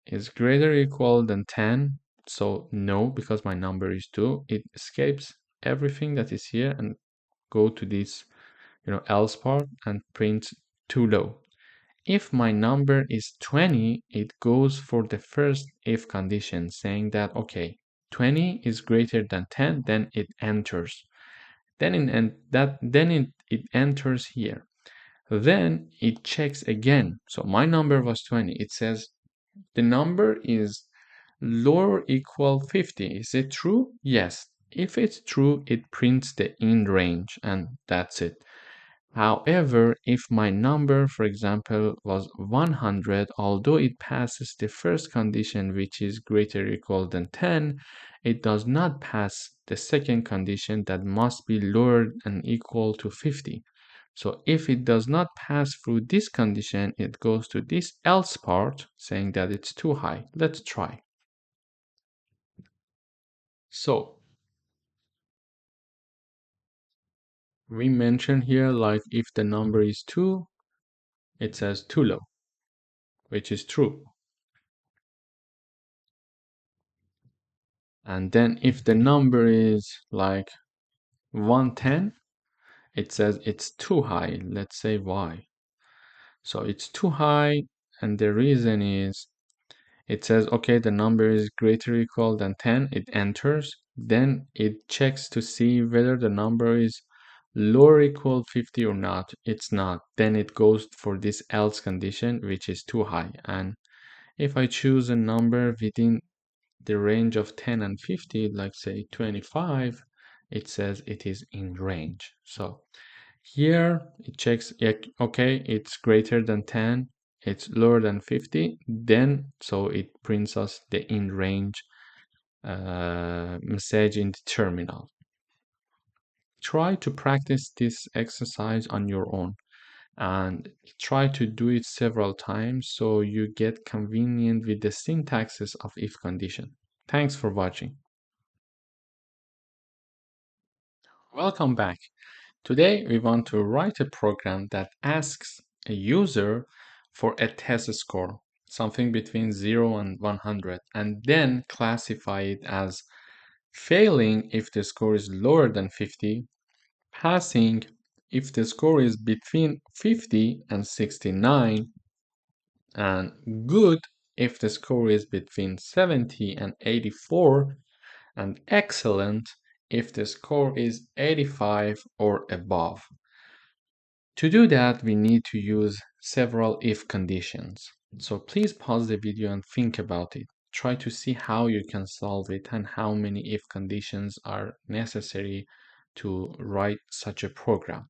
is greater or equal than 10, so no, because my number is 2, it escapes everything that is here and go to this, else part and prints too low. If my number is 20, it goes for the first if condition saying that, okay, 20 is greater than 10, then it enters. Then it enters here. Then it checks again. So my number was 20. It says the number is lower equal 50. Is it true? Yes. If it's true, it prints the in range and that's it. However, if my number, for example, was 100, although it passes the first condition, which is greater or equal than 10, it does not pass the second condition that must be lower than equal to 50. So if it does not pass through this condition, it goes to this else part, saying that it's too high. Let's try. So we mentioned here, like if the number is 2, it says too low, which is true. And then if the number is like 110, it says it's too high. Let's say why. So it's too high, and the reason is it says, okay, the number is greater or equal than 10, it enters, then it checks to see whether the number is lower or equal 50 or not. It's not. Then it goes for this else condition, which is too high. And if I choose a number within the range of 10 and 50, like say 25, it says it is in range. So here it checks, okay, it's greater than 10, it's lower than 50, then so it prints us the in range message in the terminal. Try to practice this exercise on your own and try to do it several times so you get convenient with the syntaxes of if condition. Thanks for watching. Welcome back. Today we want to write a program that asks a user for a test score, something between 0 and 100, and then classify it as failing if the score is lower than 50, passing if the score is between 50 and 69, and good if the score is between 70 and 84, and excellent if the score is 85 or above. To do that, we need to use several if conditions. So please pause the video and think about it. Try to see how you can solve it and how many if conditions are necessary to write such a program.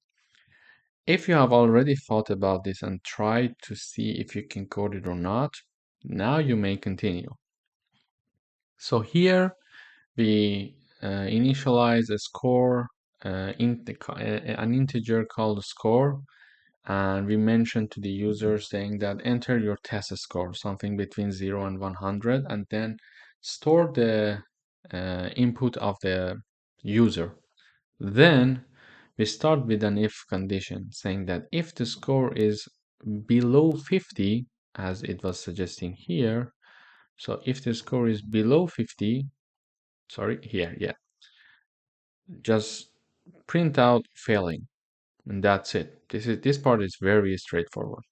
If you have already thought about this and tried to see if you can code it or not, now you may continue. So here we initialize a score, an integer called score, and we mentioned to the user saying that enter your test score, something between 0 and 100, and then store the input of the user. Then we start with an if condition saying that if the score is below 50, as it was suggesting here, so if the score is below 50, sorry, here, yeah, just print out failing, and that's it. This part is very straightforward.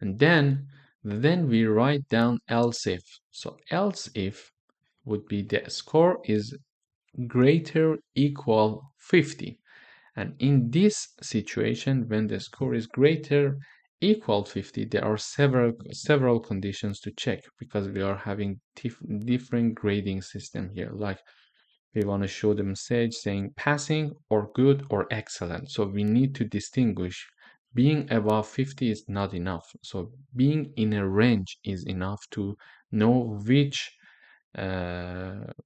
And then we write down else if. So else if would be the score is greater equal 50. And in this situation, when the score is greater equal 50, there are several conditions to check because we are having different grading system here. Like we want to show the message saying passing or good or excellent. So we need to distinguish. Being above 50 is not enough. So being in a range is enough to know which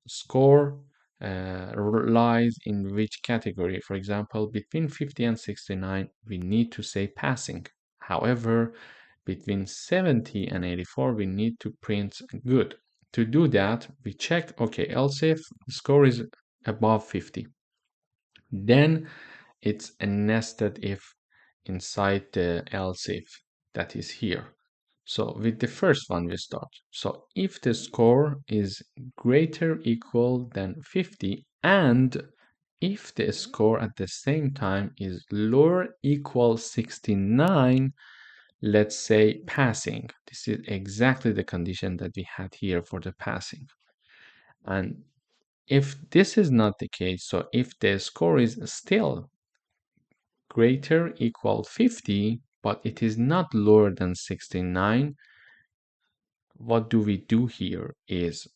score lies in which category. For example, between 50 and 69, we need to say passing. However, between 70 and 84, we need to print good. To do that, we check, okay, else if the score is above 50. Then it's a nested if inside the else if that is here. So with the first one we start. So if the score is greater equal than 50 and if the score at the same time is lower equal 69, let's say passing. This is exactly the condition that we had here for the passing. And If this is not the case, so if the score is still greater equal 50, but it is not lower than 69, what do we do here is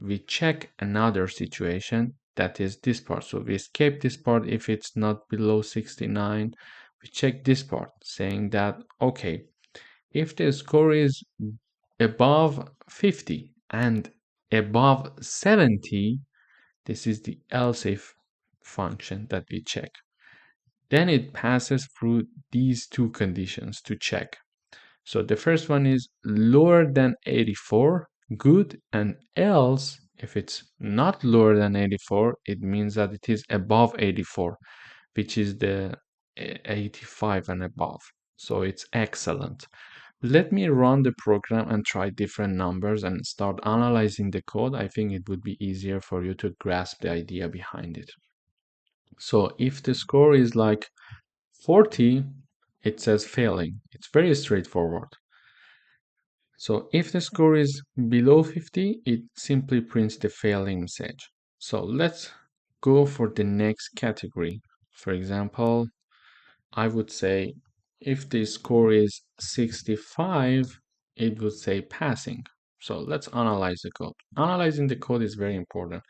we check another situation, that is this part. So we escape this part if it's not below 69. We check this part saying that, okay, if the score is above 50 and above 70, this is the else if function that we check. Then it passes through these two conditions to check. So the first one is lower than 84, good, and else, if it's not lower than 84, it means that it is above 84, which is the 85 and above. So it's excellent. Let me run the program and try different numbers and start analyzing the code. I think it would be easier for you to grasp the idea behind it. So if the score is like 40, it says failing. It's very straightforward. So if the score is below 50, it simply prints the failing message. So let's go for the next category. For example, I would say if the score is 65, it would say passing. So let's analyze the code. Analyzing the code is very important.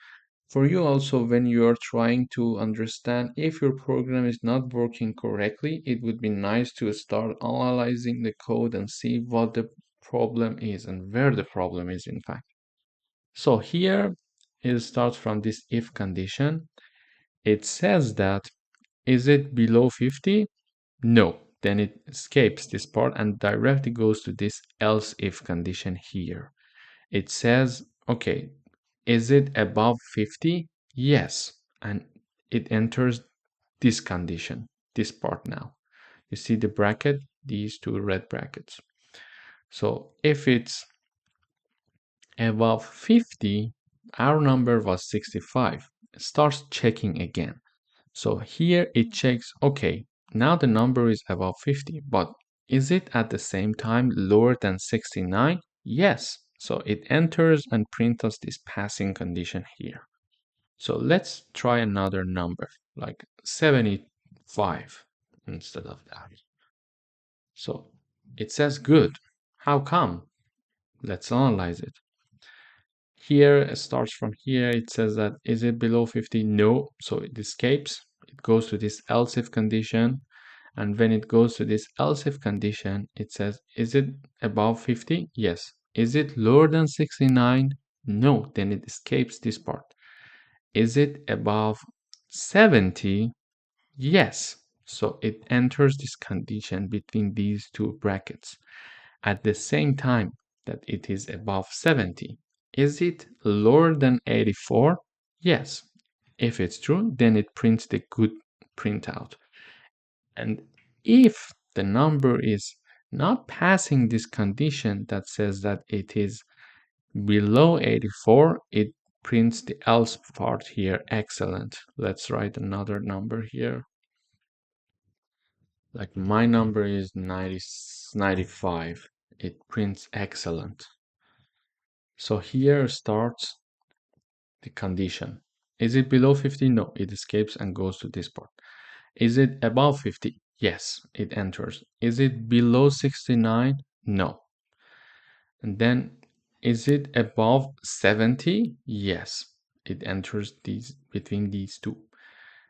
For you also, when you are trying to understand if your program is not working correctly, it would be nice to start analyzing the code and see what the problem is and where the problem is, in fact. So here it starts from this if condition. It says that, is it below 50? No. Then it escapes this part and directly goes to this else if condition here. It says, okay, is it above 50? Yes. And it enters this condition, this part now. You see the bracket, these two red brackets. So if it's above 50, our number was 65. It starts checking again. So here it checks, okay, now the number is above 50, but is it at the same time lower than 69? Yes. So it enters and prints us this passing condition here. So let's try another number, like 75 instead of that. So it says good. How come? Let's analyze it. Here it starts from here. It says that is it below 50? No. So it escapes. It goes to this else if condition. And when it goes to this else if condition, it says, is it above 50? Yes. Is it lower than 69? No. Then it escapes this part. Is it above 70? Yes. So it enters this condition between these two brackets. At the same time that it is above 70. Is it lower than 84? Yes. If it's true, then it prints the good printout. And if the number is not passing this condition that says that it is below 84, it prints the else part here. Excellent. Let's write another number here. Like my number is 95. It prints excellent. So here starts the condition. Is it below 50? No, it escapes and goes to this part. Is it above 50? Yes, it enters. Is it below 69? No. And then, is it above 70? Yes, it enters these between these two.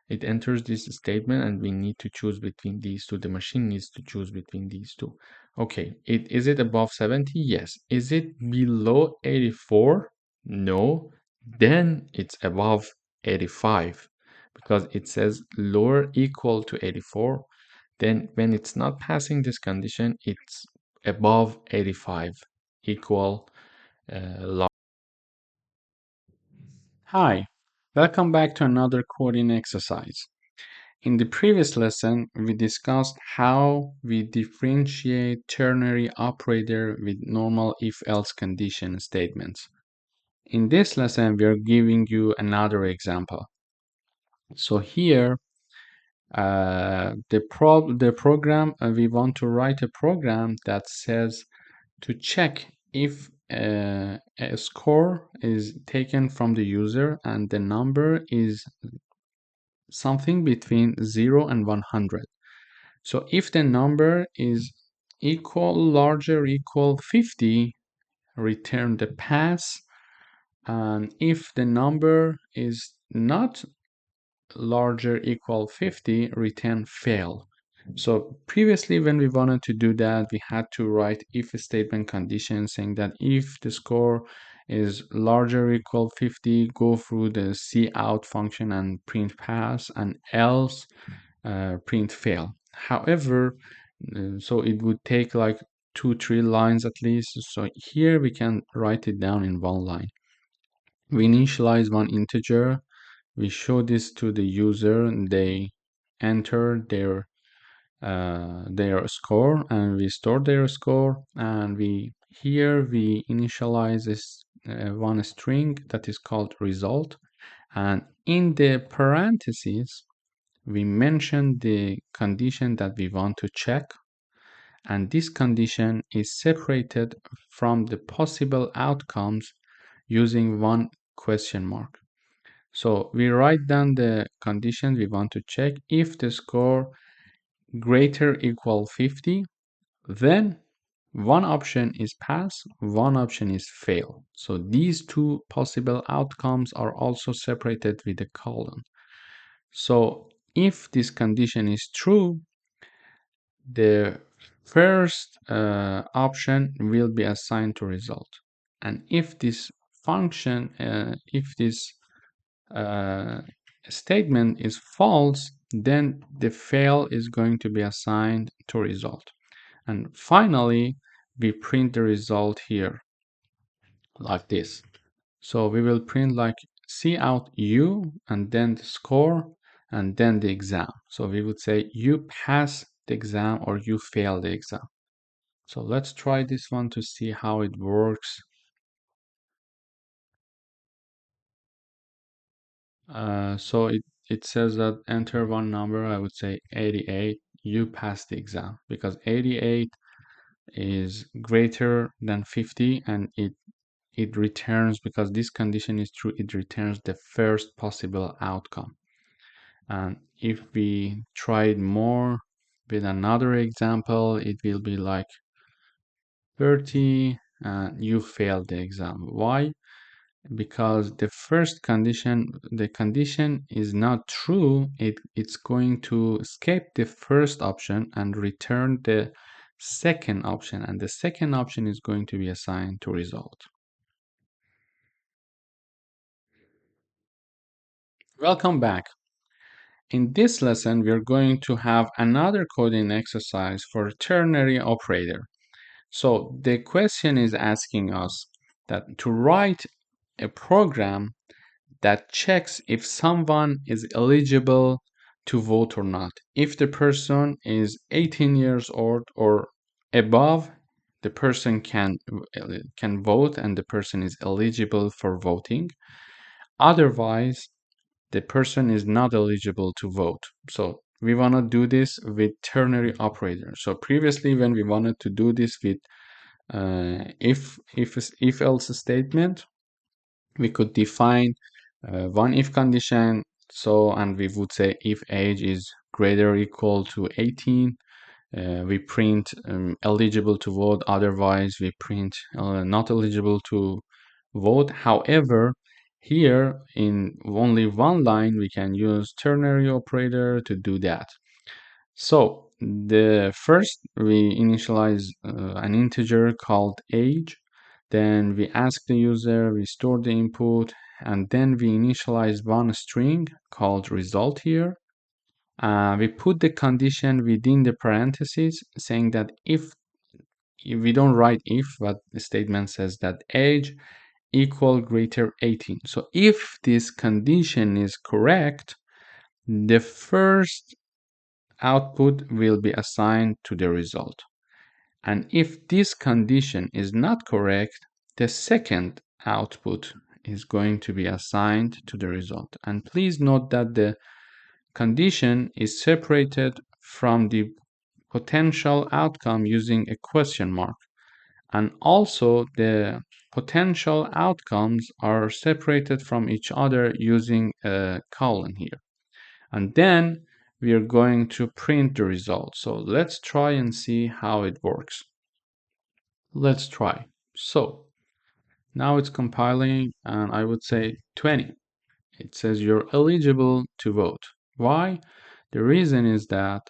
It enters this statement and we need to choose between these two. The machine needs to choose between these two. Okay, is it above 70? Yes. Is it below 84? No. Then it's above 85 because it says lower equal to 84. Then when it's not passing this condition, it's above 85 equal large. Hi, welcome back to another coding exercise. In the previous lesson, we discussed how we differentiate ternary operator with normal if-else condition statements. In this lesson, we are giving you another example. So here, the program, we want to write a program that says to check if a score is taken from the user and the number is something between 0 and 100. So if the number is larger, equal 50, return the pass. And if the number is not larger, equal 50, return fail. So previously when we wanted to do that, we had to write if statement condition saying that if the score is larger, equal 50, go through the cout function and print pass, and else print fail. However, so it would take like 2-3 lines at least. So here we can write it down in one line. We initialize one integer, we show this to the user, and they enter their score, and we store their score, and we initialize this one string that is called result, and in the parentheses we mention the condition that we want to check, and this condition is separated from the possible outcomes using one question mark. So we write down the condition we want to check. If the score greater equal 50, then one option is pass, one option is fail. So these two possible outcomes are also separated with a colon. So if this condition is true, the first option will be assigned to result. And if this function, if this statement is false, then the fail is going to be assigned to result. And finally, we print the result here like this. So we will print like cout u and then the score and then the exam. So we would say you pass the exam or you fail the exam. So let's try this one to see how it works. So it says that enter one number. I would say 88. You pass the exam because 88 is greater than 50, and it returns, because this condition is true, it returns the first possible outcome. And if we try it more with another example, it will be like 30 and you failed the exam. Why? Because the first condition, the condition is not true. It's going to skip the first option and return the second option, and the second option is going to be assigned to result. Welcome back. In this lesson, we're going to have another coding exercise for ternary operator. So the question is asking us that to write a program that checks if someone is eligible to vote or not. If the person is 18 years old or above, the person can vote and the person is eligible for voting. Otherwise, the person is not eligible to vote. So we want to do this with ternary operator. So previously, when we wanted to do this with if else statement, we could define one if condition. So, and we would say if age is greater or equal to 18, we print eligible to vote. Otherwise, we print not eligible to vote. However, here in only one line, we can use ternary operator to do that. So the first we initialize an integer called age, then we ask the user, we store the input, and then we initialize one string called result here. We put the condition within the parentheses saying that if we don't write if, but the statement says that age equal greater 18. So if this condition is correct, the first output will be assigned to the result. And if this condition is not correct, the second output is going to be assigned to the result. And please note that the condition is separated from the potential outcome using a question mark. And also the potential outcomes are separated from each other using a colon here. And then we are going to print the result. So let's try and see how it works. Let's try. So now it's compiling, and I would say 20. It says you're eligible to vote. Why? The reason is that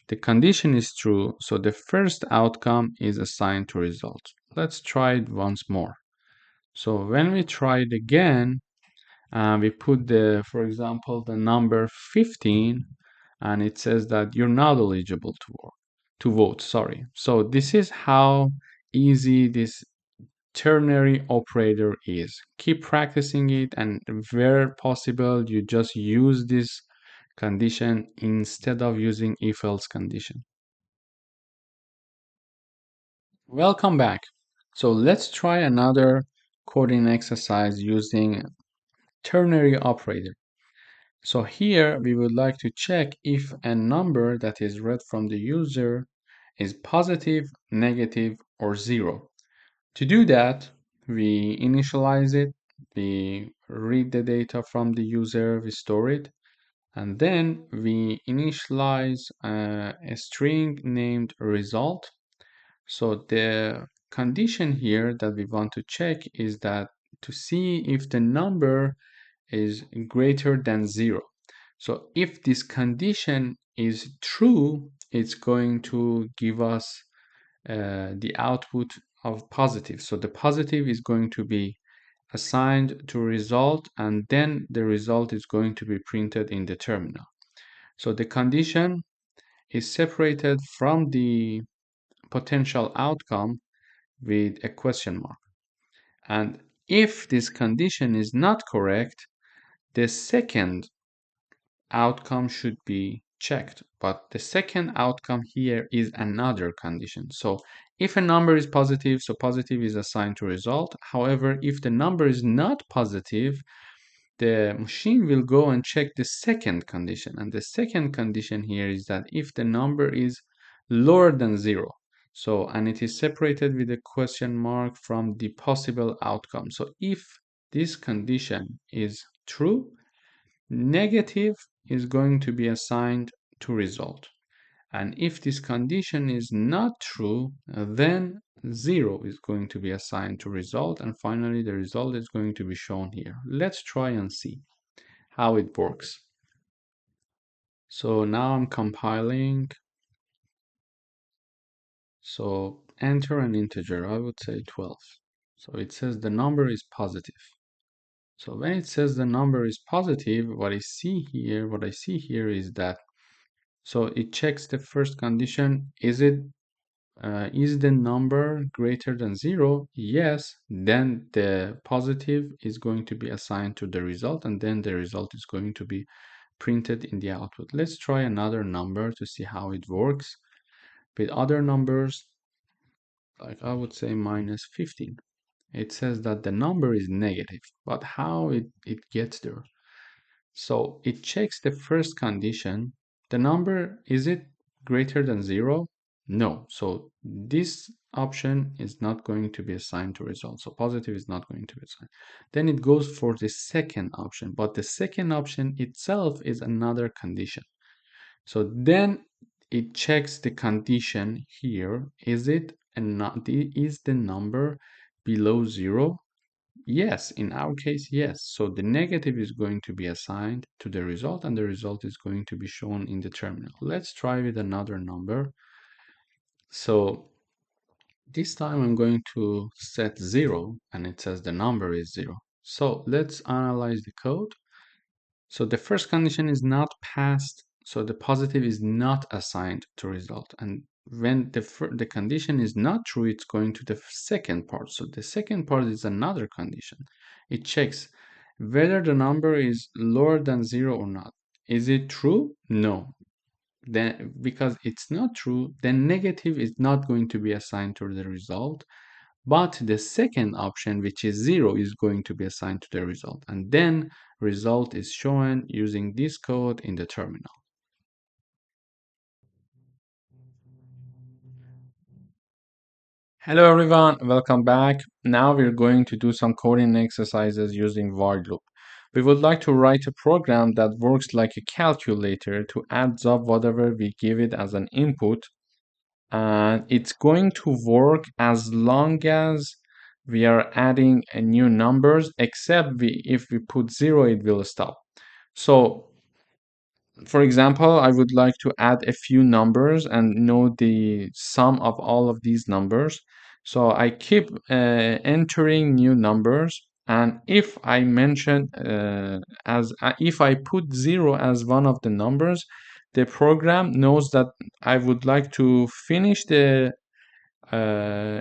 the condition is true, so the first outcome is assigned to result. Let's try it once more. So when we try it again, we put for example, the number 15, and it says that you're not eligible to vote. Sorry. So this is how easy this ternary operator is. Keep practicing it, and where possible, you just use this condition instead of using if-else condition. Welcome back. So let's try another coding exercise using ternary operator. So here we would like to check if a number that is read from the user is positive, negative, or zero. To do that, we initialize it, we read the data from the user, we store it, and then we initialize a string named result. So the condition here that we want to check is that to see if the number is greater than zero. So if this condition is true, it's going to give us the output of positive. So the positive is going to be assigned to result, and then the result is going to be printed in the terminal. So the condition is separated from the potential outcome with a question mark. And if this condition is not correct, the second outcome should be checked. But the second outcome here is another condition. So if a number is positive, so positive is assigned to result. However, if the number is not positive, the machine will go and check the second condition. And the second condition here is that if the number is lower than zero, so, and it is separated with a question mark from the possible outcome. So if this condition is true, negative is going to be assigned to result. And if this condition is not true, then 0 is going to be assigned to result. And finally, the result is going to be shown here. Let's try and see how it works. So now I'm compiling. So enter an integer, I would say 12. So it says the number is positive. So when it says the number is positive, what I see here is that, so it checks the first condition. Is the number greater than 0? Yes. Then the positive is going to be assigned to the result, and then the result is going to be printed in the output. Let's try another number to see how it works. With other numbers, like I would say minus 15. It says that the number is negative, but how it gets there? So it checks the first condition. The number, is it greater than 0? No. So this option is not going to be assigned to result. So positive is not going to be assigned. Then it goes for the second option, but the second option itself is another condition. So then it checks the condition here. Is the number below 0? Yes, in our case, yes. So the negative is going to be assigned to the result, and the result is going to be shown in the terminal. Let's try with another number. So this time I'm going to set 0, and it says the number is 0. So let's analyze the code. So the first condition is not passed, so the positive is not assigned to result. And when the condition is not true, it's going to the second part. So the second part is another condition. It checks whether the number is lower than 0 or not. Is it true? No. Then, because it's not true, then negative is not going to be assigned to the result. But the second option, which is 0, is going to be assigned to the result. And then result is shown using this code in the terminal. Hello everyone, welcome back. Now we're going to do some coding exercises using while loop. We would like to write a program that works like a calculator to adds up whatever we give it as an input, and it's going to work as long as we are adding new numbers, except if we put 0 it will stop. So for example, I would like to add a few numbers and know the sum of all of these numbers. So I keep entering new numbers, and if I mention if I put 0 as one of the numbers, the program knows that I would like to finish the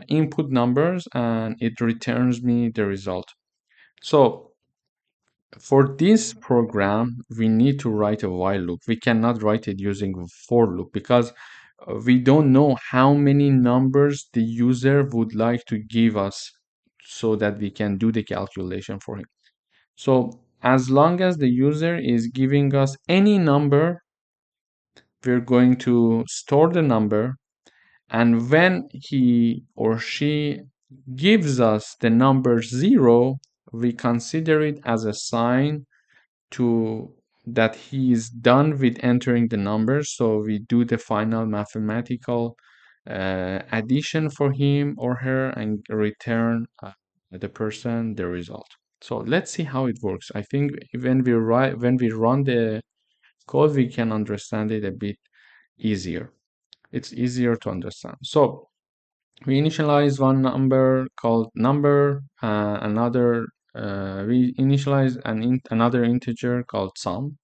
input numbers, and it returns me the result. So for this program, we need to write a while loop. We cannot write it using for loop because we don't know how many numbers the user would like to give us so that we can do the calculation for him. So as long as the user is giving us any number, we're going to store the number, and when he or she gives us the number 0, we consider it as a sign to that he is done with entering the numbers. So we do the final mathematical addition for him or her and return the person the result. So let's see how it works. I think when we run the code, we can understand it a bit easier. It's easier to understand. So we initialize one number called number, we initialize another integer called sum.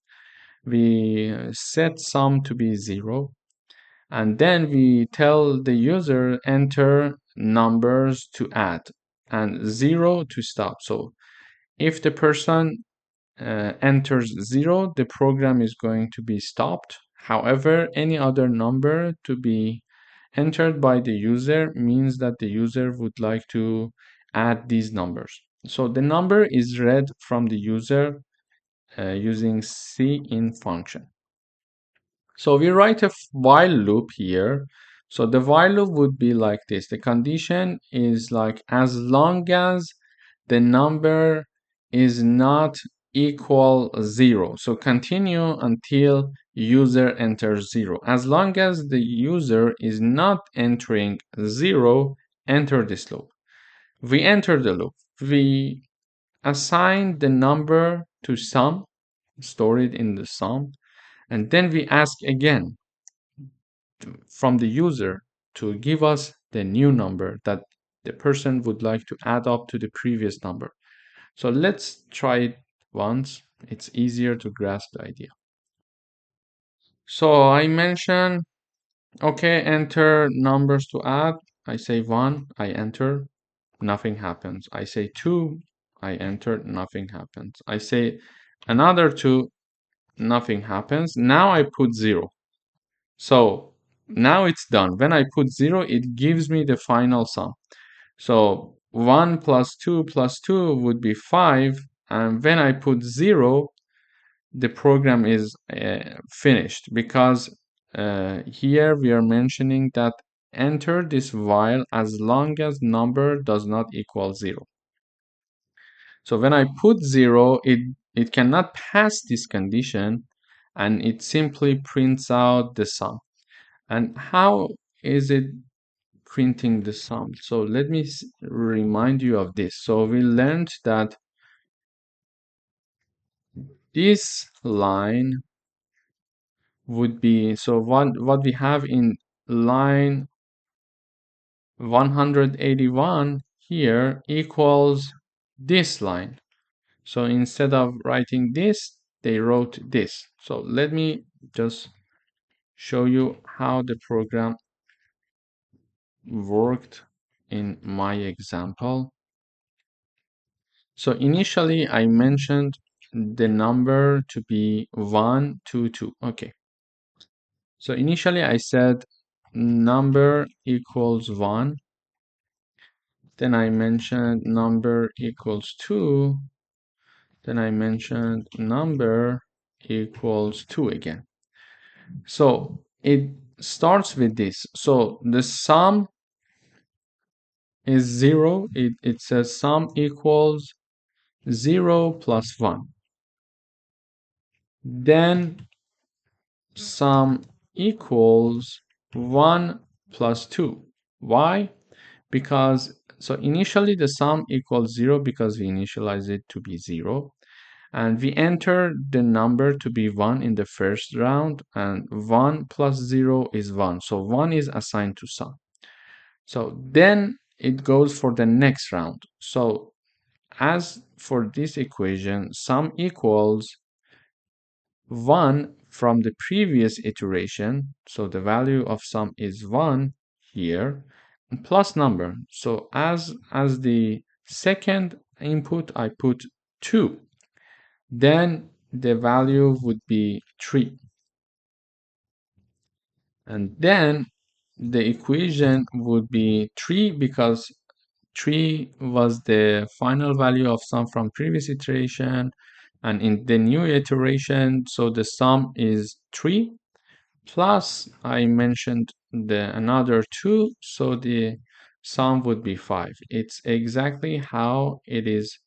We set sum to be 0, and then we tell the user enter numbers to add and 0 to stop. So if the person enters 0, the program is going to be stopped. However, any other number to be entered by the user means that the user would like to add these numbers. So the number is read from the user using cin function. So we write a while loop here. So the while loop would be like this. The condition is like as long as the number is not equal 0. So continue until user enters 0. As long as the user is not entering 0, enter this loop. We enter the loop. We assign the number to sum, store it in the sum, and then we ask again from the user to give us the new number that the person would like to add up to the previous number. So let's try it once. It's easier to grasp the idea. So I mention, okay, enter numbers to add. I say 1, I enter, nothing happens. I say 2, I enter, nothing happens. I say another 2, nothing happens. Now I put 0. So now it's done. When I put 0, it gives me the final sum. So 1 plus 2 plus 2 would be 5. And when I put 0, the program is finished, because here we are mentioning that enter this while as long as number does not equal 0. So when I put 0, it cannot pass this condition, and it simply prints out the sum. And how is it printing the sum? So let me remind you of this. So we learned that this line would be, so what we have in line 181 here equals this line. So instead of writing this, they wrote this. So let me just show you how the program worked in my example. So initially I mentioned the number to be 1, 2, 2. Okay. So initially I said number equals 1. Then I mentioned number equals 2. Then I mentioned number equals 2 again. So it starts with this. So the sum is 0. It says sum equals 0 plus 1. Then sum equals 1 plus 2. Why? Because so initially the sum equals 0 because we initialize it to be 0. And we enter the number to be 1 in the first round, and 1 plus 0 is 1. So 1 is assigned to sum. So then it goes for the next round. So as for this equation, sum equals 1 from the previous iteration. So the value of sum is 1 here, plus number. So as the second input, I put 2. Then the value would be 3. And then the equation would be 3 because 3 was the final value of sum from previous iteration. And in the new iteration, so the sum is 3 plus I mentioned the another 2, so the sum would be 5. It's exactly how it is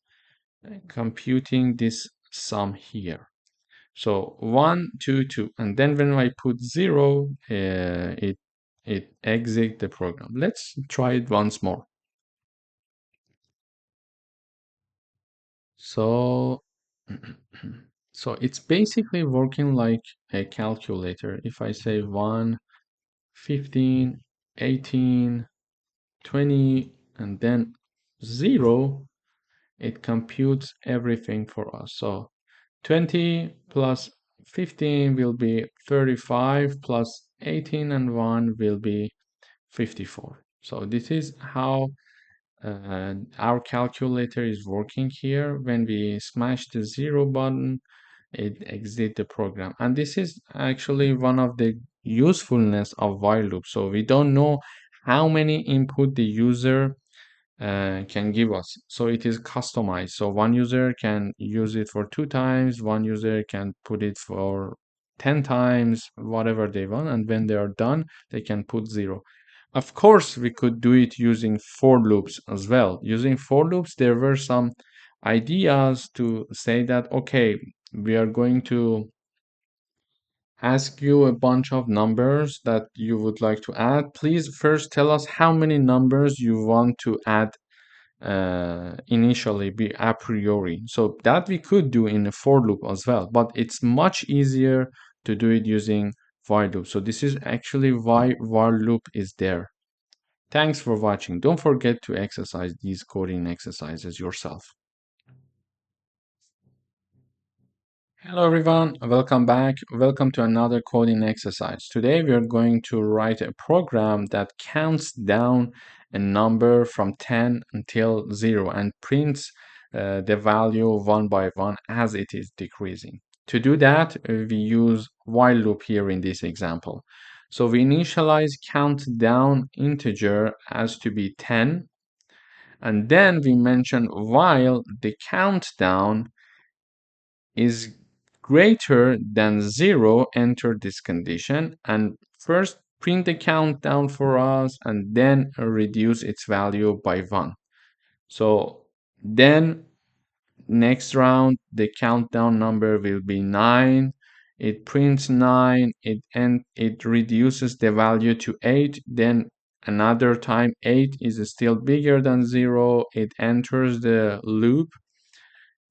computing this sum here. So 1, 2, 2, and then when I put 0, it exits the program. Let's try it once more. So so it's basically working like a calculator. If I say 1, 15, 18, 20, and then 0, it computes everything for us. So 20 plus 15 will be 35, plus 18 and 1 will be 54. So this is how our calculator is working here. When we smash the 0 button, it exits the program. And this is actually one of the usefulness of while loop. So we don't know how many input the user can give us. So it is customized. So one user can use it for 2 times, one user can put it for 10 times, whatever they want. And when they are done, they can put 0. Of course, we could do it using for loops as well. Using for loops, there were some ideas to say that, okay, we are going to ask you a bunch of numbers that you would like to add. Please first tell us how many numbers you want to add initially, be a priori. So that we could do in a for loop as well, but it's much easier to do it using while loop. So this is actually why while loop is there. Thanks for watching. Don't forget to exercise these coding exercises yourself. Hello everyone, welcome back. Welcome to another coding exercise. Today we are going to write a program that counts down a number from 10 until 0 and prints the value one by one as it is decreasing. To do that, we use while loop here in this example. So we initialize countdown integer as to be 10, and then we mention while the countdown is greater than 0, enter this condition, and first print the countdown for us and then reduce its value by 1. So then next round the countdown number will be 9. It prints 9, it reduces the value to 8, then another time 8 is still bigger than 0, it enters the loop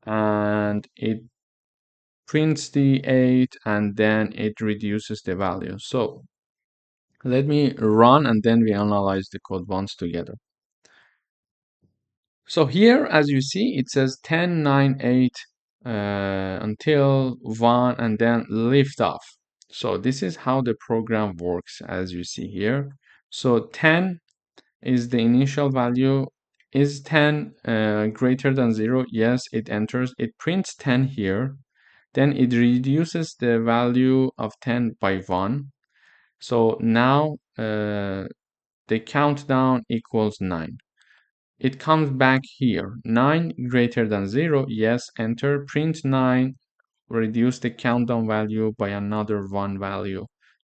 and it prints the 8 and then it reduces the value. So let me run and then we analyze the code once together. So here, as you see, it says 10, 9, 8 until 1 and then lift off. So this is how the program works, as you see here. So 10 is the initial value. Is 10 greater than 0? Yes, it enters. It prints 10 here. Then it reduces the value of 10 by 1. So now the countdown equals 9. It comes back here. 9 greater than 0. Yes, enter. Print 9. Reduce the countdown value by another 1 value.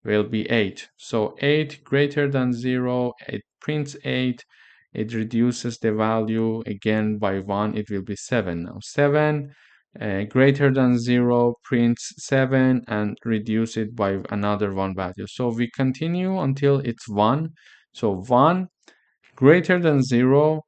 Will be 8. So 8 greater than 0. It prints 8. it reduces the value again by 1. It will be 7 now. 7 greater than 0 prints 7 and reduce it by another 1 value. So we continue until it's 1. So 1 greater than 0,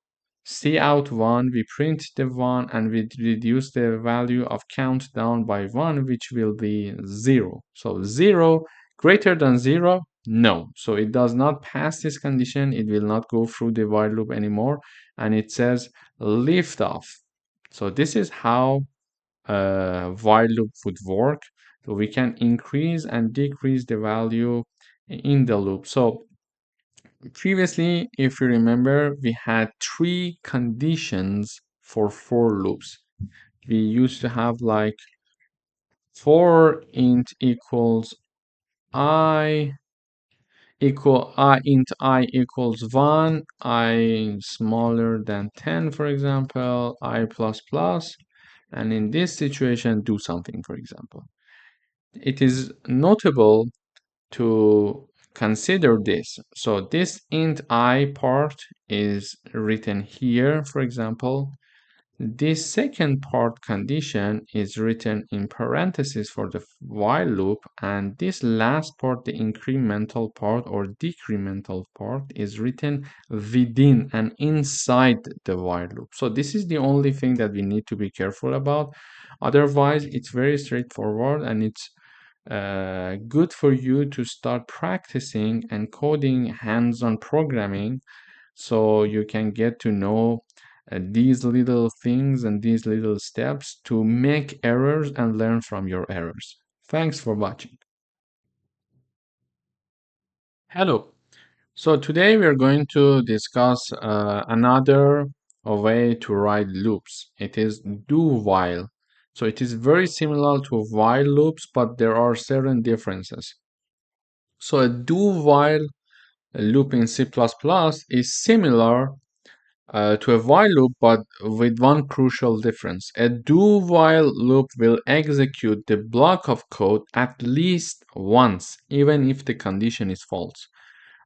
see out 1, we print the 1 and we reduce the value of countdown by 1, which will be 0. So 0 greater than 0, no. So it does not pass this condition. It will not go through the while loop anymore. And it says lift off. So this is how while loop would work. So we can increase and decrease the value in the loop. So previously, if you remember, we had 3 conditions for for loops. We used to have like for int equals I int I equals 1, I smaller than 10, for example, I plus plus, and in this situation, do something, for example. It is notable to consider this. So this int I part is written here, for example. This second part condition is written in parentheses for the while loop, and this last part, the incremental part or decremental part, is written within and inside the while loop. So this is the only thing that we need to be careful about. Otherwise, it's very straightforward, and it's good for you to start practicing and coding hands-on programming so you can get to know these little things and these little steps to make errors and learn from your errors. Thanks for watching. Hello. So today we are going to discuss another way to write loops. It is do while. So it is very similar to while loops, but there are certain differences. So a do while loop in C++ is similar to a while loop, but with one crucial difference. A do while loop will execute the block of code at least once, even if the condition is false,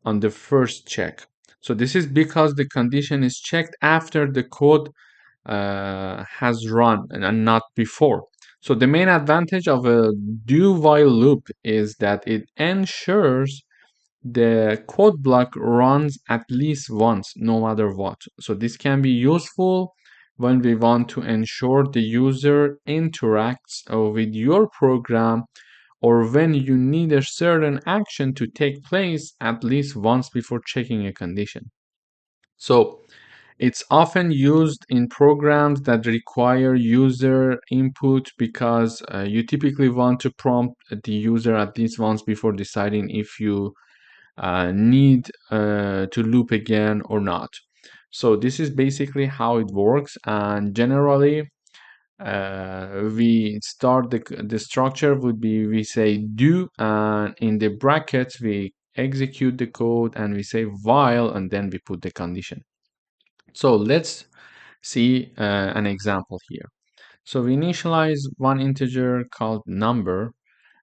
on the first check. So this is because the condition is checked after the code has run and not before. So the main advantage of a do while loop is that it ensures the code block runs at least once, no matter what. So this can be useful when we want to ensure the user interacts with your program, or when you need a certain action to take place at least once before checking a condition. So it's often used in programs that require user input because you typically want to prompt the user at least once before deciding if you need to loop again or not. So this is basically how it works, and generally we start the structure would be we say do, and in the brackets we execute the code and we say while, and then we put the condition. So let's see an example here. So we initialize one integer called number,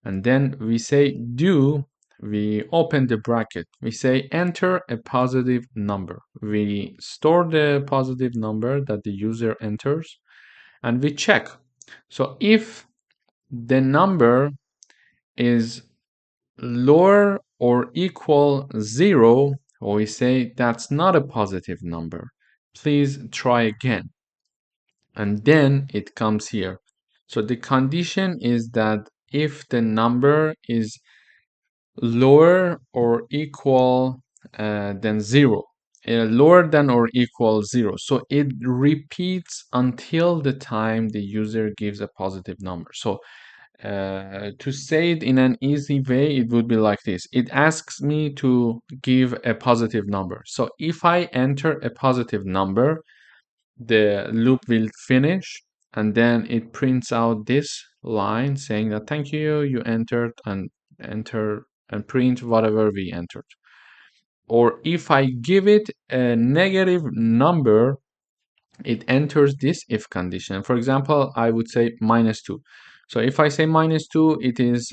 and then we say do, we open the bracket, we say enter a positive number. We store the positive number that the user enters, and we check. So if the number is lower or equal 0, we say that's not a positive number. Please try again. And then it comes here. So the condition is that if the number is lower or equal than 0, lower than or equal 0. So it repeats until the time the user gives a positive number. So to say it in an easy way, it would be like this. It asks me to give a positive number. So if I enter a positive number, the loop will finish, and then it prints out this line saying that thank you, you entered, and enter and print whatever we entered. Or if I give it a negative number, it enters this if condition. For example, I would say -2. So if I say -2, it is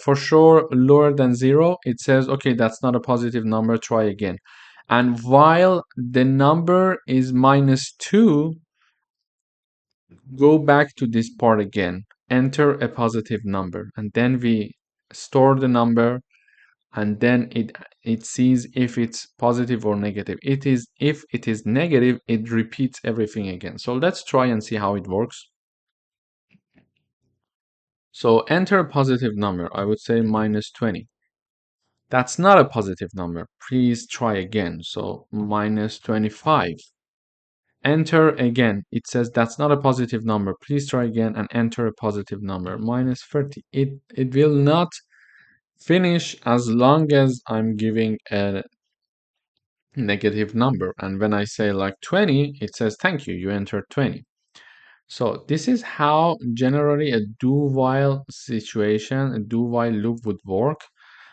for sure lower than 0. It says, okay, that's not a positive number, try again. And while the number is -2, go back to this part again, enter a positive number, and then we store the number, and then it sees if it's positive or negative. If it is negative, it repeats everything again. So let's try and see how it works. So enter a positive number. I would say -20. That's not a positive number. Please try again. So -25. Enter again. It says that's not a positive number. Please try again and enter a positive number. -30. It will not finish as long as I'm giving a negative number. And when I say like 20, it says thank you, you entered 20. So this is how generally a do-while situation, a do-while loop would work.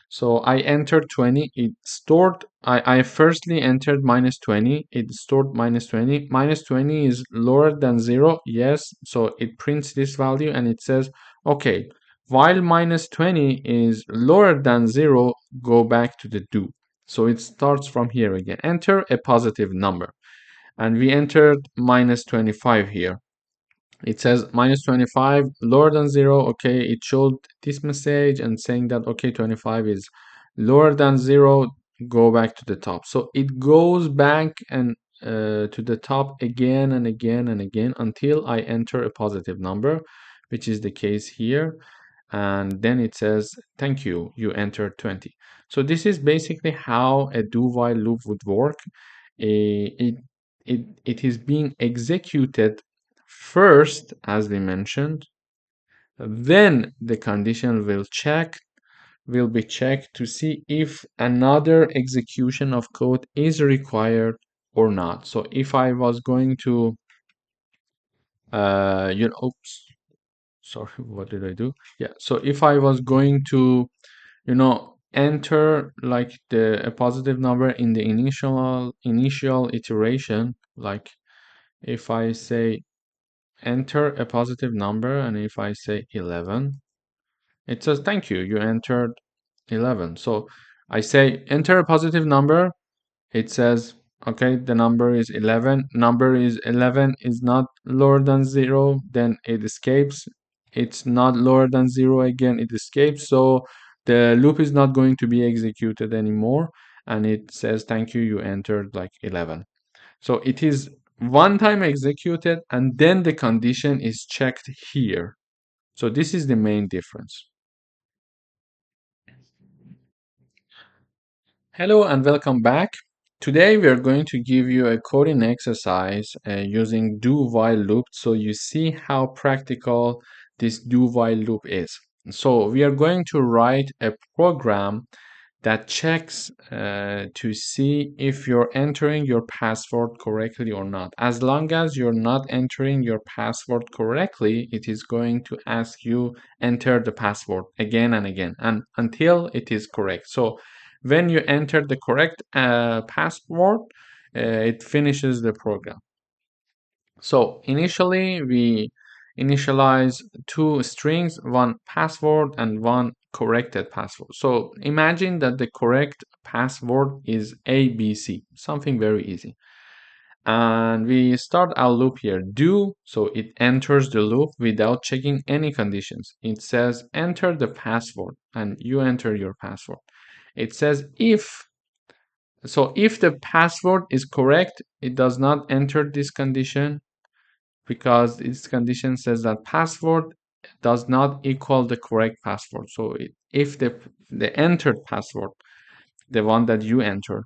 So I entered 20, it stored, I firstly entered -20, it stored -20. -20 is lower than 0, yes, so it prints this value and it says, okay, while -20 is lower than 0, go back to the do. So it starts from here again. Enter a positive number. And we entered -25 here. It says -25 lower than 0. Okay, it showed this message and saying that okay, 25 is lower than 0, go back to the top. So it goes back and to the top again and again and again until I enter a positive number, which is the case here. And then it says thank you, you entered 20. So this is basically how a do-while loop would work. It is being executed first, as we mentioned, then the condition will be checked to see if another execution of code is required or not. So if I was going to oops, sorry, what did I do? Yeah, so if I was going to enter like a positive number in the initial iteration, like if I say enter a positive number, and if I say 11, it says thank you, you entered 11. So I say enter a positive number, it says okay, the number is 11. Number is 11 is not lower than 0, then it escapes. It's not lower than 0 again, it escapes. So the loop is not going to be executed anymore, and it says thank you, you entered like 11. So it is one time executed and then the condition is checked here. So this is the main difference. Hello and welcome back. Today we are going to give you a coding exercise using do-while loop, so you see how practical this do-while loop is. So we are going to write a program that checks to see if you're entering your password correctly or not. As long as you're not entering your password correctly, it is going to ask you enter the password again and again and until it is correct. So when you enter the correct password, it finishes the program. So initially we initialize two strings, one password and one corrected password. So imagine that the correct password is ABC, something very easy. And we start our loop here, do, so it enters the loop without checking any conditions. It says enter the password and you enter your password. It says if the password is correct, it does not enter this condition, because this condition says that password does not equal the correct password. So if the entered password, the one that you enter,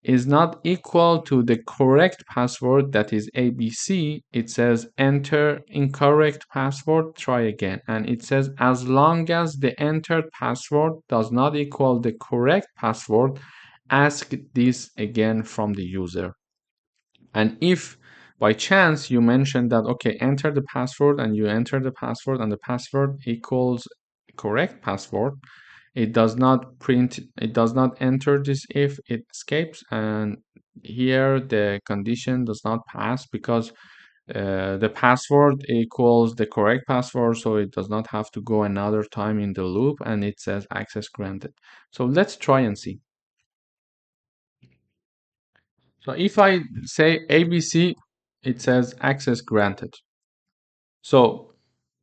is not equal to the correct password, that is ABC, it says enter incorrect password, try again. And it says as long as the entered password does not equal the correct password, ask this again from the user. And if by chance you mention that okay, enter the password, and you enter the password and the password equals correct password, it does not enter this if, it escapes, and here the condition does not pass because the password equals the correct password, so it does not have to go another time in the loop, and it says access granted. So let's try and see. So if I say ABC, it says access granted. So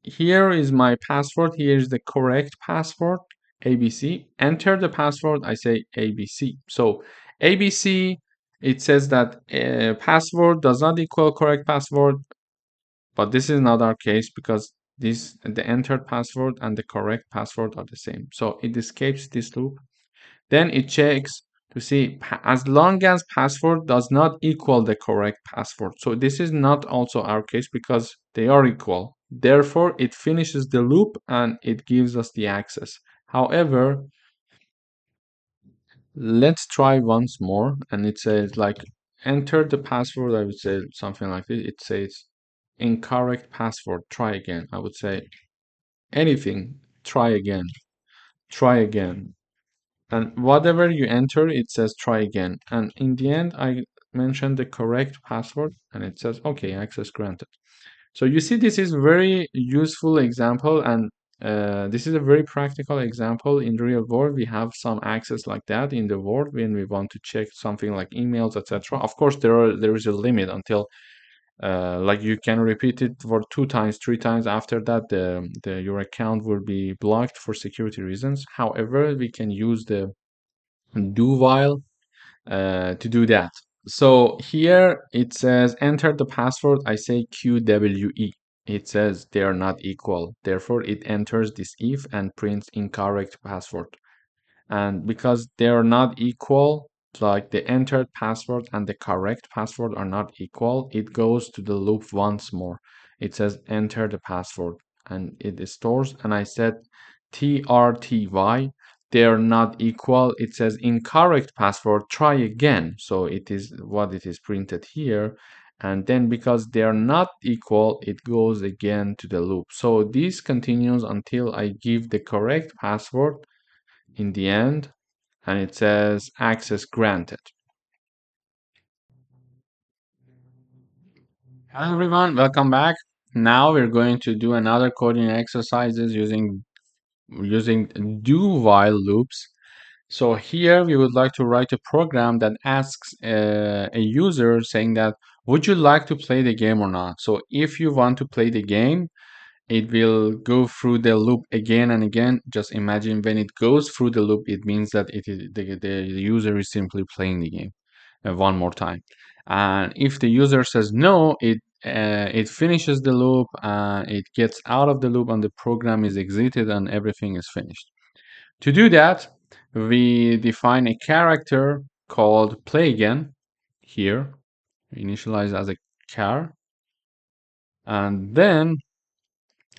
here is my password. Here is the correct password, ABC. Enter the password. I say ABC. So ABC, it says that password does not equal correct password, but this is not our case because the entered password and the correct password are the same. So it escapes this loop. Then it checks to see as long as password does not equal the correct password. So this is not also our case because they are equal. Therefore, it finishes the loop and it gives us the access. However, let's try once more. And it says like enter the password. I would say something like this. It says incorrect password. Try again. I would say anything. Try again. Try again. And whatever you enter, it says try again. And in the end, I mentioned the correct password and it says, okay, access granted. So you see, this is very useful example and this is a very practical example. In the real world, we have some access like that in the world when we want to check something like emails, etc. Of course, there is a limit until like you can repeat it for 2 times, 3 times. After that, your account will be blocked for security reasons. However, we can use the do while to do that. So here it says enter the password. I say QWE. It says they are not equal. Therefore, it enters this if and prints incorrect password. And because they are not equal, like the entered password and the correct password are not equal, it goes to the loop once more. It says enter the password and it stores. And I said TRTY, they are not equal. It says incorrect password, try again. So it is what it is printed here. And then because they are not equal, it goes again to the loop. So this continues until I give the correct password in the end, and it says access granted. Hello everyone, welcome back. Now we're going to do another coding exercises using do while loops. So here we would like to write a program that asks a user saying that would you like to play the game or not? So if you want to play the game, it will go through the loop again and again. Just imagine when it goes through the loop, it means that the user is simply playing the game one more time. And if the user says no, it finishes the loop, it gets out of the loop, and the program is exited, and everything is finished. To do that, we define a character called play again here, initialized as a char, and then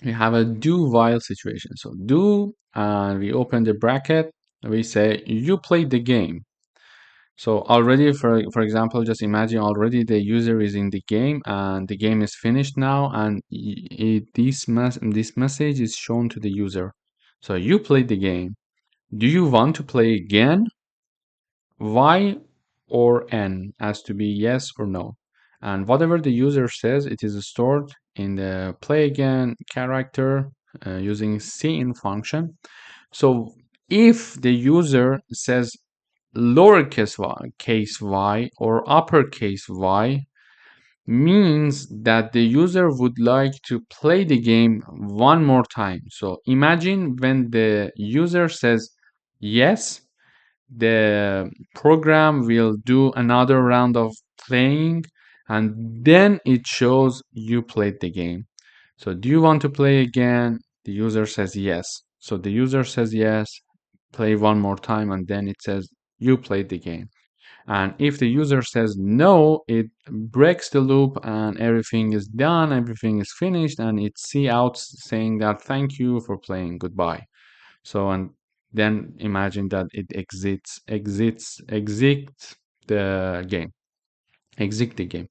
we have a do while situation. So do, and we open the bracket, we say you played the game. So already, for example, just imagine already the user is in the game and the game is finished now, and this message is shown to the user. So you played the game. Do you want to play again? Y or N has to be yes or no. And whatever the user says, it is stored in the play again character using cin function. So if the user says lowercase y, case y or uppercase y, means that the user would like to play the game one more time. So imagine when the user says yes, the program will do another round of playing and then it shows you played the game. So do you want to play again? The user says yes. So the user says yes, play one more time, and then it says you played the game. And if the user says no, it breaks the loop and everything is done, everything is finished, and it see out saying that thank you for playing, goodbye. So, and then imagine that it exits the game, exit the game.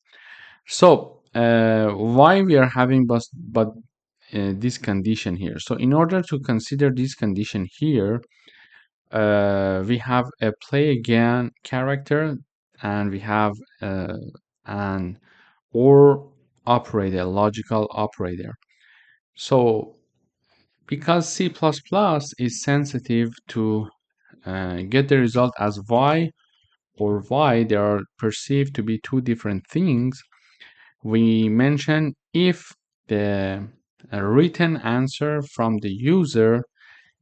So, why we are having but this condition here? So, in order to consider this condition here, we have a play again character, and we have an or operator, a logical operator. So, because C++ is sensitive to get the result as y or y, they are perceived to be two different things, we mention if the written answer from the user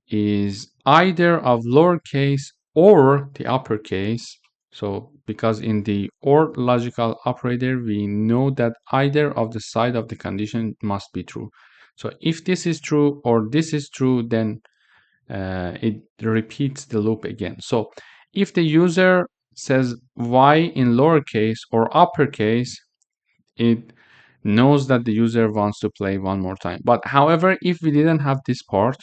is either of lowercase or the uppercase. So because in the or logical operator, we know that either of the side of the condition must be true. So if this is true or this is true, then it repeats the loop again. So if the user says y in lowercase or uppercase, it knows that the user wants to play one more time. But however, if we didn't have this part,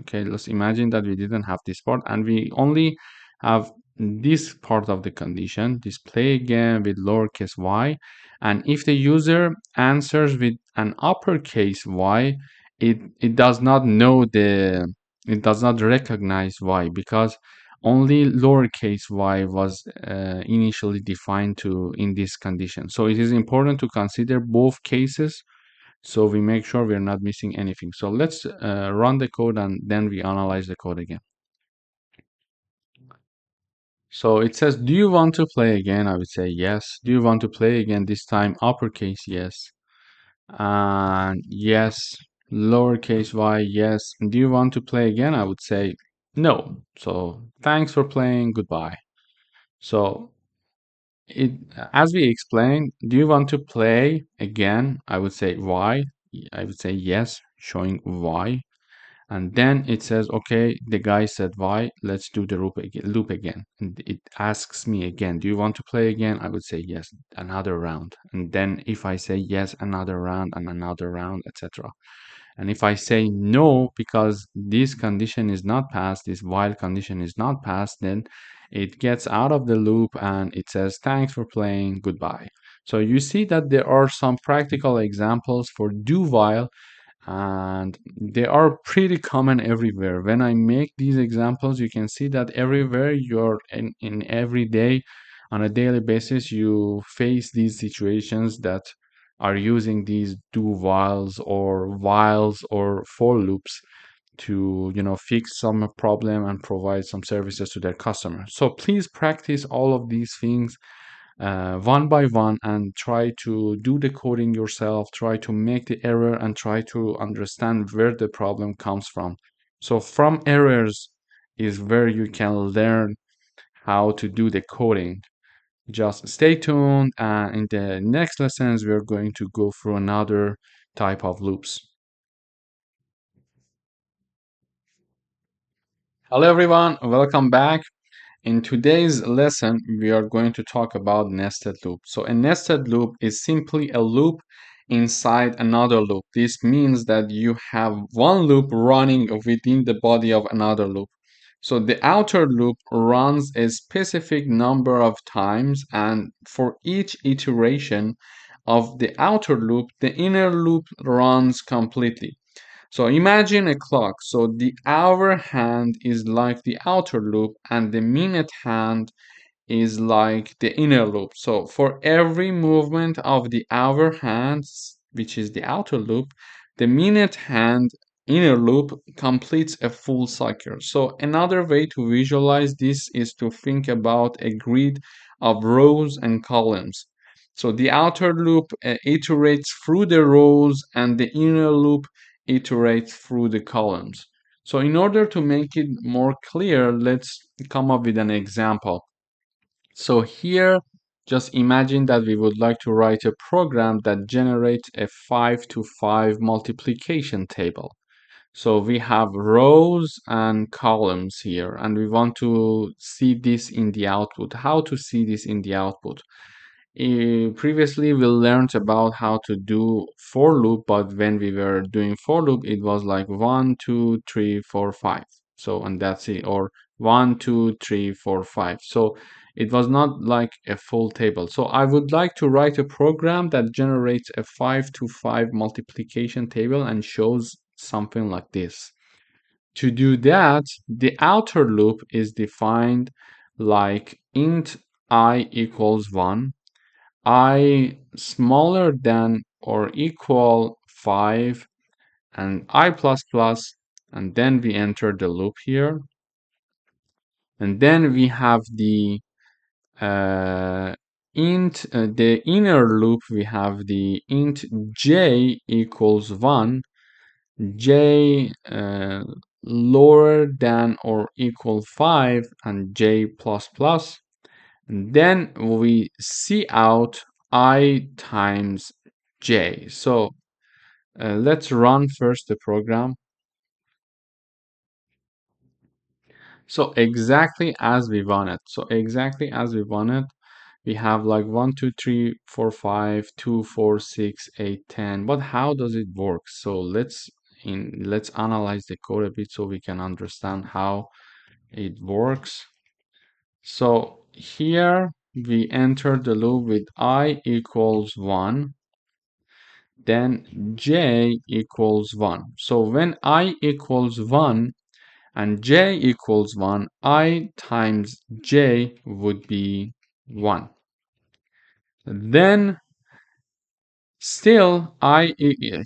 okay, let's imagine that we didn't have this part and we only have this part of the condition, this play again with lowercase y. And if the user answers with an uppercase y, it does not know it does not recognize y because only lowercase y was initially defined to in this condition. So it is important to consider both cases so we make sure we're not missing anything. So let's run the code and then we analyze the code again. So it says, do you want to play again? I would say yes. Do you want to play again? This time uppercase, yes. And yes, lowercase y, yes. Do you want to play again? I would say no. So thanks for playing, goodbye. So it, as we explained, do you want to play again? I would say y. I would say yes, showing y. And then it says, okay, the guy said y, let's do the loop again. And it asks me again, do you want to play again? I would say yes, another round. And then if I say yes, another round and another round, etc. And if I say no, because this condition is not passed, this while condition is not passed, then it gets out of the loop and it says, thanks for playing, goodbye. So you see that there are some practical examples for do while, and they are pretty common everywhere. When I make these examples, you can see that everywhere you're in every day, on a daily basis, you face these situations that are using these do whiles or for loops to fix some problem and provide some services to their customer. So please practice all of these things one by one and try to do the coding yourself, try to make the error and try to understand where the problem comes from. So from errors is where you can learn how to do the coding. Just stay tuned, and in the next lessons we're going to go through another type of loops. Hello everyone, welcome back. In today's lesson, we are going to talk about nested loop. So a nested loop is simply a loop inside another loop. This means that you have one loop running within the body of another loop. So the outer loop runs a specific number of times, and for each iteration of the outer loop, the inner loop runs completely. So imagine a clock. So the hour hand is like the outer loop and the minute hand is like the inner loop. So for every movement of the hour hand, which is the outer loop, the minute hand inner loop completes a full cycle. So another way to visualize this is to think about a grid of rows and columns. So the outer loop iterates through the rows and the inner loop iterates through the columns. So in order to make it more clear, let's come up with an example. So here, just imagine that we would like to write a program that generates a 5 to 5 multiplication table. So we have rows and columns here, and we want to see this in the output. How to see this in the output? Previously, we learned about how to do for loop, but when we were doing for loop, it was like 1, 2, 3, 4, 5. So, and that's it, or 1, 2, 3, 4, 5. So it was not like a full table. So I would like to write a program that generates a 5 to 5 multiplication table and shows something like this. To do that, the outer loop is defined like int I equals 1, I smaller than or equal 5, and I plus plus, and then we enter the loop here. And then we have the the inner loop, we have the int j equals 1, j lower than or equal 5, and j plus plus. And then we see out I times j. So let's run first the program. So exactly as we want it. We have like 1, 2, 3, 4, 5, 2, 4, 6, 8, 10. But how does it work? So let's analyze the code a bit so we can understand how it works. So here we enter the loop with I equals 1, then j equals 1. So when I equals 1 and j equals 1, I times j would be 1. Then still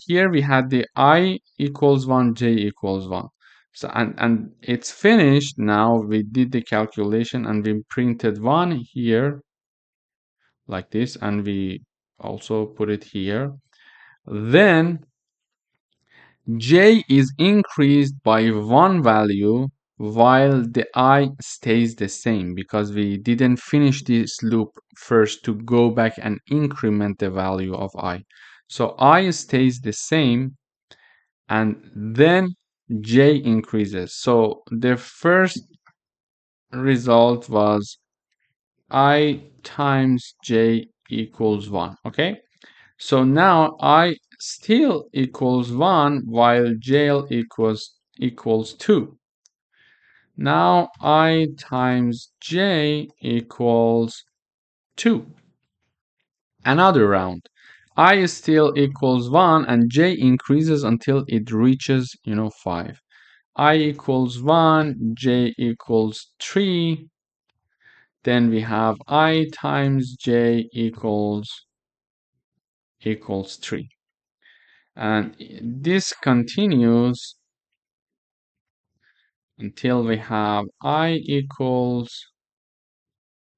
here we had the I equals 1, j equals 1. So and it's finished now. We did the calculation and we printed 1 here like this, and we also put it here. Then j is increased by 1 value while the I stays the same, because we didn't finish this loop first to go back and increment the value of I. So I stays the same, and then j increases. So the first result was I times j equals 1. Okay, so now I still equals 1 while j equals 2. Now I times j equals 2. Another round. I still equals 1 and j increases until it reaches 5. I equals 1, j equals 3. Then we have I times j equals 3. And this continues until we have I equals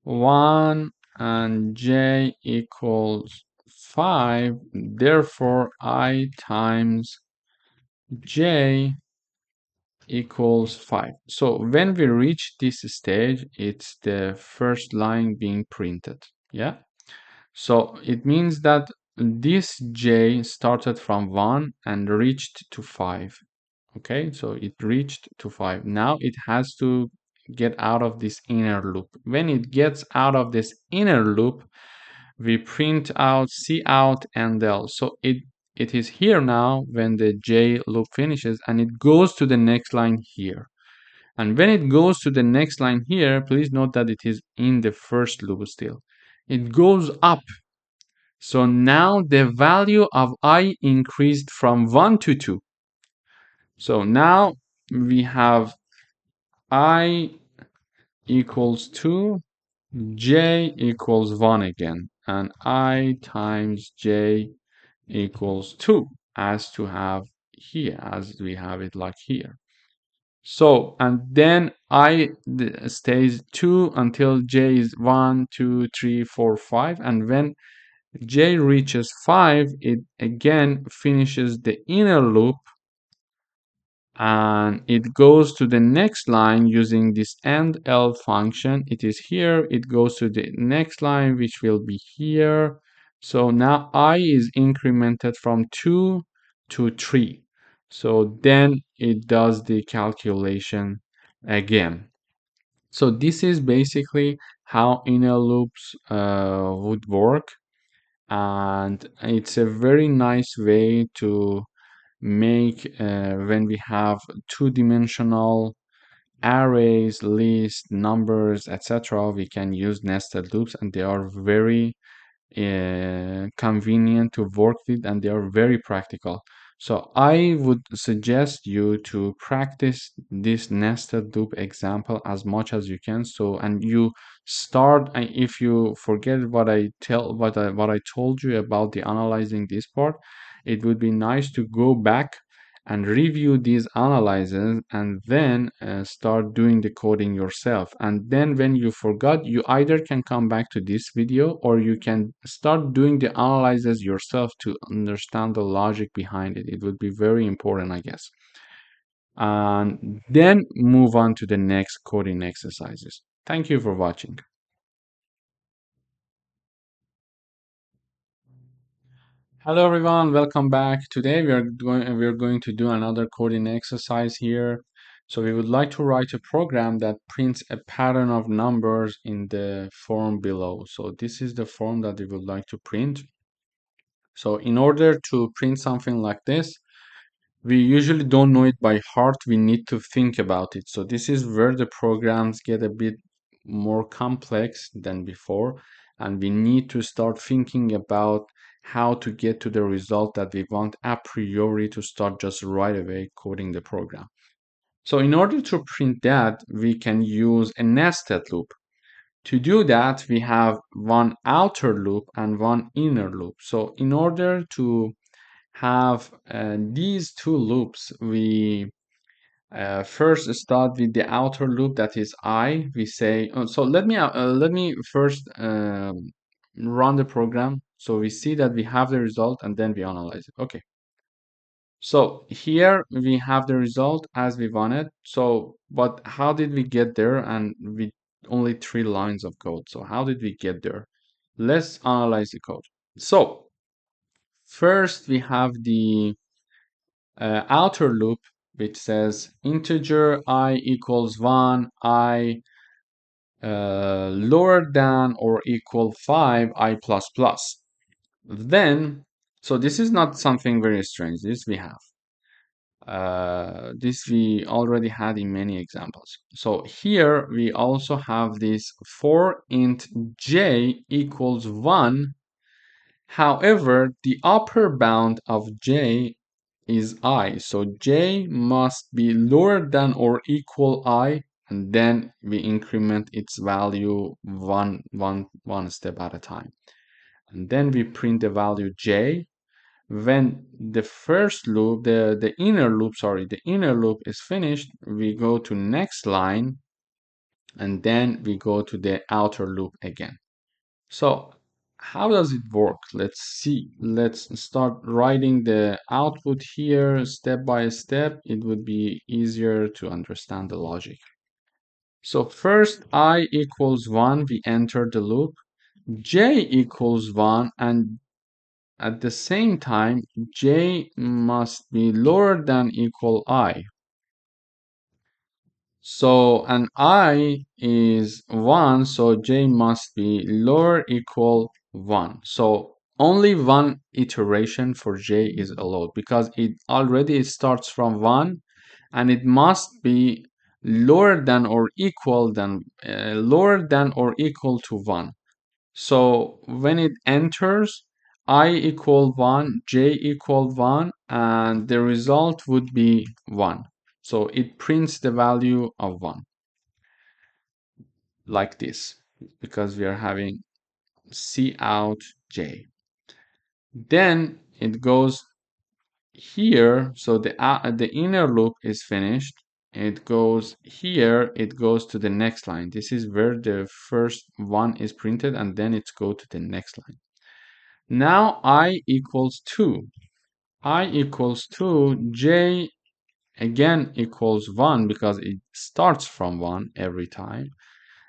1 and j equals 5. Therefore, I times j equals 5. So when we reach this stage, it's the first line being printed. Yeah. So it means that this j started from 1 and reached to 5. Okay, so it reached to 5. Now it has to get out of this inner loop. When it gets out of this inner loop, we print out cout and del. So it is here now when the j loop finishes, and it goes to the next line here. And when it goes to the next line here, please note that it is in the first loop still. It goes up. So now the value of I increased from 1 to 2. So now we have I equals 2, j equals 1 again, and I times j equals 2 as to have here, as we have it like here. So, and then I stays 2 until j is 1, 2, 3, 4, 5, and when j reaches 5, it again finishes the inner loop, and it goes to the next line using this end-l function. It is here. It goes to the next line, which will be here. So now I is incremented from 2 to 3. So then it does the calculation again. So this is basically how inner loops would work, and it's a very nice way to make when we have two-dimensional arrays, lists, numbers, etc. We can use nested loops, and they are very convenient to work with, and they are very practical. So I would suggest you to practice this nested loop example as much as you can. So, and you start, if you forget what I told you about the analyzing this part, it would be nice to go back and review these analyses, and then start doing the coding yourself. And then when you forgot, you either can come back to this video, or you can start doing the analyses yourself to understand the logic behind it. It would be very important, I guess. And then move on to the next coding exercises. Thank you for watching. Hello everyone, welcome back. Today we're going to do another coding exercise here. So we would like to write a program that prints a pattern of numbers in the form below. So this is the form that we would like to print. So in order to print something like this, we usually don't know it by heart. We need to think about it. So this is where the programs get a bit more complex than before, and we need to start thinking about how to get to the result that we want a priori to start just right away coding the program. So in order to print that, we can use a nested loop. To do that, we have one outer loop and one inner loop. So in order to have these two loops, we first start with the outer loop, that is I. We say, so let me first run the program, so we see that we have the result, and then we analyze it. Okay, so here we have the result as we wanted. So but how did we get there? And with only 3 lines of code, so how did we get there? Let's analyze the code. So first we have the outer loop, which says integer I equals 1, I lower than or equal 5, I plus plus. Then, so this is not something very strange. This we have. This we already had in many examples. So here we also have this for int j equals 1. However, the upper bound of j is I. So j must be lower than or equal I, and then we increment its value one step at a time. And then we print the value j. When the first loop, the inner loop is finished, we go to next line, and then we go to the outer loop again. So how does it work? Let's see. Let's start writing the output here step by step. It would be easier to understand the logic. So first I equals 1, we enter the loop. J equals 1, and at the same time j must be lower than equal I. So an I is 1, so j must be lower equal 1. So only one iteration for j is allowed, because it already starts from 1, and it must be lower than or equal to 1. So when it enters I equal 1, j equal 1, and the result would be 1. So it prints the value of 1 like this, because we are having C out j. Then it goes here, so the inner loop is finished. It goes here, it goes to the next line. This is where the first one is printed, and then it's go to the next line. Now I equals 2. I equals 2, j again equals 1, because it starts from 1 every time.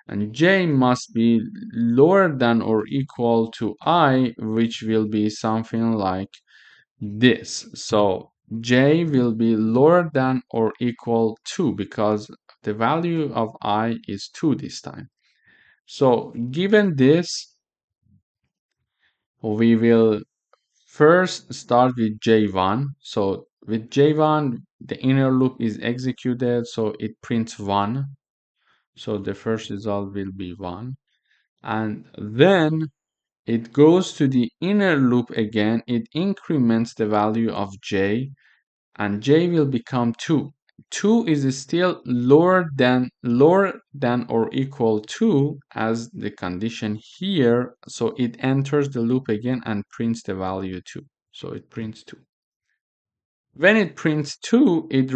And j must be lower than or equal to I, which will be something like this. So j will be lower than or equal to, because the value of I is 2 this time. So given this, we will first start with j1. So with j1, the inner loop is executed, so it prints 1. So the first result will be 1. And then it goes to the inner loop again. It increments the value of j, and j will become 2. 2 is still lower than or equal to as the condition here. So it enters the loop again and prints the value 2. So it prints 2. When it prints 2, it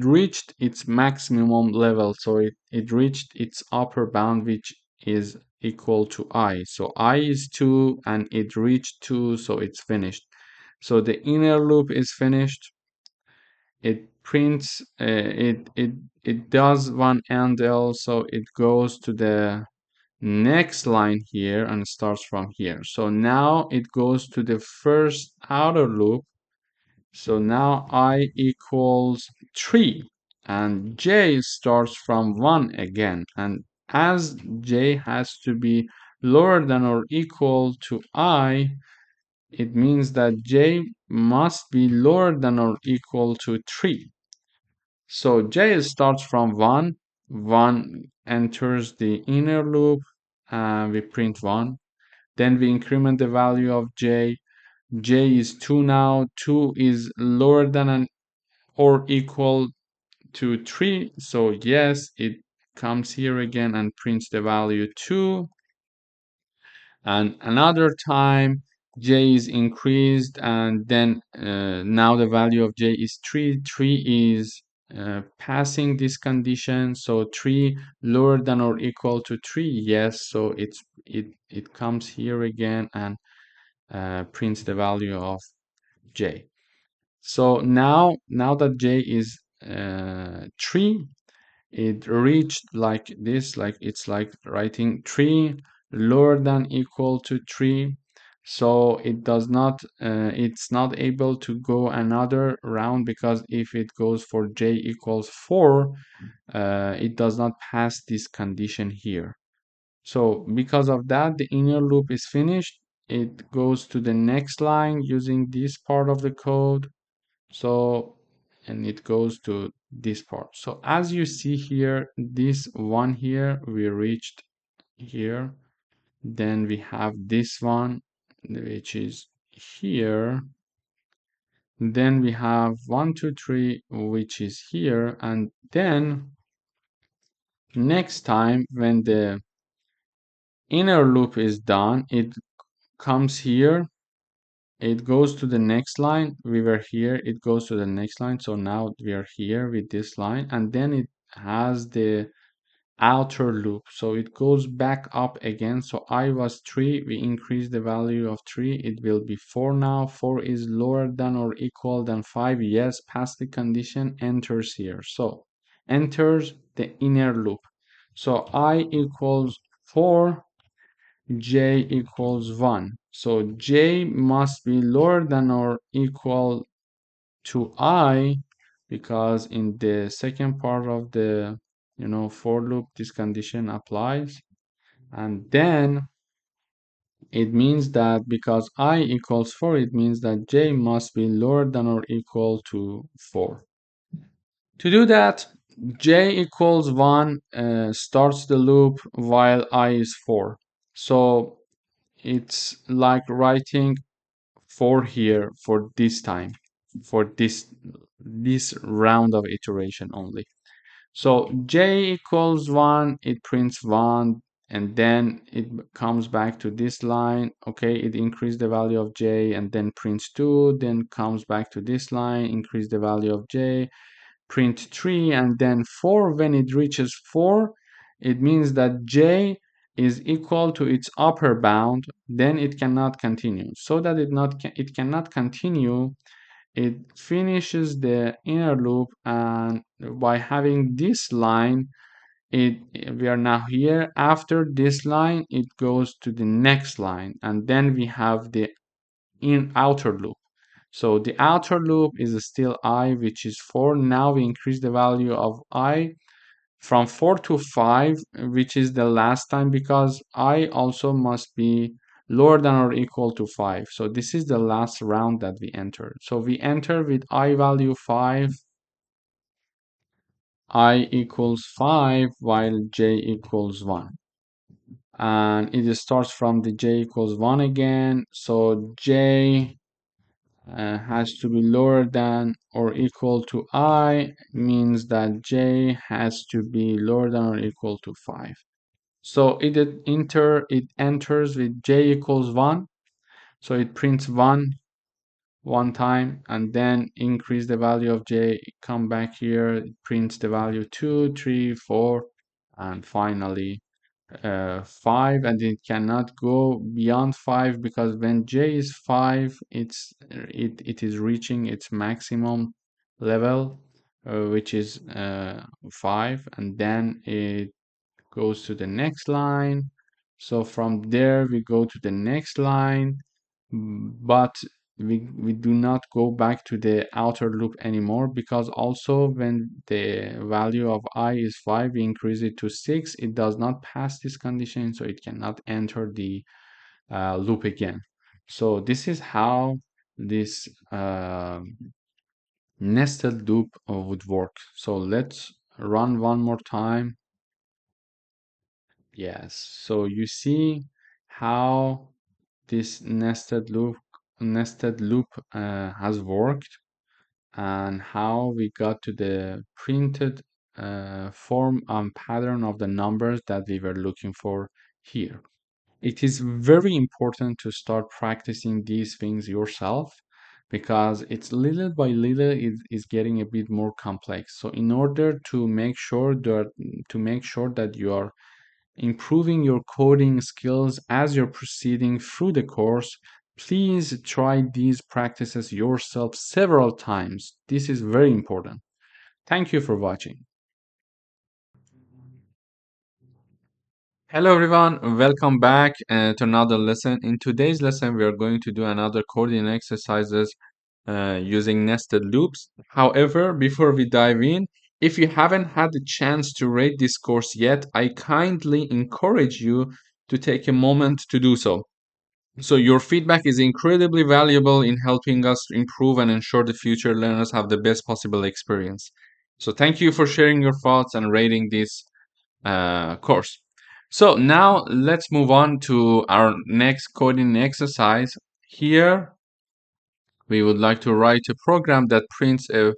reached its maximum level. So it reached its upper bound, which is equal to I. So I is 2 and it reached 2, so it's finished. So the inner loop is finished. It prints it does one handle, so it goes to the next line here and starts from here. So now it goes to the first outer loop. So now I equals 3 and j starts from 1 again, and as j has to be lower than or equal to I, it means that j must be lower than or equal to 3. So j starts from 1, 1 enters the inner loop, and we print 1. Then we increment the value of j. J is 2 now. 2 is lower than or equal to 3. So yes, it comes here again and prints the value 2. And another time, j is increased, and then now the value of j is 3. 3 is passing this condition, so 3 lower than or equal to 3. Yes, so it comes here again and prints the value of j. So now that j is 3, it reached like this, like it's like writing 3 lower than equal to 3. So it does not it's not able to go another round, because if it goes for j equals 4, it does not pass this condition here. So because of that, the inner loop is finished. It goes to the next line using this part of the code. So, and it goes to this part. So as you see here, this one here, we reached here. Then we have this one, which is here. Then we have 1, 2, 3, which is here. And then next time when the inner loop is done, it comes here. It goes to the next line. We were here, it goes to the next line. So now we are here with this line, and then it has the outer loop. So it goes back up again. So I was 3, we increase the value of 3, it will be 4 now. 4 is lower than or equal than 5. Yes, pass the condition, enters here. So enters the inner loop. So I equals 4, j equals 1. So j must be lower than or equal to I, because in the second part of the for loop, this condition applies. And then it means that because I equals 4, it means that j must be lower than or equal to 4. To do that, j equals 1 starts the loop while I is 4. So it's like writing 4 here for this time, for this round of iteration only. So j equals 1, it prints 1, and then it comes back to this line. Okay, it increased the value of j and then prints 2, then comes back to this line, increase the value of j, print 3, and then 4. When it reaches 4, it means that j is equal to its upper bound. Then it cannot continue. So that it cannot continue, it finishes the inner loop, and by having this line, we are now here. After this line, it goes to the next line, and then we have the outer loop. So the outer loop is still I, which is 4. Now we increase the value of I from 4 to 5, which is the last time, because I also must be lower than or equal to 5. So this is the last round that we enter. So we enter with I value 5, I equals 5, while j equals 1. And it starts from the j equals 1 again. So j has to be lower than or equal to I, means that j has to be lower than or equal to 5. So it enters with j equals 1. So it prints 1. one time, and then increase the value of j, come back here, it prints the value 2, 3, 4, and finally 5, and it cannot go beyond 5 because when j is 5, it is reaching its maximum level, which is 5, and then it goes to the next line. So from there we go to the next line, but we do not go back to the outer loop anymore, because also when the value of I is 5, we increase it to 6, it does not pass this condition, so it cannot enter the loop again. So this is how this nested loop would work. So let's run one more time. Yes, so you see how this nested loop has worked, and how we got to the printed form and pattern of the numbers that we were looking for here. It is very important to start practicing these things yourself, because it's little by little it is getting a bit more complex. So in order to make sure that you are improving your coding skills as you're proceeding through the course, please try these practices yourself several times. This is very important. Thank you for watching. Hello everyone, welcome back to another lesson. In today's lesson, we are going to do another coding exercises using nested loops. However, before we dive in, if you haven't had the chance to rate this course yet, I kindly encourage you to take a moment to do so. So your feedback is incredibly valuable in helping us improve and ensure the future learners have the best possible experience. So thank you for sharing your thoughts and rating this course. So now let's move on to our next coding exercise. Here we would like to write a program that prints a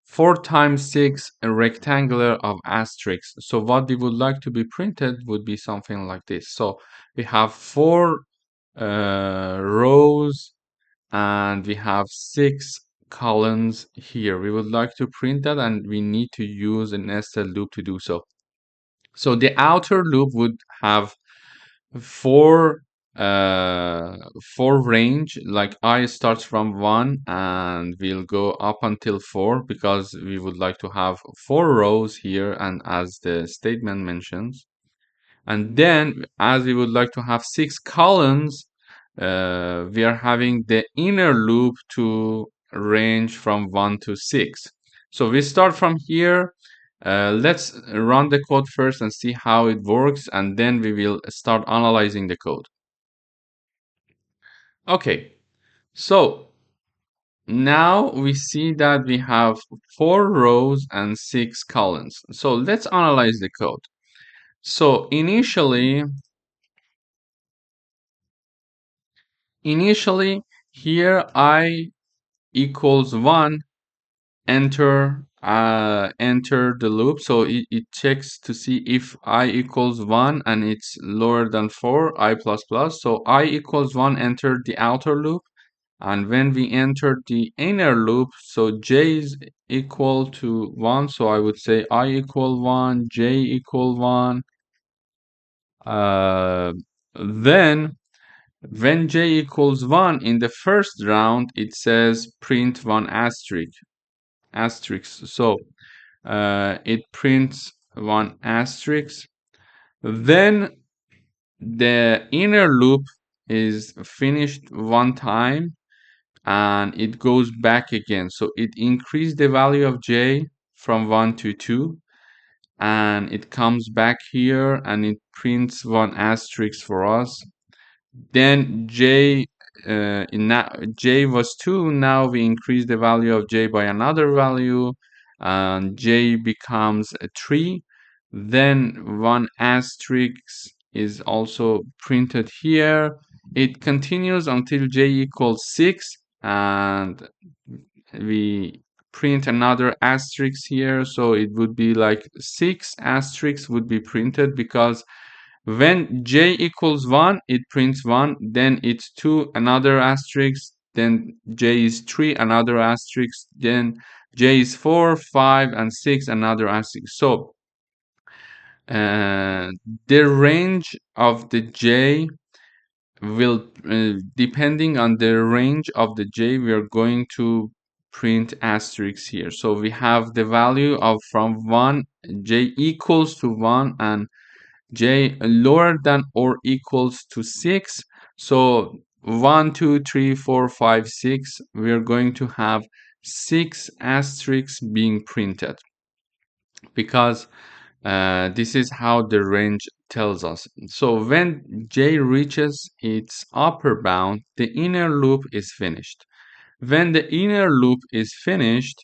4 times 6 rectangular of asterisks. So what we would like to be printed would be something like this. So we have 4 rows and we have 6 columns here. We would like to print that, and we need to use a nested loop to do so. So the outer loop would have 4 range, like I starts from 1 and we'll go up until 4, because we would like to have 4 rows here, and as the statement mentions. And then, as we would like to have 6 columns, we are having the inner loop to range from 1 to 6. So we start from here. Let's run the code first and see how it works, and then we will start analyzing the code. Okay, so now we see that we have 4 rows and 6 columns. So let's analyze the code. So initially here I equals 1, enter the loop. So it checks to see if I equals 1 and it's lower than 4, I plus plus. So I equals 1, enter the outer loop. And when we enter the inner loop, so j is equal to 1, so I would say I equal 1, j equal 1. Then when j equals 1 in the first round, it says print 1 asterisk. So it prints 1 asterisk. Then the inner loop is finished one time, and it goes back again. So it increased the value of j from 1 to 2, and it comes back here and it prints 1 asterisk for us. Then j was 2, now we increase the value of j by another value, and j becomes a 3. Then 1 asterisk is also printed here. It continues until j equals 6, and we print another asterisk here. So it would be like 6 asterisks would be printed, because when j equals 1, it prints 1, then it's 2, another asterisk, then j is 3, another asterisk, then j is 4, 5, and 6, another asterisk. So the range of the j will, depending on the range of the j, we are going to print asterisks here. So we have the value of from 1, j equals to 1, and j lower than or equals to 6. So 1, 2, 3, 4, 5, 6, we are going to have 6 asterisks being printed, because this is how the range tells us. So when j reaches its upper bound, the inner loop is finished. When the inner loop is finished,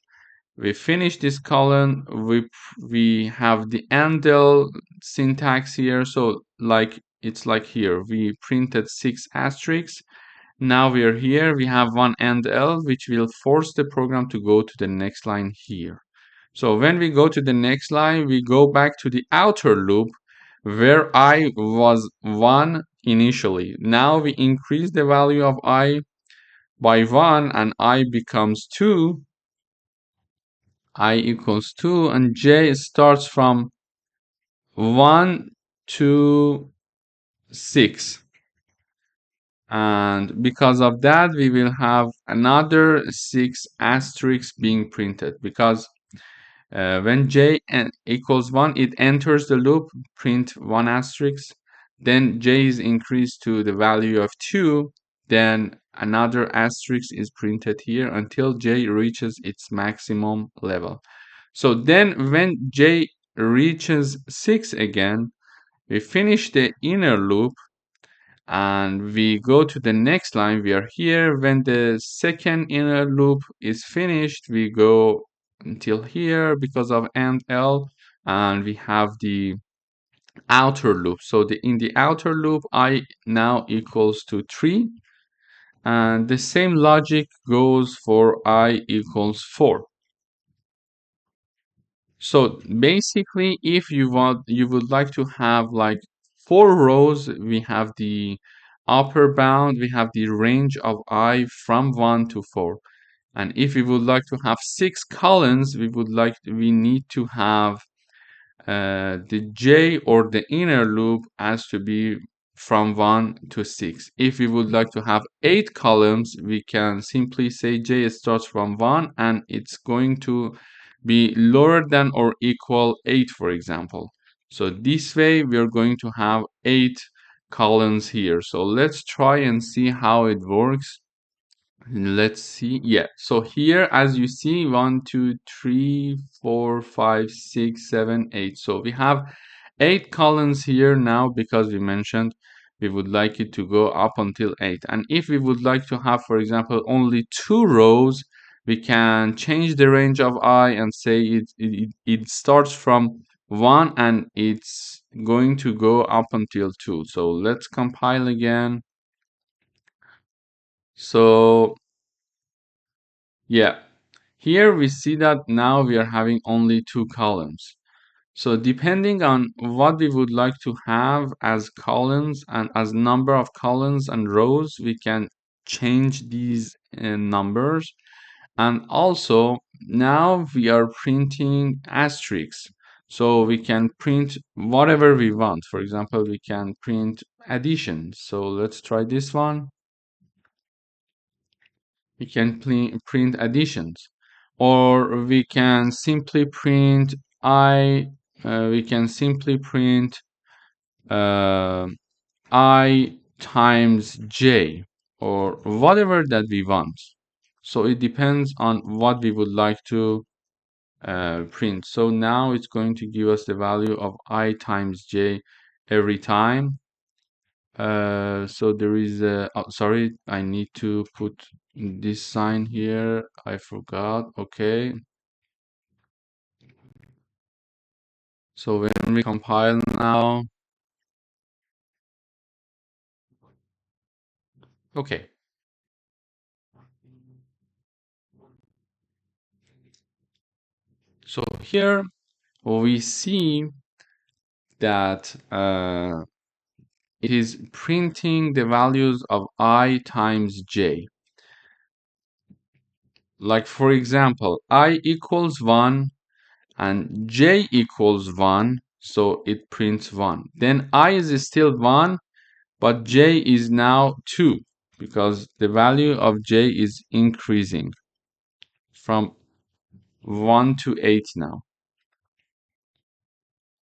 we finish this column. We have the endl syntax here. So like it's like here, we printed 6 asterisks. Now we are here. We have one endl, which will force the program to go to the next line here. So when we go to the next line, we go back to the outer loop where I was 1 initially. Now we increase the value of I by 1 and I becomes 2. I equals 2 and j starts from 1 to 6. And because of that, we will have another 6 asterisks being printed, because when j equals 1, it enters the loop, print 1 asterisk. Then j is increased to the value of 2. Then another asterisk is printed here until j reaches its maximum level. So then when j reaches 6 again, we finish the inner loop and we go to the next line. We are here. When the second inner loop is finished, we go until here because of end L, and we have the outer loop. So in the outer loop, I now equals to 3, and the same logic goes for I equals 4. So basically, if you would like to have like 4 rows, we have the upper bound, we have the range of I from 1 to 4. And if we would like to have 6 columns, we need to have the j or the inner loop has to be from 1 to 6. If we would like to have 8 columns, we can simply say j starts from 1 and it's going to be lower than or equal 8, for example. So this way we are going to have 8 columns here. So let's try and see how it works. Let's see. Yeah, so here as you see, 1, 2, 3, 4, 5, 6, 7, 8. So we have 8 columns here now, because we mentioned we would like it to go up until 8. And if we would like to have, for example, only 2 rows, we can change the range of I and say it starts from 1 and it's going to go up until 2. So let's compile again. So yeah, here we see that now we are having only 2 columns. So depending on what we would like to have as columns and as number of columns and rows, we can change these numbers. And also now we are printing asterisks. So we can print whatever we want. For example, we can print addition. So let's try this one. We can print additions, or we can simply print we can simply print I times j, or whatever that we want. So it depends on what we would like to print. So now it's going to give us the value of I times j every time. So there is a, oh, sorry, I need to put this sign here. I forgot. Okay. So when we compile now, okay. So here we see that it is printing the values of I times j. like for example, I equals 1 and j equals 1, so it prints 1. Then I is still 1, but j is now 2 because the value of j is increasing from 1 to 8 now.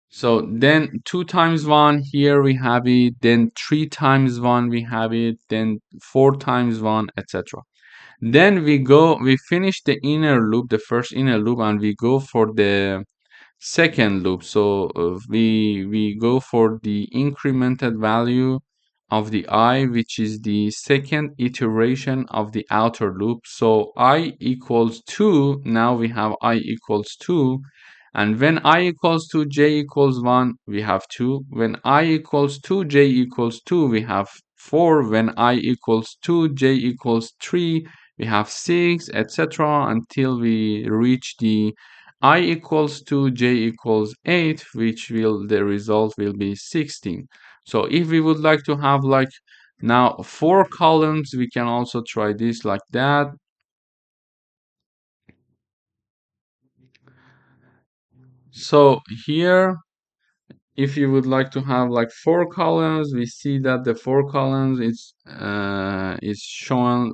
So then 2 times 1, here we have it, then 3 times 1 we have it, then 4 times 1, etc. Then we finish the inner loop, the first inner loop, and we go for the second loop. So we go for the incremented value of the I, which is the second iteration of the outer loop. So I equals 2, now we have I equals 2, and when I equals 2, j equals 1, we have 2. When I equals 2, j equals 2, we have 4. When I equals 2, j equals 3, we have 6, etc. until we reach the I equals 2, j equals 8, which will, the result will be 16. So if we would like to have like now 4 columns, we can also try this like that. So here, if you would like to have like 4 columns, we see that the 4 columns is shown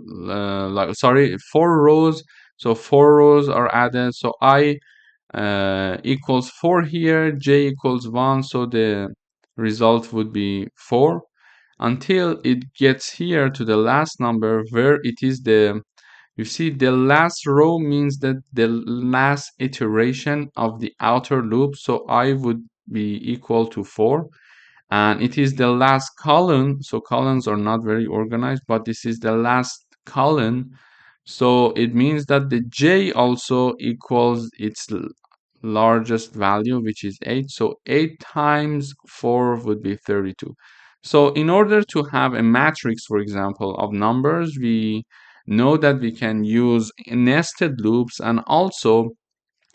like, sorry, 4 rows. So 4 rows are added. So I equals 4 here, j equals 1, so the result would be 4 until it gets here to the last number where it is the, you see the last row means that the last iteration of the outer loop, so I would be equal to 4, and it is the last column, so columns are not very organized, but this is the last column, so it means that the j also equals its largest value, which is 8. So 8 times 4 would be 32. So in order to have a matrix, for example, of numbers, we know that we can use nested loops, and also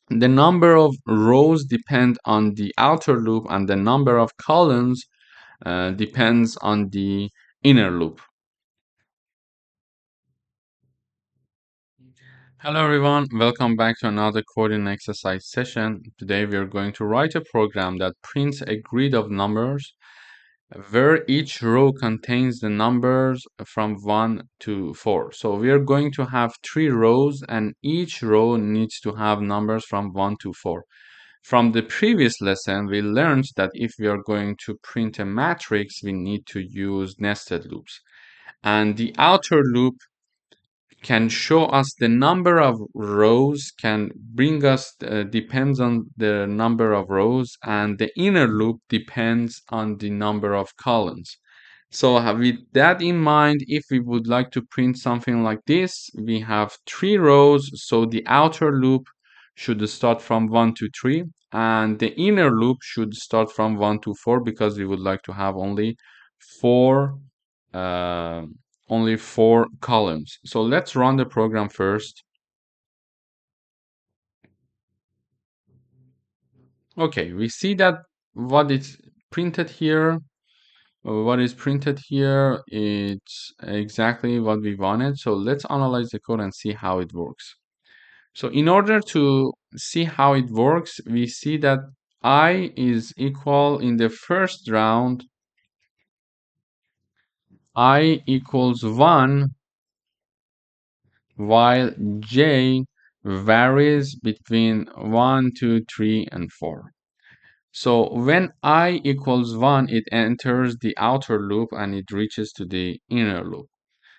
the number of rows depend on the outer loop and the number of columns depends on the inner loop. Hello everyone, welcome back to another coding exercise session. Today we are going to write a program that prints a grid of numbers where each row contains the numbers from 1 to 4. So we are going to have 3 rows and each row needs to have numbers from 1 to 4. From the previous lesson, we learned that if we are going to print a matrix, we need to use nested loops. And the outer loop can show us the number of rows, can bring us, depends on the number of rows, and the inner loop depends on the number of columns. So with that in mind, if we would like to print something like this, we have 3 rows, so the outer loop should start from 1 to 3, and the inner loop should start from 1 to 4 because we would like to have only 4 uh, only 4 columns. So let's run the program first. Okay, we see that what is printed here, it's exactly what we wanted. So let's analyze the code and see how it works. So in order to see how it works, we see that I is equal in the first round, I equals 1, while j varies between 1, 2, 3, and 4. So when I equals 1, it enters the outer loop and it reaches to the inner loop.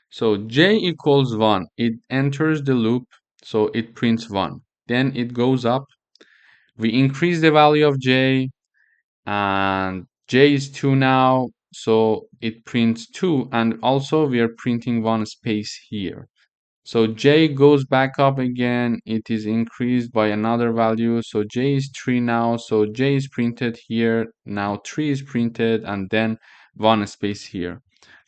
So j equals 1, it enters the loop, so it prints 1. Then it goes up. We increase the value of j, and j is 2 now, so it prints 2, and also we are printing one space here. So j goes back up again, it is increased by another value, so j is 3 now, so j is printed here, now 3 is printed, and then one space here.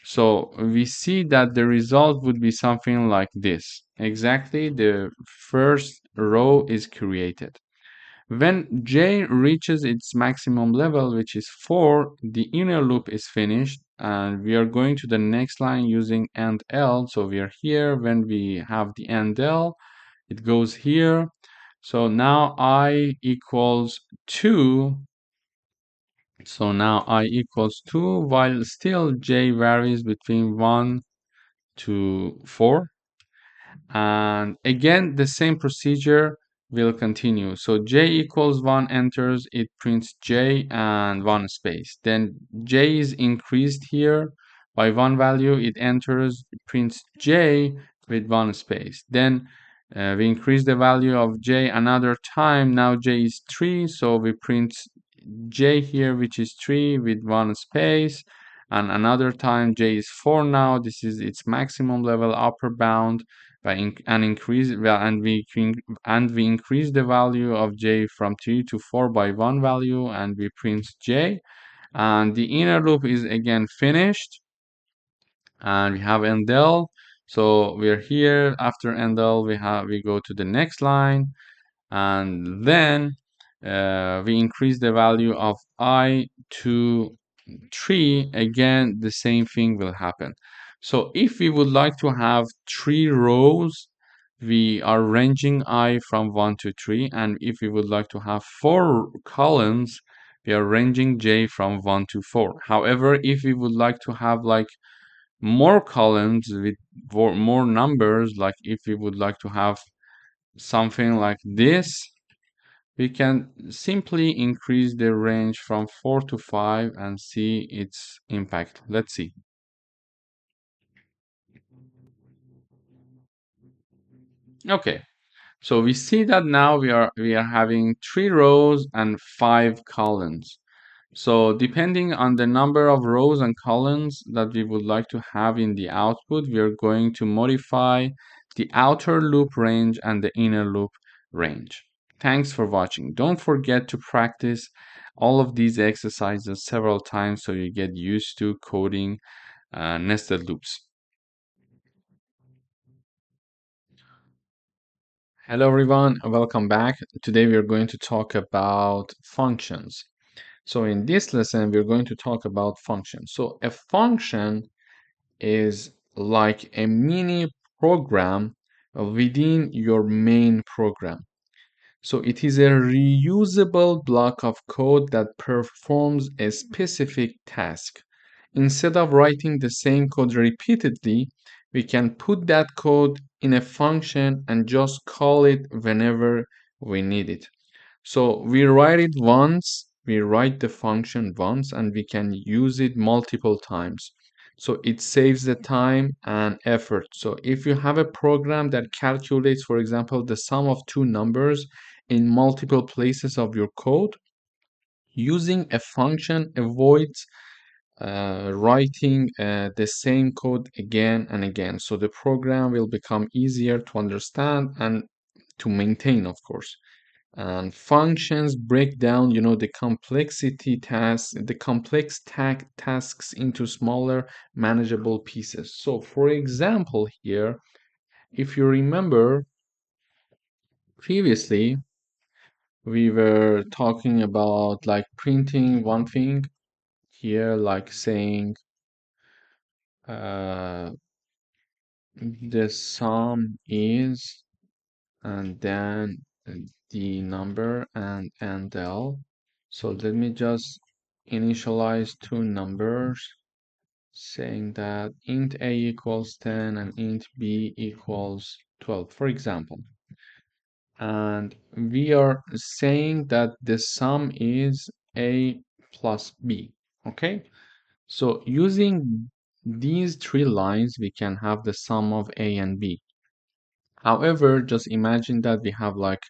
So we see that the result would be something like this. Exactly, the first row is created. When j reaches its maximum level, which is 4, the inner loop is finished, and we are going to the next line using end L. So we are here when we have the end L. it goes here. So now I equals 2. So now I equals 2, while still j varies between 1 to 4. And again, the same procedure will continue. So j equals 1 enters, it prints j and 1 space. Then j is increased here by 1 value, it enters, it prints j with 1 space. Then we increase the value of j another time. Now j is 3, so we print j here, which is 3 with 1 space. And another time j is 4 now. This is its maximum level upper bound. And we increase the value of j from 3 to 4 by 1 value, and we print j. And the inner loop is again finished. And we have endl. So we're here. After endl, we go to the next line, and then we increase the value of I to 3. Again, the same thing will happen. So if we would like to have 3 rows, we are ranging I from 1 to 3. And if we would like to have 4 columns, we are ranging j from 1 to 4. However, if we would like to have like more columns with more numbers, like if we would like to have something like this, we can simply increase the range from 4 to 5 and see its impact. Let's see. Okay, so we see that now we are having 3 rows and 5 columns. So depending on the number of rows and columns that we would like to have in the output, we are going to modify the outer loop range and the inner loop range. Thanks for watching. Don't forget to practice all of these exercises several times so you get used to coding nested loops. Hello everyone, welcome back. Today we are going to talk about functions. So in this lesson, we're going to talk about functions. So a function is like a mini program within your main program. So it is a reusable block of code that performs a specific task. Instead of writing the same code repeatedly, we can put that code in a function and just call it whenever we need it. So we write it once, we write the function once, and we can use it multiple times. So it saves the time and effort. So if you have a program that calculates, for example, the sum of two numbers in multiple places of your code, using a function avoids writing the same code again and again. So the program will become easier to understand and to maintain, of course. And functions break down, the complexity tasks, the complex tasks into smaller manageable pieces. So for example here, if you remember previously, we were talking about like printing one thing here, like saying uh, the sum is, and then the number and ndl. So let me just initialize two numbers saying that int a equals 10 and int b equals 12, for example. And we are saying that the sum is a plus b, okay? So using these 3 lines, we can have the sum of a and b. However, just imagine that we have like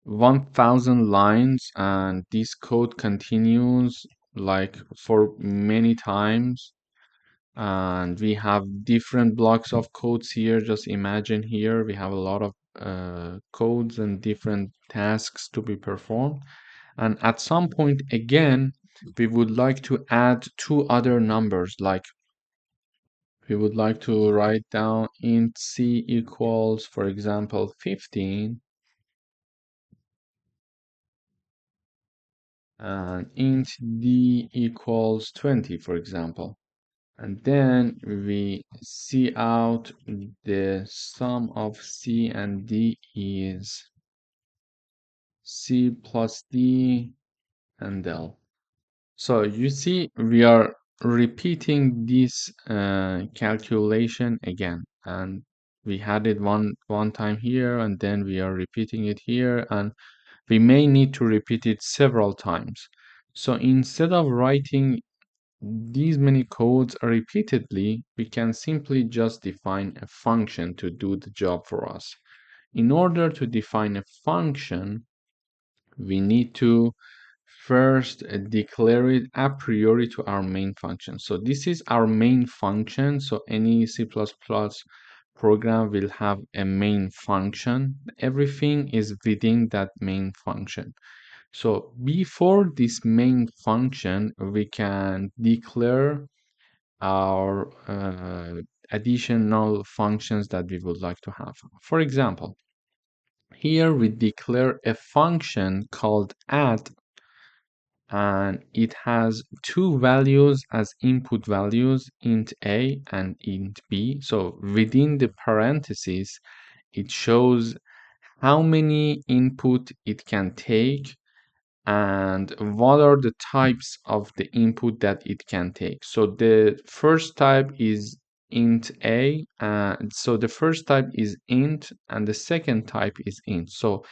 1000 lines and this code continues like for many times, and we have different blocks of codes here. Just imagine here we have a lot of codes and different tasks to be performed, and at some point again we would like to add two other numbers, like we would like to write down int c equals, for example, 15, and int d equals 20, for example. and then we see out the sum of C and D is C plus D and L. So you see, we are repeating this calculation again, and we had it one time here, and then we are repeating it here, and we may need to repeat it several times. So instead of writing these many codes repeatedly, we can simply just define a function to do the job for us. In order to define a function, we need to first declare it a priori to our main function. So this is our main function. So any C++ program will have a main function. Everything is within that main function. So before this main function, we can declare our additional functions that we would like to have. For example, here we declare a function called add, and it has two values as input values, int a and int b. So within the parentheses, it shows how many input it can take and what are the types of the input that it can take. So the first type is int a, so the first type is int and the second type is int. So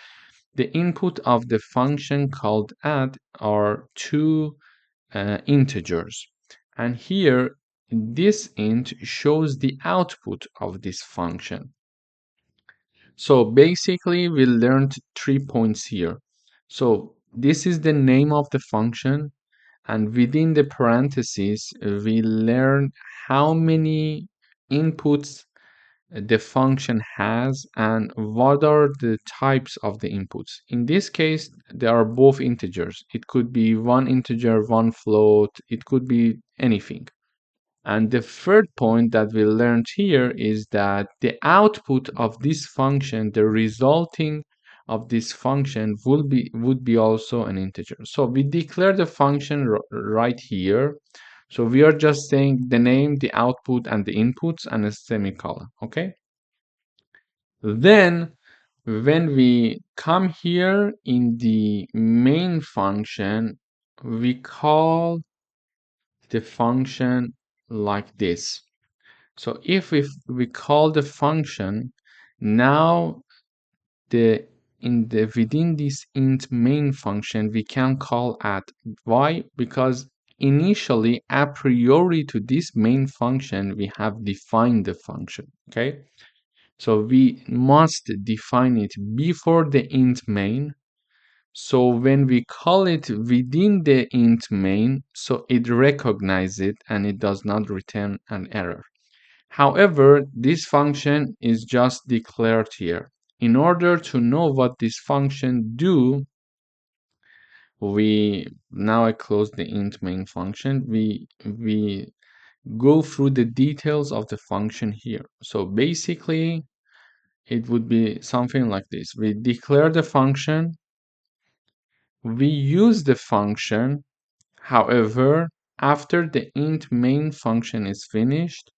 the input of the function called add are two integers, and here this int shows the output of this function. So basically we learned 3 points here. So this is the name of the function, and within the parentheses we learn how many inputs the function has and what are the types of the inputs. In this case, they are both integers. It could be one integer, one float, it could be anything. And the third point that we learned here is that the output of this function, the resulting of this function would be also an integer. So we declare the function right here. So we are just saying the name, the output, and the inputs, and a semicolon, okay? Then when we come here in the main function, we call the function like this. So if we call the function, now within this int main function, we can call add. Why? Because initially, a priori to this main function, we have defined the function, okay? So we must define it before the int main. So when we call it within the int main, so it recognizes it and it does not return an error. However, this function is just declared here. In order to know what this function do, now I close the int main function. We go through the details of the function here. So basically, it would be something like this. We declare the function, we use the function. However, after the int main function is finished,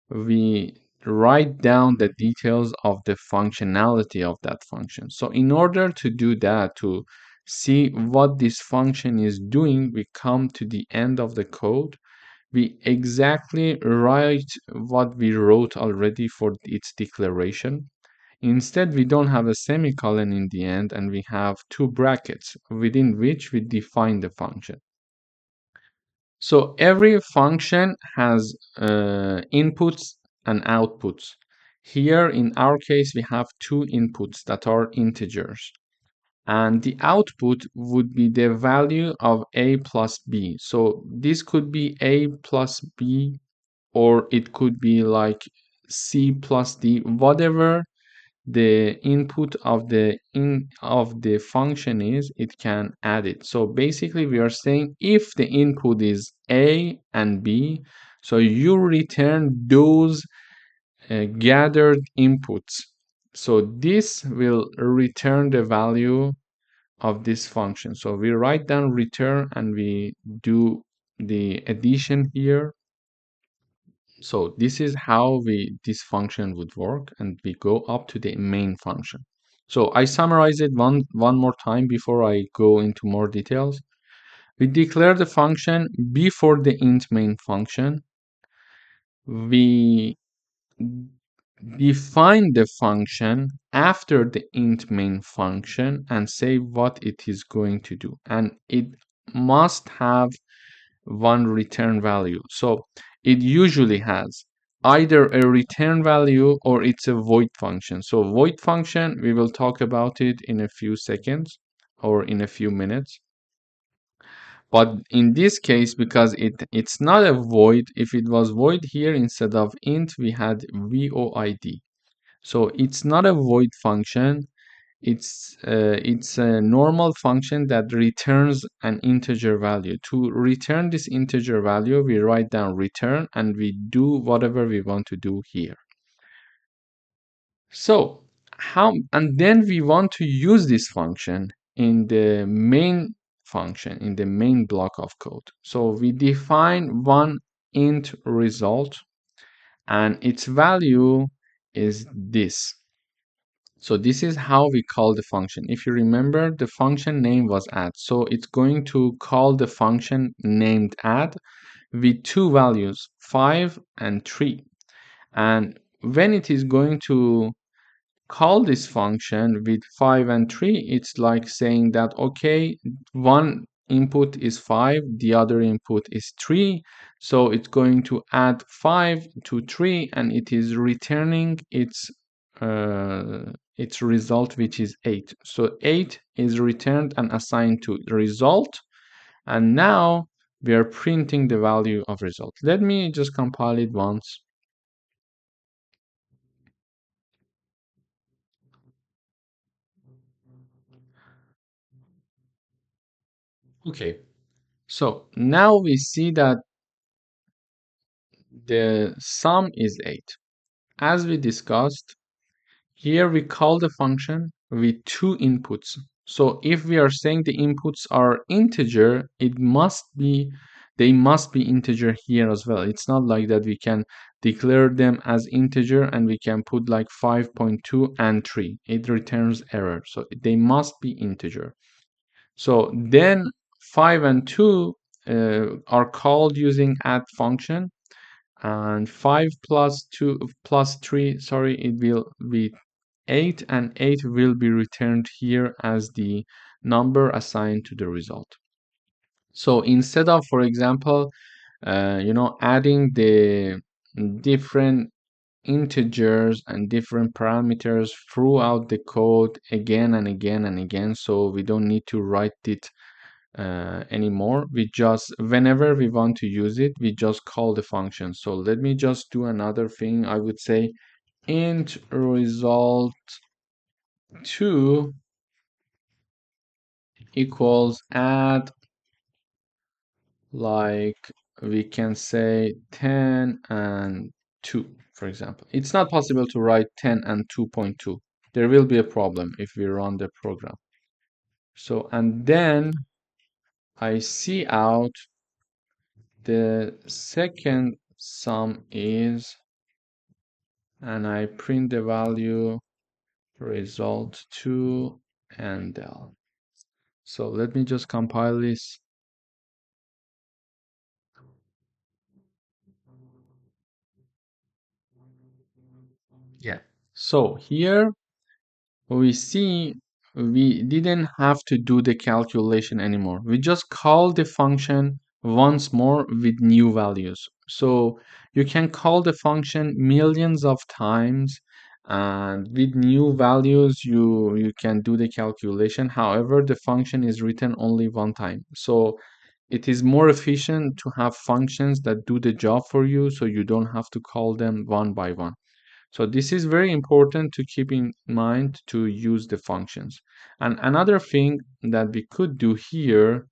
we write down the details of the functionality of that function. So in order to do that, to see what this function is doing, we come to the end of the code. We exactly write what we wrote already for its declaration. Instead, we don't have a semicolon in the end, and we have two brackets within which we define the function. So every function has inputs and outputs. Here, in our case, we have two inputs that are integers. And the output would be the value of a plus b. So this could be a plus b, or it could be like c plus d, whatever the input of the function is, it can add it. So basically we are saying if the input is a and b, so you return those gathered inputs. So this will return the value of this function. So we write down return and we do the addition here. So this is how this function would work, and we go up to the main function. So I summarize it one more time before I go into more details. We declare the function before the int main function. We define the function after the int main function and say what it is going to do. And it must have one return value. So it usually has either a return value or it's a void function. So void function, we will talk about it in a few seconds or in a few minutes. But in this case, because it's not a void, if it was void here, instead of int, we had void. So it's not a void function. It's a normal function that returns an integer value. To return this integer value, we write down return and we do whatever we want to do here. So and then we want to use this function in the main function, in the main block of code. So we define one int result and its value is this. So this is how we call the function. If you remember, the function name was add. So it's going to call the function named add with two values, 5 and 3. And when it is going to call this function with 5 and 3, it's like saying that, okay, one input is 5, the other input is 3. So it's going to add 5 to 3 and it is returning its result, which is 8. So 8 is returned and assigned to the result. And now we are printing the value of result. Let me just compile it once. Okay, so now we see that the sum is 8. As we discussed, here we call the function with two inputs. So if we are saying the inputs are integer, they must be integer here as well. It's not like that we can declare them as integer and we can put like 5.2 and 3. It returns error. So they must be integer. So then 5 and 2 are called using add function, and 5 plus 2 plus 3, sorry, it will be 8, and 8 will be returned here as the number assigned to the result. So instead of, for example, adding the different integers and different parameters throughout the code again and again and again, so we don't need to write it anymore. We just, whenever we want to use it, we just call the function. So let me just do another thing. I would say int result 2 equals add, like we can say 10 and 2, for example. It's not possible to write 10 and 2.2. There will be a problem if we run the program. So, and then I see out the second sum is, and I print the value result 2 and del. So let me just compile this. Yeah. So here we see we didn't have to do the calculation anymore. We just call the function once more with new values. So you can call the function millions of times, and with new values you can do the calculation. However, the function is written only one time. So it is more efficient to have functions that do the job for you, so you don't have to call them one by one. So this is very important to keep in mind to use the functions. And another thing that we could do here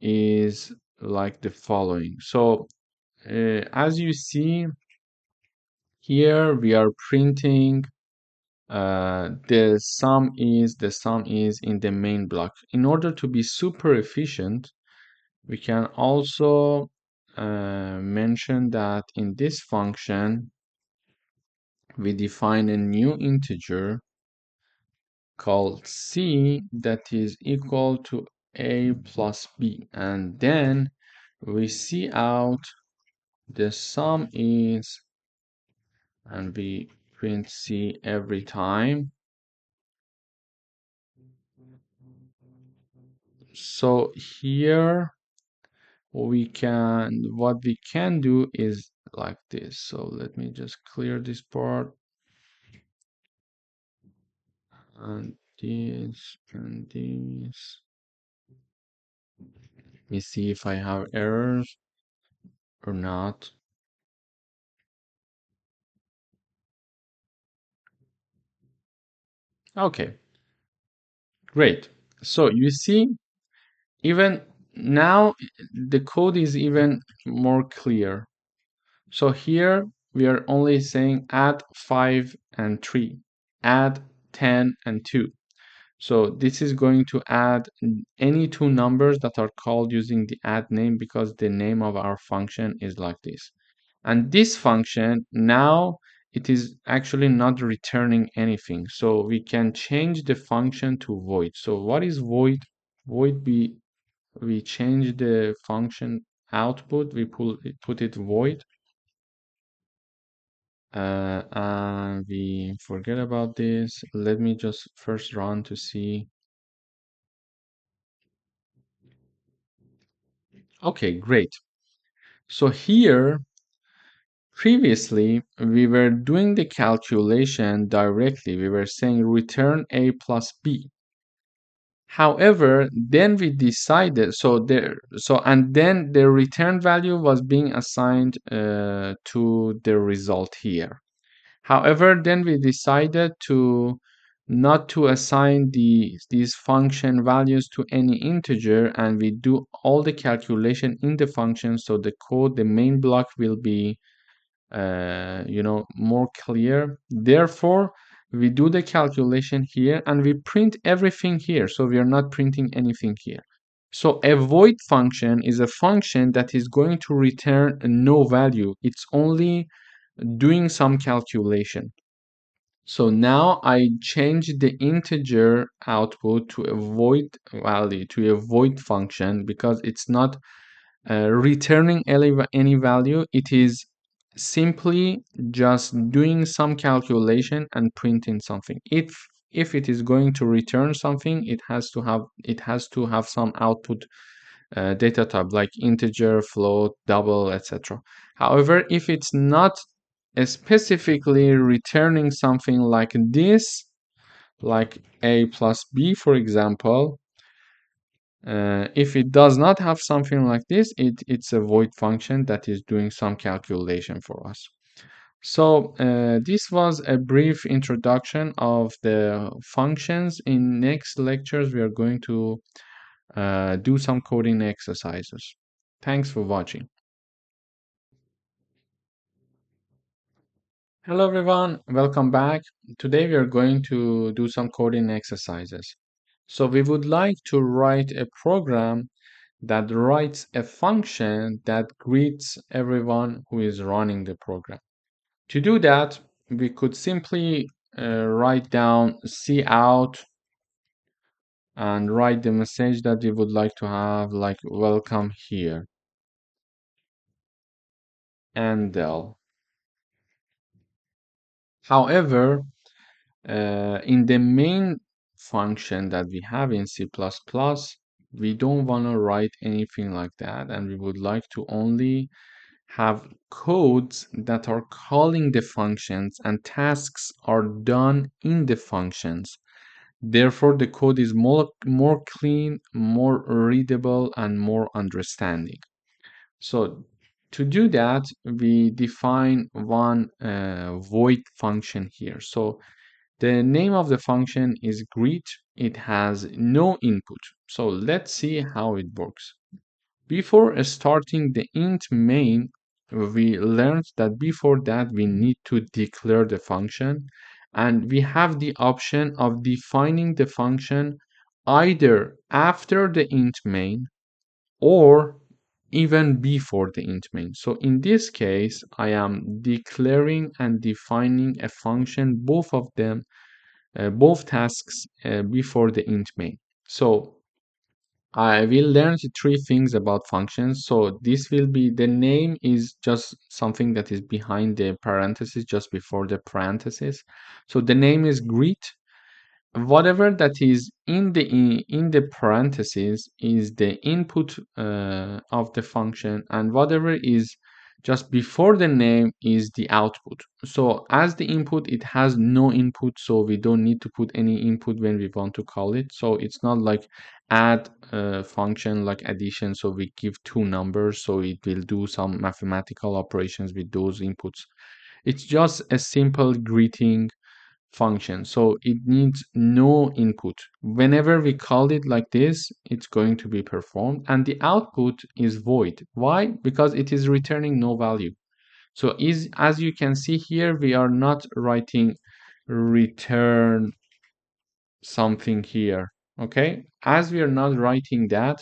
is like the following. So as you see here, we are printing the sum is in the main block. In order to be super efficient, we can also mention that in this function, we define a new integer called c that is equal to a plus b, and then we see out the sum is, and we print c every time. So here what we can do is like this. So let me just clear this part, and this and this. Let me see if I have errors or not. Okay, great. So you see, even now the code is even more clear. So here we are only saying add 5 and 3, add 10 and 2. So this is going to add any two numbers that are called using the add name, because the name of our function is like this. And this function now, it is actually not returning anything. So we can change the function to void. So what is void? Void, we change the function output, we put it void. And we forget about this. Let me just first run to see. Okay, great. So here, previously, we were doing the calculation directly. We were saying return a plus b. However, then we decided, and then the return value was being assigned to the result here. However, then we decided to not to assign these function values to any integer, and we do all the calculation in the function, so the code, the main block will be more clear. Therefore, we do the calculation here and we print everything here, so we are not printing anything here. So a void function is a function that is going to return no value. It's only doing some calculation. So now I change the integer output to a void value, to a void function, because it's not returning any value. It is simply just doing some calculation and printing something. If it is going to return something, it has to have some output data type like integer, float, double, etc. However, if it's not specifically returning something like this, like a plus b, for example, if it does not have something like this, it's a void function that is doing some calculation for us. So this was a brief introduction of the functions. In next lectures, we are going to do some coding exercises. Thanks for watching. Hello everyone, welcome back. Today we are going to do some coding exercises. So we would like to write a program that writes a function that greets everyone who is running the program. To do that, we could simply write down cout and write the message that we would like to have, like welcome here, and del. However, in the main function that we have in C++, we don't want to write anything like that, and we would like to only have codes that are calling the functions and tasks are done in the functions. Therefore, the code is more clean, more readable, and more understanding. So to do that, we define one void function here. So the name of the function is greet. It has no input. So let's see how it works. Before starting the int main, we learned that before that we need to declare the function, and we have the option of defining the function either after the int main or even before the int main. So in this case, I am declaring and defining a function, both of them, both tasks before the int main. So I will learn three things about functions. So this will be, the name is just something that is behind the parenthesis, just before the parenthesis. So the name is greet. Whatever that is in the parentheses is the input of the function, and whatever is just before the name is the output. So as the input, it has no input, so we don't need to put any input when we want to call it. So it's not like add function like addition, so we give two numbers, so it will do some mathematical operations with those inputs. It's just a simple greeting function, so it needs no input. Whenever we call it like this, it's going to be performed, and the output is void. Why? Because it is returning no value. So as you can see here, we are not writing return something here. Okay, as we are not writing that,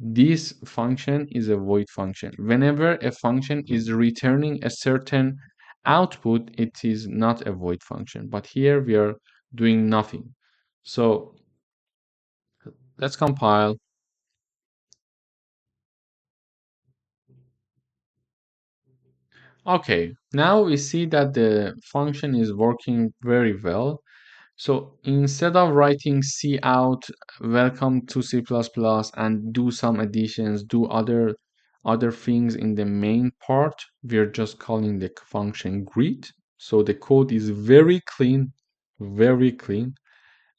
this function is a void function. Whenever a function is returning a certain output, it is not a void function. But here we are doing nothing. So let's compile. Okay, now we see that the function is working very well. So instead of writing cout welcome to C++ and do some additions, do other things in the main part, we're just calling the function greet. So the code is very clean,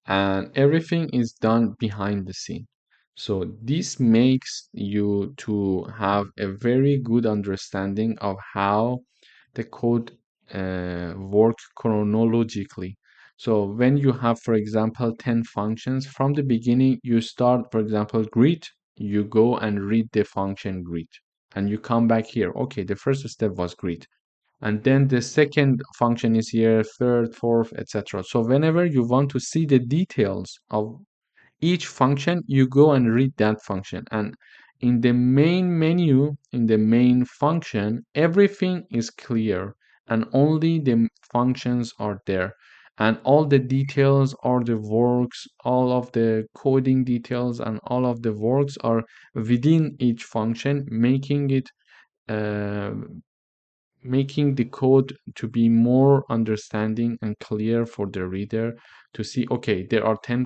and everything is done behind the scene. So this makes you to have a very good understanding of how the code work chronologically. So when you have, for example, 10 functions, from the beginning, you start, for example, greet, you go and read the function greet, and you come back here. Okay, the first step was greet. And then the second function is here, third, fourth, etc. So whenever you want to see the details of each function, you go and read that function. And in the main menu, in the main function, everything is clear and only the functions are there. And all the details, all the works, all of the coding details, and all of the works are within each function, making it uh, making the code to be more understanding and clear for the reader to see, okay, there are 10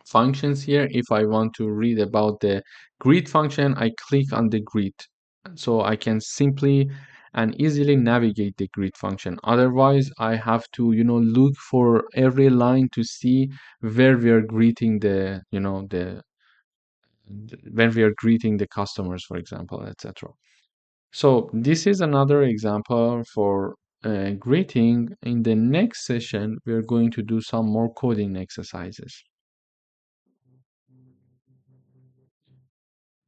functions here. If I want to read about the greet function, I click on the greet. So I can simply and easily navigate the greet function. Otherwise, I have to, look for every line to see where we are greeting when we are greeting the customers, for example, etc. So this is another example for greeting. In the next session, we're going to do some more coding exercises.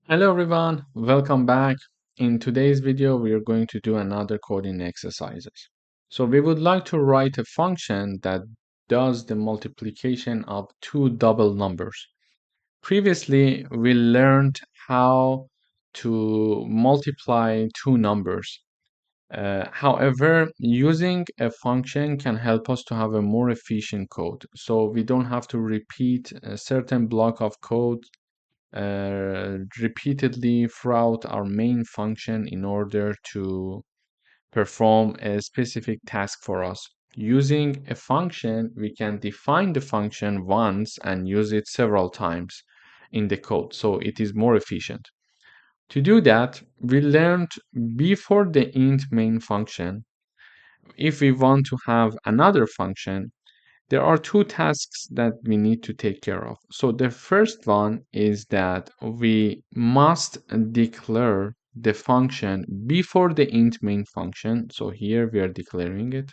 Hello everyone, welcome back. In today's video, we are going to do another coding exercises. So we would like to write a function that does the multiplication of two double numbers. Previously, we learned how to multiply two numbers. However, using a function can help us to have a more efficient code. So we don't have to repeat a certain block of code repeatedly throughout our main function in order to perform a specific task for us. Using a function, we can define the function once and use it several times in the code, so it is more efficient. To do that, we learned before the int main function, if we want to have another function, there are two tasks that we need to take care of. So the first one is that we must declare the function before the int main function. So here we are declaring it.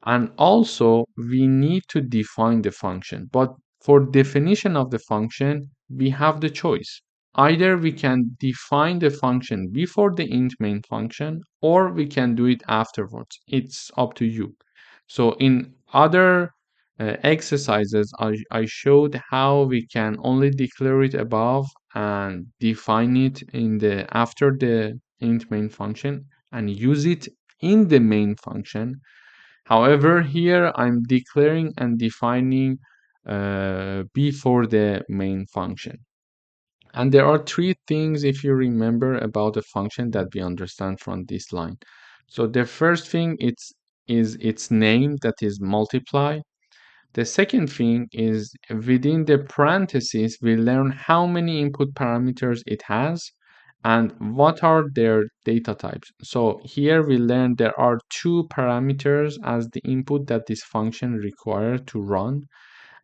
And also we need to define the function. But for definition of the function, we have the choice. Either we can define the function before the int main function, or we can do it afterwards. It's up to you. So in other exercises, I showed how we can only declare it above and define it in the after the int main function and use it in the main function. However, here I'm declaring and defining before the main function. And there are three things, if you remember, about a function that we understand from this line. So the first thing is its name, that is multiply. The second thing is within the parentheses, we learn how many input parameters it has and what are their data types. So here we learn there are two parameters as the input that this function requires to run,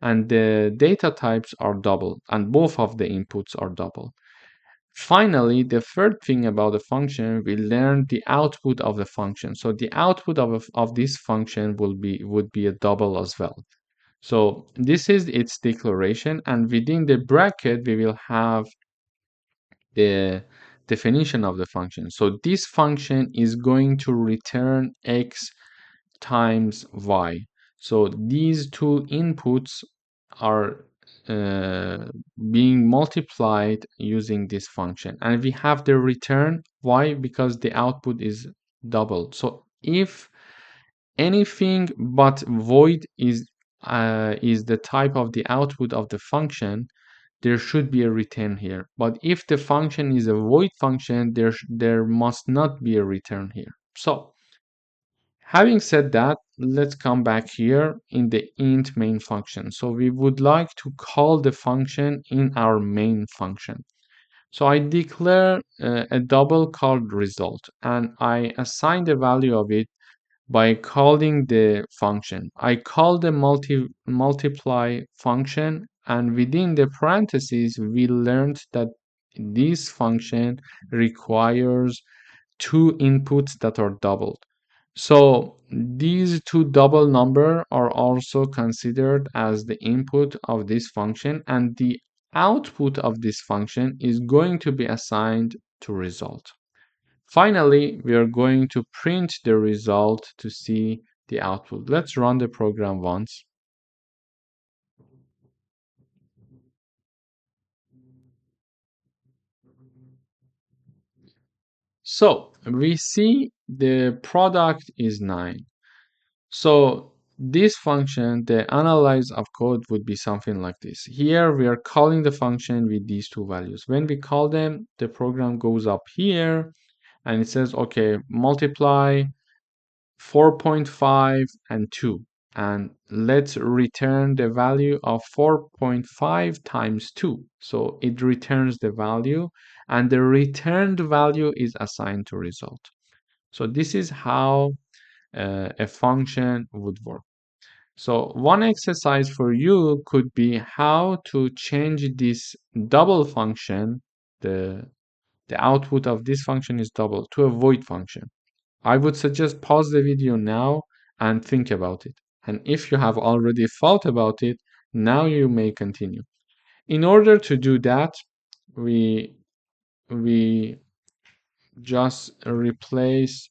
and the data types are double, and both of the inputs are double. Finally, the third thing about the function, we learn the output of the function. So the output of this function would be a double as well. So this is its declaration, and within the bracket, we will have the definition of the function. So this function is going to return x times y. So these two inputs are being multiplied using this function. And we have the return. Why? Because the output is doubled. So if anything but void is the type of the output of the function, there should be a return here. But if the function is a void function, there must not be a return here. So having said that, let's come back here in the int main function. So we would like to call the function in our main function. So I declare a double called result, and I assign the value of it by calling the function. I call the multiply function, and within the parentheses, we learned that this function requires two inputs that are doubled. So these two double number are also considered as the input of this function, and the output of this function is going to be assigned to result. Finally, we are going to print the result to see the output. Let's run the program once. So we see the product is 9. So this function, the analyze of code, would be something like this. Here we are calling the function with these two values. When we call them, the program goes up here and it says, okay, multiply 4.5 and 2, and let's return the value of 4.5 times 2. So it returns the value, and the returned value is assigned to result. So this is how a function would work. So one exercise for you could be how to change this double function, the output of this function is double, to a void function. I would suggest pause the video now and think about it. And if you have already thought about it, now you may continue. In order to do that, we just replace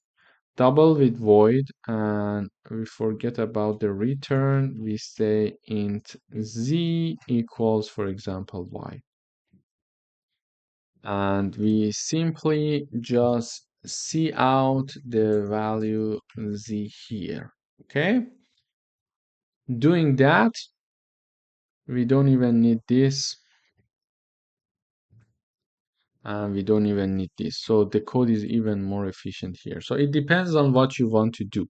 double with void, and we forget about the return. We say int z equals, for example, y. And we simply just see out the value z here. Okay, doing that, we don't even need this, and we don't even need this. So the code is even more efficient here. So it depends on what you want to do,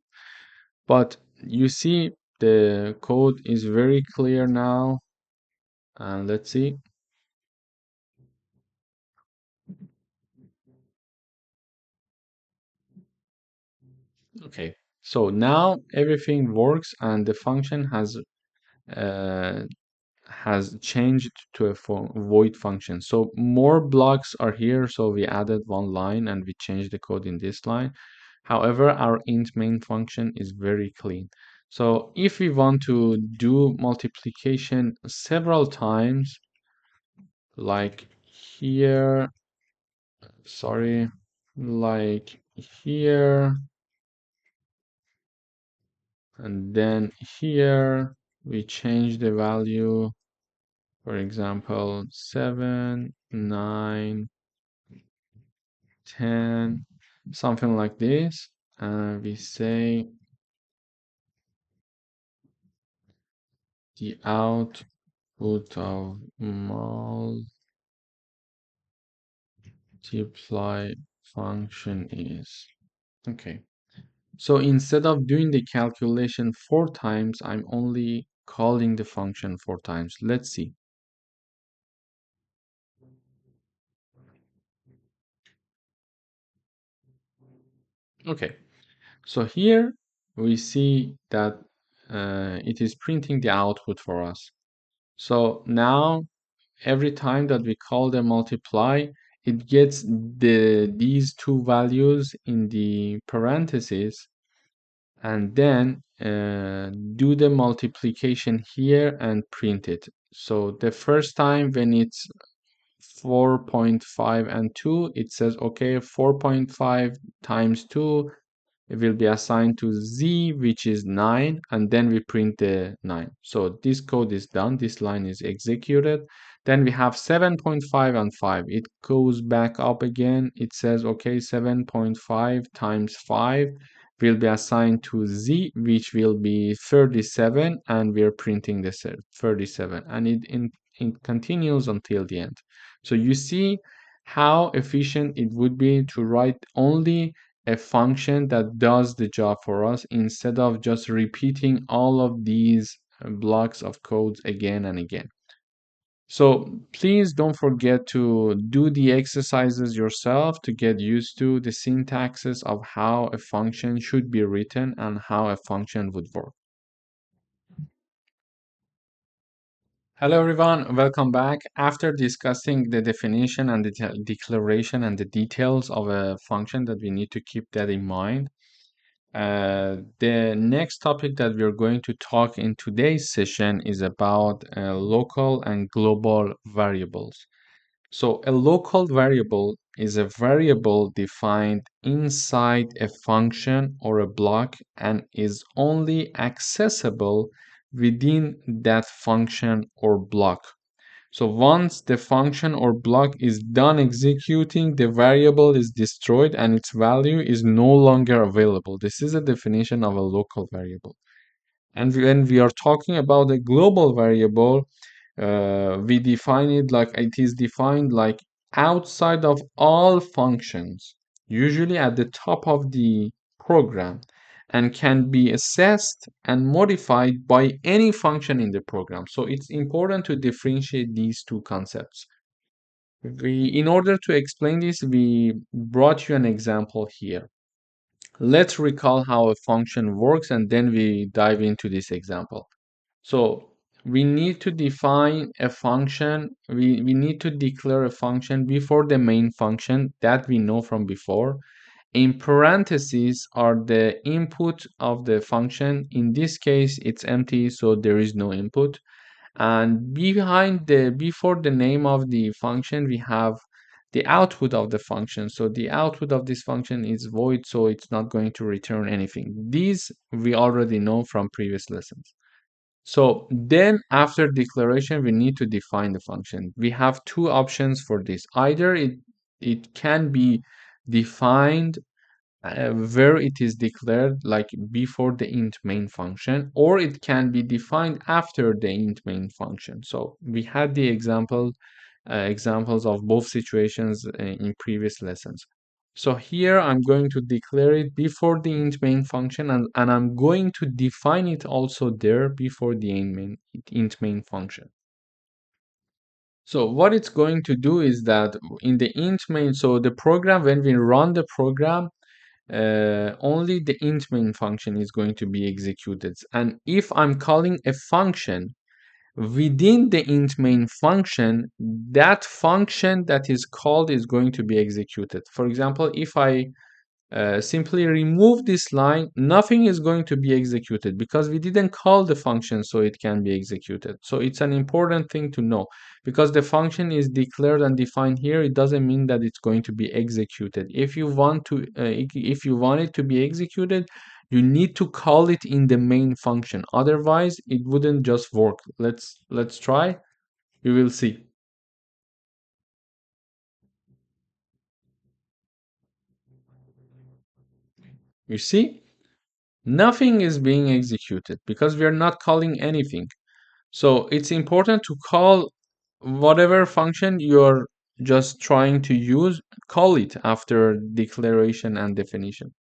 but you see the code is very clear now. And let's see. Okay, so now everything works and the function uh, has changed to a void function. So more blocks are here. So we added one line and we changed the code in this line. However, our int main function is very clean. So if we want to do multiplication several times, like here, sorry, like here, and then here, we change the value, for example, 7, 9, 10, something like this, and we say the output of multiply function is. Okay. So instead of doing the calculation 4 times, I'm only calling the function 4 times. Let's see. Okay. So here we see that it is printing the output for us. So now every time that we call the multiply, it gets these two values in the parentheses and then do the multiplication here and print it. So the first time when it's 4.5 and 2, it says, okay, 4.5 times 2, it will be assigned to z, which is 9, and then we print the 9. So this code is done. This line is executed. Then we have 7.5 and 5. It goes back up again. It says, okay, 7.5 times 5 will be assigned to z, which will be 37, and we're printing the 37. And it continues until the end. So you see how efficient it would be to write only a function that does the job for us instead of just repeating all of these blocks of codes again and again. So please don't forget to do the exercises yourself to get used to the syntaxes of how a function should be written and how a function would work. Hello everyone, welcome back. After discussing the definition and the declaration and the details of a function that we need to keep that in mind, the next topic that we're going to talk in today's session is about local and global variables. So a local variable is a variable defined inside a function or a block and is only accessible within that function or block. So once the function or block is done executing, the variable is destroyed and its value is no longer available. This is a definition of a local variable. And when we are talking about a global variable, we define it like it is defined like outside of all functions, usually at the top of the program, and can be assessed and modified by any function in the program. So it's important to differentiate these two concepts. In order to explain this, we brought you an example here. Let's recall how a function works and then we dive into this example. So we need to define a function, we need to declare a function before the main function that we know from before. In parentheses are the input of the function. In this case, it's empty, so there is no input. And before the name of the function, we have the output of the function. So the output of this function is void, so it's not going to return anything. These we already know from previous lessons. So then after declaration, we need to define the function. We have two options for this. Either it can be defined where it is declared like before the int main function, or it can be defined after the int main function. So we had the examples of both situations in previous lessons. So here I'm going to declare it before the int main function, and I'm going to define it also there before the int main function. So what it's going to do is that in the int main, so the program, when we run the program, only the int main function is going to be executed. And if I'm calling a function within the int main function, that function that is called is going to be executed. For example, if I simply remove this line, nothing is going to be executed because we didn't call the function so it can be executed. So it's an important thing to know. Because the function is declared and defined here, it doesn't mean that it's going to be executed. If you want it to be executed, You need to call it in the main function. Otherwise, it wouldn't just work. Let's try. We will see. You see, nothing is being executed because we are not calling anything. So it's important to call whatever function you're just trying to use, call it after declaration and definition.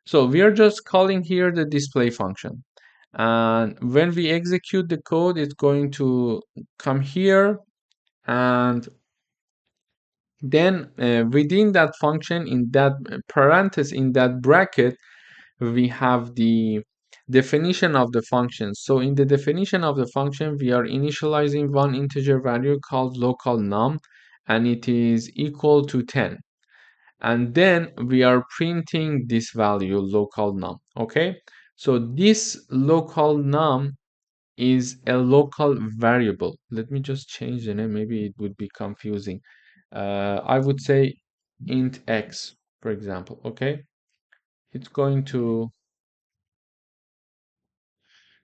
So we are just calling here the display function. And when we execute the code, it's going to come here, and then within that function, in that parenthesis, in that bracket, we have the definition of the function. So in the definition of the function, we are initializing one integer value called local num, and it is equal to 10. And then we are printing this value local num. Okay, so this local num is a local variable. Let me just change the name, maybe it would be confusing. I would say int x, for example. Okay, it's going to,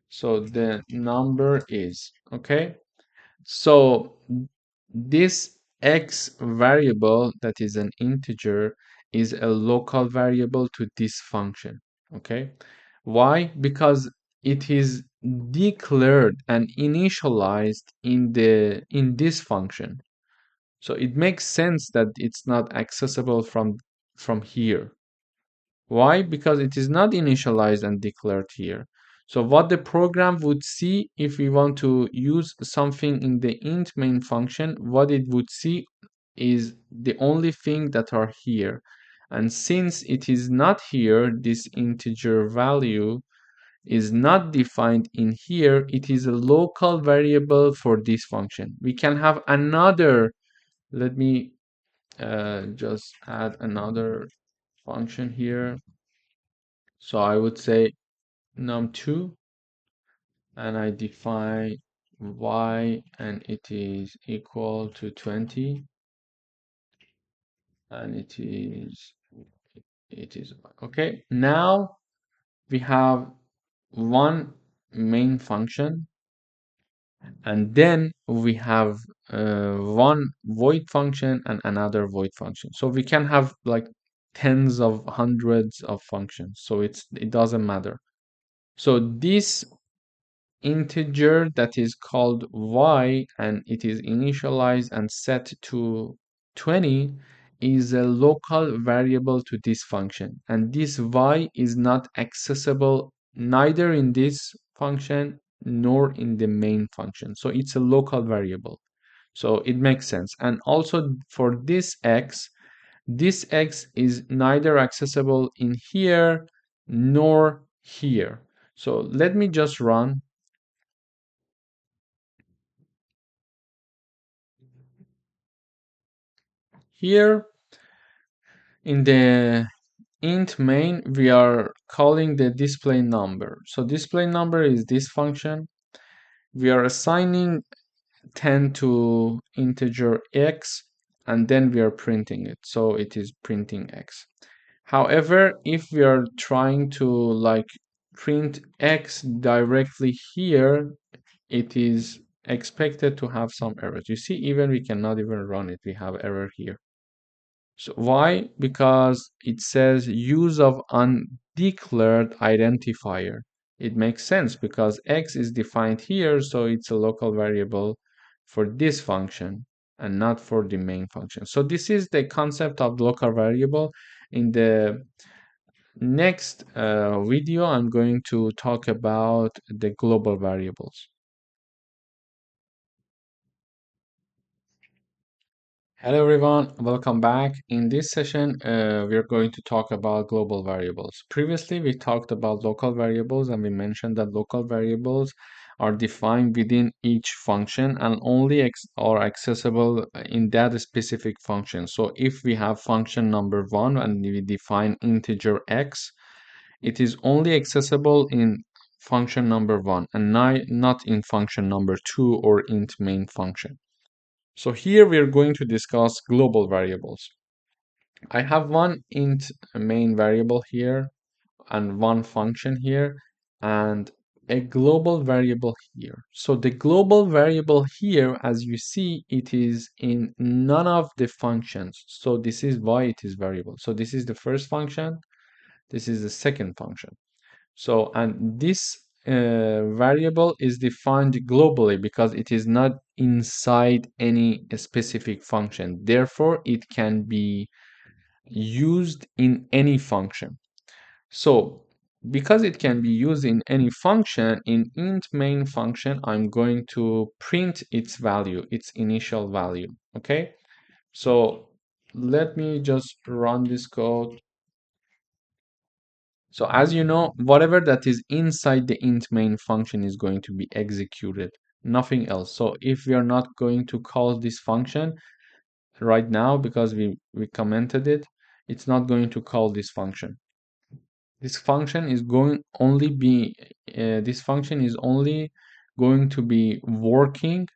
so the number is, okay, so this x variable that is an integer is a local variable to this function. Okay, why? Because it is declared and initialized in this function. So it makes sense that it's not accessible from here. Why? Because it is not initialized and declared here. So what the program would see if we want to use something in the int main function, what it would see is the only thing that are here. And since it is not here, this integer value is not defined in here, it is a local variable for this function. We can have another, let me just add another function here. So I would say num2, and I define y, and it is equal to 20, and it is okay. Now we have one main function, and then we have one void function and another void function. So we can have like tens of hundreds of functions. So it doesn't matter. So this integer that is called y, and it is initialized and set to 20, is a local variable to this function, and this y is not accessible neither in this function nor in the main function. So it's a local variable, so it makes sense. And also for this x is neither accessible in here nor here. So let me just run. Here in the int main, we are calling the display number. So display number is this function. We are assigning 10 to integer x, and then we are printing it. So it is printing x. However, if we are trying to like print x directly here, it is expected to have some errors. You see, even we cannot even run it. We have error here. So why? Because it says use of undeclared identifier. It makes sense because x is defined here, so it's a local variable for this function and not for the main function. So this is the concept of local variable. In the next video, I'm going to talk about the global variables. Hello everyone, welcome back. In this session, we're going to talk about global variables. Previously, we talked about local variables, and we mentioned that local variables are defined within each function and only are accessible in that specific function. So if we have function number 1 and we define integer x, it is only accessible in function number 1 and not in function number 2 or int main function. So here we are going to discuss global variables. I have one int main variable here. and one function here, and a global variable here. So the global variable here, as you see, it is in none of the functions. So this is why it is variable. So this is the first function, this is the second function. So, and this variable is defined globally because it is not inside any specific function. Therefore, it can be used in any function. So, because it can be used in any function, in int main function, I'm going to print its value, its initial value. Okay. So let me just run this code. So as you know, whatever that is inside the int main function is going to be executed, nothing else. So if we are not going to call this function right now because we commented it, it's not going to call this function. This function is going only be this function is only going to be working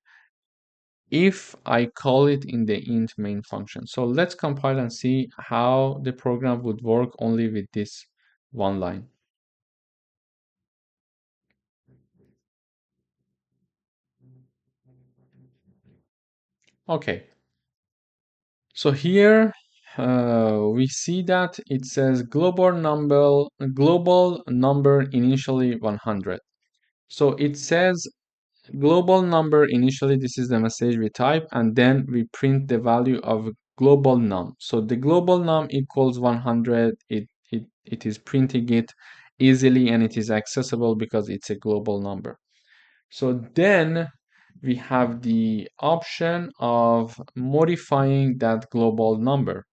if I call it in the int main function. So let's compile and see how the program would work only with this one line. Okay, so here we see that it says global number initially 100. So it says global number initially, this is the message we type, and then we print the value of global num. So the global num equals 100. It is printing it easily and it is accessible because it's a global number. So then we have the option of modifying that global number.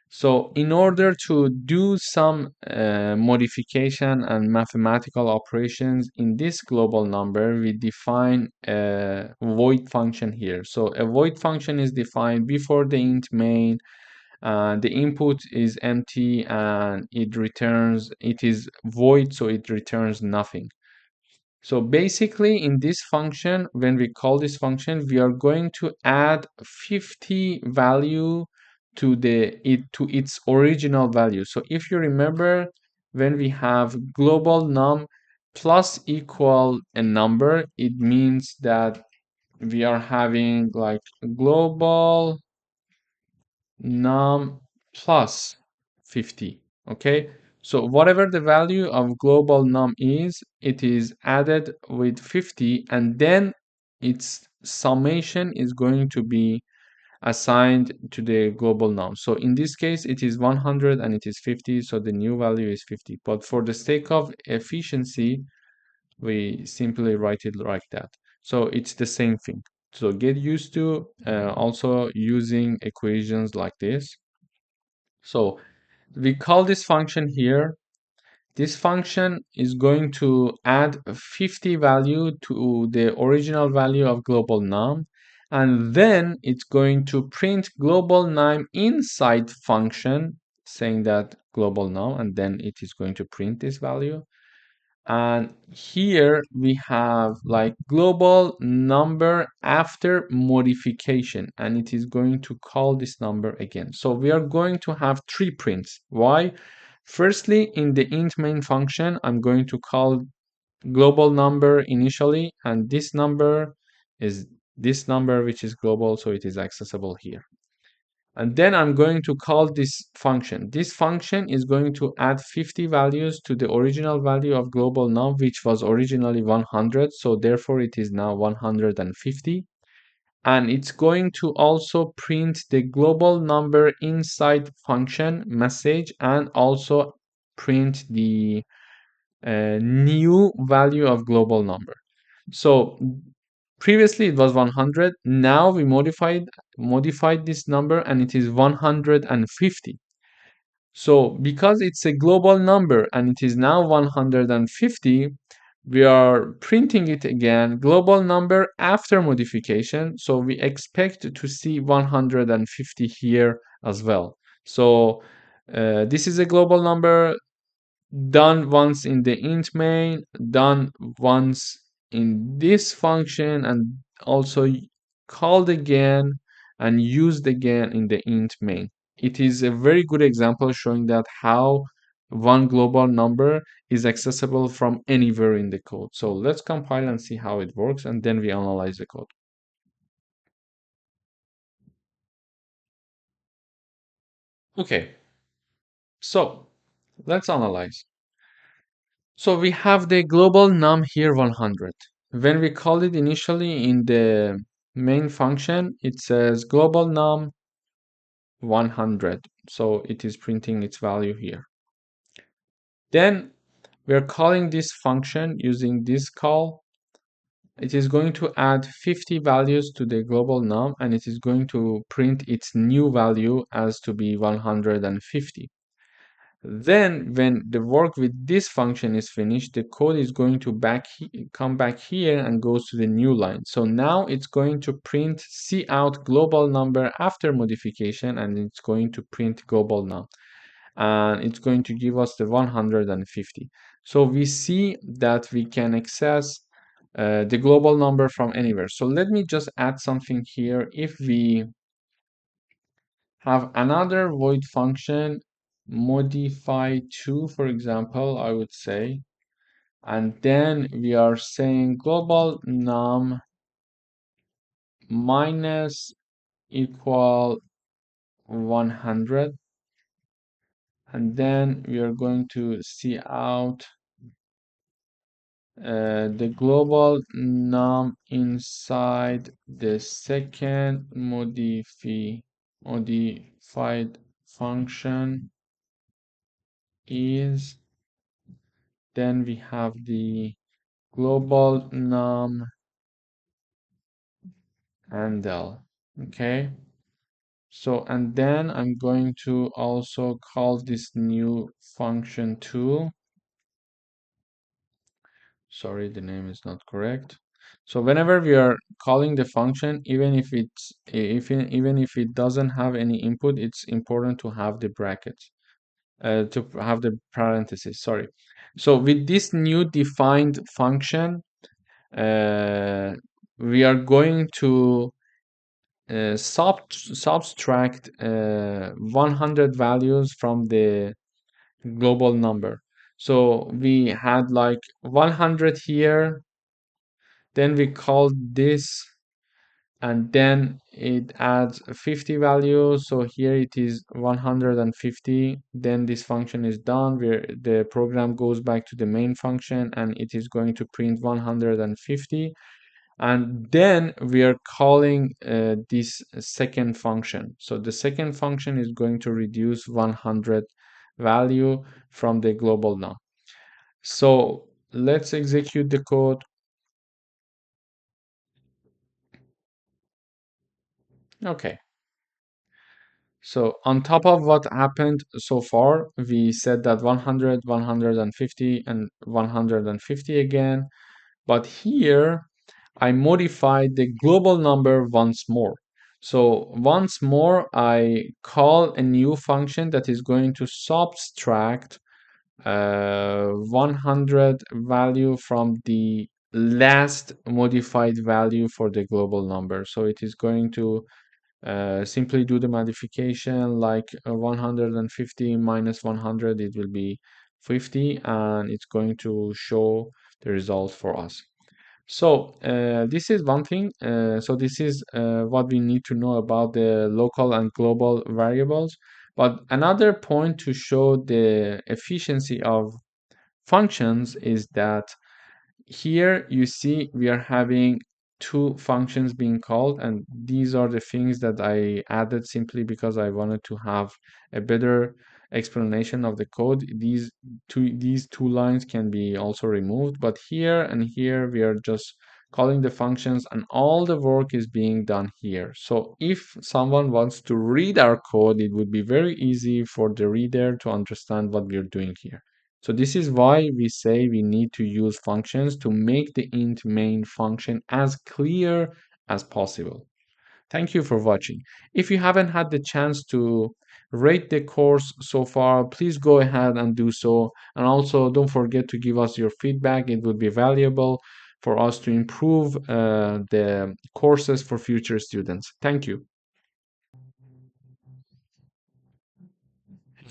So in order to do some modification and mathematical operations in this global number, we define a void function here. So a void function is defined before the int main. The input is empty and it is void, so it returns nothing. So basically in this function, when we call this function, we are going to add 50 value to its original value. So if you remember, when we have global num plus equal a number, it means that we are having like global num plus 50. Okay, so whatever the value of global num is, it is added with 50, and then its summation is going to be assigned to the global num. So in this case it is 100 and it is 50, so the new value is 50. But for the sake of efficiency, we simply write it like that. So it's the same thing. So get used to also using equations like this. So we call this function here. This function is going to add 50 value to the original value of global num, and then it's going to print global num inside function, saying that global num, and then it is going to print this value. And here we have like global number after modification, and it is going to call this number again. So we are going to have three prints. Why? Firstly, in the int main function, I'm going to call global number initially, and this number is this number which is global, so it is accessible here. And then I'm going to call this function. This function is going to add 50 values to the original value of global num, which was originally 100. So therefore it is now 150. And it's going to also print the global number inside function message and also print the new value of global number. So previously it was 100. Now we modified this number and it is 150. So because it's a global number and it is now 150, we are printing it again, global number after modification. So we expect to see 150 here as well. So this is a global number done once in the int main, done once in this function, and also called again and used again in the int main. It is a very good example showing that how one global number is accessible from anywhere in the code. So let's compile and see how it works, and then we analyze the code. Okay, so let's analyze. So we have the global num here 100. When we call it initially in the main function, it says global num 100. So it is printing its value here. Then we are calling this function using this call. It is going to add 50 values to the global num, and it is going to print its new value as to be 150. Then when the work with this function is finished, the code is going to come back here and goes to the new line. So now it's going to print cout global number after modification, and it's going to print global num. And it's going to give us the 150. So we see that we can access the global number from anywhere. So let me just add something here. If we have another void function, modify to, for example, I would say, and then we are saying global num minus equal 100, and then we are going to cout the global num inside the second modified function is, then we have the global num handle. Okay, so and then I'm going to also call this new function tool. Sorry, the name is not correct. So whenever we are calling the function, even if it doesn't have any input, it's important to have the brackets, to have the parentheses. Sorry. So with this new defined function, we are going to subtract 100 values from the global number. So we had like 100 here, then we call this, and then it adds 50 values. So here it is 150. Then this function is done, where the program goes back to the main function and it is going to print 150. And then we are calling this second function. So the second function is going to reduce 100 value from the global num. So let's execute the code. Okay. So on top of what happened so far, we said that 100, 150, and 150 again. But here, I modified the global number once more. So once more, I call a new function that is going to subtract 100 value from the last modified value for the global number. So it is going to simply do the modification like 150 minus 100, it will be 50, and it's going to show the result for us. So this is one thing. So this is what we need to know about the local and global variables. But another point to show the efficiency of functions is that here you see we are having two functions being called, and these are the things that I added simply because I wanted to have a better explanation of the code. These two lines can be also removed, but here and here we are just calling the functions and all the work is being done here. So if someone wants to read our code, it would be very easy for the reader to understand what we are doing here. So this is why we say we need to use functions to make the int main function as clear as possible. Thank you for watching. If you haven't had the chance to rate the course so far, please go ahead and do so. And also don't forget to give us your feedback. It would be valuable for us to improve the courses for future students. Thank you.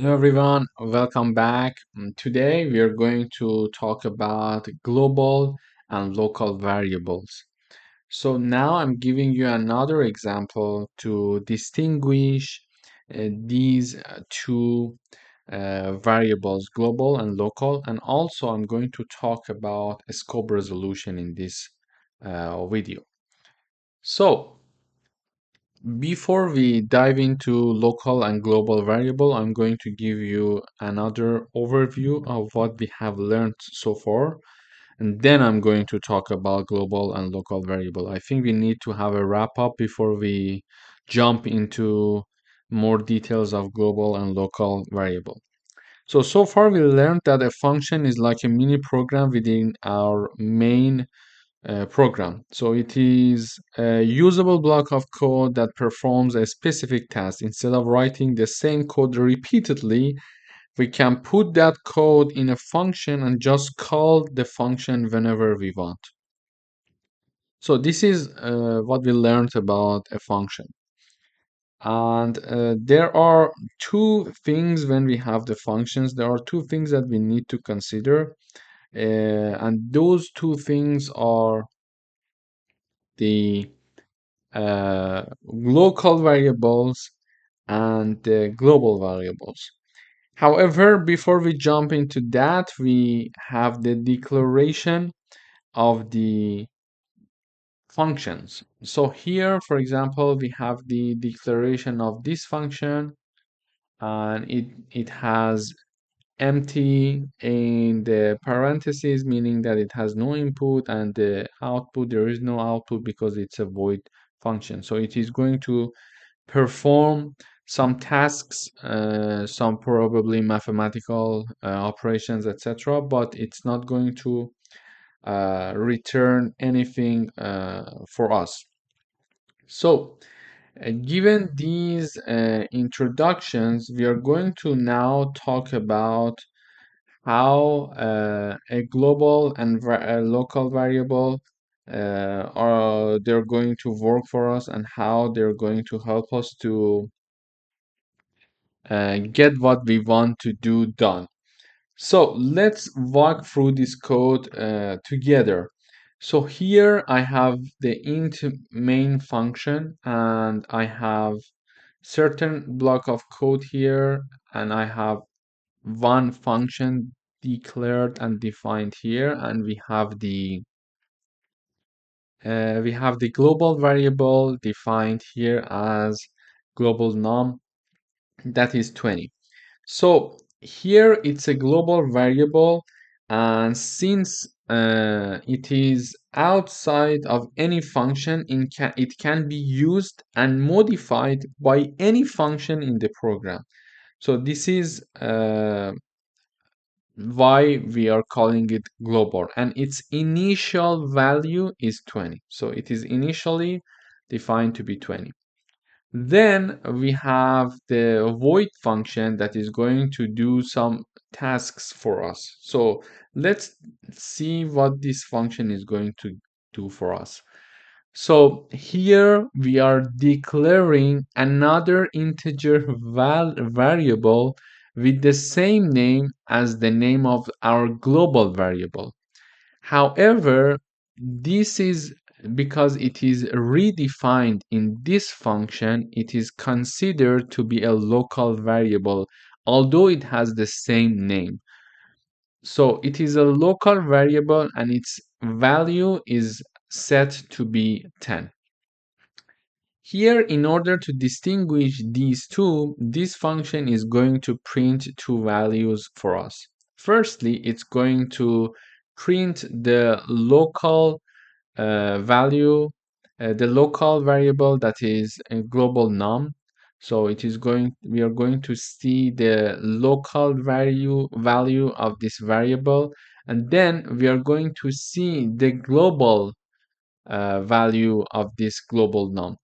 Hello everyone, welcome back. Today we are going to talk about global and local variables. So now I'm giving you another example to distinguish these two variables, global and local, and also I'm going to talk about scope resolution in this video. So before we dive into local and global variable, I'm going to give you another overview of what we have learned so far, and then I'm going to talk about global and local variable. I think we need to have a wrap up before we jump into more details of global and local variable. So far we learned that a function is like a mini program within our main program. So it is a usable block of code that performs a specific task. Instead of writing the same code repeatedly, we can put that code in a function and just call the function whenever we want. So this is what we learned about a function. And there are two things when we have the functions. There are two things that we need to consider. And those two things are the local variables and the global variables. However, before we jump into that, we have the declaration of the functions. So here, for example, we have the declaration of this function, and it has empty in the parentheses, meaning that it has no input, and the output, there is no output because it's a void function. So it is going to perform some tasks, some probably mathematical operations, etc., but it's not going to return anything for us. So given these introductions, we are going to now talk about how a global and a local variable are they're going to work for us, and how they're going to help us to get what we want to do done. So let's walk through this code together. So here I have the int main function, and I have certain block of code here, and I have one function declared and defined here, and we have the global variable defined here as global num, that is 20. So here it's a global variable, and since it is outside of any function, it can be used and modified by any function in the program. So this is why we are calling it global, and its initial value is 20. So it is initially defined to be 20. Then we have the void function that is going to do some tasks for us. So let's see what this function is going to do for us. So here we are declaring another integer variable with the same name as the name of our global variable. However, this is because it is redefined in this function, it is considered to be a local variable, although it has the same name. So it is a local variable, and its value is set to be 10. Here, in order to distinguish these two, this function is going to print two values for us. Firstly, it's going to print the local value, the local variable that is a global num. So we are going to see the local value of this variable, and then we are going to see the global value of this global num.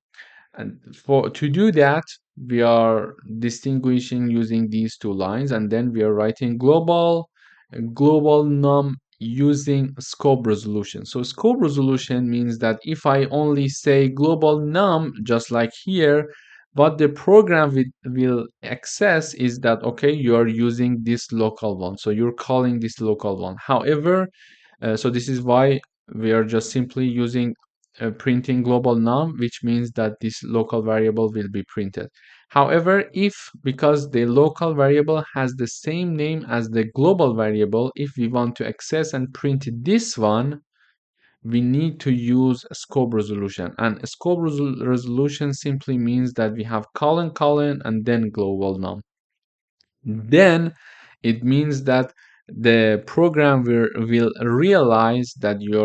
And to do that, we are distinguishing using these two lines, and then we are writing global num using scope resolution. So scope resolution means that if I only say global num, just like here, What the program will access is that, okay, you are using this local one, so you're calling this local one. However, so this is why we are just simply using printing global num, which means that this local variable will be printed. However, if because the local variable has the same name as the global variable, if we want to access and print this one, we need to use scope resolution. And scope resolution simply means that we have colon colon and then global num. Then it means that the program will realize that you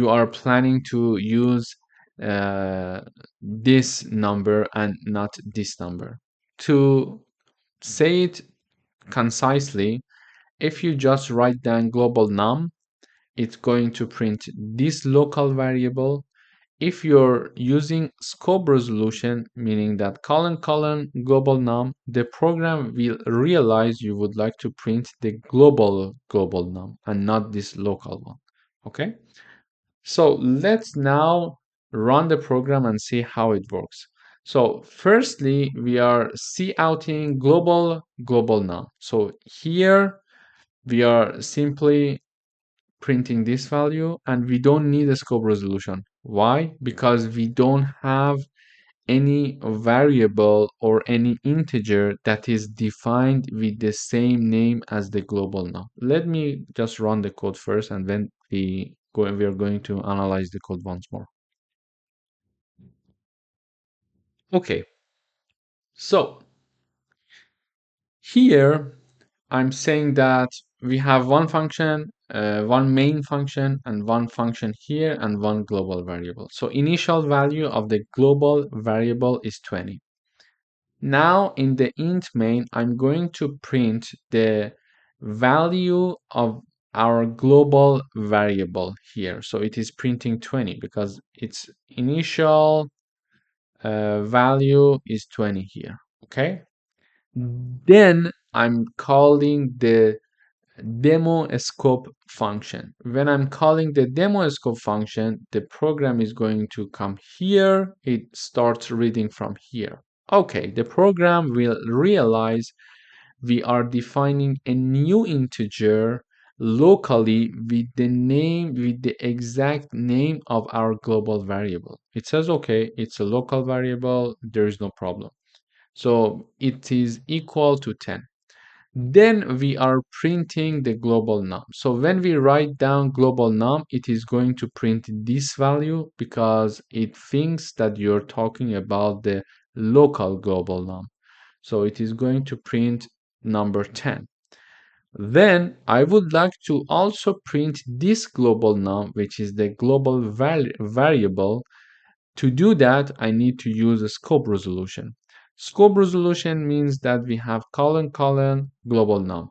are planning to use this number and not this number. To say it concisely, if you just write down global num, it's going to print this local variable. If you're using scope resolution, meaning that colon colon global num, the program will realize you would like to print the global num and not this local one. Okay, so let's now run the program and see how it works. So firstly, we are couting global num. So here we are simply printing this value, and we don't need a scope resolution. Why? Because we don't have any variable or any integer that is defined with the same name as the global num. Let me just run the code first, and then we are going to analyze the code once more. Okay, so here I'm saying that we have one function, one main function, and one function here, and one global variable. So initial value of the global variable is 20. Now in the int main, I'm going to print the value of our global variable here. So it is printing 20 because its initial value is 20 here. Okay. Then I'm calling the demo scope function. When I'm calling the demo scope function, the program is going to come here. It starts reading from here. Okay, the program will realize we are defining a new integer locally with the exact name of our global variable. It says, okay, it's a local variable, there is no problem. So it is equal to 10. Then we are printing the global num. So when we write down global num, it is going to print this value because it thinks that you're talking about the local global num. So it is going to print number 10. Then I would like to also print this global num, which is the global variable. To do that, I need to use a scope resolution. Scope resolution means that we have colon colon global num.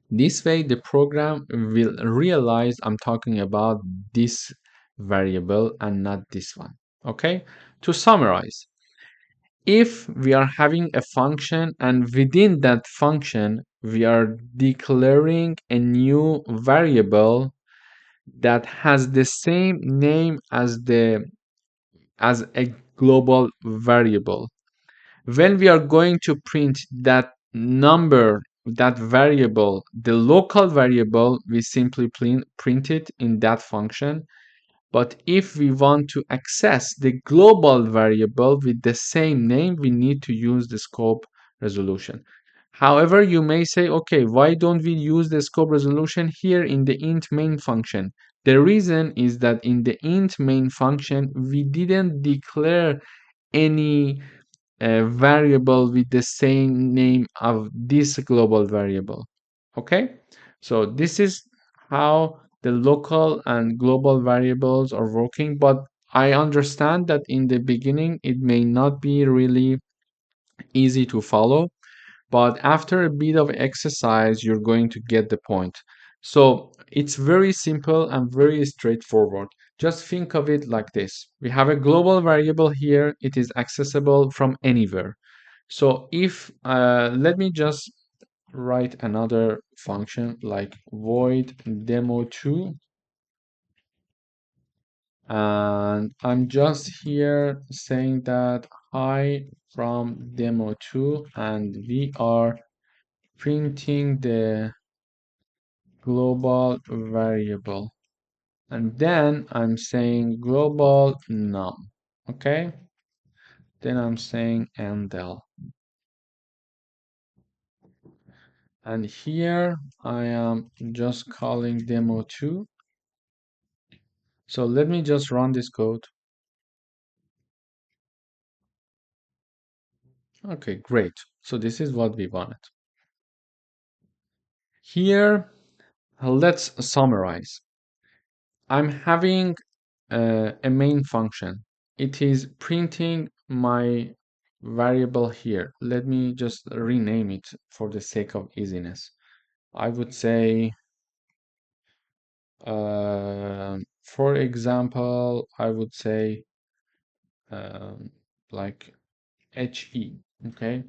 This way, the program will realize I'm talking about this variable and not this one. Okay? To summarize, if we are having a function and within that function, we are declaring a new variable that has the same name as a global variable. When we are going to print that number, that variable, the local variable, we simply print it in that function. But if we want to access the global variable with the same name, we need to use the scope resolution. However, you may say, okay, why don't we use the scope resolution here in the int main function? The reason is that in the int main function, we didn't declare any variable with the same name of this global variable. Okay, so this is how the local and global variables are working, but I understand that in the beginning it may not be really easy to follow, but after a bit of exercise you're going to get the point. So it's very simple and very straightforward. Just think of it like this: we have a global variable here, it is accessible from anywhere. So if let me just write another function like void demo2, and I'm just here saying that hi from demo2, and we are printing the global variable. And then I'm saying global num. Okay? Then I'm saying endl. And here I am just calling demo2. So let me just run this code. Okay, great. So this is what we wanted. Here, let's summarize. I'm having a main function. It is printing my variable here. Let me just rename it for the sake of easiness. I would say, for example, I would say like HE, okay?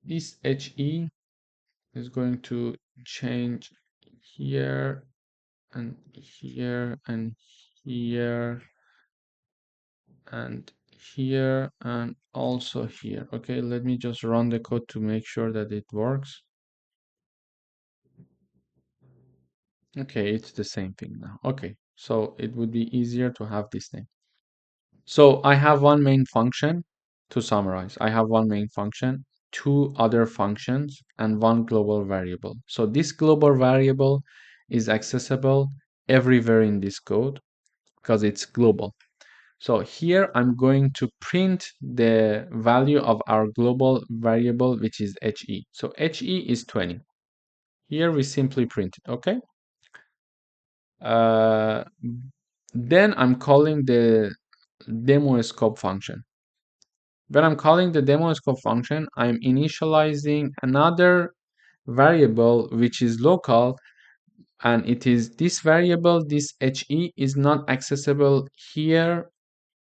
This HE is going to change here and here and here and here and also here. Okay, let me just run the code to make sure that it works. Okay, it's the same thing now. Okay, so it would be easier to have this thing. So I have one main function. To summarize, I have one main function, two other functions, and one global variable. So this global variable is accessible everywhere in this code because it's global. So here I'm going to print the value of our global variable, which is HE. So HE is 20. Here we simply print it, okay? Uh, then I'm calling the demo scope function. When I'm calling the demo scope function, I'm initializing another variable which is local, and it is this variable, this HE is not accessible here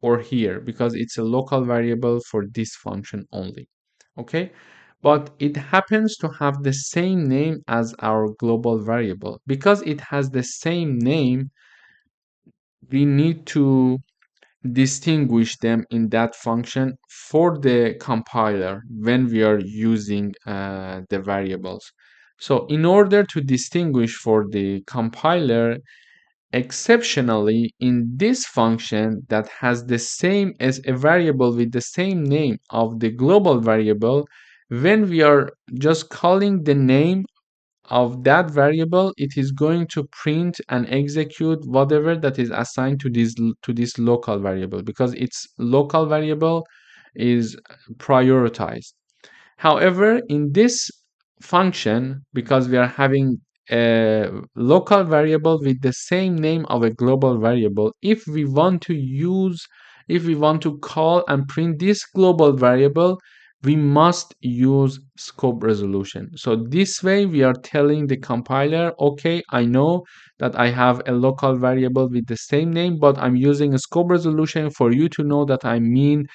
or here because it's a local variable for this function only. Okay, but it happens to have the same name as our global variable. Because it has the same name, we need to distinguish them in that function for the compiler when we are using the variables. So in order to distinguish for the compiler, exceptionally, in this function that has the same as a variable with the same name of the global variable, when we are just calling the name of that variable, it is going to print and execute whatever that is assigned to this local variable because its local variable is prioritized. However, in this function, because we are having a local variable with the same name of a global variable, if we want to call and print this global variable, we must use scope resolution. So this way we are telling the compiler, okay, I know that I have a local variable with the same name, but I'm using a scope resolution for you to know that I mean,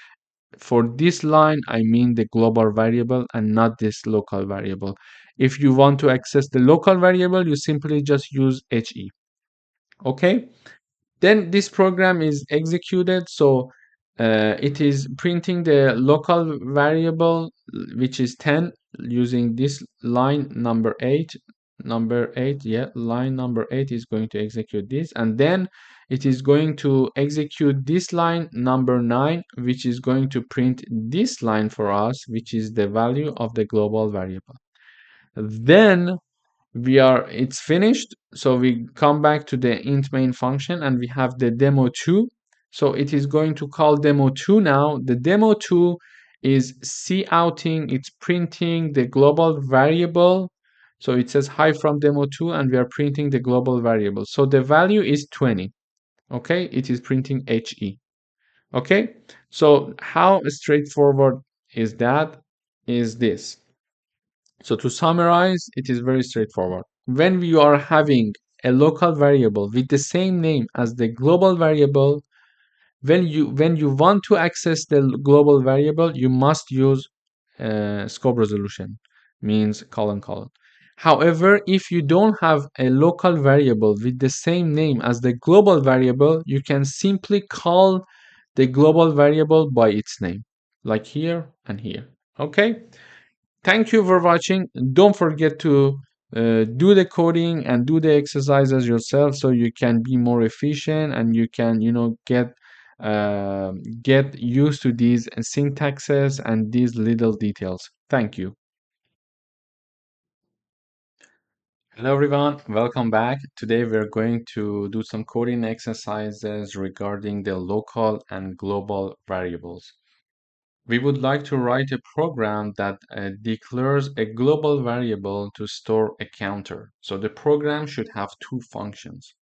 for this line, I mean the global variable and not this local variable. If you want to access the local variable, you simply just use HE. Okay? Then this program is executed. So it is printing the local variable, which is 10, using this line number 8. Line number 8 is going to execute this, and then it is going to execute this line number 9, which is going to print this line for us, which is the value of the global variable. Then it's finished. So we come back to the int main function and we have the demo2. So it is going to call demo2 now. The demo2 is couting, it's printing the global variable. So it says hi from demo2 and we are printing the global variable. So the value is 20. Okay, it is printing HE. Okay, so how straightforward is that? Is this. So to summarize, it is very straightforward. When we are having a local variable with the same name as the global variable, when you want to access the global variable, you must use scope resolution, means colon colon. However, if you don't have a local variable with the same name as the global variable, you can simply call the global variable by its name. like here and here. Okay. Thank you for watching. Don't forget to do the coding and do the exercises yourself so you can be more efficient and you can, uh, get used to these syntaxes and these little details. Thank you. Hello everyone, welcome back. Today we're going to do some coding exercises regarding the local and global variables. We would like to write a program that declares a global variable to store a counter. So the program should have two functions.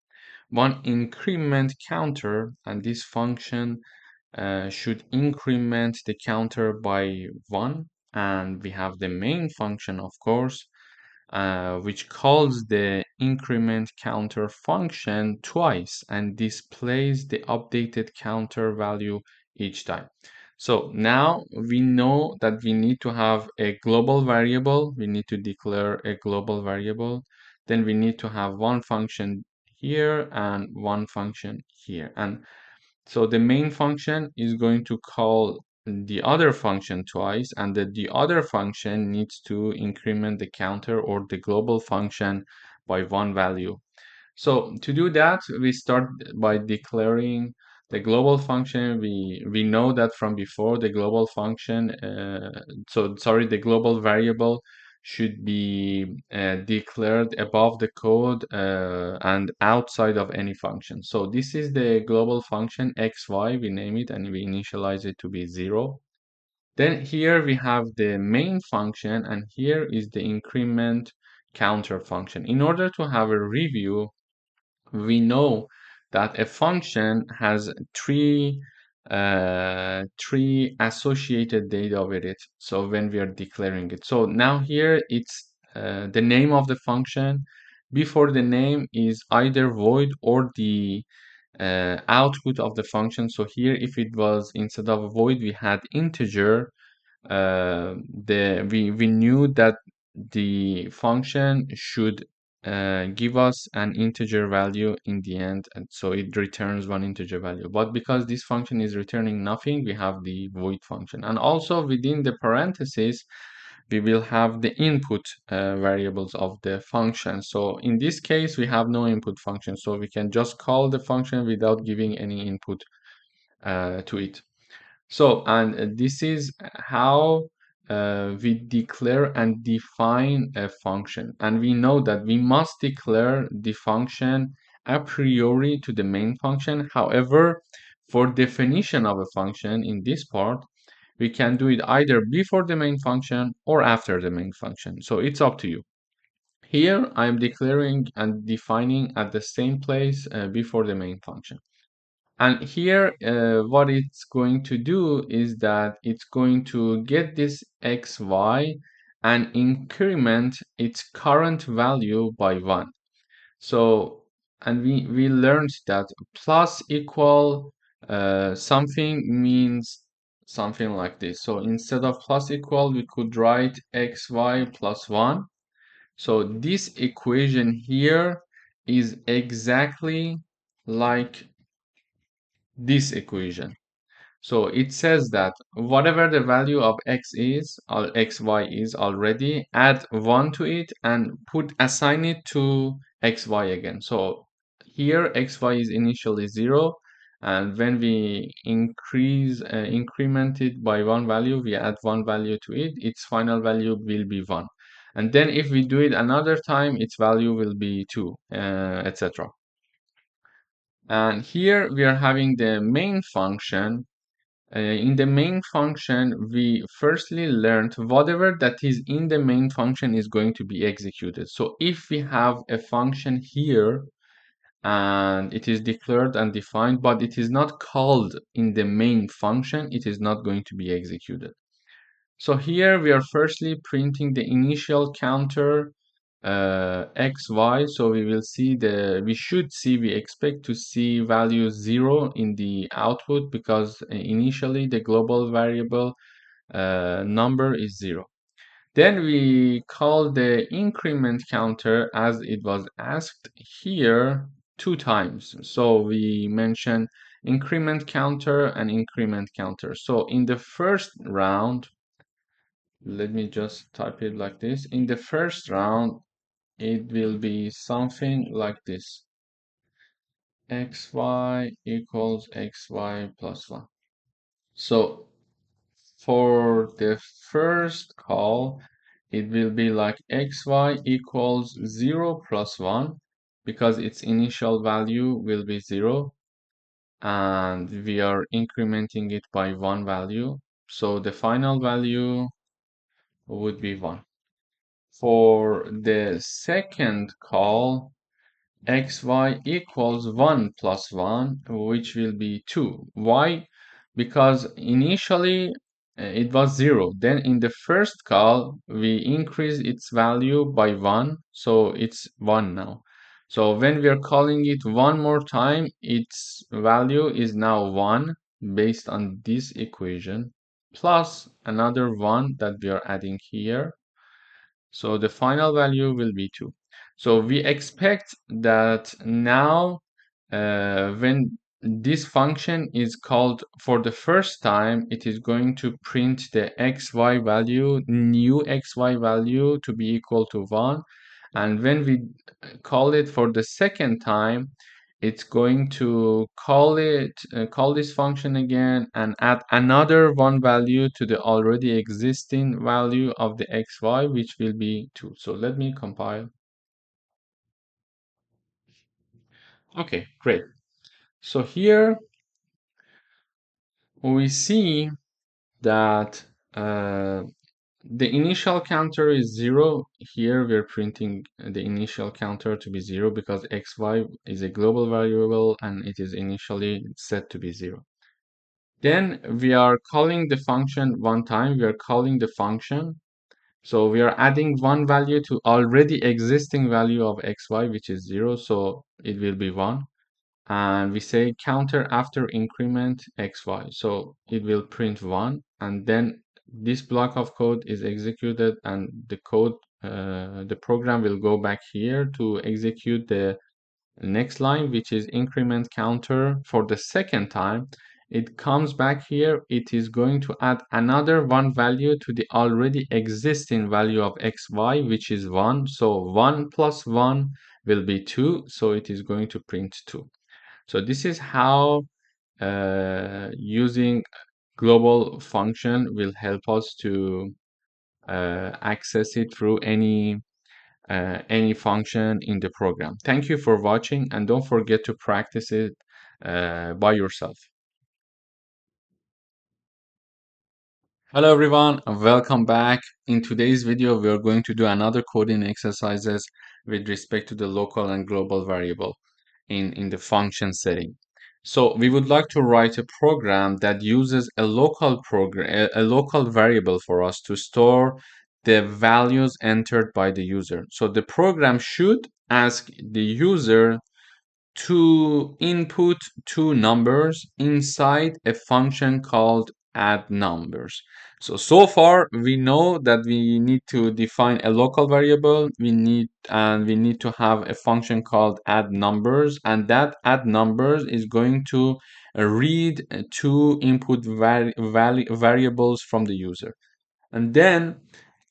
One increment counter, and this function should increment the counter by 1. And we have the main function, of course, which calls the increment counter function twice and displays the updated counter value each time. So now we know that we need to have a global variable. We need to declare a global variable. Then we need to have one function here and one function here. And so the main function is going to call the other function twice, and the other function needs to increment the counter or the global function by one value. So to do that, we start by declaring the global function. We know that from before the global function, the global variable should be declared above the code and outside of any function. So this is the global function xy, we name it and we initialize it to be 0. Then here we have the main function and here is the increment counter function. In order to have a review, we know that a function has three associated data with it. So when we are declaring it, so now here it's the name of the function. Before the name is either void or the output of the function. So here, if it was instead of void, we had integer. We knew that the function should give us an integer value in the end, and so it returns one integer value. But because this function is returning nothing, we have the void function. And also within the parentheses, we will have the input variables of the function. So in this case, we have no input function, so we can just call the function without giving any input to it. So, and this is how we declare and define a function. And we know that we must declare the function a priori to the main function. However, for definition of a function in this part, we can do it either before the main function or after the main function. So it's up to you. Here, I'm declaring and defining at the same place before the main function. And here, what it's going to do is that it's going to get this xy and increment its current value by 1. So, and we learned that plus equal something means something like this. So instead of plus equal, we could write xy plus 1. So this equation here is exactly like this equation. So it says that whatever the value of x is, or xy is already, add 1 to it and assign it to xy again. So here xy is initially 0, and when we increment it by one value, we add one value to it, its final value will be 1. And then if we do it another time, its value will be 2, etc. And here we are having the main function. In the main function, we firstly learned whatever that is in the main function is going to be executed. So if we have a function here and it is declared and defined, but it is not called in the main function, it is not going to be executed. So here we are firstly printing the initial counter xy. So we expect to see value 0 in the output because initially the global variable number is 0. Then we call the increment counter as it was asked here 2 times. So we mention increment counter and increment counter. So in the first round, let me just type it like this. In the first round, it will be something like this. xy equals xy plus 1. So for the first call, it will be like xy equals 0 plus 1 because its initial value will be 0 and we are incrementing it by one value. So the final value would be 1. For the second call, xy equals 1 plus 1, which will be 2. Why? Because initially it was 0. Then in the first call, we increased its value by 1, so it's 1 now. So when we are calling it one more time, its value is now 1 based on this equation, plus another 1 that we are adding here. So the final value will be 2. So we expect that now when this function is called for the first time, it is going to print the xy value, new xy value to be equal to 1. And when we call it for the second time, it's going to call this function again and add another one value to the already existing value of the xy, which will be 2. So let me compile. Okay, great. So here we see that the initial counter is 0. Here we're printing the initial counter to be 0 because xy is a global variable and it is initially set to be 0. Then we are calling the function one time. We are calling the function. So we are adding one value to already existing value of xy, which is 0. So it will be 1. And we say counter after increment xy. So it will print 1. And then this block of code is executed and the program will go back here to execute the next line, which is increment counter for the second time. It comes back here. It is going to add another one value to the already existing value of xy, which is 1. So 1 plus 1 will be 2. So it is going to print 2. So this is how using global function will help us to access it through any function in the program. Thank you for watching and don't forget to practice it by yourself. Hello everyone and welcome back. In today's video, we are going to do another coding exercises with respect to the local and global variable in the function setting. So we would like to write a program that uses a local variable for us to store the values entered by the user. So the program should ask the user to input two numbers inside a function called add numbers. So far we know that we need to define a local variable. We need to have a function called add numbers, and that add numbers is going to read two input variables from the user, and then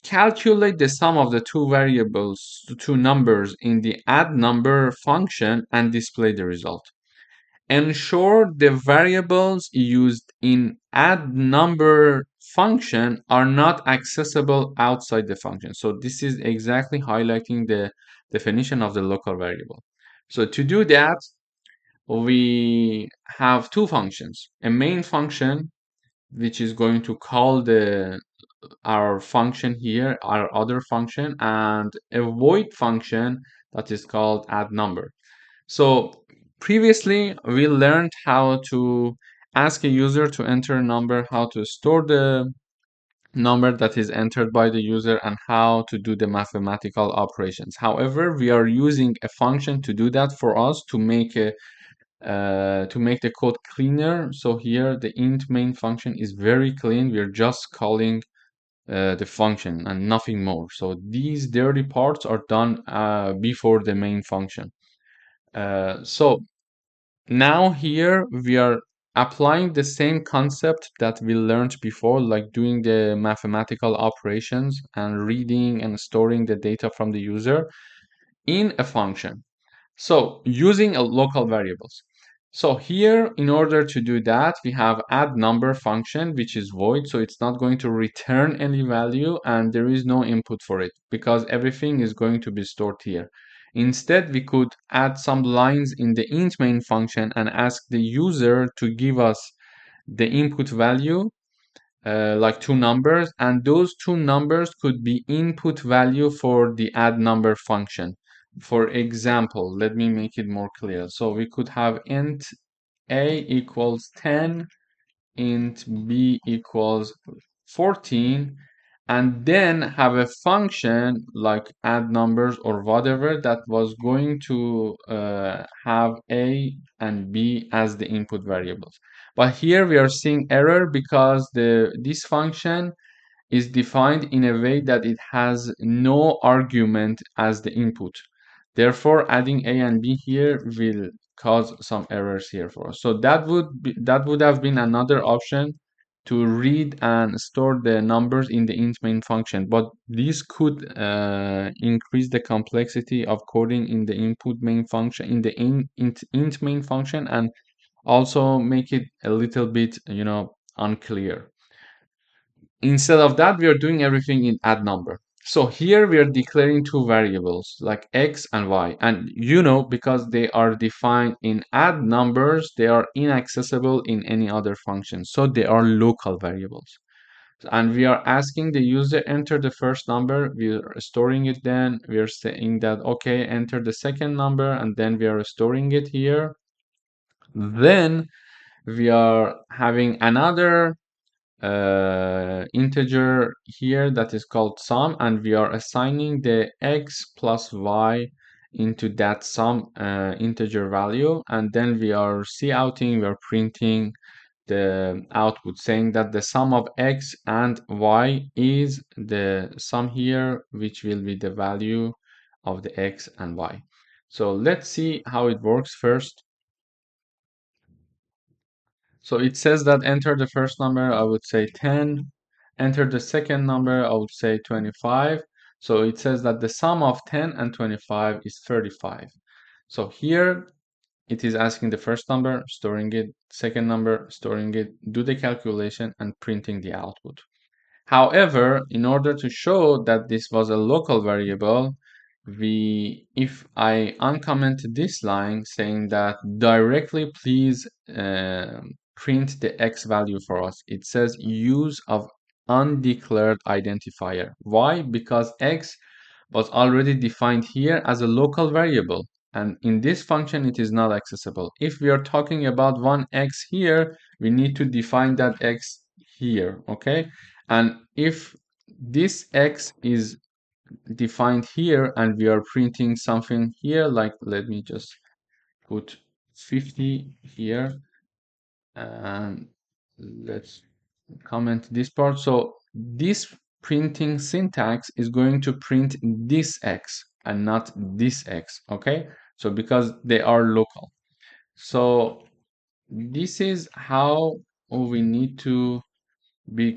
calculate the sum of the two numbers in the add number function and display the result. Ensure the variables used in add number function are not accessible outside the function. So this is exactly highlighting the definition of the local variable. So to do that, we have two functions, a main function, which is going to call our function here, our other function, and a void function that is called add number. So previously we learned how to ask a user to enter a number, how to store the number that is entered by the user, and how to do the mathematical operations. However, we are using a function to do that for us to make the code cleaner. So here the int main function is very clean. We're just calling the function and nothing more. So these dirty parts are done before the main function. So Now here we are applying the same concept that we learned before, like doing the mathematical operations and reading and storing the data from the user in a function. So using a local variables. So here, in order to do that, we have add number function, which is void. So it's not going to return any value and there is no input for it because everything is going to be stored here. Instead, we could add some lines in the int main function and ask the user to give us the input value, like two numbers, and those two numbers could be input value for the add number function. For example, let me make it more clear. So we could have int a equals 10, int b equals 14, and then have a function like add numbers or whatever that was going to have a and b as the input variables. But here we are seeing error because this function is defined in a way that it has no argument as the input. Therefore, adding a and b here will cause some errors here for us. So that would have been another option to read and store the numbers in the int main function. But this could increase the complexity of coding in the input main function, in the int main function, and also make it a little bit, unclear. Instead of that, we are doing everything in add number. So here we are declaring two variables like x and y. And because they are defined in add numbers, they are inaccessible in any other function. So they are local variables. And we are asking the user enter the first number, we are storing it, then we are saying that, okay, enter the second number, and then we are storing it here. Then we are having another integer here that is called sum, and we are assigning the x plus y into that sum integer value, and then we are counting, we are printing the output saying that the sum of x and y is the sum here, which will be the value of the x and y. So let's see how it works first. So it says that enter the first number, I would say 10. Enter the second number, I would say 25. So it says that the sum of 10 and 25 is 35. So here it is asking the first number, storing it, second number, storing it, do the calculation and printing the output. However, in order to show that this was a local variable, if I uncomment this line saying that directly please print the x value for us, it says use of undeclared identifier. Why? Because x was already defined here as a local variable, and in this function it is not accessible. If we are talking about one x here, we need to define that x here, okay? And if this x is defined here and we are printing something here, like let me just put 50 here and let's comment this part. So this printing syntax is going to print this x and not this x, okay? So because they are local. So this is how we need to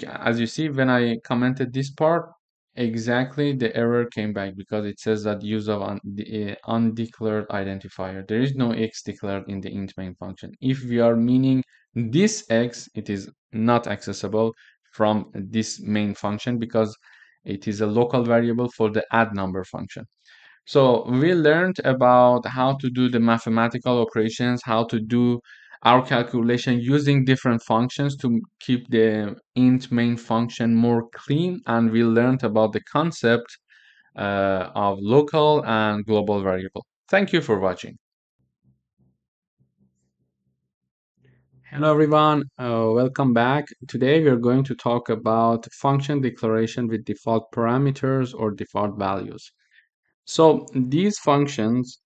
as you see, when I commented this part, exactly the error came back because it says that use of undeclared identifier. There is no x declared in the int main function. If we are meaning this x, it is not accessible from this main function because it is a local variable for the add number function. So we learned about how to do the mathematical operations, how to do our calculation using different functions to keep the int main function more clean, and we learned about the concept of local and global variable. Thank you for watching. Hello everyone, welcome back. Today we are going to talk about function declaration with default parameters or default values. So these functions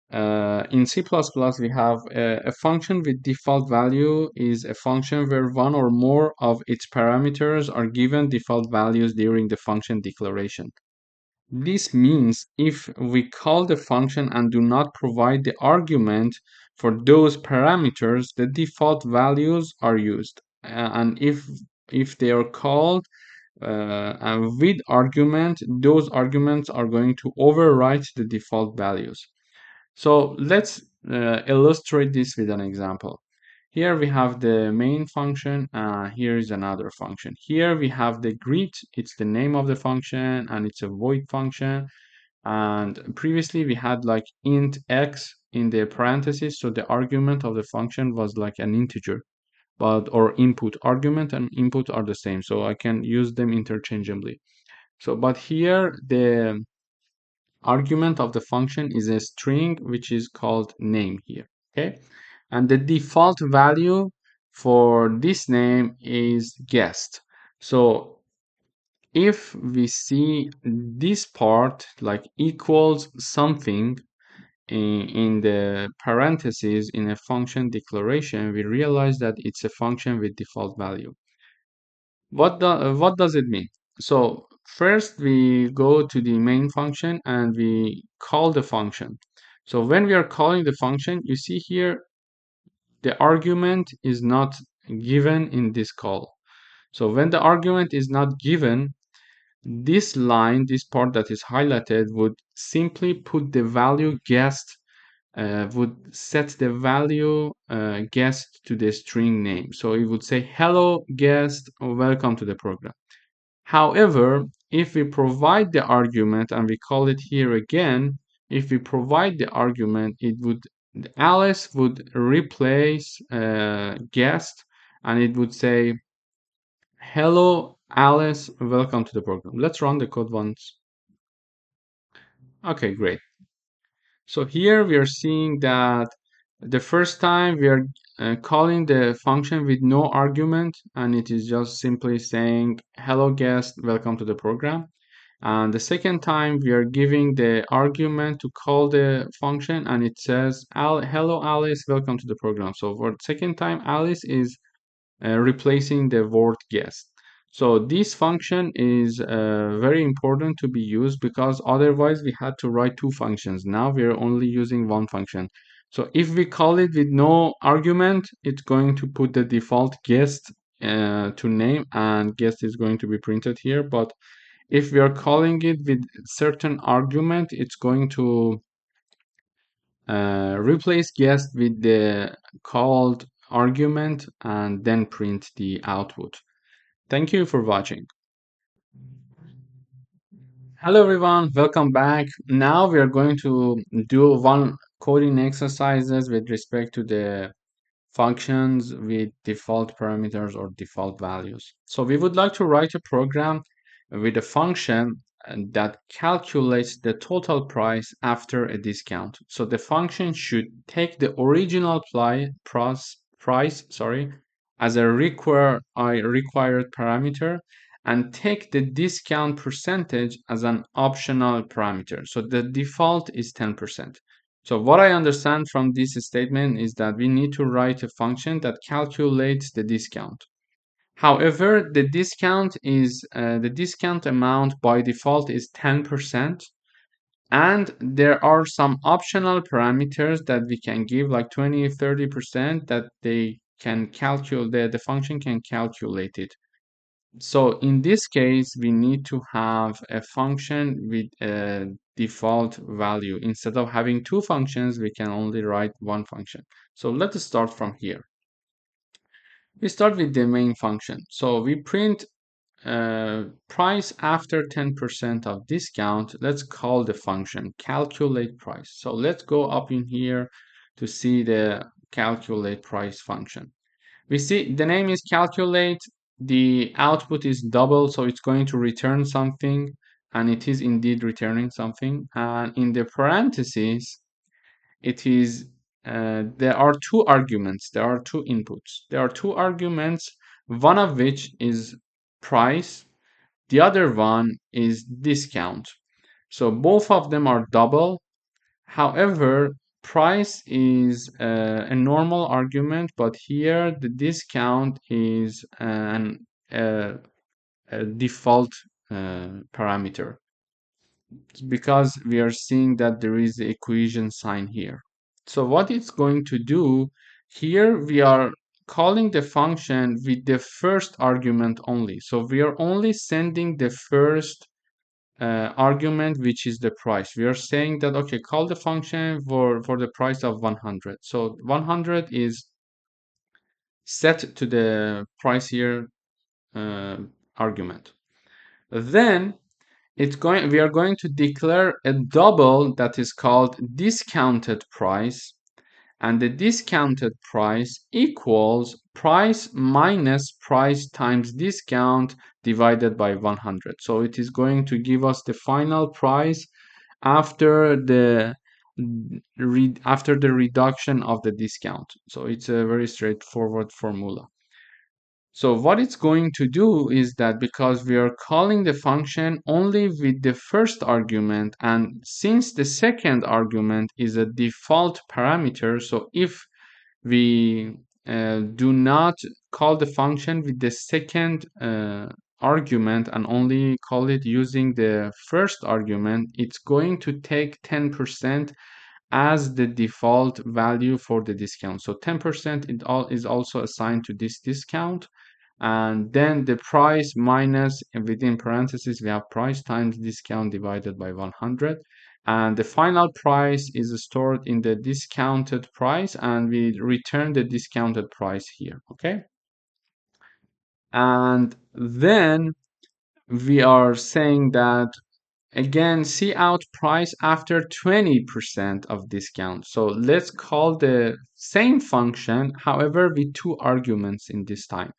in C++, we have a function with default value is a function where one or more of its parameters are given default values during the function declaration. This means if we call the function and do not provide the argument for those parameters, the default values are used. And if they are called with argument, those arguments are going to overwrite the default values. So let's illustrate this with an example. Here we have the main function, here is another function. Here we have the greet, it's the name of the function, and it's a void function. And previously we had like int x in the parentheses, so the argument of the function was like an integer, but or input argument and input are the same, so I can use them interchangeably. So but here the argument of the function is a string which is called name here. Okay, and the default value for this name is guest. So if we see this part like equals something in the parentheses in a function declaration, we realize that it's a function with default value. What does it mean? So first we go to the main function and we call the function. So when we are calling the function, you see here the argument is not given in this call. So when the argument is not given, this line, this part that is highlighted, would simply put the value guessed, would set the value guessed to the string name. So it would say, hello guest, welcome to the program. However, if we provide the argument and we call it here again, if we provide the argument, Alice would replace guest, and it would say, hello Alice, welcome to the program. Let's run the code once. Okay, great. So here we are seeing that the first time we are calling the function with no argument, and it is just simply saying, hello guest, welcome to the program. And the second time we are giving the argument to call the function, and it says, hello Alice, welcome to the program. So for the second time, Alice is replacing the word guest. So this function is very important to be used, because otherwise we had to write two functions. Now we are only using one function. So if we call it with no argument, it's going to put the default guest to name, and guest is going to be printed here. But if we are calling it with certain argument, it's going to replace guest with the called argument and then print the output. Thank you for watching. Hello everyone, welcome back. Now we are going to do one coding exercises with respect to the functions with default parameters or default values. So we would like to write a program with a function that calculates the total price after a discount. So the function should take the original price as a required parameter, and take the discount percentage as an optional parameter. So the default is 10%. So what I understand from this statement is that we need to write a function that calculates the discount. However, the discount amount by default is 10%, and there are some optional parameters that we can give, like 20, 30%, that they can calculate, the function can calculate it. So in this case, we need to have a function with a default value. Instead of having two functions, we can only write one function. So let's start from here. We start with the main function. So we print price after 10% of discount. Let's call the function calculate price. So let's go up in here to see the calculate price function. We see the name is calculate, the output is double, so it's going to return something, and it is indeed returning something. And in the parentheses, it is there are two arguments, there are two inputs. There are two arguments, one of which is price, the other one is discount. So both of them are double. However, price is a normal argument, but here the discount is a default parameter, because we are seeing that there is the equation sign here. So what it's going to do, here we are calling the function with the first argument only. So we are only sending the first argument, which is the price. We are saying that, okay, call the function for the price of 100. So 100 is set to the price here argument. Then we are going to declare a double that is called discounted price, and the discounted price equals price minus price times discount divided by 100. So it is going to give us the final price after the reduction of the discount. So it's a very straightforward formula. So what it's going to do is that, because we are calling the function only with the first argument, and since the second argument is a default parameter, so if we do not call the function with the second argument and only call it using the first argument, it's going to take 10% as the default value for the discount. So 10% is also assigned to this discount, and then the price minus, within parentheses we have price times discount divided by 100, and the final price is stored in the discounted price, and we return the discounted price here. Okay, and then we are saying that, again, see out price after 20% of discount. So let's call the same function, however with two arguments in this time.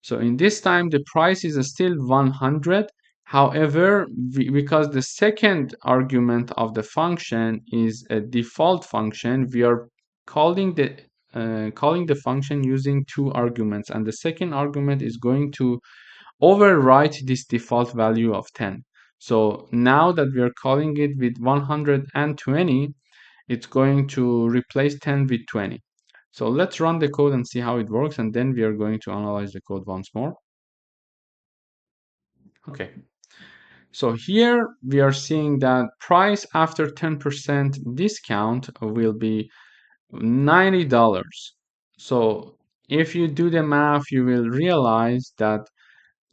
So in this time, the price is still 100. However, because the second argument of the function is a default function, we are calling the function using two arguments, and the second argument is going to overwrite this default value of 10. So now that we are calling it with 120, it's going to replace 10 with 20. So let's run the code and see how it works, and then we are going to analyze the code once more. Okay, so here we are seeing that price after 10% discount will be $90. So if you do the math, you will realize that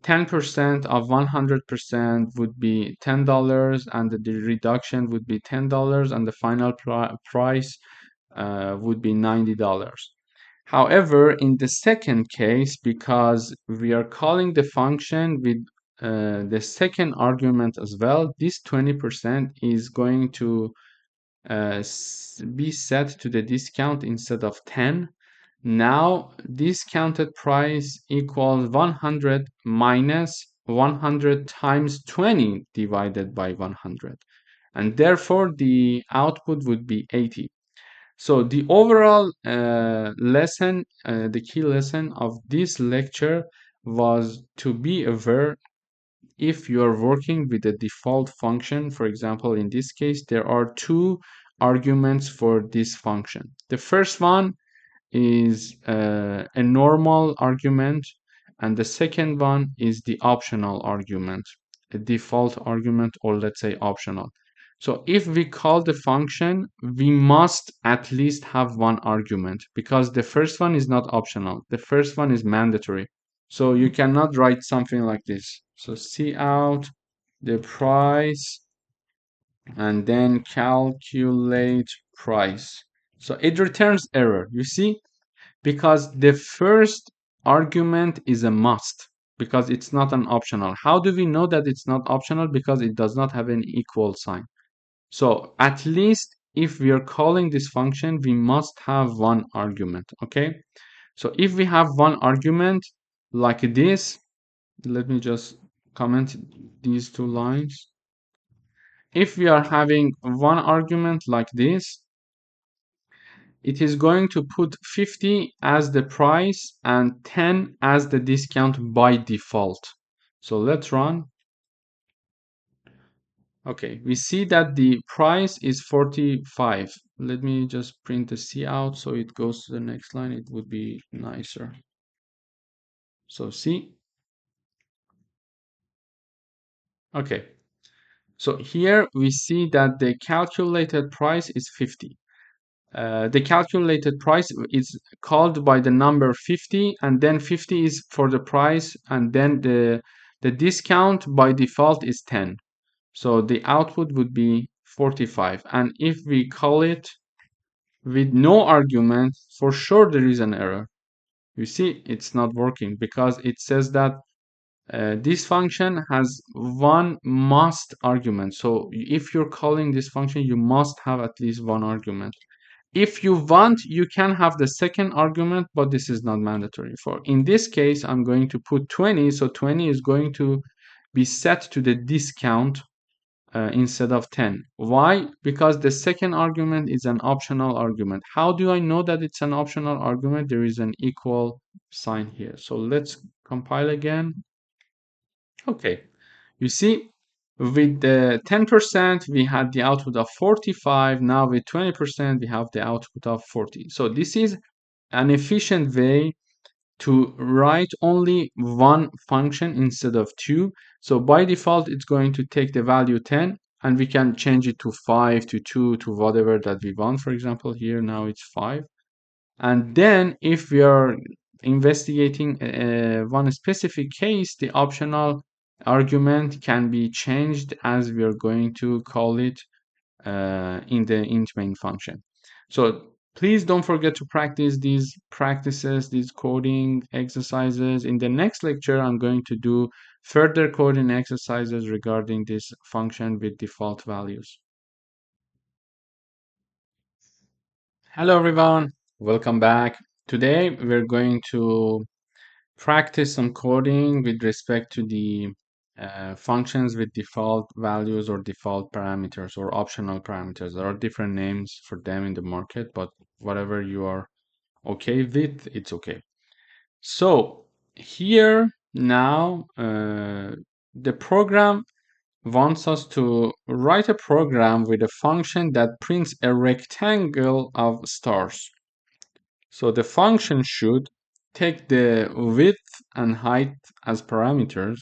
10% of 100% would be $10, and the reduction would be $10, and the final price would be $90. However, in the second case, because we are calling the function with the second argument as well, this 20% is going to be set to the discount instead of 10. Now, discounted price equals 100 minus 100 times 20 divided by 100. And therefore, the output would be 80. So the overall lesson, the key lesson of this lecture was to be aware, if you are working with a default function, for example, in this case, there are two arguments for this function. The first one is a normal argument, and the second one is the optional argument, a default argument, or let's say optional. So if we call the function, we must at least have one argument, because the first one is not optional. The first one is mandatory. So you cannot write something like this. So see out the price and then calculate price. So it returns error, you see, because the first argument is a must, because it's not an optional. How do we know that it's not optional? Because it does not have an equal sign. So at least if we are calling this function, we must have one argument, okay? So if we have one argument like this, let me just comment these two lines. If we are having one argument like this, it is going to put 50 as the price and 10 as the discount by default. So let's run. Okay, we see that the price is 45. Let me just print the C out so it goes to the next line. It would be nicer. So see. Okay, so here we see that the calculated price is 50. The calculated price is called by the number 50, and then 50 is for the price, and then the discount by default is 10. So the output would be 45. And if we call it with no argument, for sure there is an error. You see, it's not working because it says that this function has one must argument. So if you're calling this function, you must have at least one argument. If you want, you can have the second argument, but this is not mandatory. For in this case, I'm going to put 20. So 20 is going to be set to the discount instead of 10. Why? Because the second argument is an optional argument. How do I know that it's an optional argument? There is an equal sign here. So let's compile again. Okay, you see, with the 10%, we had the output of 45. Now with 20%, we have the output of 40. So this is an efficient way to write only one function instead of two. So by default, it's going to take the value 10, and we can change it to 5, to 2, to whatever that we want. For example, here now it's 5. And then if we are investigating one specific case, the optional argument can be changed as we are going to call it in the int main function. So please don't forget to practice these practices, these coding exercises. In the next lecture, I'm going to do further coding exercises regarding this function with default values. Hello everyone, welcome back. Today we're going to practice some coding with respect to the functions with default values or default parameters or optional parameters. There are different names for them in the market, but whatever you are okay with, it's okay. So here now the program wants us to write a program with a function that prints a rectangle of stars. So the function should take the width and height as parameters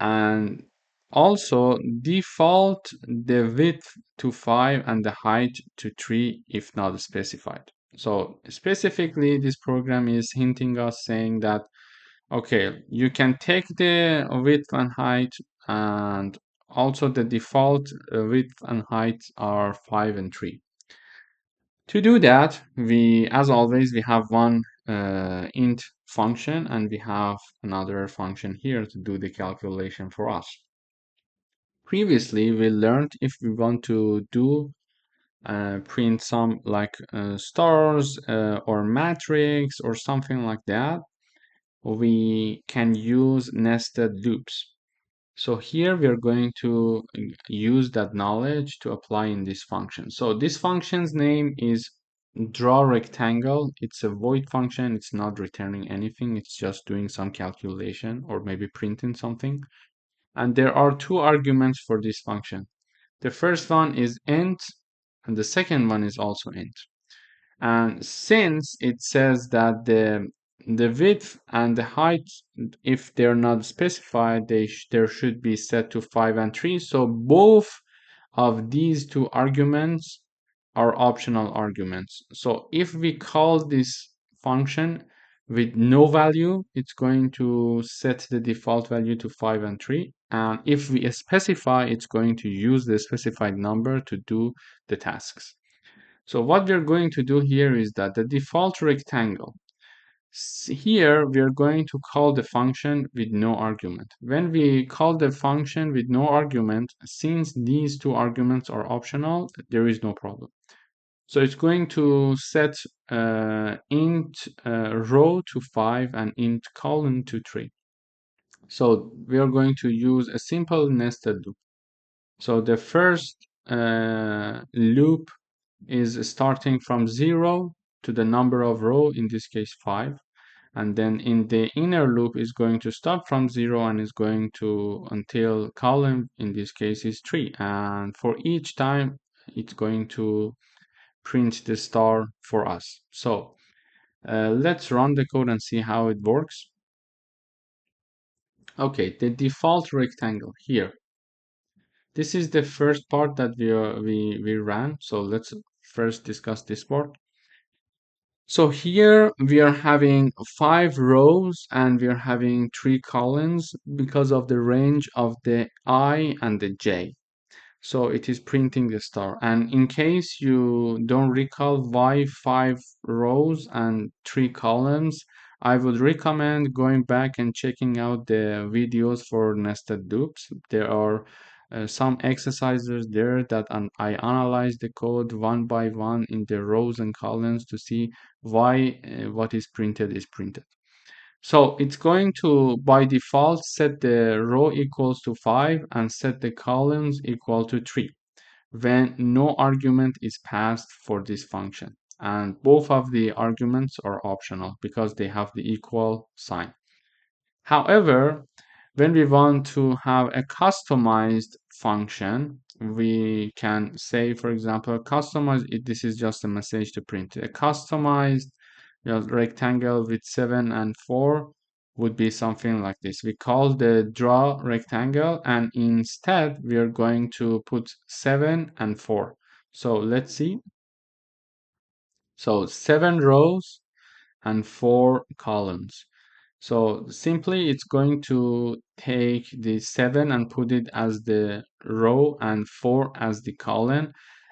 and also default the width to 5 and the height to 3 if not specified. So specifically this program is hinting us saying that okay, you can take the width and height, and also the default width and height are 5 and 3. To do that, as always, we have one int function and we have another function here to do the calculation for us. Previously, we learned if we want to do print some like stars or matrix or something like that, we can use nested loops. So here we are going to use that knowledge to apply in this function. So this function's name is draw rectangle. It's a void function. It's not returning anything. It's just doing some calculation or maybe printing something. And there are two arguments for this function. The first one is int, and the second one is also int. And since it says that the width and the height, if they're not specified, there should be set to 5 and 3. So both of these two arguments are optional arguments. So if we call this function with no value, it's going to set the default value to 5 and 3. And if we specify, it's going to use the specified number to do the tasks. So what we're going to do here is that the default rectangle, here we are going to call the function with no argument. When we call the function with no argument, since these two arguments are optional, there is no problem. So it's going to set int row to 5 and int column to 3. So we are going to use a simple nested loop. So the first loop is starting from 0 to the number of row, in this case 5. And then in the inner loop is going to start from 0 and is going to until column, in this case is 3. And for each time, it's going to print the star for us. So let's run the code and see how it works. Okay, the default rectangle here. This is the first part that we ran. So let's first discuss this part. So here we are having 5 rows and we are having 3 columns because of the range of the I and the J. So it is printing the star. And in case you don't recall why 5 rows and 3 columns, I would recommend going back and checking out the videos for nested loops. There are some exercises there that I analyze the code one by one in the rows and columns to see why what is printed is printed. So it's going to, by default, set the row equals to 5 and set the columns equal to 3 when no argument is passed for this function. And both of the arguments are optional because they have the equal sign. However, when we want to have a customized function, we can say, for example, customize it. This is just a message to print. A customized rectangle with 7 and 4 would be something like this. We call the draw rectangle, and instead we are going to put 7 and 4. So let's see. So 7 rows and 4 columns. So simply it's going to take the 7 and put it as the row and 4 as the column.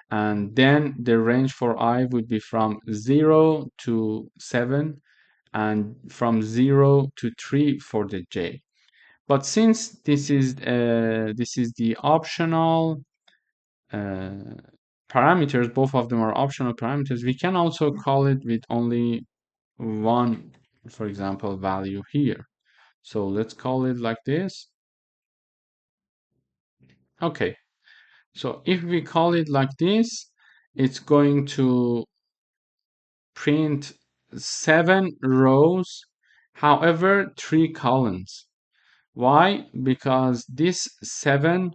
And then the range for I would be from 0 to 7 and from 0 to 3 for the J. But since this is the optional parameters, both of them are optional parameters, we can also call it with only one, for example, value here. So let's call it like this. Okay, so if we call it like this, it's going to print 7 rows, however, 3 columns. Why? Because this 7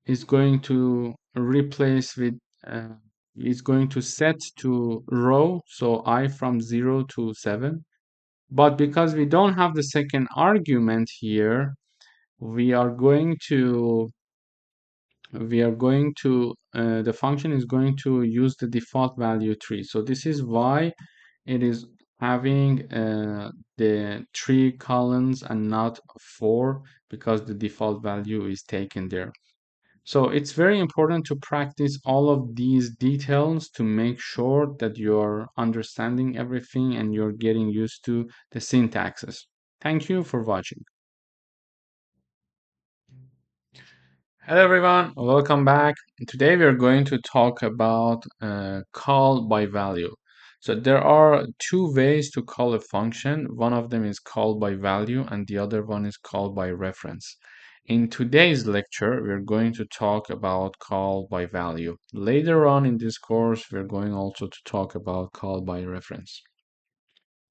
is going to replace with, is going to set to row, so I from 0 to 7. But because we don't have the second argument here, we are going to the function is going to use the default value 3. So this is why it is having the 3 columns and not 4, because the default value is taken there. So it's very important to practice all of these details to make sure that you're understanding everything and you're getting used to the syntaxes. Thank you for watching. Hello everyone, welcome back. Today we are going to talk about call by value. So there are 2 ways to call a function. One of them is call by value and the other one is call by reference. In today's lecture, we're going to talk about call by value. Later on in this course, we're going also to talk about call by reference.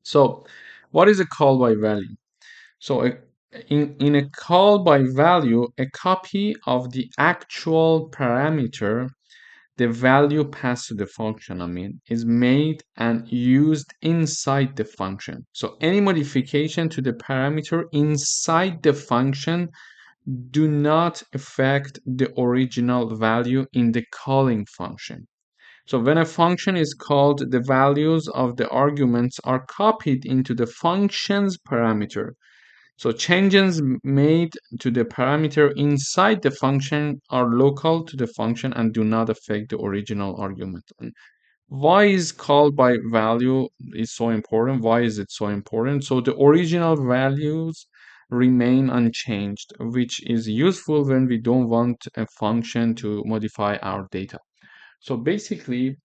So what is a call by value? So in a call by value, a copy of the actual parameter, the value passed to the function, is made and used inside the function. So any modification to the parameter inside the function do not affect the original value in the calling function. So when a function is called, the values of the arguments are copied into the function's parameter. So changes made to the parameter inside the function are local to the function and do not affect the original argument. And why is call by value is so important? Why is it so important? So the original values remain unchanged, which is useful when we don't want a function to modify our data. So basically,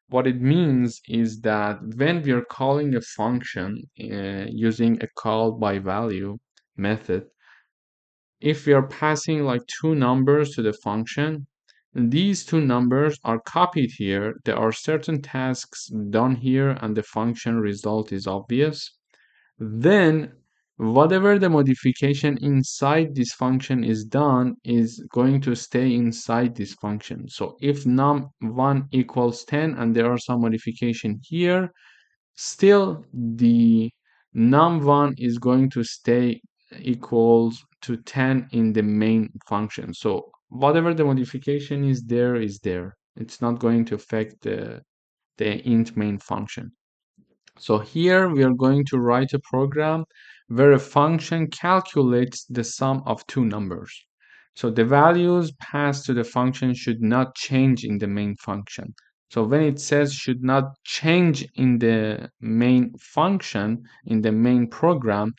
what it means is that when we are calling a function using a call by value method, if we are passing like 2 numbers to the function, these 2 numbers are copied here. There are certain tasks done here and the function result is obvious. Then whatever the modification inside this function is done is going to stay inside this function. So if num1 equals 10 and there are some modification here, still the num1 is going to stay equals to 10 in the main function. So whatever the modification is there is there. It's not going to affect the int main function. So here we are going to write a program where a function calculates the sum of two numbers. So the values passed to the function should not change in the main function. So when it says should not change in the main function, in the main program,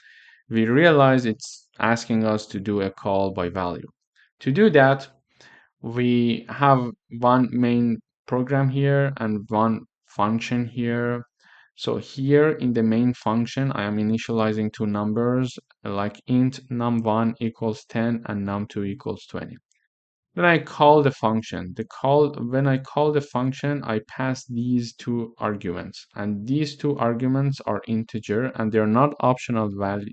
we realize it's asking us to do a call by value. To do that, we have one main program here and one function here. So here in the main function, I am initializing two numbers like int num1 equals 10 and num2 equals 20. When I call the function, when I call the function, I pass these two arguments, and these two arguments are integer, and they're not optional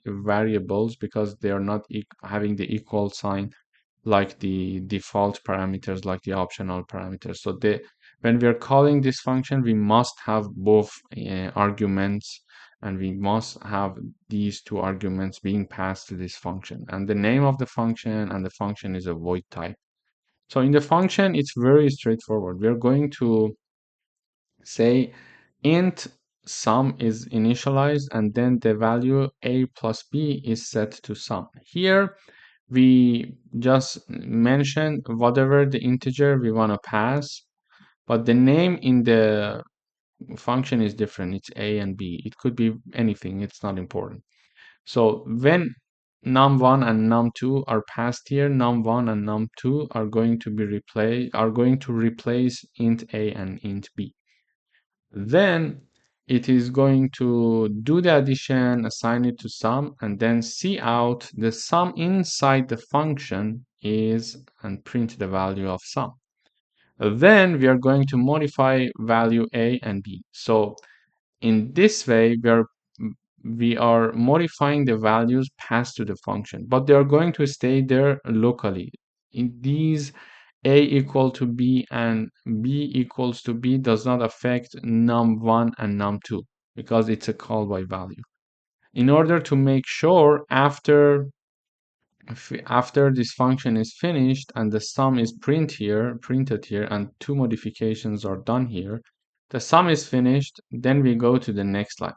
variables because they are not having the equal sign like the default parameters, like the optional parameters. So when we are calling this function, we must have both arguments, and we must have these two arguments being passed to this function. And the name of the function and the function is a void type. So in the function, it's very straightforward. We are going to say int sum is initialized, and then the value a plus b is set to sum. Here, we just mention whatever the integer we want to pass, but the name in the function is different. It's a and b. It could be anything. It's not important. So when num1 and num2 are passed here, num1 and num2 are going to replace int a and int b. Then it is going to do the addition, assign it to sum, and then see out the sum inside the function is, and print the value of sum. Then we are going to modify value a and b. So in this way, we are modifying the values passed to the function, but they are going to stay there locally. In these a equal to b and b equals to b does not affect num1 and num2 because it's a call by value. In order to make sure after this function is finished and the sum is printed here, and two modifications are done here, the sum is finished, then we go to the next line.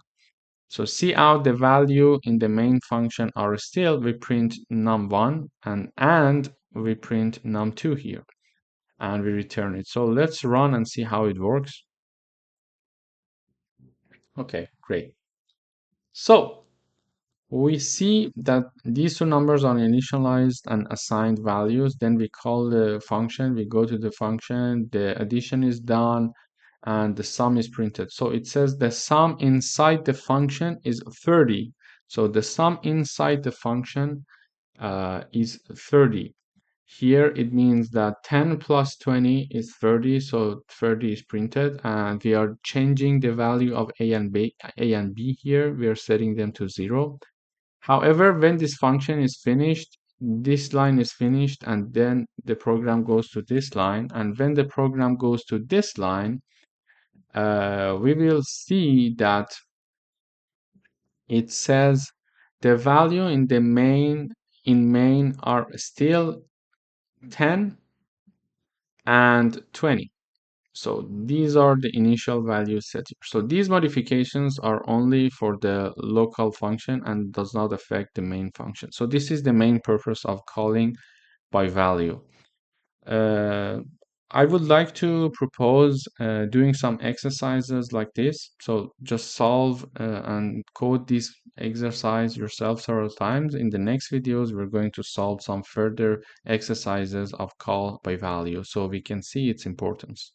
So see out the value in the main function are still, we print num1 and we print num2 here, and we return it. So let's run and see how it works. Okay, great. So we see that these two numbers are initialized and assigned values. Then we call the function, we go to the function, the addition is done, and the sum is printed. So it says the sum inside the function is 30. So the sum inside the function is 30. Here it means that 10 plus 20 is 30, so 30 is printed, and we are changing the value of a and b here. We are setting them to 0. However, when this function is finished, this line is finished, and then the program goes to this line. And when the program goes to this line, we will see that it says the value in the main are still 10 and 20. So these are the initial values set here. So these modifications are only for the local function and does not affect the main function. So this is the main purpose of calling by value. I would like to propose doing some exercises like this. So just solve and code this exercise yourself several times. In the next videos, we're going to solve some further exercises of call by value so we can see its importance.